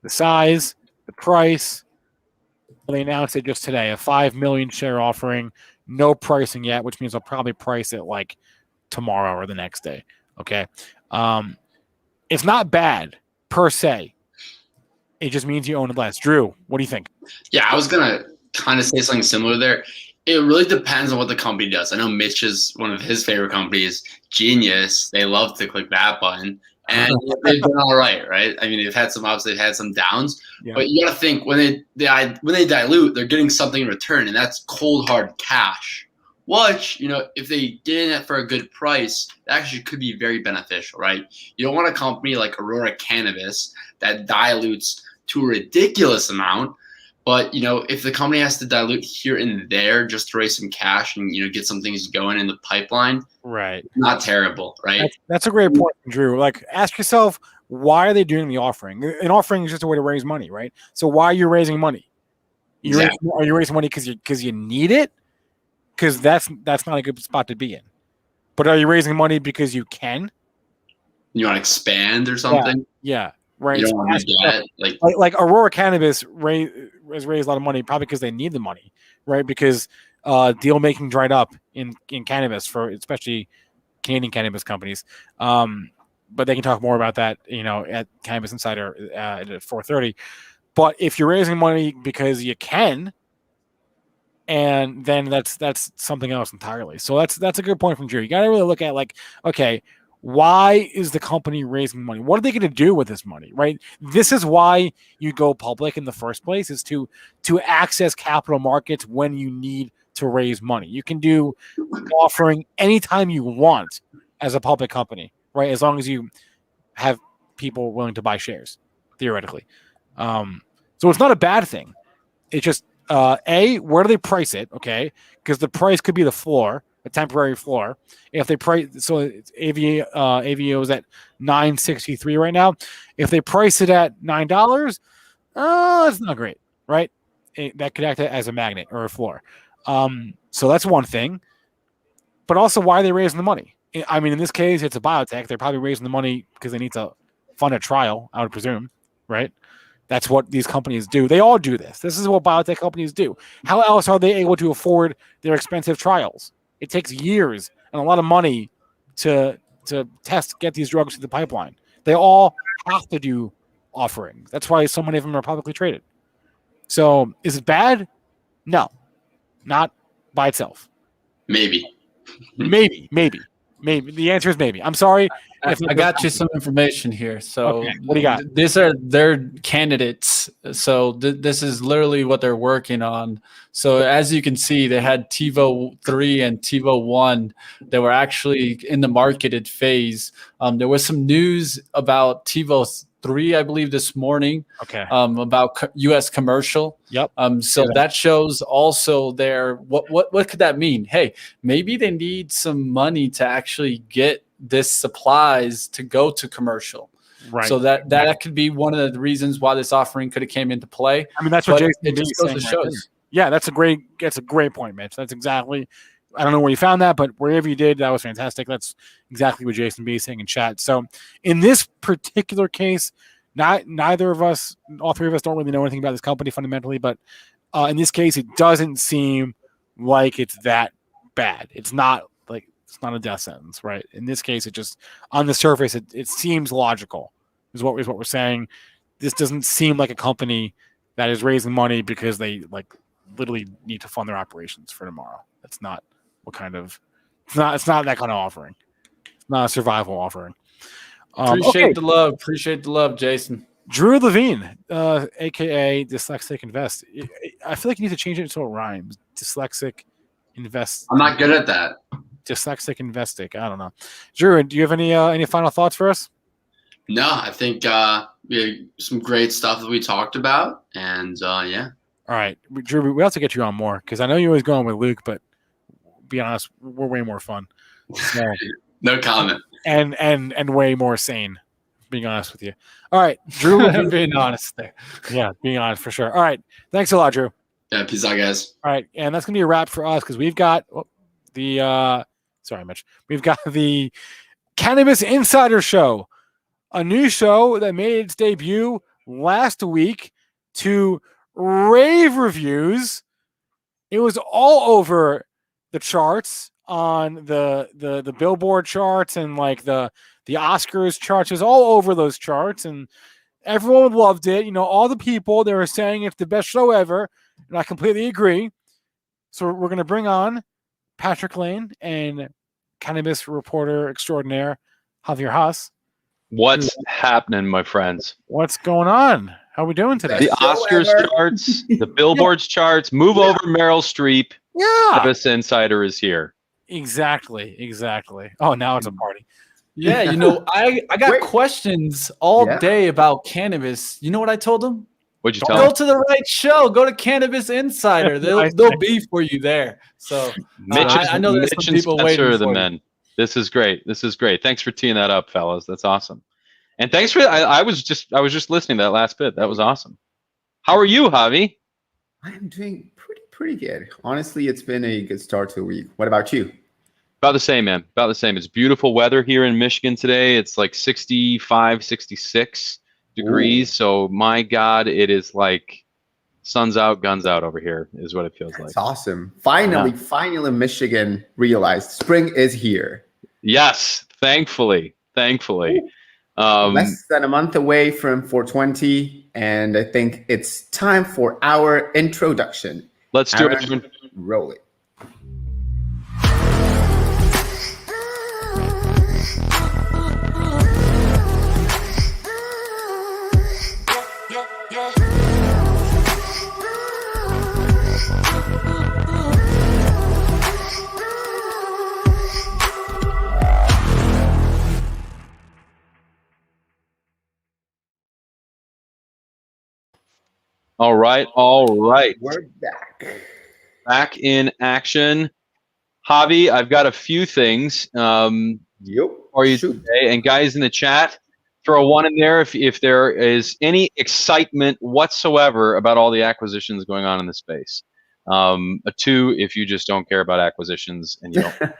The size, the price. They announced it just today, a 5 million share offering. No pricing yet, which means I'll probably price it like tomorrow or the next day. Okay. It's not bad per se. It just means you own it less. Drew, what do you think? Yeah, I was going to kind of say something similar there. It really depends on what the company does. I know Mitch is one of his favorite companies, Genius. They love to click that button. And they've been all right? I mean, they've had some ups, they've had some downs. Yeah. But you got to think when they dilute, they're getting something in return, and that's cold, hard cash. Which, if they get in it for a good price, that actually could be very beneficial, right? You don't want a company like Aurora Cannabis that dilutes to a ridiculous amount. But, if the company has to dilute here and there just to raise some cash and, get some things going in the pipeline, right? Not terrible, right? That's a great point, Drew. Like, ask yourself, why are they doing the offering? An offering is just a way to raise money, right? So why are you raising money? Are you raising money because you need it? Because that's not a good spot to be in. But are you raising money because you can? You want to expand or something? Yeah. Right. You don't want to get like Aurora Cannabis has raised a lot of money probably because they need the money, right? Because deal making dried up in cannabis for especially Canadian cannabis companies. But they can talk more about that, at Cannabis Insider at 4:30. But if you're raising money because you can, and then that's something else entirely. So that's a good point from Drew. You got to really look at okay, why is the company raising money? What are they going to do with this money, right? This is why you go public in the first place, is to access capital markets when you need to raise money. You can do offering anytime you want as a public company, right? As long as you have people willing to buy shares, theoretically. So it's not a bad thing. It's just, where do they price it? Okay. Because the price could be the floor, a temporary floor. If they price, so it's AVO is at $9.63 right now. If they price it at $9, it's not great, right? That could act as a magnet or a floor. So that's one thing. But also, why are they raising the money? I mean, in this case, it's a biotech. They're probably raising the money because they need to fund a trial, I would presume, right? That's what these companies do. They all do this. This is what biotech companies do. How else are they able to afford their expensive trials? It takes years and a lot of money to get these drugs through the pipeline. They all have to do offerings. That's why so many of them are publicly traded. So is it bad? No, not by itself. Maybe. The answer is maybe. I'm sorry. I got you some information here. So okay. What do you got? These are their candidates. So this is literally what they're working on. So as you can see, they had TiVo 3 and TiVo 1 that were actually in the marketed phase. There was some news about TiVo 3, I believe, this morning. Okay. About U.S. commercial. Yep. So that shows also what could that mean? Hey, maybe they need some money to actually get this supplies to go to commercial. Right. So that could be one of the reasons why this offering could have came into play. I mean, that's what Jason it just goes to shows. Yeah, that's a great point, Mitch. That's exactly I don't know where you found that, but wherever you did, that was fantastic. That's exactly what Jason B is saying in chat. So in this particular case, neither of us, all three of us, don't really know anything about this company fundamentally, but in this case, it doesn't seem like it's that bad. It's not a death sentence, right? In this case, it just on the surface, it seems logical. Is what we're saying. This doesn't seem like a company that is raising money because they literally need to fund their operations for tomorrow. That's not it's not that kind of offering. It's not a survival offering. Appreciate the love, Jason. Drew Levine, aka Dyslexic Invest. I feel like you need to change it so it rhymes. Dyslexic Invest. I'm not good at that. Dyslexic Investic. I don't know. Drew, do you have any final thoughts for us? No, I think we had some great stuff that we talked about, and yeah. All right, Drew, we have to get you on more because I know you're always going with Luke, but be honest, we're way more fun. So, no comment. And way more sane. Being honest with you. All right, Drew. Being honest there. Yeah, being honest for sure. All right, thanks a lot, Drew. Yeah, peace out, guys. All right, and that's gonna be a wrap for us because we've got sorry, Mitch. We've got the Cannabis Insider Show, a new show that made its debut last week to rave reviews. It was all over the charts on the Billboard charts and the Oscars charts. It was all over those charts, and everyone loved it. All the people, they were saying it's the best show ever, and I completely agree. So we're going to bring on Patrick Lane and cannabis reporter extraordinaire Javier Haas. What's happening, my friends? What's going on? How are we doing today? The Oscars charts, the Billboards charts. Move over, Meryl Streep. Yeah. Cannabis Insider is here. Exactly. Oh, now it's a party. Yeah, I got questions all day about cannabis. You know what I told them? What'd you tell Go them? to the right show. Go to Cannabis Insider. They'll be for you there. So I know there's some people waiting for the for men. you. This is great. Thanks for teeing that up, fellas. That's awesome. And thanks for I was just listening to that last bit. That was awesome. How are you, Javi? I'm doing pretty good. Honestly, it's been a good start to the week. What about you? About the same, man. About the same. It's beautiful weather here in Michigan today. It's like 65, 66 degrees. So my God, it is like sun's out, guns out over here is what it feels like. It's awesome. Finally, Michigan realized spring is here. Yes, thankfully. Less than a month away from 420, and I think it's time for our introduction. Let's do it. Roll it. All right. We're back. Back in action. Javi, I've got a few things for you today. And guys in the chat, throw one in there if there is any excitement whatsoever about all the acquisitions going on in the space. A 2 if you just don't care about acquisitions and you don't.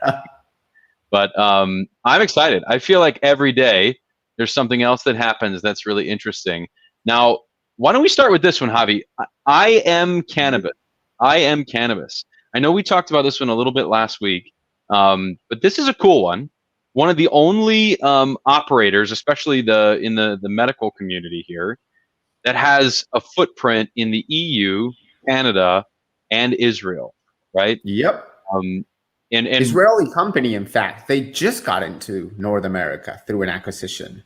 But I'm excited. I feel like every day there's something else that happens that's really interesting. Now, why don't we start with this one, Javi? I am cannabis. I know we talked about this one a little bit last week, but this is a cool one. One of the only operators, especially in the medical community here, that has a footprint in the EU, Canada, and Israel, right? Yep. And Israeli company, in fact, they just got into North America through an acquisition.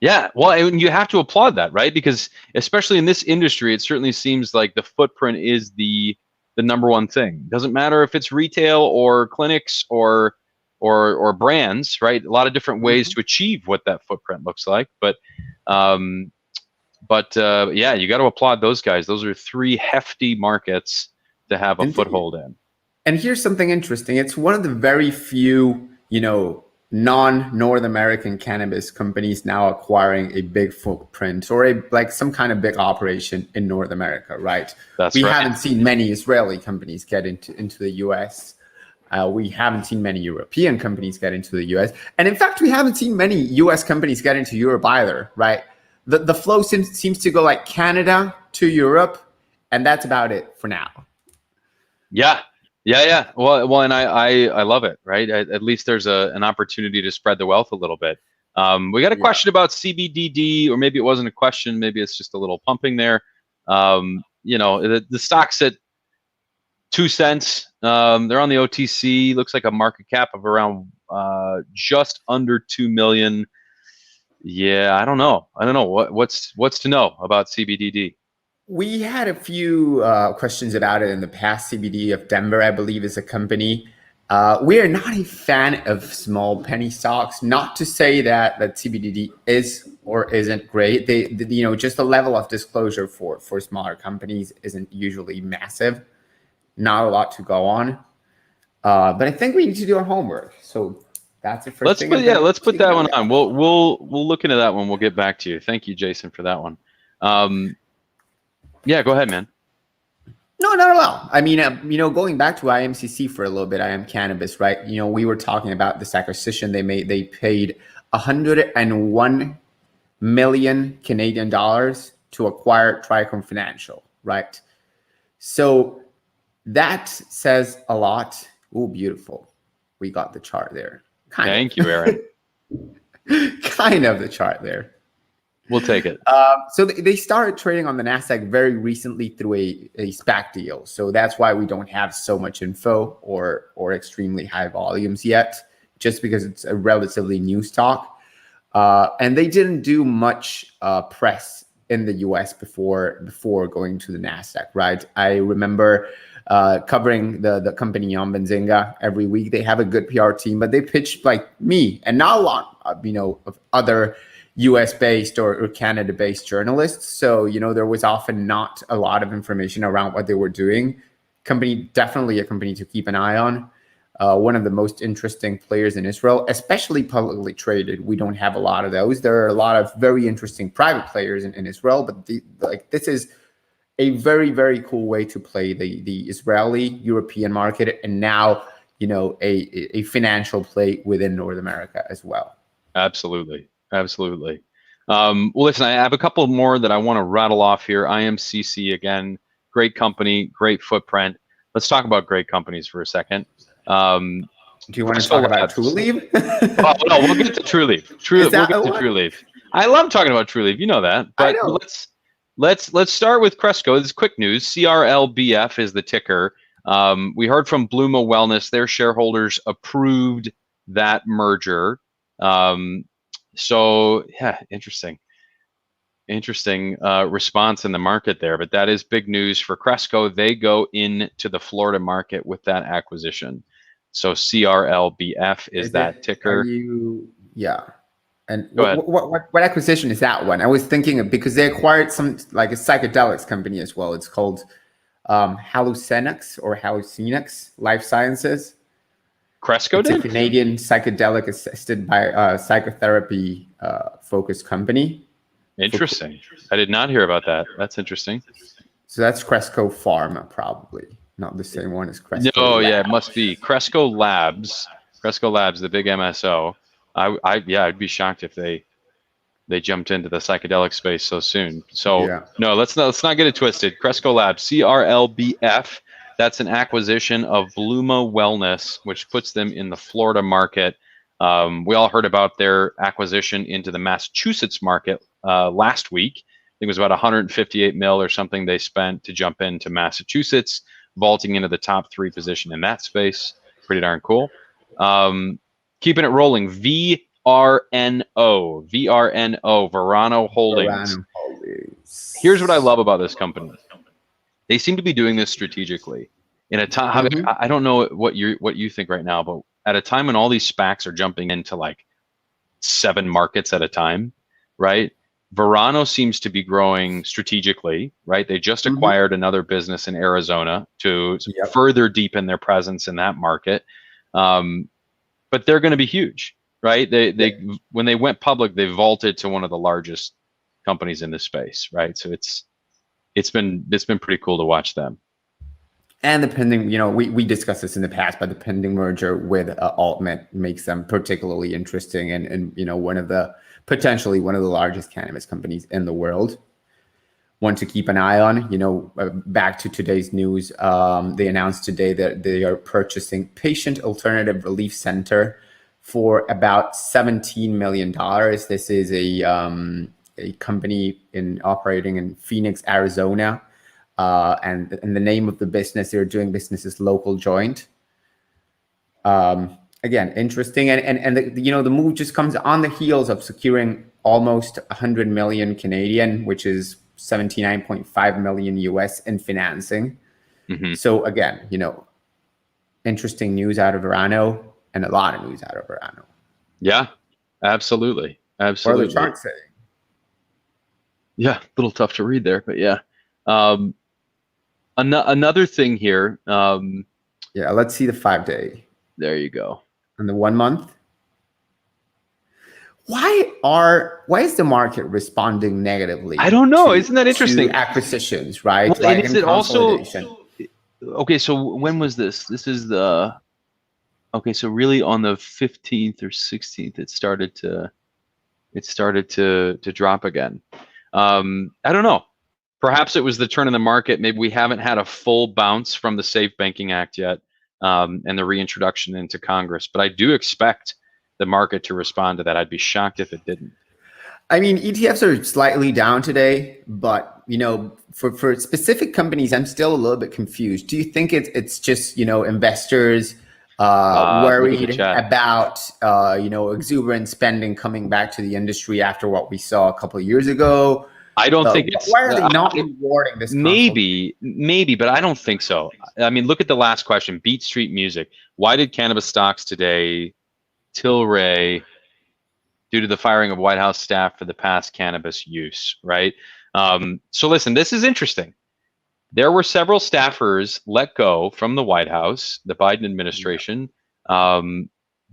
Yeah, well, and you have to applaud that, right? Because especially in this industry, it certainly seems like the footprint is the number one thing. Doesn't matter if it's retail or clinics or brands, right? A lot of different ways to achieve what that footprint looks like. But yeah, you got to applaud those guys. Those are 3 hefty markets to have a foothold in. And here's something interesting. It's one of the very few, non-North American cannabis companies now acquiring a big footprint or some kind of big operation in North America, right? That's we right. haven't seen many Israeli companies get into the US. We haven't seen many European companies get into the US. And in fact, we haven't seen many US companies get into Europe either, right? The flow seems to go like Canada to Europe, and that's about it for now. Yeah. Well, and I love it, right? At least there's an opportunity to spread the wealth a little bit. We got a question about CBDD, or maybe it wasn't a question. Maybe it's just a little pumping there. The stock's at 2 cents. They're on the OTC. Looks like a market cap of around just under 2 million. Yeah, I don't know. What's to know about CBDD. We had a few questions about it in the past. CBD of Denver, I believe, is a company. We are not a fan of small penny stocks. Not to say that CBDD is or isn't great. Just the level of disclosure for smaller companies isn't usually massive. Not a lot to go on. But I think we need to do our homework. So that's the first thing. Let's put that one on. We'll look into that one. We'll get back to you. Thank you, Jason, for that one. Yeah, go ahead, man. No, not at all. I mean, going back to IMCC for a little bit, IM Cannabis, right? We were talking about this acquisition they made. They paid 101 million Canadian dollars to acquire Tricom Financial, right? So that says a lot. Oh, beautiful. We got the chart there. Thank you, Aaron. Kind of the chart there. We'll take it. So they started trading on the NASDAQ very recently through a SPAC deal. So that's why we don't have so much info or extremely high volumes yet, just because it's a relatively new stock. And they didn't do much press in the US before going to the NASDAQ, right? I remember covering the company on Benzinga every week. They have a good PR team, but they pitched like me and not a lot of other US-based or Canada-based journalists. So, there was often not a lot of information around what they were doing. Definitely a company to keep an eye on. One of the most interesting players in Israel, especially publicly traded. We don't have a lot of those. There are a lot of very interesting private players in Israel, but this is a very, very cool way to play the Israeli European market, and now, a financial play within North America as well. Absolutely. Well, listen, I have a couple more that I want to rattle off here. IMCC, again, great company, great footprint. Let's talk about great companies for a second. Do you want to talk about TrueLeaf? No, we'll get to TrueLeaf. We'll get to TrueLeaf. I love talking about TrueLeaf. You know that. But let's start with Cresco. This is quick news. CRLBF is the ticker. We heard from Bluma Wellness. Their shareholders approved that merger. So yeah, interesting response in the market there, but that is big news for Cresco. They go into the Florida market with that acquisition. So CRLBF is that ticker. And what acquisition is that one? I was thinking of, because they acquired some like a psychedelics company as well. It's called Hallucinix Life Sciences. Cresco it's did? a Canadian psychedelic assisted by psychotherapy focused company. Interesting. I did not hear about that. That's interesting. So that's Cresco Pharma, probably not the same one as Cresco. No, yeah, it must be Cresco Labs. Cresco Labs, the big MSO. I'd be shocked if they jumped into the psychedelic space so soon. So no, let's not get it twisted. Cresco Labs, CRLBF. That's an acquisition of Bluma Wellness, which puts them in the Florida market. We all heard about their acquisition into the Massachusetts market last week. I think it was about 158 mil or something they spent to jump into Massachusetts, vaulting into the top 3 position in that space. Pretty darn cool. Keeping it rolling. VRNO, Verano Holdings. Here's what I love about this company. They seem to be doing this strategically. In a time, I don't know what you think right now, but at a time when all these SPACs are jumping into like 7 markets at a time, right? Verano seems to be growing strategically, right? They just acquired another business in Arizona to further deepen their presence in that market. But they're going to be huge, right? They when they went public, they vaulted to one of the largest companies in this space, right? So it's been pretty cool to watch them. And the pending, we discussed this in the past, but the pending merger with AltMed makes them particularly interesting and potentially one of the largest cannabis companies in the world. One to keep an eye on. Back to today's news, they announced today that they are purchasing Patient Alternative Relief Center for about $17 million. This is a company operating in Phoenix, Arizona. And the name of the business they're doing business is Local Joint. Again, interesting, and the move just comes on the heels of securing almost 100 million Canadian, which is 79.5 million US in financing. So again, interesting news out of Verano and a lot of news out of Verano. Yeah, absolutely. What are the charts saying? Yeah, a little tough to read there, but yeah. Another thing here. Yeah, let's see the 5-day. There you go. And the 1 month. Why is the market responding negatively? I don't know. Isn't that interesting? Acquisitions, right? Well, and is it also okay? So when was this? This is the okay. So really, on the 15th or 16th, it started to drop again. I don't know. Perhaps it was the turn in the market. Maybe we haven't had a full bounce from the Safe Banking Act yet, and the reintroduction into Congress. But I do expect the market to respond to that. I'd be shocked if it didn't. I mean, ETFs are slightly down today, but for specific companies, I'm still a little bit confused. Do you think it's just investors worried about exuberant spending coming back to the industry after what we saw a couple of years ago? I don't think it's. Why are they not rewarding this? Maybe, but I don't think so. I mean, look at the last question. Beat Street Music. Why did cannabis stocks today Tilray due to the firing of White House staff for the past cannabis use? Right. So listen, this is interesting. There were several staffers let go from the White House, the Biden administration,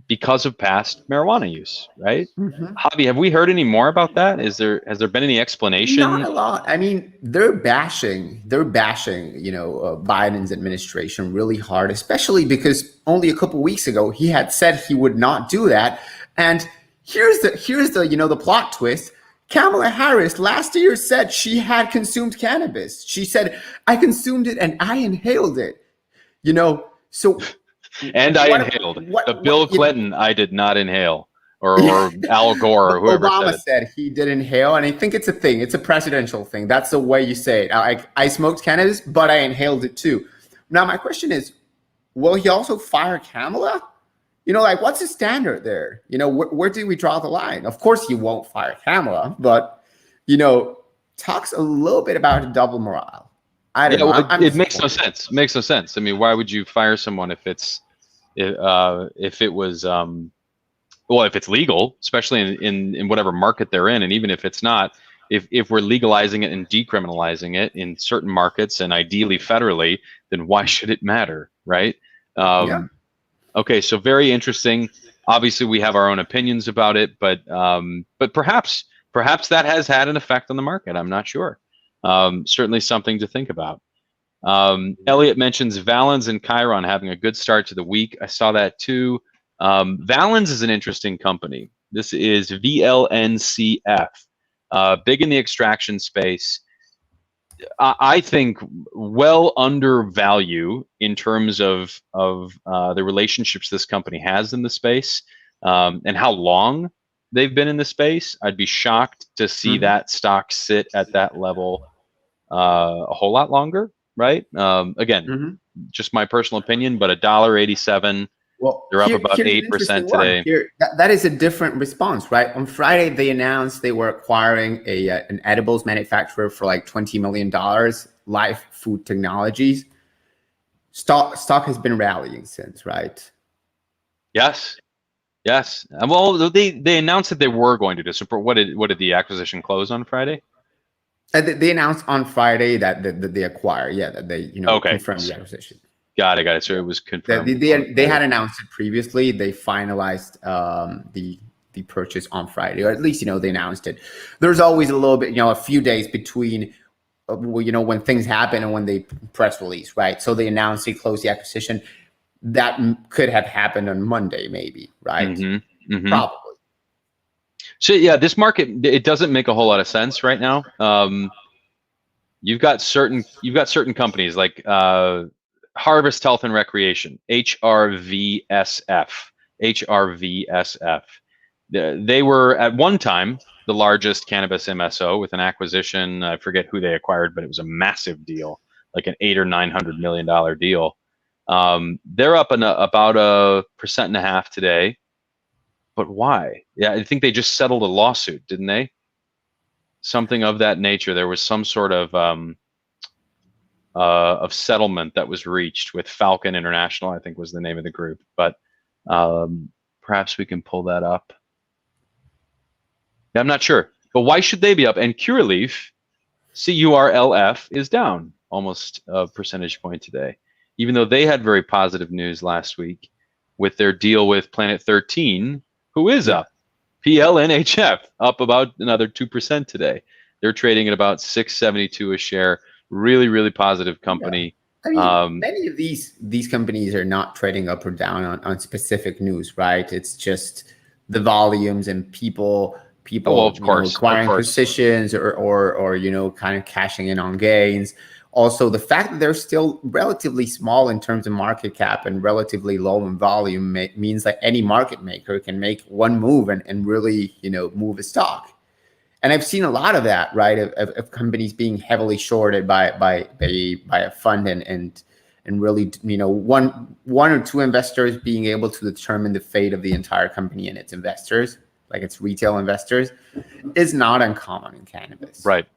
because of past marijuana use, right? Javi, have we heard any more about that? Has there been any explanation? Not a lot. I mean, they're bashing, Biden's administration really hard, especially because only a couple weeks ago he had said he would not do that. And here's the plot twist. Kamala Harris last year said she had consumed cannabis. She said, "I consumed it and I inhaled it." So. And I inhaled. Bill Clinton, I did not inhale, or Al Gore, or whoever Obama said he did inhale, and I think it's a thing. It's a presidential thing. That's the way you say it. I smoked cannabis, but I inhaled it too. Now, my question is, will he also fire Kamala? What's the standard there? Where do we draw the line? Of course, he won't fire Kamala, but, talks a little bit about a double morale. I don't know. It makes no sense. Makes no sense. I mean, why would you fire someone if it's legal, especially in whatever market they're in, and even if it's not, if we're legalizing it and decriminalizing it in certain markets and ideally federally, then why should it matter, right? Okay, so very interesting. Obviously, we have our own opinions about it, but perhaps that has had an effect on the market. I'm not sure. Certainly something to think about. Elliot mentions Valens and Chiron having a good start to the week. I saw that too. Valens is an interesting company. This is VLNCF, big in the extraction space. I think well under value in terms of the relationships this company has in the space, and how long they've been in the space. I'd be shocked to see that stock sit at that level a whole lot longer, right? Again, just my personal opinion, but $1.87. Well, they're up about 8% today. That is a different response, right? On Friday, they announced they were acquiring an edibles manufacturer for like $20 million, Life Food Technologies. Stock has been rallying since, right? Yes. Well, they announced that they were going to do. So what did the acquisition close on Friday? They announced on Friday that they acquire. Yeah, that they confirmed the acquisition. Got it. So it was confirmed. They had announced it previously. They finalized the purchase on Friday, or at least they announced it. There's always a little bit, a few days between when things happen and when they press release, right? So they announced they closed the acquisition. That could have happened on Monday, maybe, right? Probably. So yeah, this market, it doesn't make a whole lot of sense right now. You've got certain companies like Harvest Health and Recreation, HRVSF. They were at one time the largest cannabis MSO with an acquisition. I forget who they acquired, but it was a massive deal, like an $800 or $900 million deal. They're up about 1.5% today. But why? Yeah, I think they just settled a lawsuit, didn't they? Something of that nature. There was some sort of settlement that was reached with Falcon International, I think was the name of the group. But perhaps we can pull that up. I'm not sure. But why should they be up? And Cureleaf, CURLF, is down almost a percentage point today, even though they had very positive news last week with their deal with Planet 13, who is up. PLNHF up about another 2% today. They're trading at about $6.72 a share. Really, really positive company. I mean, many of these companies are not trading up or down on specific news, right? It's just the volumes and people of course, acquiring positions or kind of cashing in on gains. Also, the fact that they're still relatively small in terms of market cap and relatively low in volume means that any market maker can make one move and really, move a stock. And I've seen a lot of that, right? Of companies being heavily shorted by a fund and really, one or two investors being able to determine the fate of the entire company and its investors, like its retail investors, is not uncommon in cannabis. Right.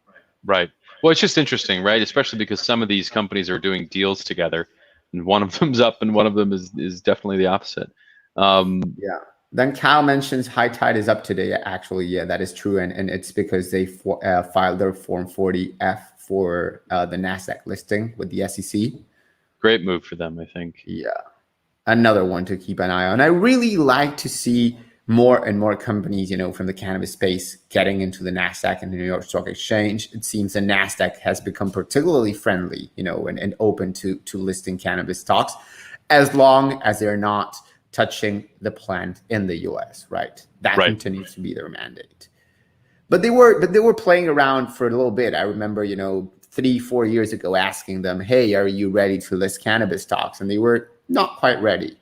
Well, it's just interesting, right? Especially because some of these companies are doing deals together, and one of them's up, and one of them is definitely the opposite. Yeah. Then Kyle mentions High Tide is up today. Actually, yeah, that is true, and it's because they filed their Form 40F for the Nasdaq listing with the SEC. Great move for them, I think. Yeah, another one to keep an eye on. I really like to see more and more companies, from the cannabis space getting into the Nasdaq and the New York Stock Exchange. It seems the Nasdaq has become particularly friendly, and open to listing cannabis stocks, as long as they're not touching the plant in the US, right? That continues to be their mandate. But they were playing around for a little bit. I remember, 3-4 years ago asking them, hey, are you ready to list cannabis stocks? And they were not quite ready.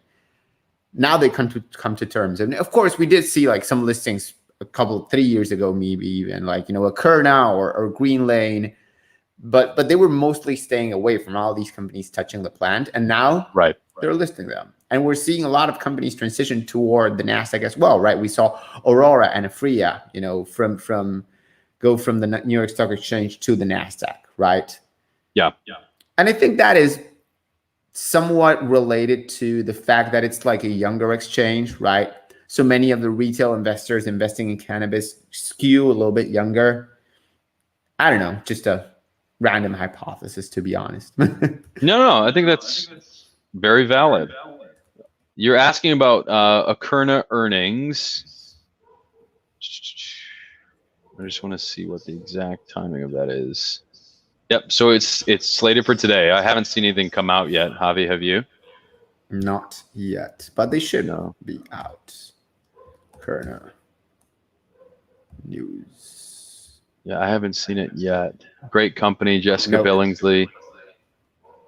Now they come to terms. And of course, we did see like some listings 3 years ago, maybe even like, Occur Now or Green Lane. But they were mostly staying away from all these companies touching the plant. And now they're listing them. And we're seeing a lot of companies transition toward the Nasdaq as well, right? We saw Aurora and Afria, go from the New York Stock Exchange to the Nasdaq, right? Yeah. And I think that is somewhat related to the fact that it's like a younger exchange, right? So many of the retail investors investing in cannabis skew a little bit younger. I don't know, just a random hypothesis, to be honest. No, I think that's very valid. You're asking about Akerna earnings. I just want to see what the exact timing of that is. Yep, so it's slated for today. I haven't seen anything come out yet. Javi, have you? Not yet, but they should be out. Akerna news. Yeah, I haven't seen it yet. Great company. Jessica Billingsley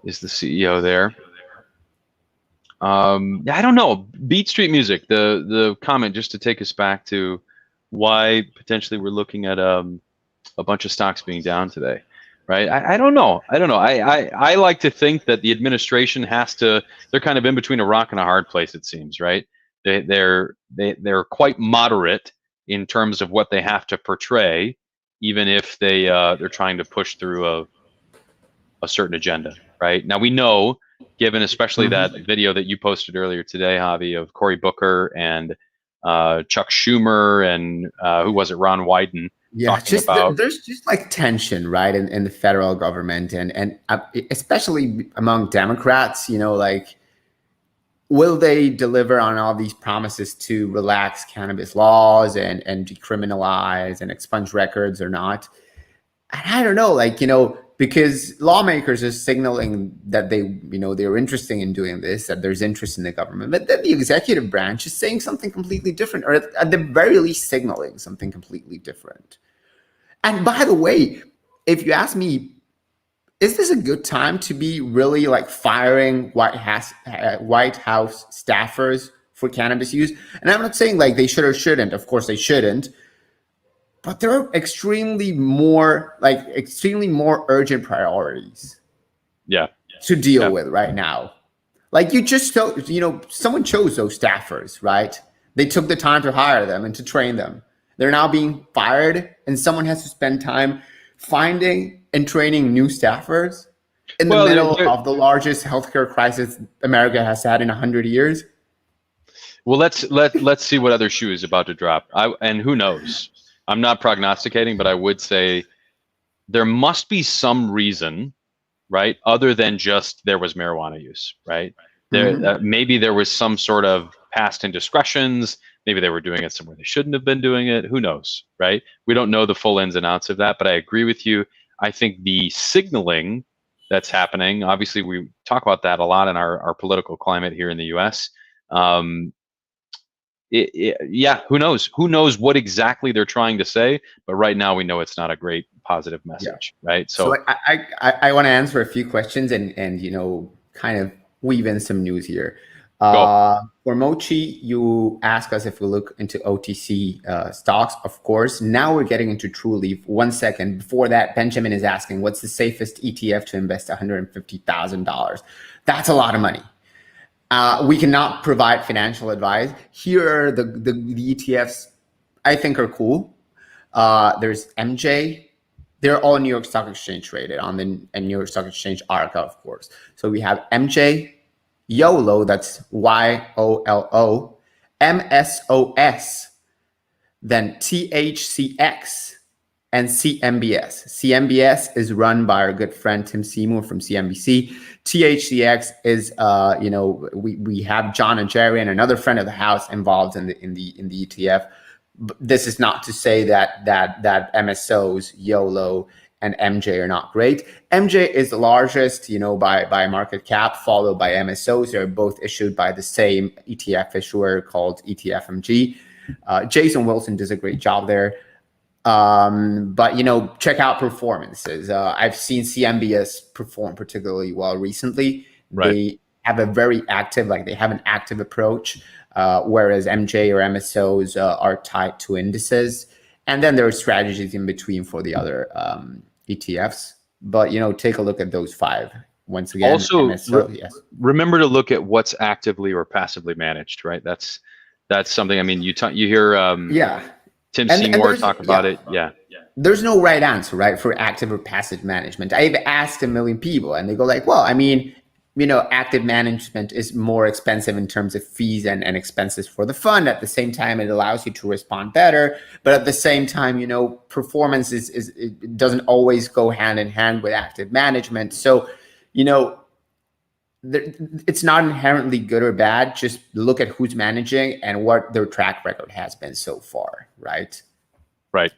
is the CEO there. I don't know. Beat Street Music, the comment, just to take us back to why potentially we're looking at a bunch of stocks being down today, right? I don't know. I like to think that the administration they're kind of in between a rock and a hard place, it seems, right? They're quite moderate in terms of what they have to portray, even if they're trying to push through a certain agenda, right? Now we know, given especially that video that you posted earlier today, Javi, of Cory Booker and Chuck Schumer and who was it, Ron Wyden, talking about there's just like tension, right, in the federal government and especially among Democrats. Like, will they deliver on all these promises to relax cannabis laws and decriminalize and expunge records or not? And I don't know, like, because lawmakers are signaling that they're interested in doing this, that there's interest in the government, but then the executive branch is saying something completely different, or at the very least signaling something completely different. And by the way, if you ask me, is this a good time to be really like firing White House staffers for cannabis use? And I'm not saying like they should or shouldn't. Of course they shouldn't. But there are extremely more urgent priorities. Yeah. To deal with right now. Like someone chose those staffers, right? They took the time to hire them and to train them. They're now being fired, and someone has to spend time finding and training new staffers in the middle of the largest healthcare crisis America has had in 100 years. Well, let's see what other shoe is about to drop. And who knows? I'm not prognosticating, but I would say there must be some reason, right, other than just there was marijuana use, right? Maybe there was some sort of past indiscretions. Maybe they were doing it somewhere they shouldn't have been doing it. Who knows, right? We don't know the full ins and outs of that, but I agree with you. I think the signaling that's happening, obviously we talk about that a lot in our political climate here in the US. Yeah, who knows? Who knows what exactly they're trying to say? But right now we know it's not a great positive message, right? So I want to answer a few questions and kind of weave in some news here. For Mochi, you ask us if we look into OTC stocks. Of course, now we're getting into TrueLeaf. 1 second before that, Benjamin is asking, what's the safest ETF to invest $150,000? That's a lot of money. We cannot provide financial advice. Here are the ETFs I think are cool. There's MJ. They're all New York Stock Exchange traded on the New York Stock Exchange ARCA, of course. So we have MJ, YOLO, that's YOLO, MSOS, then THCX, and CMBS. CMBS is run by our good friend Tim Seymour from CNBC. THCX is, we have John and Jerry and another friend of the house involved in the ETF. But this is not to say that MSOs, YOLO, and MJ are not great. MJ is the largest, by market cap, followed by MSOs. They're both issued by the same ETF issuer called ETFMG. Jason Wilson does a great job there. But check out performances. I've seen CMBS perform particularly well recently. Right. They have a very active, they have an active approach, whereas MJ or MSOs are tied to indices. And then there are strategies in between for the other ETFs. But, take a look at those five. Once again, also, MSO, yes. Remember to look at what's actively or passively managed, right? That's something. I mean, you hear Tim Seymour talk about it. Yeah. There's no right answer, right, for active or passive management. I've asked a million people, and they go like, well, I mean, active management is more expensive in terms of fees and expenses for the fund. At the same time, it allows you to respond better. But at the same time, performance it doesn't always go hand in hand with active management. So, it's not inherently good or bad. Just look at who's managing and what their track record has been so far, right? Right.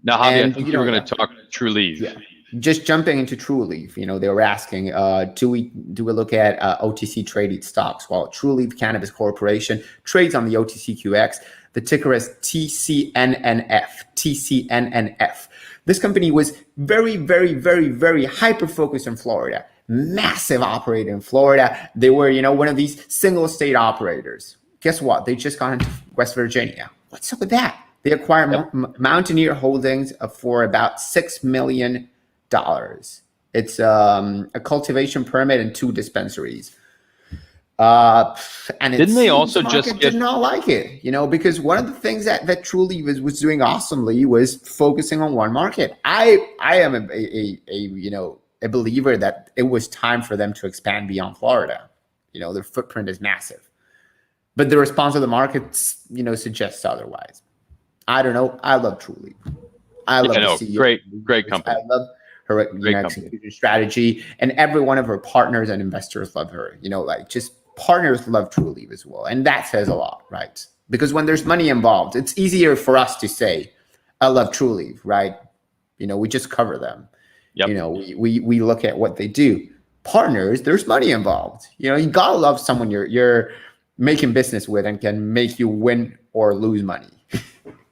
Now, Javi, I think you were going to talk TrueLeaf. Yeah. Just jumping into TrueLeaf, they were asking, do we look at OTC traded stocks? Well, TrueLeaf Cannabis Corporation trades on the OTCQX. The ticker is TCNNF. TCNNF. This company was very, very, very, very hyper-focused in Florida. Massive operator in Florida. They were, one of these single state operators. Guess what? They just got into West Virginia. What's up with that? They acquired Mountaineer Holdings for about $6 million. It's a cultivation permit and 2 dispensaries. And didn't they also just did not like it, because one of the things that TrueLeaf was doing awesomely was focusing on one market. I am a believer that it was time for them to expand beyond Florida. Their footprint is massive, but the response of the market, suggests otherwise. I don't know. I love TrueLeaf. I love the CEO. Great company. I love her execution strategy, and every one of her partners and investors love her. Just partners love TrueLeaf as well, and that says a lot, right? Because when there's money involved, it's easier for us to say, "I love TrueLeaf," right? We just cover them. Yep. You know, we look at what they do. Partners, there's money involved. You know, you gotta love someone you're making business with and can make you win or lose money.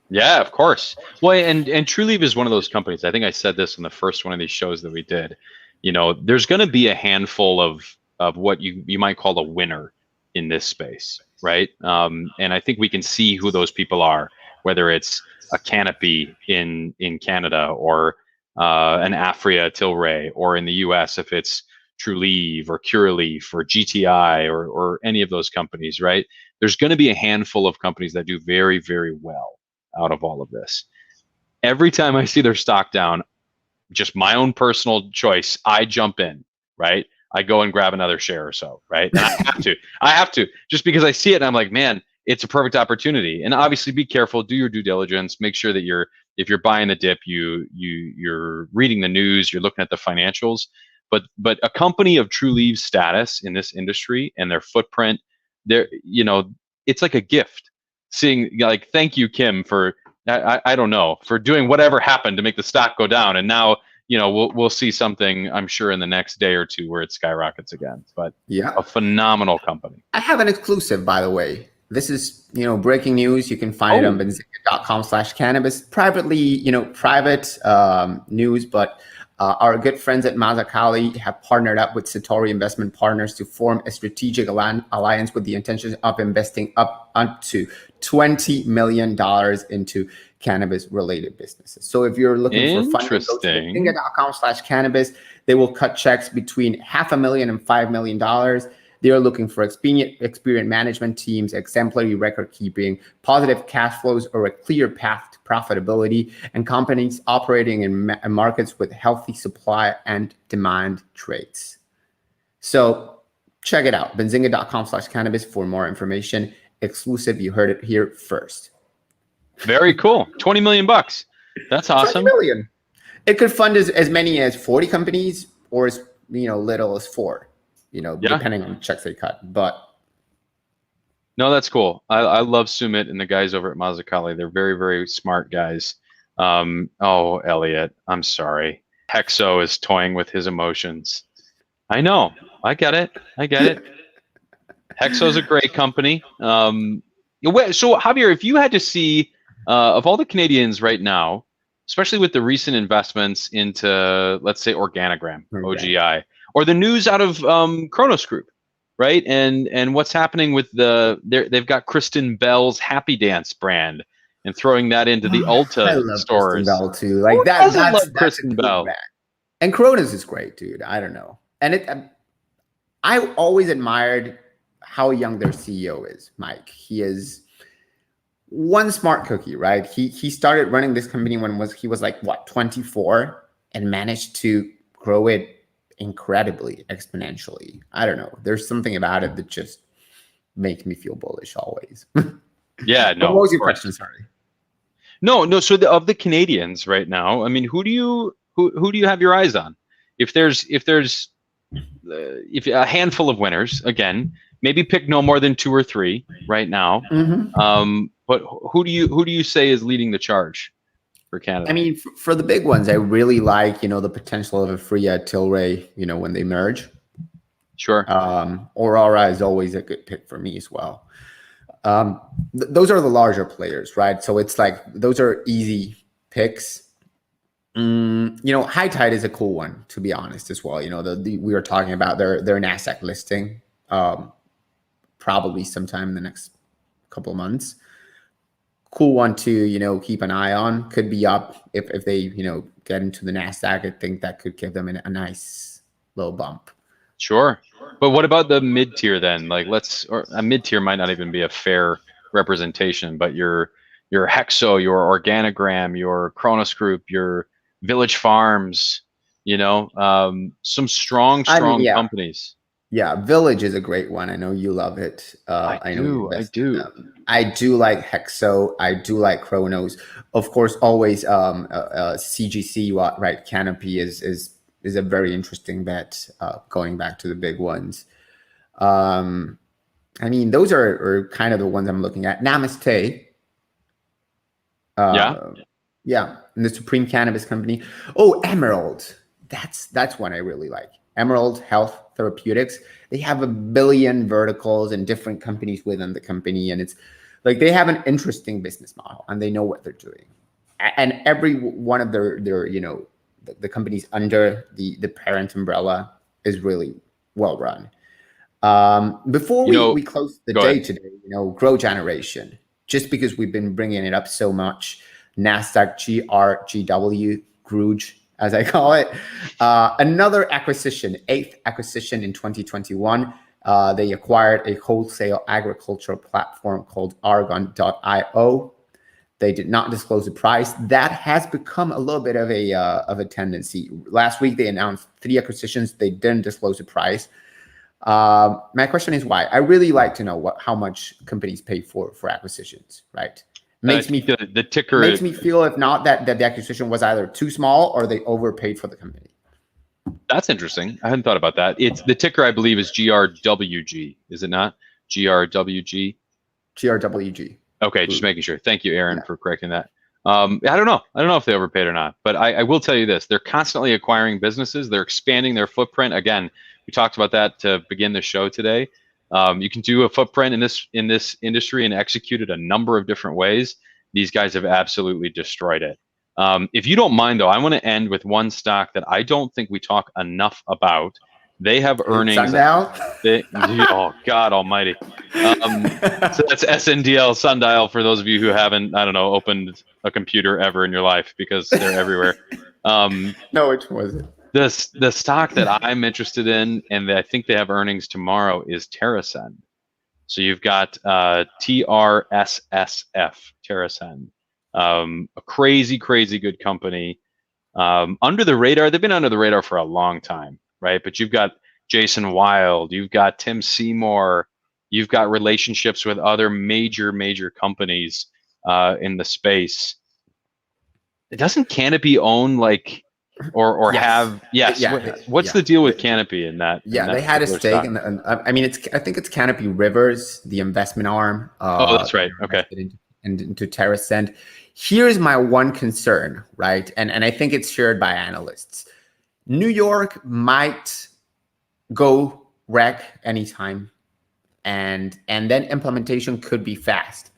Yeah, of course. Well, and TrueLeave is one of those companies. I think I said this in the first one of these shows that we did. You know, there's going to be a handful of what you might call a winner in this space, right? And I think we can see who those people are, whether it's a Canopy in Canada or an Aphria Tilray, or in the US if it's TrueLeave or Curaleaf or GTI or any of those companies, right? There's going to be a handful of companies that do very, very well out of all of this. Every time I see their stock down, just my own personal choice, I jump in, right? I go and grab another share or so, right? And I have to, just because I see it and I'm like, man, it's a perfect opportunity. And obviously be careful, do your due diligence, make sure that if you're buying the dip, you're reading the news, you're looking at the financials. But a company of TrueLeave's status in this industry and their footprint, it's like a gift. Seeing, like, thank you, Kim, for I don't know, for doing whatever happened to make the stock go down, and now we'll see something, I'm sure, in the next day or two where it skyrockets again. But yeah, a phenomenal company. I have an exclusive, by the way. This is breaking news. You can find it on benzinga.com/cannabis. Privately, private news, but our good friends at Mazakali have partnered up with Satori Investment Partners to form a strategic alliance with the intention of investing up to $20 million into cannabis-related businesses. So if you're looking for funding, go to benzinga.com/cannabis. They will cut checks between $500,000 and $5 million. They are looking for experienced management teams, exemplary record keeping, positive cash flows, or a clear path to profitability, and companies operating in markets with healthy supply and demand traits. So check it out, benzinga.com/cannabis for more information. Exclusive, you heard it here first. Very cool. $20 million. That's awesome. 20 million. It could fund as many as 40 companies or as little as 4. Depending on the checks they cut. But no, that's cool. I love Sumit and the guys over at Mazakali. They're very, very smart guys. Elliot, I'm sorry. Hexo is toying with his emotions. I know. I get it. Hexo's a great company. So Javier, if you had to see of all the Canadians right now, especially with the recent investments into, let's say, Organigram, OGI, or the news out of Kronos Group, right? And what's happening with they've got Kristen Bell's Happy Dance brand and throwing that into the Ulta stores. Kristen Bell too, like that. That's Kristen Bell. And Kronos is great, dude. I don't know, and I always admired how young their CEO is, Mike. He is one smart cookie, right? He started running this company when he was like 24 and managed to grow it incredibly exponentially. I don't know. There's something about it that just makes me feel bullish always. Yeah, no. What was your question? Sorry. No. So of the Canadians right now, I mean, who do you have your eyes on? If there's a handful of winners, again, maybe pick no more than 2 or 3 right now. Mm-hmm. But who do you say is leading the charge for Canada? I mean, for the big ones, I really like, the potential of Aphria Tilray, when they merge. Sure. Aurora is always a good pick for me as well. Those are the larger players, right? So it's like, those are easy picks. High Tide is a cool one, to be honest, as well. We were talking about their NASDAQ listing, probably sometime in the next couple of months. Cool one to keep an eye on. Could be up if they get into the NASDAQ. I think that could give them a nice little bump. Sure, but what about the mid tier then? Like, or a mid tier might not even be a fair representation, but your Hexo, your Organigram, your Kronos Group, your Village Farms, some strong companies. Yeah, Village is a great one. I know you love it. I do. I do like Hexo. I do like Kronos. Of course, always CGC, right? Canopy is a very interesting bet. Going back to the big ones. I mean, those are kind of the ones I'm looking at. Namaste. Yeah, and the Supreme Cannabis Company. Oh, Emerald. That's one I really like. Emerald Health Therapeutics. They have 1 billion verticals and different companies within the company, and it's like they have an interesting business model and they know what they're doing. And every one of their the companies under the parent umbrella is really well run. Before we close the day today, Grow Generation, just because we've been bringing it up so much, NASDAQ GRGW, Gruge, as I call it. Another acquisition, 8th acquisition in 2021. They acquired a wholesale agricultural platform called Argon.io. They did not disclose the price. That has become a little bit of a tendency. Last week, they announced 3 acquisitions. They didn't disclose the price. My question is why? I really like to know how much companies pay for acquisitions, right? Makes me the ticker makes me feel, if not that the acquisition was either too small or they overpaid for the company. That's interesting. I hadn't thought about that. It's the ticker, I believe, is GRWG. Is it not? GRWG. GRWG. Okay, just making sure. Thank you, Aaron, for correcting that. I don't know. I don't know if they overpaid or not, but I will tell you this: they're constantly acquiring businesses. They're expanding their footprint. Again, we talked about that to begin the show today. You can do a footprint in this industry and execute it a number of different ways. These guys have absolutely destroyed it. If you don't mind, though, I want to end with one stock that I don't think we talk enough about. They have earnings. Sundial? Oh, God almighty. So that's SNDL, Sundial, for those of you who haven't, I don't know, opened a computer ever in your life, because they're everywhere. No, it wasn't. The stock that I'm interested in, and I think they have earnings tomorrow, is TerraSend. So you've got TRSSF, TerraSend, a crazy good company. Under the radar, they've been under the radar for a long time, right? But you've got Jason Wild, you've got Tim Seymour, you've got relationships with other major companies in the space. Doesn't Canopy own or Yes. have? Yes. Yeah, What's the deal with Canopy in that? Yeah, in that they had a particular stake, stock? I mean, I think it's Canopy Rivers, the investment arm. Oh, that's right. Okay. Into TerraSend. Here's my one concern, right? And I think it's shared by analysts. New York might go rec anytime, and then implementation could be fast.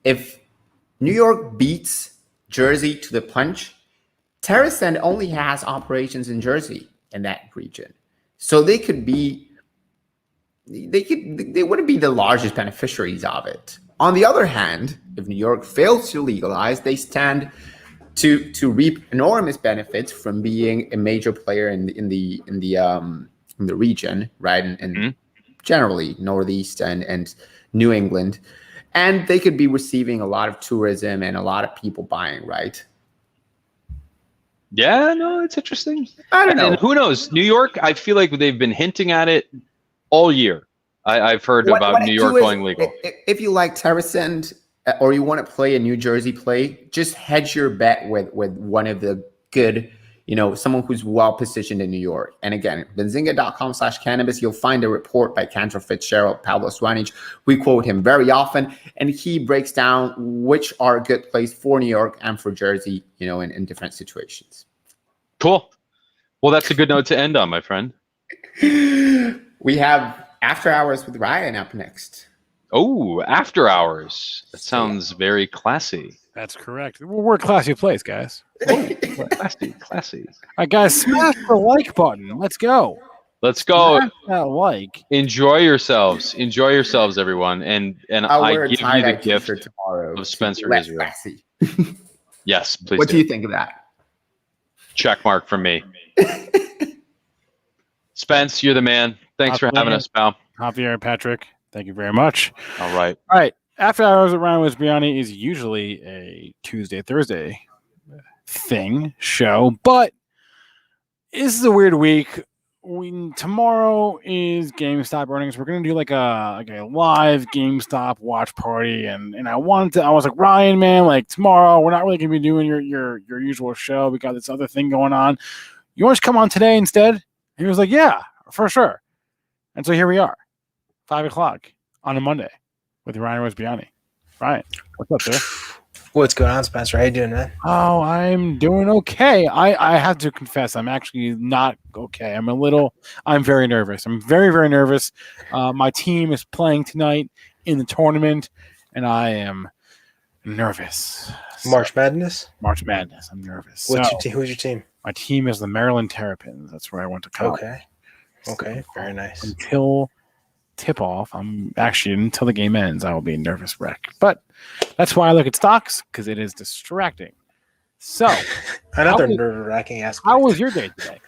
If New York beats Jersey to the punch, TerraSend only has operations in Jersey, in that region. So they wouldn't be the largest beneficiaries of it. On the other hand, if New York fails to legalize, they stand to reap enormous benefits from being a major player in the region, right? And generally Northeast and New England. And they could be receiving a lot of tourism and a lot of people buying, right? Yeah, no, it's interesting. I don't know. And who knows? New York, I feel like they've been hinting at it all year. I've heard about New York going legal. If you like TerraSend or you want to play a New Jersey play, just hedge your bet with one of the good, someone who's well positioned in New York. And again, benzinga.com/cannabis, you'll find a report by Cantor Fitzgerald, Pablo Swanich. We quote him very often, and he breaks down which are good plays for New York and for Jersey, in different situations. Cool. Well, that's a good note to end on, my friend. We have After Hours with Ryan up next. Oh, After Hours. That sounds very classy. That's correct. We're a classy place, guys. Classy. All right, guys, smash the like button. Let's go. Let's go. Smash that like. Enjoy yourselves, everyone. And I give you the gift tomorrow of Spencer less Israel. classy. Yes, please. What do you think of that? Check mark from me. Spence, you're the man. Thanks for having us, pal. Javier, Patrick, thank you very much. All right. All right. After Hours with Ryan Rozbiani is usually a Tuesday, Thursday show, but this is a weird week. Tomorrow is GameStop earnings. We're gonna do like a live GameStop watch party, and I was like, Ryan, man, tomorrow we're not really gonna be doing your usual show. We got this other thing going on. You want to come on today instead? And he was like, yeah, for sure. And so here we are, 5:00 on a Monday with Ryan Rozbiani. Ryan, what's up, sir? What's going on, Spencer? How you doing, man? Oh, I'm doing okay. I have to confess, I'm actually not okay. I'm very nervous. I'm very, very nervous. My team is playing tonight in the tournament, and I am nervous. March Madness? March Madness. I'm nervous. What's So, your team? Who's your team? my team is the Maryland Terrapins. That's where I went to college. Okay, very nice. Until tip-off, until the game ends, I will be a nervous wreck. But that's why I look at stocks, because it is distracting. So, Another nerve-wracking aspect. How was your day today?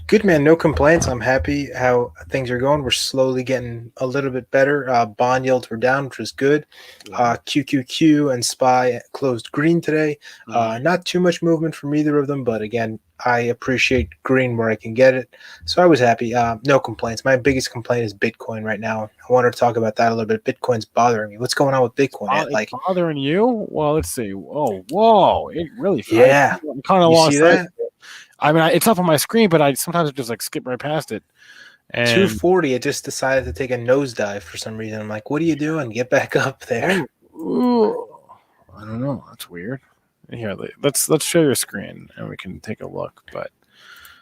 Good, man. No complaints. I'm happy how things are going. We're slowly getting a little bit better. Bond yields were down, which was good. QQQ and SPY closed green today. Not too much movement from either of them, but again, I appreciate green where I can get it. So I was happy. No complaints. My biggest complaint is Bitcoin right now. I wanted to talk about that a little bit. Bitcoin's bothering me. What's going on with Bitcoin? It's bothering you? Well, let's see. Oh, whoa! It really. Yeah. Kind of You lost see sight that? of it. I mean, it's up on my screen, but I sometimes just skip right past it. And 240, it just decided to take a nosedive for some reason. I'm like, what are you doing? Get back up there. Ooh, I don't know. That's weird. Here, let's share your screen and we can take a look. But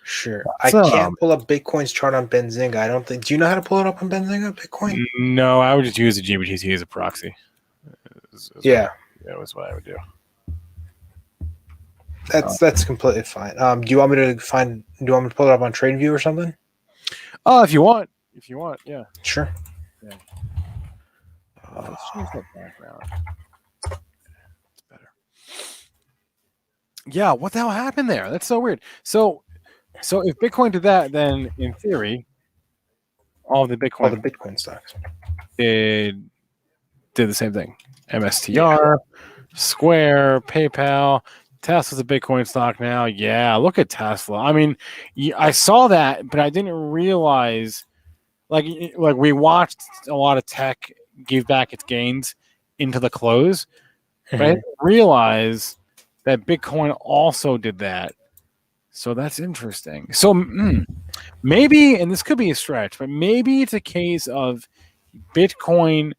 sure, I can't pull up Bitcoin's chart on Benzinga. I don't think. Do you know how to pull it up on Benzinga? Bitcoin? No, I would just use the GBTC as a proxy. Yeah, that was what I would do. That's completely fine. Do you want me to pull it up on TradeView or something? Oh, if you want, yeah. Sure. Yeah. Let's change that background. It's better. Yeah, what the hell happened there? That's so weird. So if Bitcoin did that, then in theory, all the Bitcoin stocks did the same thing. MSTR, Square, PayPal. Tesla's a Bitcoin stock now. Yeah, look at Tesla. I mean, I saw that, but I didn't realize, like we watched a lot of tech give back its gains into the close, but I didn't realize that Bitcoin also did that. So that's interesting. So maybe, and this could be a stretch, but maybe it's a case of Bitcoin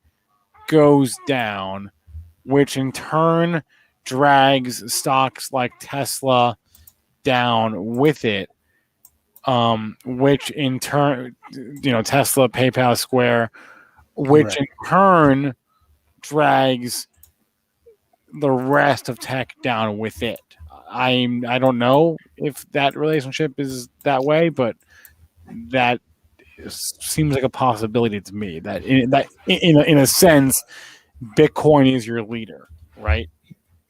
goes down, which in turn drags stocks like Tesla down with it, which in turn, Tesla, PayPal, Square, which in turn drags the rest of tech down with it. I don't know if that relationship is that way, but that seems like a possibility to me. That in a sense, Bitcoin is your leader, right?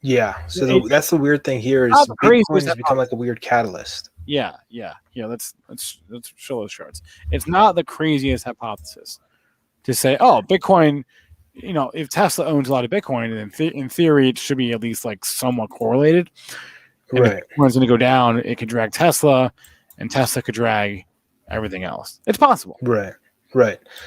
Yeah. So that's the weird thing here is Bitcoin has become like a weird catalyst. Yeah. Let's show those charts. It's not the craziest hypothesis to say, oh, Bitcoin. If Tesla owns a lot of Bitcoin, then in theory it should be at least somewhat correlated. And right. If Bitcoin's going to go down, it could drag Tesla, and Tesla could drag everything else. It's possible. Right.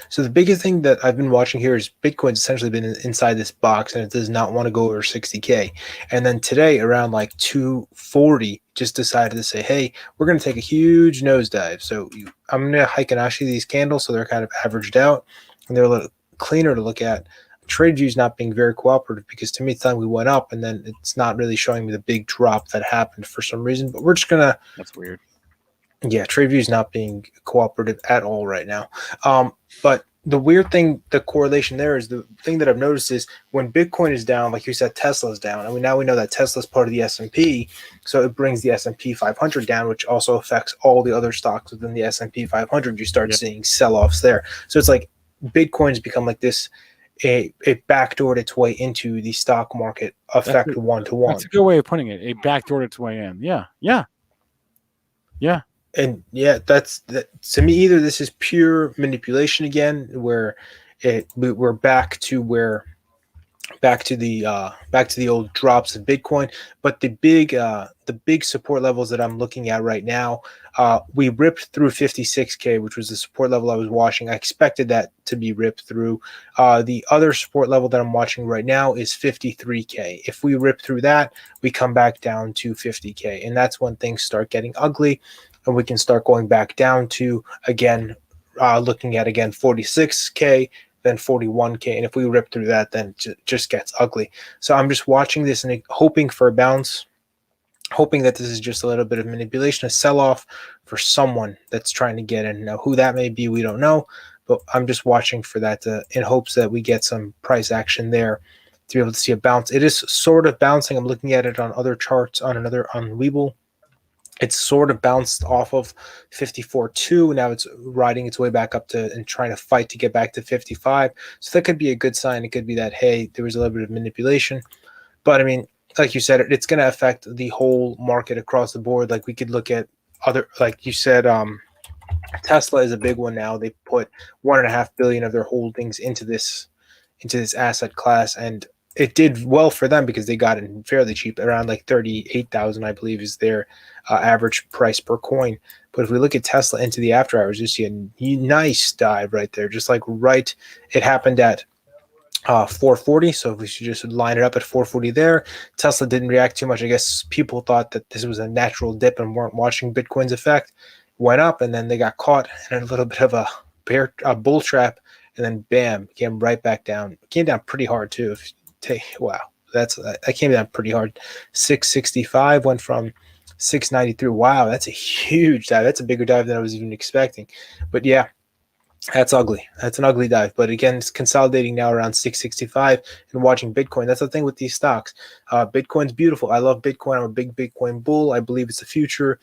So the biggest thing that I've been watching here is Bitcoin's essentially been inside this box and it does not want to go over 60K. And then today around 240 just decided to say, hey, we're going to take a huge nosedive. So I'm going to Heikin-Ashi these candles so they're kind of averaged out and they're a little cleaner to look at. TradeView is not being very cooperative because to me it's time we went up and then it's not really showing me the big drop that happened for some reason. But we're just going to... That's weird. Yeah, TradeView is not being cooperative at all right now. But the weird thing, the correlation there is the thing that I've noticed is when Bitcoin is down, like you said, Tesla's down. And now we know that Tesla's part of the S&P, so it brings the S&P 500 down, which also affects all the other stocks within the S&P 500. You start seeing sell-offs there. So it's like Bitcoin's become like this, it backdoored its way into the stock market effect one-to-one. That's a good way of putting it. It backdoored its way in. Yeah. And yeah, that's to me. Either this is pure manipulation again, where we're back to the old drops of Bitcoin. But the big support levels that I'm looking at right now, we ripped through 56K, which was the support level I was watching. I expected that to be ripped through. The other support level that I'm watching right now is 53K. If we rip through that, we come back down to 50K, and that's when things start getting ugly. And we can start going back down to, again, looking at, 46K, then 41K. And if we rip through that, then it just gets ugly. So I'm just watching this and hoping for a bounce, hoping that this is just a little bit of manipulation, a sell-off for someone that's trying to get in. Now, who that may be, we don't know, but I'm just watching for that in hopes that we get some price action there to be able to see a bounce. It is sort of bouncing. I'm looking at it on other charts on Webull. It's sort of bounced off of 54.2. Now it's riding its way back up to and trying to fight to get back to 55. So that could be a good sign. It could be that, hey, there was a little bit of manipulation. But I mean, like you said, it's going to affect the whole market across the board. Like we could look at other, like you said, Tesla is a big one now. They put $1.5 billion of their holdings into this asset class, and it did well for them because they got it fairly cheap, around like 38,000, I believe, is their average price per coin. But if we look at Tesla into the after hours, you see a nice dive right there, just like right. It happened at 440, so we should just line it up at 440 there. Tesla didn't react too much. I guess people thought that this was a natural dip and weren't watching Bitcoin's effect. Went up, and then they got caught in a little bit of a bull trap, and then bam, came right back down. Came down pretty hard too. Wow, that came down pretty hard. 665 went from 693. Wow, that's a huge dive. That's a bigger dive than I was even expecting. But yeah, that's ugly. That's an ugly dive. But again, it's consolidating now around 665 and watching Bitcoin. That's the thing with these stocks. Bitcoin's beautiful. I love Bitcoin. I'm a big Bitcoin bull. I believe it's the future.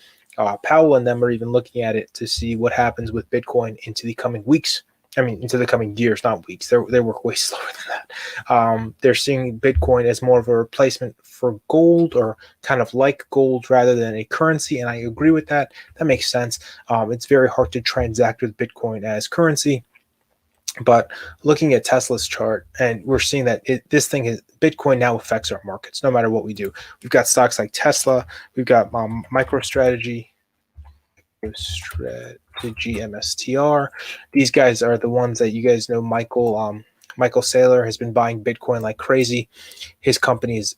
Powell and them are even looking at it to see what happens with Bitcoin into the coming weeks. I mean, into the coming years, not weeks. They work way slower than that. They're seeing Bitcoin as more of a replacement for gold, or kind of like gold rather than a currency. And I agree with that. That makes sense. It's very hard to transact with Bitcoin as currency. But looking at Tesla's chart, and we're seeing that Bitcoin now affects our markets no matter what we do. We've got stocks like Tesla. We've got MicroStrategy, MSTR. These guys are the ones that you guys know. Michael Saylor has been buying Bitcoin like crazy. His company is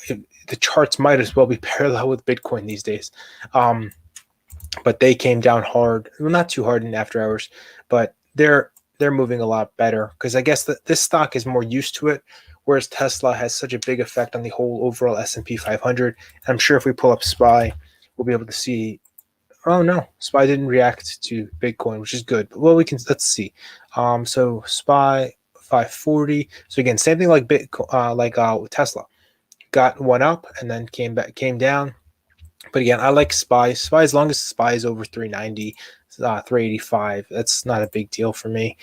the charts might as well be parallel with Bitcoin these days. But they came down hard. Well, not too hard in after hours, but they're moving a lot better because I guess that this stock is more used to it, whereas Tesla has such a big effect on the whole overall S&P 500. I'm sure if we pull up SPY, we'll be able to see. Oh no, SPY didn't react to Bitcoin, which is good. But well, let's see. So SPY 540. So again, same thing like Bitcoin, Tesla, got one up and then came down. But again, I like SPY. SPY, as long as SPY is over 390, 385, that's not a big deal for me.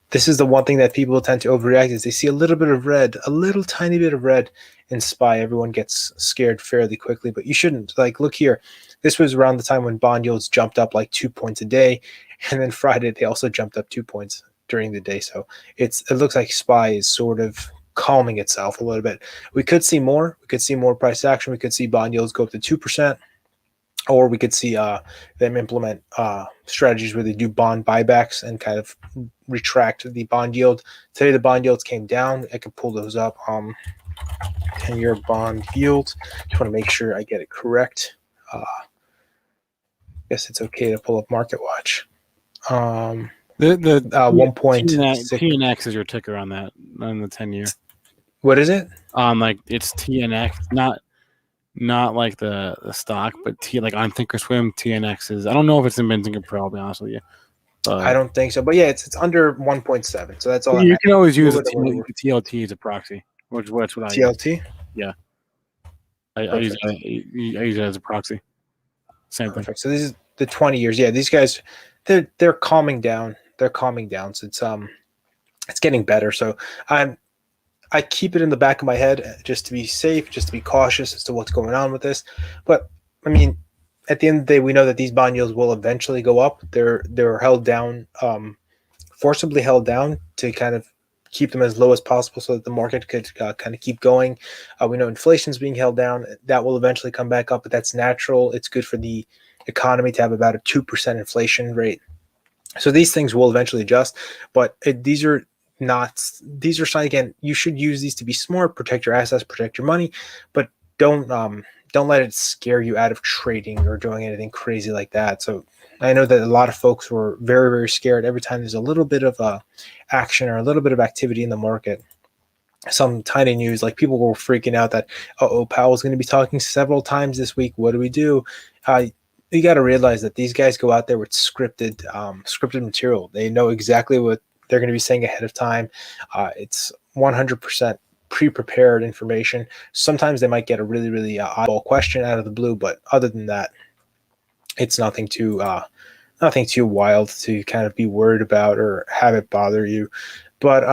This is the one thing that people tend to overreact is they see a little bit of red, a little tiny bit of red in SPY. Everyone gets scared fairly quickly, but you shouldn't. Like, look here. This was around the time when bond yields jumped up like 2 points a day, and then Friday they also jumped up 2 points during the day. So it looks like SPY is sort of calming itself a little bit. We could see more. We could see more price action. We could see bond yields go up to 2%. Or we could see them implement strategies where they do bond buybacks and kind of retract the bond yield. Today the bond yields came down. I could pull those up. 10-year bond yield. Just want to make sure I get it correct. Guess it's okay to pull up Market Watch. The 1.6 TNX is your ticker on that, on the 10-year. What is it? Like it's TNX, not like the stock, but like on Thinkorswim, TNX is. I don't know if it's in Benzinga Pro. I'll be honest with you. I don't think so, but yeah, it's under 1.7. So that's all. You can always use a TLT as a proxy, which what I TLT. Use. Yeah, I use it as a proxy. Same thing. So this is the 20 years. Yeah, these guys, they're calming down. They're calming down. So it's getting better. So I keep it in the back of my head just to be safe, just to be cautious as to what's going on with this. But I mean, at the end of the day, we know that these bond yields will eventually go up. They're held down, forcibly held down to kind of keep them as low as possible so that the market could kind of keep going. We know inflation is being held down. That will eventually come back up, but that's natural. It's good for the economy to have about a 2% inflation rate. So these things will eventually adjust, but these are signs. Again, you should use these to be smart, protect your assets, protect your money, but don't let it scare you out of trading or doing anything crazy like that. So I know that a lot of folks were very, very scared every time there's a little bit of action or a little bit of activity in the market. Some tiny news, like people were freaking out that, Powell's going to be talking several times this week. What do we do? You got to realize that these guys go out there with scripted material. They know exactly what they're going to be saying ahead of time. It's 100% pre-prepared information. Sometimes they might get a really, really oddball question out of the blue, but other than that, it's nothing too wild to kind of be worried about or have it bother you. But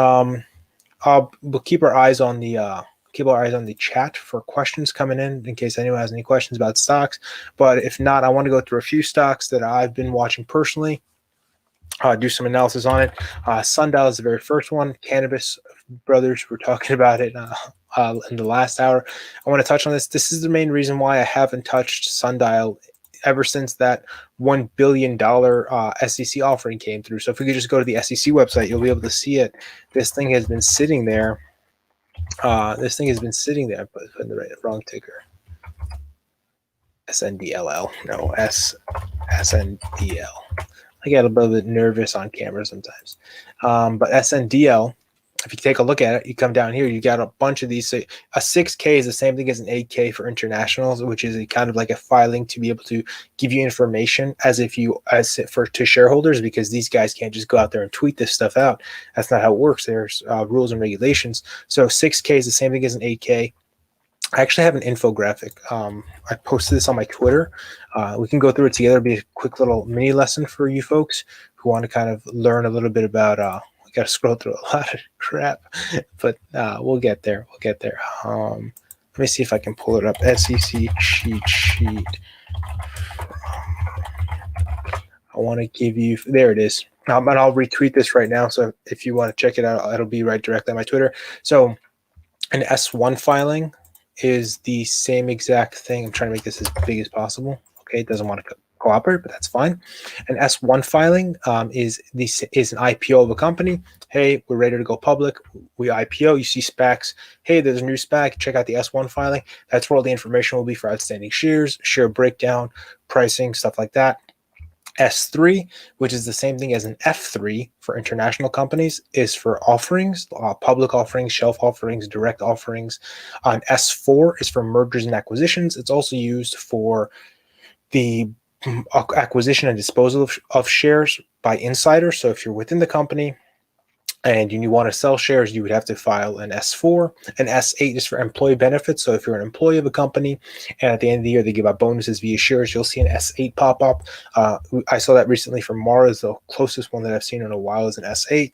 we'll keep our eyes on the chat for questions coming in case anyone has any questions about stocks. But if not, I want to go through a few stocks that I've been watching personally, do some analysis on it. Sundial is the very first one. Cannabis Brothers, we're talking about it in the last hour. I want to touch on this. This is the main reason why I haven't touched Sundial ever since that $1 billion SEC offering came through. So if we could just go to the SEC website, you'll be able to see it. This thing has been sitting there. But put in the wrong ticker. SNDLL. No, SNDL. I get a little bit nervous on camera sometimes. But SNDL, if you take a look at it, you come down here, you got a bunch of these. So a 6K is the same thing as an 8K for internationals, which is a kind of like a filing to be able to give you information to shareholders, because these guys can't just go out there and tweet this stuff out. That's not how it works. There's rules and regulations. So 6K is the same thing as an 8K. I actually have an infographic. I posted this on my Twitter. We can go through it together. It'll be a quick little mini lesson for you folks who want to kind of learn a little bit about we got to scroll through a lot of crap, but we'll get there. Let me see if I can pull it up. SEC cheat sheet. I want to give you, there it is. And I'll retweet this right now. So if you want to check it out, it'll be right directly on my Twitter. So an S1 filing is the same exact thing. I'm trying to make this as big as possible. Okay, it doesn't want to cooperate, but that's fine. An S1 filing is an IPO of a company. Hey, we're ready to go public. We IPO. You see SPACs. Hey, there's a new SPAC. Check out the S1 filing. That's where all the information will be for outstanding shares, share breakdown, pricing, stuff like that. S3, which is the same thing as an F3 for international companies, is for offerings, public offerings, shelf offerings, direct offerings. S4 is for mergers and acquisitions. It's also used for the acquisition and disposal of shares by insiders. So if you're within the company and you want to sell shares, you would have to file an S4. An S8 is for employee benefits. So if you're an employee of a company and at the end of the year they give out bonuses via shares, you'll see an S8 pop up. I saw that recently from Mara. The closest one that I've seen in a while is an S8.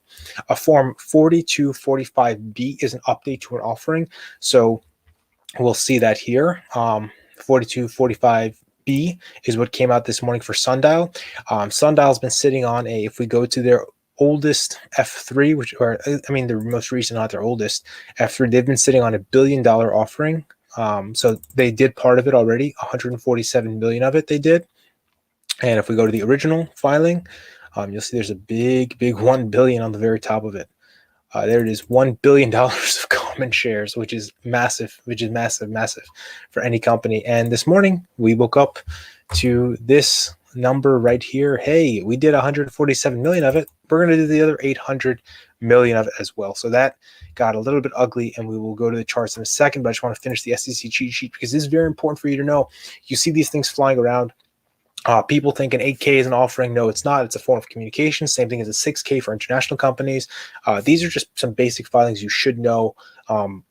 A Form 4245B is an update to an offering. So we'll see that here. 4245B is what came out this morning for Sundial. Sundial's been sitting on if we go to their oldest F3, their most recent, not their oldest F3, they've been sitting on $1 billion offering. So they did part of it already, 147 million of it they did. And if we go to the original filing, you'll see there's a big 1 billion on the very top of it. There it is, $1 billion of common shares, which is massive for any company. And this morning we woke up to this number right here. Hey, we did 147 million of it. We're going to do the other 800 million of it as well. So that got a little bit ugly, and we will go to the charts in a second, but I just want to finish the SEC cheat sheet because this is very important for you to know. You see these things flying around. People think an 8K is an offering. No, it's not. It's a form of communication. Same thing as a 6K for international companies. These are just some basic filings you should know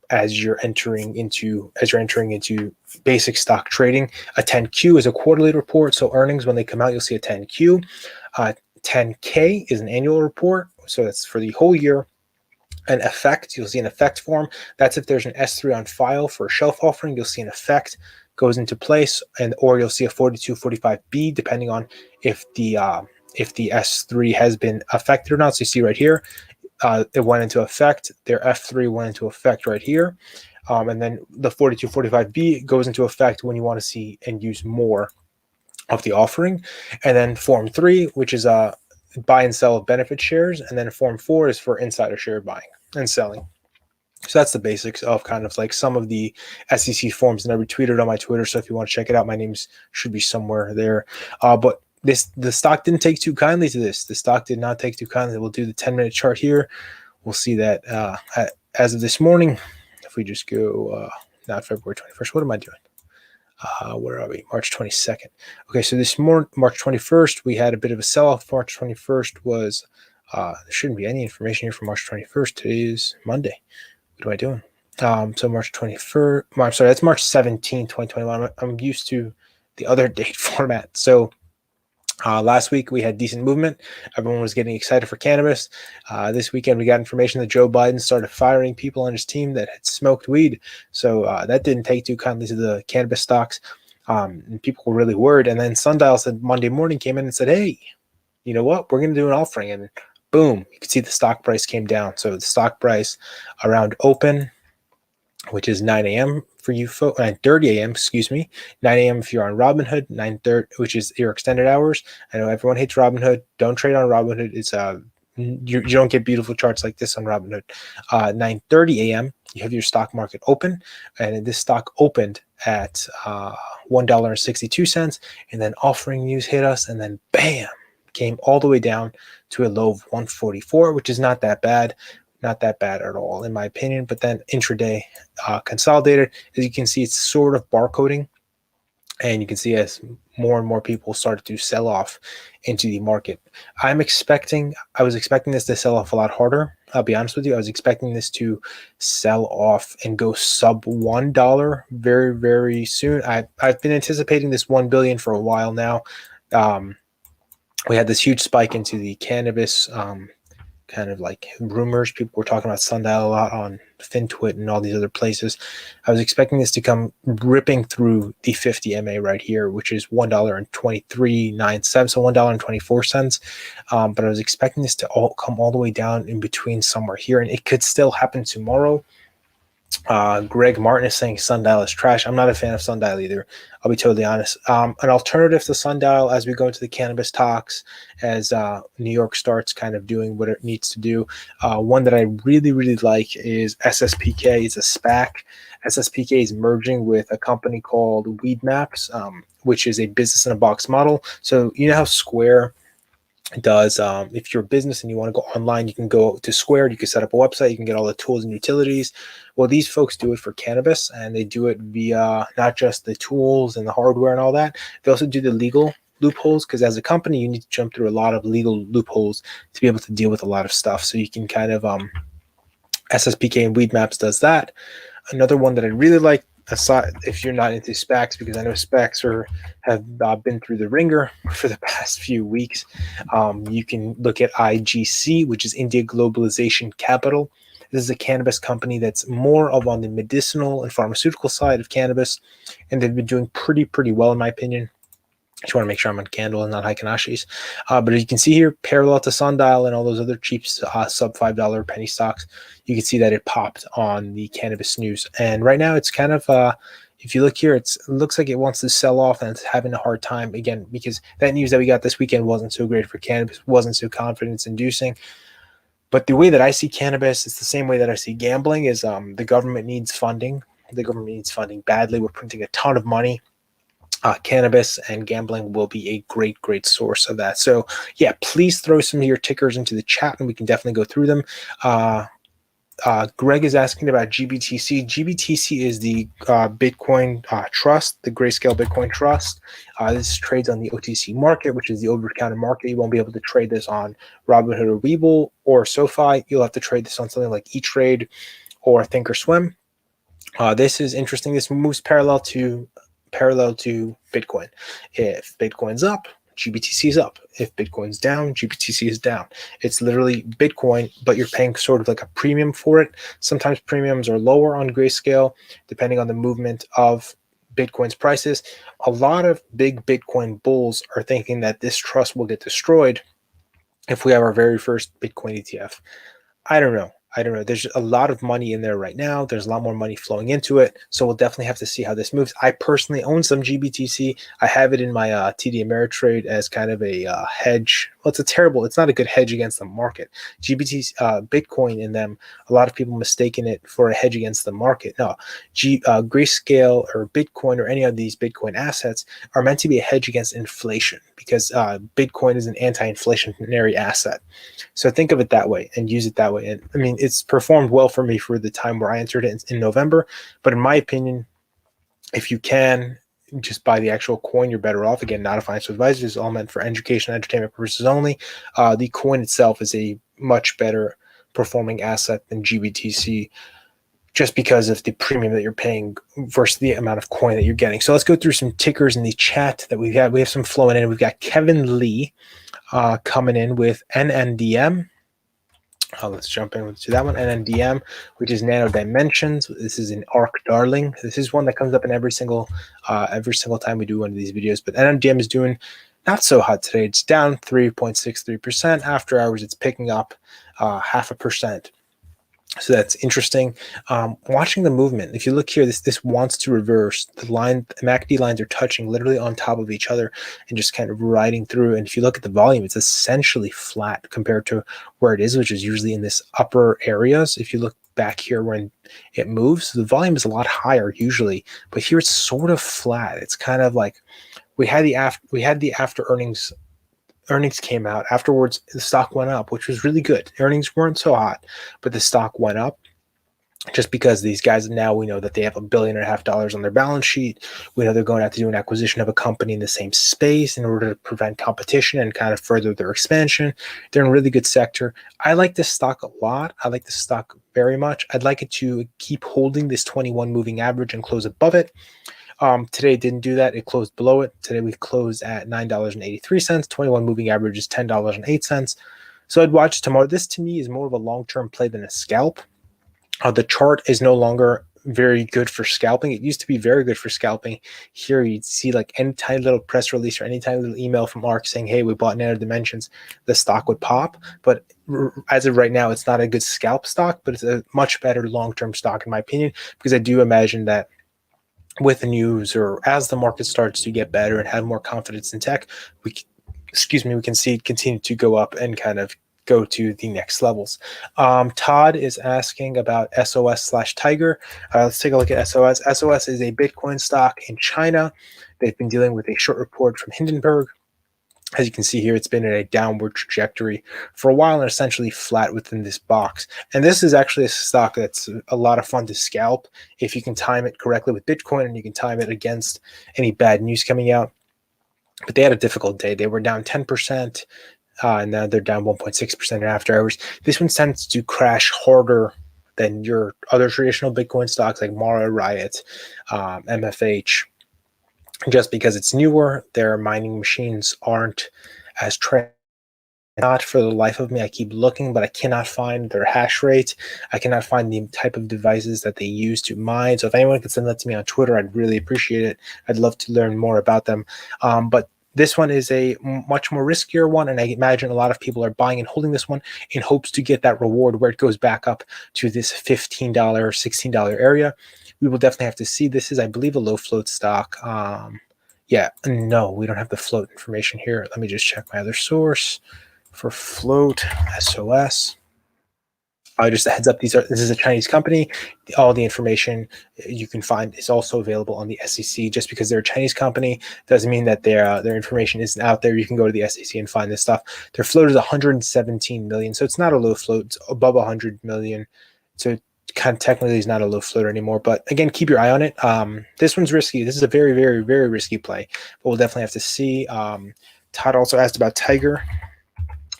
as you're entering into basic stock trading. A 10Q is a quarterly report. So earnings, when they come out, you'll see a 10Q. 10K is an annual report. So that's for the whole year. An effect, you'll see an effect form. That's if there's an S3 on file for a shelf offering, you'll see an effect goes into place, or you'll see a 4245B depending on if the S3 has been affected or not. So you see right here, it went into effect. Their F3 went into effect right here. And then the 4245B goes into effect when you want to see and use more of the offering. And then Form 3, which is a buy and sell of benefit shares. And then Form 4 is for insider share buying and selling. So that's the basics of kind of like some of the SEC forms, and I retweeted on my Twitter. So if you want to check it out, my name should be somewhere there. But the stock didn't take too kindly to this. The stock did not take too kindly. We'll do the 10-minute chart here. We'll see that as of this morning, if we just go not February 21st. What am I doing? Where are we? March 22nd. Okay, so this morning, March 21st, we had a bit of a sell-off. March 21st was there shouldn't be any information here for March 21st. Today is Monday. What am I doing? So March 21st. Sorry, that's March 17th, 2021. I'm used to the other date format. So last week we had decent movement. Everyone was getting excited for cannabis. This weekend we got information that Joe Biden started firing people on his team that had smoked weed. So that didn't take too kindly to the cannabis stocks. And people were really worried. And then Sundial said Monday morning came in and said, hey, you know what? We're going to do an offering. And boom, you can see the stock price came down. So the stock price around open, which is 9 a.m. for you folks, 9:30 a.m. Excuse me, 9 a.m. if you're on Robinhood, 9:30, which is your extended hours. I know everyone hates Robinhood. Don't trade on Robinhood. It's you don't get beautiful charts like this on Robinhood. 9:30 a.m. you have your stock market open, and this stock opened at $1.62, and then offering news hit us, and then bam, came all the way down to a low of 144, which is not that bad. Not that bad at all, in my opinion. But then intraday consolidated, as you can see, it's sort of barcoding. And you can see as more and more people started to sell off into the market. I was expecting this to sell off a lot harder. I'll be honest with you. I was expecting this to sell off and go sub $1 very, very soon. I've been anticipating this 1 billion for a while now. We had this huge spike into the cannabis kind of like rumors. People were talking about Sundial a lot on FinTwit and all these other places. I was expecting this to come ripping through the 50 MA right here, which is $1.2397, so $1.24. But I was expecting this to come all the way down in between somewhere here, and it could still happen tomorrow. Greg Martin is saying Sundial is trash. I'm not a fan of Sundial either. I'll be totally honest. An alternative to Sundial as we go into the cannabis talks, as New York starts kind of doing what it needs to do. One that I really, really like is SSPK. It's a SPAC. SSPK is merging with a company called Weed Maps, which is a business in a box model. So you know how Square does, if you're a business and you want to go online, you can go to Square, you can set up a website, you can get all the tools and utilities. Well, these folks do it for cannabis, and they do it via not just the tools and the hardware and all that. They also do the legal loopholes, because as a company, you need to jump through a lot of legal loopholes to be able to deal with a lot of stuff. So you can kind of, SSPK and Weed Maps does that. Another one that I really like, aside if you're not into SPACs, because I know SPACs have been through the ringer for the past few weeks. You can look at IGC, which is India Globalization Capital. This is a cannabis company that's more of on the medicinal and pharmaceutical side of cannabis, and they've been doing pretty well, in my opinion. Just want to make sure I'm on Candle and not Heikenashis. But as you can see here, parallel to Sundial and all those other cheap sub $5 penny stocks, you can see that it popped on the cannabis news. And right now it's kind of, if you look here, it looks like it wants to sell off, and it's having a hard time, again, because that news that we got this weekend wasn't so great for cannabis, wasn't so confidence inducing. But the way that I see cannabis, it's the same way that I see gambling, is the government needs funding. The government needs funding badly. We're printing a ton of money. Cannabis and gambling will be a great source of that. So yeah, please throw some of your tickers into the chat and we can definitely go through them. Greg is asking about GBTC. GBTC is the Bitcoin trust, the Grayscale Bitcoin trust. This trades on the OTC market, which is the over-the-counter market. You won't be able to trade this on Robinhood or Webull or SoFi. You'll have to trade this on something like E-Trade or Thinkorswim. This is interesting. This moves parallel to Bitcoin. If Bitcoin's up, GBTC is up. If Bitcoin's down, GBTC is down. It's literally Bitcoin, but you're paying sort of like a premium for it. Sometimes premiums are lower on Grayscale, depending on the movement of Bitcoin's prices. A lot of big Bitcoin bulls are thinking that this trust will get destroyed if we have our very first Bitcoin ETF. I don't know. I don't know. There's a lot of money in there right now. There's a lot more money flowing into it. So we'll definitely have to see how this moves. I personally own some GBTC. I have it in my TD Ameritrade as kind of a hedge. Well, it's not a good hedge against the market. Bitcoin in them, a lot of people mistaken it for a hedge against the market. No, Grayscale or Bitcoin or any of these Bitcoin assets are meant to be a hedge against inflation because Bitcoin is an anti-inflationary asset. So think of it that way and use it that way. And I mean, it's performed well for me for the time where I entered it in November. But in my opinion, if you can just buy the actual coin, you're better off. Again, not a financial advisor. It's all meant for education, entertainment purposes only. The coin itself is a much better performing asset than GBTC just because of the premium that you're paying versus the amount of coin that you're getting. So let's go through some tickers in the chat that we have. We have some flowing in. We've got Kevin Lee coming in with NNDM. Let's jump into that one. NNDM, which is Nano Dimensions. This is an ARC Darling. This is one that comes up in every single time we do one of these videos. But NNDM is doing not so hot today. It's down 3.63%. After hours, it's picking up 0.5%. So that's interesting. Watching the movement. If you look here, this wants to reverse. The MACD lines are touching literally on top of each other and just kind of riding through. And if you look at the volume, it's essentially flat compared to where it is, which is usually in this upper areas. If you look back here when it moves, the volume is a lot higher usually, but here it's sort of flat. It's kind of like we had the after earnings came out. Afterwards, the stock went up, which was really good. Earnings weren't so hot, but the stock went up just because these guys, now we know that they have $1.5 billion on their balance sheet. We know they're going to have to do an acquisition of a company in the same space in order to prevent competition and kind of further their expansion. They're in a really good sector. I like this stock a lot. I like this stock very much. I'd like it to keep holding this 21 moving average and close above it. Today it didn't do that. It closed below it. Today we closed at $9.83. 21 moving average is $10.08. So I'd watch tomorrow. This to me is more of a long-term play than a scalp. The chart is no longer very good for scalping. It used to be very good for scalping. Here you'd see like any tiny little press release or any tiny little email from ARK saying, hey, we bought Nano Dimensions, the stock would pop. But as of right now, it's not a good scalp stock, but it's a much better long-term stock in my opinion, because I do imagine that with the news or as the market starts to get better and have more confidence in tech, we can see it continue to go up and kind of go to the next levels. Todd is asking about SOS/Tiger. Let's take a look at SOS. SOS is a Bitcoin stock in China. They've been dealing with a short report from Hindenburg. As you can see here, it's been in a downward trajectory for a while and essentially flat within this box. And this is actually a stock that's a lot of fun to scalp if you can time it correctly with Bitcoin and you can time it against any bad news coming out. But they had a difficult day. They were down 10%, and now they're down 1.6% after hours. This one tends to crash harder than your other traditional Bitcoin stocks like Mara, Riot, MFH. Just because it's newer, their mining machines aren't as not for the life of me. I keep looking, but I cannot find their hash rate. I cannot find the type of devices that they use to mine. So if anyone could send that to me on Twitter, I'd really appreciate it. I'd love to learn more about them. But this one is a much more riskier one, and I imagine a lot of people are buying and holding this one in hopes to get that reward where it goes back up to this $15, $16 area. We will definitely have to see. This is, I believe, a low float stock. Yeah, no, we don't have the float information here. Let me just check my other source for float, SOS. Just a heads up, this is a Chinese company. All the information you can find is also available on the SEC. Just because they're a Chinese company doesn't mean that their information isn't out there. You can go to the SEC and find this stuff. Their float is 117 million, so it's not a low float. It's above 100 million. So kind of technically is not a low floater anymore, but again, keep your eye on it. This one's risky. This is a very, very, very risky play, but we'll definitely have to see. Todd also asked about Tiger.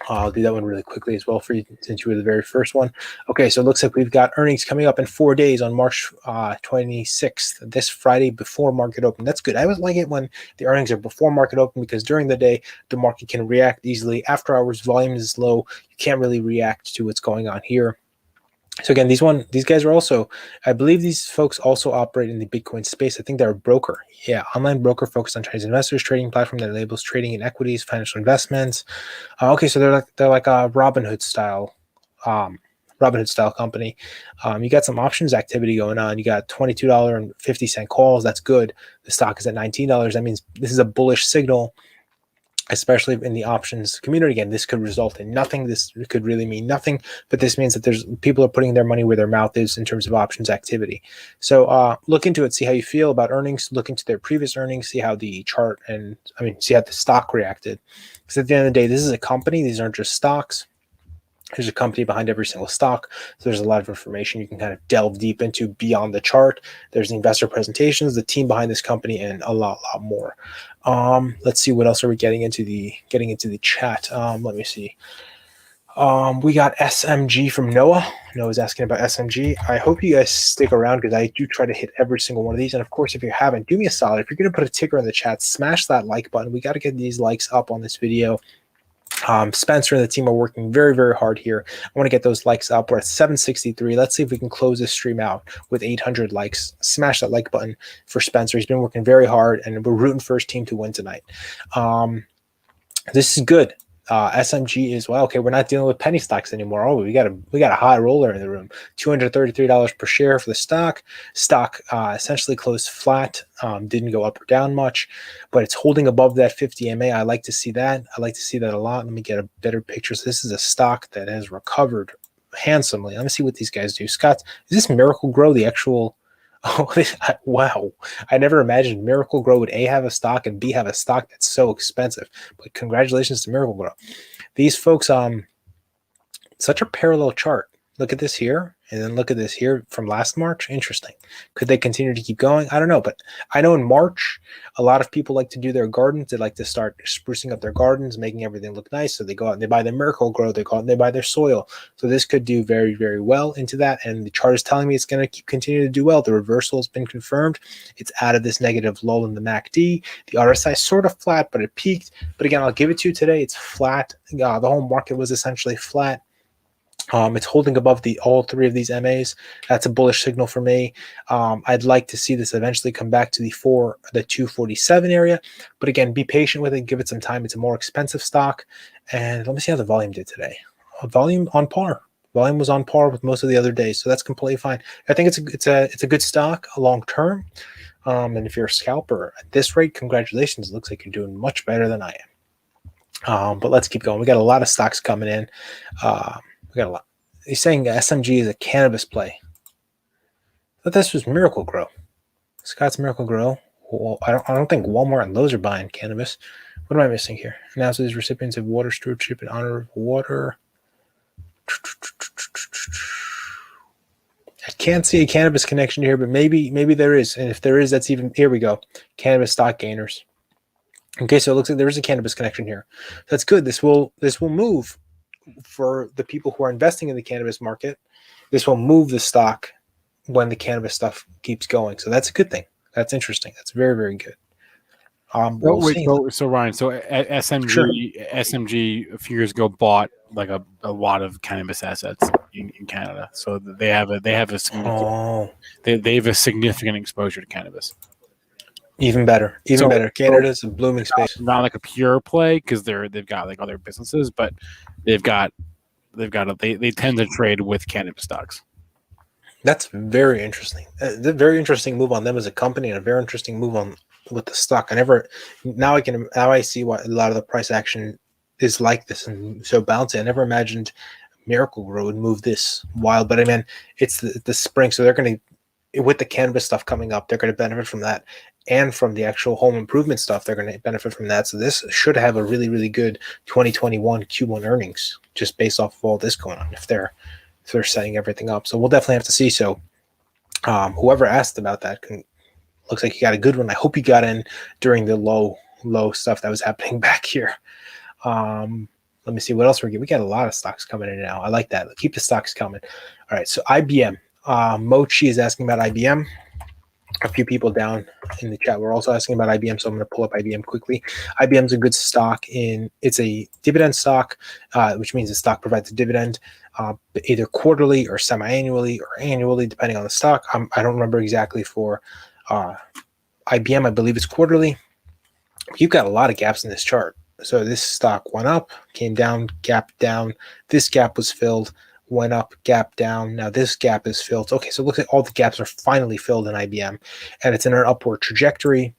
I'll do that one really quickly as well for you since you were the very first one. Okay, so it looks like we've got earnings coming up in 4 days on March 26th, this Friday before market open. That's good. I always like it when the earnings are before market open because during the day, the market can react easily. After hours, volume is low. You can't really react to what's going on here. So again, these guys are also, I believe these folks also operate in the Bitcoin space. I think they're a broker. Yeah, online broker focused on Chinese investors, trading platform that enables trading in equities, financial investments. Okay, so they're like a Robinhood style Robinhood style company. You got some options activity going on. You got $22.50 calls. That's good. The stock is at $19. That means this is a bullish signal, especially in the options community. Again, this could result in nothing. This could really mean nothing, but this means that there's people are putting their money where their mouth is in terms of options activity. So look into it, see how you feel about earnings, look into their previous earnings, see how the chart see how the stock reacted. Because at the end of the day, this is a company. These aren't just stocks. There's a company behind every single stock. So there's a lot of information you can kind of delve deep into beyond the chart. There's the investor presentations, the team behind this company, and a lot more. Let's see, what else are we getting into the chat? Let me see. We got SMG from Noah. Noah's asking about SMG. I hope you guys stick around because I do try to hit every single one of these. And of course, if you haven't, do me a solid. If you're going to put a ticker in the chat, smash that like button. We got to get these likes up on this video. Spencer and the team are working very, very hard here. I want to get those likes up. We're at 763. Let's see if we can close this stream out with 800 likes. Smash that like button for Spencer. He's been working very hard, and we're rooting for his team to win tonight. This is good. SMG is, well, okay, we're not dealing with penny stocks anymore. Oh, we got a high roller in the room. $233 per share for the stock. Stock essentially closed flat, didn't go up or down much, but it's holding above that 50 MA. I like to see that. I like to see that a lot. Let me get a better picture. So this is a stock that has recovered handsomely. Let me see what these guys do. Scott, is this Miracle Grow the actual? Oh, wow. I never imagined Miracle Grow would A, have a stock, and B, have a stock that's so expensive. But congratulations to Miracle Grow. These folks, such a parallel chart. Look at this here, and then look at this here from last March. Interesting. Could they continue to keep going? I don't know, but I know in March, a lot of people like to do their gardens. They like to start sprucing up their gardens, making everything look nice. So they go out and they buy their Miracle Grow. They go out and they buy their soil. So this could do very, very well into that. And the chart is telling me it's going to continue to do well. The reversal has been confirmed. It's out of this negative lull in the MACD. The RSI is sort of flat, but it peaked. But again, I'll give it to you today. It's flat. The whole market was essentially flat. It's holding above all three of these MAs. That's a bullish signal for me. I'd like to see this eventually come back to the 247 area. But again, be patient with it. Give it some time. It's a more expensive stock. And let me see how the volume did today. Volume on par. Volume was on par with most of the other days. So that's completely fine. I think it's a good stock long term. And if you're a scalper at this rate, congratulations. It looks like you're doing much better than I am. But let's keep going. We got a lot of stocks coming in. We got a lot. He's saying SMG is a cannabis play. I thought this was Miracle Grow. Scott's Miracle Grow. Well, I don't think Walmart and Lowe's are buying cannabis. What am I missing here? Announces recipients of water stewardship in honor of water. I can't see a cannabis connection here, but maybe there is. And if there is, that's even, here we go. Cannabis stock gainers. Okay, so it looks like there is a cannabis connection here. That's good. This will move. For the people who are investing in the cannabis market, this will move the stock when the cannabis stuff keeps going. So that's a good thing. That's interesting. That's very, very good. So Ryan, so SMG a few years ago bought like a lot of cannabis assets in Canada. So they have a significant exposure to cannabis. Even better. Canada's a blooming space. Not like a pure play because they've got like other businesses, but they tend to trade with cannabis stocks. That's very interesting. A very interesting move on them as a company, and a very interesting move on with the stock. Now I see why a lot of the price action is like this and so bouncy. I never imagined Miracle Grow would move this wild, but I mean, it's the spring, so they're going to, with the cannabis stuff coming up, they're going to benefit from that. And from the actual home improvement stuff, they're going to benefit from that. So this should have a really, really good 2021 Q1 earnings, just based off of all this going on, if they're setting everything up. So we'll definitely have to see. So whoever asked about that, looks like you got a good one. I hope you got in during the low stuff that was happening back here. Let me see what else we got a lot of stocks coming in now. I like that. Keep the stocks coming. All right, so IBM. Mochi is asking about IBM. A few people down in the chat were also asking about IBM, so I'm going to pull up IBM quickly. IBM is a good stock. It's a dividend stock, which means the stock provides a dividend either quarterly or semi-annually or annually, depending on the stock. I don't remember exactly for IBM. I believe it's quarterly. You've got a lot of gaps in this chart. So this stock went up, came down, gap down. This gap was filled. went up, gap down. Now this gap is filled. Okay, so it looks like all the gaps are finally filled in IBM, and it's in an upward trajectory.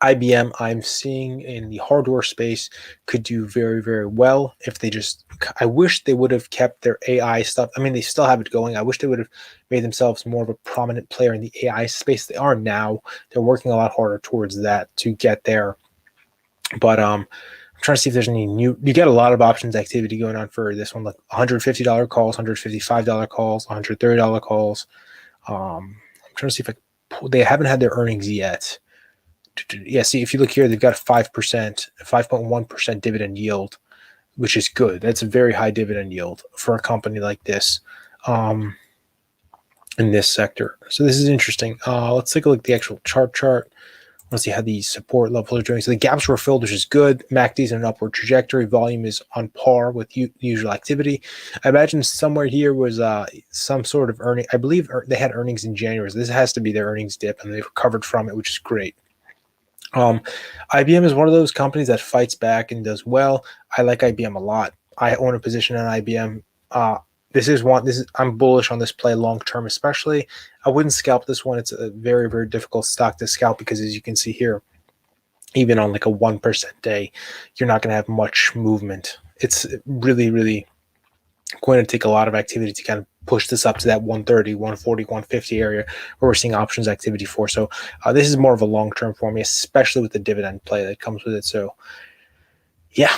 IBM, I'm seeing in the hardware space, could do very, very well if they just. I wish they would have kept their AI stuff. I mean, they still have it going. I wish they would have made themselves more of a prominent player in the AI space. They are now. They're working a lot harder towards that to get there. But I'm trying to see if there's any new. You get a lot of options activity going on for this one, like $150 calls, $155 calls, $130 calls. I'm trying to see if they haven't had their earnings yet. Yeah, see, if you look here, they've got a 5%, 5.1% dividend yield, which is good. That's a very high dividend yield for a company like this in this sector. So this is interesting. Let's take a look at the actual chart. Let's see how these support levels are doing. So the gaps were filled, which is good. MACD's in an upward trajectory. Volume is on par with usual activity. I imagine somewhere here was some sort of earning. I believe they had earnings in January. So this has to be their earnings dip, and they've recovered from it, which is great. IBM is one of those companies that fights back and does well. I like IBM a lot. I own a position in IBM. I'm bullish on this play long term, especially. I wouldn't scalp this one. It's a very, very difficult stock to scalp because, as you can see here, even on like a 1% day, you're not going to have much movement. It's really, really going to take a lot of activity to kind of push this up to that 130, 140, 150 area where we're seeing options activity for. So this is more of a long-term for me, especially with the dividend play that comes with it. So yeah.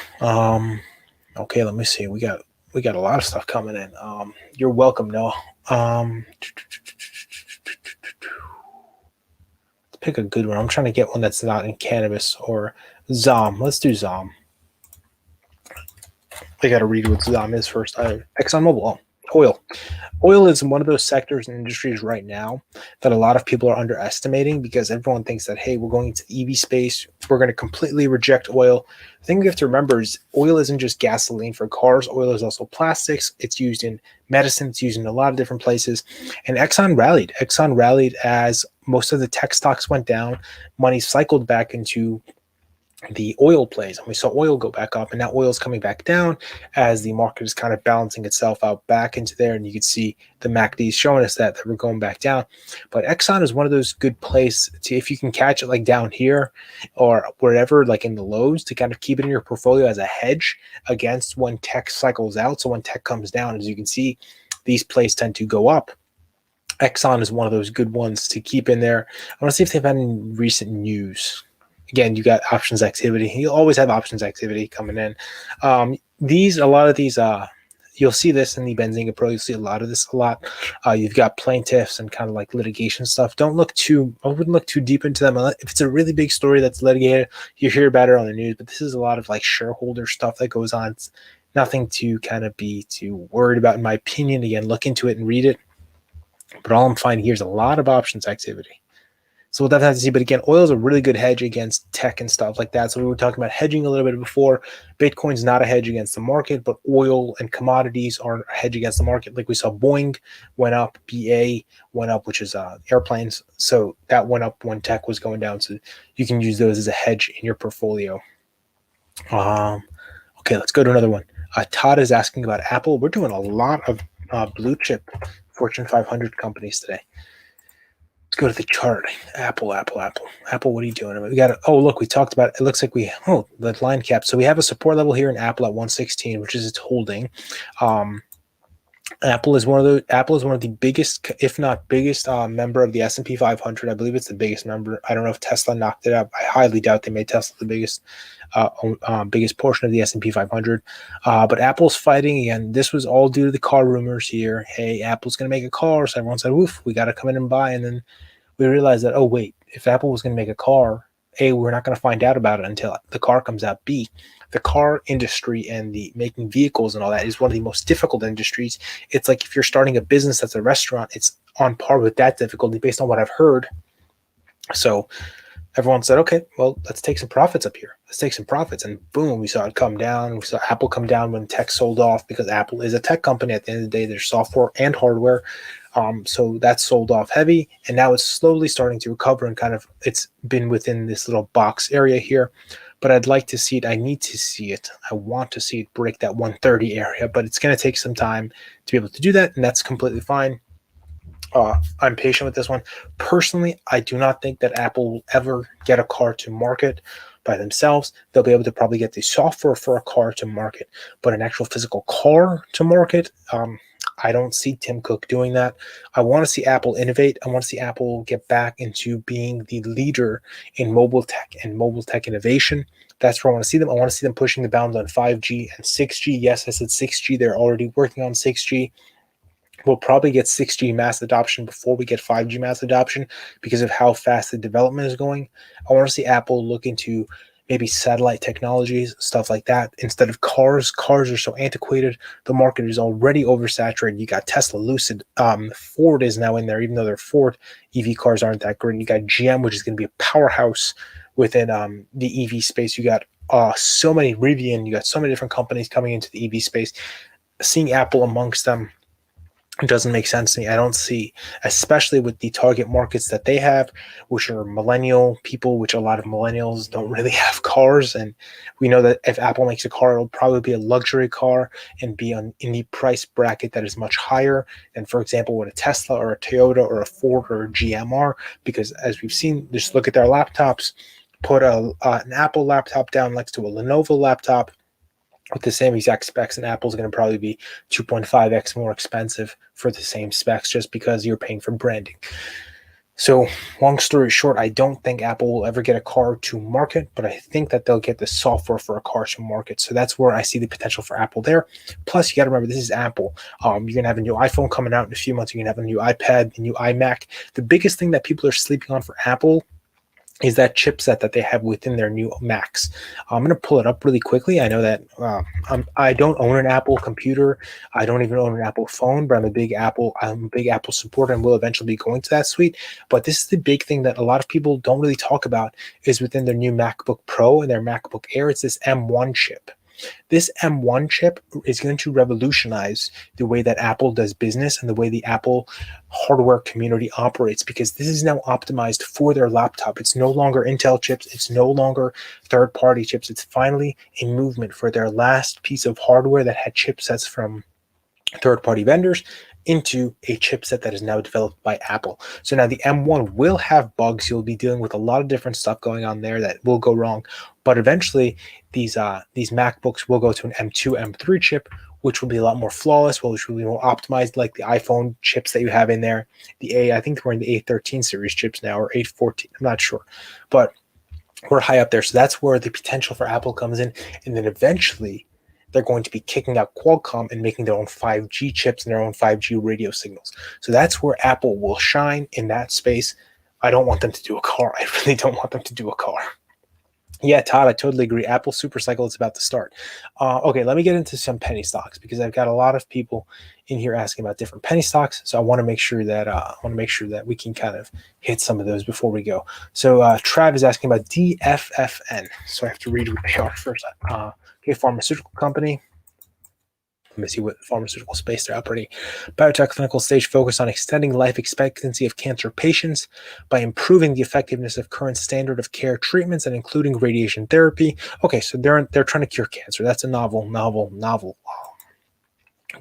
Okay, let me see. We got a lot of stuff coming in. You're welcome, Noah. Let's pick a good one. I'm trying to get one that's not in cannabis or ZOM. Let's do ZOM. I got to read what ZOM is first. ExxonMobil. Oil. Oil is one of those sectors and industries right now that a lot of people are underestimating because everyone thinks that, hey, we're going into the EV space. We're going to completely reject oil. The thing we have to remember is oil isn't just gasoline for cars. Oil is also plastics. It's used in medicine. It's used in a lot of different places. And Exxon rallied. Exxon rallied as most of the tech stocks went down. Money cycled back into the oil plays, and we saw oil go back up, and now oil is coming back down as the market is kind of balancing itself out back into there. And you can see the MACD showing us that we're going back down. But Exxon is one of those good plays to, if you can catch it like down here or wherever, like in the lows, to kind of keep it in your portfolio as a hedge against when tech cycles out. So when tech comes down, as you can see, these plays tend to go up. Exxon is one of those good ones to keep in there. I want to see if they've had any recent news. Again, you got options activity. You always have options activity coming in. A lot of these, you'll see this in the Benzinga Pro. You'll see a lot of this a lot. You've got plaintiffs and kind of like litigation stuff. I wouldn't look too deep into them. If it's a really big story that's litigated, you hear about it on the news, but this is a lot of like shareholder stuff that goes on. It's nothing to kind of be too worried about, in my opinion. Again, look into it and read it. But all I'm finding here is a lot of options activity. So we'll definitely have to see. But again, oil is a really good hedge against tech and stuff like that. So we were talking about hedging a little bit before. Bitcoin's not a hedge against the market, but oil and commodities are a hedge against the market. Like we saw Boeing went up, BA went up, which is airplanes. So that went up when tech was going down. So you can use those as a hedge in your portfolio. Okay, let's go to another one. Todd is asking about Apple. We're doing a lot of blue chip Fortune 500 companies today. Let's go to the chart. Apple, what are you doing? We got we talked about it. It looks like the line cap. So we have a support level here in Apple at 116, which is its holding. Apple is one of the biggest, if not biggest, member of the S&P 500. I believe it's the biggest member. I don't know if Tesla knocked it out. I highly doubt they made Tesla the biggest portion of the S&P 500. But Apple's fighting again. This was all due to the car rumors here. Hey, Apple's going to make a car. So everyone said, "Woof, we got to come in and buy." And then we realized that, oh wait, if Apple was going to make a car, A, we're not going to find out about it until the car comes out. B, the car industry and the making vehicles and all that is one of the most difficult industries. It's like if you're starting a business that's a restaurant, it's on par with that difficulty based on what I've heard. So everyone said, okay, well, let's take some profits up here. Let's take some profits. And boom, we saw it come down. We saw Apple come down when tech sold off, because Apple is a tech company. At the end of the day, they're software and hardware. So that sold off heavy, and now it's slowly starting to recover, and kind of it's been within this little box area here. but I'd like to see it. I need to see it. I want to see it break that 130 area, but it's going to take some time to be able to do that, and that's completely fine. I'm patient with this one. Personally, I do not think that Apple will ever get a car to market by themselves. They'll be able to probably get the software for a car to market, but an actual physical car to market, I don't see Tim Cook doing that. I want to see Apple innovate. I want to see Apple get back into being the leader in mobile tech and mobile tech innovation. That's where I want to see them. I want to see them pushing the bounds on 5G and 6G. Yes, I said 6G. They're already working on 6G. We'll probably get 6G mass adoption before we get 5G mass adoption because of how fast the development is going. I want to see Apple look into maybe satellite technologies, stuff like that, instead of cars. Cars are so antiquated. The market is already oversaturated. You got Tesla, Lucid, Ford is now in there, even though they're Ford. EV cars aren't that great. You got GM, which is going to be a powerhouse within the EV space. You got so many Rivian. You got so many different companies coming into the EV space. Seeing Apple amongst them, it doesn't make sense to me. I don't see, especially with the target markets that they have, which are millennial people, which a lot of millennials don't really have cars. And we know that if Apple makes a car, it'll probably be a luxury car and be in the price bracket that is much higher than, for example, what a Tesla or a Toyota or a Ford or a GM are. Because as we've seen, just look at their laptops, put an Apple laptop down next to a Lenovo laptop with the same exact specs, and Apple's going to probably be 2.5x more expensive for the same specs just because you're paying for branding. So long story short, I don't think Apple will ever get a car to market, but I think that they'll get the software for a car to market. So that's where I see the potential for Apple there. Plus, you got to remember, this is Apple. You're going to have a new iPhone coming out in a few months. You're going to have a new iPad, a new iMac. The biggest thing that people are sleeping on for Apple is that chipset that they have within their new Macs. I'm going to pull it up really quickly. I know that I don't own an Apple computer. I don't even own an Apple phone, but I'm a big Apple supporter and will eventually be going to that suite. But this is the big thing that a lot of people don't really talk about is within their new MacBook Pro and their MacBook Air. It's this M1 chip. This M1 chip is going to revolutionize the way that Apple does business and the way the Apple hardware community operates, because this is now optimized for their laptop. It's no longer Intel chips. It's no longer third-party chips. It's finally a movement for their last piece of hardware that had chipsets from third-party vendors into a chipset that is now developed by Apple. So now the M1 will have bugs. You'll be dealing with a lot of different stuff going on there that will go wrong. But eventually, these MacBooks will go to an M2, M3 chip, which will be a lot more flawless, which will be more optimized, like the iPhone chips that you have in there. I think we're in the A13 series chips now, or A14. I'm not sure. But we're high up there. So that's where the potential for Apple comes in. And then eventually, they're going to be kicking out Qualcomm and making their own 5G chips and their own 5G radio signals. So that's where Apple will shine in that space. I don't want them to do a car. I really don't want them to do a car. Yeah, Todd, I totally agree. Apple super cycle is about to start. Okay, let me get into some penny stocks because I've got a lot of people in here asking about different penny stocks. So I want to make sure that we can kind of hit some of those before we go. So Trav is asking about DFFN. So I have to read what they are first. Okay, pharmaceutical company. Let me see what pharmaceutical space they're operating. Biotech clinical stage focused on extending life expectancy of cancer patients by improving the effectiveness of current standard of care treatments and including radiation therapy. Okay, so they're trying to cure cancer. That's a novel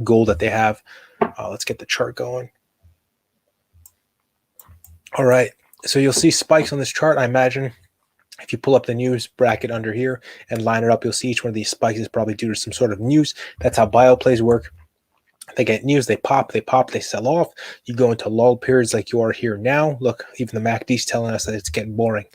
goal that they have. Let's get the chart going. All right, so you'll see spikes on this chart, I imagine. If you pull up the news bracket under here and line it up, you'll see each one of these spikes is probably due to some sort of news. That's how bioplays work. They get news, they pop, they sell off. You go into lull periods like you are here now. Look, even the MACD is telling us that it's getting boring.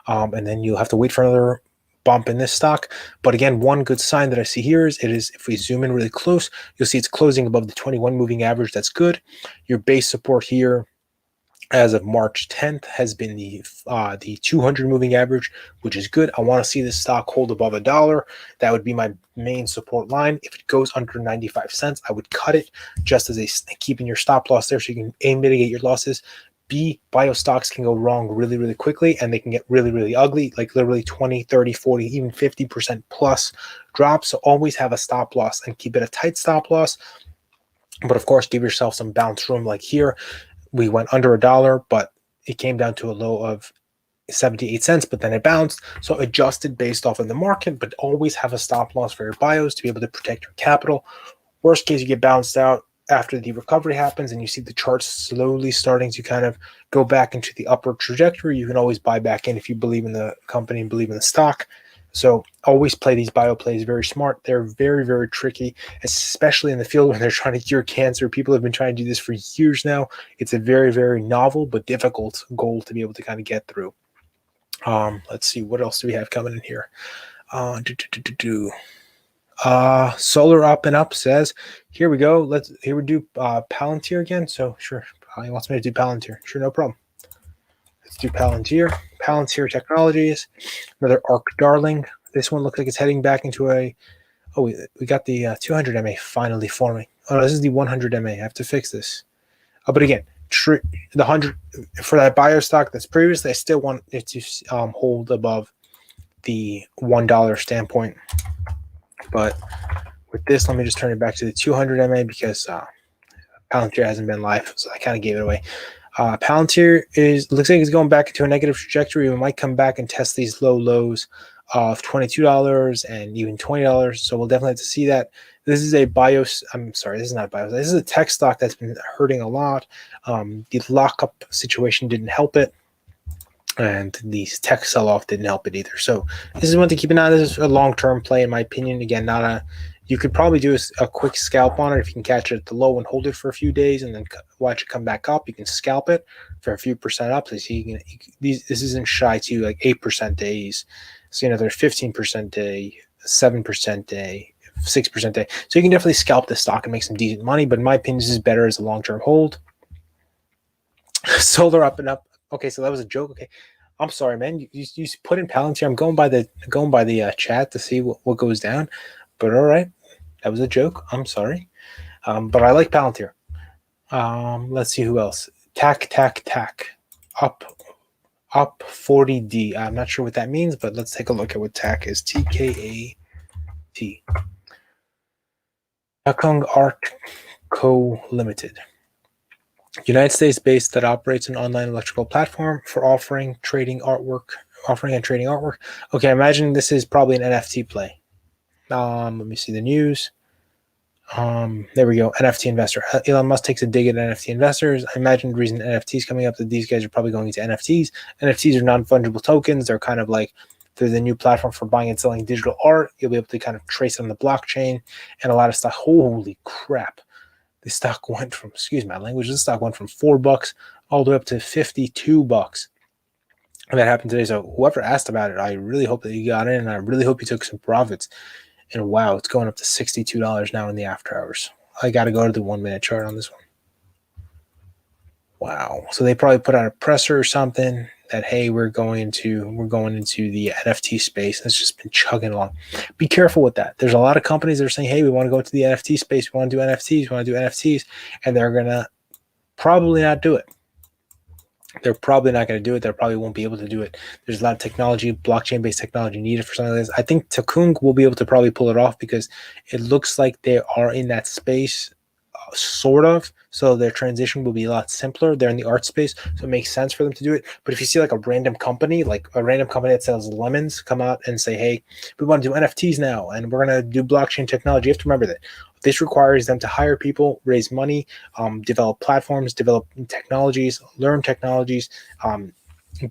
And then you'll have to wait for another bump in this stock. But again, one good sign that I see here is if we zoom in really close, you'll see it's closing above the 21 moving average. That's good. Your base support here as of March 10th has been the 200 moving average, which is good. I want to see this stock hold above $1. That would be my main support line. If it goes under 95 cents, I would cut it just as keeping your stop loss there so you can A, mitigate your losses. B, bio stocks can go wrong really, really quickly, and they can get really, really ugly, like literally 20, 30, 40, even 50% plus drops. So always have a stop loss and keep it a tight stop loss. But of course, give yourself some bounce room like here. We went under $1, but it came down to a low of 78 cents, but then it bounced. So adjusted based off of the market, but always have a stop loss for your bios to be able to protect your capital. Worst case, you get bounced out after the recovery happens and you see the charts slowly starting to kind of go back into the upward trajectory. You can always buy back in if you believe in the company and believe in the stock. So always play these bio plays very smart. They're very, very tricky, especially in the field when they're trying to cure cancer. People have been trying to do this for years now. It's a very, very novel but difficult goal to be able to kind of get through. Let's see, what else do we have coming in here? Solar Up and Up says, here we go. Here we do Palantir again. So sure, he wants me to do Palantir. Sure, no problem. Let's do Palantir. Palantir Technologies, another ARC darling. This one looks like it's heading back into a. Oh, we got the 200 MA finally forming. Oh, no, this is the 100 MA. I have to fix this. But again, the 100 for that bio stock that's previously, I still want it to hold above the $1 standpoint. But with this, let me just turn it back to the 200 MA because Palantir hasn't been live, so I kind of gave it away. Palantir looks like it's going back into a negative trajectory. We might come back and test these low lows of $22 and even $20. So we'll definitely have to see that. This is a BIOS. I'm sorry, this is not BIOS. This is a tech stock that's been hurting a lot. The lockup situation didn't help it, and the tech sell-off didn't help it either. So this is one to keep an eye on. This is a long-term play, in my opinion. Again, not a. You could probably do a quick scalp on it if you can catch it at the low and hold it for a few days, and then watch it come back up. You can scalp it for a few percent up. So this isn't shy to like 8% days. So there's 15% day, 7% day, 6% day. So you can definitely scalp this stock and make some decent money. But in my opinion, this is better as a long-term hold. Solar Up and Up. Okay, so that was a joke. Okay, I'm sorry, man. You put in Palantir. I'm going by the chat to see what goes down. But all right, that was a joke. I'm sorry. But I like Palantir. Let's see who else. Tack. Up 40D. I'm not sure what that means, but let's take a look at what TAC is. TKAT. Takung Art Co. Limited. United States-based that operates an online electrical platform for offering and trading artwork. Okay, I imagine this is probably an NFT play. Let me see the news. There we go. NFT investor. Elon Musk takes a dig at NFT investors. I imagine the reason NFT is coming up that these guys are probably going into NFTs. NFTs are non-fungible tokens. They're kind of like they're the new platform for buying and selling digital art. You'll be able to kind of trace it on the blockchain and a lot of stuff. Holy crap. The stock went from, excuse my language, this stock went from $4 all the way up to $52. And that happened today. So whoever asked about it, I really hope that you got in and I really hope you took some profits. And wow, it's going up to $62 now in the after hours. I got to go to the 1 minute chart on this one. Wow. So they probably put out a presser or something that, hey, we're going into the NFT space. It's just been chugging along. Be careful with that. There's a lot of companies that are saying, hey, we want to go into the NFT space. We want to do NFTs. And they're going to probably not do it. They're probably not going to do it. They probably won't be able to do it. There's a lot of technology, blockchain-based technology needed for something like this. I think Takung will be able to probably pull it off because it looks like they are in that space, sort of. So their transition will be a lot simpler. They're in the art space, so it makes sense for them to do it. But if you see like a random company that sells lemons come out and say, hey, we want to do NFTs now, and we're going to do blockchain technology, you have to remember that this requires them to hire people, raise money, develop platforms, develop technologies, learn technologies,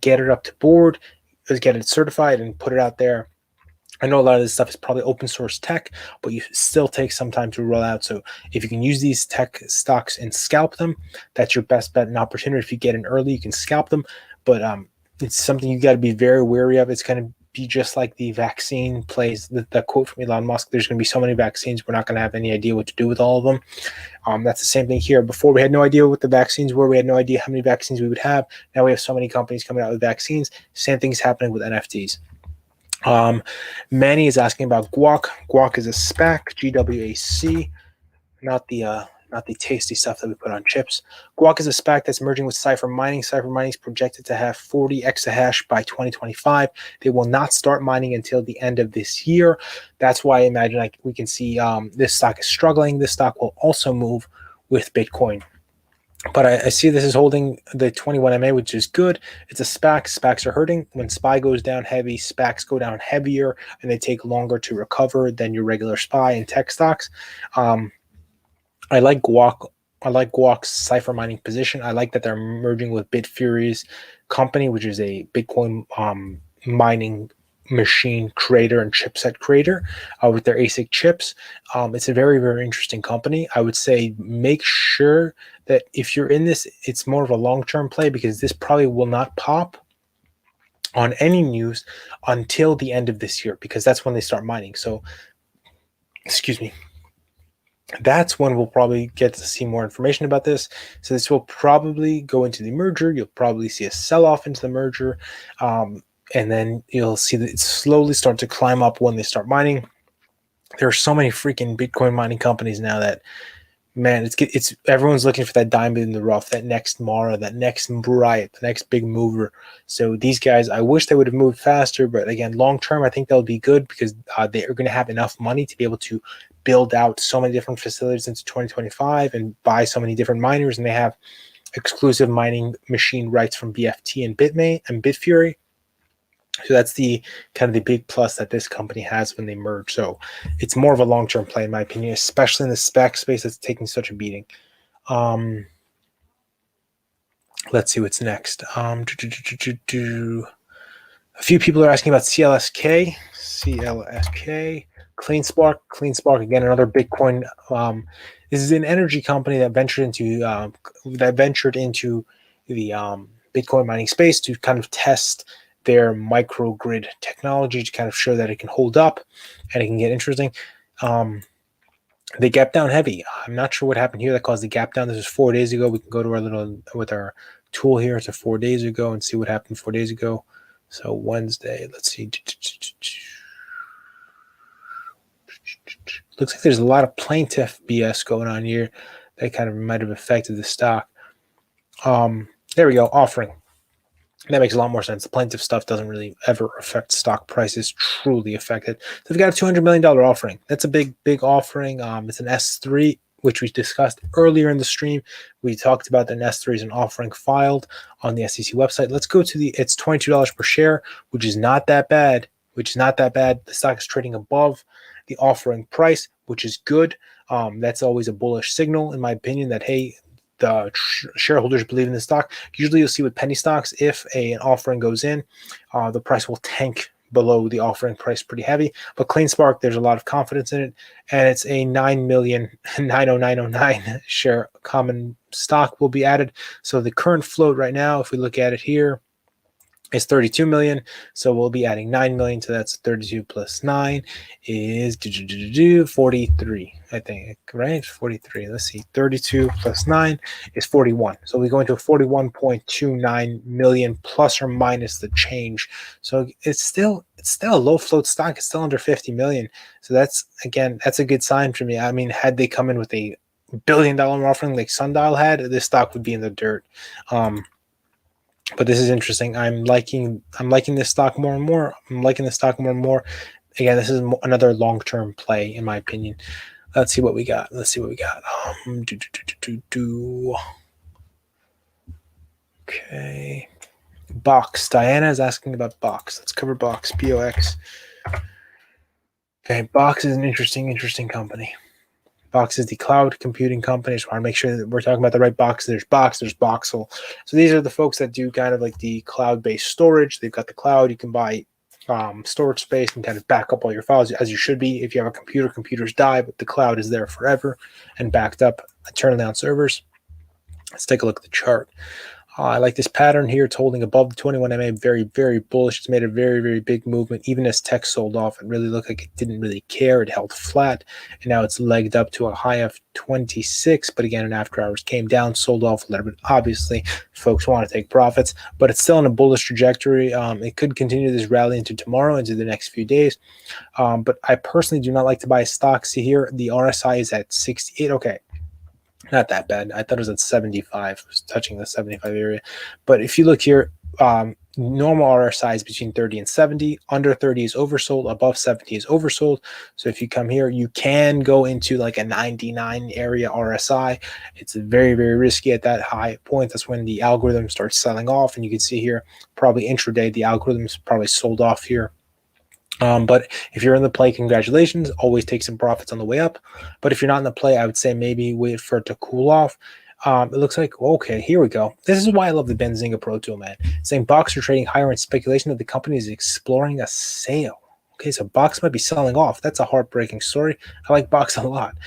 get it up to board, get it certified, and put it out there. I know a lot of this stuff is probably open source tech, but you still take some time to roll out. So if you can use these tech stocks and scalp them, that's your best bet and opportunity. If you get in early, you can scalp them. But it's something you got to be very wary of. It's going to be just like the vaccine plays, the quote from Elon Musk, there's going to be so many vaccines, we're not going to have any idea what to do with all of them. That's the same thing here. Before, we had no idea what the vaccines were. We had no idea how many vaccines we would have. Now we have so many companies coming out with vaccines. Same thing is happening with NFTs. Manny is asking about Guac. Guac is a SPAC, GWAC, not the tasty stuff that we put on chips. Guac is a SPAC that's merging with Cypher Mining. Cypher Mining is projected to have 40 exahash by 2025. They will not start mining until the end of this year. That's why I imagine we can see this stock is struggling. This stock will also move with Bitcoin. But I see this is holding the 21 MA, which is good. It's a SPAC. SPACs are hurting. When SPY goes down heavy, SPACs go down heavier, and they take longer to recover than your regular SPY and tech stocks. I like Guac. I like Guac's cipher mining position. I like that they're merging with Bitfury's company, which is a Bitcoin mining machine creator and chipset creator with their ASIC chips. It's a very, very interesting company. I would say make sure that if you're in this, it's more of a long-term play, because this probably will not pop on any news until the end of this year, because that's when they start mining. So, excuse me. That's when we'll probably get to see more information about this. So this will probably go into the merger. You'll probably see a sell-off into the merger. And then you'll see that it slowly start to climb up when they start mining. There are so many freaking Bitcoin mining companies now that, man, it's everyone's looking for that diamond in the rough, that next Mara, that next Riot, the next big mover. So these guys, I wish they would have moved faster, but again, long term, I think they'll be good, because they are going to have enough money to be able to build out so many different facilities into 2025 and buy so many different miners, and they have exclusive mining machine rights from BFT and Bitfury. So that's the kind of the big plus that this company has when they merge. So it's more of a long-term play, in my opinion, especially in the SPAC space that's taking such a beating. Let's see what's next. A few people are asking about CLSK, CleanSpark again, another Bitcoin. This is an energy company that ventured into the Bitcoin mining space to kind of test their microgrid technology, to kind of show that it can hold up and it can get interesting. They gap down heavy. I'm not sure what happened here that caused the gap down. This was 4 days ago. We can go to with our tool here to 4 days ago and see what happened 4 days ago. So Wednesday, let's see. Looks like there's a lot of plaintiff BS going on here that kind of might have affected the stock. There we go, offering. That makes a lot more sense. The plaintiff stuff doesn't really ever affect stock prices, truly affect it. So we've got a $200 million offering. That's a big, big offering. It's an S3, which we discussed earlier in the stream. We talked about that an S3 is an offering filed on the SEC website. Let's go to it's $22 per share, which is not that bad. The stock is trading above the offering price, which is good. That's always a bullish signal, in my opinion, that, hey, the shareholders believe in the stock. Usually you'll see with penny stocks, if an offering goes in, the price will tank below the offering price pretty heavy. But CleanSpark, there's a lot of confidence in it, and it's a 9,909,909 share common stock will be added. So the current float right now, if we look at it here, is 32 million. So we'll be adding 9 million. So that's 32 plus 9 is 43, I think, right? 43. Let's see. 32 plus 9 is 41. So we go into a 41.29 million plus or minus the change. So it's still a low float stock. It's still under 50 million. So that's a good sign for me. I mean, had they come in with a $1 billion offering like Sundial had, this stock would be in the dirt. But this is interesting. I'm liking this stock more and more. Again, this is another long-term play, in my opinion. Let's see what we got. Okay. Box. Diana is asking about Box. Let's cover Box. BOX. Okay, Box is an interesting company. Box is the cloud computing company. So I want to make sure that we're talking about the right Box. There's Boxel. So these are the folks that do kind of like the cloud-based storage. They've got the cloud. You can buy storage space and kind of back up all your files, as you should be. If you have a computer, computers die, but the cloud is there forever and backed up eternally on servers. Let's take a look at the chart. I like this pattern here. It's holding above the 21 MA, very, very bullish. It's made a very, very big movement. Even as tech sold off, it really looked like it didn't really care. It held flat, and now it's legged up to a high of 26. But again, in after hours came down, sold off a little bit. Obviously, folks want to take profits, but it's still in a bullish trajectory. It could continue this rally into tomorrow, into the next few days. But I personally do not like to buy stocks here. The RSI is at 68. Okay. Not that bad. I thought it was at 75. It was touching the 75 area. But if you look here, normal RSI is between 30 and 70. Under 30 is oversold. Above 70 is oversold. So if you come here, you can go into like a 99 area RSI. It's very, very risky at that high point. That's when the algorithm starts selling off. And you can see here, probably intraday, the algorithm's probably sold off here. But if you're in the play, congratulations. Always take some profits on the way up. But if you're not in the play, I would say maybe wait for it to cool off. It looks like, okay, here we go. This is why I love the Benzinga Pro tool, man. It's saying Box are trading higher in speculation that the company is exploring a sale. Okay, so Box might be selling off. That's a heartbreaking story. I like Box a lot.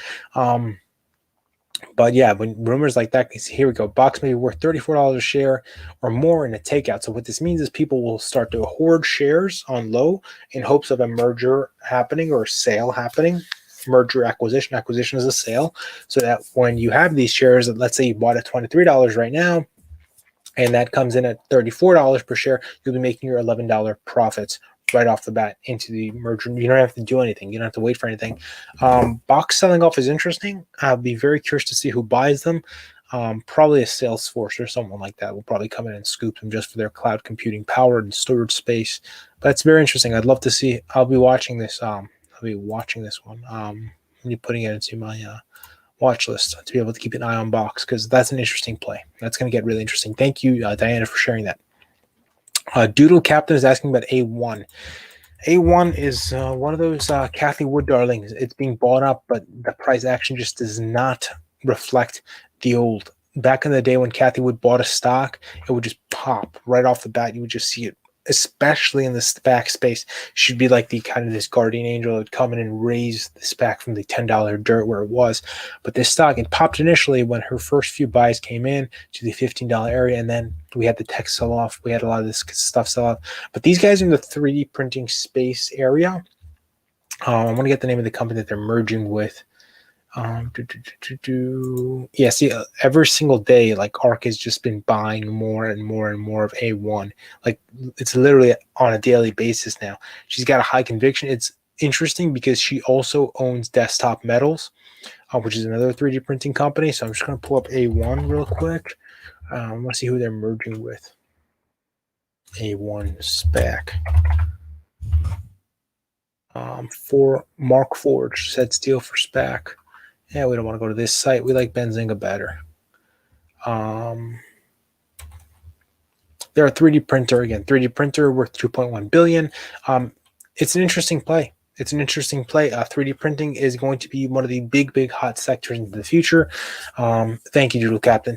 But yeah, when rumors like that, here we go. Box may be worth $34 a share or more in a takeout. So what this means is people will start to hoard shares on low in hopes of a merger happening or a sale happening. Merger acquisition. Acquisition is a sale. So that when you have these shares, let's say you bought at $23 right now, and that comes in at $34 per share, you'll be making your $11 profits right off the bat into the merger. You don't have to do anything. You don't have to wait for anything. Box selling off is interesting. I'll be very curious to see who buys them. Probably a Salesforce or someone like that will probably come in and scoop them just for their cloud computing power and storage space. But it's very interesting. I'd love to see. I'll be watching this. I'll be watching this one. I'll be putting it into my watch list to be able to keep an eye on Box because that's an interesting play. That's going to get really interesting. Thank you, Diana, for sharing that. Doodle Captain is asking about A1. A1 is one of those Kathy Wood darlings. It's being bought up, but the price action just does not reflect the old. Back in the day when Kathy Wood bought a stock, it would just pop right off the bat. You would just see it, especially in the SPAC space. Should be like the kind of this guardian angel that would come in and raise the SPAC from the $10 dirt where it was. But this stock, it popped initially when her first few buys came in to the $15 area, and then we had the tech sell off. We had a lot of this stuff sell off. But these guys are in the 3D printing space area. I want to get the name of the company that they're merging with. Yeah, see, every single day, like ARK has just been buying more and more and more of A1. Like it's literally on a daily basis now. She's got a high conviction. It's interesting because she also owns Desktop Metals, which is another 3D printing company. So I'm just going to pull up A1 real quick. I want to see who they're merging with. A1 SPAC. For Mark Forge said steal for SPAC. Yeah, we don't want to go to this site. We like Benzinga better. They're a 3D printer again. 3D printer worth $2.1 billion. It's an interesting play. 3D printing is going to be one of the big hot sectors into the future. Thank you, Doodle Captain.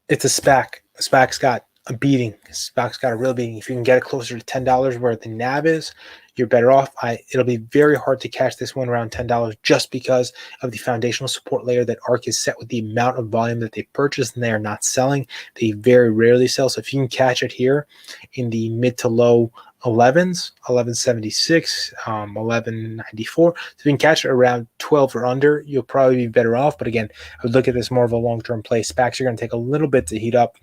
It's a SPAC. SPAC's got a beating. SPAC's got a real beating. If you can get it closer to $10 where the NAV is, you're better off. It'll be very hard to catch this one around $10 just because of the foundational support layer that ARK is set with the amount of volume that they purchase and they are not selling. They very rarely sell. So if you can catch it here in the mid to low 11s, 1176, 1194. So if you can catch it around 12 or under, you'll probably be better off. But again, I would look at this more of a long-term play. SPACs are going to take a little bit to heat up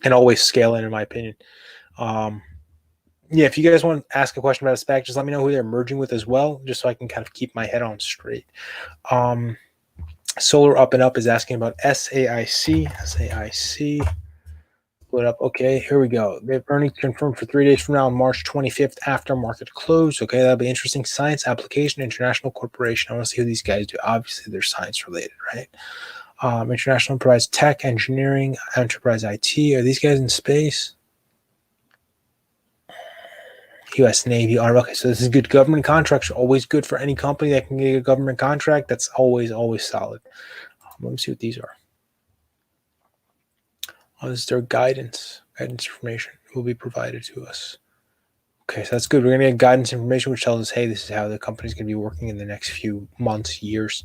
and always scale in my opinion. Yeah, if you guys want to ask a question about a SPAC, just let me know who they're merging with as well, just so I can kind of keep my head on straight. Solar Up and Up is asking about SAIC. SAIC. Put up. Okay, here we go. They have earnings confirmed for 3 days from now on March 25th after market close. Okay, that'll be interesting. Science Application International Corporation. I want to see who these guys do. Obviously, they're science related, right? International provides tech, engineering, enterprise IT. Are these guys in space? U.S. Navy, Army. Okay, so this is good. Government contracts are always good for any company that can get a government contract. That's always solid. Let me see what these are. Oh, this is their guidance. Guidance information will be provided to us. Okay, so that's good. We're going to get guidance information, which tells us, hey, this is how the company's going to be working in the next few months, years.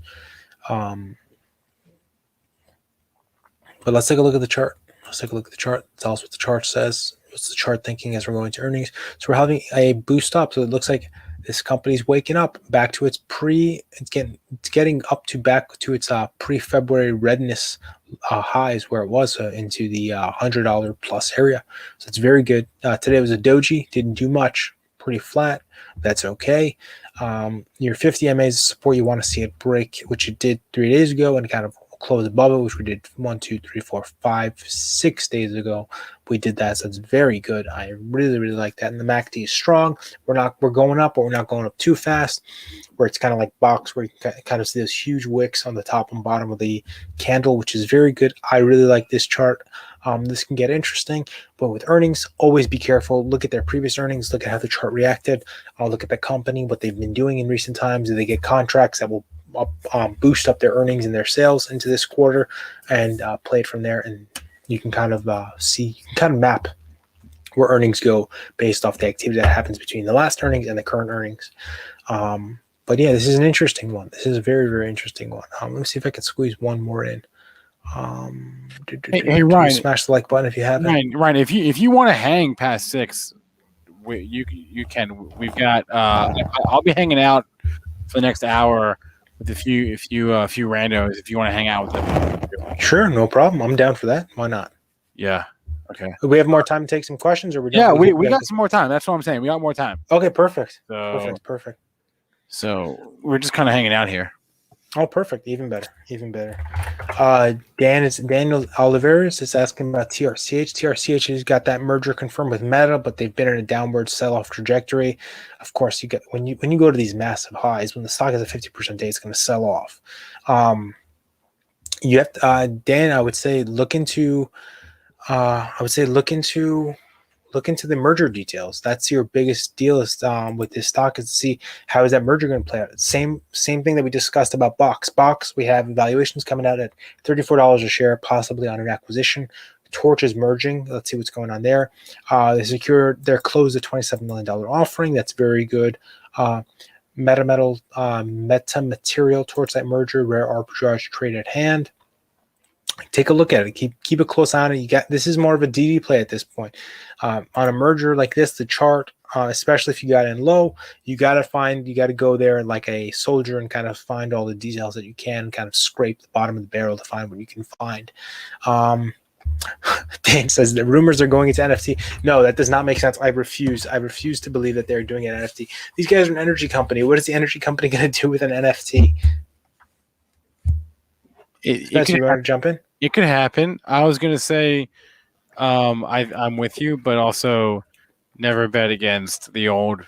But let's take a look at the chart. Tell us what the chart says. What's the chart thinking as we're going to earnings? So we're having a boost up. So it looks like this company's waking up back to its getting up to back to its pre-February redness highs where it was into the $100 plus area. So it's very good. Today was a doji, didn't do much. pretty flat. That's okay. Your 50 MA is support. You want to see it break, which it did 3 days ago, and kind of close above it, which we did 1, 2, 3, 4, 5, 6 days ago. We did that, so it's very good. I really, really like that. And the MACD is strong. We're going up, but we're not going up too fast. Where it's kind of like box, where you kind of see those huge wicks on the top and bottom of the candle, which is very good. I really like this chart. This can get interesting, but with earnings, always be careful. Look at their previous earnings. Look at how the chart reacted. Look at the company, what they've been doing in recent times. Do they get contracts that will boost up their earnings and their sales into this quarter, and play it from there? And you can kind of see, you can kind of map where earnings go based off the activity that happens between the last earnings and the current earnings. But yeah, this is an interesting one. This is a very, very interesting one. Let me see if I can squeeze one more in. Hey Ryan, smash the like button if you haven't. Ryan, if you want to hang past 6, you can. We've got. I'll be hanging out for the next hour with a few randos. If you want to hang out with them, sure, no problem. I'm down for that. Why not? Yeah. Okay. Do we have more time to take some questions, or Yeah, we got some more time. That's what I'm saying. We got more time. Okay, perfect. Perfect. So we're just kind of hanging out here. Oh, perfect. Even better. Daniel Oliveris is asking about TRCH. TRCH has got that merger confirmed with Meta, but they've been in a downward sell-off trajectory. Of course, you get when you go to these massive highs, when the stock has a 50% day, it's going to sell off. You have to, Dan, I would say look into the merger details. That's your biggest deal is, with this stock, is to see how is that merger going to play out. Same thing that we discussed about Box. Box, we have valuations coming out at $34 a share, possibly on an acquisition. Torch is merging. Let's see what's going on there. They're closed a $27 million offering. That's very good. Meta Material towards that merger, rare arbitrage trade at hand. Take a look at it. Keep a close eye on it. This is more of a DD play at this point. On a merger like this, the chart, especially if you got in low, you got to go there like a soldier and kind of find all the details that you can, kind of scrape the bottom of the barrel to find what you can find. Dan says the rumors are going into NFT. No, that does not make sense. I refuse to believe that they're doing an NFT. These guys are an energy company. What is the energy company going to do with an NFT? Spencer, you want to jump in? It could happen. I was going to say I'm with you, but also never bet against the old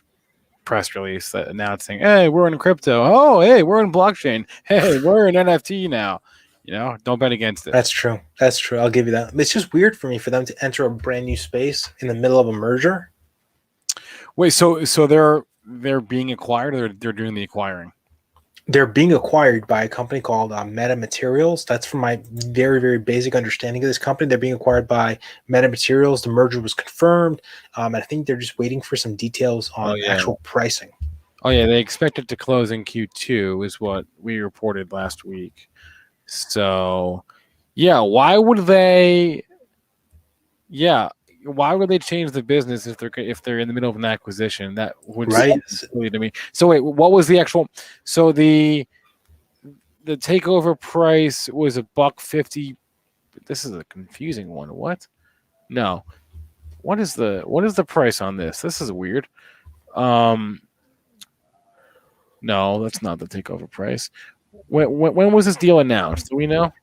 press release that announcing, hey, we're in crypto. Oh, hey, we're in blockchain. Hey, we're in NFT now. Don't bet against it. That's true. I'll give you that. It's just weird for me for them to enter a brand new space in the middle of a merger. Wait, so they're being acquired, or they're doing the acquiring? They're being acquired by a company called Meta Materials. That's from my very, very basic understanding of this company. They're being acquired by Meta Materials. The merger was confirmed. I think they're just waiting for some details on actual pricing. Oh, yeah. They expect it to close in Q2 is what we reported last week. So, why would they change the business if they're in the middle of an acquisition? That would seem silly to me. So wait, what was the actual? So the takeover price was $150. This is a confusing one. What? No. What is the price on this? This is weird. No, that's not the takeover price. When was this deal announced? Do we know?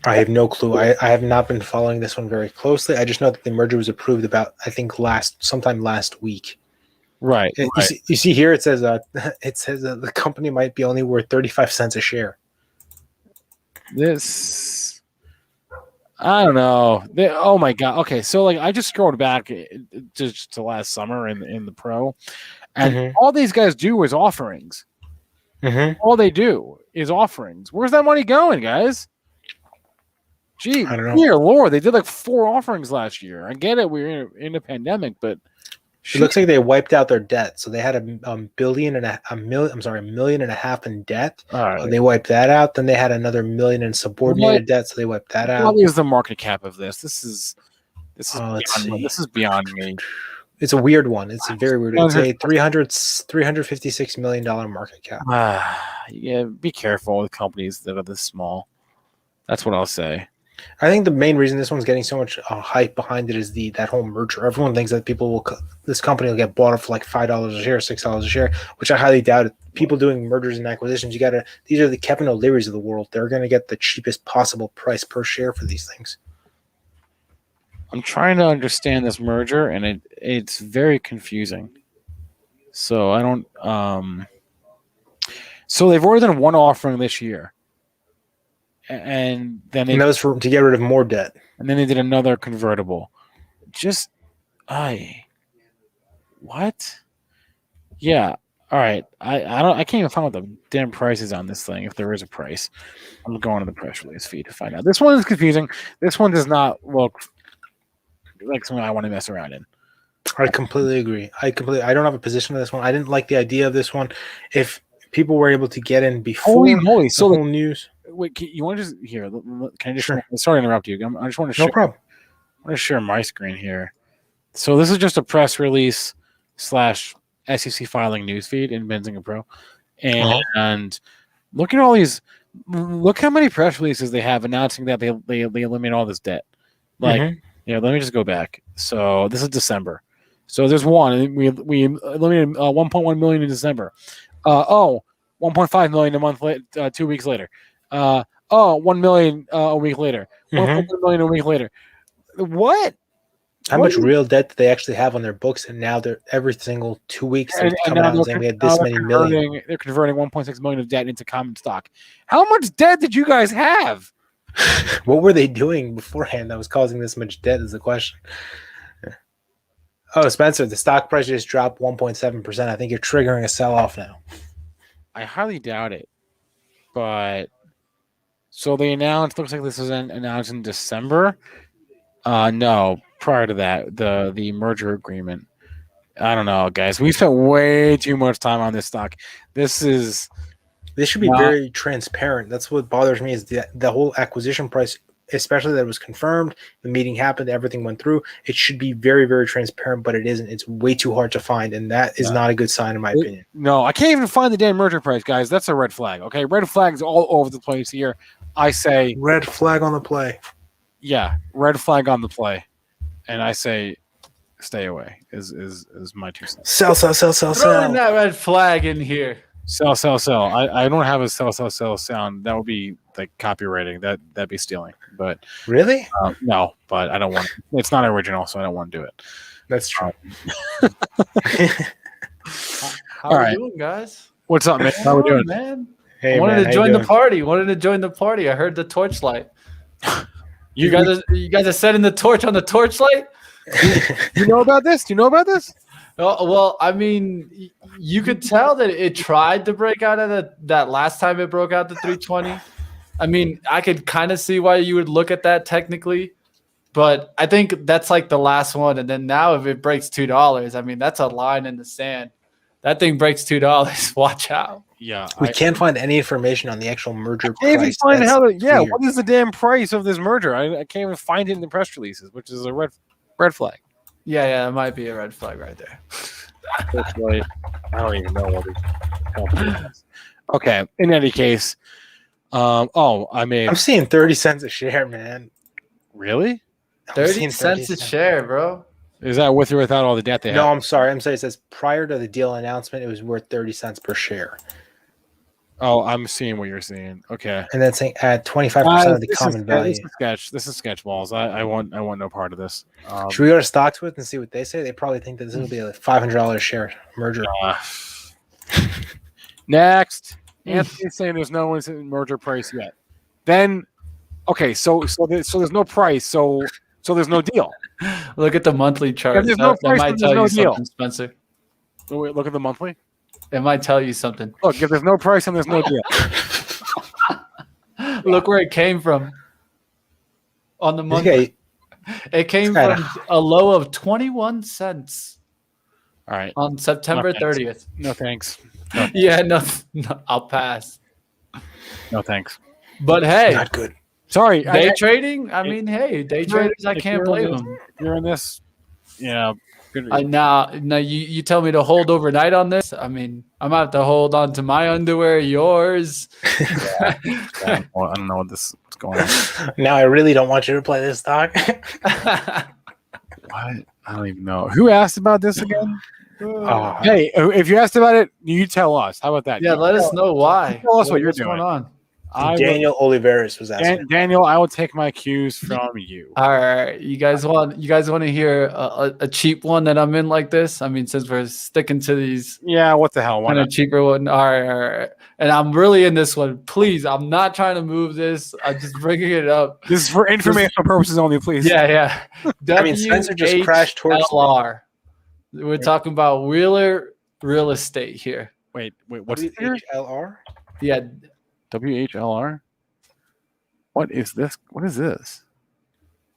I have no clue. I have not been following this one very closely. I just know that the merger was approved about, I think, sometime last week. Right. You see here it says the company might be only worth 35 cents a share. This, I don't know. Oh my god. Okay, so I just scrolled back just to last summer in the Pro, and all these guys do is offerings. All they do is offerings. Where's that money going, guys? Gee, I don't know. Dear Lord, they did 4 offerings last year. I get it, we're in a pandemic, but it looks like they wiped out their debt. So they had a million and a half in debt. So they wiped that out. Then they had another million in subordinated debt. So they wiped that out. What is the market cap of this? This is beyond me. It's a weird one. It's a very weird one. It's a $356 million market cap. Yeah, be careful with companies that are this small. That's what I'll say. I think the main reason this one's getting so much hype behind it is that whole merger. Everyone thinks that this company will get bought up for like $5 a share, $6 a share, which I highly doubt it. People doing mergers and acquisitions, these are the Kevin O'Learys of the world. They're going to get the cheapest possible price per share for these things. I'm trying to understand this merger, and it's very confusing. So I don't. So they've already done one offering this year, and then that was to get rid of more debt. And then they did another convertible. What? Yeah. All right. I can't even find what the damn price is on this thing. If there is a price, I'm going to the press release feed to find out. This one is confusing. This one does not look like something I want to mess around in. I completely agree. I don't have a position on this one. I didn't like the idea of this one. If people were able to get in before Holy moly! So whole news. Wait, you want to just here? Can I just? Sure. Sorry to interrupt you. I just want to share. No problem. I want to share my screen here. So this is just a press release / SEC filing newsfeed in Benzinga Pro, and look at all these. Look how many press releases they have announcing that they eliminate all this debt. Like, let me just go back. So this is December. So there's one. We eliminated 1.1 million in December. 1.5 million a month later, 2 weeks later. 1 million a week later. 1.1 million a week later. What? How much real debt do they actually have on their books? And now they're every single 2 weeks they're coming out and saying we had this many million. They're converting 1.6 million of debt into common stock. How much debt did you guys have? What were they doing beforehand that was causing this much debt is the question. Oh, Spencer, the stock price just dropped 1.7%. I think you're triggering a sell-off now. I highly doubt it. But so they announced, looks like this was announced in December. No, prior to that, the merger agreement. I don't know, guys. We spent way too much time on this stock. This should be very transparent. That's what bothers me is the whole acquisition price, especially that it was confirmed, the meeting happened, everything went through. It should be very, very transparent, but it isn't. It's way too hard to find, and that is not a good sign in my opinion. No, I can't even find the damn merger price, guys. That's a red flag. Okay, red flags all over the place here. I say red flag on the play. Yeah, red flag on the play, and I say stay away. Is my 2 cents. Sell. Throwing that red flag in here. Sell. I don't have a sell sound. That would be like copywriting. That'd be stealing. But really, no. But I don't want. It's not original, so I don't want to do it. That's true. How are we doing, guys? What's up, man? How we doing, man? Hey, wanted man, to join the party. I heard the torchlight. You guys are setting the torch on the torchlight. You know about this? Do you know about this? Well, I mean, you could tell that it tried to break out of that last time it broke out to 320. I mean, I could kind of see why you would look at that technically, but I think that's like the last one. And then now if it breaks $2, I mean, that's a line in the sand. That thing breaks $2. Watch out. Yeah, we can't find any information on the actual merger price. Can't even find what is the damn price of this merger? I can't even find it in the press releases, which is a red flag. Yeah, it might be a red flag right there. That's right. I don't even know what it is. Okay. In any case, I'm seeing 30 cents a share, man. Really? 30 cents a share, bro. Is that with or without all the debt they have? No, I'm sorry. I'm saying it says prior to the deal announcement, it was worth 30 cents per share. Oh, I'm seeing what you're seeing. Okay. And then saying at 25% of the common value. This is sketch balls. I want no part of this. Should we go to Stocks with and see what they say? They probably think that this will be a $500 share merger. Next. Anthony's saying there's no instant merger price yet. Then, okay, so there's no price, so there's no deal. Look at the monthly chart. There's no price, that might tell you something, Spencer. Oh, wait, look at the monthly. It might tell you something. Look, if there's no price and there's no deal. Look where it came from. On the monthly. Okay. It came from a low of 21 cents. All right. On September 30th. No thanks. Yeah, no, I'll pass. No thanks. But hey, not good. Sorry. Day trading? I mean, hey, day traders, I can't blame them. If you're in this, Yeah. Now you tell me to hold overnight on this. I mean, I'm gonna have to hold on to my underwear, yours. I don't know what's going on. Now I really don't want you to play this stock. What? I don't even know. Who asked about this again? Hey, if you asked about it, you tell us. How about that? Yeah, let us know why. Tell us what you're What's doing. going on. Daniel Oliveris was asking. Daniel, I will take my cues from you. All right, you guys want to hear a cheap one that I'm in like this? I mean, since we're sticking to these, yeah, what the hell? Why kind of not? cheaper one. All right, and I'm really in this one. Please, I'm not trying to move this. I'm just bringing it up. This is for informational purposes only, please. Yeah. I mean, Spencer just crashed towards WHLR. We're talking about Wheeler Real Estate here. Wait, what's it? WHLR? Yeah. WHLR? What is this? What is this?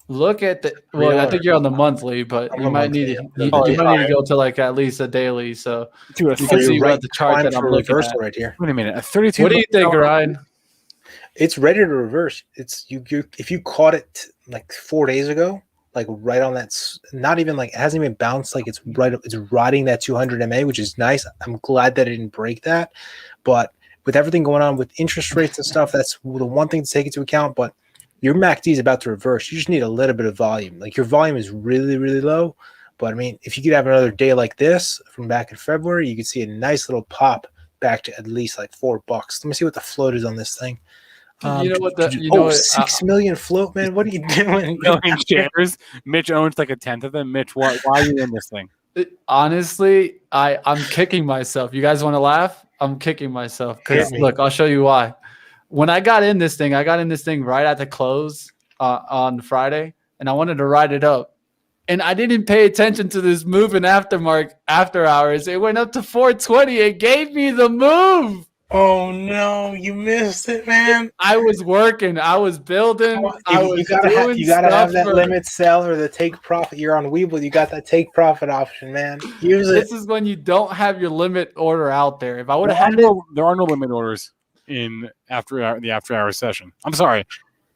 Look at the. Well, I think you're on the monthly, but you might need to. You might need to go to like at least a daily, so Dude, you can see what the chart that I'm looking at. right here. Wait a minute, a 32. What do you think, Ryan? It's ready to reverse. It's you. If you caught it like 4 days ago, like right on that, not even like it hasn't even bounced. Like it's right. It's riding that 200 MA, which is nice. I'm glad that it didn't break that, but with everything going on with interest rates and stuff, that's the one thing to take into account. But your MACD is about to reverse. You just need a little bit of volume. Like your volume is really, really low. But I mean, if you could have another day like this from back in February, you could see a nice little pop back to at least like $4. Let me see what the float is on this thing. You know what? 6 million float, man. What are you doing? Million shares. Mitch owns like a tenth of them. Mitch, why are you in this thing? Honestly, I'm kicking myself. You guys want to laugh? I'm kicking myself because look, I'll show you why. When I got in this thing right at the close on Friday, and I wanted to ride it up, and I didn't pay attention to this move in after hours. It went up to 420. It gave me the move. Oh no, you missed it, man. I was working. I was building. You gotta have that limit sell or the take profit. You're on Webull. You got that take profit option, man. Use it. This is when you don't have your limit order out there. If I would have had there are no limit orders in the after hours session. I'm sorry.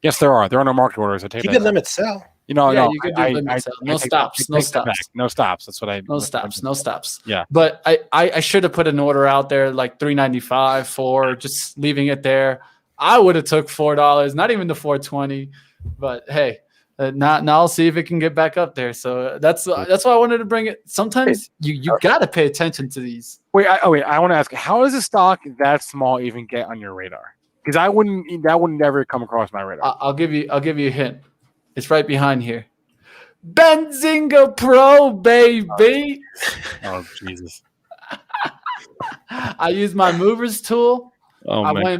Yes, there are. There are no market orders. I take you that could limit sell. You know, yeah, no, you could do limit sell. No stops. No stops. No stops. That's what I. No stops. No stops. Yeah. But I should have put an order out there like $3.95 for just leaving it there. I would have took $4, not even the 420. But hey, now I'll see if it can get back up there. So that's why I wanted to bring it. Sometimes you got to pay attention to these. Wait, I want to ask, how does a stock that small even get on your radar? Because that would never come across my radar. I'll give you a hint. It's right behind here. Benzinga Pro, baby. Oh, Jesus. I used my movers tool. Oh, I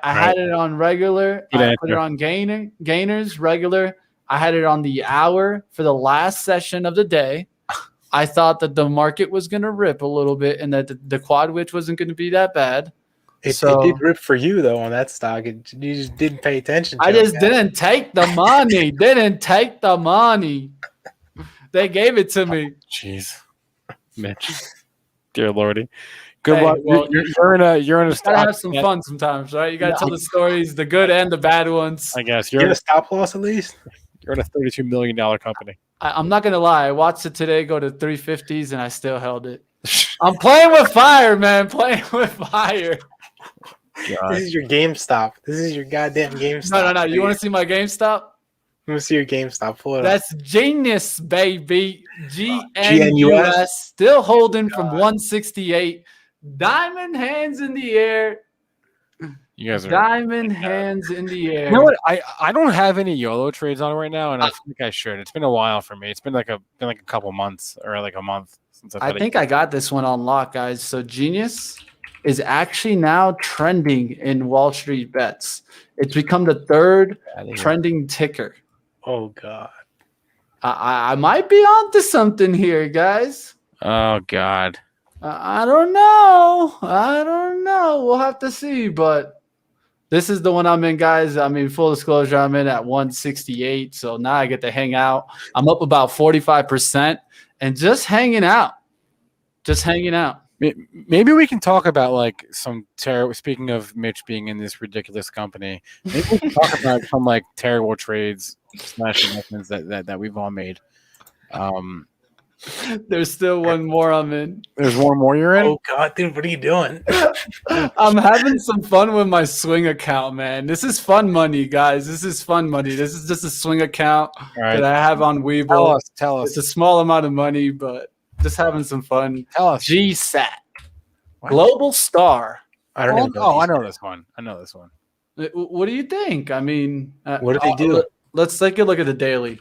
had it on regular. I put it on gainers, regular. I had it on the hour for the last session of the day. I thought that the market was going to rip a little bit and that the quad witch wasn't going to be that bad. It did rip for you, though, on that stock. You just didn't pay attention to I just didn't take the money. Didn't take the money. They gave it to me. Jeez. Mitch. Dear Lordy. Good luck. Well, you're in a stock. Gotta have some fun sometimes, right? You gotta tell the stories, the good and the bad ones. I guess. You're in a stop loss at least? You're in a $32 million company. I'm not gonna lie. I watched it today go to 350s and I still held it. I'm playing with fire, man. Playing with fire. God. This is your GameStop. This is your goddamn GameStop. No. You want to see my GameStop? Let me see your GameStop. Pull it up. That's genius, baby. GNUS. Still holding from 168. Diamond hands in the air. You guys are diamond hands in the air. You know what? I don't have any YOLO trades on right now, and I think I should. It's been a while for me. It's been like a couple months or like a month since I think I got this one on lock, guys. So Genius is actually now trending in Wall Street bets. It's become the third trending ticker. Oh God. I might be onto something here, guys. Oh God. I don't know. We'll have to see, but this is the one I'm in, guys. I mean, full disclosure, I'm in at 168, so now I get to hang out. I'm up about 45% and just hanging out. Maybe we can talk about like some terrible. Speaking of Mitch being in this ridiculous company, maybe we can talk about some like terrible trades / investments that we've all made. There's still one more I'm in. There's one more you're in? Oh God, dude, what are you doing? I'm having some fun with my swing account, man. This is fun money, guys. This is fun money. This is just a swing account right. that I have on Webull. Tell us. It's a small amount of money, but just having some fun. Tell us. GSAT. Global Star. I don't know. Oh, I know this one. What do you think? I mean, what do they do? Let's take a look at the daily.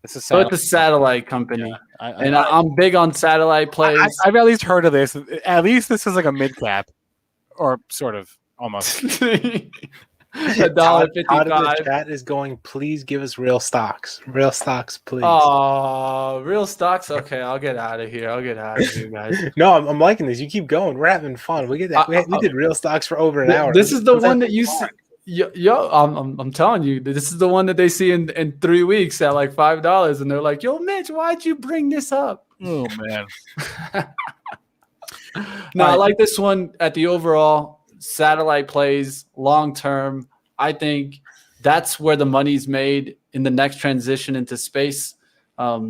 It's a So it's a satellite company. Yeah, I'm big on satellite plays. I've at least heard of this. At least this is like a mid cap, or sort of almost. $1.55. Chat is going. Please give us real stocks. Real stocks, please. Oh, real stocks. Okay, I'll get out of here. Guys. No, I'm liking this. You keep going. We're having fun. We get that. We did real stocks for over an hour. This is the one that you see. Yo, I'm telling you, this is the one that they see in 3 weeks at like $5, and they're like, "Yo, Mitch, why'd you bring this up?" Oh man. No, I like this one at the overall satellite plays long term. I think that's where the money's made in the next transition into space.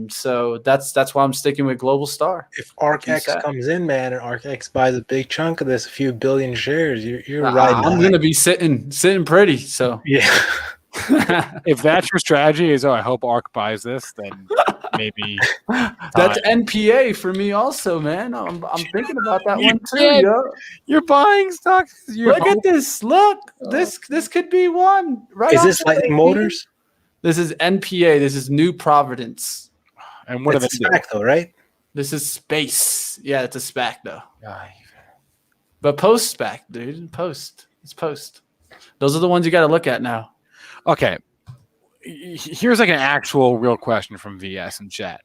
So that's why I'm sticking with Global Star. If ArcX comes in, man, and ArcX buys a big chunk of this, a few billion shares, you're right. I'm gonna be sitting pretty. So yeah. If that's your strategy, is I hope ARC buys this, then maybe that's NPA for me also, man. I'm thinking about that one too. Yo. You're buying stocks. Look at this. Look, this could be one. Right? Is this Lightning Motors? This is NPA. This is New Providence. And what are they SPAC though, right? This is space. Yeah, it's a SPAC though. But post SPAC, dude. It's post. Those are the ones you got to look at now. Okay. Here's like an actual real question from VS and chat.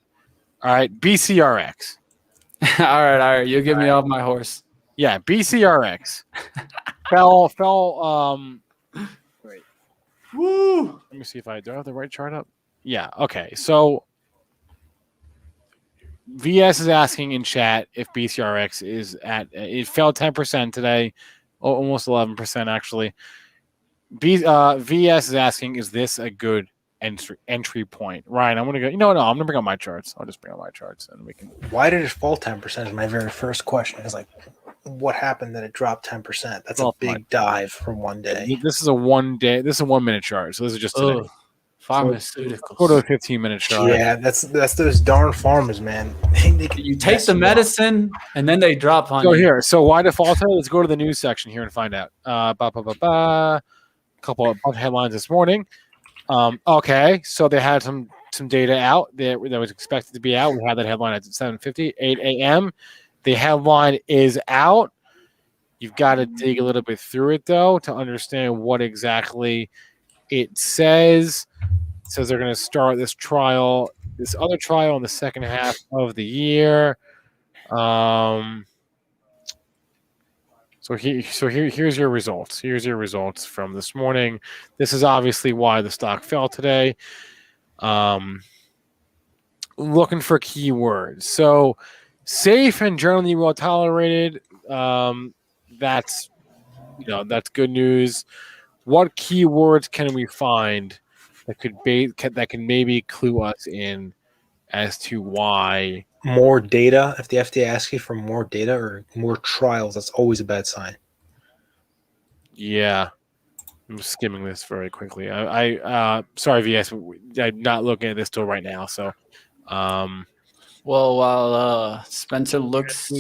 All right, BCRX. all right. You give me off my horse. Yeah, BCRX fell. Wait. Woo! Let me see if do I have the right chart up? Yeah. Okay. So VS is asking in chat if BCRX is it fell 10% today, almost 11% actually. VS is asking, is this a good entry point? Ryan, I'm gonna go. I'm gonna bring up my charts. I'll just bring up my charts and we can. Why did it fall 10%? Is my very first question. Is like, what happened that it dropped 10%? That's a big dive from one day. This is a 1 day. This is a 1 minute chart. So this is just today. Pharmaceuticals. Go to a 15-minute chart. Yeah, that's those darn farmers, man. You take the medicine and then they drop on you. So why default? Let's go to the news section here and find out. Couple of headlines this morning. Okay, so they had some data out that was expected to be out. We had that headline at 7:50, 8 a.m. The headline is out. You've got to dig a little bit through it though to understand what exactly it says. It says they're going to start this other trial in the second half of the year. So here's your results. Here's your results from this morning. This is obviously why the stock fell today. Looking for keywords. So safe and generally well tolerated. That's good news. What keywords can we find that can maybe clue us in as to why? More data. If the FDA asks you for more data or more trials, that's always a bad sign. Yeah, I'm skimming this very quickly. I sorry, VS, I'm not looking at this till right now. So, well, while Spencer looks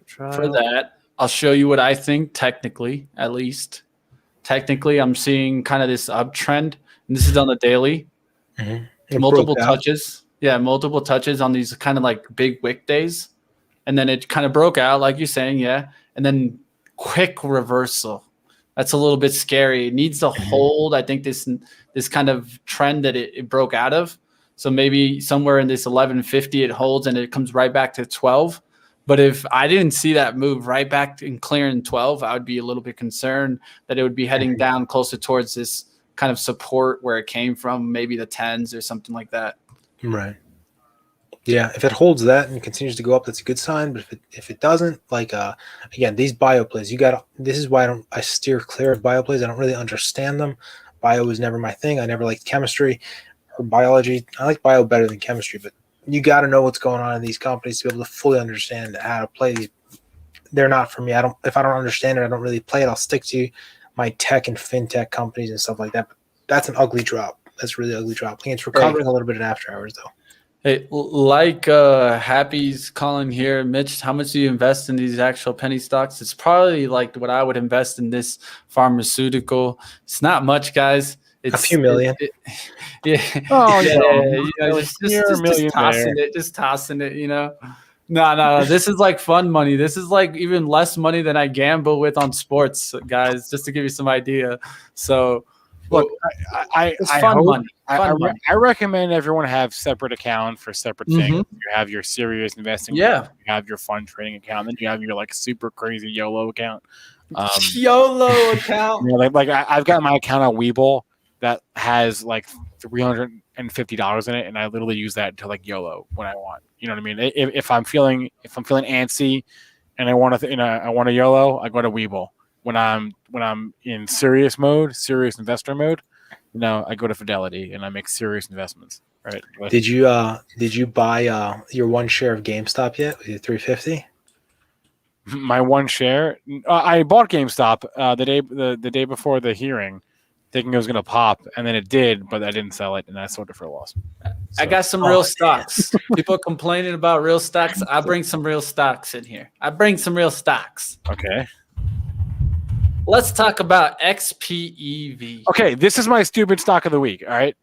for that, I'll show you what I think. Technically, at least, I'm seeing kind of this uptrend, and this is on the daily. Mm-hmm. Multiple touches. Yeah, multiple touches on these kind of like big wick days. And then it kind of broke out, like you're saying, yeah. And then quick reversal. That's a little bit scary. It needs to hold, I think, this kind of trend that it broke out of. So maybe somewhere in this 1150 it holds and it comes right back to 12. But if I didn't see that move right back in clearing 12, I would be a little bit concerned that it would be heading down closer towards this kind of support where it came from, maybe the 10s or something like that. Right. Yeah, if it holds that and continues to go up, that's a good sign. But if it doesn't, like again, these bio plays, this is why I steer clear of bio plays. I don't really understand them. Bio was never my thing. I never liked chemistry or biology. I like bio better than chemistry, but you got to know what's going on in these companies to be able to fully understand how to play these. They're not for me. If I don't understand it, I don't really play it. I'll stick to my tech and fintech companies and stuff like that. But that's an ugly drop. That's a really ugly drop. I think it's recovering a little bit in after hours though. Hey, like Happy's calling here, Mitch, how much do you invest in these actual penny stocks? It's probably like what I would invest in this pharmaceutical. It's not much, guys. It's a few million. Yeah. Oh, yeah. Just tossing it, you know. No. This is like fun money. This is like even less money than I gamble with on sports, guys, just to give you some idea. So look, it's fun money. I recommend everyone have separate account for separate things. You have your serious investing. Yeah. You have your fun trading account. Then you have your like super crazy YOLO account. YOLO account. You know, like I've got my account on Webull that has like $350 in it, and I literally use that to like YOLO when I want. You know what I mean? If I'm feeling antsy and I want to I want a YOLO, I go to Webull. When I'm in serious investor mode, you know, I go to Fidelity and I make serious investments. Right? Did you buy your one share of GameStop yet? With your 350? My one share, I bought GameStop the day before the hearing, thinking it was going to pop, and then it did, but I didn't sell it, and I sold it for a loss. I got some real stocks. People complaining about real stocks. I bring some real stocks in here. Okay. Let's talk about XPEV. Okay, this is my stupid stock of the week. All right,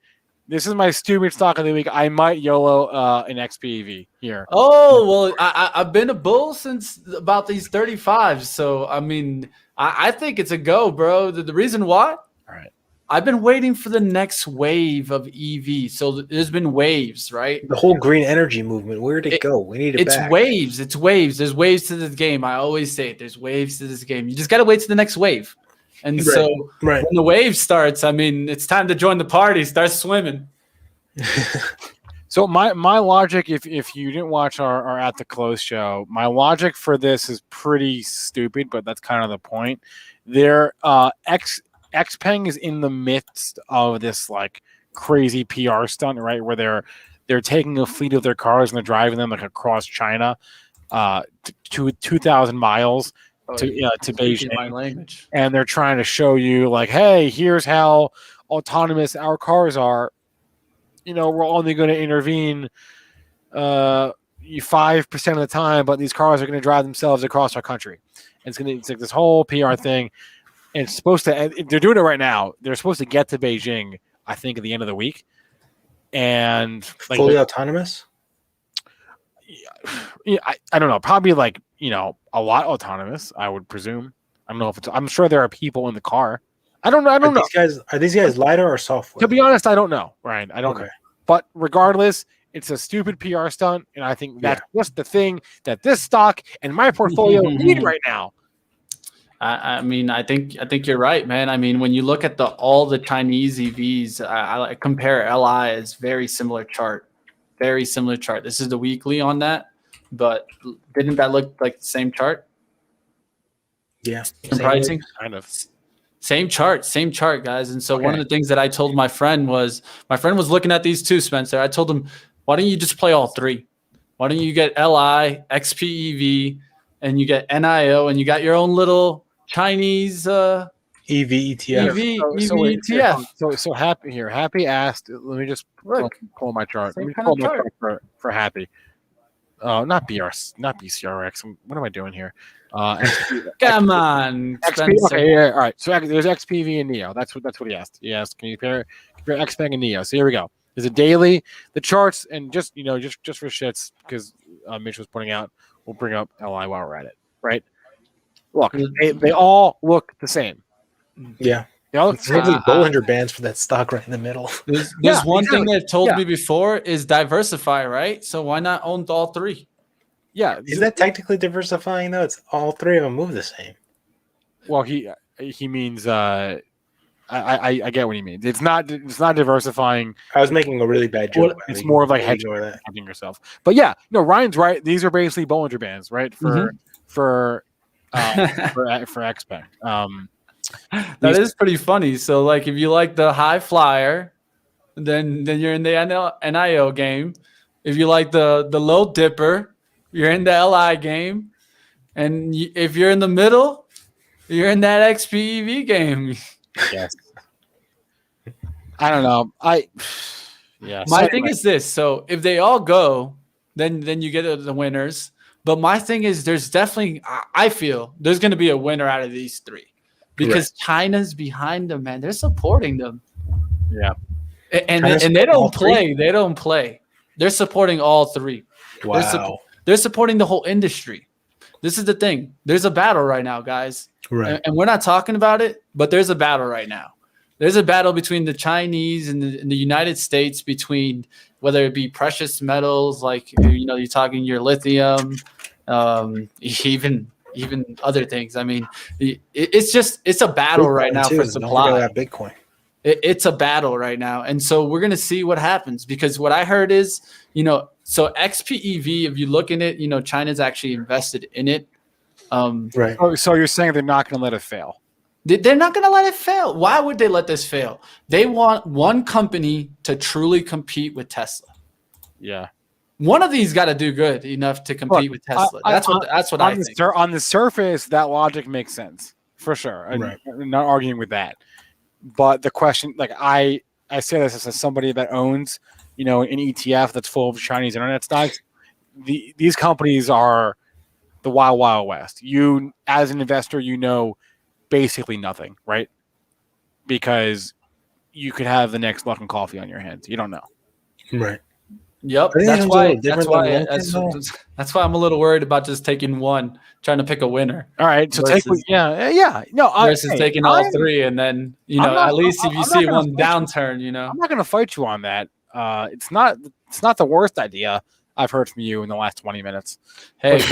this is my stupid stock of the week. I might YOLO an XPEV here. Oh well, I've been a bull since about these 35s. So I mean, I think it's a go, bro. The reason why? All right. I've been waiting for the next wave of EV. So there's been waves, right? The whole green energy movement. Where'd it go? We need it It's back. waves. It's waves. There's waves to this game. I always say it. There's waves to this game. You just got to wait to the next wave. And so when the wave starts, I mean, it's time to join the party. Start swimming. So my logic, if you didn't watch our At the Close show, my logic for this is pretty stupid, but that's kind of the point. Their XPeng is in the midst of this like crazy PR stunt, right? Where they're taking a fleet of their cars and they're driving them like across China, to 2,000 miles to Beijing. My language. And they're trying to show you like, hey, here's how autonomous our cars are. You know, we're only going to intervene 5% of the time, but these cars are going to drive themselves across our country. It's like this whole PR thing. And it's supposed to. They're doing it right now. They're supposed to get to Beijing, I think, at the end of the week. And like, fully autonomous. Yeah, I don't know. Probably like, you know, a lot autonomous, I would presume. I don't know if it's. I'm sure there are people in the car. I don't know. I don't know. Are these guys LiDAR or software? To be honest, I don't know, Ryan. I don't know. But regardless, it's a stupid PR stunt, and I think that's just the thing that this stock and my portfolio need right now. I mean, I think you're right, man. I mean, when you look at all the Chinese EVs, I compare LI as very similar chart. This is the weekly on that, but didn't that look like the same chart? Yeah, same pricing, kind of. Same chart, guys. And so one of the things that I told my friend was looking at these two, Spencer. I told him, why don't you just play all three? Why don't you get LI, XPEV, and you get NIO, and you got your own little Chinese EV ETF. ETF. So Happy here. Happy asked. Let me just pull my chart. Let me pull my chart for Happy. Not BCRX. What am I doing here? Come on, XP. Okay, yeah, all right. So there's XPV and Neo. That's what he asked. He asked, can you compare XPeng and Neo? So here we go. There's a daily, the charts, and just for shits, because Mitch was pointing out, we'll bring up LI while we're at it. Right? Look, they all look the same. Yeah. They all look the same. Bollinger Bands for that stock right in the middle. There's one thing they've told me before is diversify, right? So why not own all three? Yeah. Is that technically diversifying though? It's all three of them move the same. Well, he means I get what he means. It's not diversifying. I was making a really bad joke. Well, it's more of like hedging yourself. But yeah, no, Ryan's right. These are basically Bollinger Bands, right? For XPeng. That is pretty funny. So like if you like the high flyer, then you're in the NIO game. if you like the low dipper, you're in the LI game, and if you're in the middle, you're in that XPEV game. Yes. I don't know. Yeah. My thing is this. So if they all go, then you get the winners. But my thing is there's definitely, I feel there's going to be a winner out of these three because China's behind them, man. They're supporting them. Yeah. And they don't play. They don't play. They're supporting all three. Wow. They're supporting the whole industry. This is the thing. There's a battle right now, guys. Right. And we're not talking about it, but there's a battle right now. There's a battle between the Chinese and the United States, between whether it be precious metals, like, you know, you're talking your lithium, even other things. I mean, it's a battle Bitcoin right now too. for Don't forget supply. about Bitcoin. It's a battle right now. And so we're going to see what happens, because what I heard is, you know, so XPEV, if you look in it, you know, China's actually invested in it. Right. So you're saying they're not going to let it fail? They're not going to let it fail. Why would they let this fail? They want one company to truly compete with Tesla. Yeah. One of these got to do good enough to compete with Tesla. That's what I think. On the surface, that logic makes sense for sure. Right. I'm not arguing with that. But the question, like I say this as somebody that owns, you know, an ETF that's full of Chinese internet stocks. These companies are the wild, wild west. You, as an investor, you know basically nothing, right? Because you could have the next Luckin Coffee on your hands. You don't know. Right. Yep. That's why I'm a little worried about just taking one, trying to pick a winner. All right. So versus, versus taking all three, and then, you know, at least if you see one downturn, you know. I'm not going to fight you on that. It's not the worst idea I've heard from you in the last 20 minutes. Hey, put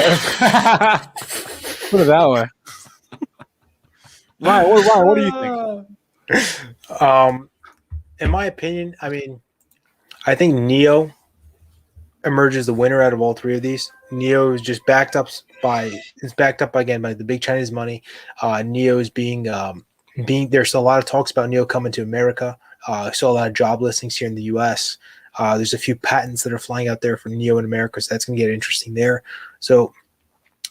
it that way. Ryan, what do you think? In my opinion, I mean, I think NIO emerges the winner out of all three of these. NIO is just backed up again by the big Chinese money. NIO is being there's a lot of talks about NIO coming to America. I saw a lot of job listings here in the US. There's a few patents that are flying out there for NIO in America, so that's going to get interesting there. So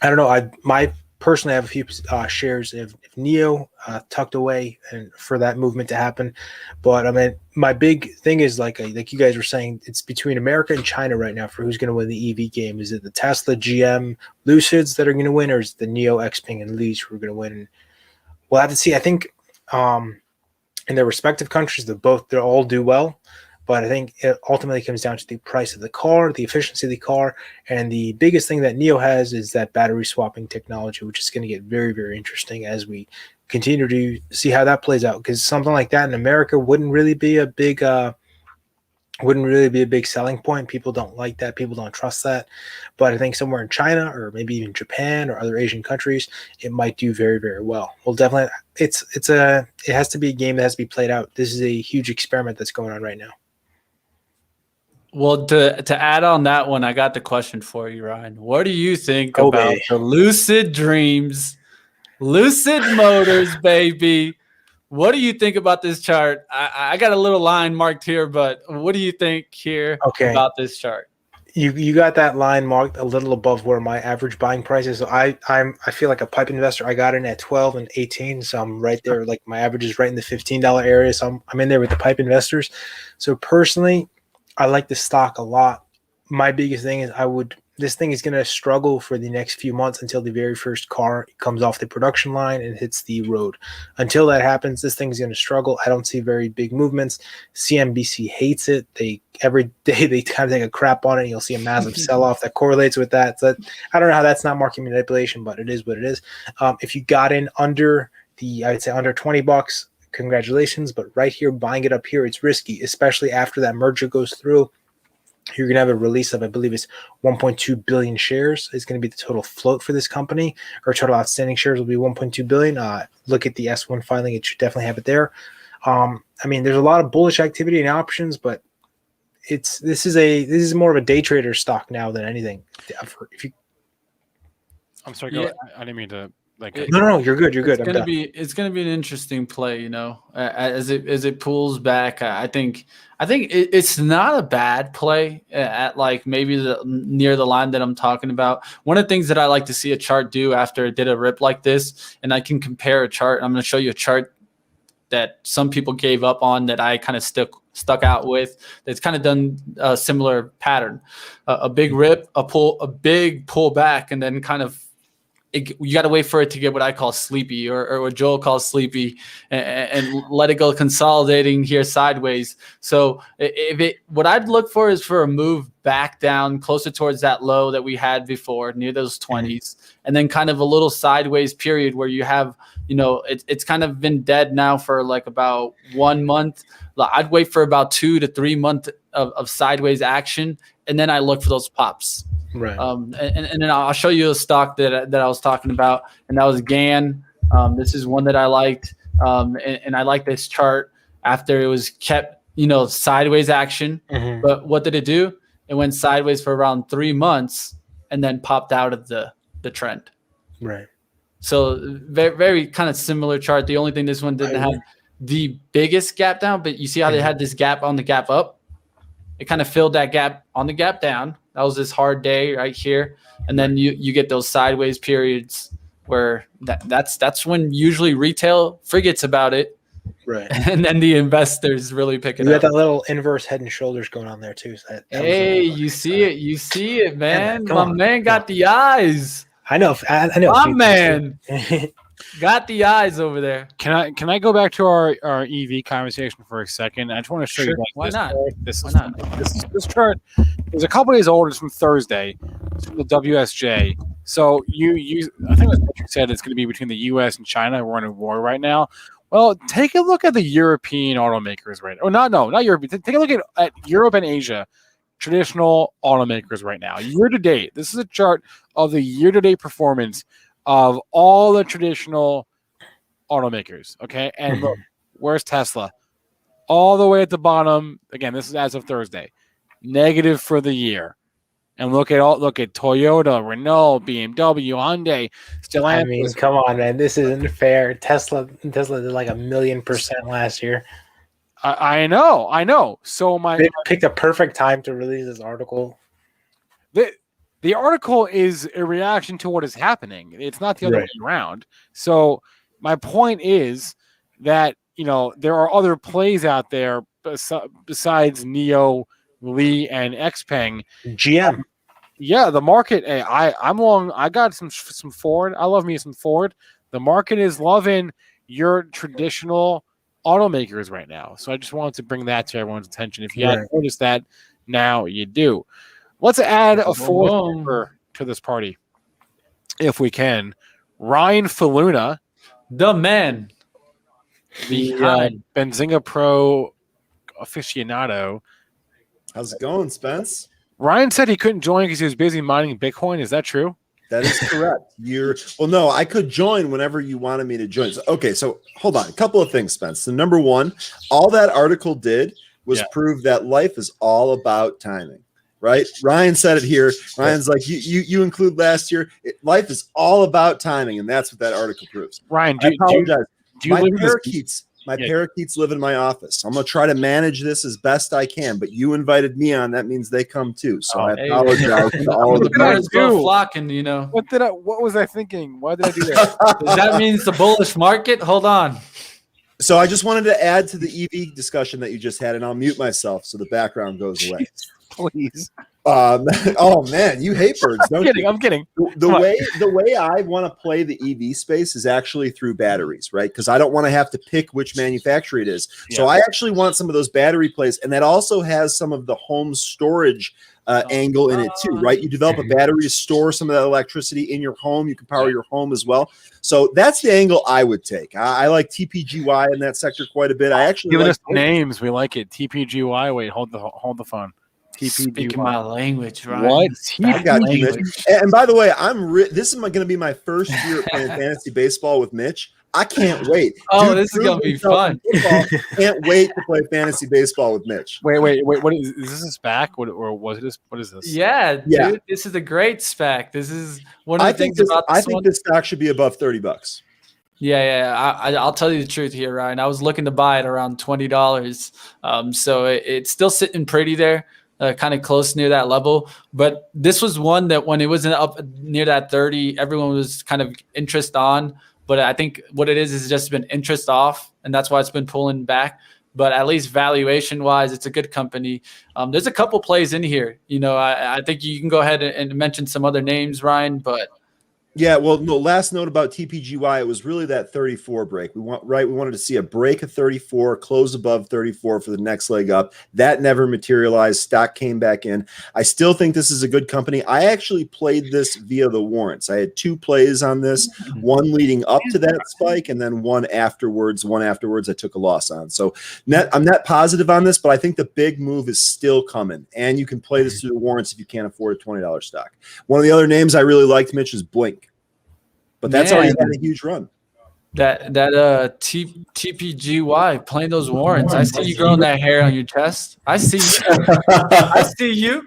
I don't know. I personally have a few shares of NIO tucked away and for that movement to happen. But I mean, my big thing is like you guys were saying, it's between America and China right now for who's going to win the EV game. Is it the Tesla, GM, Lucids that are going to win, or is it the NIO, Xpeng, and Lease who are going to win? And we'll have to see. I think in their respective countries, they'll all do well. But I think it ultimately comes down to the price of the car, the efficiency of the car, and the biggest thing that NIO has is that battery swapping technology, which is going to get very, very interesting as we continue to see how that plays out. Because something like that in America wouldn't really be a big selling point. People don't like that. People don't trust that. But I think somewhere in China or maybe even Japan or other Asian countries, it might do very, very well. Well, definitely, it has to be a game that has to be played out. This is a huge experiment that's going on right now. Well, to add on that one, I got the question for you, Ryan. What do you think about the Lucid Dreams, Lucid Motors, baby? What do you think about this chart? I got a little line marked here, but what do you think here about this chart? You got that line marked a little above where my average buying price is. So I feel like a pipe investor. I got in at 12 and 18, so I'm right there. Like my average is right in the $15 area, so I'm in there with the pipe investors. So personally, I like the stock a lot. My biggest thing is this thing is going to struggle for the next few months until the very first car comes off the production line and hits the road. Until that happens, this thing is going to struggle. I don't see very big movements. CNBC hates it. Every day they kind of take a crap on it. And you'll see a massive sell-off that correlates with that. So I don't know how that's not market manipulation, but it is what it is. If you got in under I'd say under $20, congratulations. But right here, buying it up here, it's risky, especially after that merger goes through. You're going to have a release of, I believe it's 1.2 billion shares. It's going to be the total float for this company, or total outstanding shares will be 1.2 billion. Look at the S1 filing. It should definitely have it there. I mean, there's a lot of bullish activity and options, but this is more of a day trader stock now than anything. I'm sorry, I didn't mean to Like No, you're good. You're good. It's gonna be an interesting play, you know, as it pulls back. I think it's not a bad play at like maybe near the line that I'm talking about. One of the things that I like to see a chart do after it did a rip like this, and I can compare a chart. I'm going to show you a chart that some people gave up on that I kind of stuck out with. That's kind of done a similar pattern, a big rip, a big pull back, and then kind of. You got to wait for it to get what I call sleepy or what Joel calls sleepy and let it go consolidating here sideways. So what I'd look for is for a move back down closer towards that low that we had before near those 20s, and then kind of a little sideways period where you have, you know, it's kind of been dead now for like about 1 month. I'd wait for about 2 to 3 months of sideways action, and then I look for those pops. Right. And then I'll show you a stock that I was talking about, and that was GAN. This is one that I liked, and I like this chart after it was kept, you know, sideways action. But what did it do? It went sideways for around 3 months and then popped out of the trend. Right. So very, very kind of similar chart. The only thing this one didn't have the biggest gap down, but you see how they had this gap on the gap up? It kind of filled that gap on the gap down. That was this hard day right here. And then you get those sideways periods where that's when usually retail forgets about it. Right. And then the investors really pick it You up. got that little inverse head and shoulders going on there too. So that Hey, you see it, man. Come My on. man got the eyes. I know. I know. My man got the eyes over there. Can I go back to our EV conversation for a second? I just want to show you Sure. like, Why this not? chart. This chart is a couple days old. It's from Thursday. It's from the WSJ. So I think what you said it's going to be between the U.S. and China. We're in a war right now. Well, take a look at the European automakers right now. Not Europe. Take a look at Europe and Asia traditional automakers right now. Year to date. This is a chart of the year-to-date performance of all the traditional automakers. Okay. And look, where's Tesla? All the way at the bottom. Again, this is as of Thursday. Negative for the year. And look at Toyota, Renault, BMW, Hyundai, Stellantis. I mean, come on, man. This isn't fair. Tesla did like 1,000,000% last year. I know. So They picked a perfect time to release this article. The article is a reaction to what is happening. It's not the other way around. So my point is that, you know, there are other plays out there besides NIO, Li, and Xpeng. GM. Yeah, the market. Hey, I'm long. I got some Ford. I love me some Ford. The market is loving your traditional automakers right now. So I just wanted to bring that to everyone's attention. If you hadn't noticed that, now you do. Let's add a fourth member to this party, if we can. Ryan Faluna, the man, the Benzinga Pro aficionado. How's it going, Spence? Ryan said he couldn't join because he was busy mining Bitcoin. Is that true? That is correct. No, I could join whenever you wanted me to join. So hold on. A couple of things, Spence. So number one, all that article did was prove that life is all about timing. Right? Ryan said it here. Ryan's like, you include last year. Life is all about timing, and that's what that article proves. Ryan, I apologize. Do you My parakeets live in my office. I'm going to try to manage this as best I can, but you invited me on. That means they come too. So I apologize to all of the birds go flocking, you know. What was I thinking? Why did I do that? Does that mean it's a bullish market? Hold on. So I just wanted to add to the EV discussion that you just had, and I'll mute myself so the background goes away. Please. Oh man, you hate birds, don't you? I'm kidding. The way I want to play the EV space is actually through batteries, right? Because I don't want to have to pick which manufacturer it is. Yeah. So I actually want some of those battery plays, and that also has some of the home storage angle in it too, right? You develop a battery to store some of that electricity in your home. You can power your home as well. So that's the angle I would take. I like TPGY in that sector quite a bit. I actually giving like us names. We like it. TPGY. Wait, hold the phone. Speaking my language, right? What? I got you, Mitch. And by the way, this is going to be my first year playing fantasy baseball with Mitch. I can't wait. Oh, Dude, this is gonna prove be himself fun. in football. Can't wait to play fantasy baseball with Mitch. Wait. What is this? A SPAC? Or was it? What is this? Yeah, Yeah. dude, this is a great spec. This is one of I the think things this. about I this think one. this stock should be above $30. Yeah. I'll tell you the truth here, Ryan. I was looking to buy it around $20. So it's still sitting pretty there, kind of close near that level. But this was one that when it wasn't up near that 30, everyone was kind of interest on. But I think what it is just been interest off, and that's why it's been pulling back. But at least valuation-wise, it's a good company. There's a couple plays in here. I think you can go ahead and mention some other names, Ryan, but – Yeah, well, no. Last note about TPGY, it was really that 34 break. We wanted to see a break of 34, close above 34 for the next leg up. That never materialized. Stock came back in. I still think this is a good company. I actually played this via the warrants. I had 2 plays on this, one leading up to that spike, and then one afterwards. I took a loss on. So I'm net positive on this, but I think the big move is still coming, and you can play this through the warrants if you can't afford a $20 stock. One of the other names I really liked, Mitch, is Blink. But that's already had a huge run. That TPGY playing those warrants. I see you growing that hair on your chest. I see you. I see you.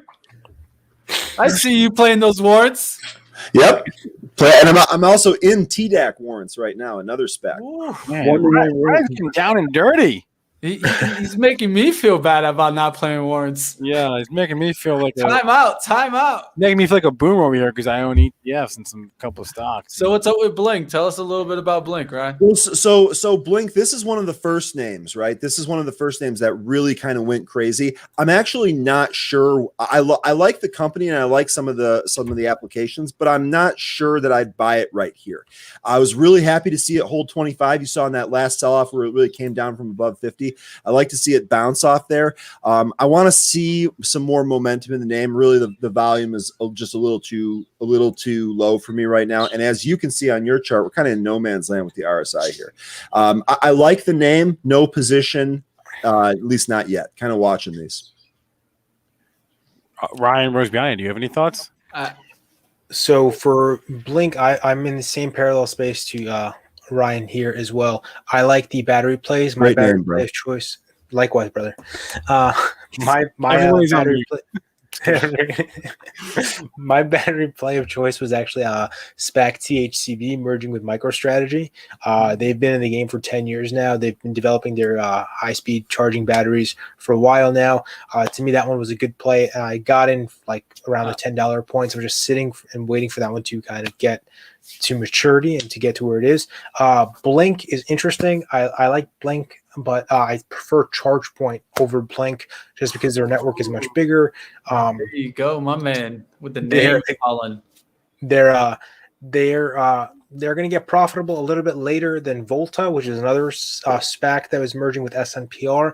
I see you playing those warrants. Yep. And I'm also in TDAC warrants right now, another spec. Ryan's getting down and dirty. He's making me feel bad about not playing warrants. Yeah, he's making me feel like time out. Making me feel like a boomer over here because I own ETFs and some couple of stocks. So what's up with Blink? Tell us a little bit about Blink, Ryan. Well, so Blink, this is one of the first names, right? This is one of the first names that really kind of went crazy. I'm actually not sure. I like the company and I like some of the applications, but I'm not sure that I'd buy it right here. I was really happy to see it hold 25. You saw in that last sell-off where it really came down from above 50. I like to see it bounce off there. I want to see some more momentum in the name. Really, the volume is just a little too low for me right now. And as you can see on your chart, we're kind of in no man's land with the RSI here. I like the name, no position, at least not yet. Kind of watching these. Ryan Rozbiani, do you have any thoughts? So for Blink, I'm in the same parallel space to Ryan here as well. I like the battery plays. My battery play of choice. Likewise, brother. My battery play. My battery play of choice was actually SPAC THCV merging with MicroStrategy. They've been in the game for 10 years now. They've been developing their high-speed charging batteries for a while now. To me, that one was a good play. I got in like around the $10 point. So we're just sitting and waiting for that one to kind of get to maturity and to get to where it is. Blink is interesting. I like Blink, but I prefer ChargePoint over Blink just because their network is much bigger. There you go, my man, with the name calling. They're going to get profitable a little bit later than Volta, which is another SPAC that was merging with SNPR.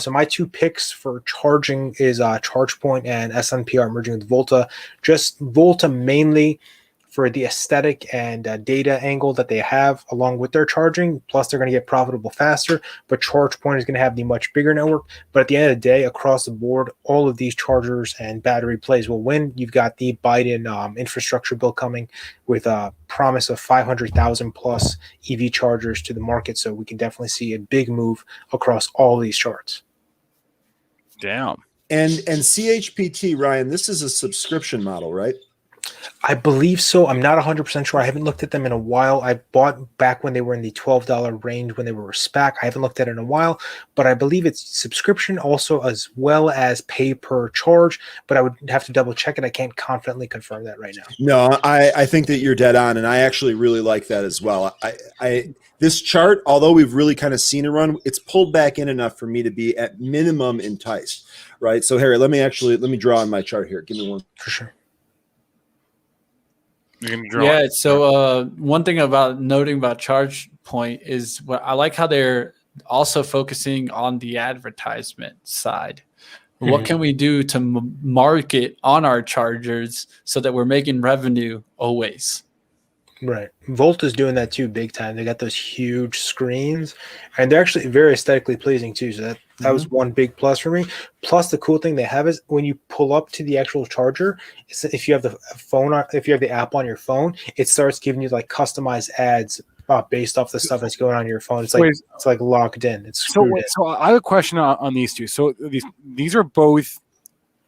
So my 2 picks for charging is ChargePoint and SNPR merging with Volta. Just Volta mainly for the aesthetic and data angle that they have along with their charging. Plus, they're going to get profitable faster, but ChargePoint is going to have the much bigger network. But at the end of the day, across the board, all of these chargers and battery plays will win. You've got the Biden infrastructure bill coming with a promise of 500,000 plus EV chargers to the market. So we can definitely see a big move across all these charts. Damn. And CHPT, Ryan, this is a subscription model, right? I believe so. I'm not 100% sure. I haven't looked at them in a while. I bought back when they were in the $12 range when they were a SPAC. I haven't looked at it in a while, but I believe it's subscription also as well as pay per charge, but I would have to double check it. I can't confidently confirm that right now. No, I think that you're dead on, and I actually really like that as well. This chart, although we've really kind of seen a run, it's pulled back in enough for me to be at minimum enticed, right? So Harry, let me draw on my chart here. Give me one. For sure. Yeah. So one thing about noting about ChargePoint is what I like how they're also focusing on the advertisement side. Mm-hmm. What can we do to market on our chargers so that we're making revenue always? Right. Volt is doing that too big time. They got those huge screens and they're actually very aesthetically pleasing too. So that was one big plus for me. Plus the cool thing they have is when you pull up to the actual charger, if you have the phone, if you have the app on your phone, it starts giving you like customized ads based off the stuff that's going on your phone. It's like it's like locked in. It's So, screwed in. so I have a question on these two. So these are both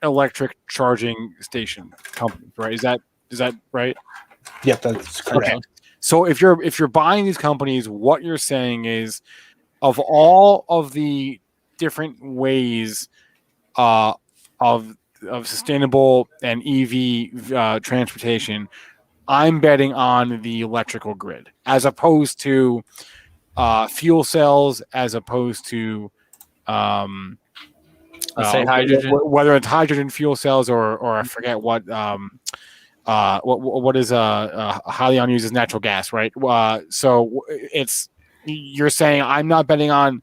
electric charging station companies, right? Is that right? Yep, that's correct. Okay. So if you're buying these companies, what you're saying is, of all of the different ways of sustainable and EV transportation, I'm betting on the electrical grid as opposed to fuel cells, as opposed to Let's say hydrogen. whether it's hydrogen fuel cells or I forget what is Halion uses natural gas, right? So it's, you're saying I'm not betting on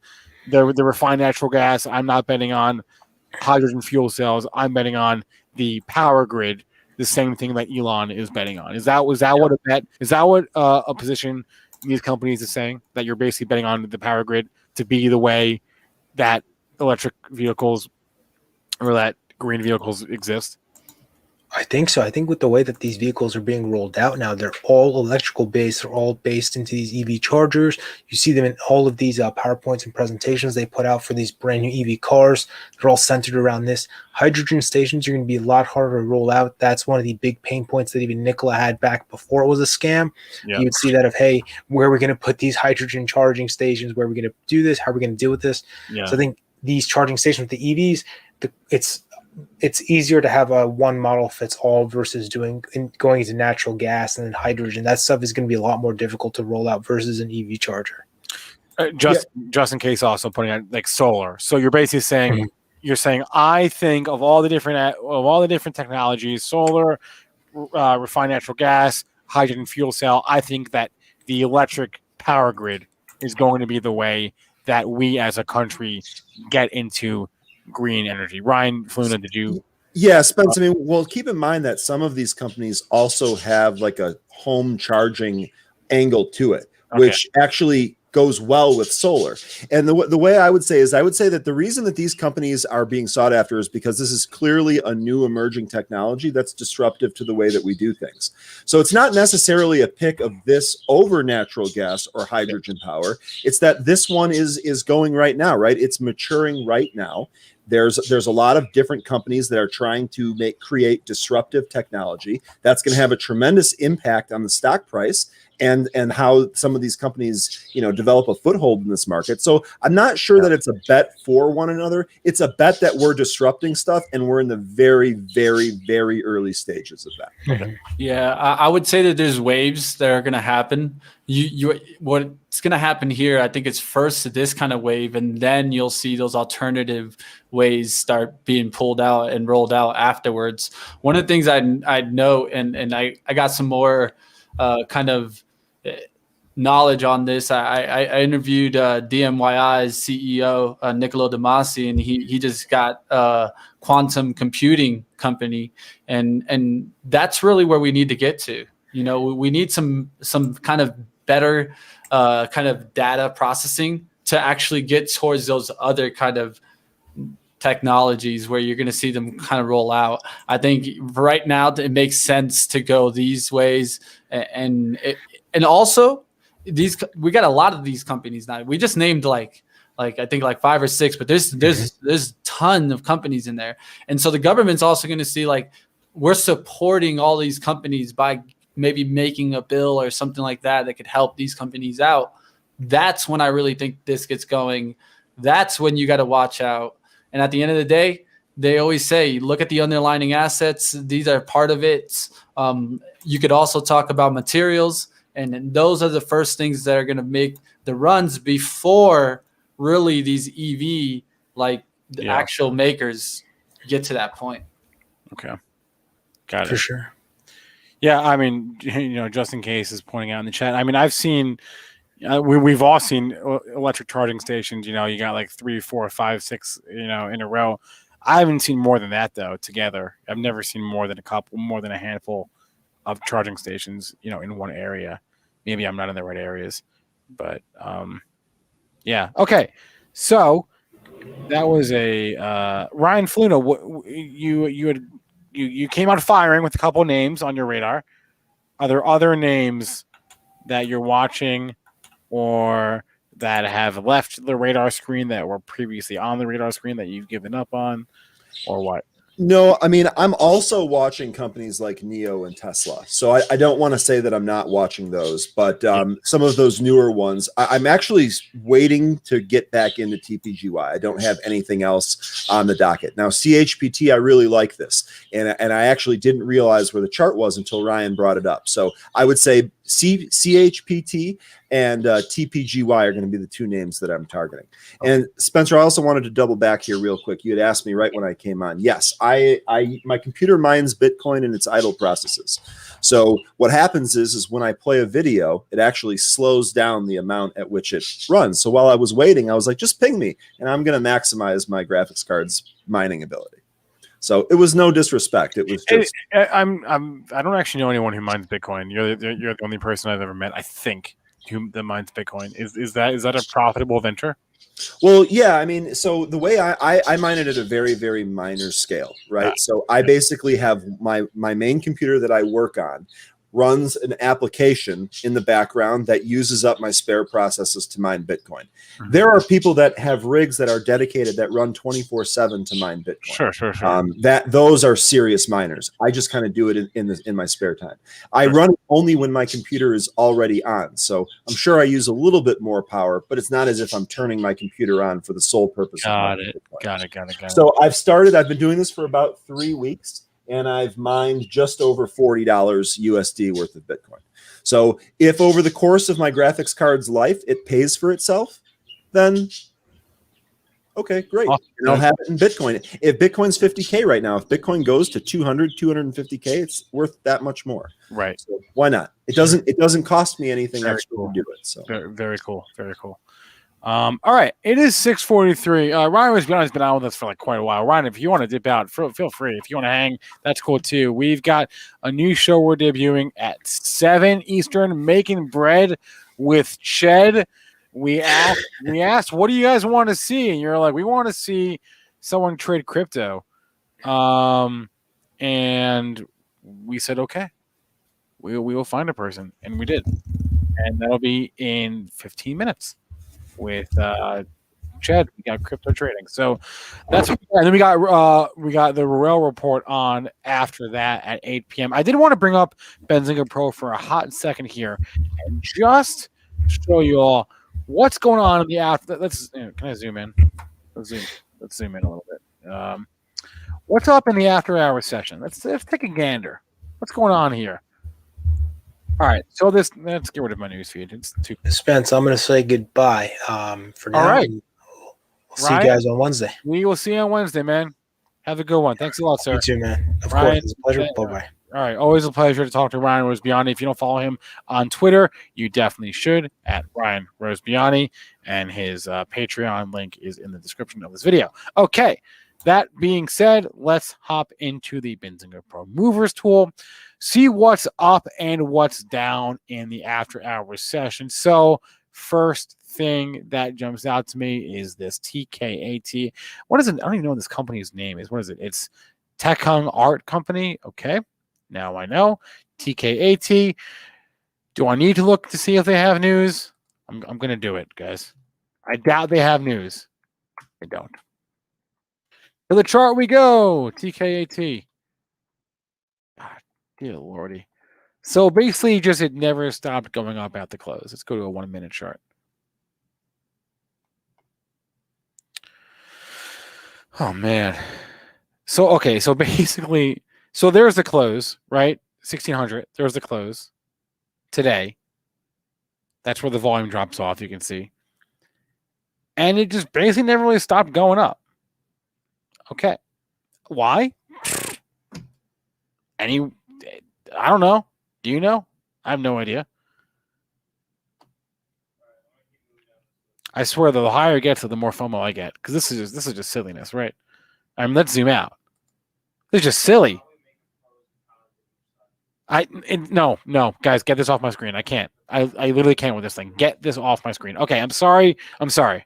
the refined natural gas. I'm not betting on hydrogen fuel cells. I'm betting on the power grid. The same thing that Elon is betting on. Is that what a bet? Is that what a position these companies is saying, that you're basically betting on the power grid to be the way that electric vehicles or that green vehicles exist? I think so. I think with the way that these vehicles are being rolled out now, they're all electrical based. They're all based into these EV chargers. You see them in all of these PowerPoints and presentations they put out for these brand new EV cars. They're all centered around this. Hydrogen stations are going to be a lot harder to roll out. That's one of the big pain points that even Nikola had back before it was a scam. Yeah. You would see that of, hey, where are we going to put these hydrogen charging stations? Where are we going to do this? How are we going to deal with this? Yeah. So I think these charging stations with the EVs, it's easier to have a one model fits all versus going into natural gas and then hydrogen. That stuff is going to be a lot more difficult to roll out versus an EV charger. Just in case, also putting out like solar. So you're basically saying I think of all the different technologies, solar, refined natural gas, hydrogen fuel cell. I think that the electric power grid is going to be the way that we as a country get into green energy. Ryan Fluna, did you? Yeah, Spence. I mean, well, keep in mind that some of these companies also have like a home charging angle to it, which actually goes well with solar. And the way I would say that the reason that these companies are being sought after is because this is clearly a new emerging technology that's disruptive to the way that we do things. So it's not necessarily a pick of this over natural gas or hydrogen power. It's that this one is going right now, right? It's maturing right now. There's a lot of different companies that are trying to create disruptive technology that's going to have a tremendous impact on the stock price and how some of these companies, develop a foothold in this market. So I'm not sure that it's a bet for one another. It's a bet that we're disrupting stuff and we're in the very, very, very early stages of that. Okay. Yeah, I would say that there's waves that are going to happen. What's going to happen here, I think it's first this kind of wave, and then you'll see those alternative ways start being pulled out and rolled out afterwards. One of the things I'd note, and I got some more kind of knowledge on this. I interviewed DMYI's CEO, Niccolo De Masi, and he just got a quantum computing company, and that's really where we need to get to. We need some kind of better kind of data processing to actually get towards those other kind of technologies where you're going to see them kind of roll out. I think right now it makes sense to go these ways, and also we got a lot of these companies now. We just named like I think like 5 or 6, but there's a ton of companies in there, and so the government's also going to see like we're supporting all these companies by maybe making a bill or something like that could help these companies out. That's when I really think this gets going. That's when you got to watch out. And at the end of the day, they always say, look at the underlying assets. These are part of it. You could also talk about materials. And those are the first things that are going to make the runs before really these EV, actual makers get to that point. Okay. Got it. For sure. Yeah, I mean, just in case is pointing out in the chat. I mean, I've seen, we've all seen electric charging stations. You got like 3, 4, 5, 6, in a row. I haven't seen more than that though. Together, I've never seen more than a handful of charging stations. In one area. Maybe I'm not in the right areas, but yeah. Okay, so that was a Ryan Fluna. You came out firing with a couple names on your radar. Are there other names that you're watching or that have left the radar screen that were previously on the radar screen that you've given up on, or what? No, I mean, I'm also watching companies like NIO and Tesla. So I don't want to say that I'm not watching those, but some of those newer ones, I'm actually waiting to get back into TPGY. I don't have anything else on the docket. Now, CHPT, I really like this. And I actually didn't realize where the chart was until Ryan brought it up. So I would say CHPT and TPGY are going to be the two names that I'm targeting. And Spencer, I also wanted to double back here real quick. You had asked me right when I came on. Yes, my computer mines Bitcoin and its idle processes. So what happens is when I play a video, it actually slows down the amount at which it runs. So while I was waiting, I was like, just ping me, and I'm going to maximize my graphics card's mining ability. So it was no disrespect. It was just I don't actually know anyone who mines Bitcoin. You're the only person I've ever met, I think, that mines Bitcoin. Is that a profitable venture? Well, yeah, I mean, so the way I mine it at a very, very minor scale, right? So I basically have my main computer that I work on runs an application in the background that uses up my spare processes to mine Bitcoin. Mm-hmm. There are people that have rigs that are dedicated that run 24/7 to mine Bitcoin. Sure. Those are serious miners. I just kind of do it in my spare time. I run it only when my computer is already on. So I'm sure I use a little bit more power, but it's not as if I'm turning my computer on for the sole purpose of mining Bitcoin. Got it. So I've been doing this for about 3 weeks. And I've mined just over $40 USD worth of Bitcoin. So if over the course of my graphics card's life, it pays for itself, then okay, great. And I'll have it in Bitcoin. If Bitcoin's 50K right now, if Bitcoin goes to 200, 250K, it's worth that much more. Right. So why not? It doesn't cost me anything extra to do it. So very cool. Very cool. All right, it is 6:43. Ryan Rozbiani's been on with us for like quite a while. Ryan, if you want to dip out, feel free. If you want to hang, that's cool too. We've got a new show we're debuting at 7 Eastern, Makin Bread with Ched. We asked, what do you guys want to see? And you're like, we want to see someone trade crypto. And we said, okay, we will find a person, and we did. And that'll be in 15 minutes. With Ched, we got crypto trading. So that's and then we got the Rail report on after that at 8 p.m. I did want to bring up Benzinga Pro for a hot second here and just show you all what's going on in the after. Can I zoom in? Let's zoom in a little bit. What's up in the after hours session? Let's take a gander. What's going on here? All right, so let's get rid of my news feed. It's too. Spence, I'm going to say goodbye for now. All right. We'll see you guys on Wednesday. We will see you on Wednesday, man. Have a good one. Thanks a lot, sir. You too, man. Of Ryan, course, it's a pleasure. Bye-bye. All right, always a pleasure to talk to Ryan Rozbiani. If you don't follow him on Twitter, you definitely should, at Ryan Rozbiani, and his Patreon link is in the description of this video. Okay, that being said, let's hop into the Benzinga Pro Movers tool. See what's up and what's down in the after hours session. So first thing that jumps out to me is this TKAT. What is it? I don't even know what this company's name is. What is it? It's Tech Hung Art Company. Okay. Now I know. TKAT. Do I need to look to see if they have news? I'm going to do it, guys. I doubt they have news. They don't. To the chart we go. TKAT. Dear Lordy. So basically, it never stopped going up at the close. Let's go to a 1 minute chart. Oh, man. So, okay. So basically, there's the close, right? 1600. There's the close today. That's where the volume drops off, you can see. And it just basically never really stopped going up. Okay. Why? I don't know. Do you know? I have no idea. I swear, the higher it gets, the more FOMO I get. Because this is just silliness, right? I mean, let's zoom out. This is just silly. No, guys, get this off my screen. I can't. I literally can't with this thing. Get this off my screen. Okay, I'm sorry. I'm sorry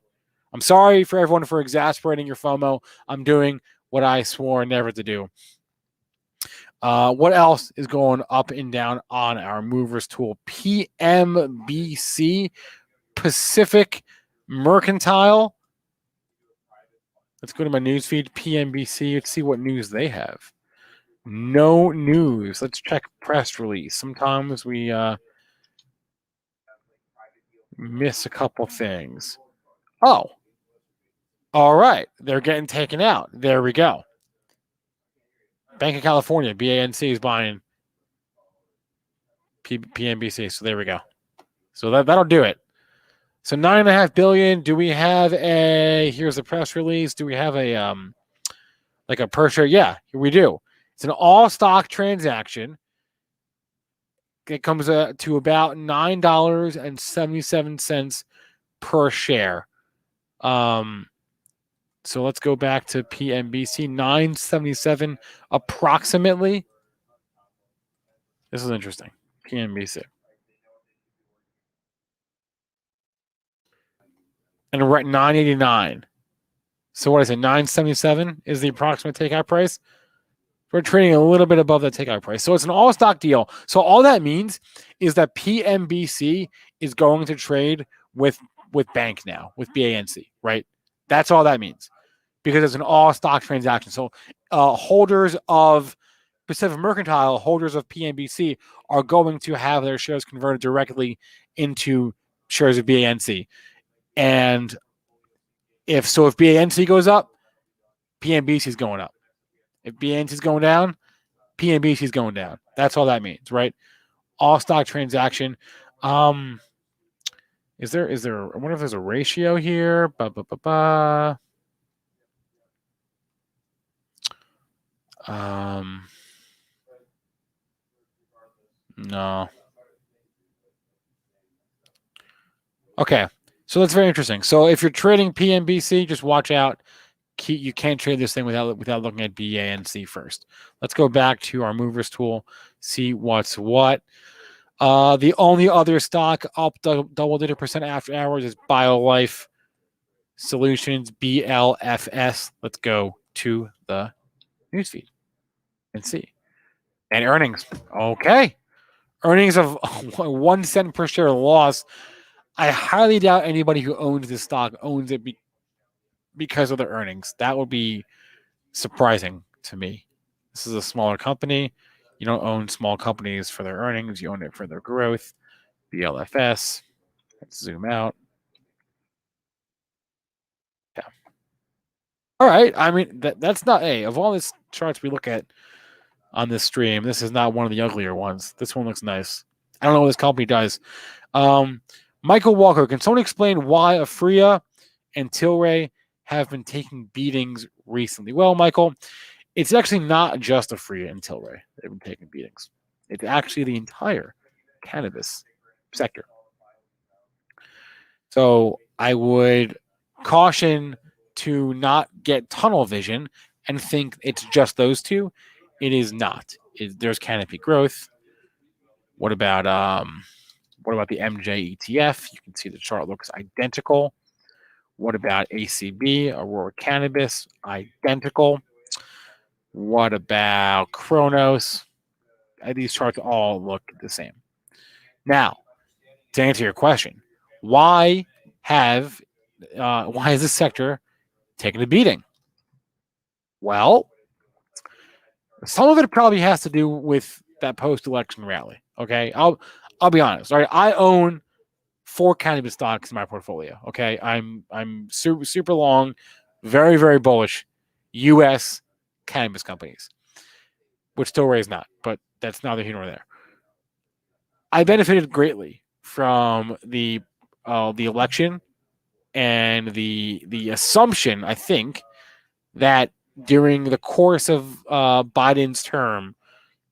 for everyone for exasperating your FOMO. I'm doing what I swore never to do. What else is going up and down on our movers tool? PMBC, Pacific Mercantile. Let's go to my news feed, PNBC. Let's see what news they have. No news. Let's check press release. Sometimes we miss a couple things. Oh, all right. They're getting taken out. There we go. Bank of California, BANC is buying PNBC. So there we go. So that'll do it. So $9.5 billion. Do we have here's the press release. Do we have a like a per share? Yeah, here we do. It's an all stock transaction. It comes to about $9.77 per share. So let's go back to PNBC. $9.77 approximately. This is interesting. PNBC. And we're at $9.89. So what is it? $9.77 is the approximate takeout price. We're trading a little bit above the takeout price. So it's an all stock deal. So all that means is that PNBC is going to trade with Bank now, with BANC, right? That's all that means, because it's an all stock transaction. So holders of Pacific Mercantile, holders of PNBC, are going to have their shares converted directly into shares of BANC. And if BANC goes up, PNBC is going up. If BANC is going down, PNBC is going down. That's all that means, right? All stock transaction. Is there? I wonder if there's a ratio here. No. Okay. So that's very interesting. So if you're trading PNBC, just watch out. You can't trade this thing without looking at BANC first. Let's go back to our movers tool, see what's what. The only other stock up double-digit percent after hours is BioLife Solutions, BLFS. Let's go to the newsfeed and see. And earnings. Okay. Earnings of 1 cent per share loss. I highly doubt anybody who owns this stock owns it because of the earnings. That would be surprising to me. This is a smaller company. You don't own small companies for their earnings. You own it for their growth. BLFS. Let's zoom out. Yeah. All right. I mean, that's not of all these charts we look at on this stream, this is not one of the uglier ones. This one looks nice. I don't know what this company does. Michael Walker, can someone explain why Afria and Tilray have been taking beatings recently? Well, Michael, it's actually not just Afria and Tilray that have been taking beatings. It's actually the entire cannabis sector. So I would caution to not get tunnel vision and think it's just those two. It is not. There's canopy growth. What about the MJ ETF? You can see the chart looks identical. What about ACB, Aurora Cannabis? Identical. What about Kronos? These charts all look the same. Now, to answer your question, why is this sector taking a beating? Well, some of it probably has to do with that post-election rally. Okay, I'll be honest. All right, I own 4 cannabis stocks in my portfolio. Okay, I'm super long, very, very bullish U.S. cannabis companies, which Tilray is not, but that's neither here nor there. I benefited greatly from the election and the assumption, I think, that during the course of Biden's term,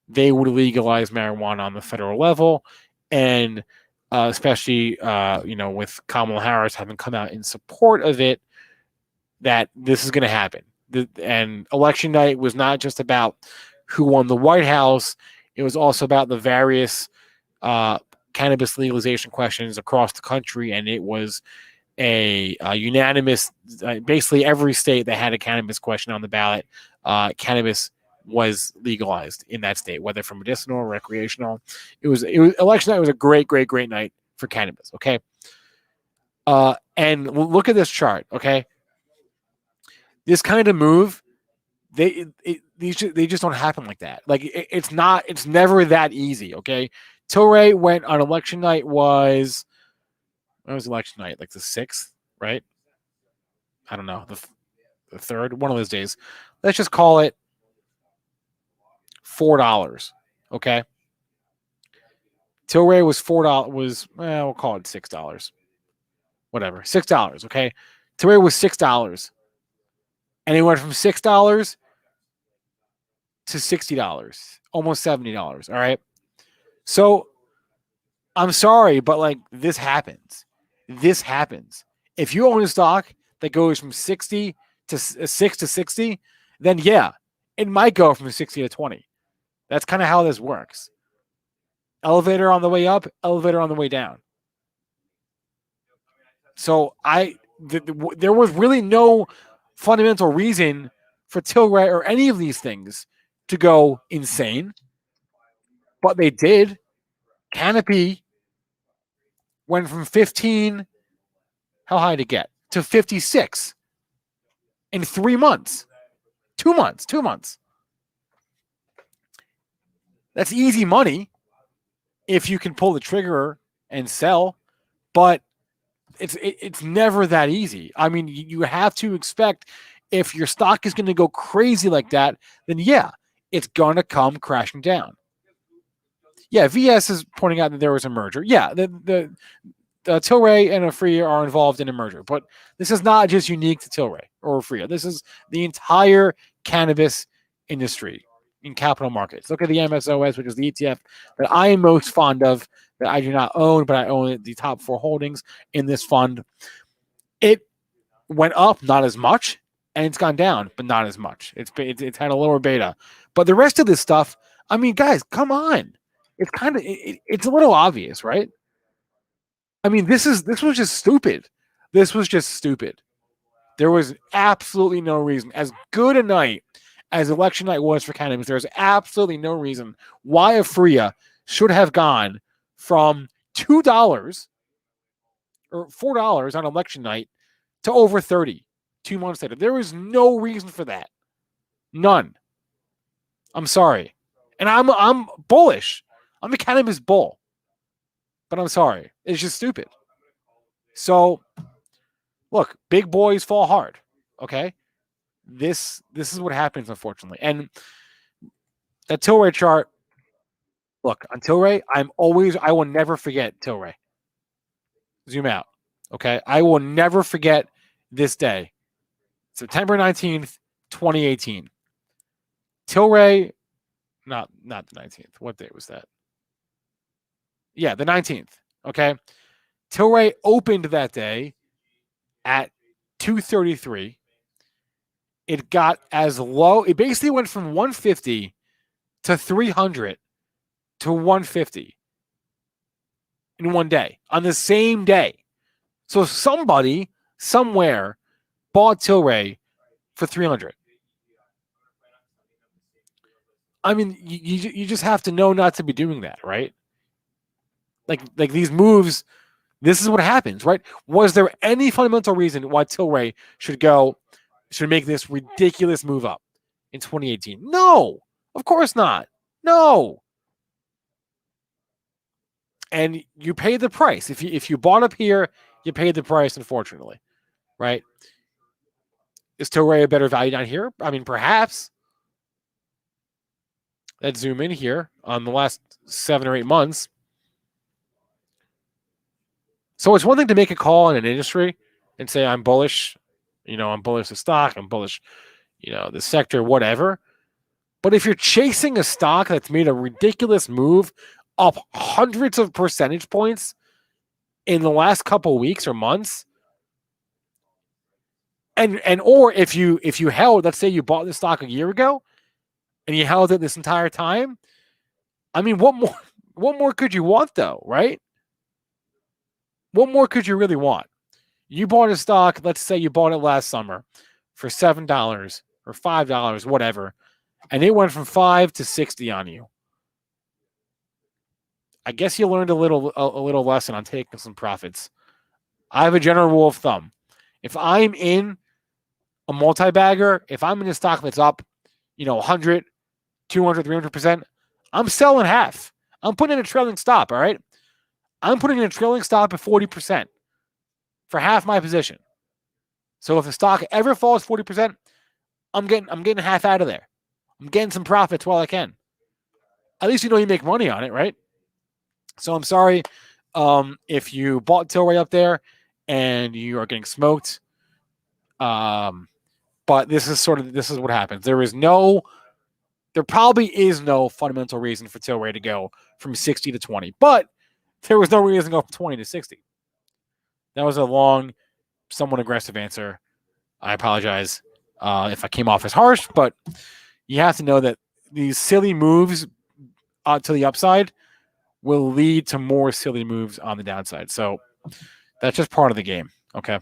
they would legalize marijuana on the federal level, and especially with Kamala Harris having come out in support of it, that this is going to happen. And election night was not just about who won the White House; it was also about the various cannabis legalization questions across the country, and it was a unanimous. Basically, every state that had a cannabis question on the ballot, cannabis was legalized in that state, whether for medicinal or recreational. It was election night was a great night for cannabis. Okay, And look at this chart, okay? This kind of move, they just don't happen like that. Like it's never that easy, okay? Tilray went on election night when was election night? Like the 6th, right? I don't know, the 3rd, one of those days. Let's just call it $4, okay? Tilray was $4, we'll call it $6. Whatever, $6, okay? Tilray was $6. And it went from $6 to $60, almost $70, all right? So I'm sorry, but like this happens. This happens. If you own a stock that goes from 60 to 6 to 60, then yeah, it might go from 60 to 20. That's kind of how this works. Elevator on the way up, elevator on the way down. So there was really no fundamental reason for Tilray or any of these things to go insane, but they did. Canopy went from 15, how high did it get? To 56 in 3 months. 2 months. That's easy money if you can pull the trigger and sell, but it's never that easy. I mean, you have to expect if your stock is going to go crazy like that, then yeah, it's going to come crashing down. Yeah, VS is pointing out that there was a merger. Yeah, the Tilray and Aphria are involved in a merger, but this is not just unique to Tilray or Aphria. This is the entire cannabis industry in capital markets. Look at the MSOS, which is the ETF that I am most fond of, that I do not own, but I own the top 4 holdings in this fund. It went up, not as much, and it's gone down, but not as much. It's had a lower beta. But the rest of this stuff, I mean, guys, come on. It's kind of it's a little obvious, right? I mean, this was just stupid. This was just stupid. There was absolutely no reason. As good a night as election night was for cannabis, there's absolutely no reason why Aphria should have gone from $2 or $4 on election night to over 30 2 months later. There was no reason for that. None. I'm sorry. And I'm bullish. I'm a cannabis bull. But I'm sorry. It's just stupid. So, look, big boys fall hard. Okay? This is what happens, unfortunately. And that Tilray chart, look, on Tilray, I will never forget Tilray. Zoom out. Okay? I will never forget this day. September 19th, 2018. Tilray, not the 19th. What day was that? Yeah, the 19th. Okay. Tilray opened that day at 233. It got as low. It basically went from 150 to 300 to 150 in one day, on the same day. So somebody somewhere bought Tilray for 300. I mean, you just have to know not to be doing that, right? Like these moves, this is what happens, right? Was there any fundamental reason why Tilray should make this ridiculous move up in 2018? No, of course not. No. And you pay the price. If you bought up here, you paid the price, unfortunately, right? Is Tilray a better value down here? I mean, perhaps. Let's zoom in here on the last 7 or 8 months. So it's one thing to make a call in an industry and say, I'm bullish. I'm bullish the stock. I'm bullish, the sector, whatever. But if you're chasing a stock that's made a ridiculous move up hundreds of percentage points in the last couple weeks or months, or if you held, let's say you bought the stock a year ago and you held it this entire time, I mean, what more could you want, though, right? What more could you really want? You bought a stock, let's say you bought it last summer for $7 or $5, whatever, and it went from 5 to 60 on you. I guess you learned a little lesson on taking some profits I have a general rule of thumb. If I'm in a multi-bagger, if I'm in a stock that's up, 100, 200, 300%, I'm selling half. I'm putting in a trailing stop, all right? I'm putting in a trailing stop at 40% for half my position. So if the stock ever falls 40%, I'm getting half out of there. I'm getting some profits while I can. At least you make money on it, right? So I'm sorry if you bought Tilray up there and you are getting smoked. But this is what happens. There probably is no fundamental reason for Tilray to go from 60 to 20, but there was no reason to go from 20 to 60. That was a long, somewhat aggressive answer. I apologize if I came off as harsh, but you have to know that these silly moves to the upside will lead to more silly moves on the downside. So that's just part of the game, okay?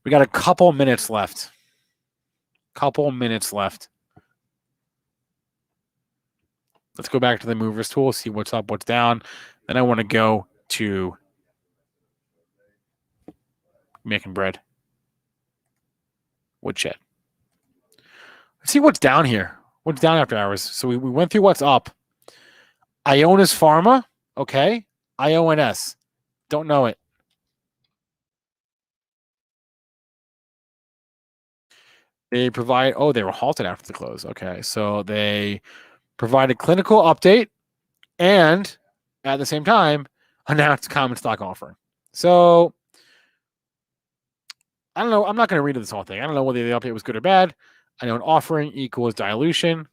We got a couple minutes left. Let's go back to the movers tool, see what's up, what's down. Then I want to go to Makin Bread. Woodshed. Let's see what's down here. What's down after hours? So we went through what's up. Ionis Pharma. Okay. IONS. Don't know it. They provide, they were halted after the close. Okay. So they provide a clinical update and at the same time announced a common stock offering. So I don't know. I'm not going to read this whole thing. I don't know whether the update was good or bad. I know an offering equals dilution.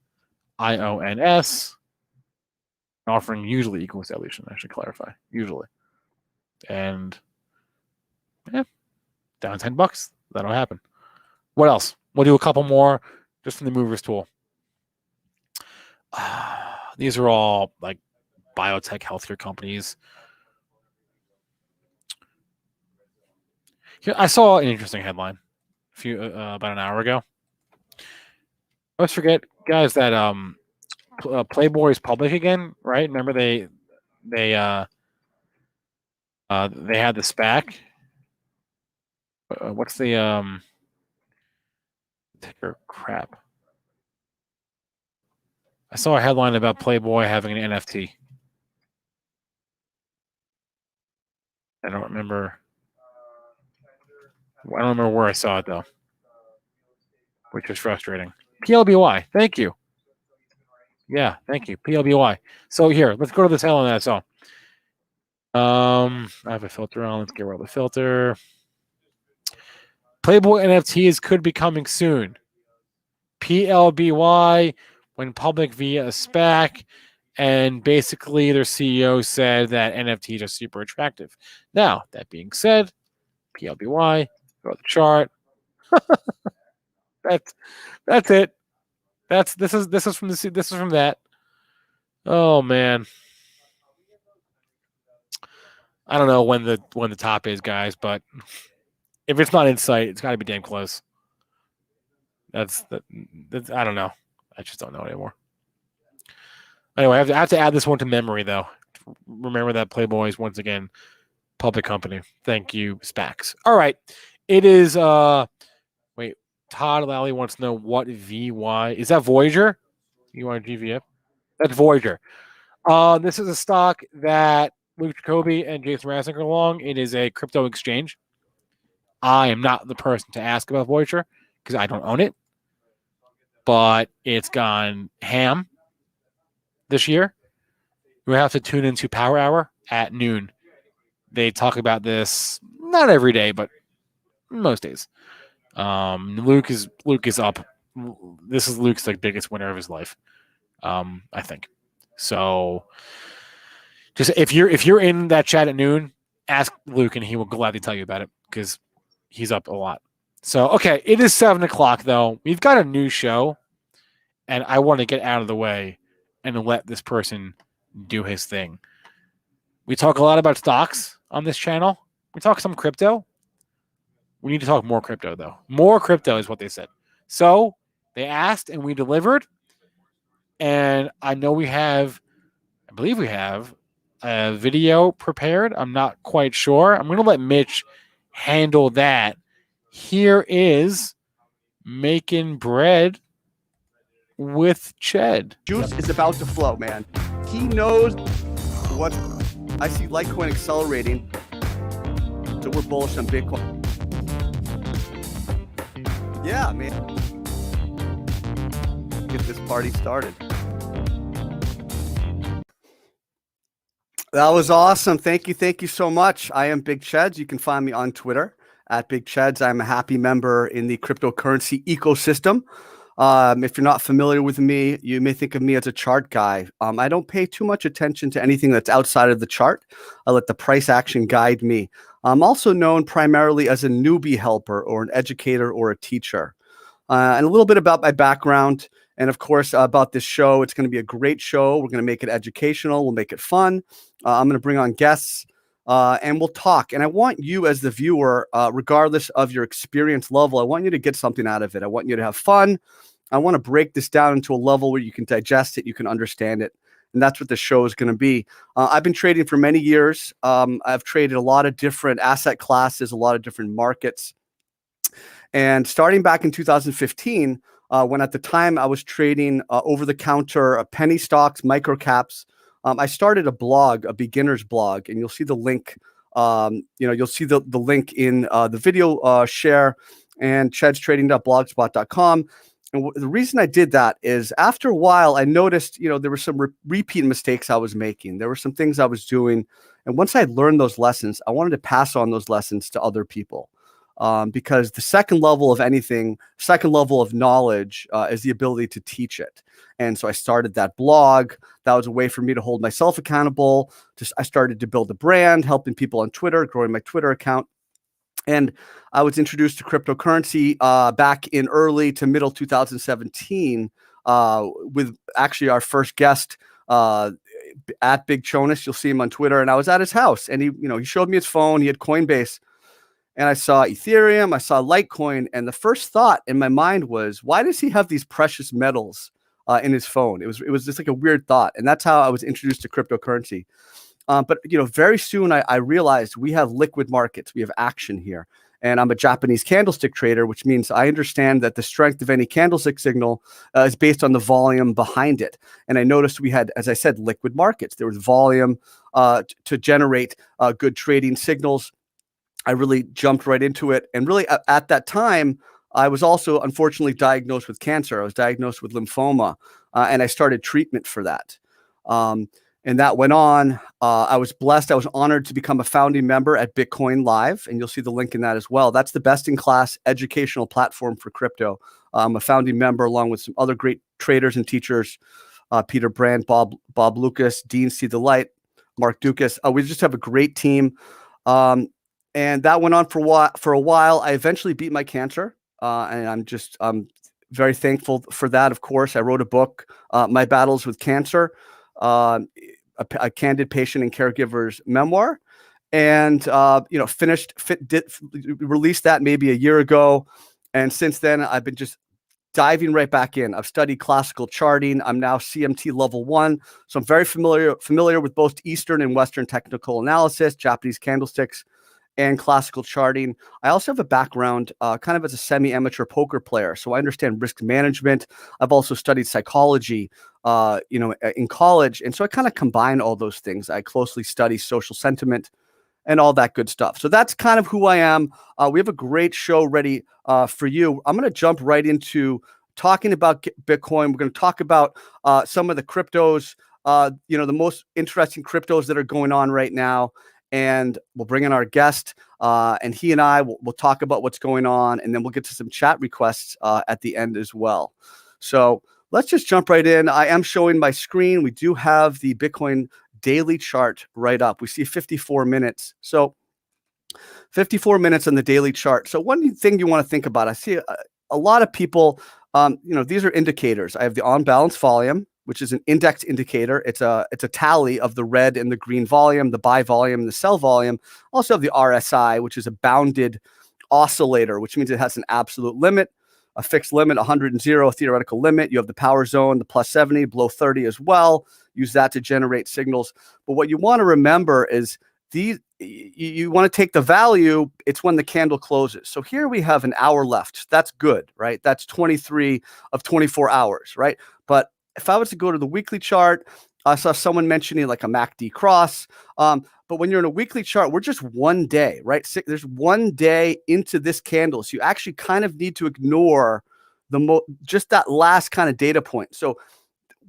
IONS. An offering usually equals dilution. I should clarify. Usually. And down $10. That'll happen. What else? We'll do a couple more just from the movers tool. These are all like biotech healthcare companies. Here, I saw an interesting headline about an hour ago. I always forget, guys, that Playboy is public again, right? Remember they had the SPAC. What's the ticker? Crap. I saw a headline about Playboy having an NFT. I don't remember where I saw it though, which was frustrating. PLBY, thank you. Yeah, thank you. PLBY. So here, let's go to this headline that I saw. I have a filter on. Let's get rid of the filter. Playboy NFTs could be coming soon. PLBY went public via a SPAC, and basically their CEO said that NFTs are super attractive. Now, that being said, PLBY, go to the chart. That's it. This is from that. Oh man. I don't know when the top is, guys, but if it's not in sight, it's got to be damn close. That's I don't know. I just don't know anymore. Anyway, I have to add this one to memory, though. Remember that Playboy is once again public company. Thank you, SPACs. All right, it is. Wait, Todd Lally wants to know what VY is. That Voyager? UIGVF? That's Voyager. This is a stock that Luke Jacoby and Jason Rasnick are along. It is a crypto exchange. I am not the person to ask about Voyager because I don't own it. But it's gone ham this year. We have to tune into Power Hour at noon. They talk about this not every day, but most days. Luke is up. This is Luke's biggest winner of his life, I think. So, just if you're in that chat at noon, ask Luke and he will gladly tell you about it because he's up a lot. So, okay, it is 7:00 though. We've got a new show, and I want to get out of the way and let this person do his thing. We talk a lot about stocks on this channel. We talk some crypto. We need to talk more crypto, though. More crypto is what they said. So they asked, and we delivered. And I believe we have a video prepared. I'm not quite sure. I'm going to let Mitch handle that. Here is Makin Bread with Ched. Juice is about to flow, man. He knows what I see. Litecoin accelerating, so we're bullish on Bitcoin. Yeah, man. Get this party started. That was awesome. Thank you so much. I am Big Cheds. You can find me on Twitter at Big Cheds. I'm a happy member in the cryptocurrency ecosystem. If you're not familiar with me, you may think of me as a chart guy. I don't pay too much attention to anything that's outside of the chart. I let the price action guide me. I'm also known primarily as a newbie helper or an educator or a teacher. And a little bit about my background and, of course, about this show. It's going to be a great show. We're going to make it educational. We'll make it fun. I'm going to bring on guests and we'll talk. And I want you as the viewer, regardless of your experience level, I want you to get something out of it. I want you to have fun. I want to break this down into a level where you can digest it, you can understand it. And that's what the show is going to be. I've been trading for many years. I've traded a lot of different asset classes, a lot of different markets. And starting back in 2015, when at the time I was trading over-the-counter penny stocks, micro caps, I started a blog, a beginner's blog, and you'll see the link. You'll see the link in the video share and chedstrading.blogspot.com. And the reason I did that is after a while, I noticed, there were some repeat mistakes I was making. There were some things I was doing. And once I had learned those lessons, I wanted to pass on those lessons to other people. Because the second level of anything, second level of knowledge is the ability to teach it. And so I started that blog. That was a way for me to hold myself accountable. I started to build a brand, helping people on Twitter, growing my Twitter account. And I was introduced to cryptocurrency back in early to middle 2017 with actually our first guest at Big Chonis. You'll see him on Twitter. And I was at his house and he showed me his phone. He had Coinbase. And I saw Ethereum, I saw Litecoin, and the first thought in my mind was, why does he have these precious metals in his phone? It was just like a weird thought, and that's how I was introduced to cryptocurrency. But very soon I realized we have liquid markets, we have action here, and I'm a Japanese candlestick trader, which means I understand that the strength of any candlestick signal is based on the volume behind it. And I noticed we had, as I said, liquid markets. There was volume to generate good trading signals. I really jumped right into it. And really at that time, I was also unfortunately diagnosed with cancer. I was diagnosed with lymphoma and I started treatment for that. And that went on. I was blessed. I was honored to become a founding member at Bitcoin Live. And you'll see the link in that as well. That's the best in class educational platform for crypto. I'm a founding member along with some other great traders and teachers, Peter Brand, Bob Lucas, Dean C. The Light, Mark Dukas. We just have a great team. And that went on for a while. I eventually beat my cancer, and I'm very thankful for that. Of course, I wrote a book, My Battles with Cancer, a candid patient and caregiver's memoir, and released that maybe a year ago. And since then, I've been just diving right back in. I've studied classical charting. I'm now CMT level 1, so I'm very familiar with both Eastern and Western technical analysis, Japanese candlesticks, and classical charting. I also have a background kind of as a semi-amateur poker player, so I understand risk management. I've also studied psychology, in college, and so I kind of combine all those things. I closely study social sentiment and all that good stuff. So that's kind of who I am. We have a great show ready for you. I'm going to jump right into talking about Bitcoin. We're going to talk about some of the cryptos, the most interesting cryptos that are going on right now. And we'll bring in our guest, and he and I will talk about what's going on, and then we'll get to some chat requests at the end as well. So let's just jump right in. I am showing my screen. We do have the Bitcoin daily chart right up. We see 54 minutes. So 54 minutes on the daily chart. So one thing you want to think about, I see a lot of people, these are indicators. I have the on balance volume, which is an index indicator. It's a tally of the red and the green volume, the buy volume, and the sell volume. Also have the RSI, which is a bounded oscillator, which means it has an absolute limit. a fixed limit, 100 and 0, theoretical limit. You have the power zone, the plus 70, below 30 as well. Use that to generate signals. But what you want to remember is you want to take the value. It's when the candle closes. So here we have an hour left. That's good, right? That's 23 of 24 hours, right? But if I was to go to the weekly chart, I saw someone mentioning like a MACD cross. But when you're in a weekly chart, we're just one day, right? There's one day into this candle. So you actually kind of need to ignore just that last kind of data point. So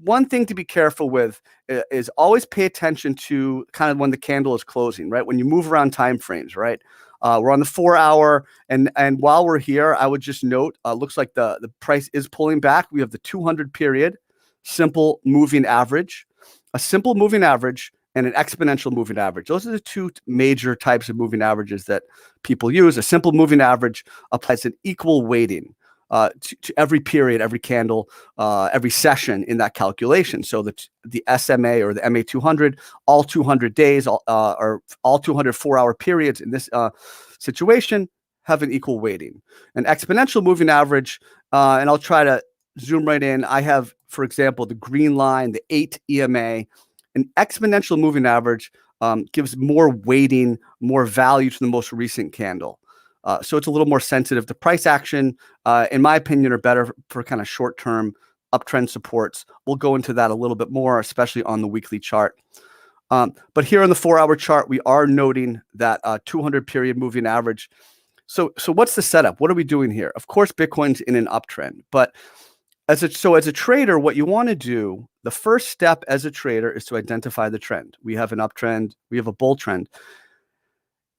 one thing to be careful with is always pay attention to kind of when the candle is closing, right? When you move around time frames, right? We're on the 4 hour, and while we're here, I would just note, looks like the price is pulling back. We have the 200 period, simple moving average, a simple moving average, and an exponential moving average. Those are the two major types of moving averages that people use. A simple moving average applies an equal weighting to every period, every candle, every session in that calculation. So the SMA or the MA200, all 200 days, or all 200 4-hour periods in this situation have an equal weighting. An exponential moving average, and I'll try to zoom right in. I have, for example, the green line, the 8 EMA. An exponential moving average gives more weighting, more value to the most recent candle. So it's a little more sensitive to price action, in my opinion, are better for kind of short-term uptrend supports. We'll go into that a little bit more, especially on the weekly chart. But here on the 4-hour chart, we are noting that 200 period moving average. So what's the setup? What are we doing here? Of course, Bitcoin's in an uptrend, but as a trader, what you want to do, the first step as a trader is to identify the trend. We have an uptrend, we have a bull trend.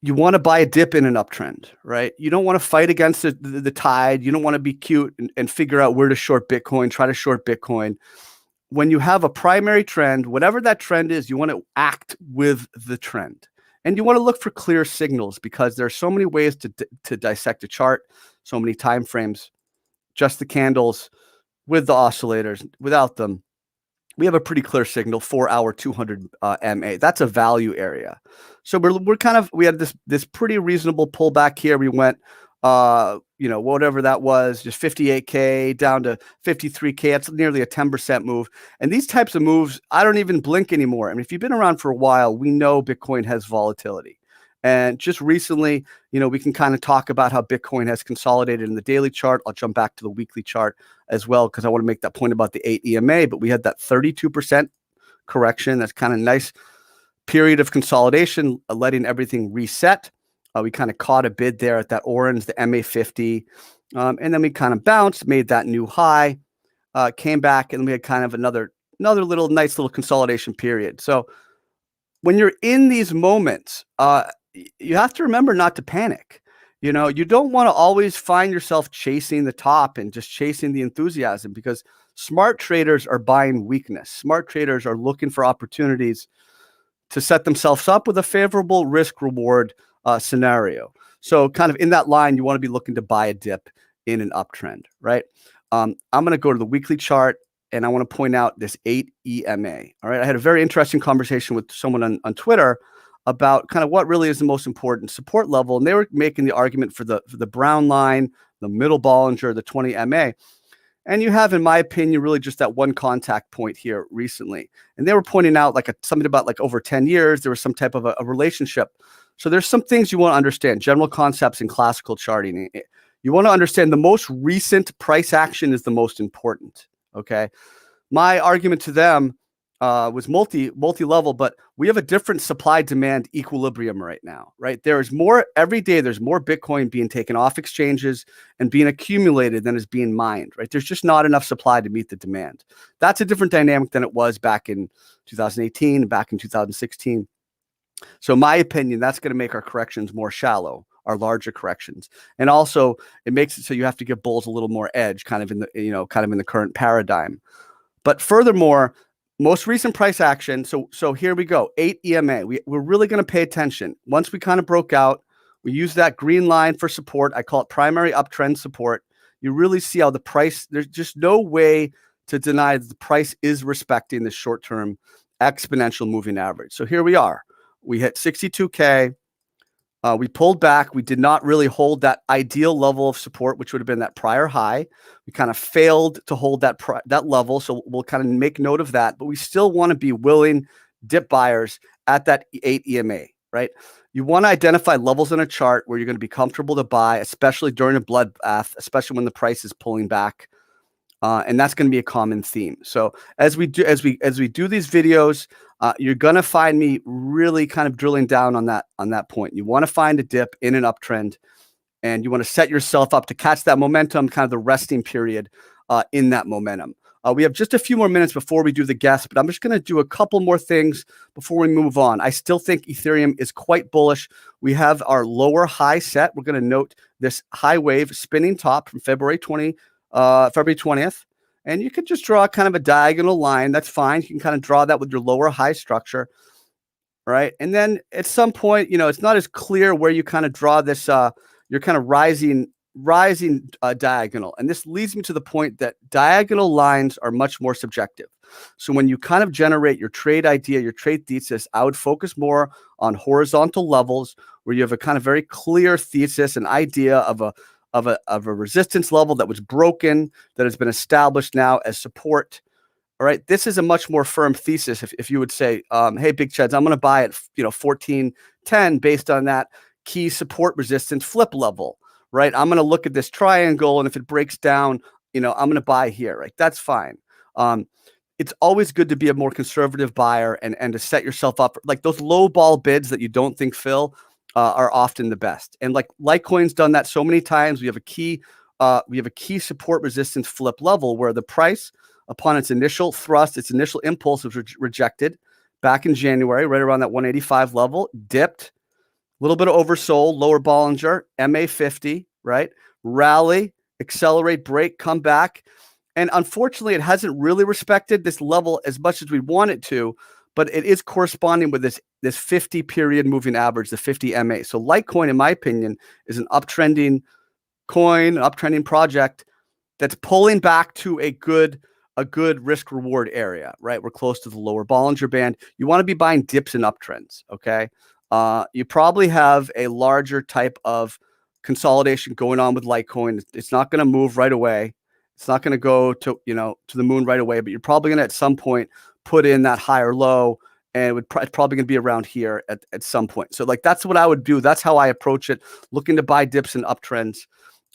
You want to buy a dip in an uptrend, right? You don't want to fight against the tide. You don't want to be cute and figure out where to short Bitcoin, try to short Bitcoin. When you have a primary trend, whatever that trend is, you want to act with the trend. And you want to look for clear signals because there are so many ways to dissect a chart, so many time frames, just the candles, with the oscillators, without them. We have a pretty clear signal, 4-hour 200 MA. That's a value area. So we had this pretty reasonable pullback here. We went, whatever that was, just 58K down to 53K. That's nearly a 10% move. And these types of moves, I don't even blink anymore. I mean, if you've been around for a while, we know Bitcoin has volatility. And just recently, we can kind of talk about how Bitcoin has consolidated in the daily chart. I'll jump back to the weekly chart as well, because I want to make that point about the 8 EMA, but we had that 32% correction. That's kind of nice period of consolidation, letting everything reset. We kind of caught a bid there at that orange, the MA50. And then we kind of bounced, made that new high, came back, and we had kind of another nice little consolidation period. So when you're in these moments, you have to remember not to panic. You don't want to always find yourself chasing the top and just chasing the enthusiasm, because smart traders are buying weakness. Smart traders are looking for opportunities to set themselves up with a favorable risk reward scenario. So kind of in that line, you want to be looking to buy a dip in an uptrend, right? I'm going to go to the weekly chart, and I want to point out this 8 EMA. All right. I had a very interesting conversation with someone on Twitter about kind of what really is the most important support level. And they were making the argument for the brown line, the middle Bollinger, the 20 MA. And you have, in my opinion, really just that one contact point here recently. And they were pointing out something about over 10 years, there was some type of a relationship. So there's some things you want to understand, general concepts in classical charting. You want to understand the most recent price action is the most important. Okay. My argument to them was multi-level, but we have a different supply-demand equilibrium right now, right? There is more every day. There's more Bitcoin being taken off exchanges and being accumulated than is being mined, right? There's just not enough supply to meet the demand. That's a different dynamic than it was back in 2018 and back in 2016. So in my opinion, that's going to make our corrections more shallow, our larger corrections. And also it makes it so you have to give bulls a little more edge kind of in the current paradigm. But furthermore, most recent price action. So here we go. 8 EMA. We're really going to pay attention. Once we kind of broke out, we use that green line for support. I call it primary uptrend support. You really see how the price, there's just no way to deny that the price is respecting the short-term exponential moving average. So here we are. We hit 62K. We pulled back. We did not really hold that ideal level of support, which would have been that prior high. We kind of failed to hold that level, so we'll kind of make note of that. But we still want to be willing dip buyers at that 8 EMA, right? You want to identify levels in a chart where you're going to be comfortable to buy, especially during a bloodbath, especially when the price is pulling back. And that's going to be a common theme. So as we do these videos, you're going to find me really kind of drilling down on that point. You want to find a dip in an uptrend, and you want to set yourself up to catch that momentum, kind of the resting period in that momentum. We have just a few more minutes before we do the guest, but I'm just going to do a couple more things before we move on. I still think Ethereum is quite bullish. We have our lower high set. We're going to note this high wave spinning top from February 20th. And you could just draw kind of a diagonal line. That's fine. You can kind of draw that with your lower high structure, right? And then at some point, it's not as clear where you kind of draw this, you're kind of rising diagonal. And this leads me to the point that diagonal lines are much more subjective. So when you kind of generate your trade idea, your trade thesis, I would focus more on horizontal levels where you have a kind of very clear thesis, an idea of a resistance level that was broken, that has been established now as support. All right. This is a much more firm thesis. If you would say, hey, Big Cheds, I'm going to buy at 1410 based on that key support resistance flip level, right? I'm going to look at this triangle, and if it breaks down, I'm going to buy here, right? That's fine. It's always good to be a more conservative buyer and to set yourself up. Like those low ball bids that you don't think fill are often the best. And like Litecoin's done that so many times. We have a key support resistance flip level where the price, upon its initial thrust, its initial impulse was rejected back in January, right around that 185 level, dipped, a little bit of oversold, lower Bollinger, MA50, right? Rally, accelerate, break, come back. And unfortunately, it hasn't really respected this level as much as we want it to, but it is corresponding with this 50 period moving average, the 50 MA. So Litecoin, in my opinion, is an uptrending coin, an uptrending project that's pulling back to a good risk reward area, right? We're close to the lower Bollinger Band. You want to be buying dips and uptrends, okay? You probably have a larger type of consolidation going on with Litecoin. It's not going to move right away. It's not going to go to the moon right away, but you're probably going to at some point put in that higher low, and it's probably going to be around here at some point. So that's what I would do. That's how I approach it, looking to buy dips and uptrends.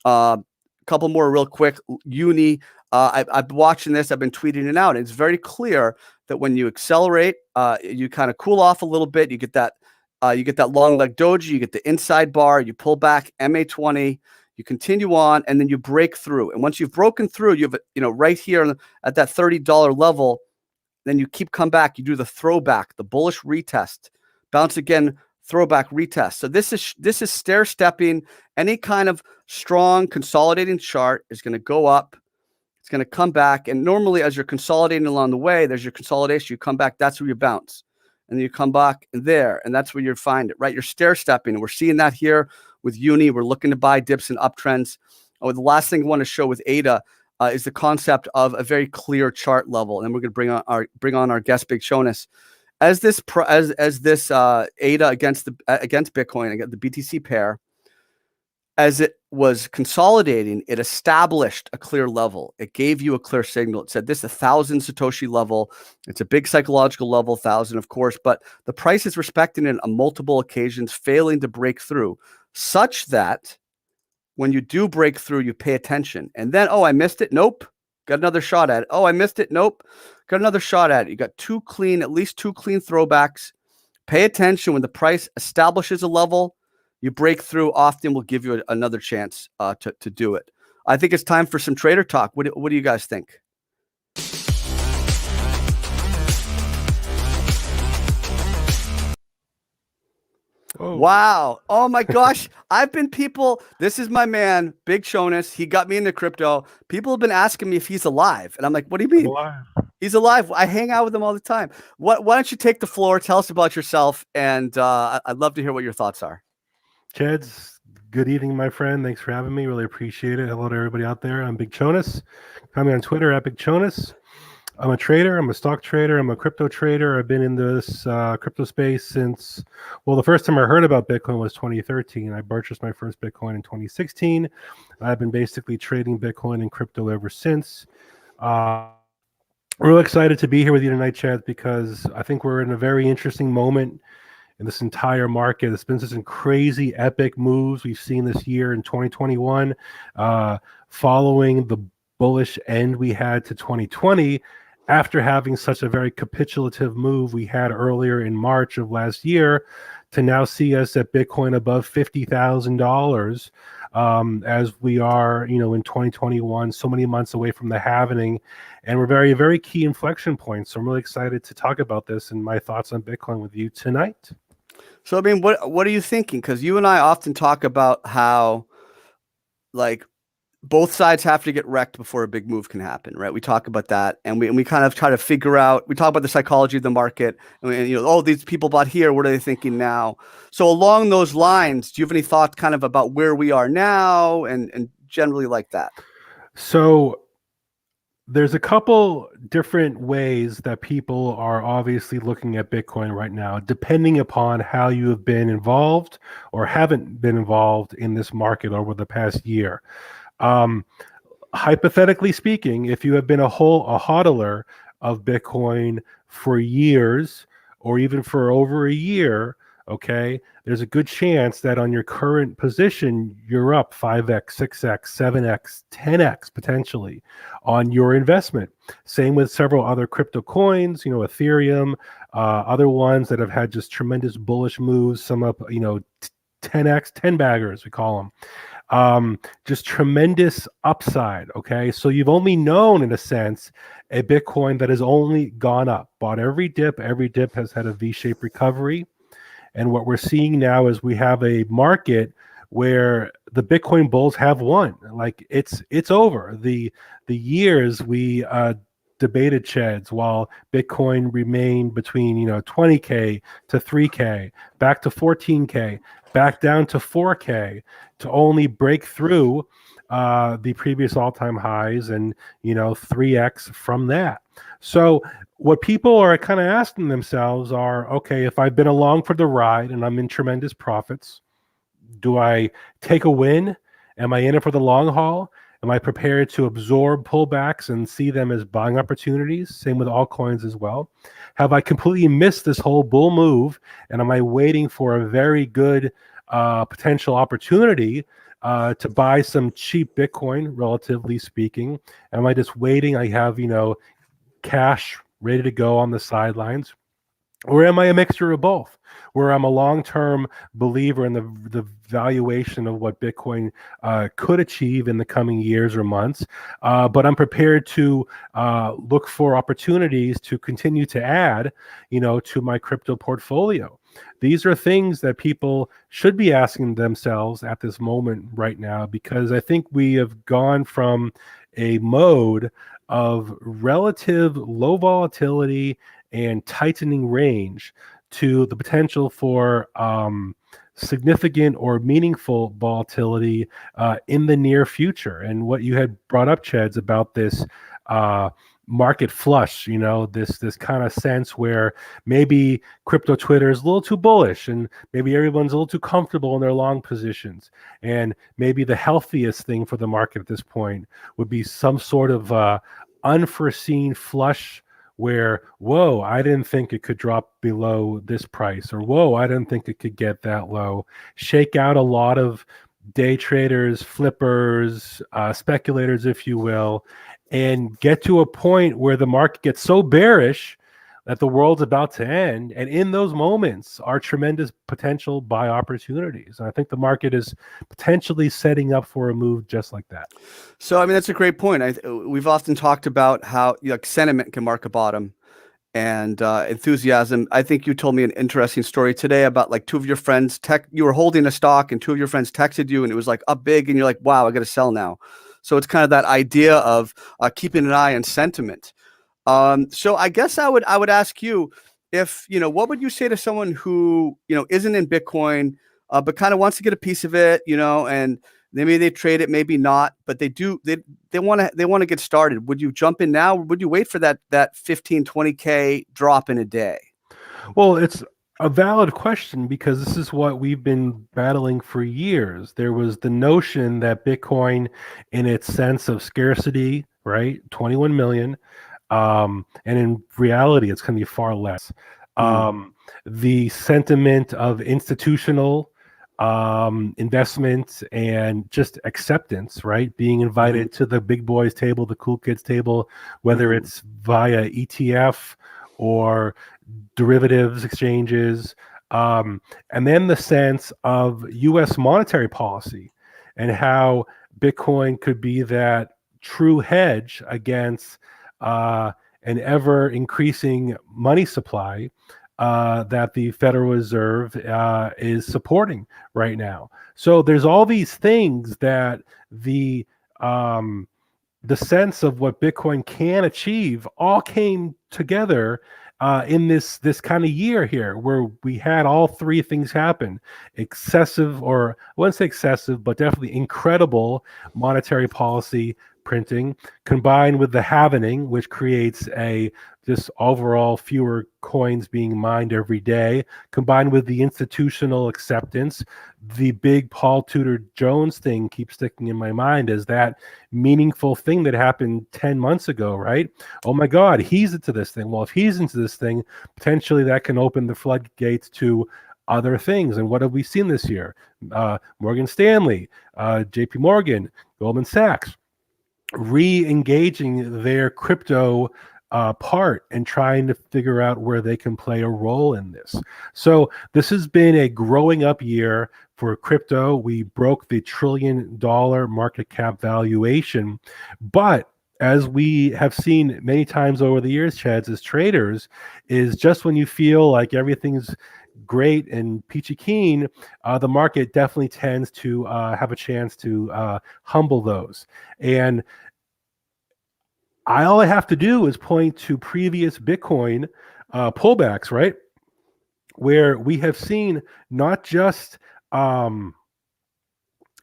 Couple more real quick. Uni, I've been watching this. I've been tweeting it out. And it's very clear that when you accelerate, you kind of cool off a little bit. You get that long leg doji. You get the inside bar. You pull back MA20. You continue on, and then you break through. And once you've broken through, you have right here at that $30 level. Then you come back. You do the throwback, the bullish retest, bounce again, throwback retest. So this is stair stepping. Any kind of strong consolidating chart is going to go up. It's going to come back. And normally as you're consolidating along the way, there's your consolidation. You come back. That's where you bounce. And then you come back there. And that's where you find it, right? You're stair stepping. And we're seeing that here with Uni. We're looking to buy dips and uptrends. The last thing I want to show with ADA is the concept of a very clear chart level. And then we're going to bring on our guest, Big Jonas. As this ADA against Bitcoin, against the BTC pair, as it was consolidating, it established a clear level. It gave you a clear signal. It said this 1,000 Satoshi level. It's a big psychological level, 1,000, of course, but the price is respecting it on multiple occasions, failing to break through, such that when you do break through, you pay attention. And then, I missed it. Nope. Got another shot at it. I missed it. Nope. Got another shot at it. You got at least two clean throwbacks. Pay attention when the price establishes a level. You break through, often will give you another chance to do it. I think it's time for some trader talk. What do you guys think? Oh. Wow. Oh my gosh. This is my man, Big Jonas. He got me into crypto. People have been asking me if he's alive. And I'm like, what do you mean? He's alive. I hang out with him all the time. Why don't you take the floor? Tell us about yourself. And I'd love to hear what your thoughts are. Cheds, good evening, my friend. Thanks for having me. Really appreciate it. Hello to everybody out there. I'm Big Jonas. Find me on Twitter at Big Jonas. I'm a trader. I'm a stock trader. I'm a crypto trader. I've been in this crypto space since, well, the first time I heard about Bitcoin was 2013. I purchased my first Bitcoin in 2016. I've been basically trading Bitcoin and crypto ever since. Real excited to be here with you tonight, Chad, because I think we're in a very interesting moment in this entire market. It's been some crazy, epic moves we've seen this year in 2021, following the bullish end we had to 2020 after having such a very capitulative move we had earlier in March of last year, to now see us at Bitcoin above $50,000 as we are, in 2021, so many months away from the halving. And we're very, very key inflection points. So I'm really excited to talk about this and my thoughts on Bitcoin with you tonight. So, I mean, what are you thinking? Because you and I often talk about how, like, both sides have to get wrecked before a big move can happen, right? We talk about that, and we kind of try to figure out. We talk about the psychology of the market, and oh, these people bought here. What are they thinking now? So, along those lines, do you have any thoughts, kind of about where we are now, and generally like that? So, there's a couple different ways that people are obviously looking at Bitcoin right now, depending upon how you have been involved or haven't been involved in this market over the past year. Hypothetically speaking, if you have been a hodler of Bitcoin for years or even for over a year, okay, there's a good chance that on your current position, you're up 5x, 6x, 7x, 10x potentially on your investment. Same with several other crypto coins, Ethereum, other ones that have had just tremendous bullish moves, some up, 10x, 10 baggers, we call them. Just tremendous upside. Okay. So you've only known, in a sense, a Bitcoin that has only gone up, bought every dip has had a V-shaped recovery. And what we're seeing now is we have a market where the Bitcoin bulls have won. Like it's over. The years we debated Cheds while Bitcoin remained between 20K to 3K, back to 14K, back down to 4K, to only break through the previous all-time highs and 3x from that. So what people are kind of asking themselves are, okay, if I've been along for the ride and I'm in tremendous profits, do I take a win? Am I in it for the long haul? Am I prepared to absorb pullbacks and see them as buying opportunities? Same with altcoins as well. Have I completely missed this whole bull move? And am I waiting for a very good potential opportunity to buy some cheap Bitcoin, relatively speaking? Am I just waiting? I have, cash ready to go on the sidelines. Or am I a mixture of both, where I'm a long-term believer in the valuation of what Bitcoin could achieve in the coming years or months, but I'm prepared to look for opportunities to continue to add, to my crypto portfolio. These are things that people should be asking themselves at this moment right now, because I think we have gone from a mode of relative low volatility and tightening range to the potential for significant or meaningful volatility in the near future. And what you had brought up, Cheds, about this market flush, this kind of sense where maybe crypto Twitter is a little too bullish and maybe everyone's a little too comfortable in their long positions. And maybe the healthiest thing for the market at this point would be some sort of unforeseen flush where, whoa, I didn't think it could drop below this price, or whoa, I didn't think it could get that low. Shake out a lot of day traders, flippers, speculators, if you will, and get to a point where the market gets so bearish that the world's about to end. And in those moments are tremendous potential buy opportunities. And I think the market is potentially setting up for a move just like that. So, I mean, that's a great point. We've often talked about how sentiment can mark a bottom and enthusiasm. I think you told me an interesting story today about like two of your friends, you were holding a stock and two of your friends texted you and it was like up big and you're like, wow, I got to sell now. So it's kind of that idea of keeping an eye on sentiment. So I guess I would ask you if, what would you say to someone who, isn't in Bitcoin, but kind of wants to get a piece of it, and Maybe they trade it, maybe not, but they do. They want to get started. Would you jump in now? Or would you wait for that 15, 20K drop in a day? Well, it's a valid question because this is what we've been battling for years. There was the notion that Bitcoin, in its sense of scarcity, right, 21 million, and in reality, it's going to be far less. The sentiment of institutional investment and just acceptance, right? Being invited to the big boys table, the cool kids table, whether it's via ETF or derivatives exchanges, and then the sense of U.S. monetary policy and how Bitcoin could be that true hedge against an ever increasing money supply that the Federal Reserve is supporting right now. So there's all these things that the sense of what Bitcoin can achieve all came together in this kind of year here, where we had all three things happen: excessive, or I wouldn't say excessive, but definitely incredible monetary policy printing, combined with the halvening, which creates just overall fewer coins being mined every day, combined with the institutional acceptance. The big Paul Tudor Jones thing keeps sticking in my mind as that meaningful thing that happened 10 months ago, right? Oh my God, he's into this thing. Well, if he's into this thing, potentially that can open the floodgates to other things. And what have we seen this year? Morgan Stanley, JP Morgan, Goldman Sachs, re-engaging their crypto part and trying to figure out where they can play a role in this. So this has been a growing up year for crypto. We broke the $1 trillion market cap valuation, but as we have seen many times over the years, Cheds, as traders, is just when you feel like everything's great and peachy keen, the market definitely tends to have a chance to humble those. And all I have to do is point to previous Bitcoin pullbacks, right? Where we have seen not just 20%,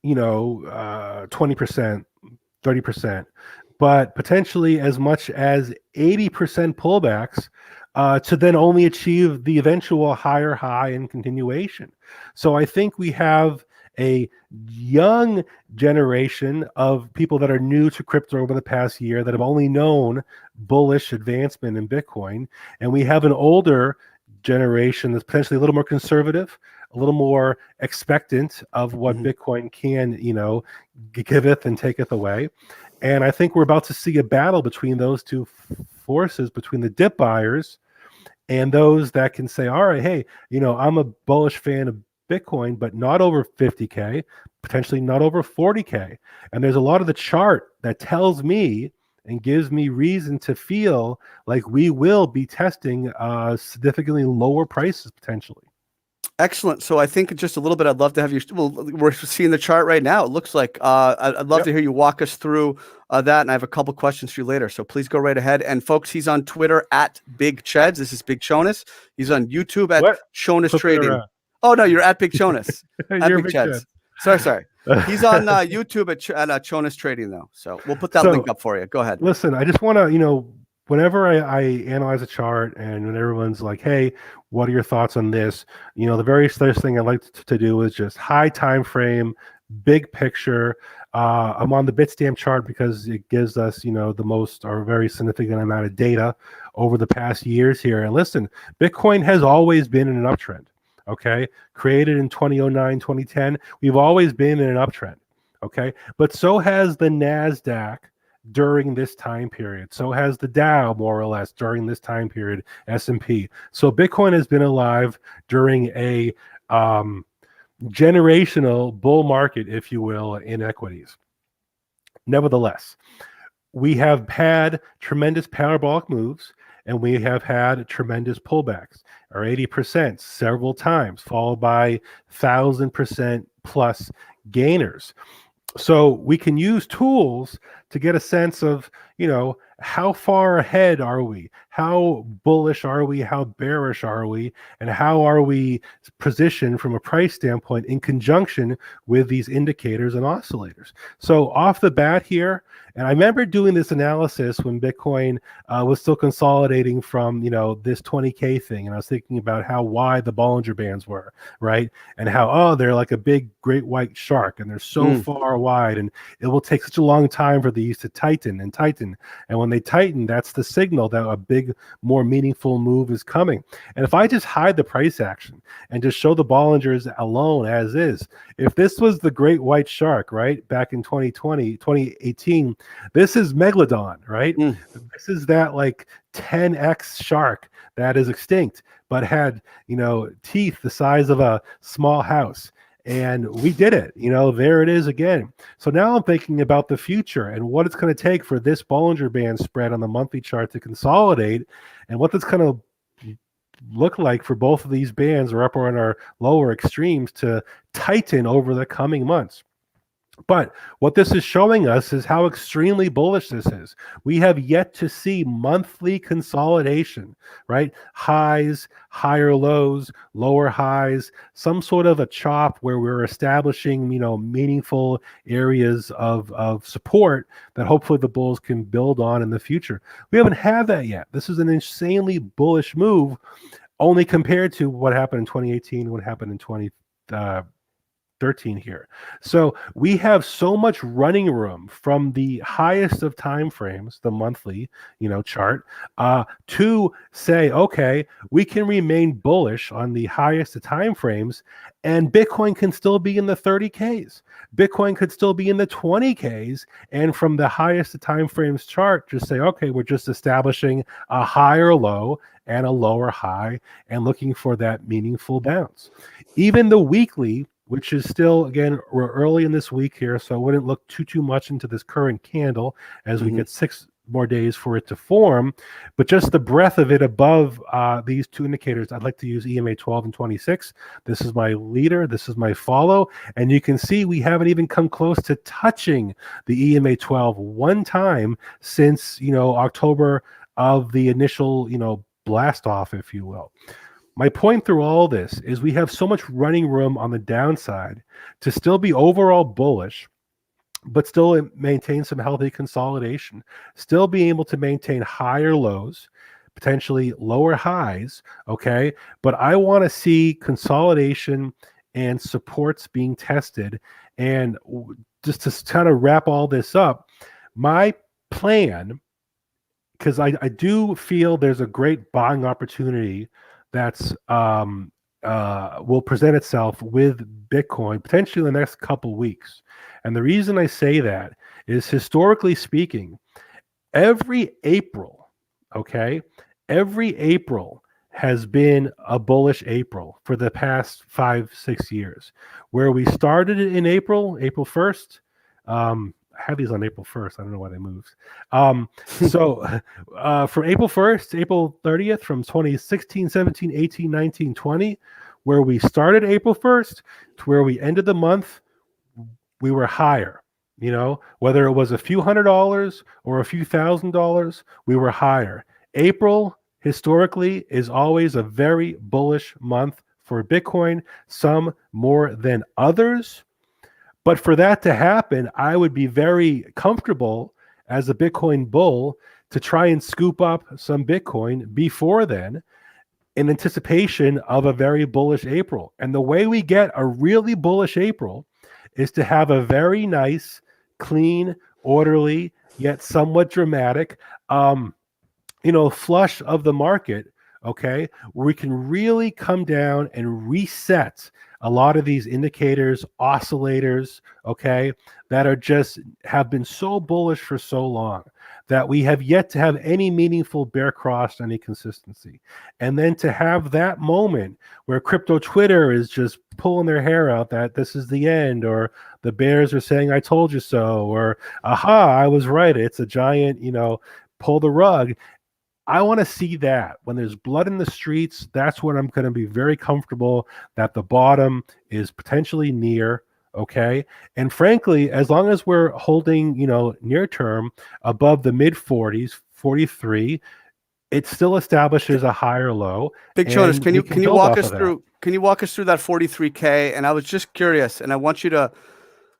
30%, but potentially as much as 80% pullbacks to then only achieve the eventual higher high and continuation. So I think we have a young generation of people that are new to crypto over the past year that have only known bullish advancement in Bitcoin. And we have an older generation that's potentially a little more conservative, a little more expectant of what Bitcoin can, giveth and taketh away. And I think we're about to see a battle between those two forces, between the dip buyers and those that can say, all right, hey, I'm a bullish fan of Bitcoin, but not over 50K, potentially not over 40K. And there's a lot of the chart that tells me and gives me reason to feel like we will be testing significantly lower prices potentially. Excellent. So I think just a little bit, I'd love to have you. Well, we're seeing the chart right now. It looks like I'd love to hear you walk us through that. And I have a couple questions for you later. So please go right ahead. And folks, he's on Twitter at Big Cheds. This is Big Chonas. He's on YouTube at Chonas Trading. Oh, no, you're at Big Chonas. At Big Cheds. Sorry. He's on YouTube at Chonas Trading, though. So we'll put that link up for you. Go ahead. Listen, I just want to, whenever I analyze a chart and when everyone's like, hey, what are your thoughts on this? The very first thing I like to do is just high time frame, big picture. I'm on the Bitstamp chart because it gives us, the most or very significant amount of data over the past years here. And listen, Bitcoin has always been in an uptrend. Okay, created in 2009, 2010. We've always been in an uptrend. Okay, but so has the NASDAQ during this time period. So has the Dow, more or less, during this time period, S&P. So Bitcoin has been alive during a generational bull market, if you will, in equities. Nevertheless, we have had tremendous parabolic moves, and we have had tremendous pullbacks, or 80% several times, followed by 1,000% plus gainers. So we can use tools to get a sense of, how far ahead are we? How bullish are we? How bearish are we? And how are we positioned from a price standpoint in conjunction with these indicators and oscillators? So off the bat here, and I remember doing this analysis when Bitcoin was still consolidating from, this 20K thing. And I was thinking about how wide the Bollinger Bands were, right? And how, they're like a big great white shark and they're so far wide. And it will take such a long time for these to tighten and tighten. And when they tighten, that's the signal that a big, more meaningful move is coming. And if I just hide the price action and just show the Bollingers alone as is, if this was the great white shark, right, back in 2018, this is Megalodon, right? This is that like 10x shark that is extinct, but had, teeth the size of a small house. And we did it, there it is again. So now I'm thinking about the future and what it's going to take for this Bollinger Band spread on the monthly chart to consolidate, and what that's going to look like for both of these bands, or upper and our lower extremes, to tighten over the coming months. But what this is showing us is how extremely bullish this is. We have yet to see monthly consolidation, right? Highs, higher lows, lower highs, some sort of a chop where we're establishing, meaningful areas of support that hopefully the bulls can build on in the future. We haven't had that yet. This is an insanely bullish move, only compared to what happened in 2018, what happened in 2013 here. So we have so much running room from the highest of time frames, the monthly, chart, to say, okay, we can remain bullish on the highest of time frames, and Bitcoin can still be in the 30Ks. Bitcoin could still be in the 20Ks, and from the highest of time frames chart, just say, okay, we're just establishing a higher low and a lower high and looking for that meaningful bounce. Even the weekly, which is still, again, we're early in this week here, so I wouldn't look too much into this current candle as we get 6 more days for it to form. But just the breadth of it above these two indicators, I'd like to use EMA 12 and 26. This is my leader. This is my follow. And you can see we haven't even come close to touching the EMA 12 one time since, October of the initial, blast off, if you will. My point through all this is we have so much running room on the downside to still be overall bullish, but still maintain some healthy consolidation, still be able to maintain higher lows, potentially lower highs, okay? But I want to see consolidation and supports being tested. And just to kind of wrap all this up, my plan, because I do feel there's a great buying opportunity that's will present itself with Bitcoin potentially in the next couple weeks. And the reason I say that is, historically speaking, every April has been a bullish April for the past 5-6 years, where we started in April 1st. I have these on April 1st. I don't know why they moved. So from April 1st to April 30th, from 2016, 17, 18, 19, 20, where we started April 1st to where we ended the month, we were higher. Whether it was a few $100s or a few $1,000s, we were higher. April, historically, is always a very bullish month for Bitcoin, some more than others. But for that to happen, I would be very comfortable as a Bitcoin bull to try and scoop up some Bitcoin before then, in anticipation of a very bullish April. And the way we get a really bullish April is to have a very nice, clean, orderly, yet somewhat dramatic, flush of the market, okay, where we can really come down and reset a lot of these indicators, oscillators, okay, that are just have been so bullish for so long that we have yet to have any meaningful bear cross, any consistency. And then to have that moment where crypto Twitter is just pulling their hair out that this is the end, or the bears are saying, I told you so, or, aha, I was right, it's a giant, pull the rug. I want to see that. When there's blood in the streets, that's when I'm going to be very comfortable that the bottom is potentially near, Okay. And frankly, as long as we're holding, near term above the mid 40s, 43, it still establishes a higher low. Big Jonas, and can we you build walk off us of that. through? Can you walk us through that 43K? And I was just curious, and I want you to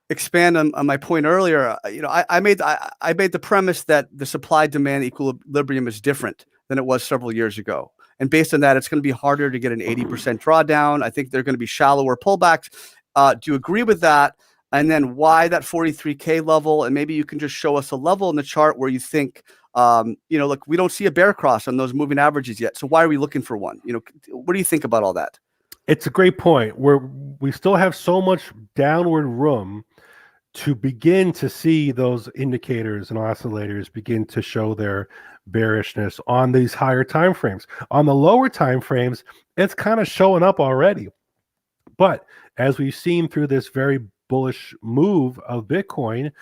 expand on my point earlier. I made the premise that the supply demand equilibrium is different than it was several years ago, and based on that, it's going to be harder to get an 80% drawdown. I think they're going to be shallower pullbacks. Do you agree with that? And then why that 43K level? And maybe you can just show us a level in the chart where you think, look, we don't see a bear cross on those moving averages yet. So why are we looking for one? What do you think about all that? It's a great point. We still have so much downward room to begin to see those indicators and oscillators begin to show their bearishness on these higher time frames. On the lower time frames, it's kind of showing up already. But as we've seen through this very bullish move of Bitcoin,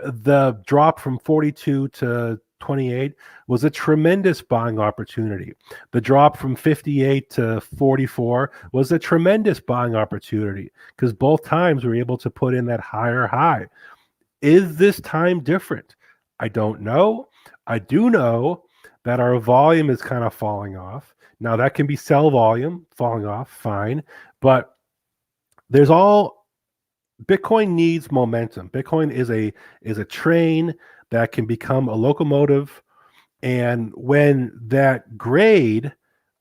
the drop from 42 to 28 was a tremendous buying opportunity. The drop from 58 to 44 was a tremendous buying opportunity because both times we were able to put in that higher high. Is this time different? I don't know. I do know that our volume is kind of falling off. Now that can be sell volume falling off, fine, but Bitcoin needs momentum. Bitcoin is a train that can become a locomotive, and when that grade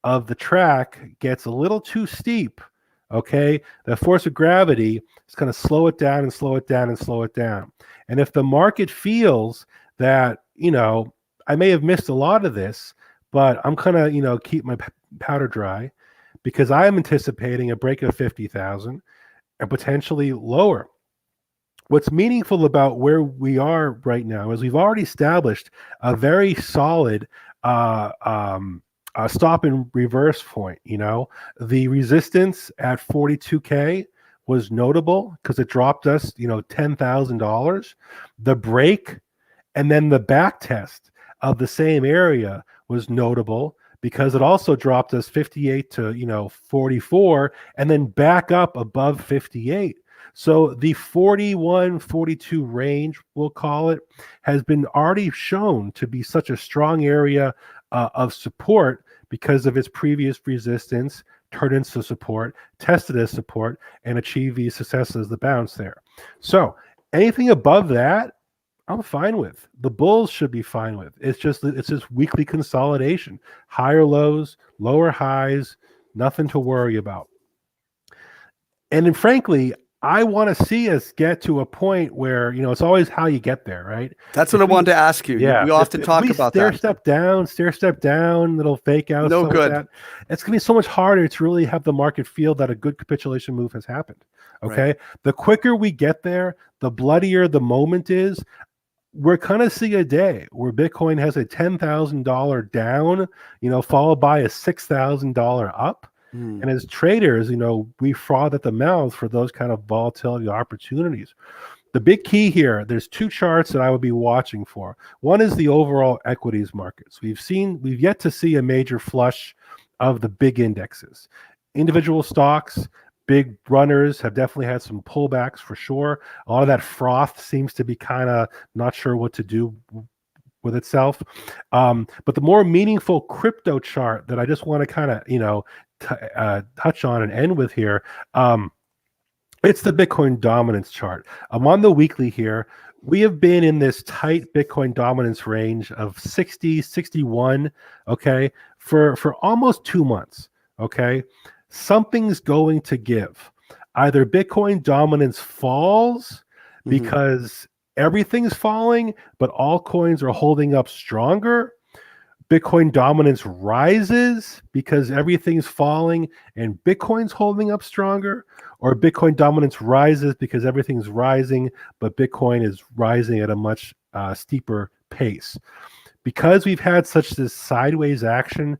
of the track gets a little too steep, okay, the force of gravity is going to slow it down and slow it down and slow it down. And if the market feels that, I may have missed a lot of this, but I'm going to, keep my powder dry because I am anticipating a break of 50,000 and potentially lower. What's meaningful about where we are right now is we've already established a very solid stop and reverse point. The resistance at 42K was notable because it dropped us, $10,000. The break and then the back test of the same area was notable because it also dropped us 58 to 44 and then back up above 58. So the 41, 42 range, we'll call it, has been already shown to be such a strong area of support because of its previous resistance, turned into support, tested as support, and achieved the success as the bounce there. So anything above that, I'm fine with. The bulls should be fine with. It's just weekly consolidation, higher lows, lower highs, nothing to worry about. And then frankly, I want to see us get to a point where, it's always how you get there, right? That's what I wanted to ask you. Yeah. We often talk about that. Stair step down, little fake out. No good. Like that. It's going to be so much harder to really have the market feel that a good capitulation move has happened. Okay. Right. The quicker we get there, the bloodier the moment is. We're going to see a day where Bitcoin has a $10,000 down, followed by a $6,000 up. And as traders, we froth at the mouth for those kind of volatility opportunities. The big key here, there's two charts that I would be watching for. One is the overall equities markets. We've yet to see a major flush of the big indexes. Individual stocks, big runners have definitely had some pullbacks for sure. A lot of that froth seems to be kind of not sure what to do with itself. But the more meaningful crypto chart that I just want to kind of, touch on and end with here, it's the Bitcoin dominance chart. I'm on the weekly here. We have been in this tight Bitcoin dominance range of 60, 61, okay, for almost 2 months, okay? Something's going to give. Either Bitcoin dominance falls because everything's falling, but all coins are holding up stronger. Bitcoin dominance rises because everything's falling and Bitcoin's holding up stronger, or Bitcoin dominance rises because everything's rising, but Bitcoin is rising at a much steeper pace. Because we've had such this sideways action,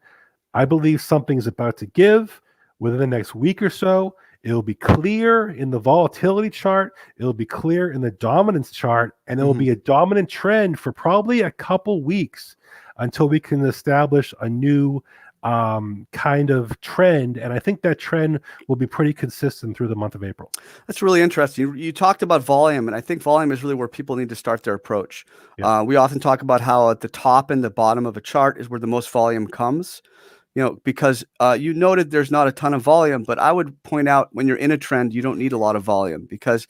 I believe something's about to give within the next week or so. It'll be clear in the volatility chart. It'll be clear in the dominance chart, and it'll be a dominant trend for probably a couple weeks until we can establish a new kind of trend, and I think that trend will be pretty consistent through the month of April. That's really interesting. You talked about volume, and I think volume is really where people need to start their approach. We often talk about how at the top and the bottom of a chart is where the most volume comes. Because you noted there's not a ton of volume, but I would point out when you're in a trend, you don't need a lot of volume, because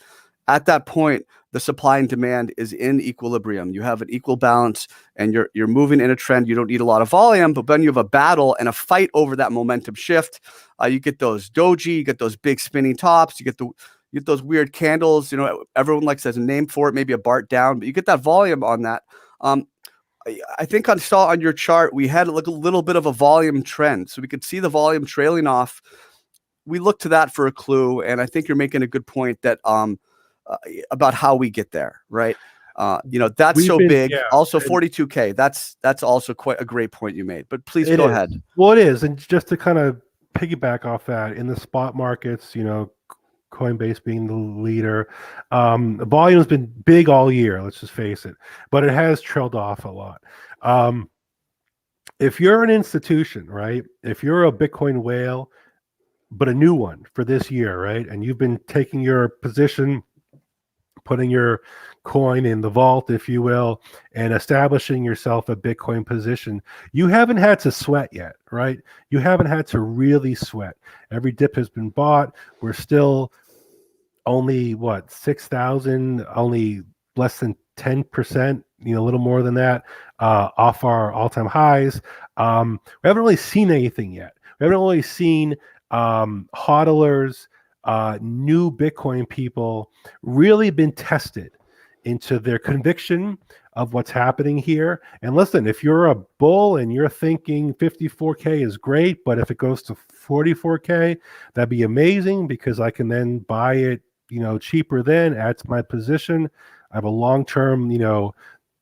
at that point, the supply and demand is in equilibrium. You have an equal balance, and you're moving in a trend. You don't need a lot of volume, but then you have a battle and a fight over that momentum shift. You get those doji, you get those big spinning tops, you get those weird candles. Everyone likes has a name for it, maybe a BART down, but you get that volume on that. I think I saw on your chart we had like a little bit of a volume trend, so we could see the volume trailing off. We look to that for a clue, and I think you're making a good point that about how we get there, right? That's so big. Also, 42K. That's also quite a great point you made. But please go ahead. Well, it is, and just to kind of piggyback off that, in the spot markets, Coinbase being the leader. Volume has been big all year, let's just face it, but it has trailed off a lot. If you're an institution, right, if you're a Bitcoin whale, but a new one for this year, right, and you've been taking your position, putting your coin in the vault, if you will, and establishing yourself a Bitcoin position, you haven't had to sweat yet, right? You haven't had to really sweat. Every dip has been bought. We're still only 6,000, only less than 10%, a little more than that, off our all-time highs. We haven't really seen anything yet. We haven't really seen hodlers, new Bitcoin people really been tested into their conviction of what's happening here. And listen, if you're a bull and you're thinking 54K is great, but if it goes to 44K, that'd be amazing, because I can then buy it, cheaper then, add to my position. I have a long-term,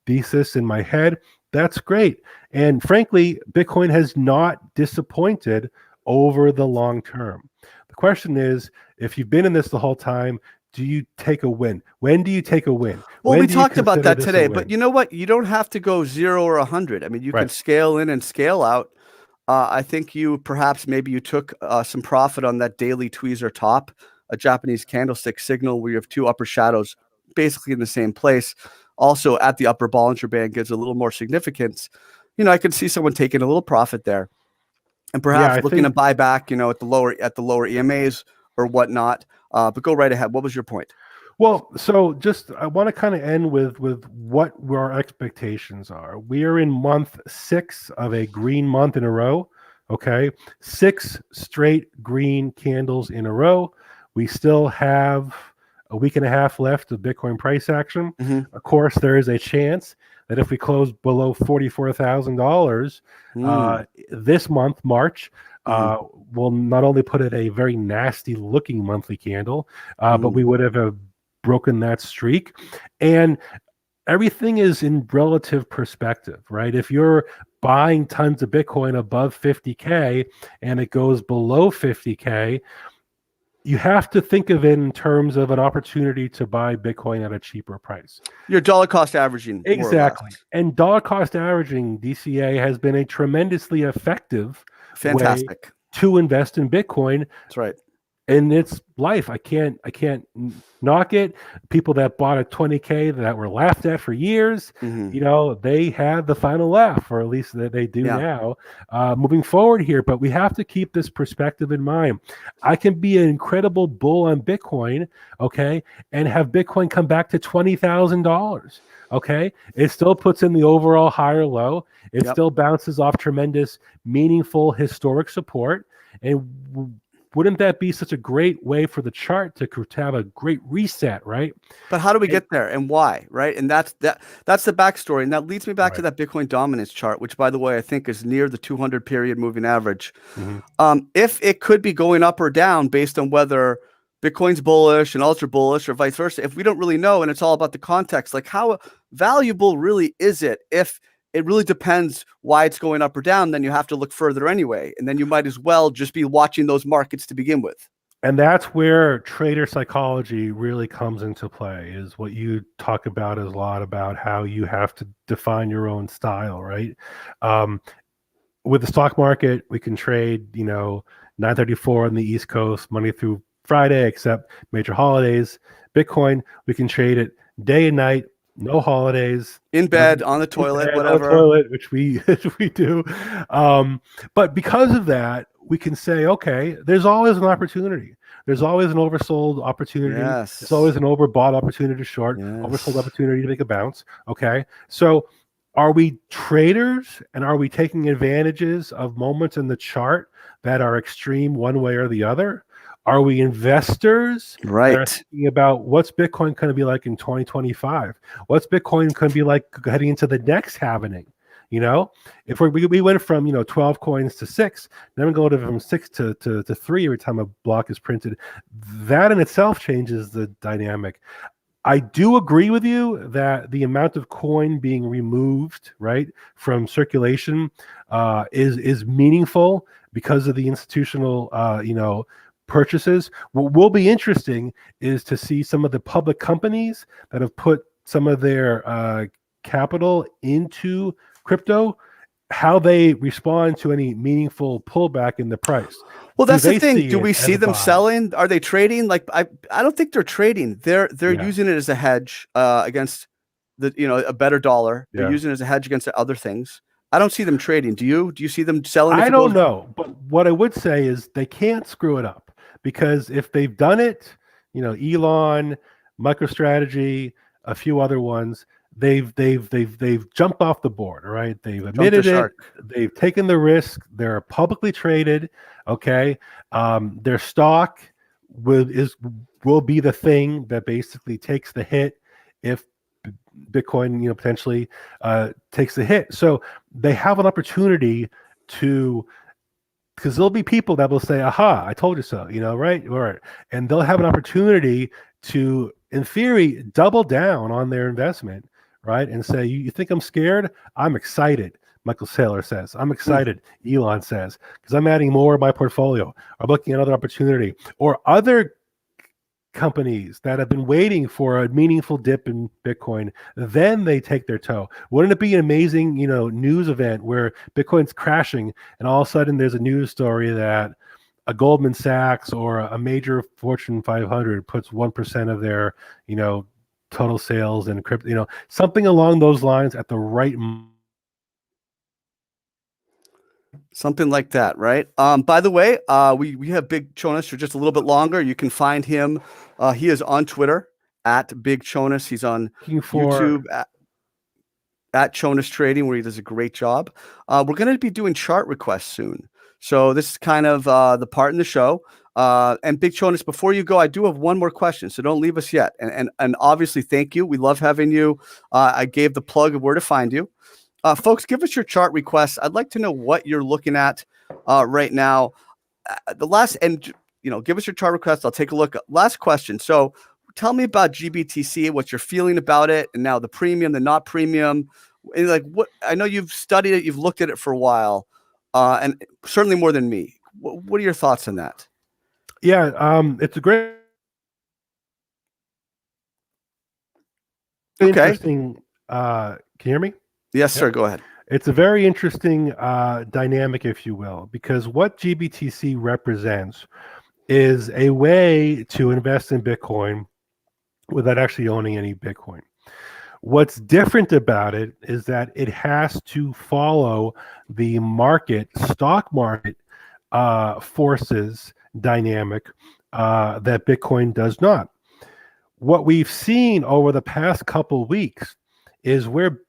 thesis in my head. That's great. And frankly, Bitcoin has not disappointed over the long term. The question is, if you've been in this the whole time, do you take a win? When do you take a win? Well, we talked about that today, but you know what? You don't have to go 0 or 100. I mean, you can scale in and scale out. I think maybe you took some profit on that daily tweezer top, a Japanese candlestick signal where you have two upper shadows basically in the same place. Also at the upper Bollinger Band gives a little more significance. I could see someone taking a little profit there, and perhaps looking to buy back, at the lower EMAs or whatnot. But go right ahead. What was your point? Well, so just I want to kind of end with what our expectations are. We are in month 6 of a green month in a row. Okay, 6 straight green candles in a row. We still have a week and a half left of Bitcoin price action. Mm-hmm. Of course, there is a chance that if we close below $44,000 this month, March, will not only put it a very nasty looking monthly candle, but we would have broken that streak. And everything is in relative perspective, right? If you're buying tons of Bitcoin above 50K and it goes below 50K, you have to think of it in terms of an opportunity to buy Bitcoin at a cheaper price. You're dollar cost averaging. Exactly. And dollar cost averaging, DCA, has been a tremendously effective way to invest in Bitcoin. That's right. In its life. I can't knock it. People that bought at 20K that were laughed at for years, they had the final laugh, or at least they do now, moving forward here. But we have to keep this perspective in mind. I can be an incredible bull on Bitcoin, okay, and have Bitcoin come back to $20,000. Okay, it still puts in the overall higher low. It still bounces off tremendous, meaningful historic support. And wouldn't that be such a great way for the chart to have a great reset, right? But how do we get there, and why, right? And that's the backstory, and that leads me back to that Bitcoin dominance chart, which, by the way, I think is near the 200 period moving average. If it could be going up or down based on whether Bitcoin's bullish and ultra bullish or vice versa, if we don't really know, and it's all about the context, like how valuable really is it? If it really depends why it's going up or down, then you have to look further anyway. And then you might as well just be watching those markets to begin with. And that's where trader psychology really comes into play, is what you talk about is a lot about how you have to define your own style, right? with the stock market, we can trade, 934 on the East Coast, Monday through Friday, except major holidays. Bitcoin, we can trade it day and night, no holidays. In bed, on the toilet, whatever. On the toilet, which we do. But because of that, we can say, okay, there's always an opportunity. There's always an oversold opportunity. Yes. There's always an overbought opportunity to short, Yes. oversold opportunity to make a bounce. Okay. So are we traders and are we taking advantages of moments in the chart that are extreme one way or the other? Are we investors that are thinking about what's Bitcoin going to be like in 2025? What's Bitcoin going to be like heading into the next halving? If we went from 12 coins to 6, then we go from 6 to 3 every time a block is printed. That in itself changes the dynamic. I do agree with you that the amount of coin being removed, right, from circulation is meaningful because of the institutional, purchases. What will be interesting is to see some of the public companies that have put some of their capital into crypto, how they respond to any meaningful pullback in the price. Well, that's the thing. Do we see them selling? Are they trading? Like I don't think they're trading. They're using it as a hedge against a better dollar. They're using it as a hedge against other things. I don't see them trading. Do you? Do you see them selling? I don't know, but what I would say is they can't screw it up, because if they've done it, Elon, MicroStrategy, a few other ones, they've jumped off the board, right? They've admitted it. They've taken the risk. They're publicly traded. Okay, their stock will be the thing that basically takes the hit if Bitcoin, potentially takes the hit. So they have an opportunity to, because there'll be people that will say, "Aha, I told you so," right? Right, and they'll have an opportunity to, in theory, double down on their investment, right? And say, "You think I'm scared? I'm excited." Michael Saylor says, "I'm excited." Elon says, "Because I'm adding more of my portfolio. I'm looking at another opportunity." Or other companies that have been waiting for a meaningful dip in Bitcoin, then they take their toe. Wouldn't it be an amazing, news event where Bitcoin's crashing and all of a sudden there's a news story that a Goldman Sachs or a major Fortune 500 puts 1% of their, total sales in crypto, something along those lines at the right Something like that, right? By the way, we have Big Chonas for just a little bit longer. You can find him. He is on Twitter at Big Chonas. He's on YouTube at Chonas Trading, where he does a great job. We're going to be doing chart requests soon. So this is kind of the part in the show. And Big Chonas, before you go, I do have one more question, so don't leave us yet. And obviously, thank you. We love having you. I gave the plug of where to find you. Folks, give us your chart requests. I'd like to know what you're looking at right now. Give us your chart requests. I'll take a look. Last question. So tell me about GBTC, what you're feeling about it, and now the premium, the not premium. And what I know you've studied it, you've looked at it for a while, and certainly more than me. What are your thoughts on that? Yeah, it's a great, interesting. Can you hear me? Yes, sir. Go ahead. It's a very interesting dynamic, if you will, because what GBTC represents is a way to invest in Bitcoin without actually owning any Bitcoin. What's different about it is that it has to follow the stock market forces dynamic that Bitcoin does not. What we've seen over the past couple weeks is where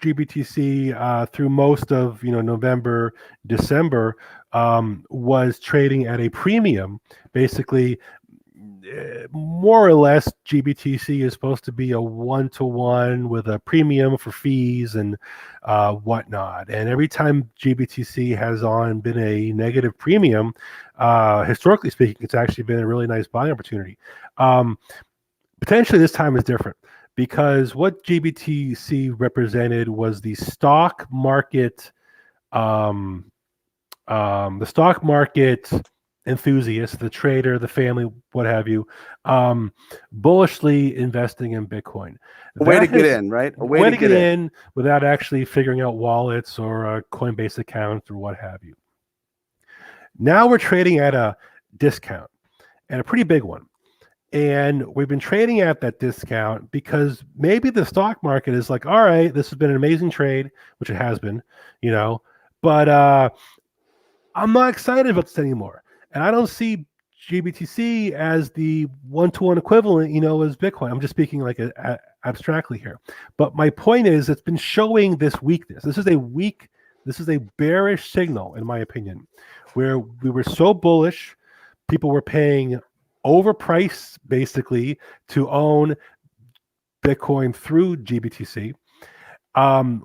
GBTC through most of November, December was trading at a premium. Basically, more or less, GBTC is supposed to be a 1-to-1 with a premium for fees and whatnot. And every time GBTC has been a negative premium, historically speaking, it's actually been a really nice buying opportunity. Potentially, this time is different, because what GBTC represented was the stock market, enthusiast, the trader, the family, what have you, bullishly investing in Bitcoin. A way to That get has- in, right? A way to get in without actually figuring out wallets or Coinbase accounts or what have you. Now we're trading at a discount, and a pretty big one. And we've been trading at that discount because maybe the stock market is like, all right, this has been an amazing trade, which it has been, but I'm not excited about this anymore. And I don't see GBTC as the one-to-one equivalent, as Bitcoin. I'm just speaking like abstractly here. But my point is, it's been showing this weakness. This is a bearish signal, in my opinion, where we were so bullish, people were paying overpriced basically to own Bitcoin through GBTC.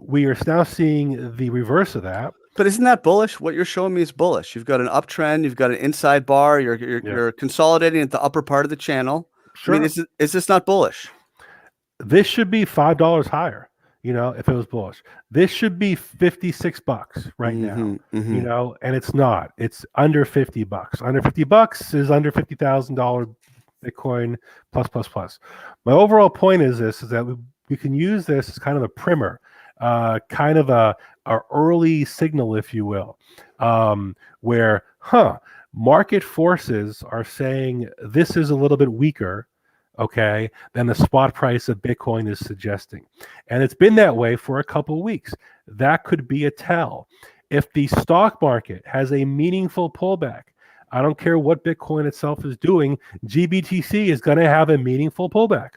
We are now seeing the reverse of that. But isn't that bullish? What you're showing me is bullish. You've got an uptrend. You've got an inside bar. You're consolidating at the upper part of the channel. Sure. I mean, is this not bullish? This should be $5 higher, if it was bullish. This should be $56 right now, and it's not. It's under $50. Under $50 is under $50,000 Bitcoin plus. My overall point is that we can use this as kind of a primer, kind of a early signal, if you will, where market forces are saying this is a little bit weaker, okay, than the spot price of Bitcoin is suggesting. And it's been that way for a couple of weeks. That could be a tell. If the stock market has a meaningful pullback, I don't care what Bitcoin itself is doing, GBTC is going to have a meaningful pullback,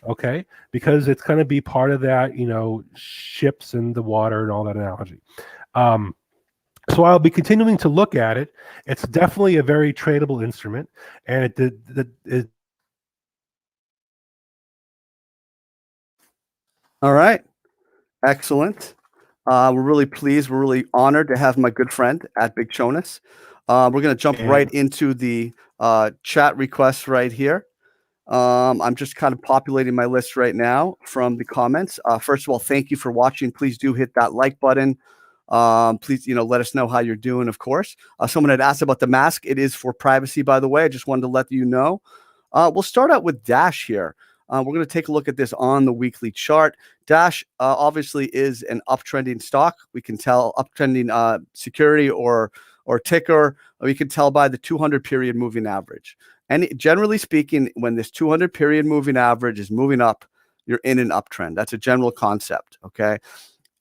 okay, because it's going to be part of that, ships in the water and all that analogy. So I'll be continuing to look at it. It's definitely a very tradable instrument, and it All right. Excellent. We're really pleased. We're really honored to have my good friend at Big Jonas. We're going to jump right into the chat requests right here. I'm just kind of populating my list right now from the comments. First of all, thank you for watching. Please do hit that like button. Please, let us know how you're doing, of course. Someone had asked about the mask. It is for privacy, by the way. I just wanted to let you know. We'll start out with Dash here. We're going to take a look at this on the weekly chart. Dash obviously is an uptrending stock. We can tell uptrending security or ticker. We can tell by the 200 period moving average. And generally speaking, when this 200 period moving average is moving up, you're in an uptrend. That's a general concept. Okay.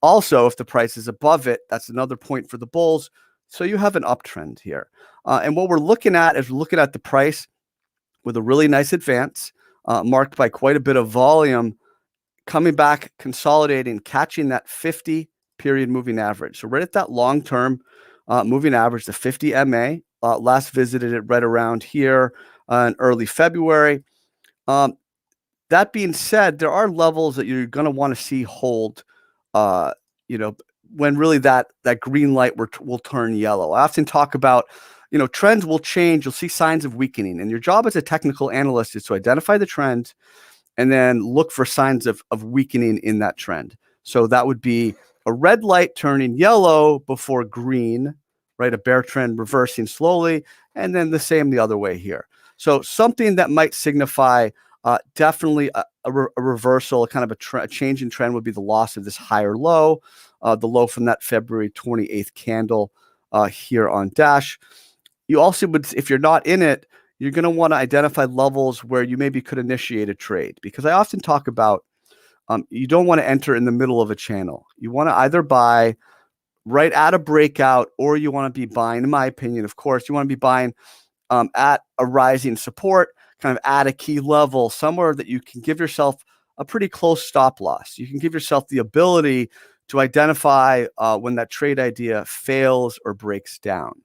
Also, if the price is above it, that's another point for the bulls. So you have an uptrend here. And what we're looking at is we're looking at the price with a really nice advance, marked by quite a bit of volume, coming back, consolidating, catching that 50 period moving average. So right at that long-term moving average, the 50 MA, last visited it right around here in early February. That being said, there are levels that you're going to want to see hold, when really that green light will turn yellow. I often talk about, trends will change. You'll see signs of weakening. And your job as a technical analyst is to identify the trend and then look for signs of weakening in that trend. So that would be a red light turning yellow before green, right? A bear trend reversing slowly, and then the same the other way here. So something that might signify definitely a reversal, kind of a change in trend would be the loss of this higher low, the low from that February 28th candle here on Dash. You also would, if you're not in it, you're going to want to identify levels where you maybe could initiate a trade, because I often talk about you don't want to enter in the middle of a channel. You want to either buy right at a breakout, or you want to be buying, in my opinion, of course, you want to be buying at a rising support, kind of at a key level, somewhere that you can give yourself a pretty close stop loss. You can give yourself the ability to identify when that trade idea fails or breaks down,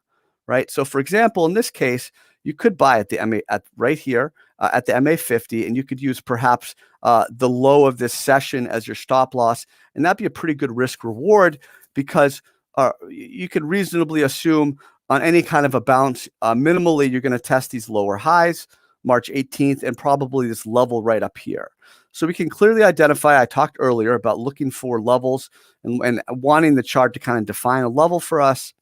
right? So for example, in this case, you could buy at the MA right here at the MA50, and you could use perhaps the low of this session as your stop loss, and that'd be a pretty good risk reward, because you could reasonably assume on any kind of a bounce, minimally, you're going to test these lower highs, March 18th, and probably this level right up here. So we can clearly identify, I talked earlier about looking for levels and wanting the chart to kind of define a level for us.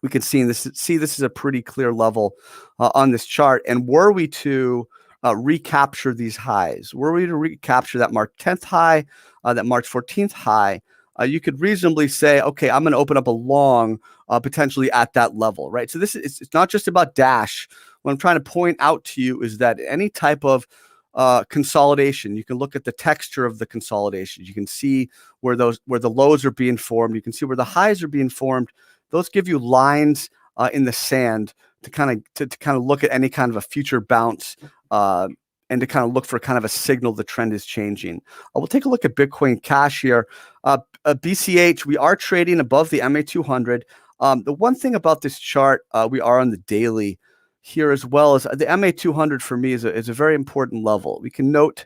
we can see this is a pretty clear level on this chart. And were we to recapture these highs, were we to recapture that March 10th high, that March 14th high, you could reasonably say, okay, I'm going to open up a long potentially at that level, right? So it's not just about Dash. What I'm trying to point out to you is that any type of consolidation, you can look at the texture of the consolidation. You can see where the lows are being formed. You can see where the highs are being formed. Those give you lines in the sand to kind of look at any kind of a future bounce and to kind of look for kind of a signal the trend is changing. We'll take a look at Bitcoin Cash here. BCH, we are trading above the MA200. The one thing about this chart, we are on the daily here as well as the MA200 for me is a very important level. We can note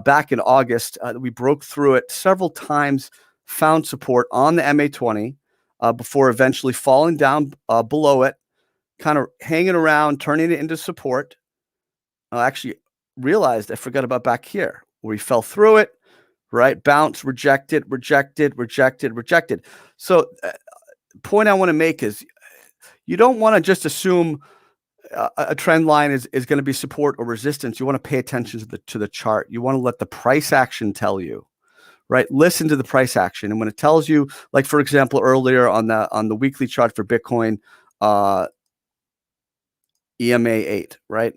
back in August that we broke through it several times, found support on the MA20 before eventually falling down below it, kind of hanging around, turning it into support. I actually realized I forgot about back here where we fell through it, right? Bounce, rejected. So point I want to make is you don't want to just assume a trend line is going to be support or resistance. You want to pay attention to the chart. You want to let the price action tell you, right? Listen to the price action. And when it tells you, like, for example, earlier on the weekly chart for Bitcoin, EMA 8, right?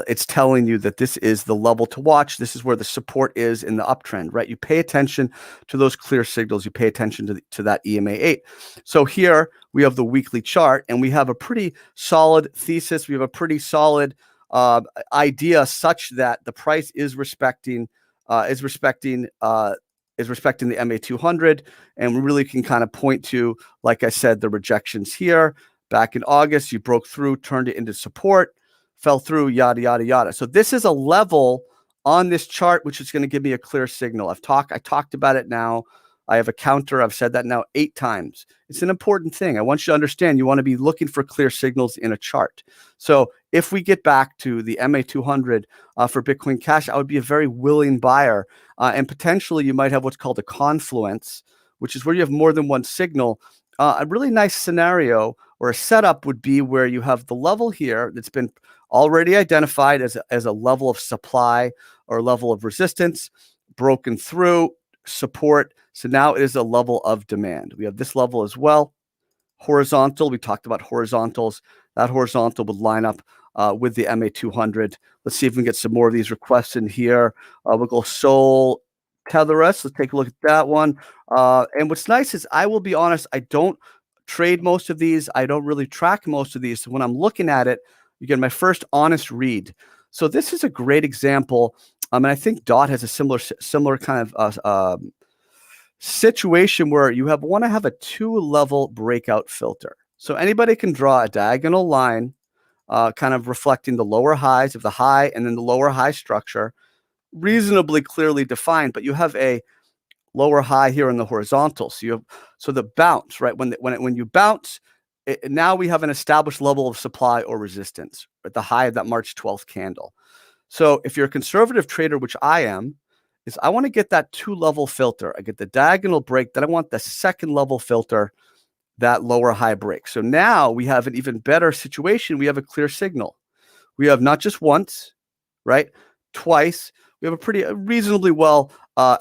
It's telling you that this is the level to watch. This is where the support is in the uptrend, right? You pay attention to those clear signals. You pay attention to that EMA 8. So here we have the weekly chart, and we have a pretty solid thesis. We have a pretty solid idea such that the price is respecting the MA200, and we really can kind of point to, like I said, the rejections here. Back in August, you broke through, turned it into support, fell through, yada, yada, yada. So this is a level on this chart, which is going to give me a clear signal. I talked about it now. I have a counter. I've said that now 8 times. It's an important thing. I want you to understand you want to be looking for clear signals in a chart. So if we get back to the MA200 for Bitcoin Cash, I would be a very willing buyer. And potentially you might have what's called a confluence, which is where you have more than one signal. A really nice scenario or a setup would be where you have the level here that's been already identified as a level of supply or level of resistance, broken through, support. So now it is a level of demand. We have this level as well. Horizontal, we talked about horizontals. That horizontal would line up with the MA200. Let's see if we can get some more of these requests in here. We'll go Sol Tetherus. Let's take a look at that one. And what's nice is, I will be honest, I don't trade most of these. I don't really track most of these. So when I'm looking at it, you get my first honest read. So this is a great example. And I think DOT has a similar kind of situation where you want to have a 2-level breakout filter. So anybody can draw a diagonal line kind of reflecting the lower highs of the high and then the lower high structure, reasonably clearly defined, but you have a lower high here in the horizontal. So the bounce, right? When you bounce, now we have an established level of supply or resistance at the high of that March 12th candle. So if you're a conservative trader, which I am, is I want to get that 2-level filter. I get the diagonal break, then I want the second level filter, that lower high break. So now we have an even better situation. We have a clear signal. We have not just once, right? Twice. We have a pretty reasonably well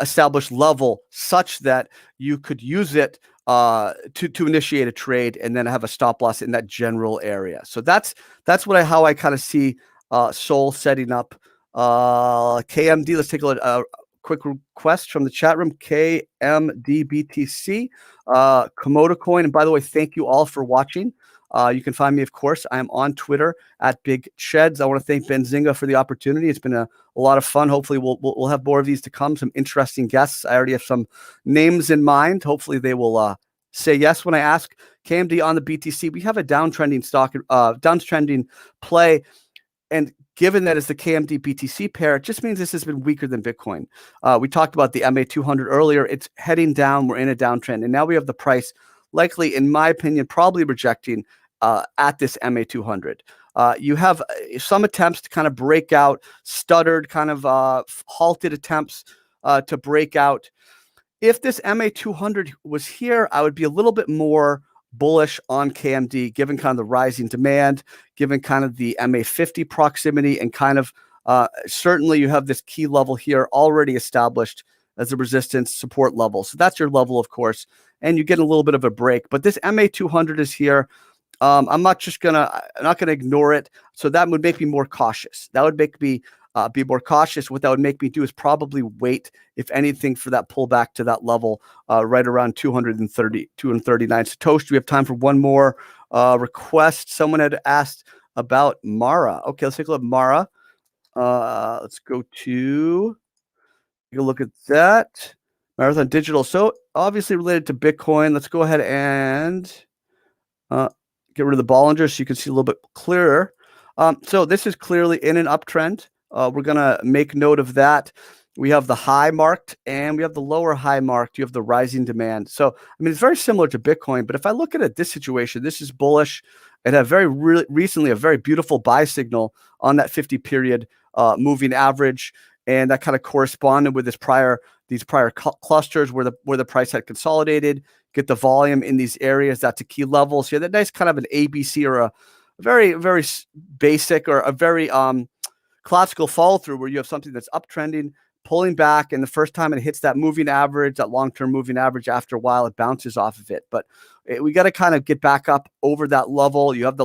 established level such that you could use it to initiate a trade and then have a stop loss in that general area. So that's how I kind of see Sol setting up KMD. Let's take a look. Quick request from the chat room. KMDBTC, Komodo coin. And by the way, thank you all for watching. You can find me, of course. I am on Twitter at Big Cheds. I want to thank Benzinga for the opportunity. It's been a lot of fun. Hopefully, we'll have more of these to come. Some interesting guests. I already have some names in mind. Hopefully, they will say yes when I ask. KMD on the BTC. We have a downtrending stock, downtrending play, and given that it's the KMD BTC pair, it just means this has been weaker than Bitcoin. We talked about the MA200 earlier. It's heading down. We're in a downtrend, and now we have the price likely, in my opinion, probably rejecting at this MA200. You have some attempts to kind of break out, stuttered, kind of halted attempts to break out. If this MA200 was here, I would be a little bit more bullish on KMD, given kind of the rising demand, given kind of the MA50 proximity, and kind of certainly you have this key level here already established as a resistance support level. So that's your level, of course, and you get a little bit of a break. But this MA200 is here. I'm not gonna ignore it. So that would make me more cautious. That would make me be more cautious. What that would make me do is probably wait, if anything, for that pullback to that level right around 230, 239. So Toast, we have time for one more request. Someone had asked about Mara. Okay, let's take a look at Mara. Let's go to take a look at that. Marathon Digital. So obviously related to Bitcoin. Let's go ahead and get rid of the Bollinger so you can see a little bit clearer. So this is clearly in an uptrend. We're going to make note of that. We have the high marked and we have the lower high marked. You have the rising demand. So, I mean, it's very similar to Bitcoin, but if I look at it, this situation, this is bullish. It had recently a very beautiful buy signal on that 50 period moving average. And that kind of corresponded with these prior clusters where the price had consolidated, get the volume in these areas. That's a key level. So you had that nice kind of an ABC or a very, very basic or a very classical follow through where you have something that's uptrending, pulling back, and the first time it hits that moving average, that long-term moving average, after a while it bounces off of it. But we got to kind of get back up over that level. You have the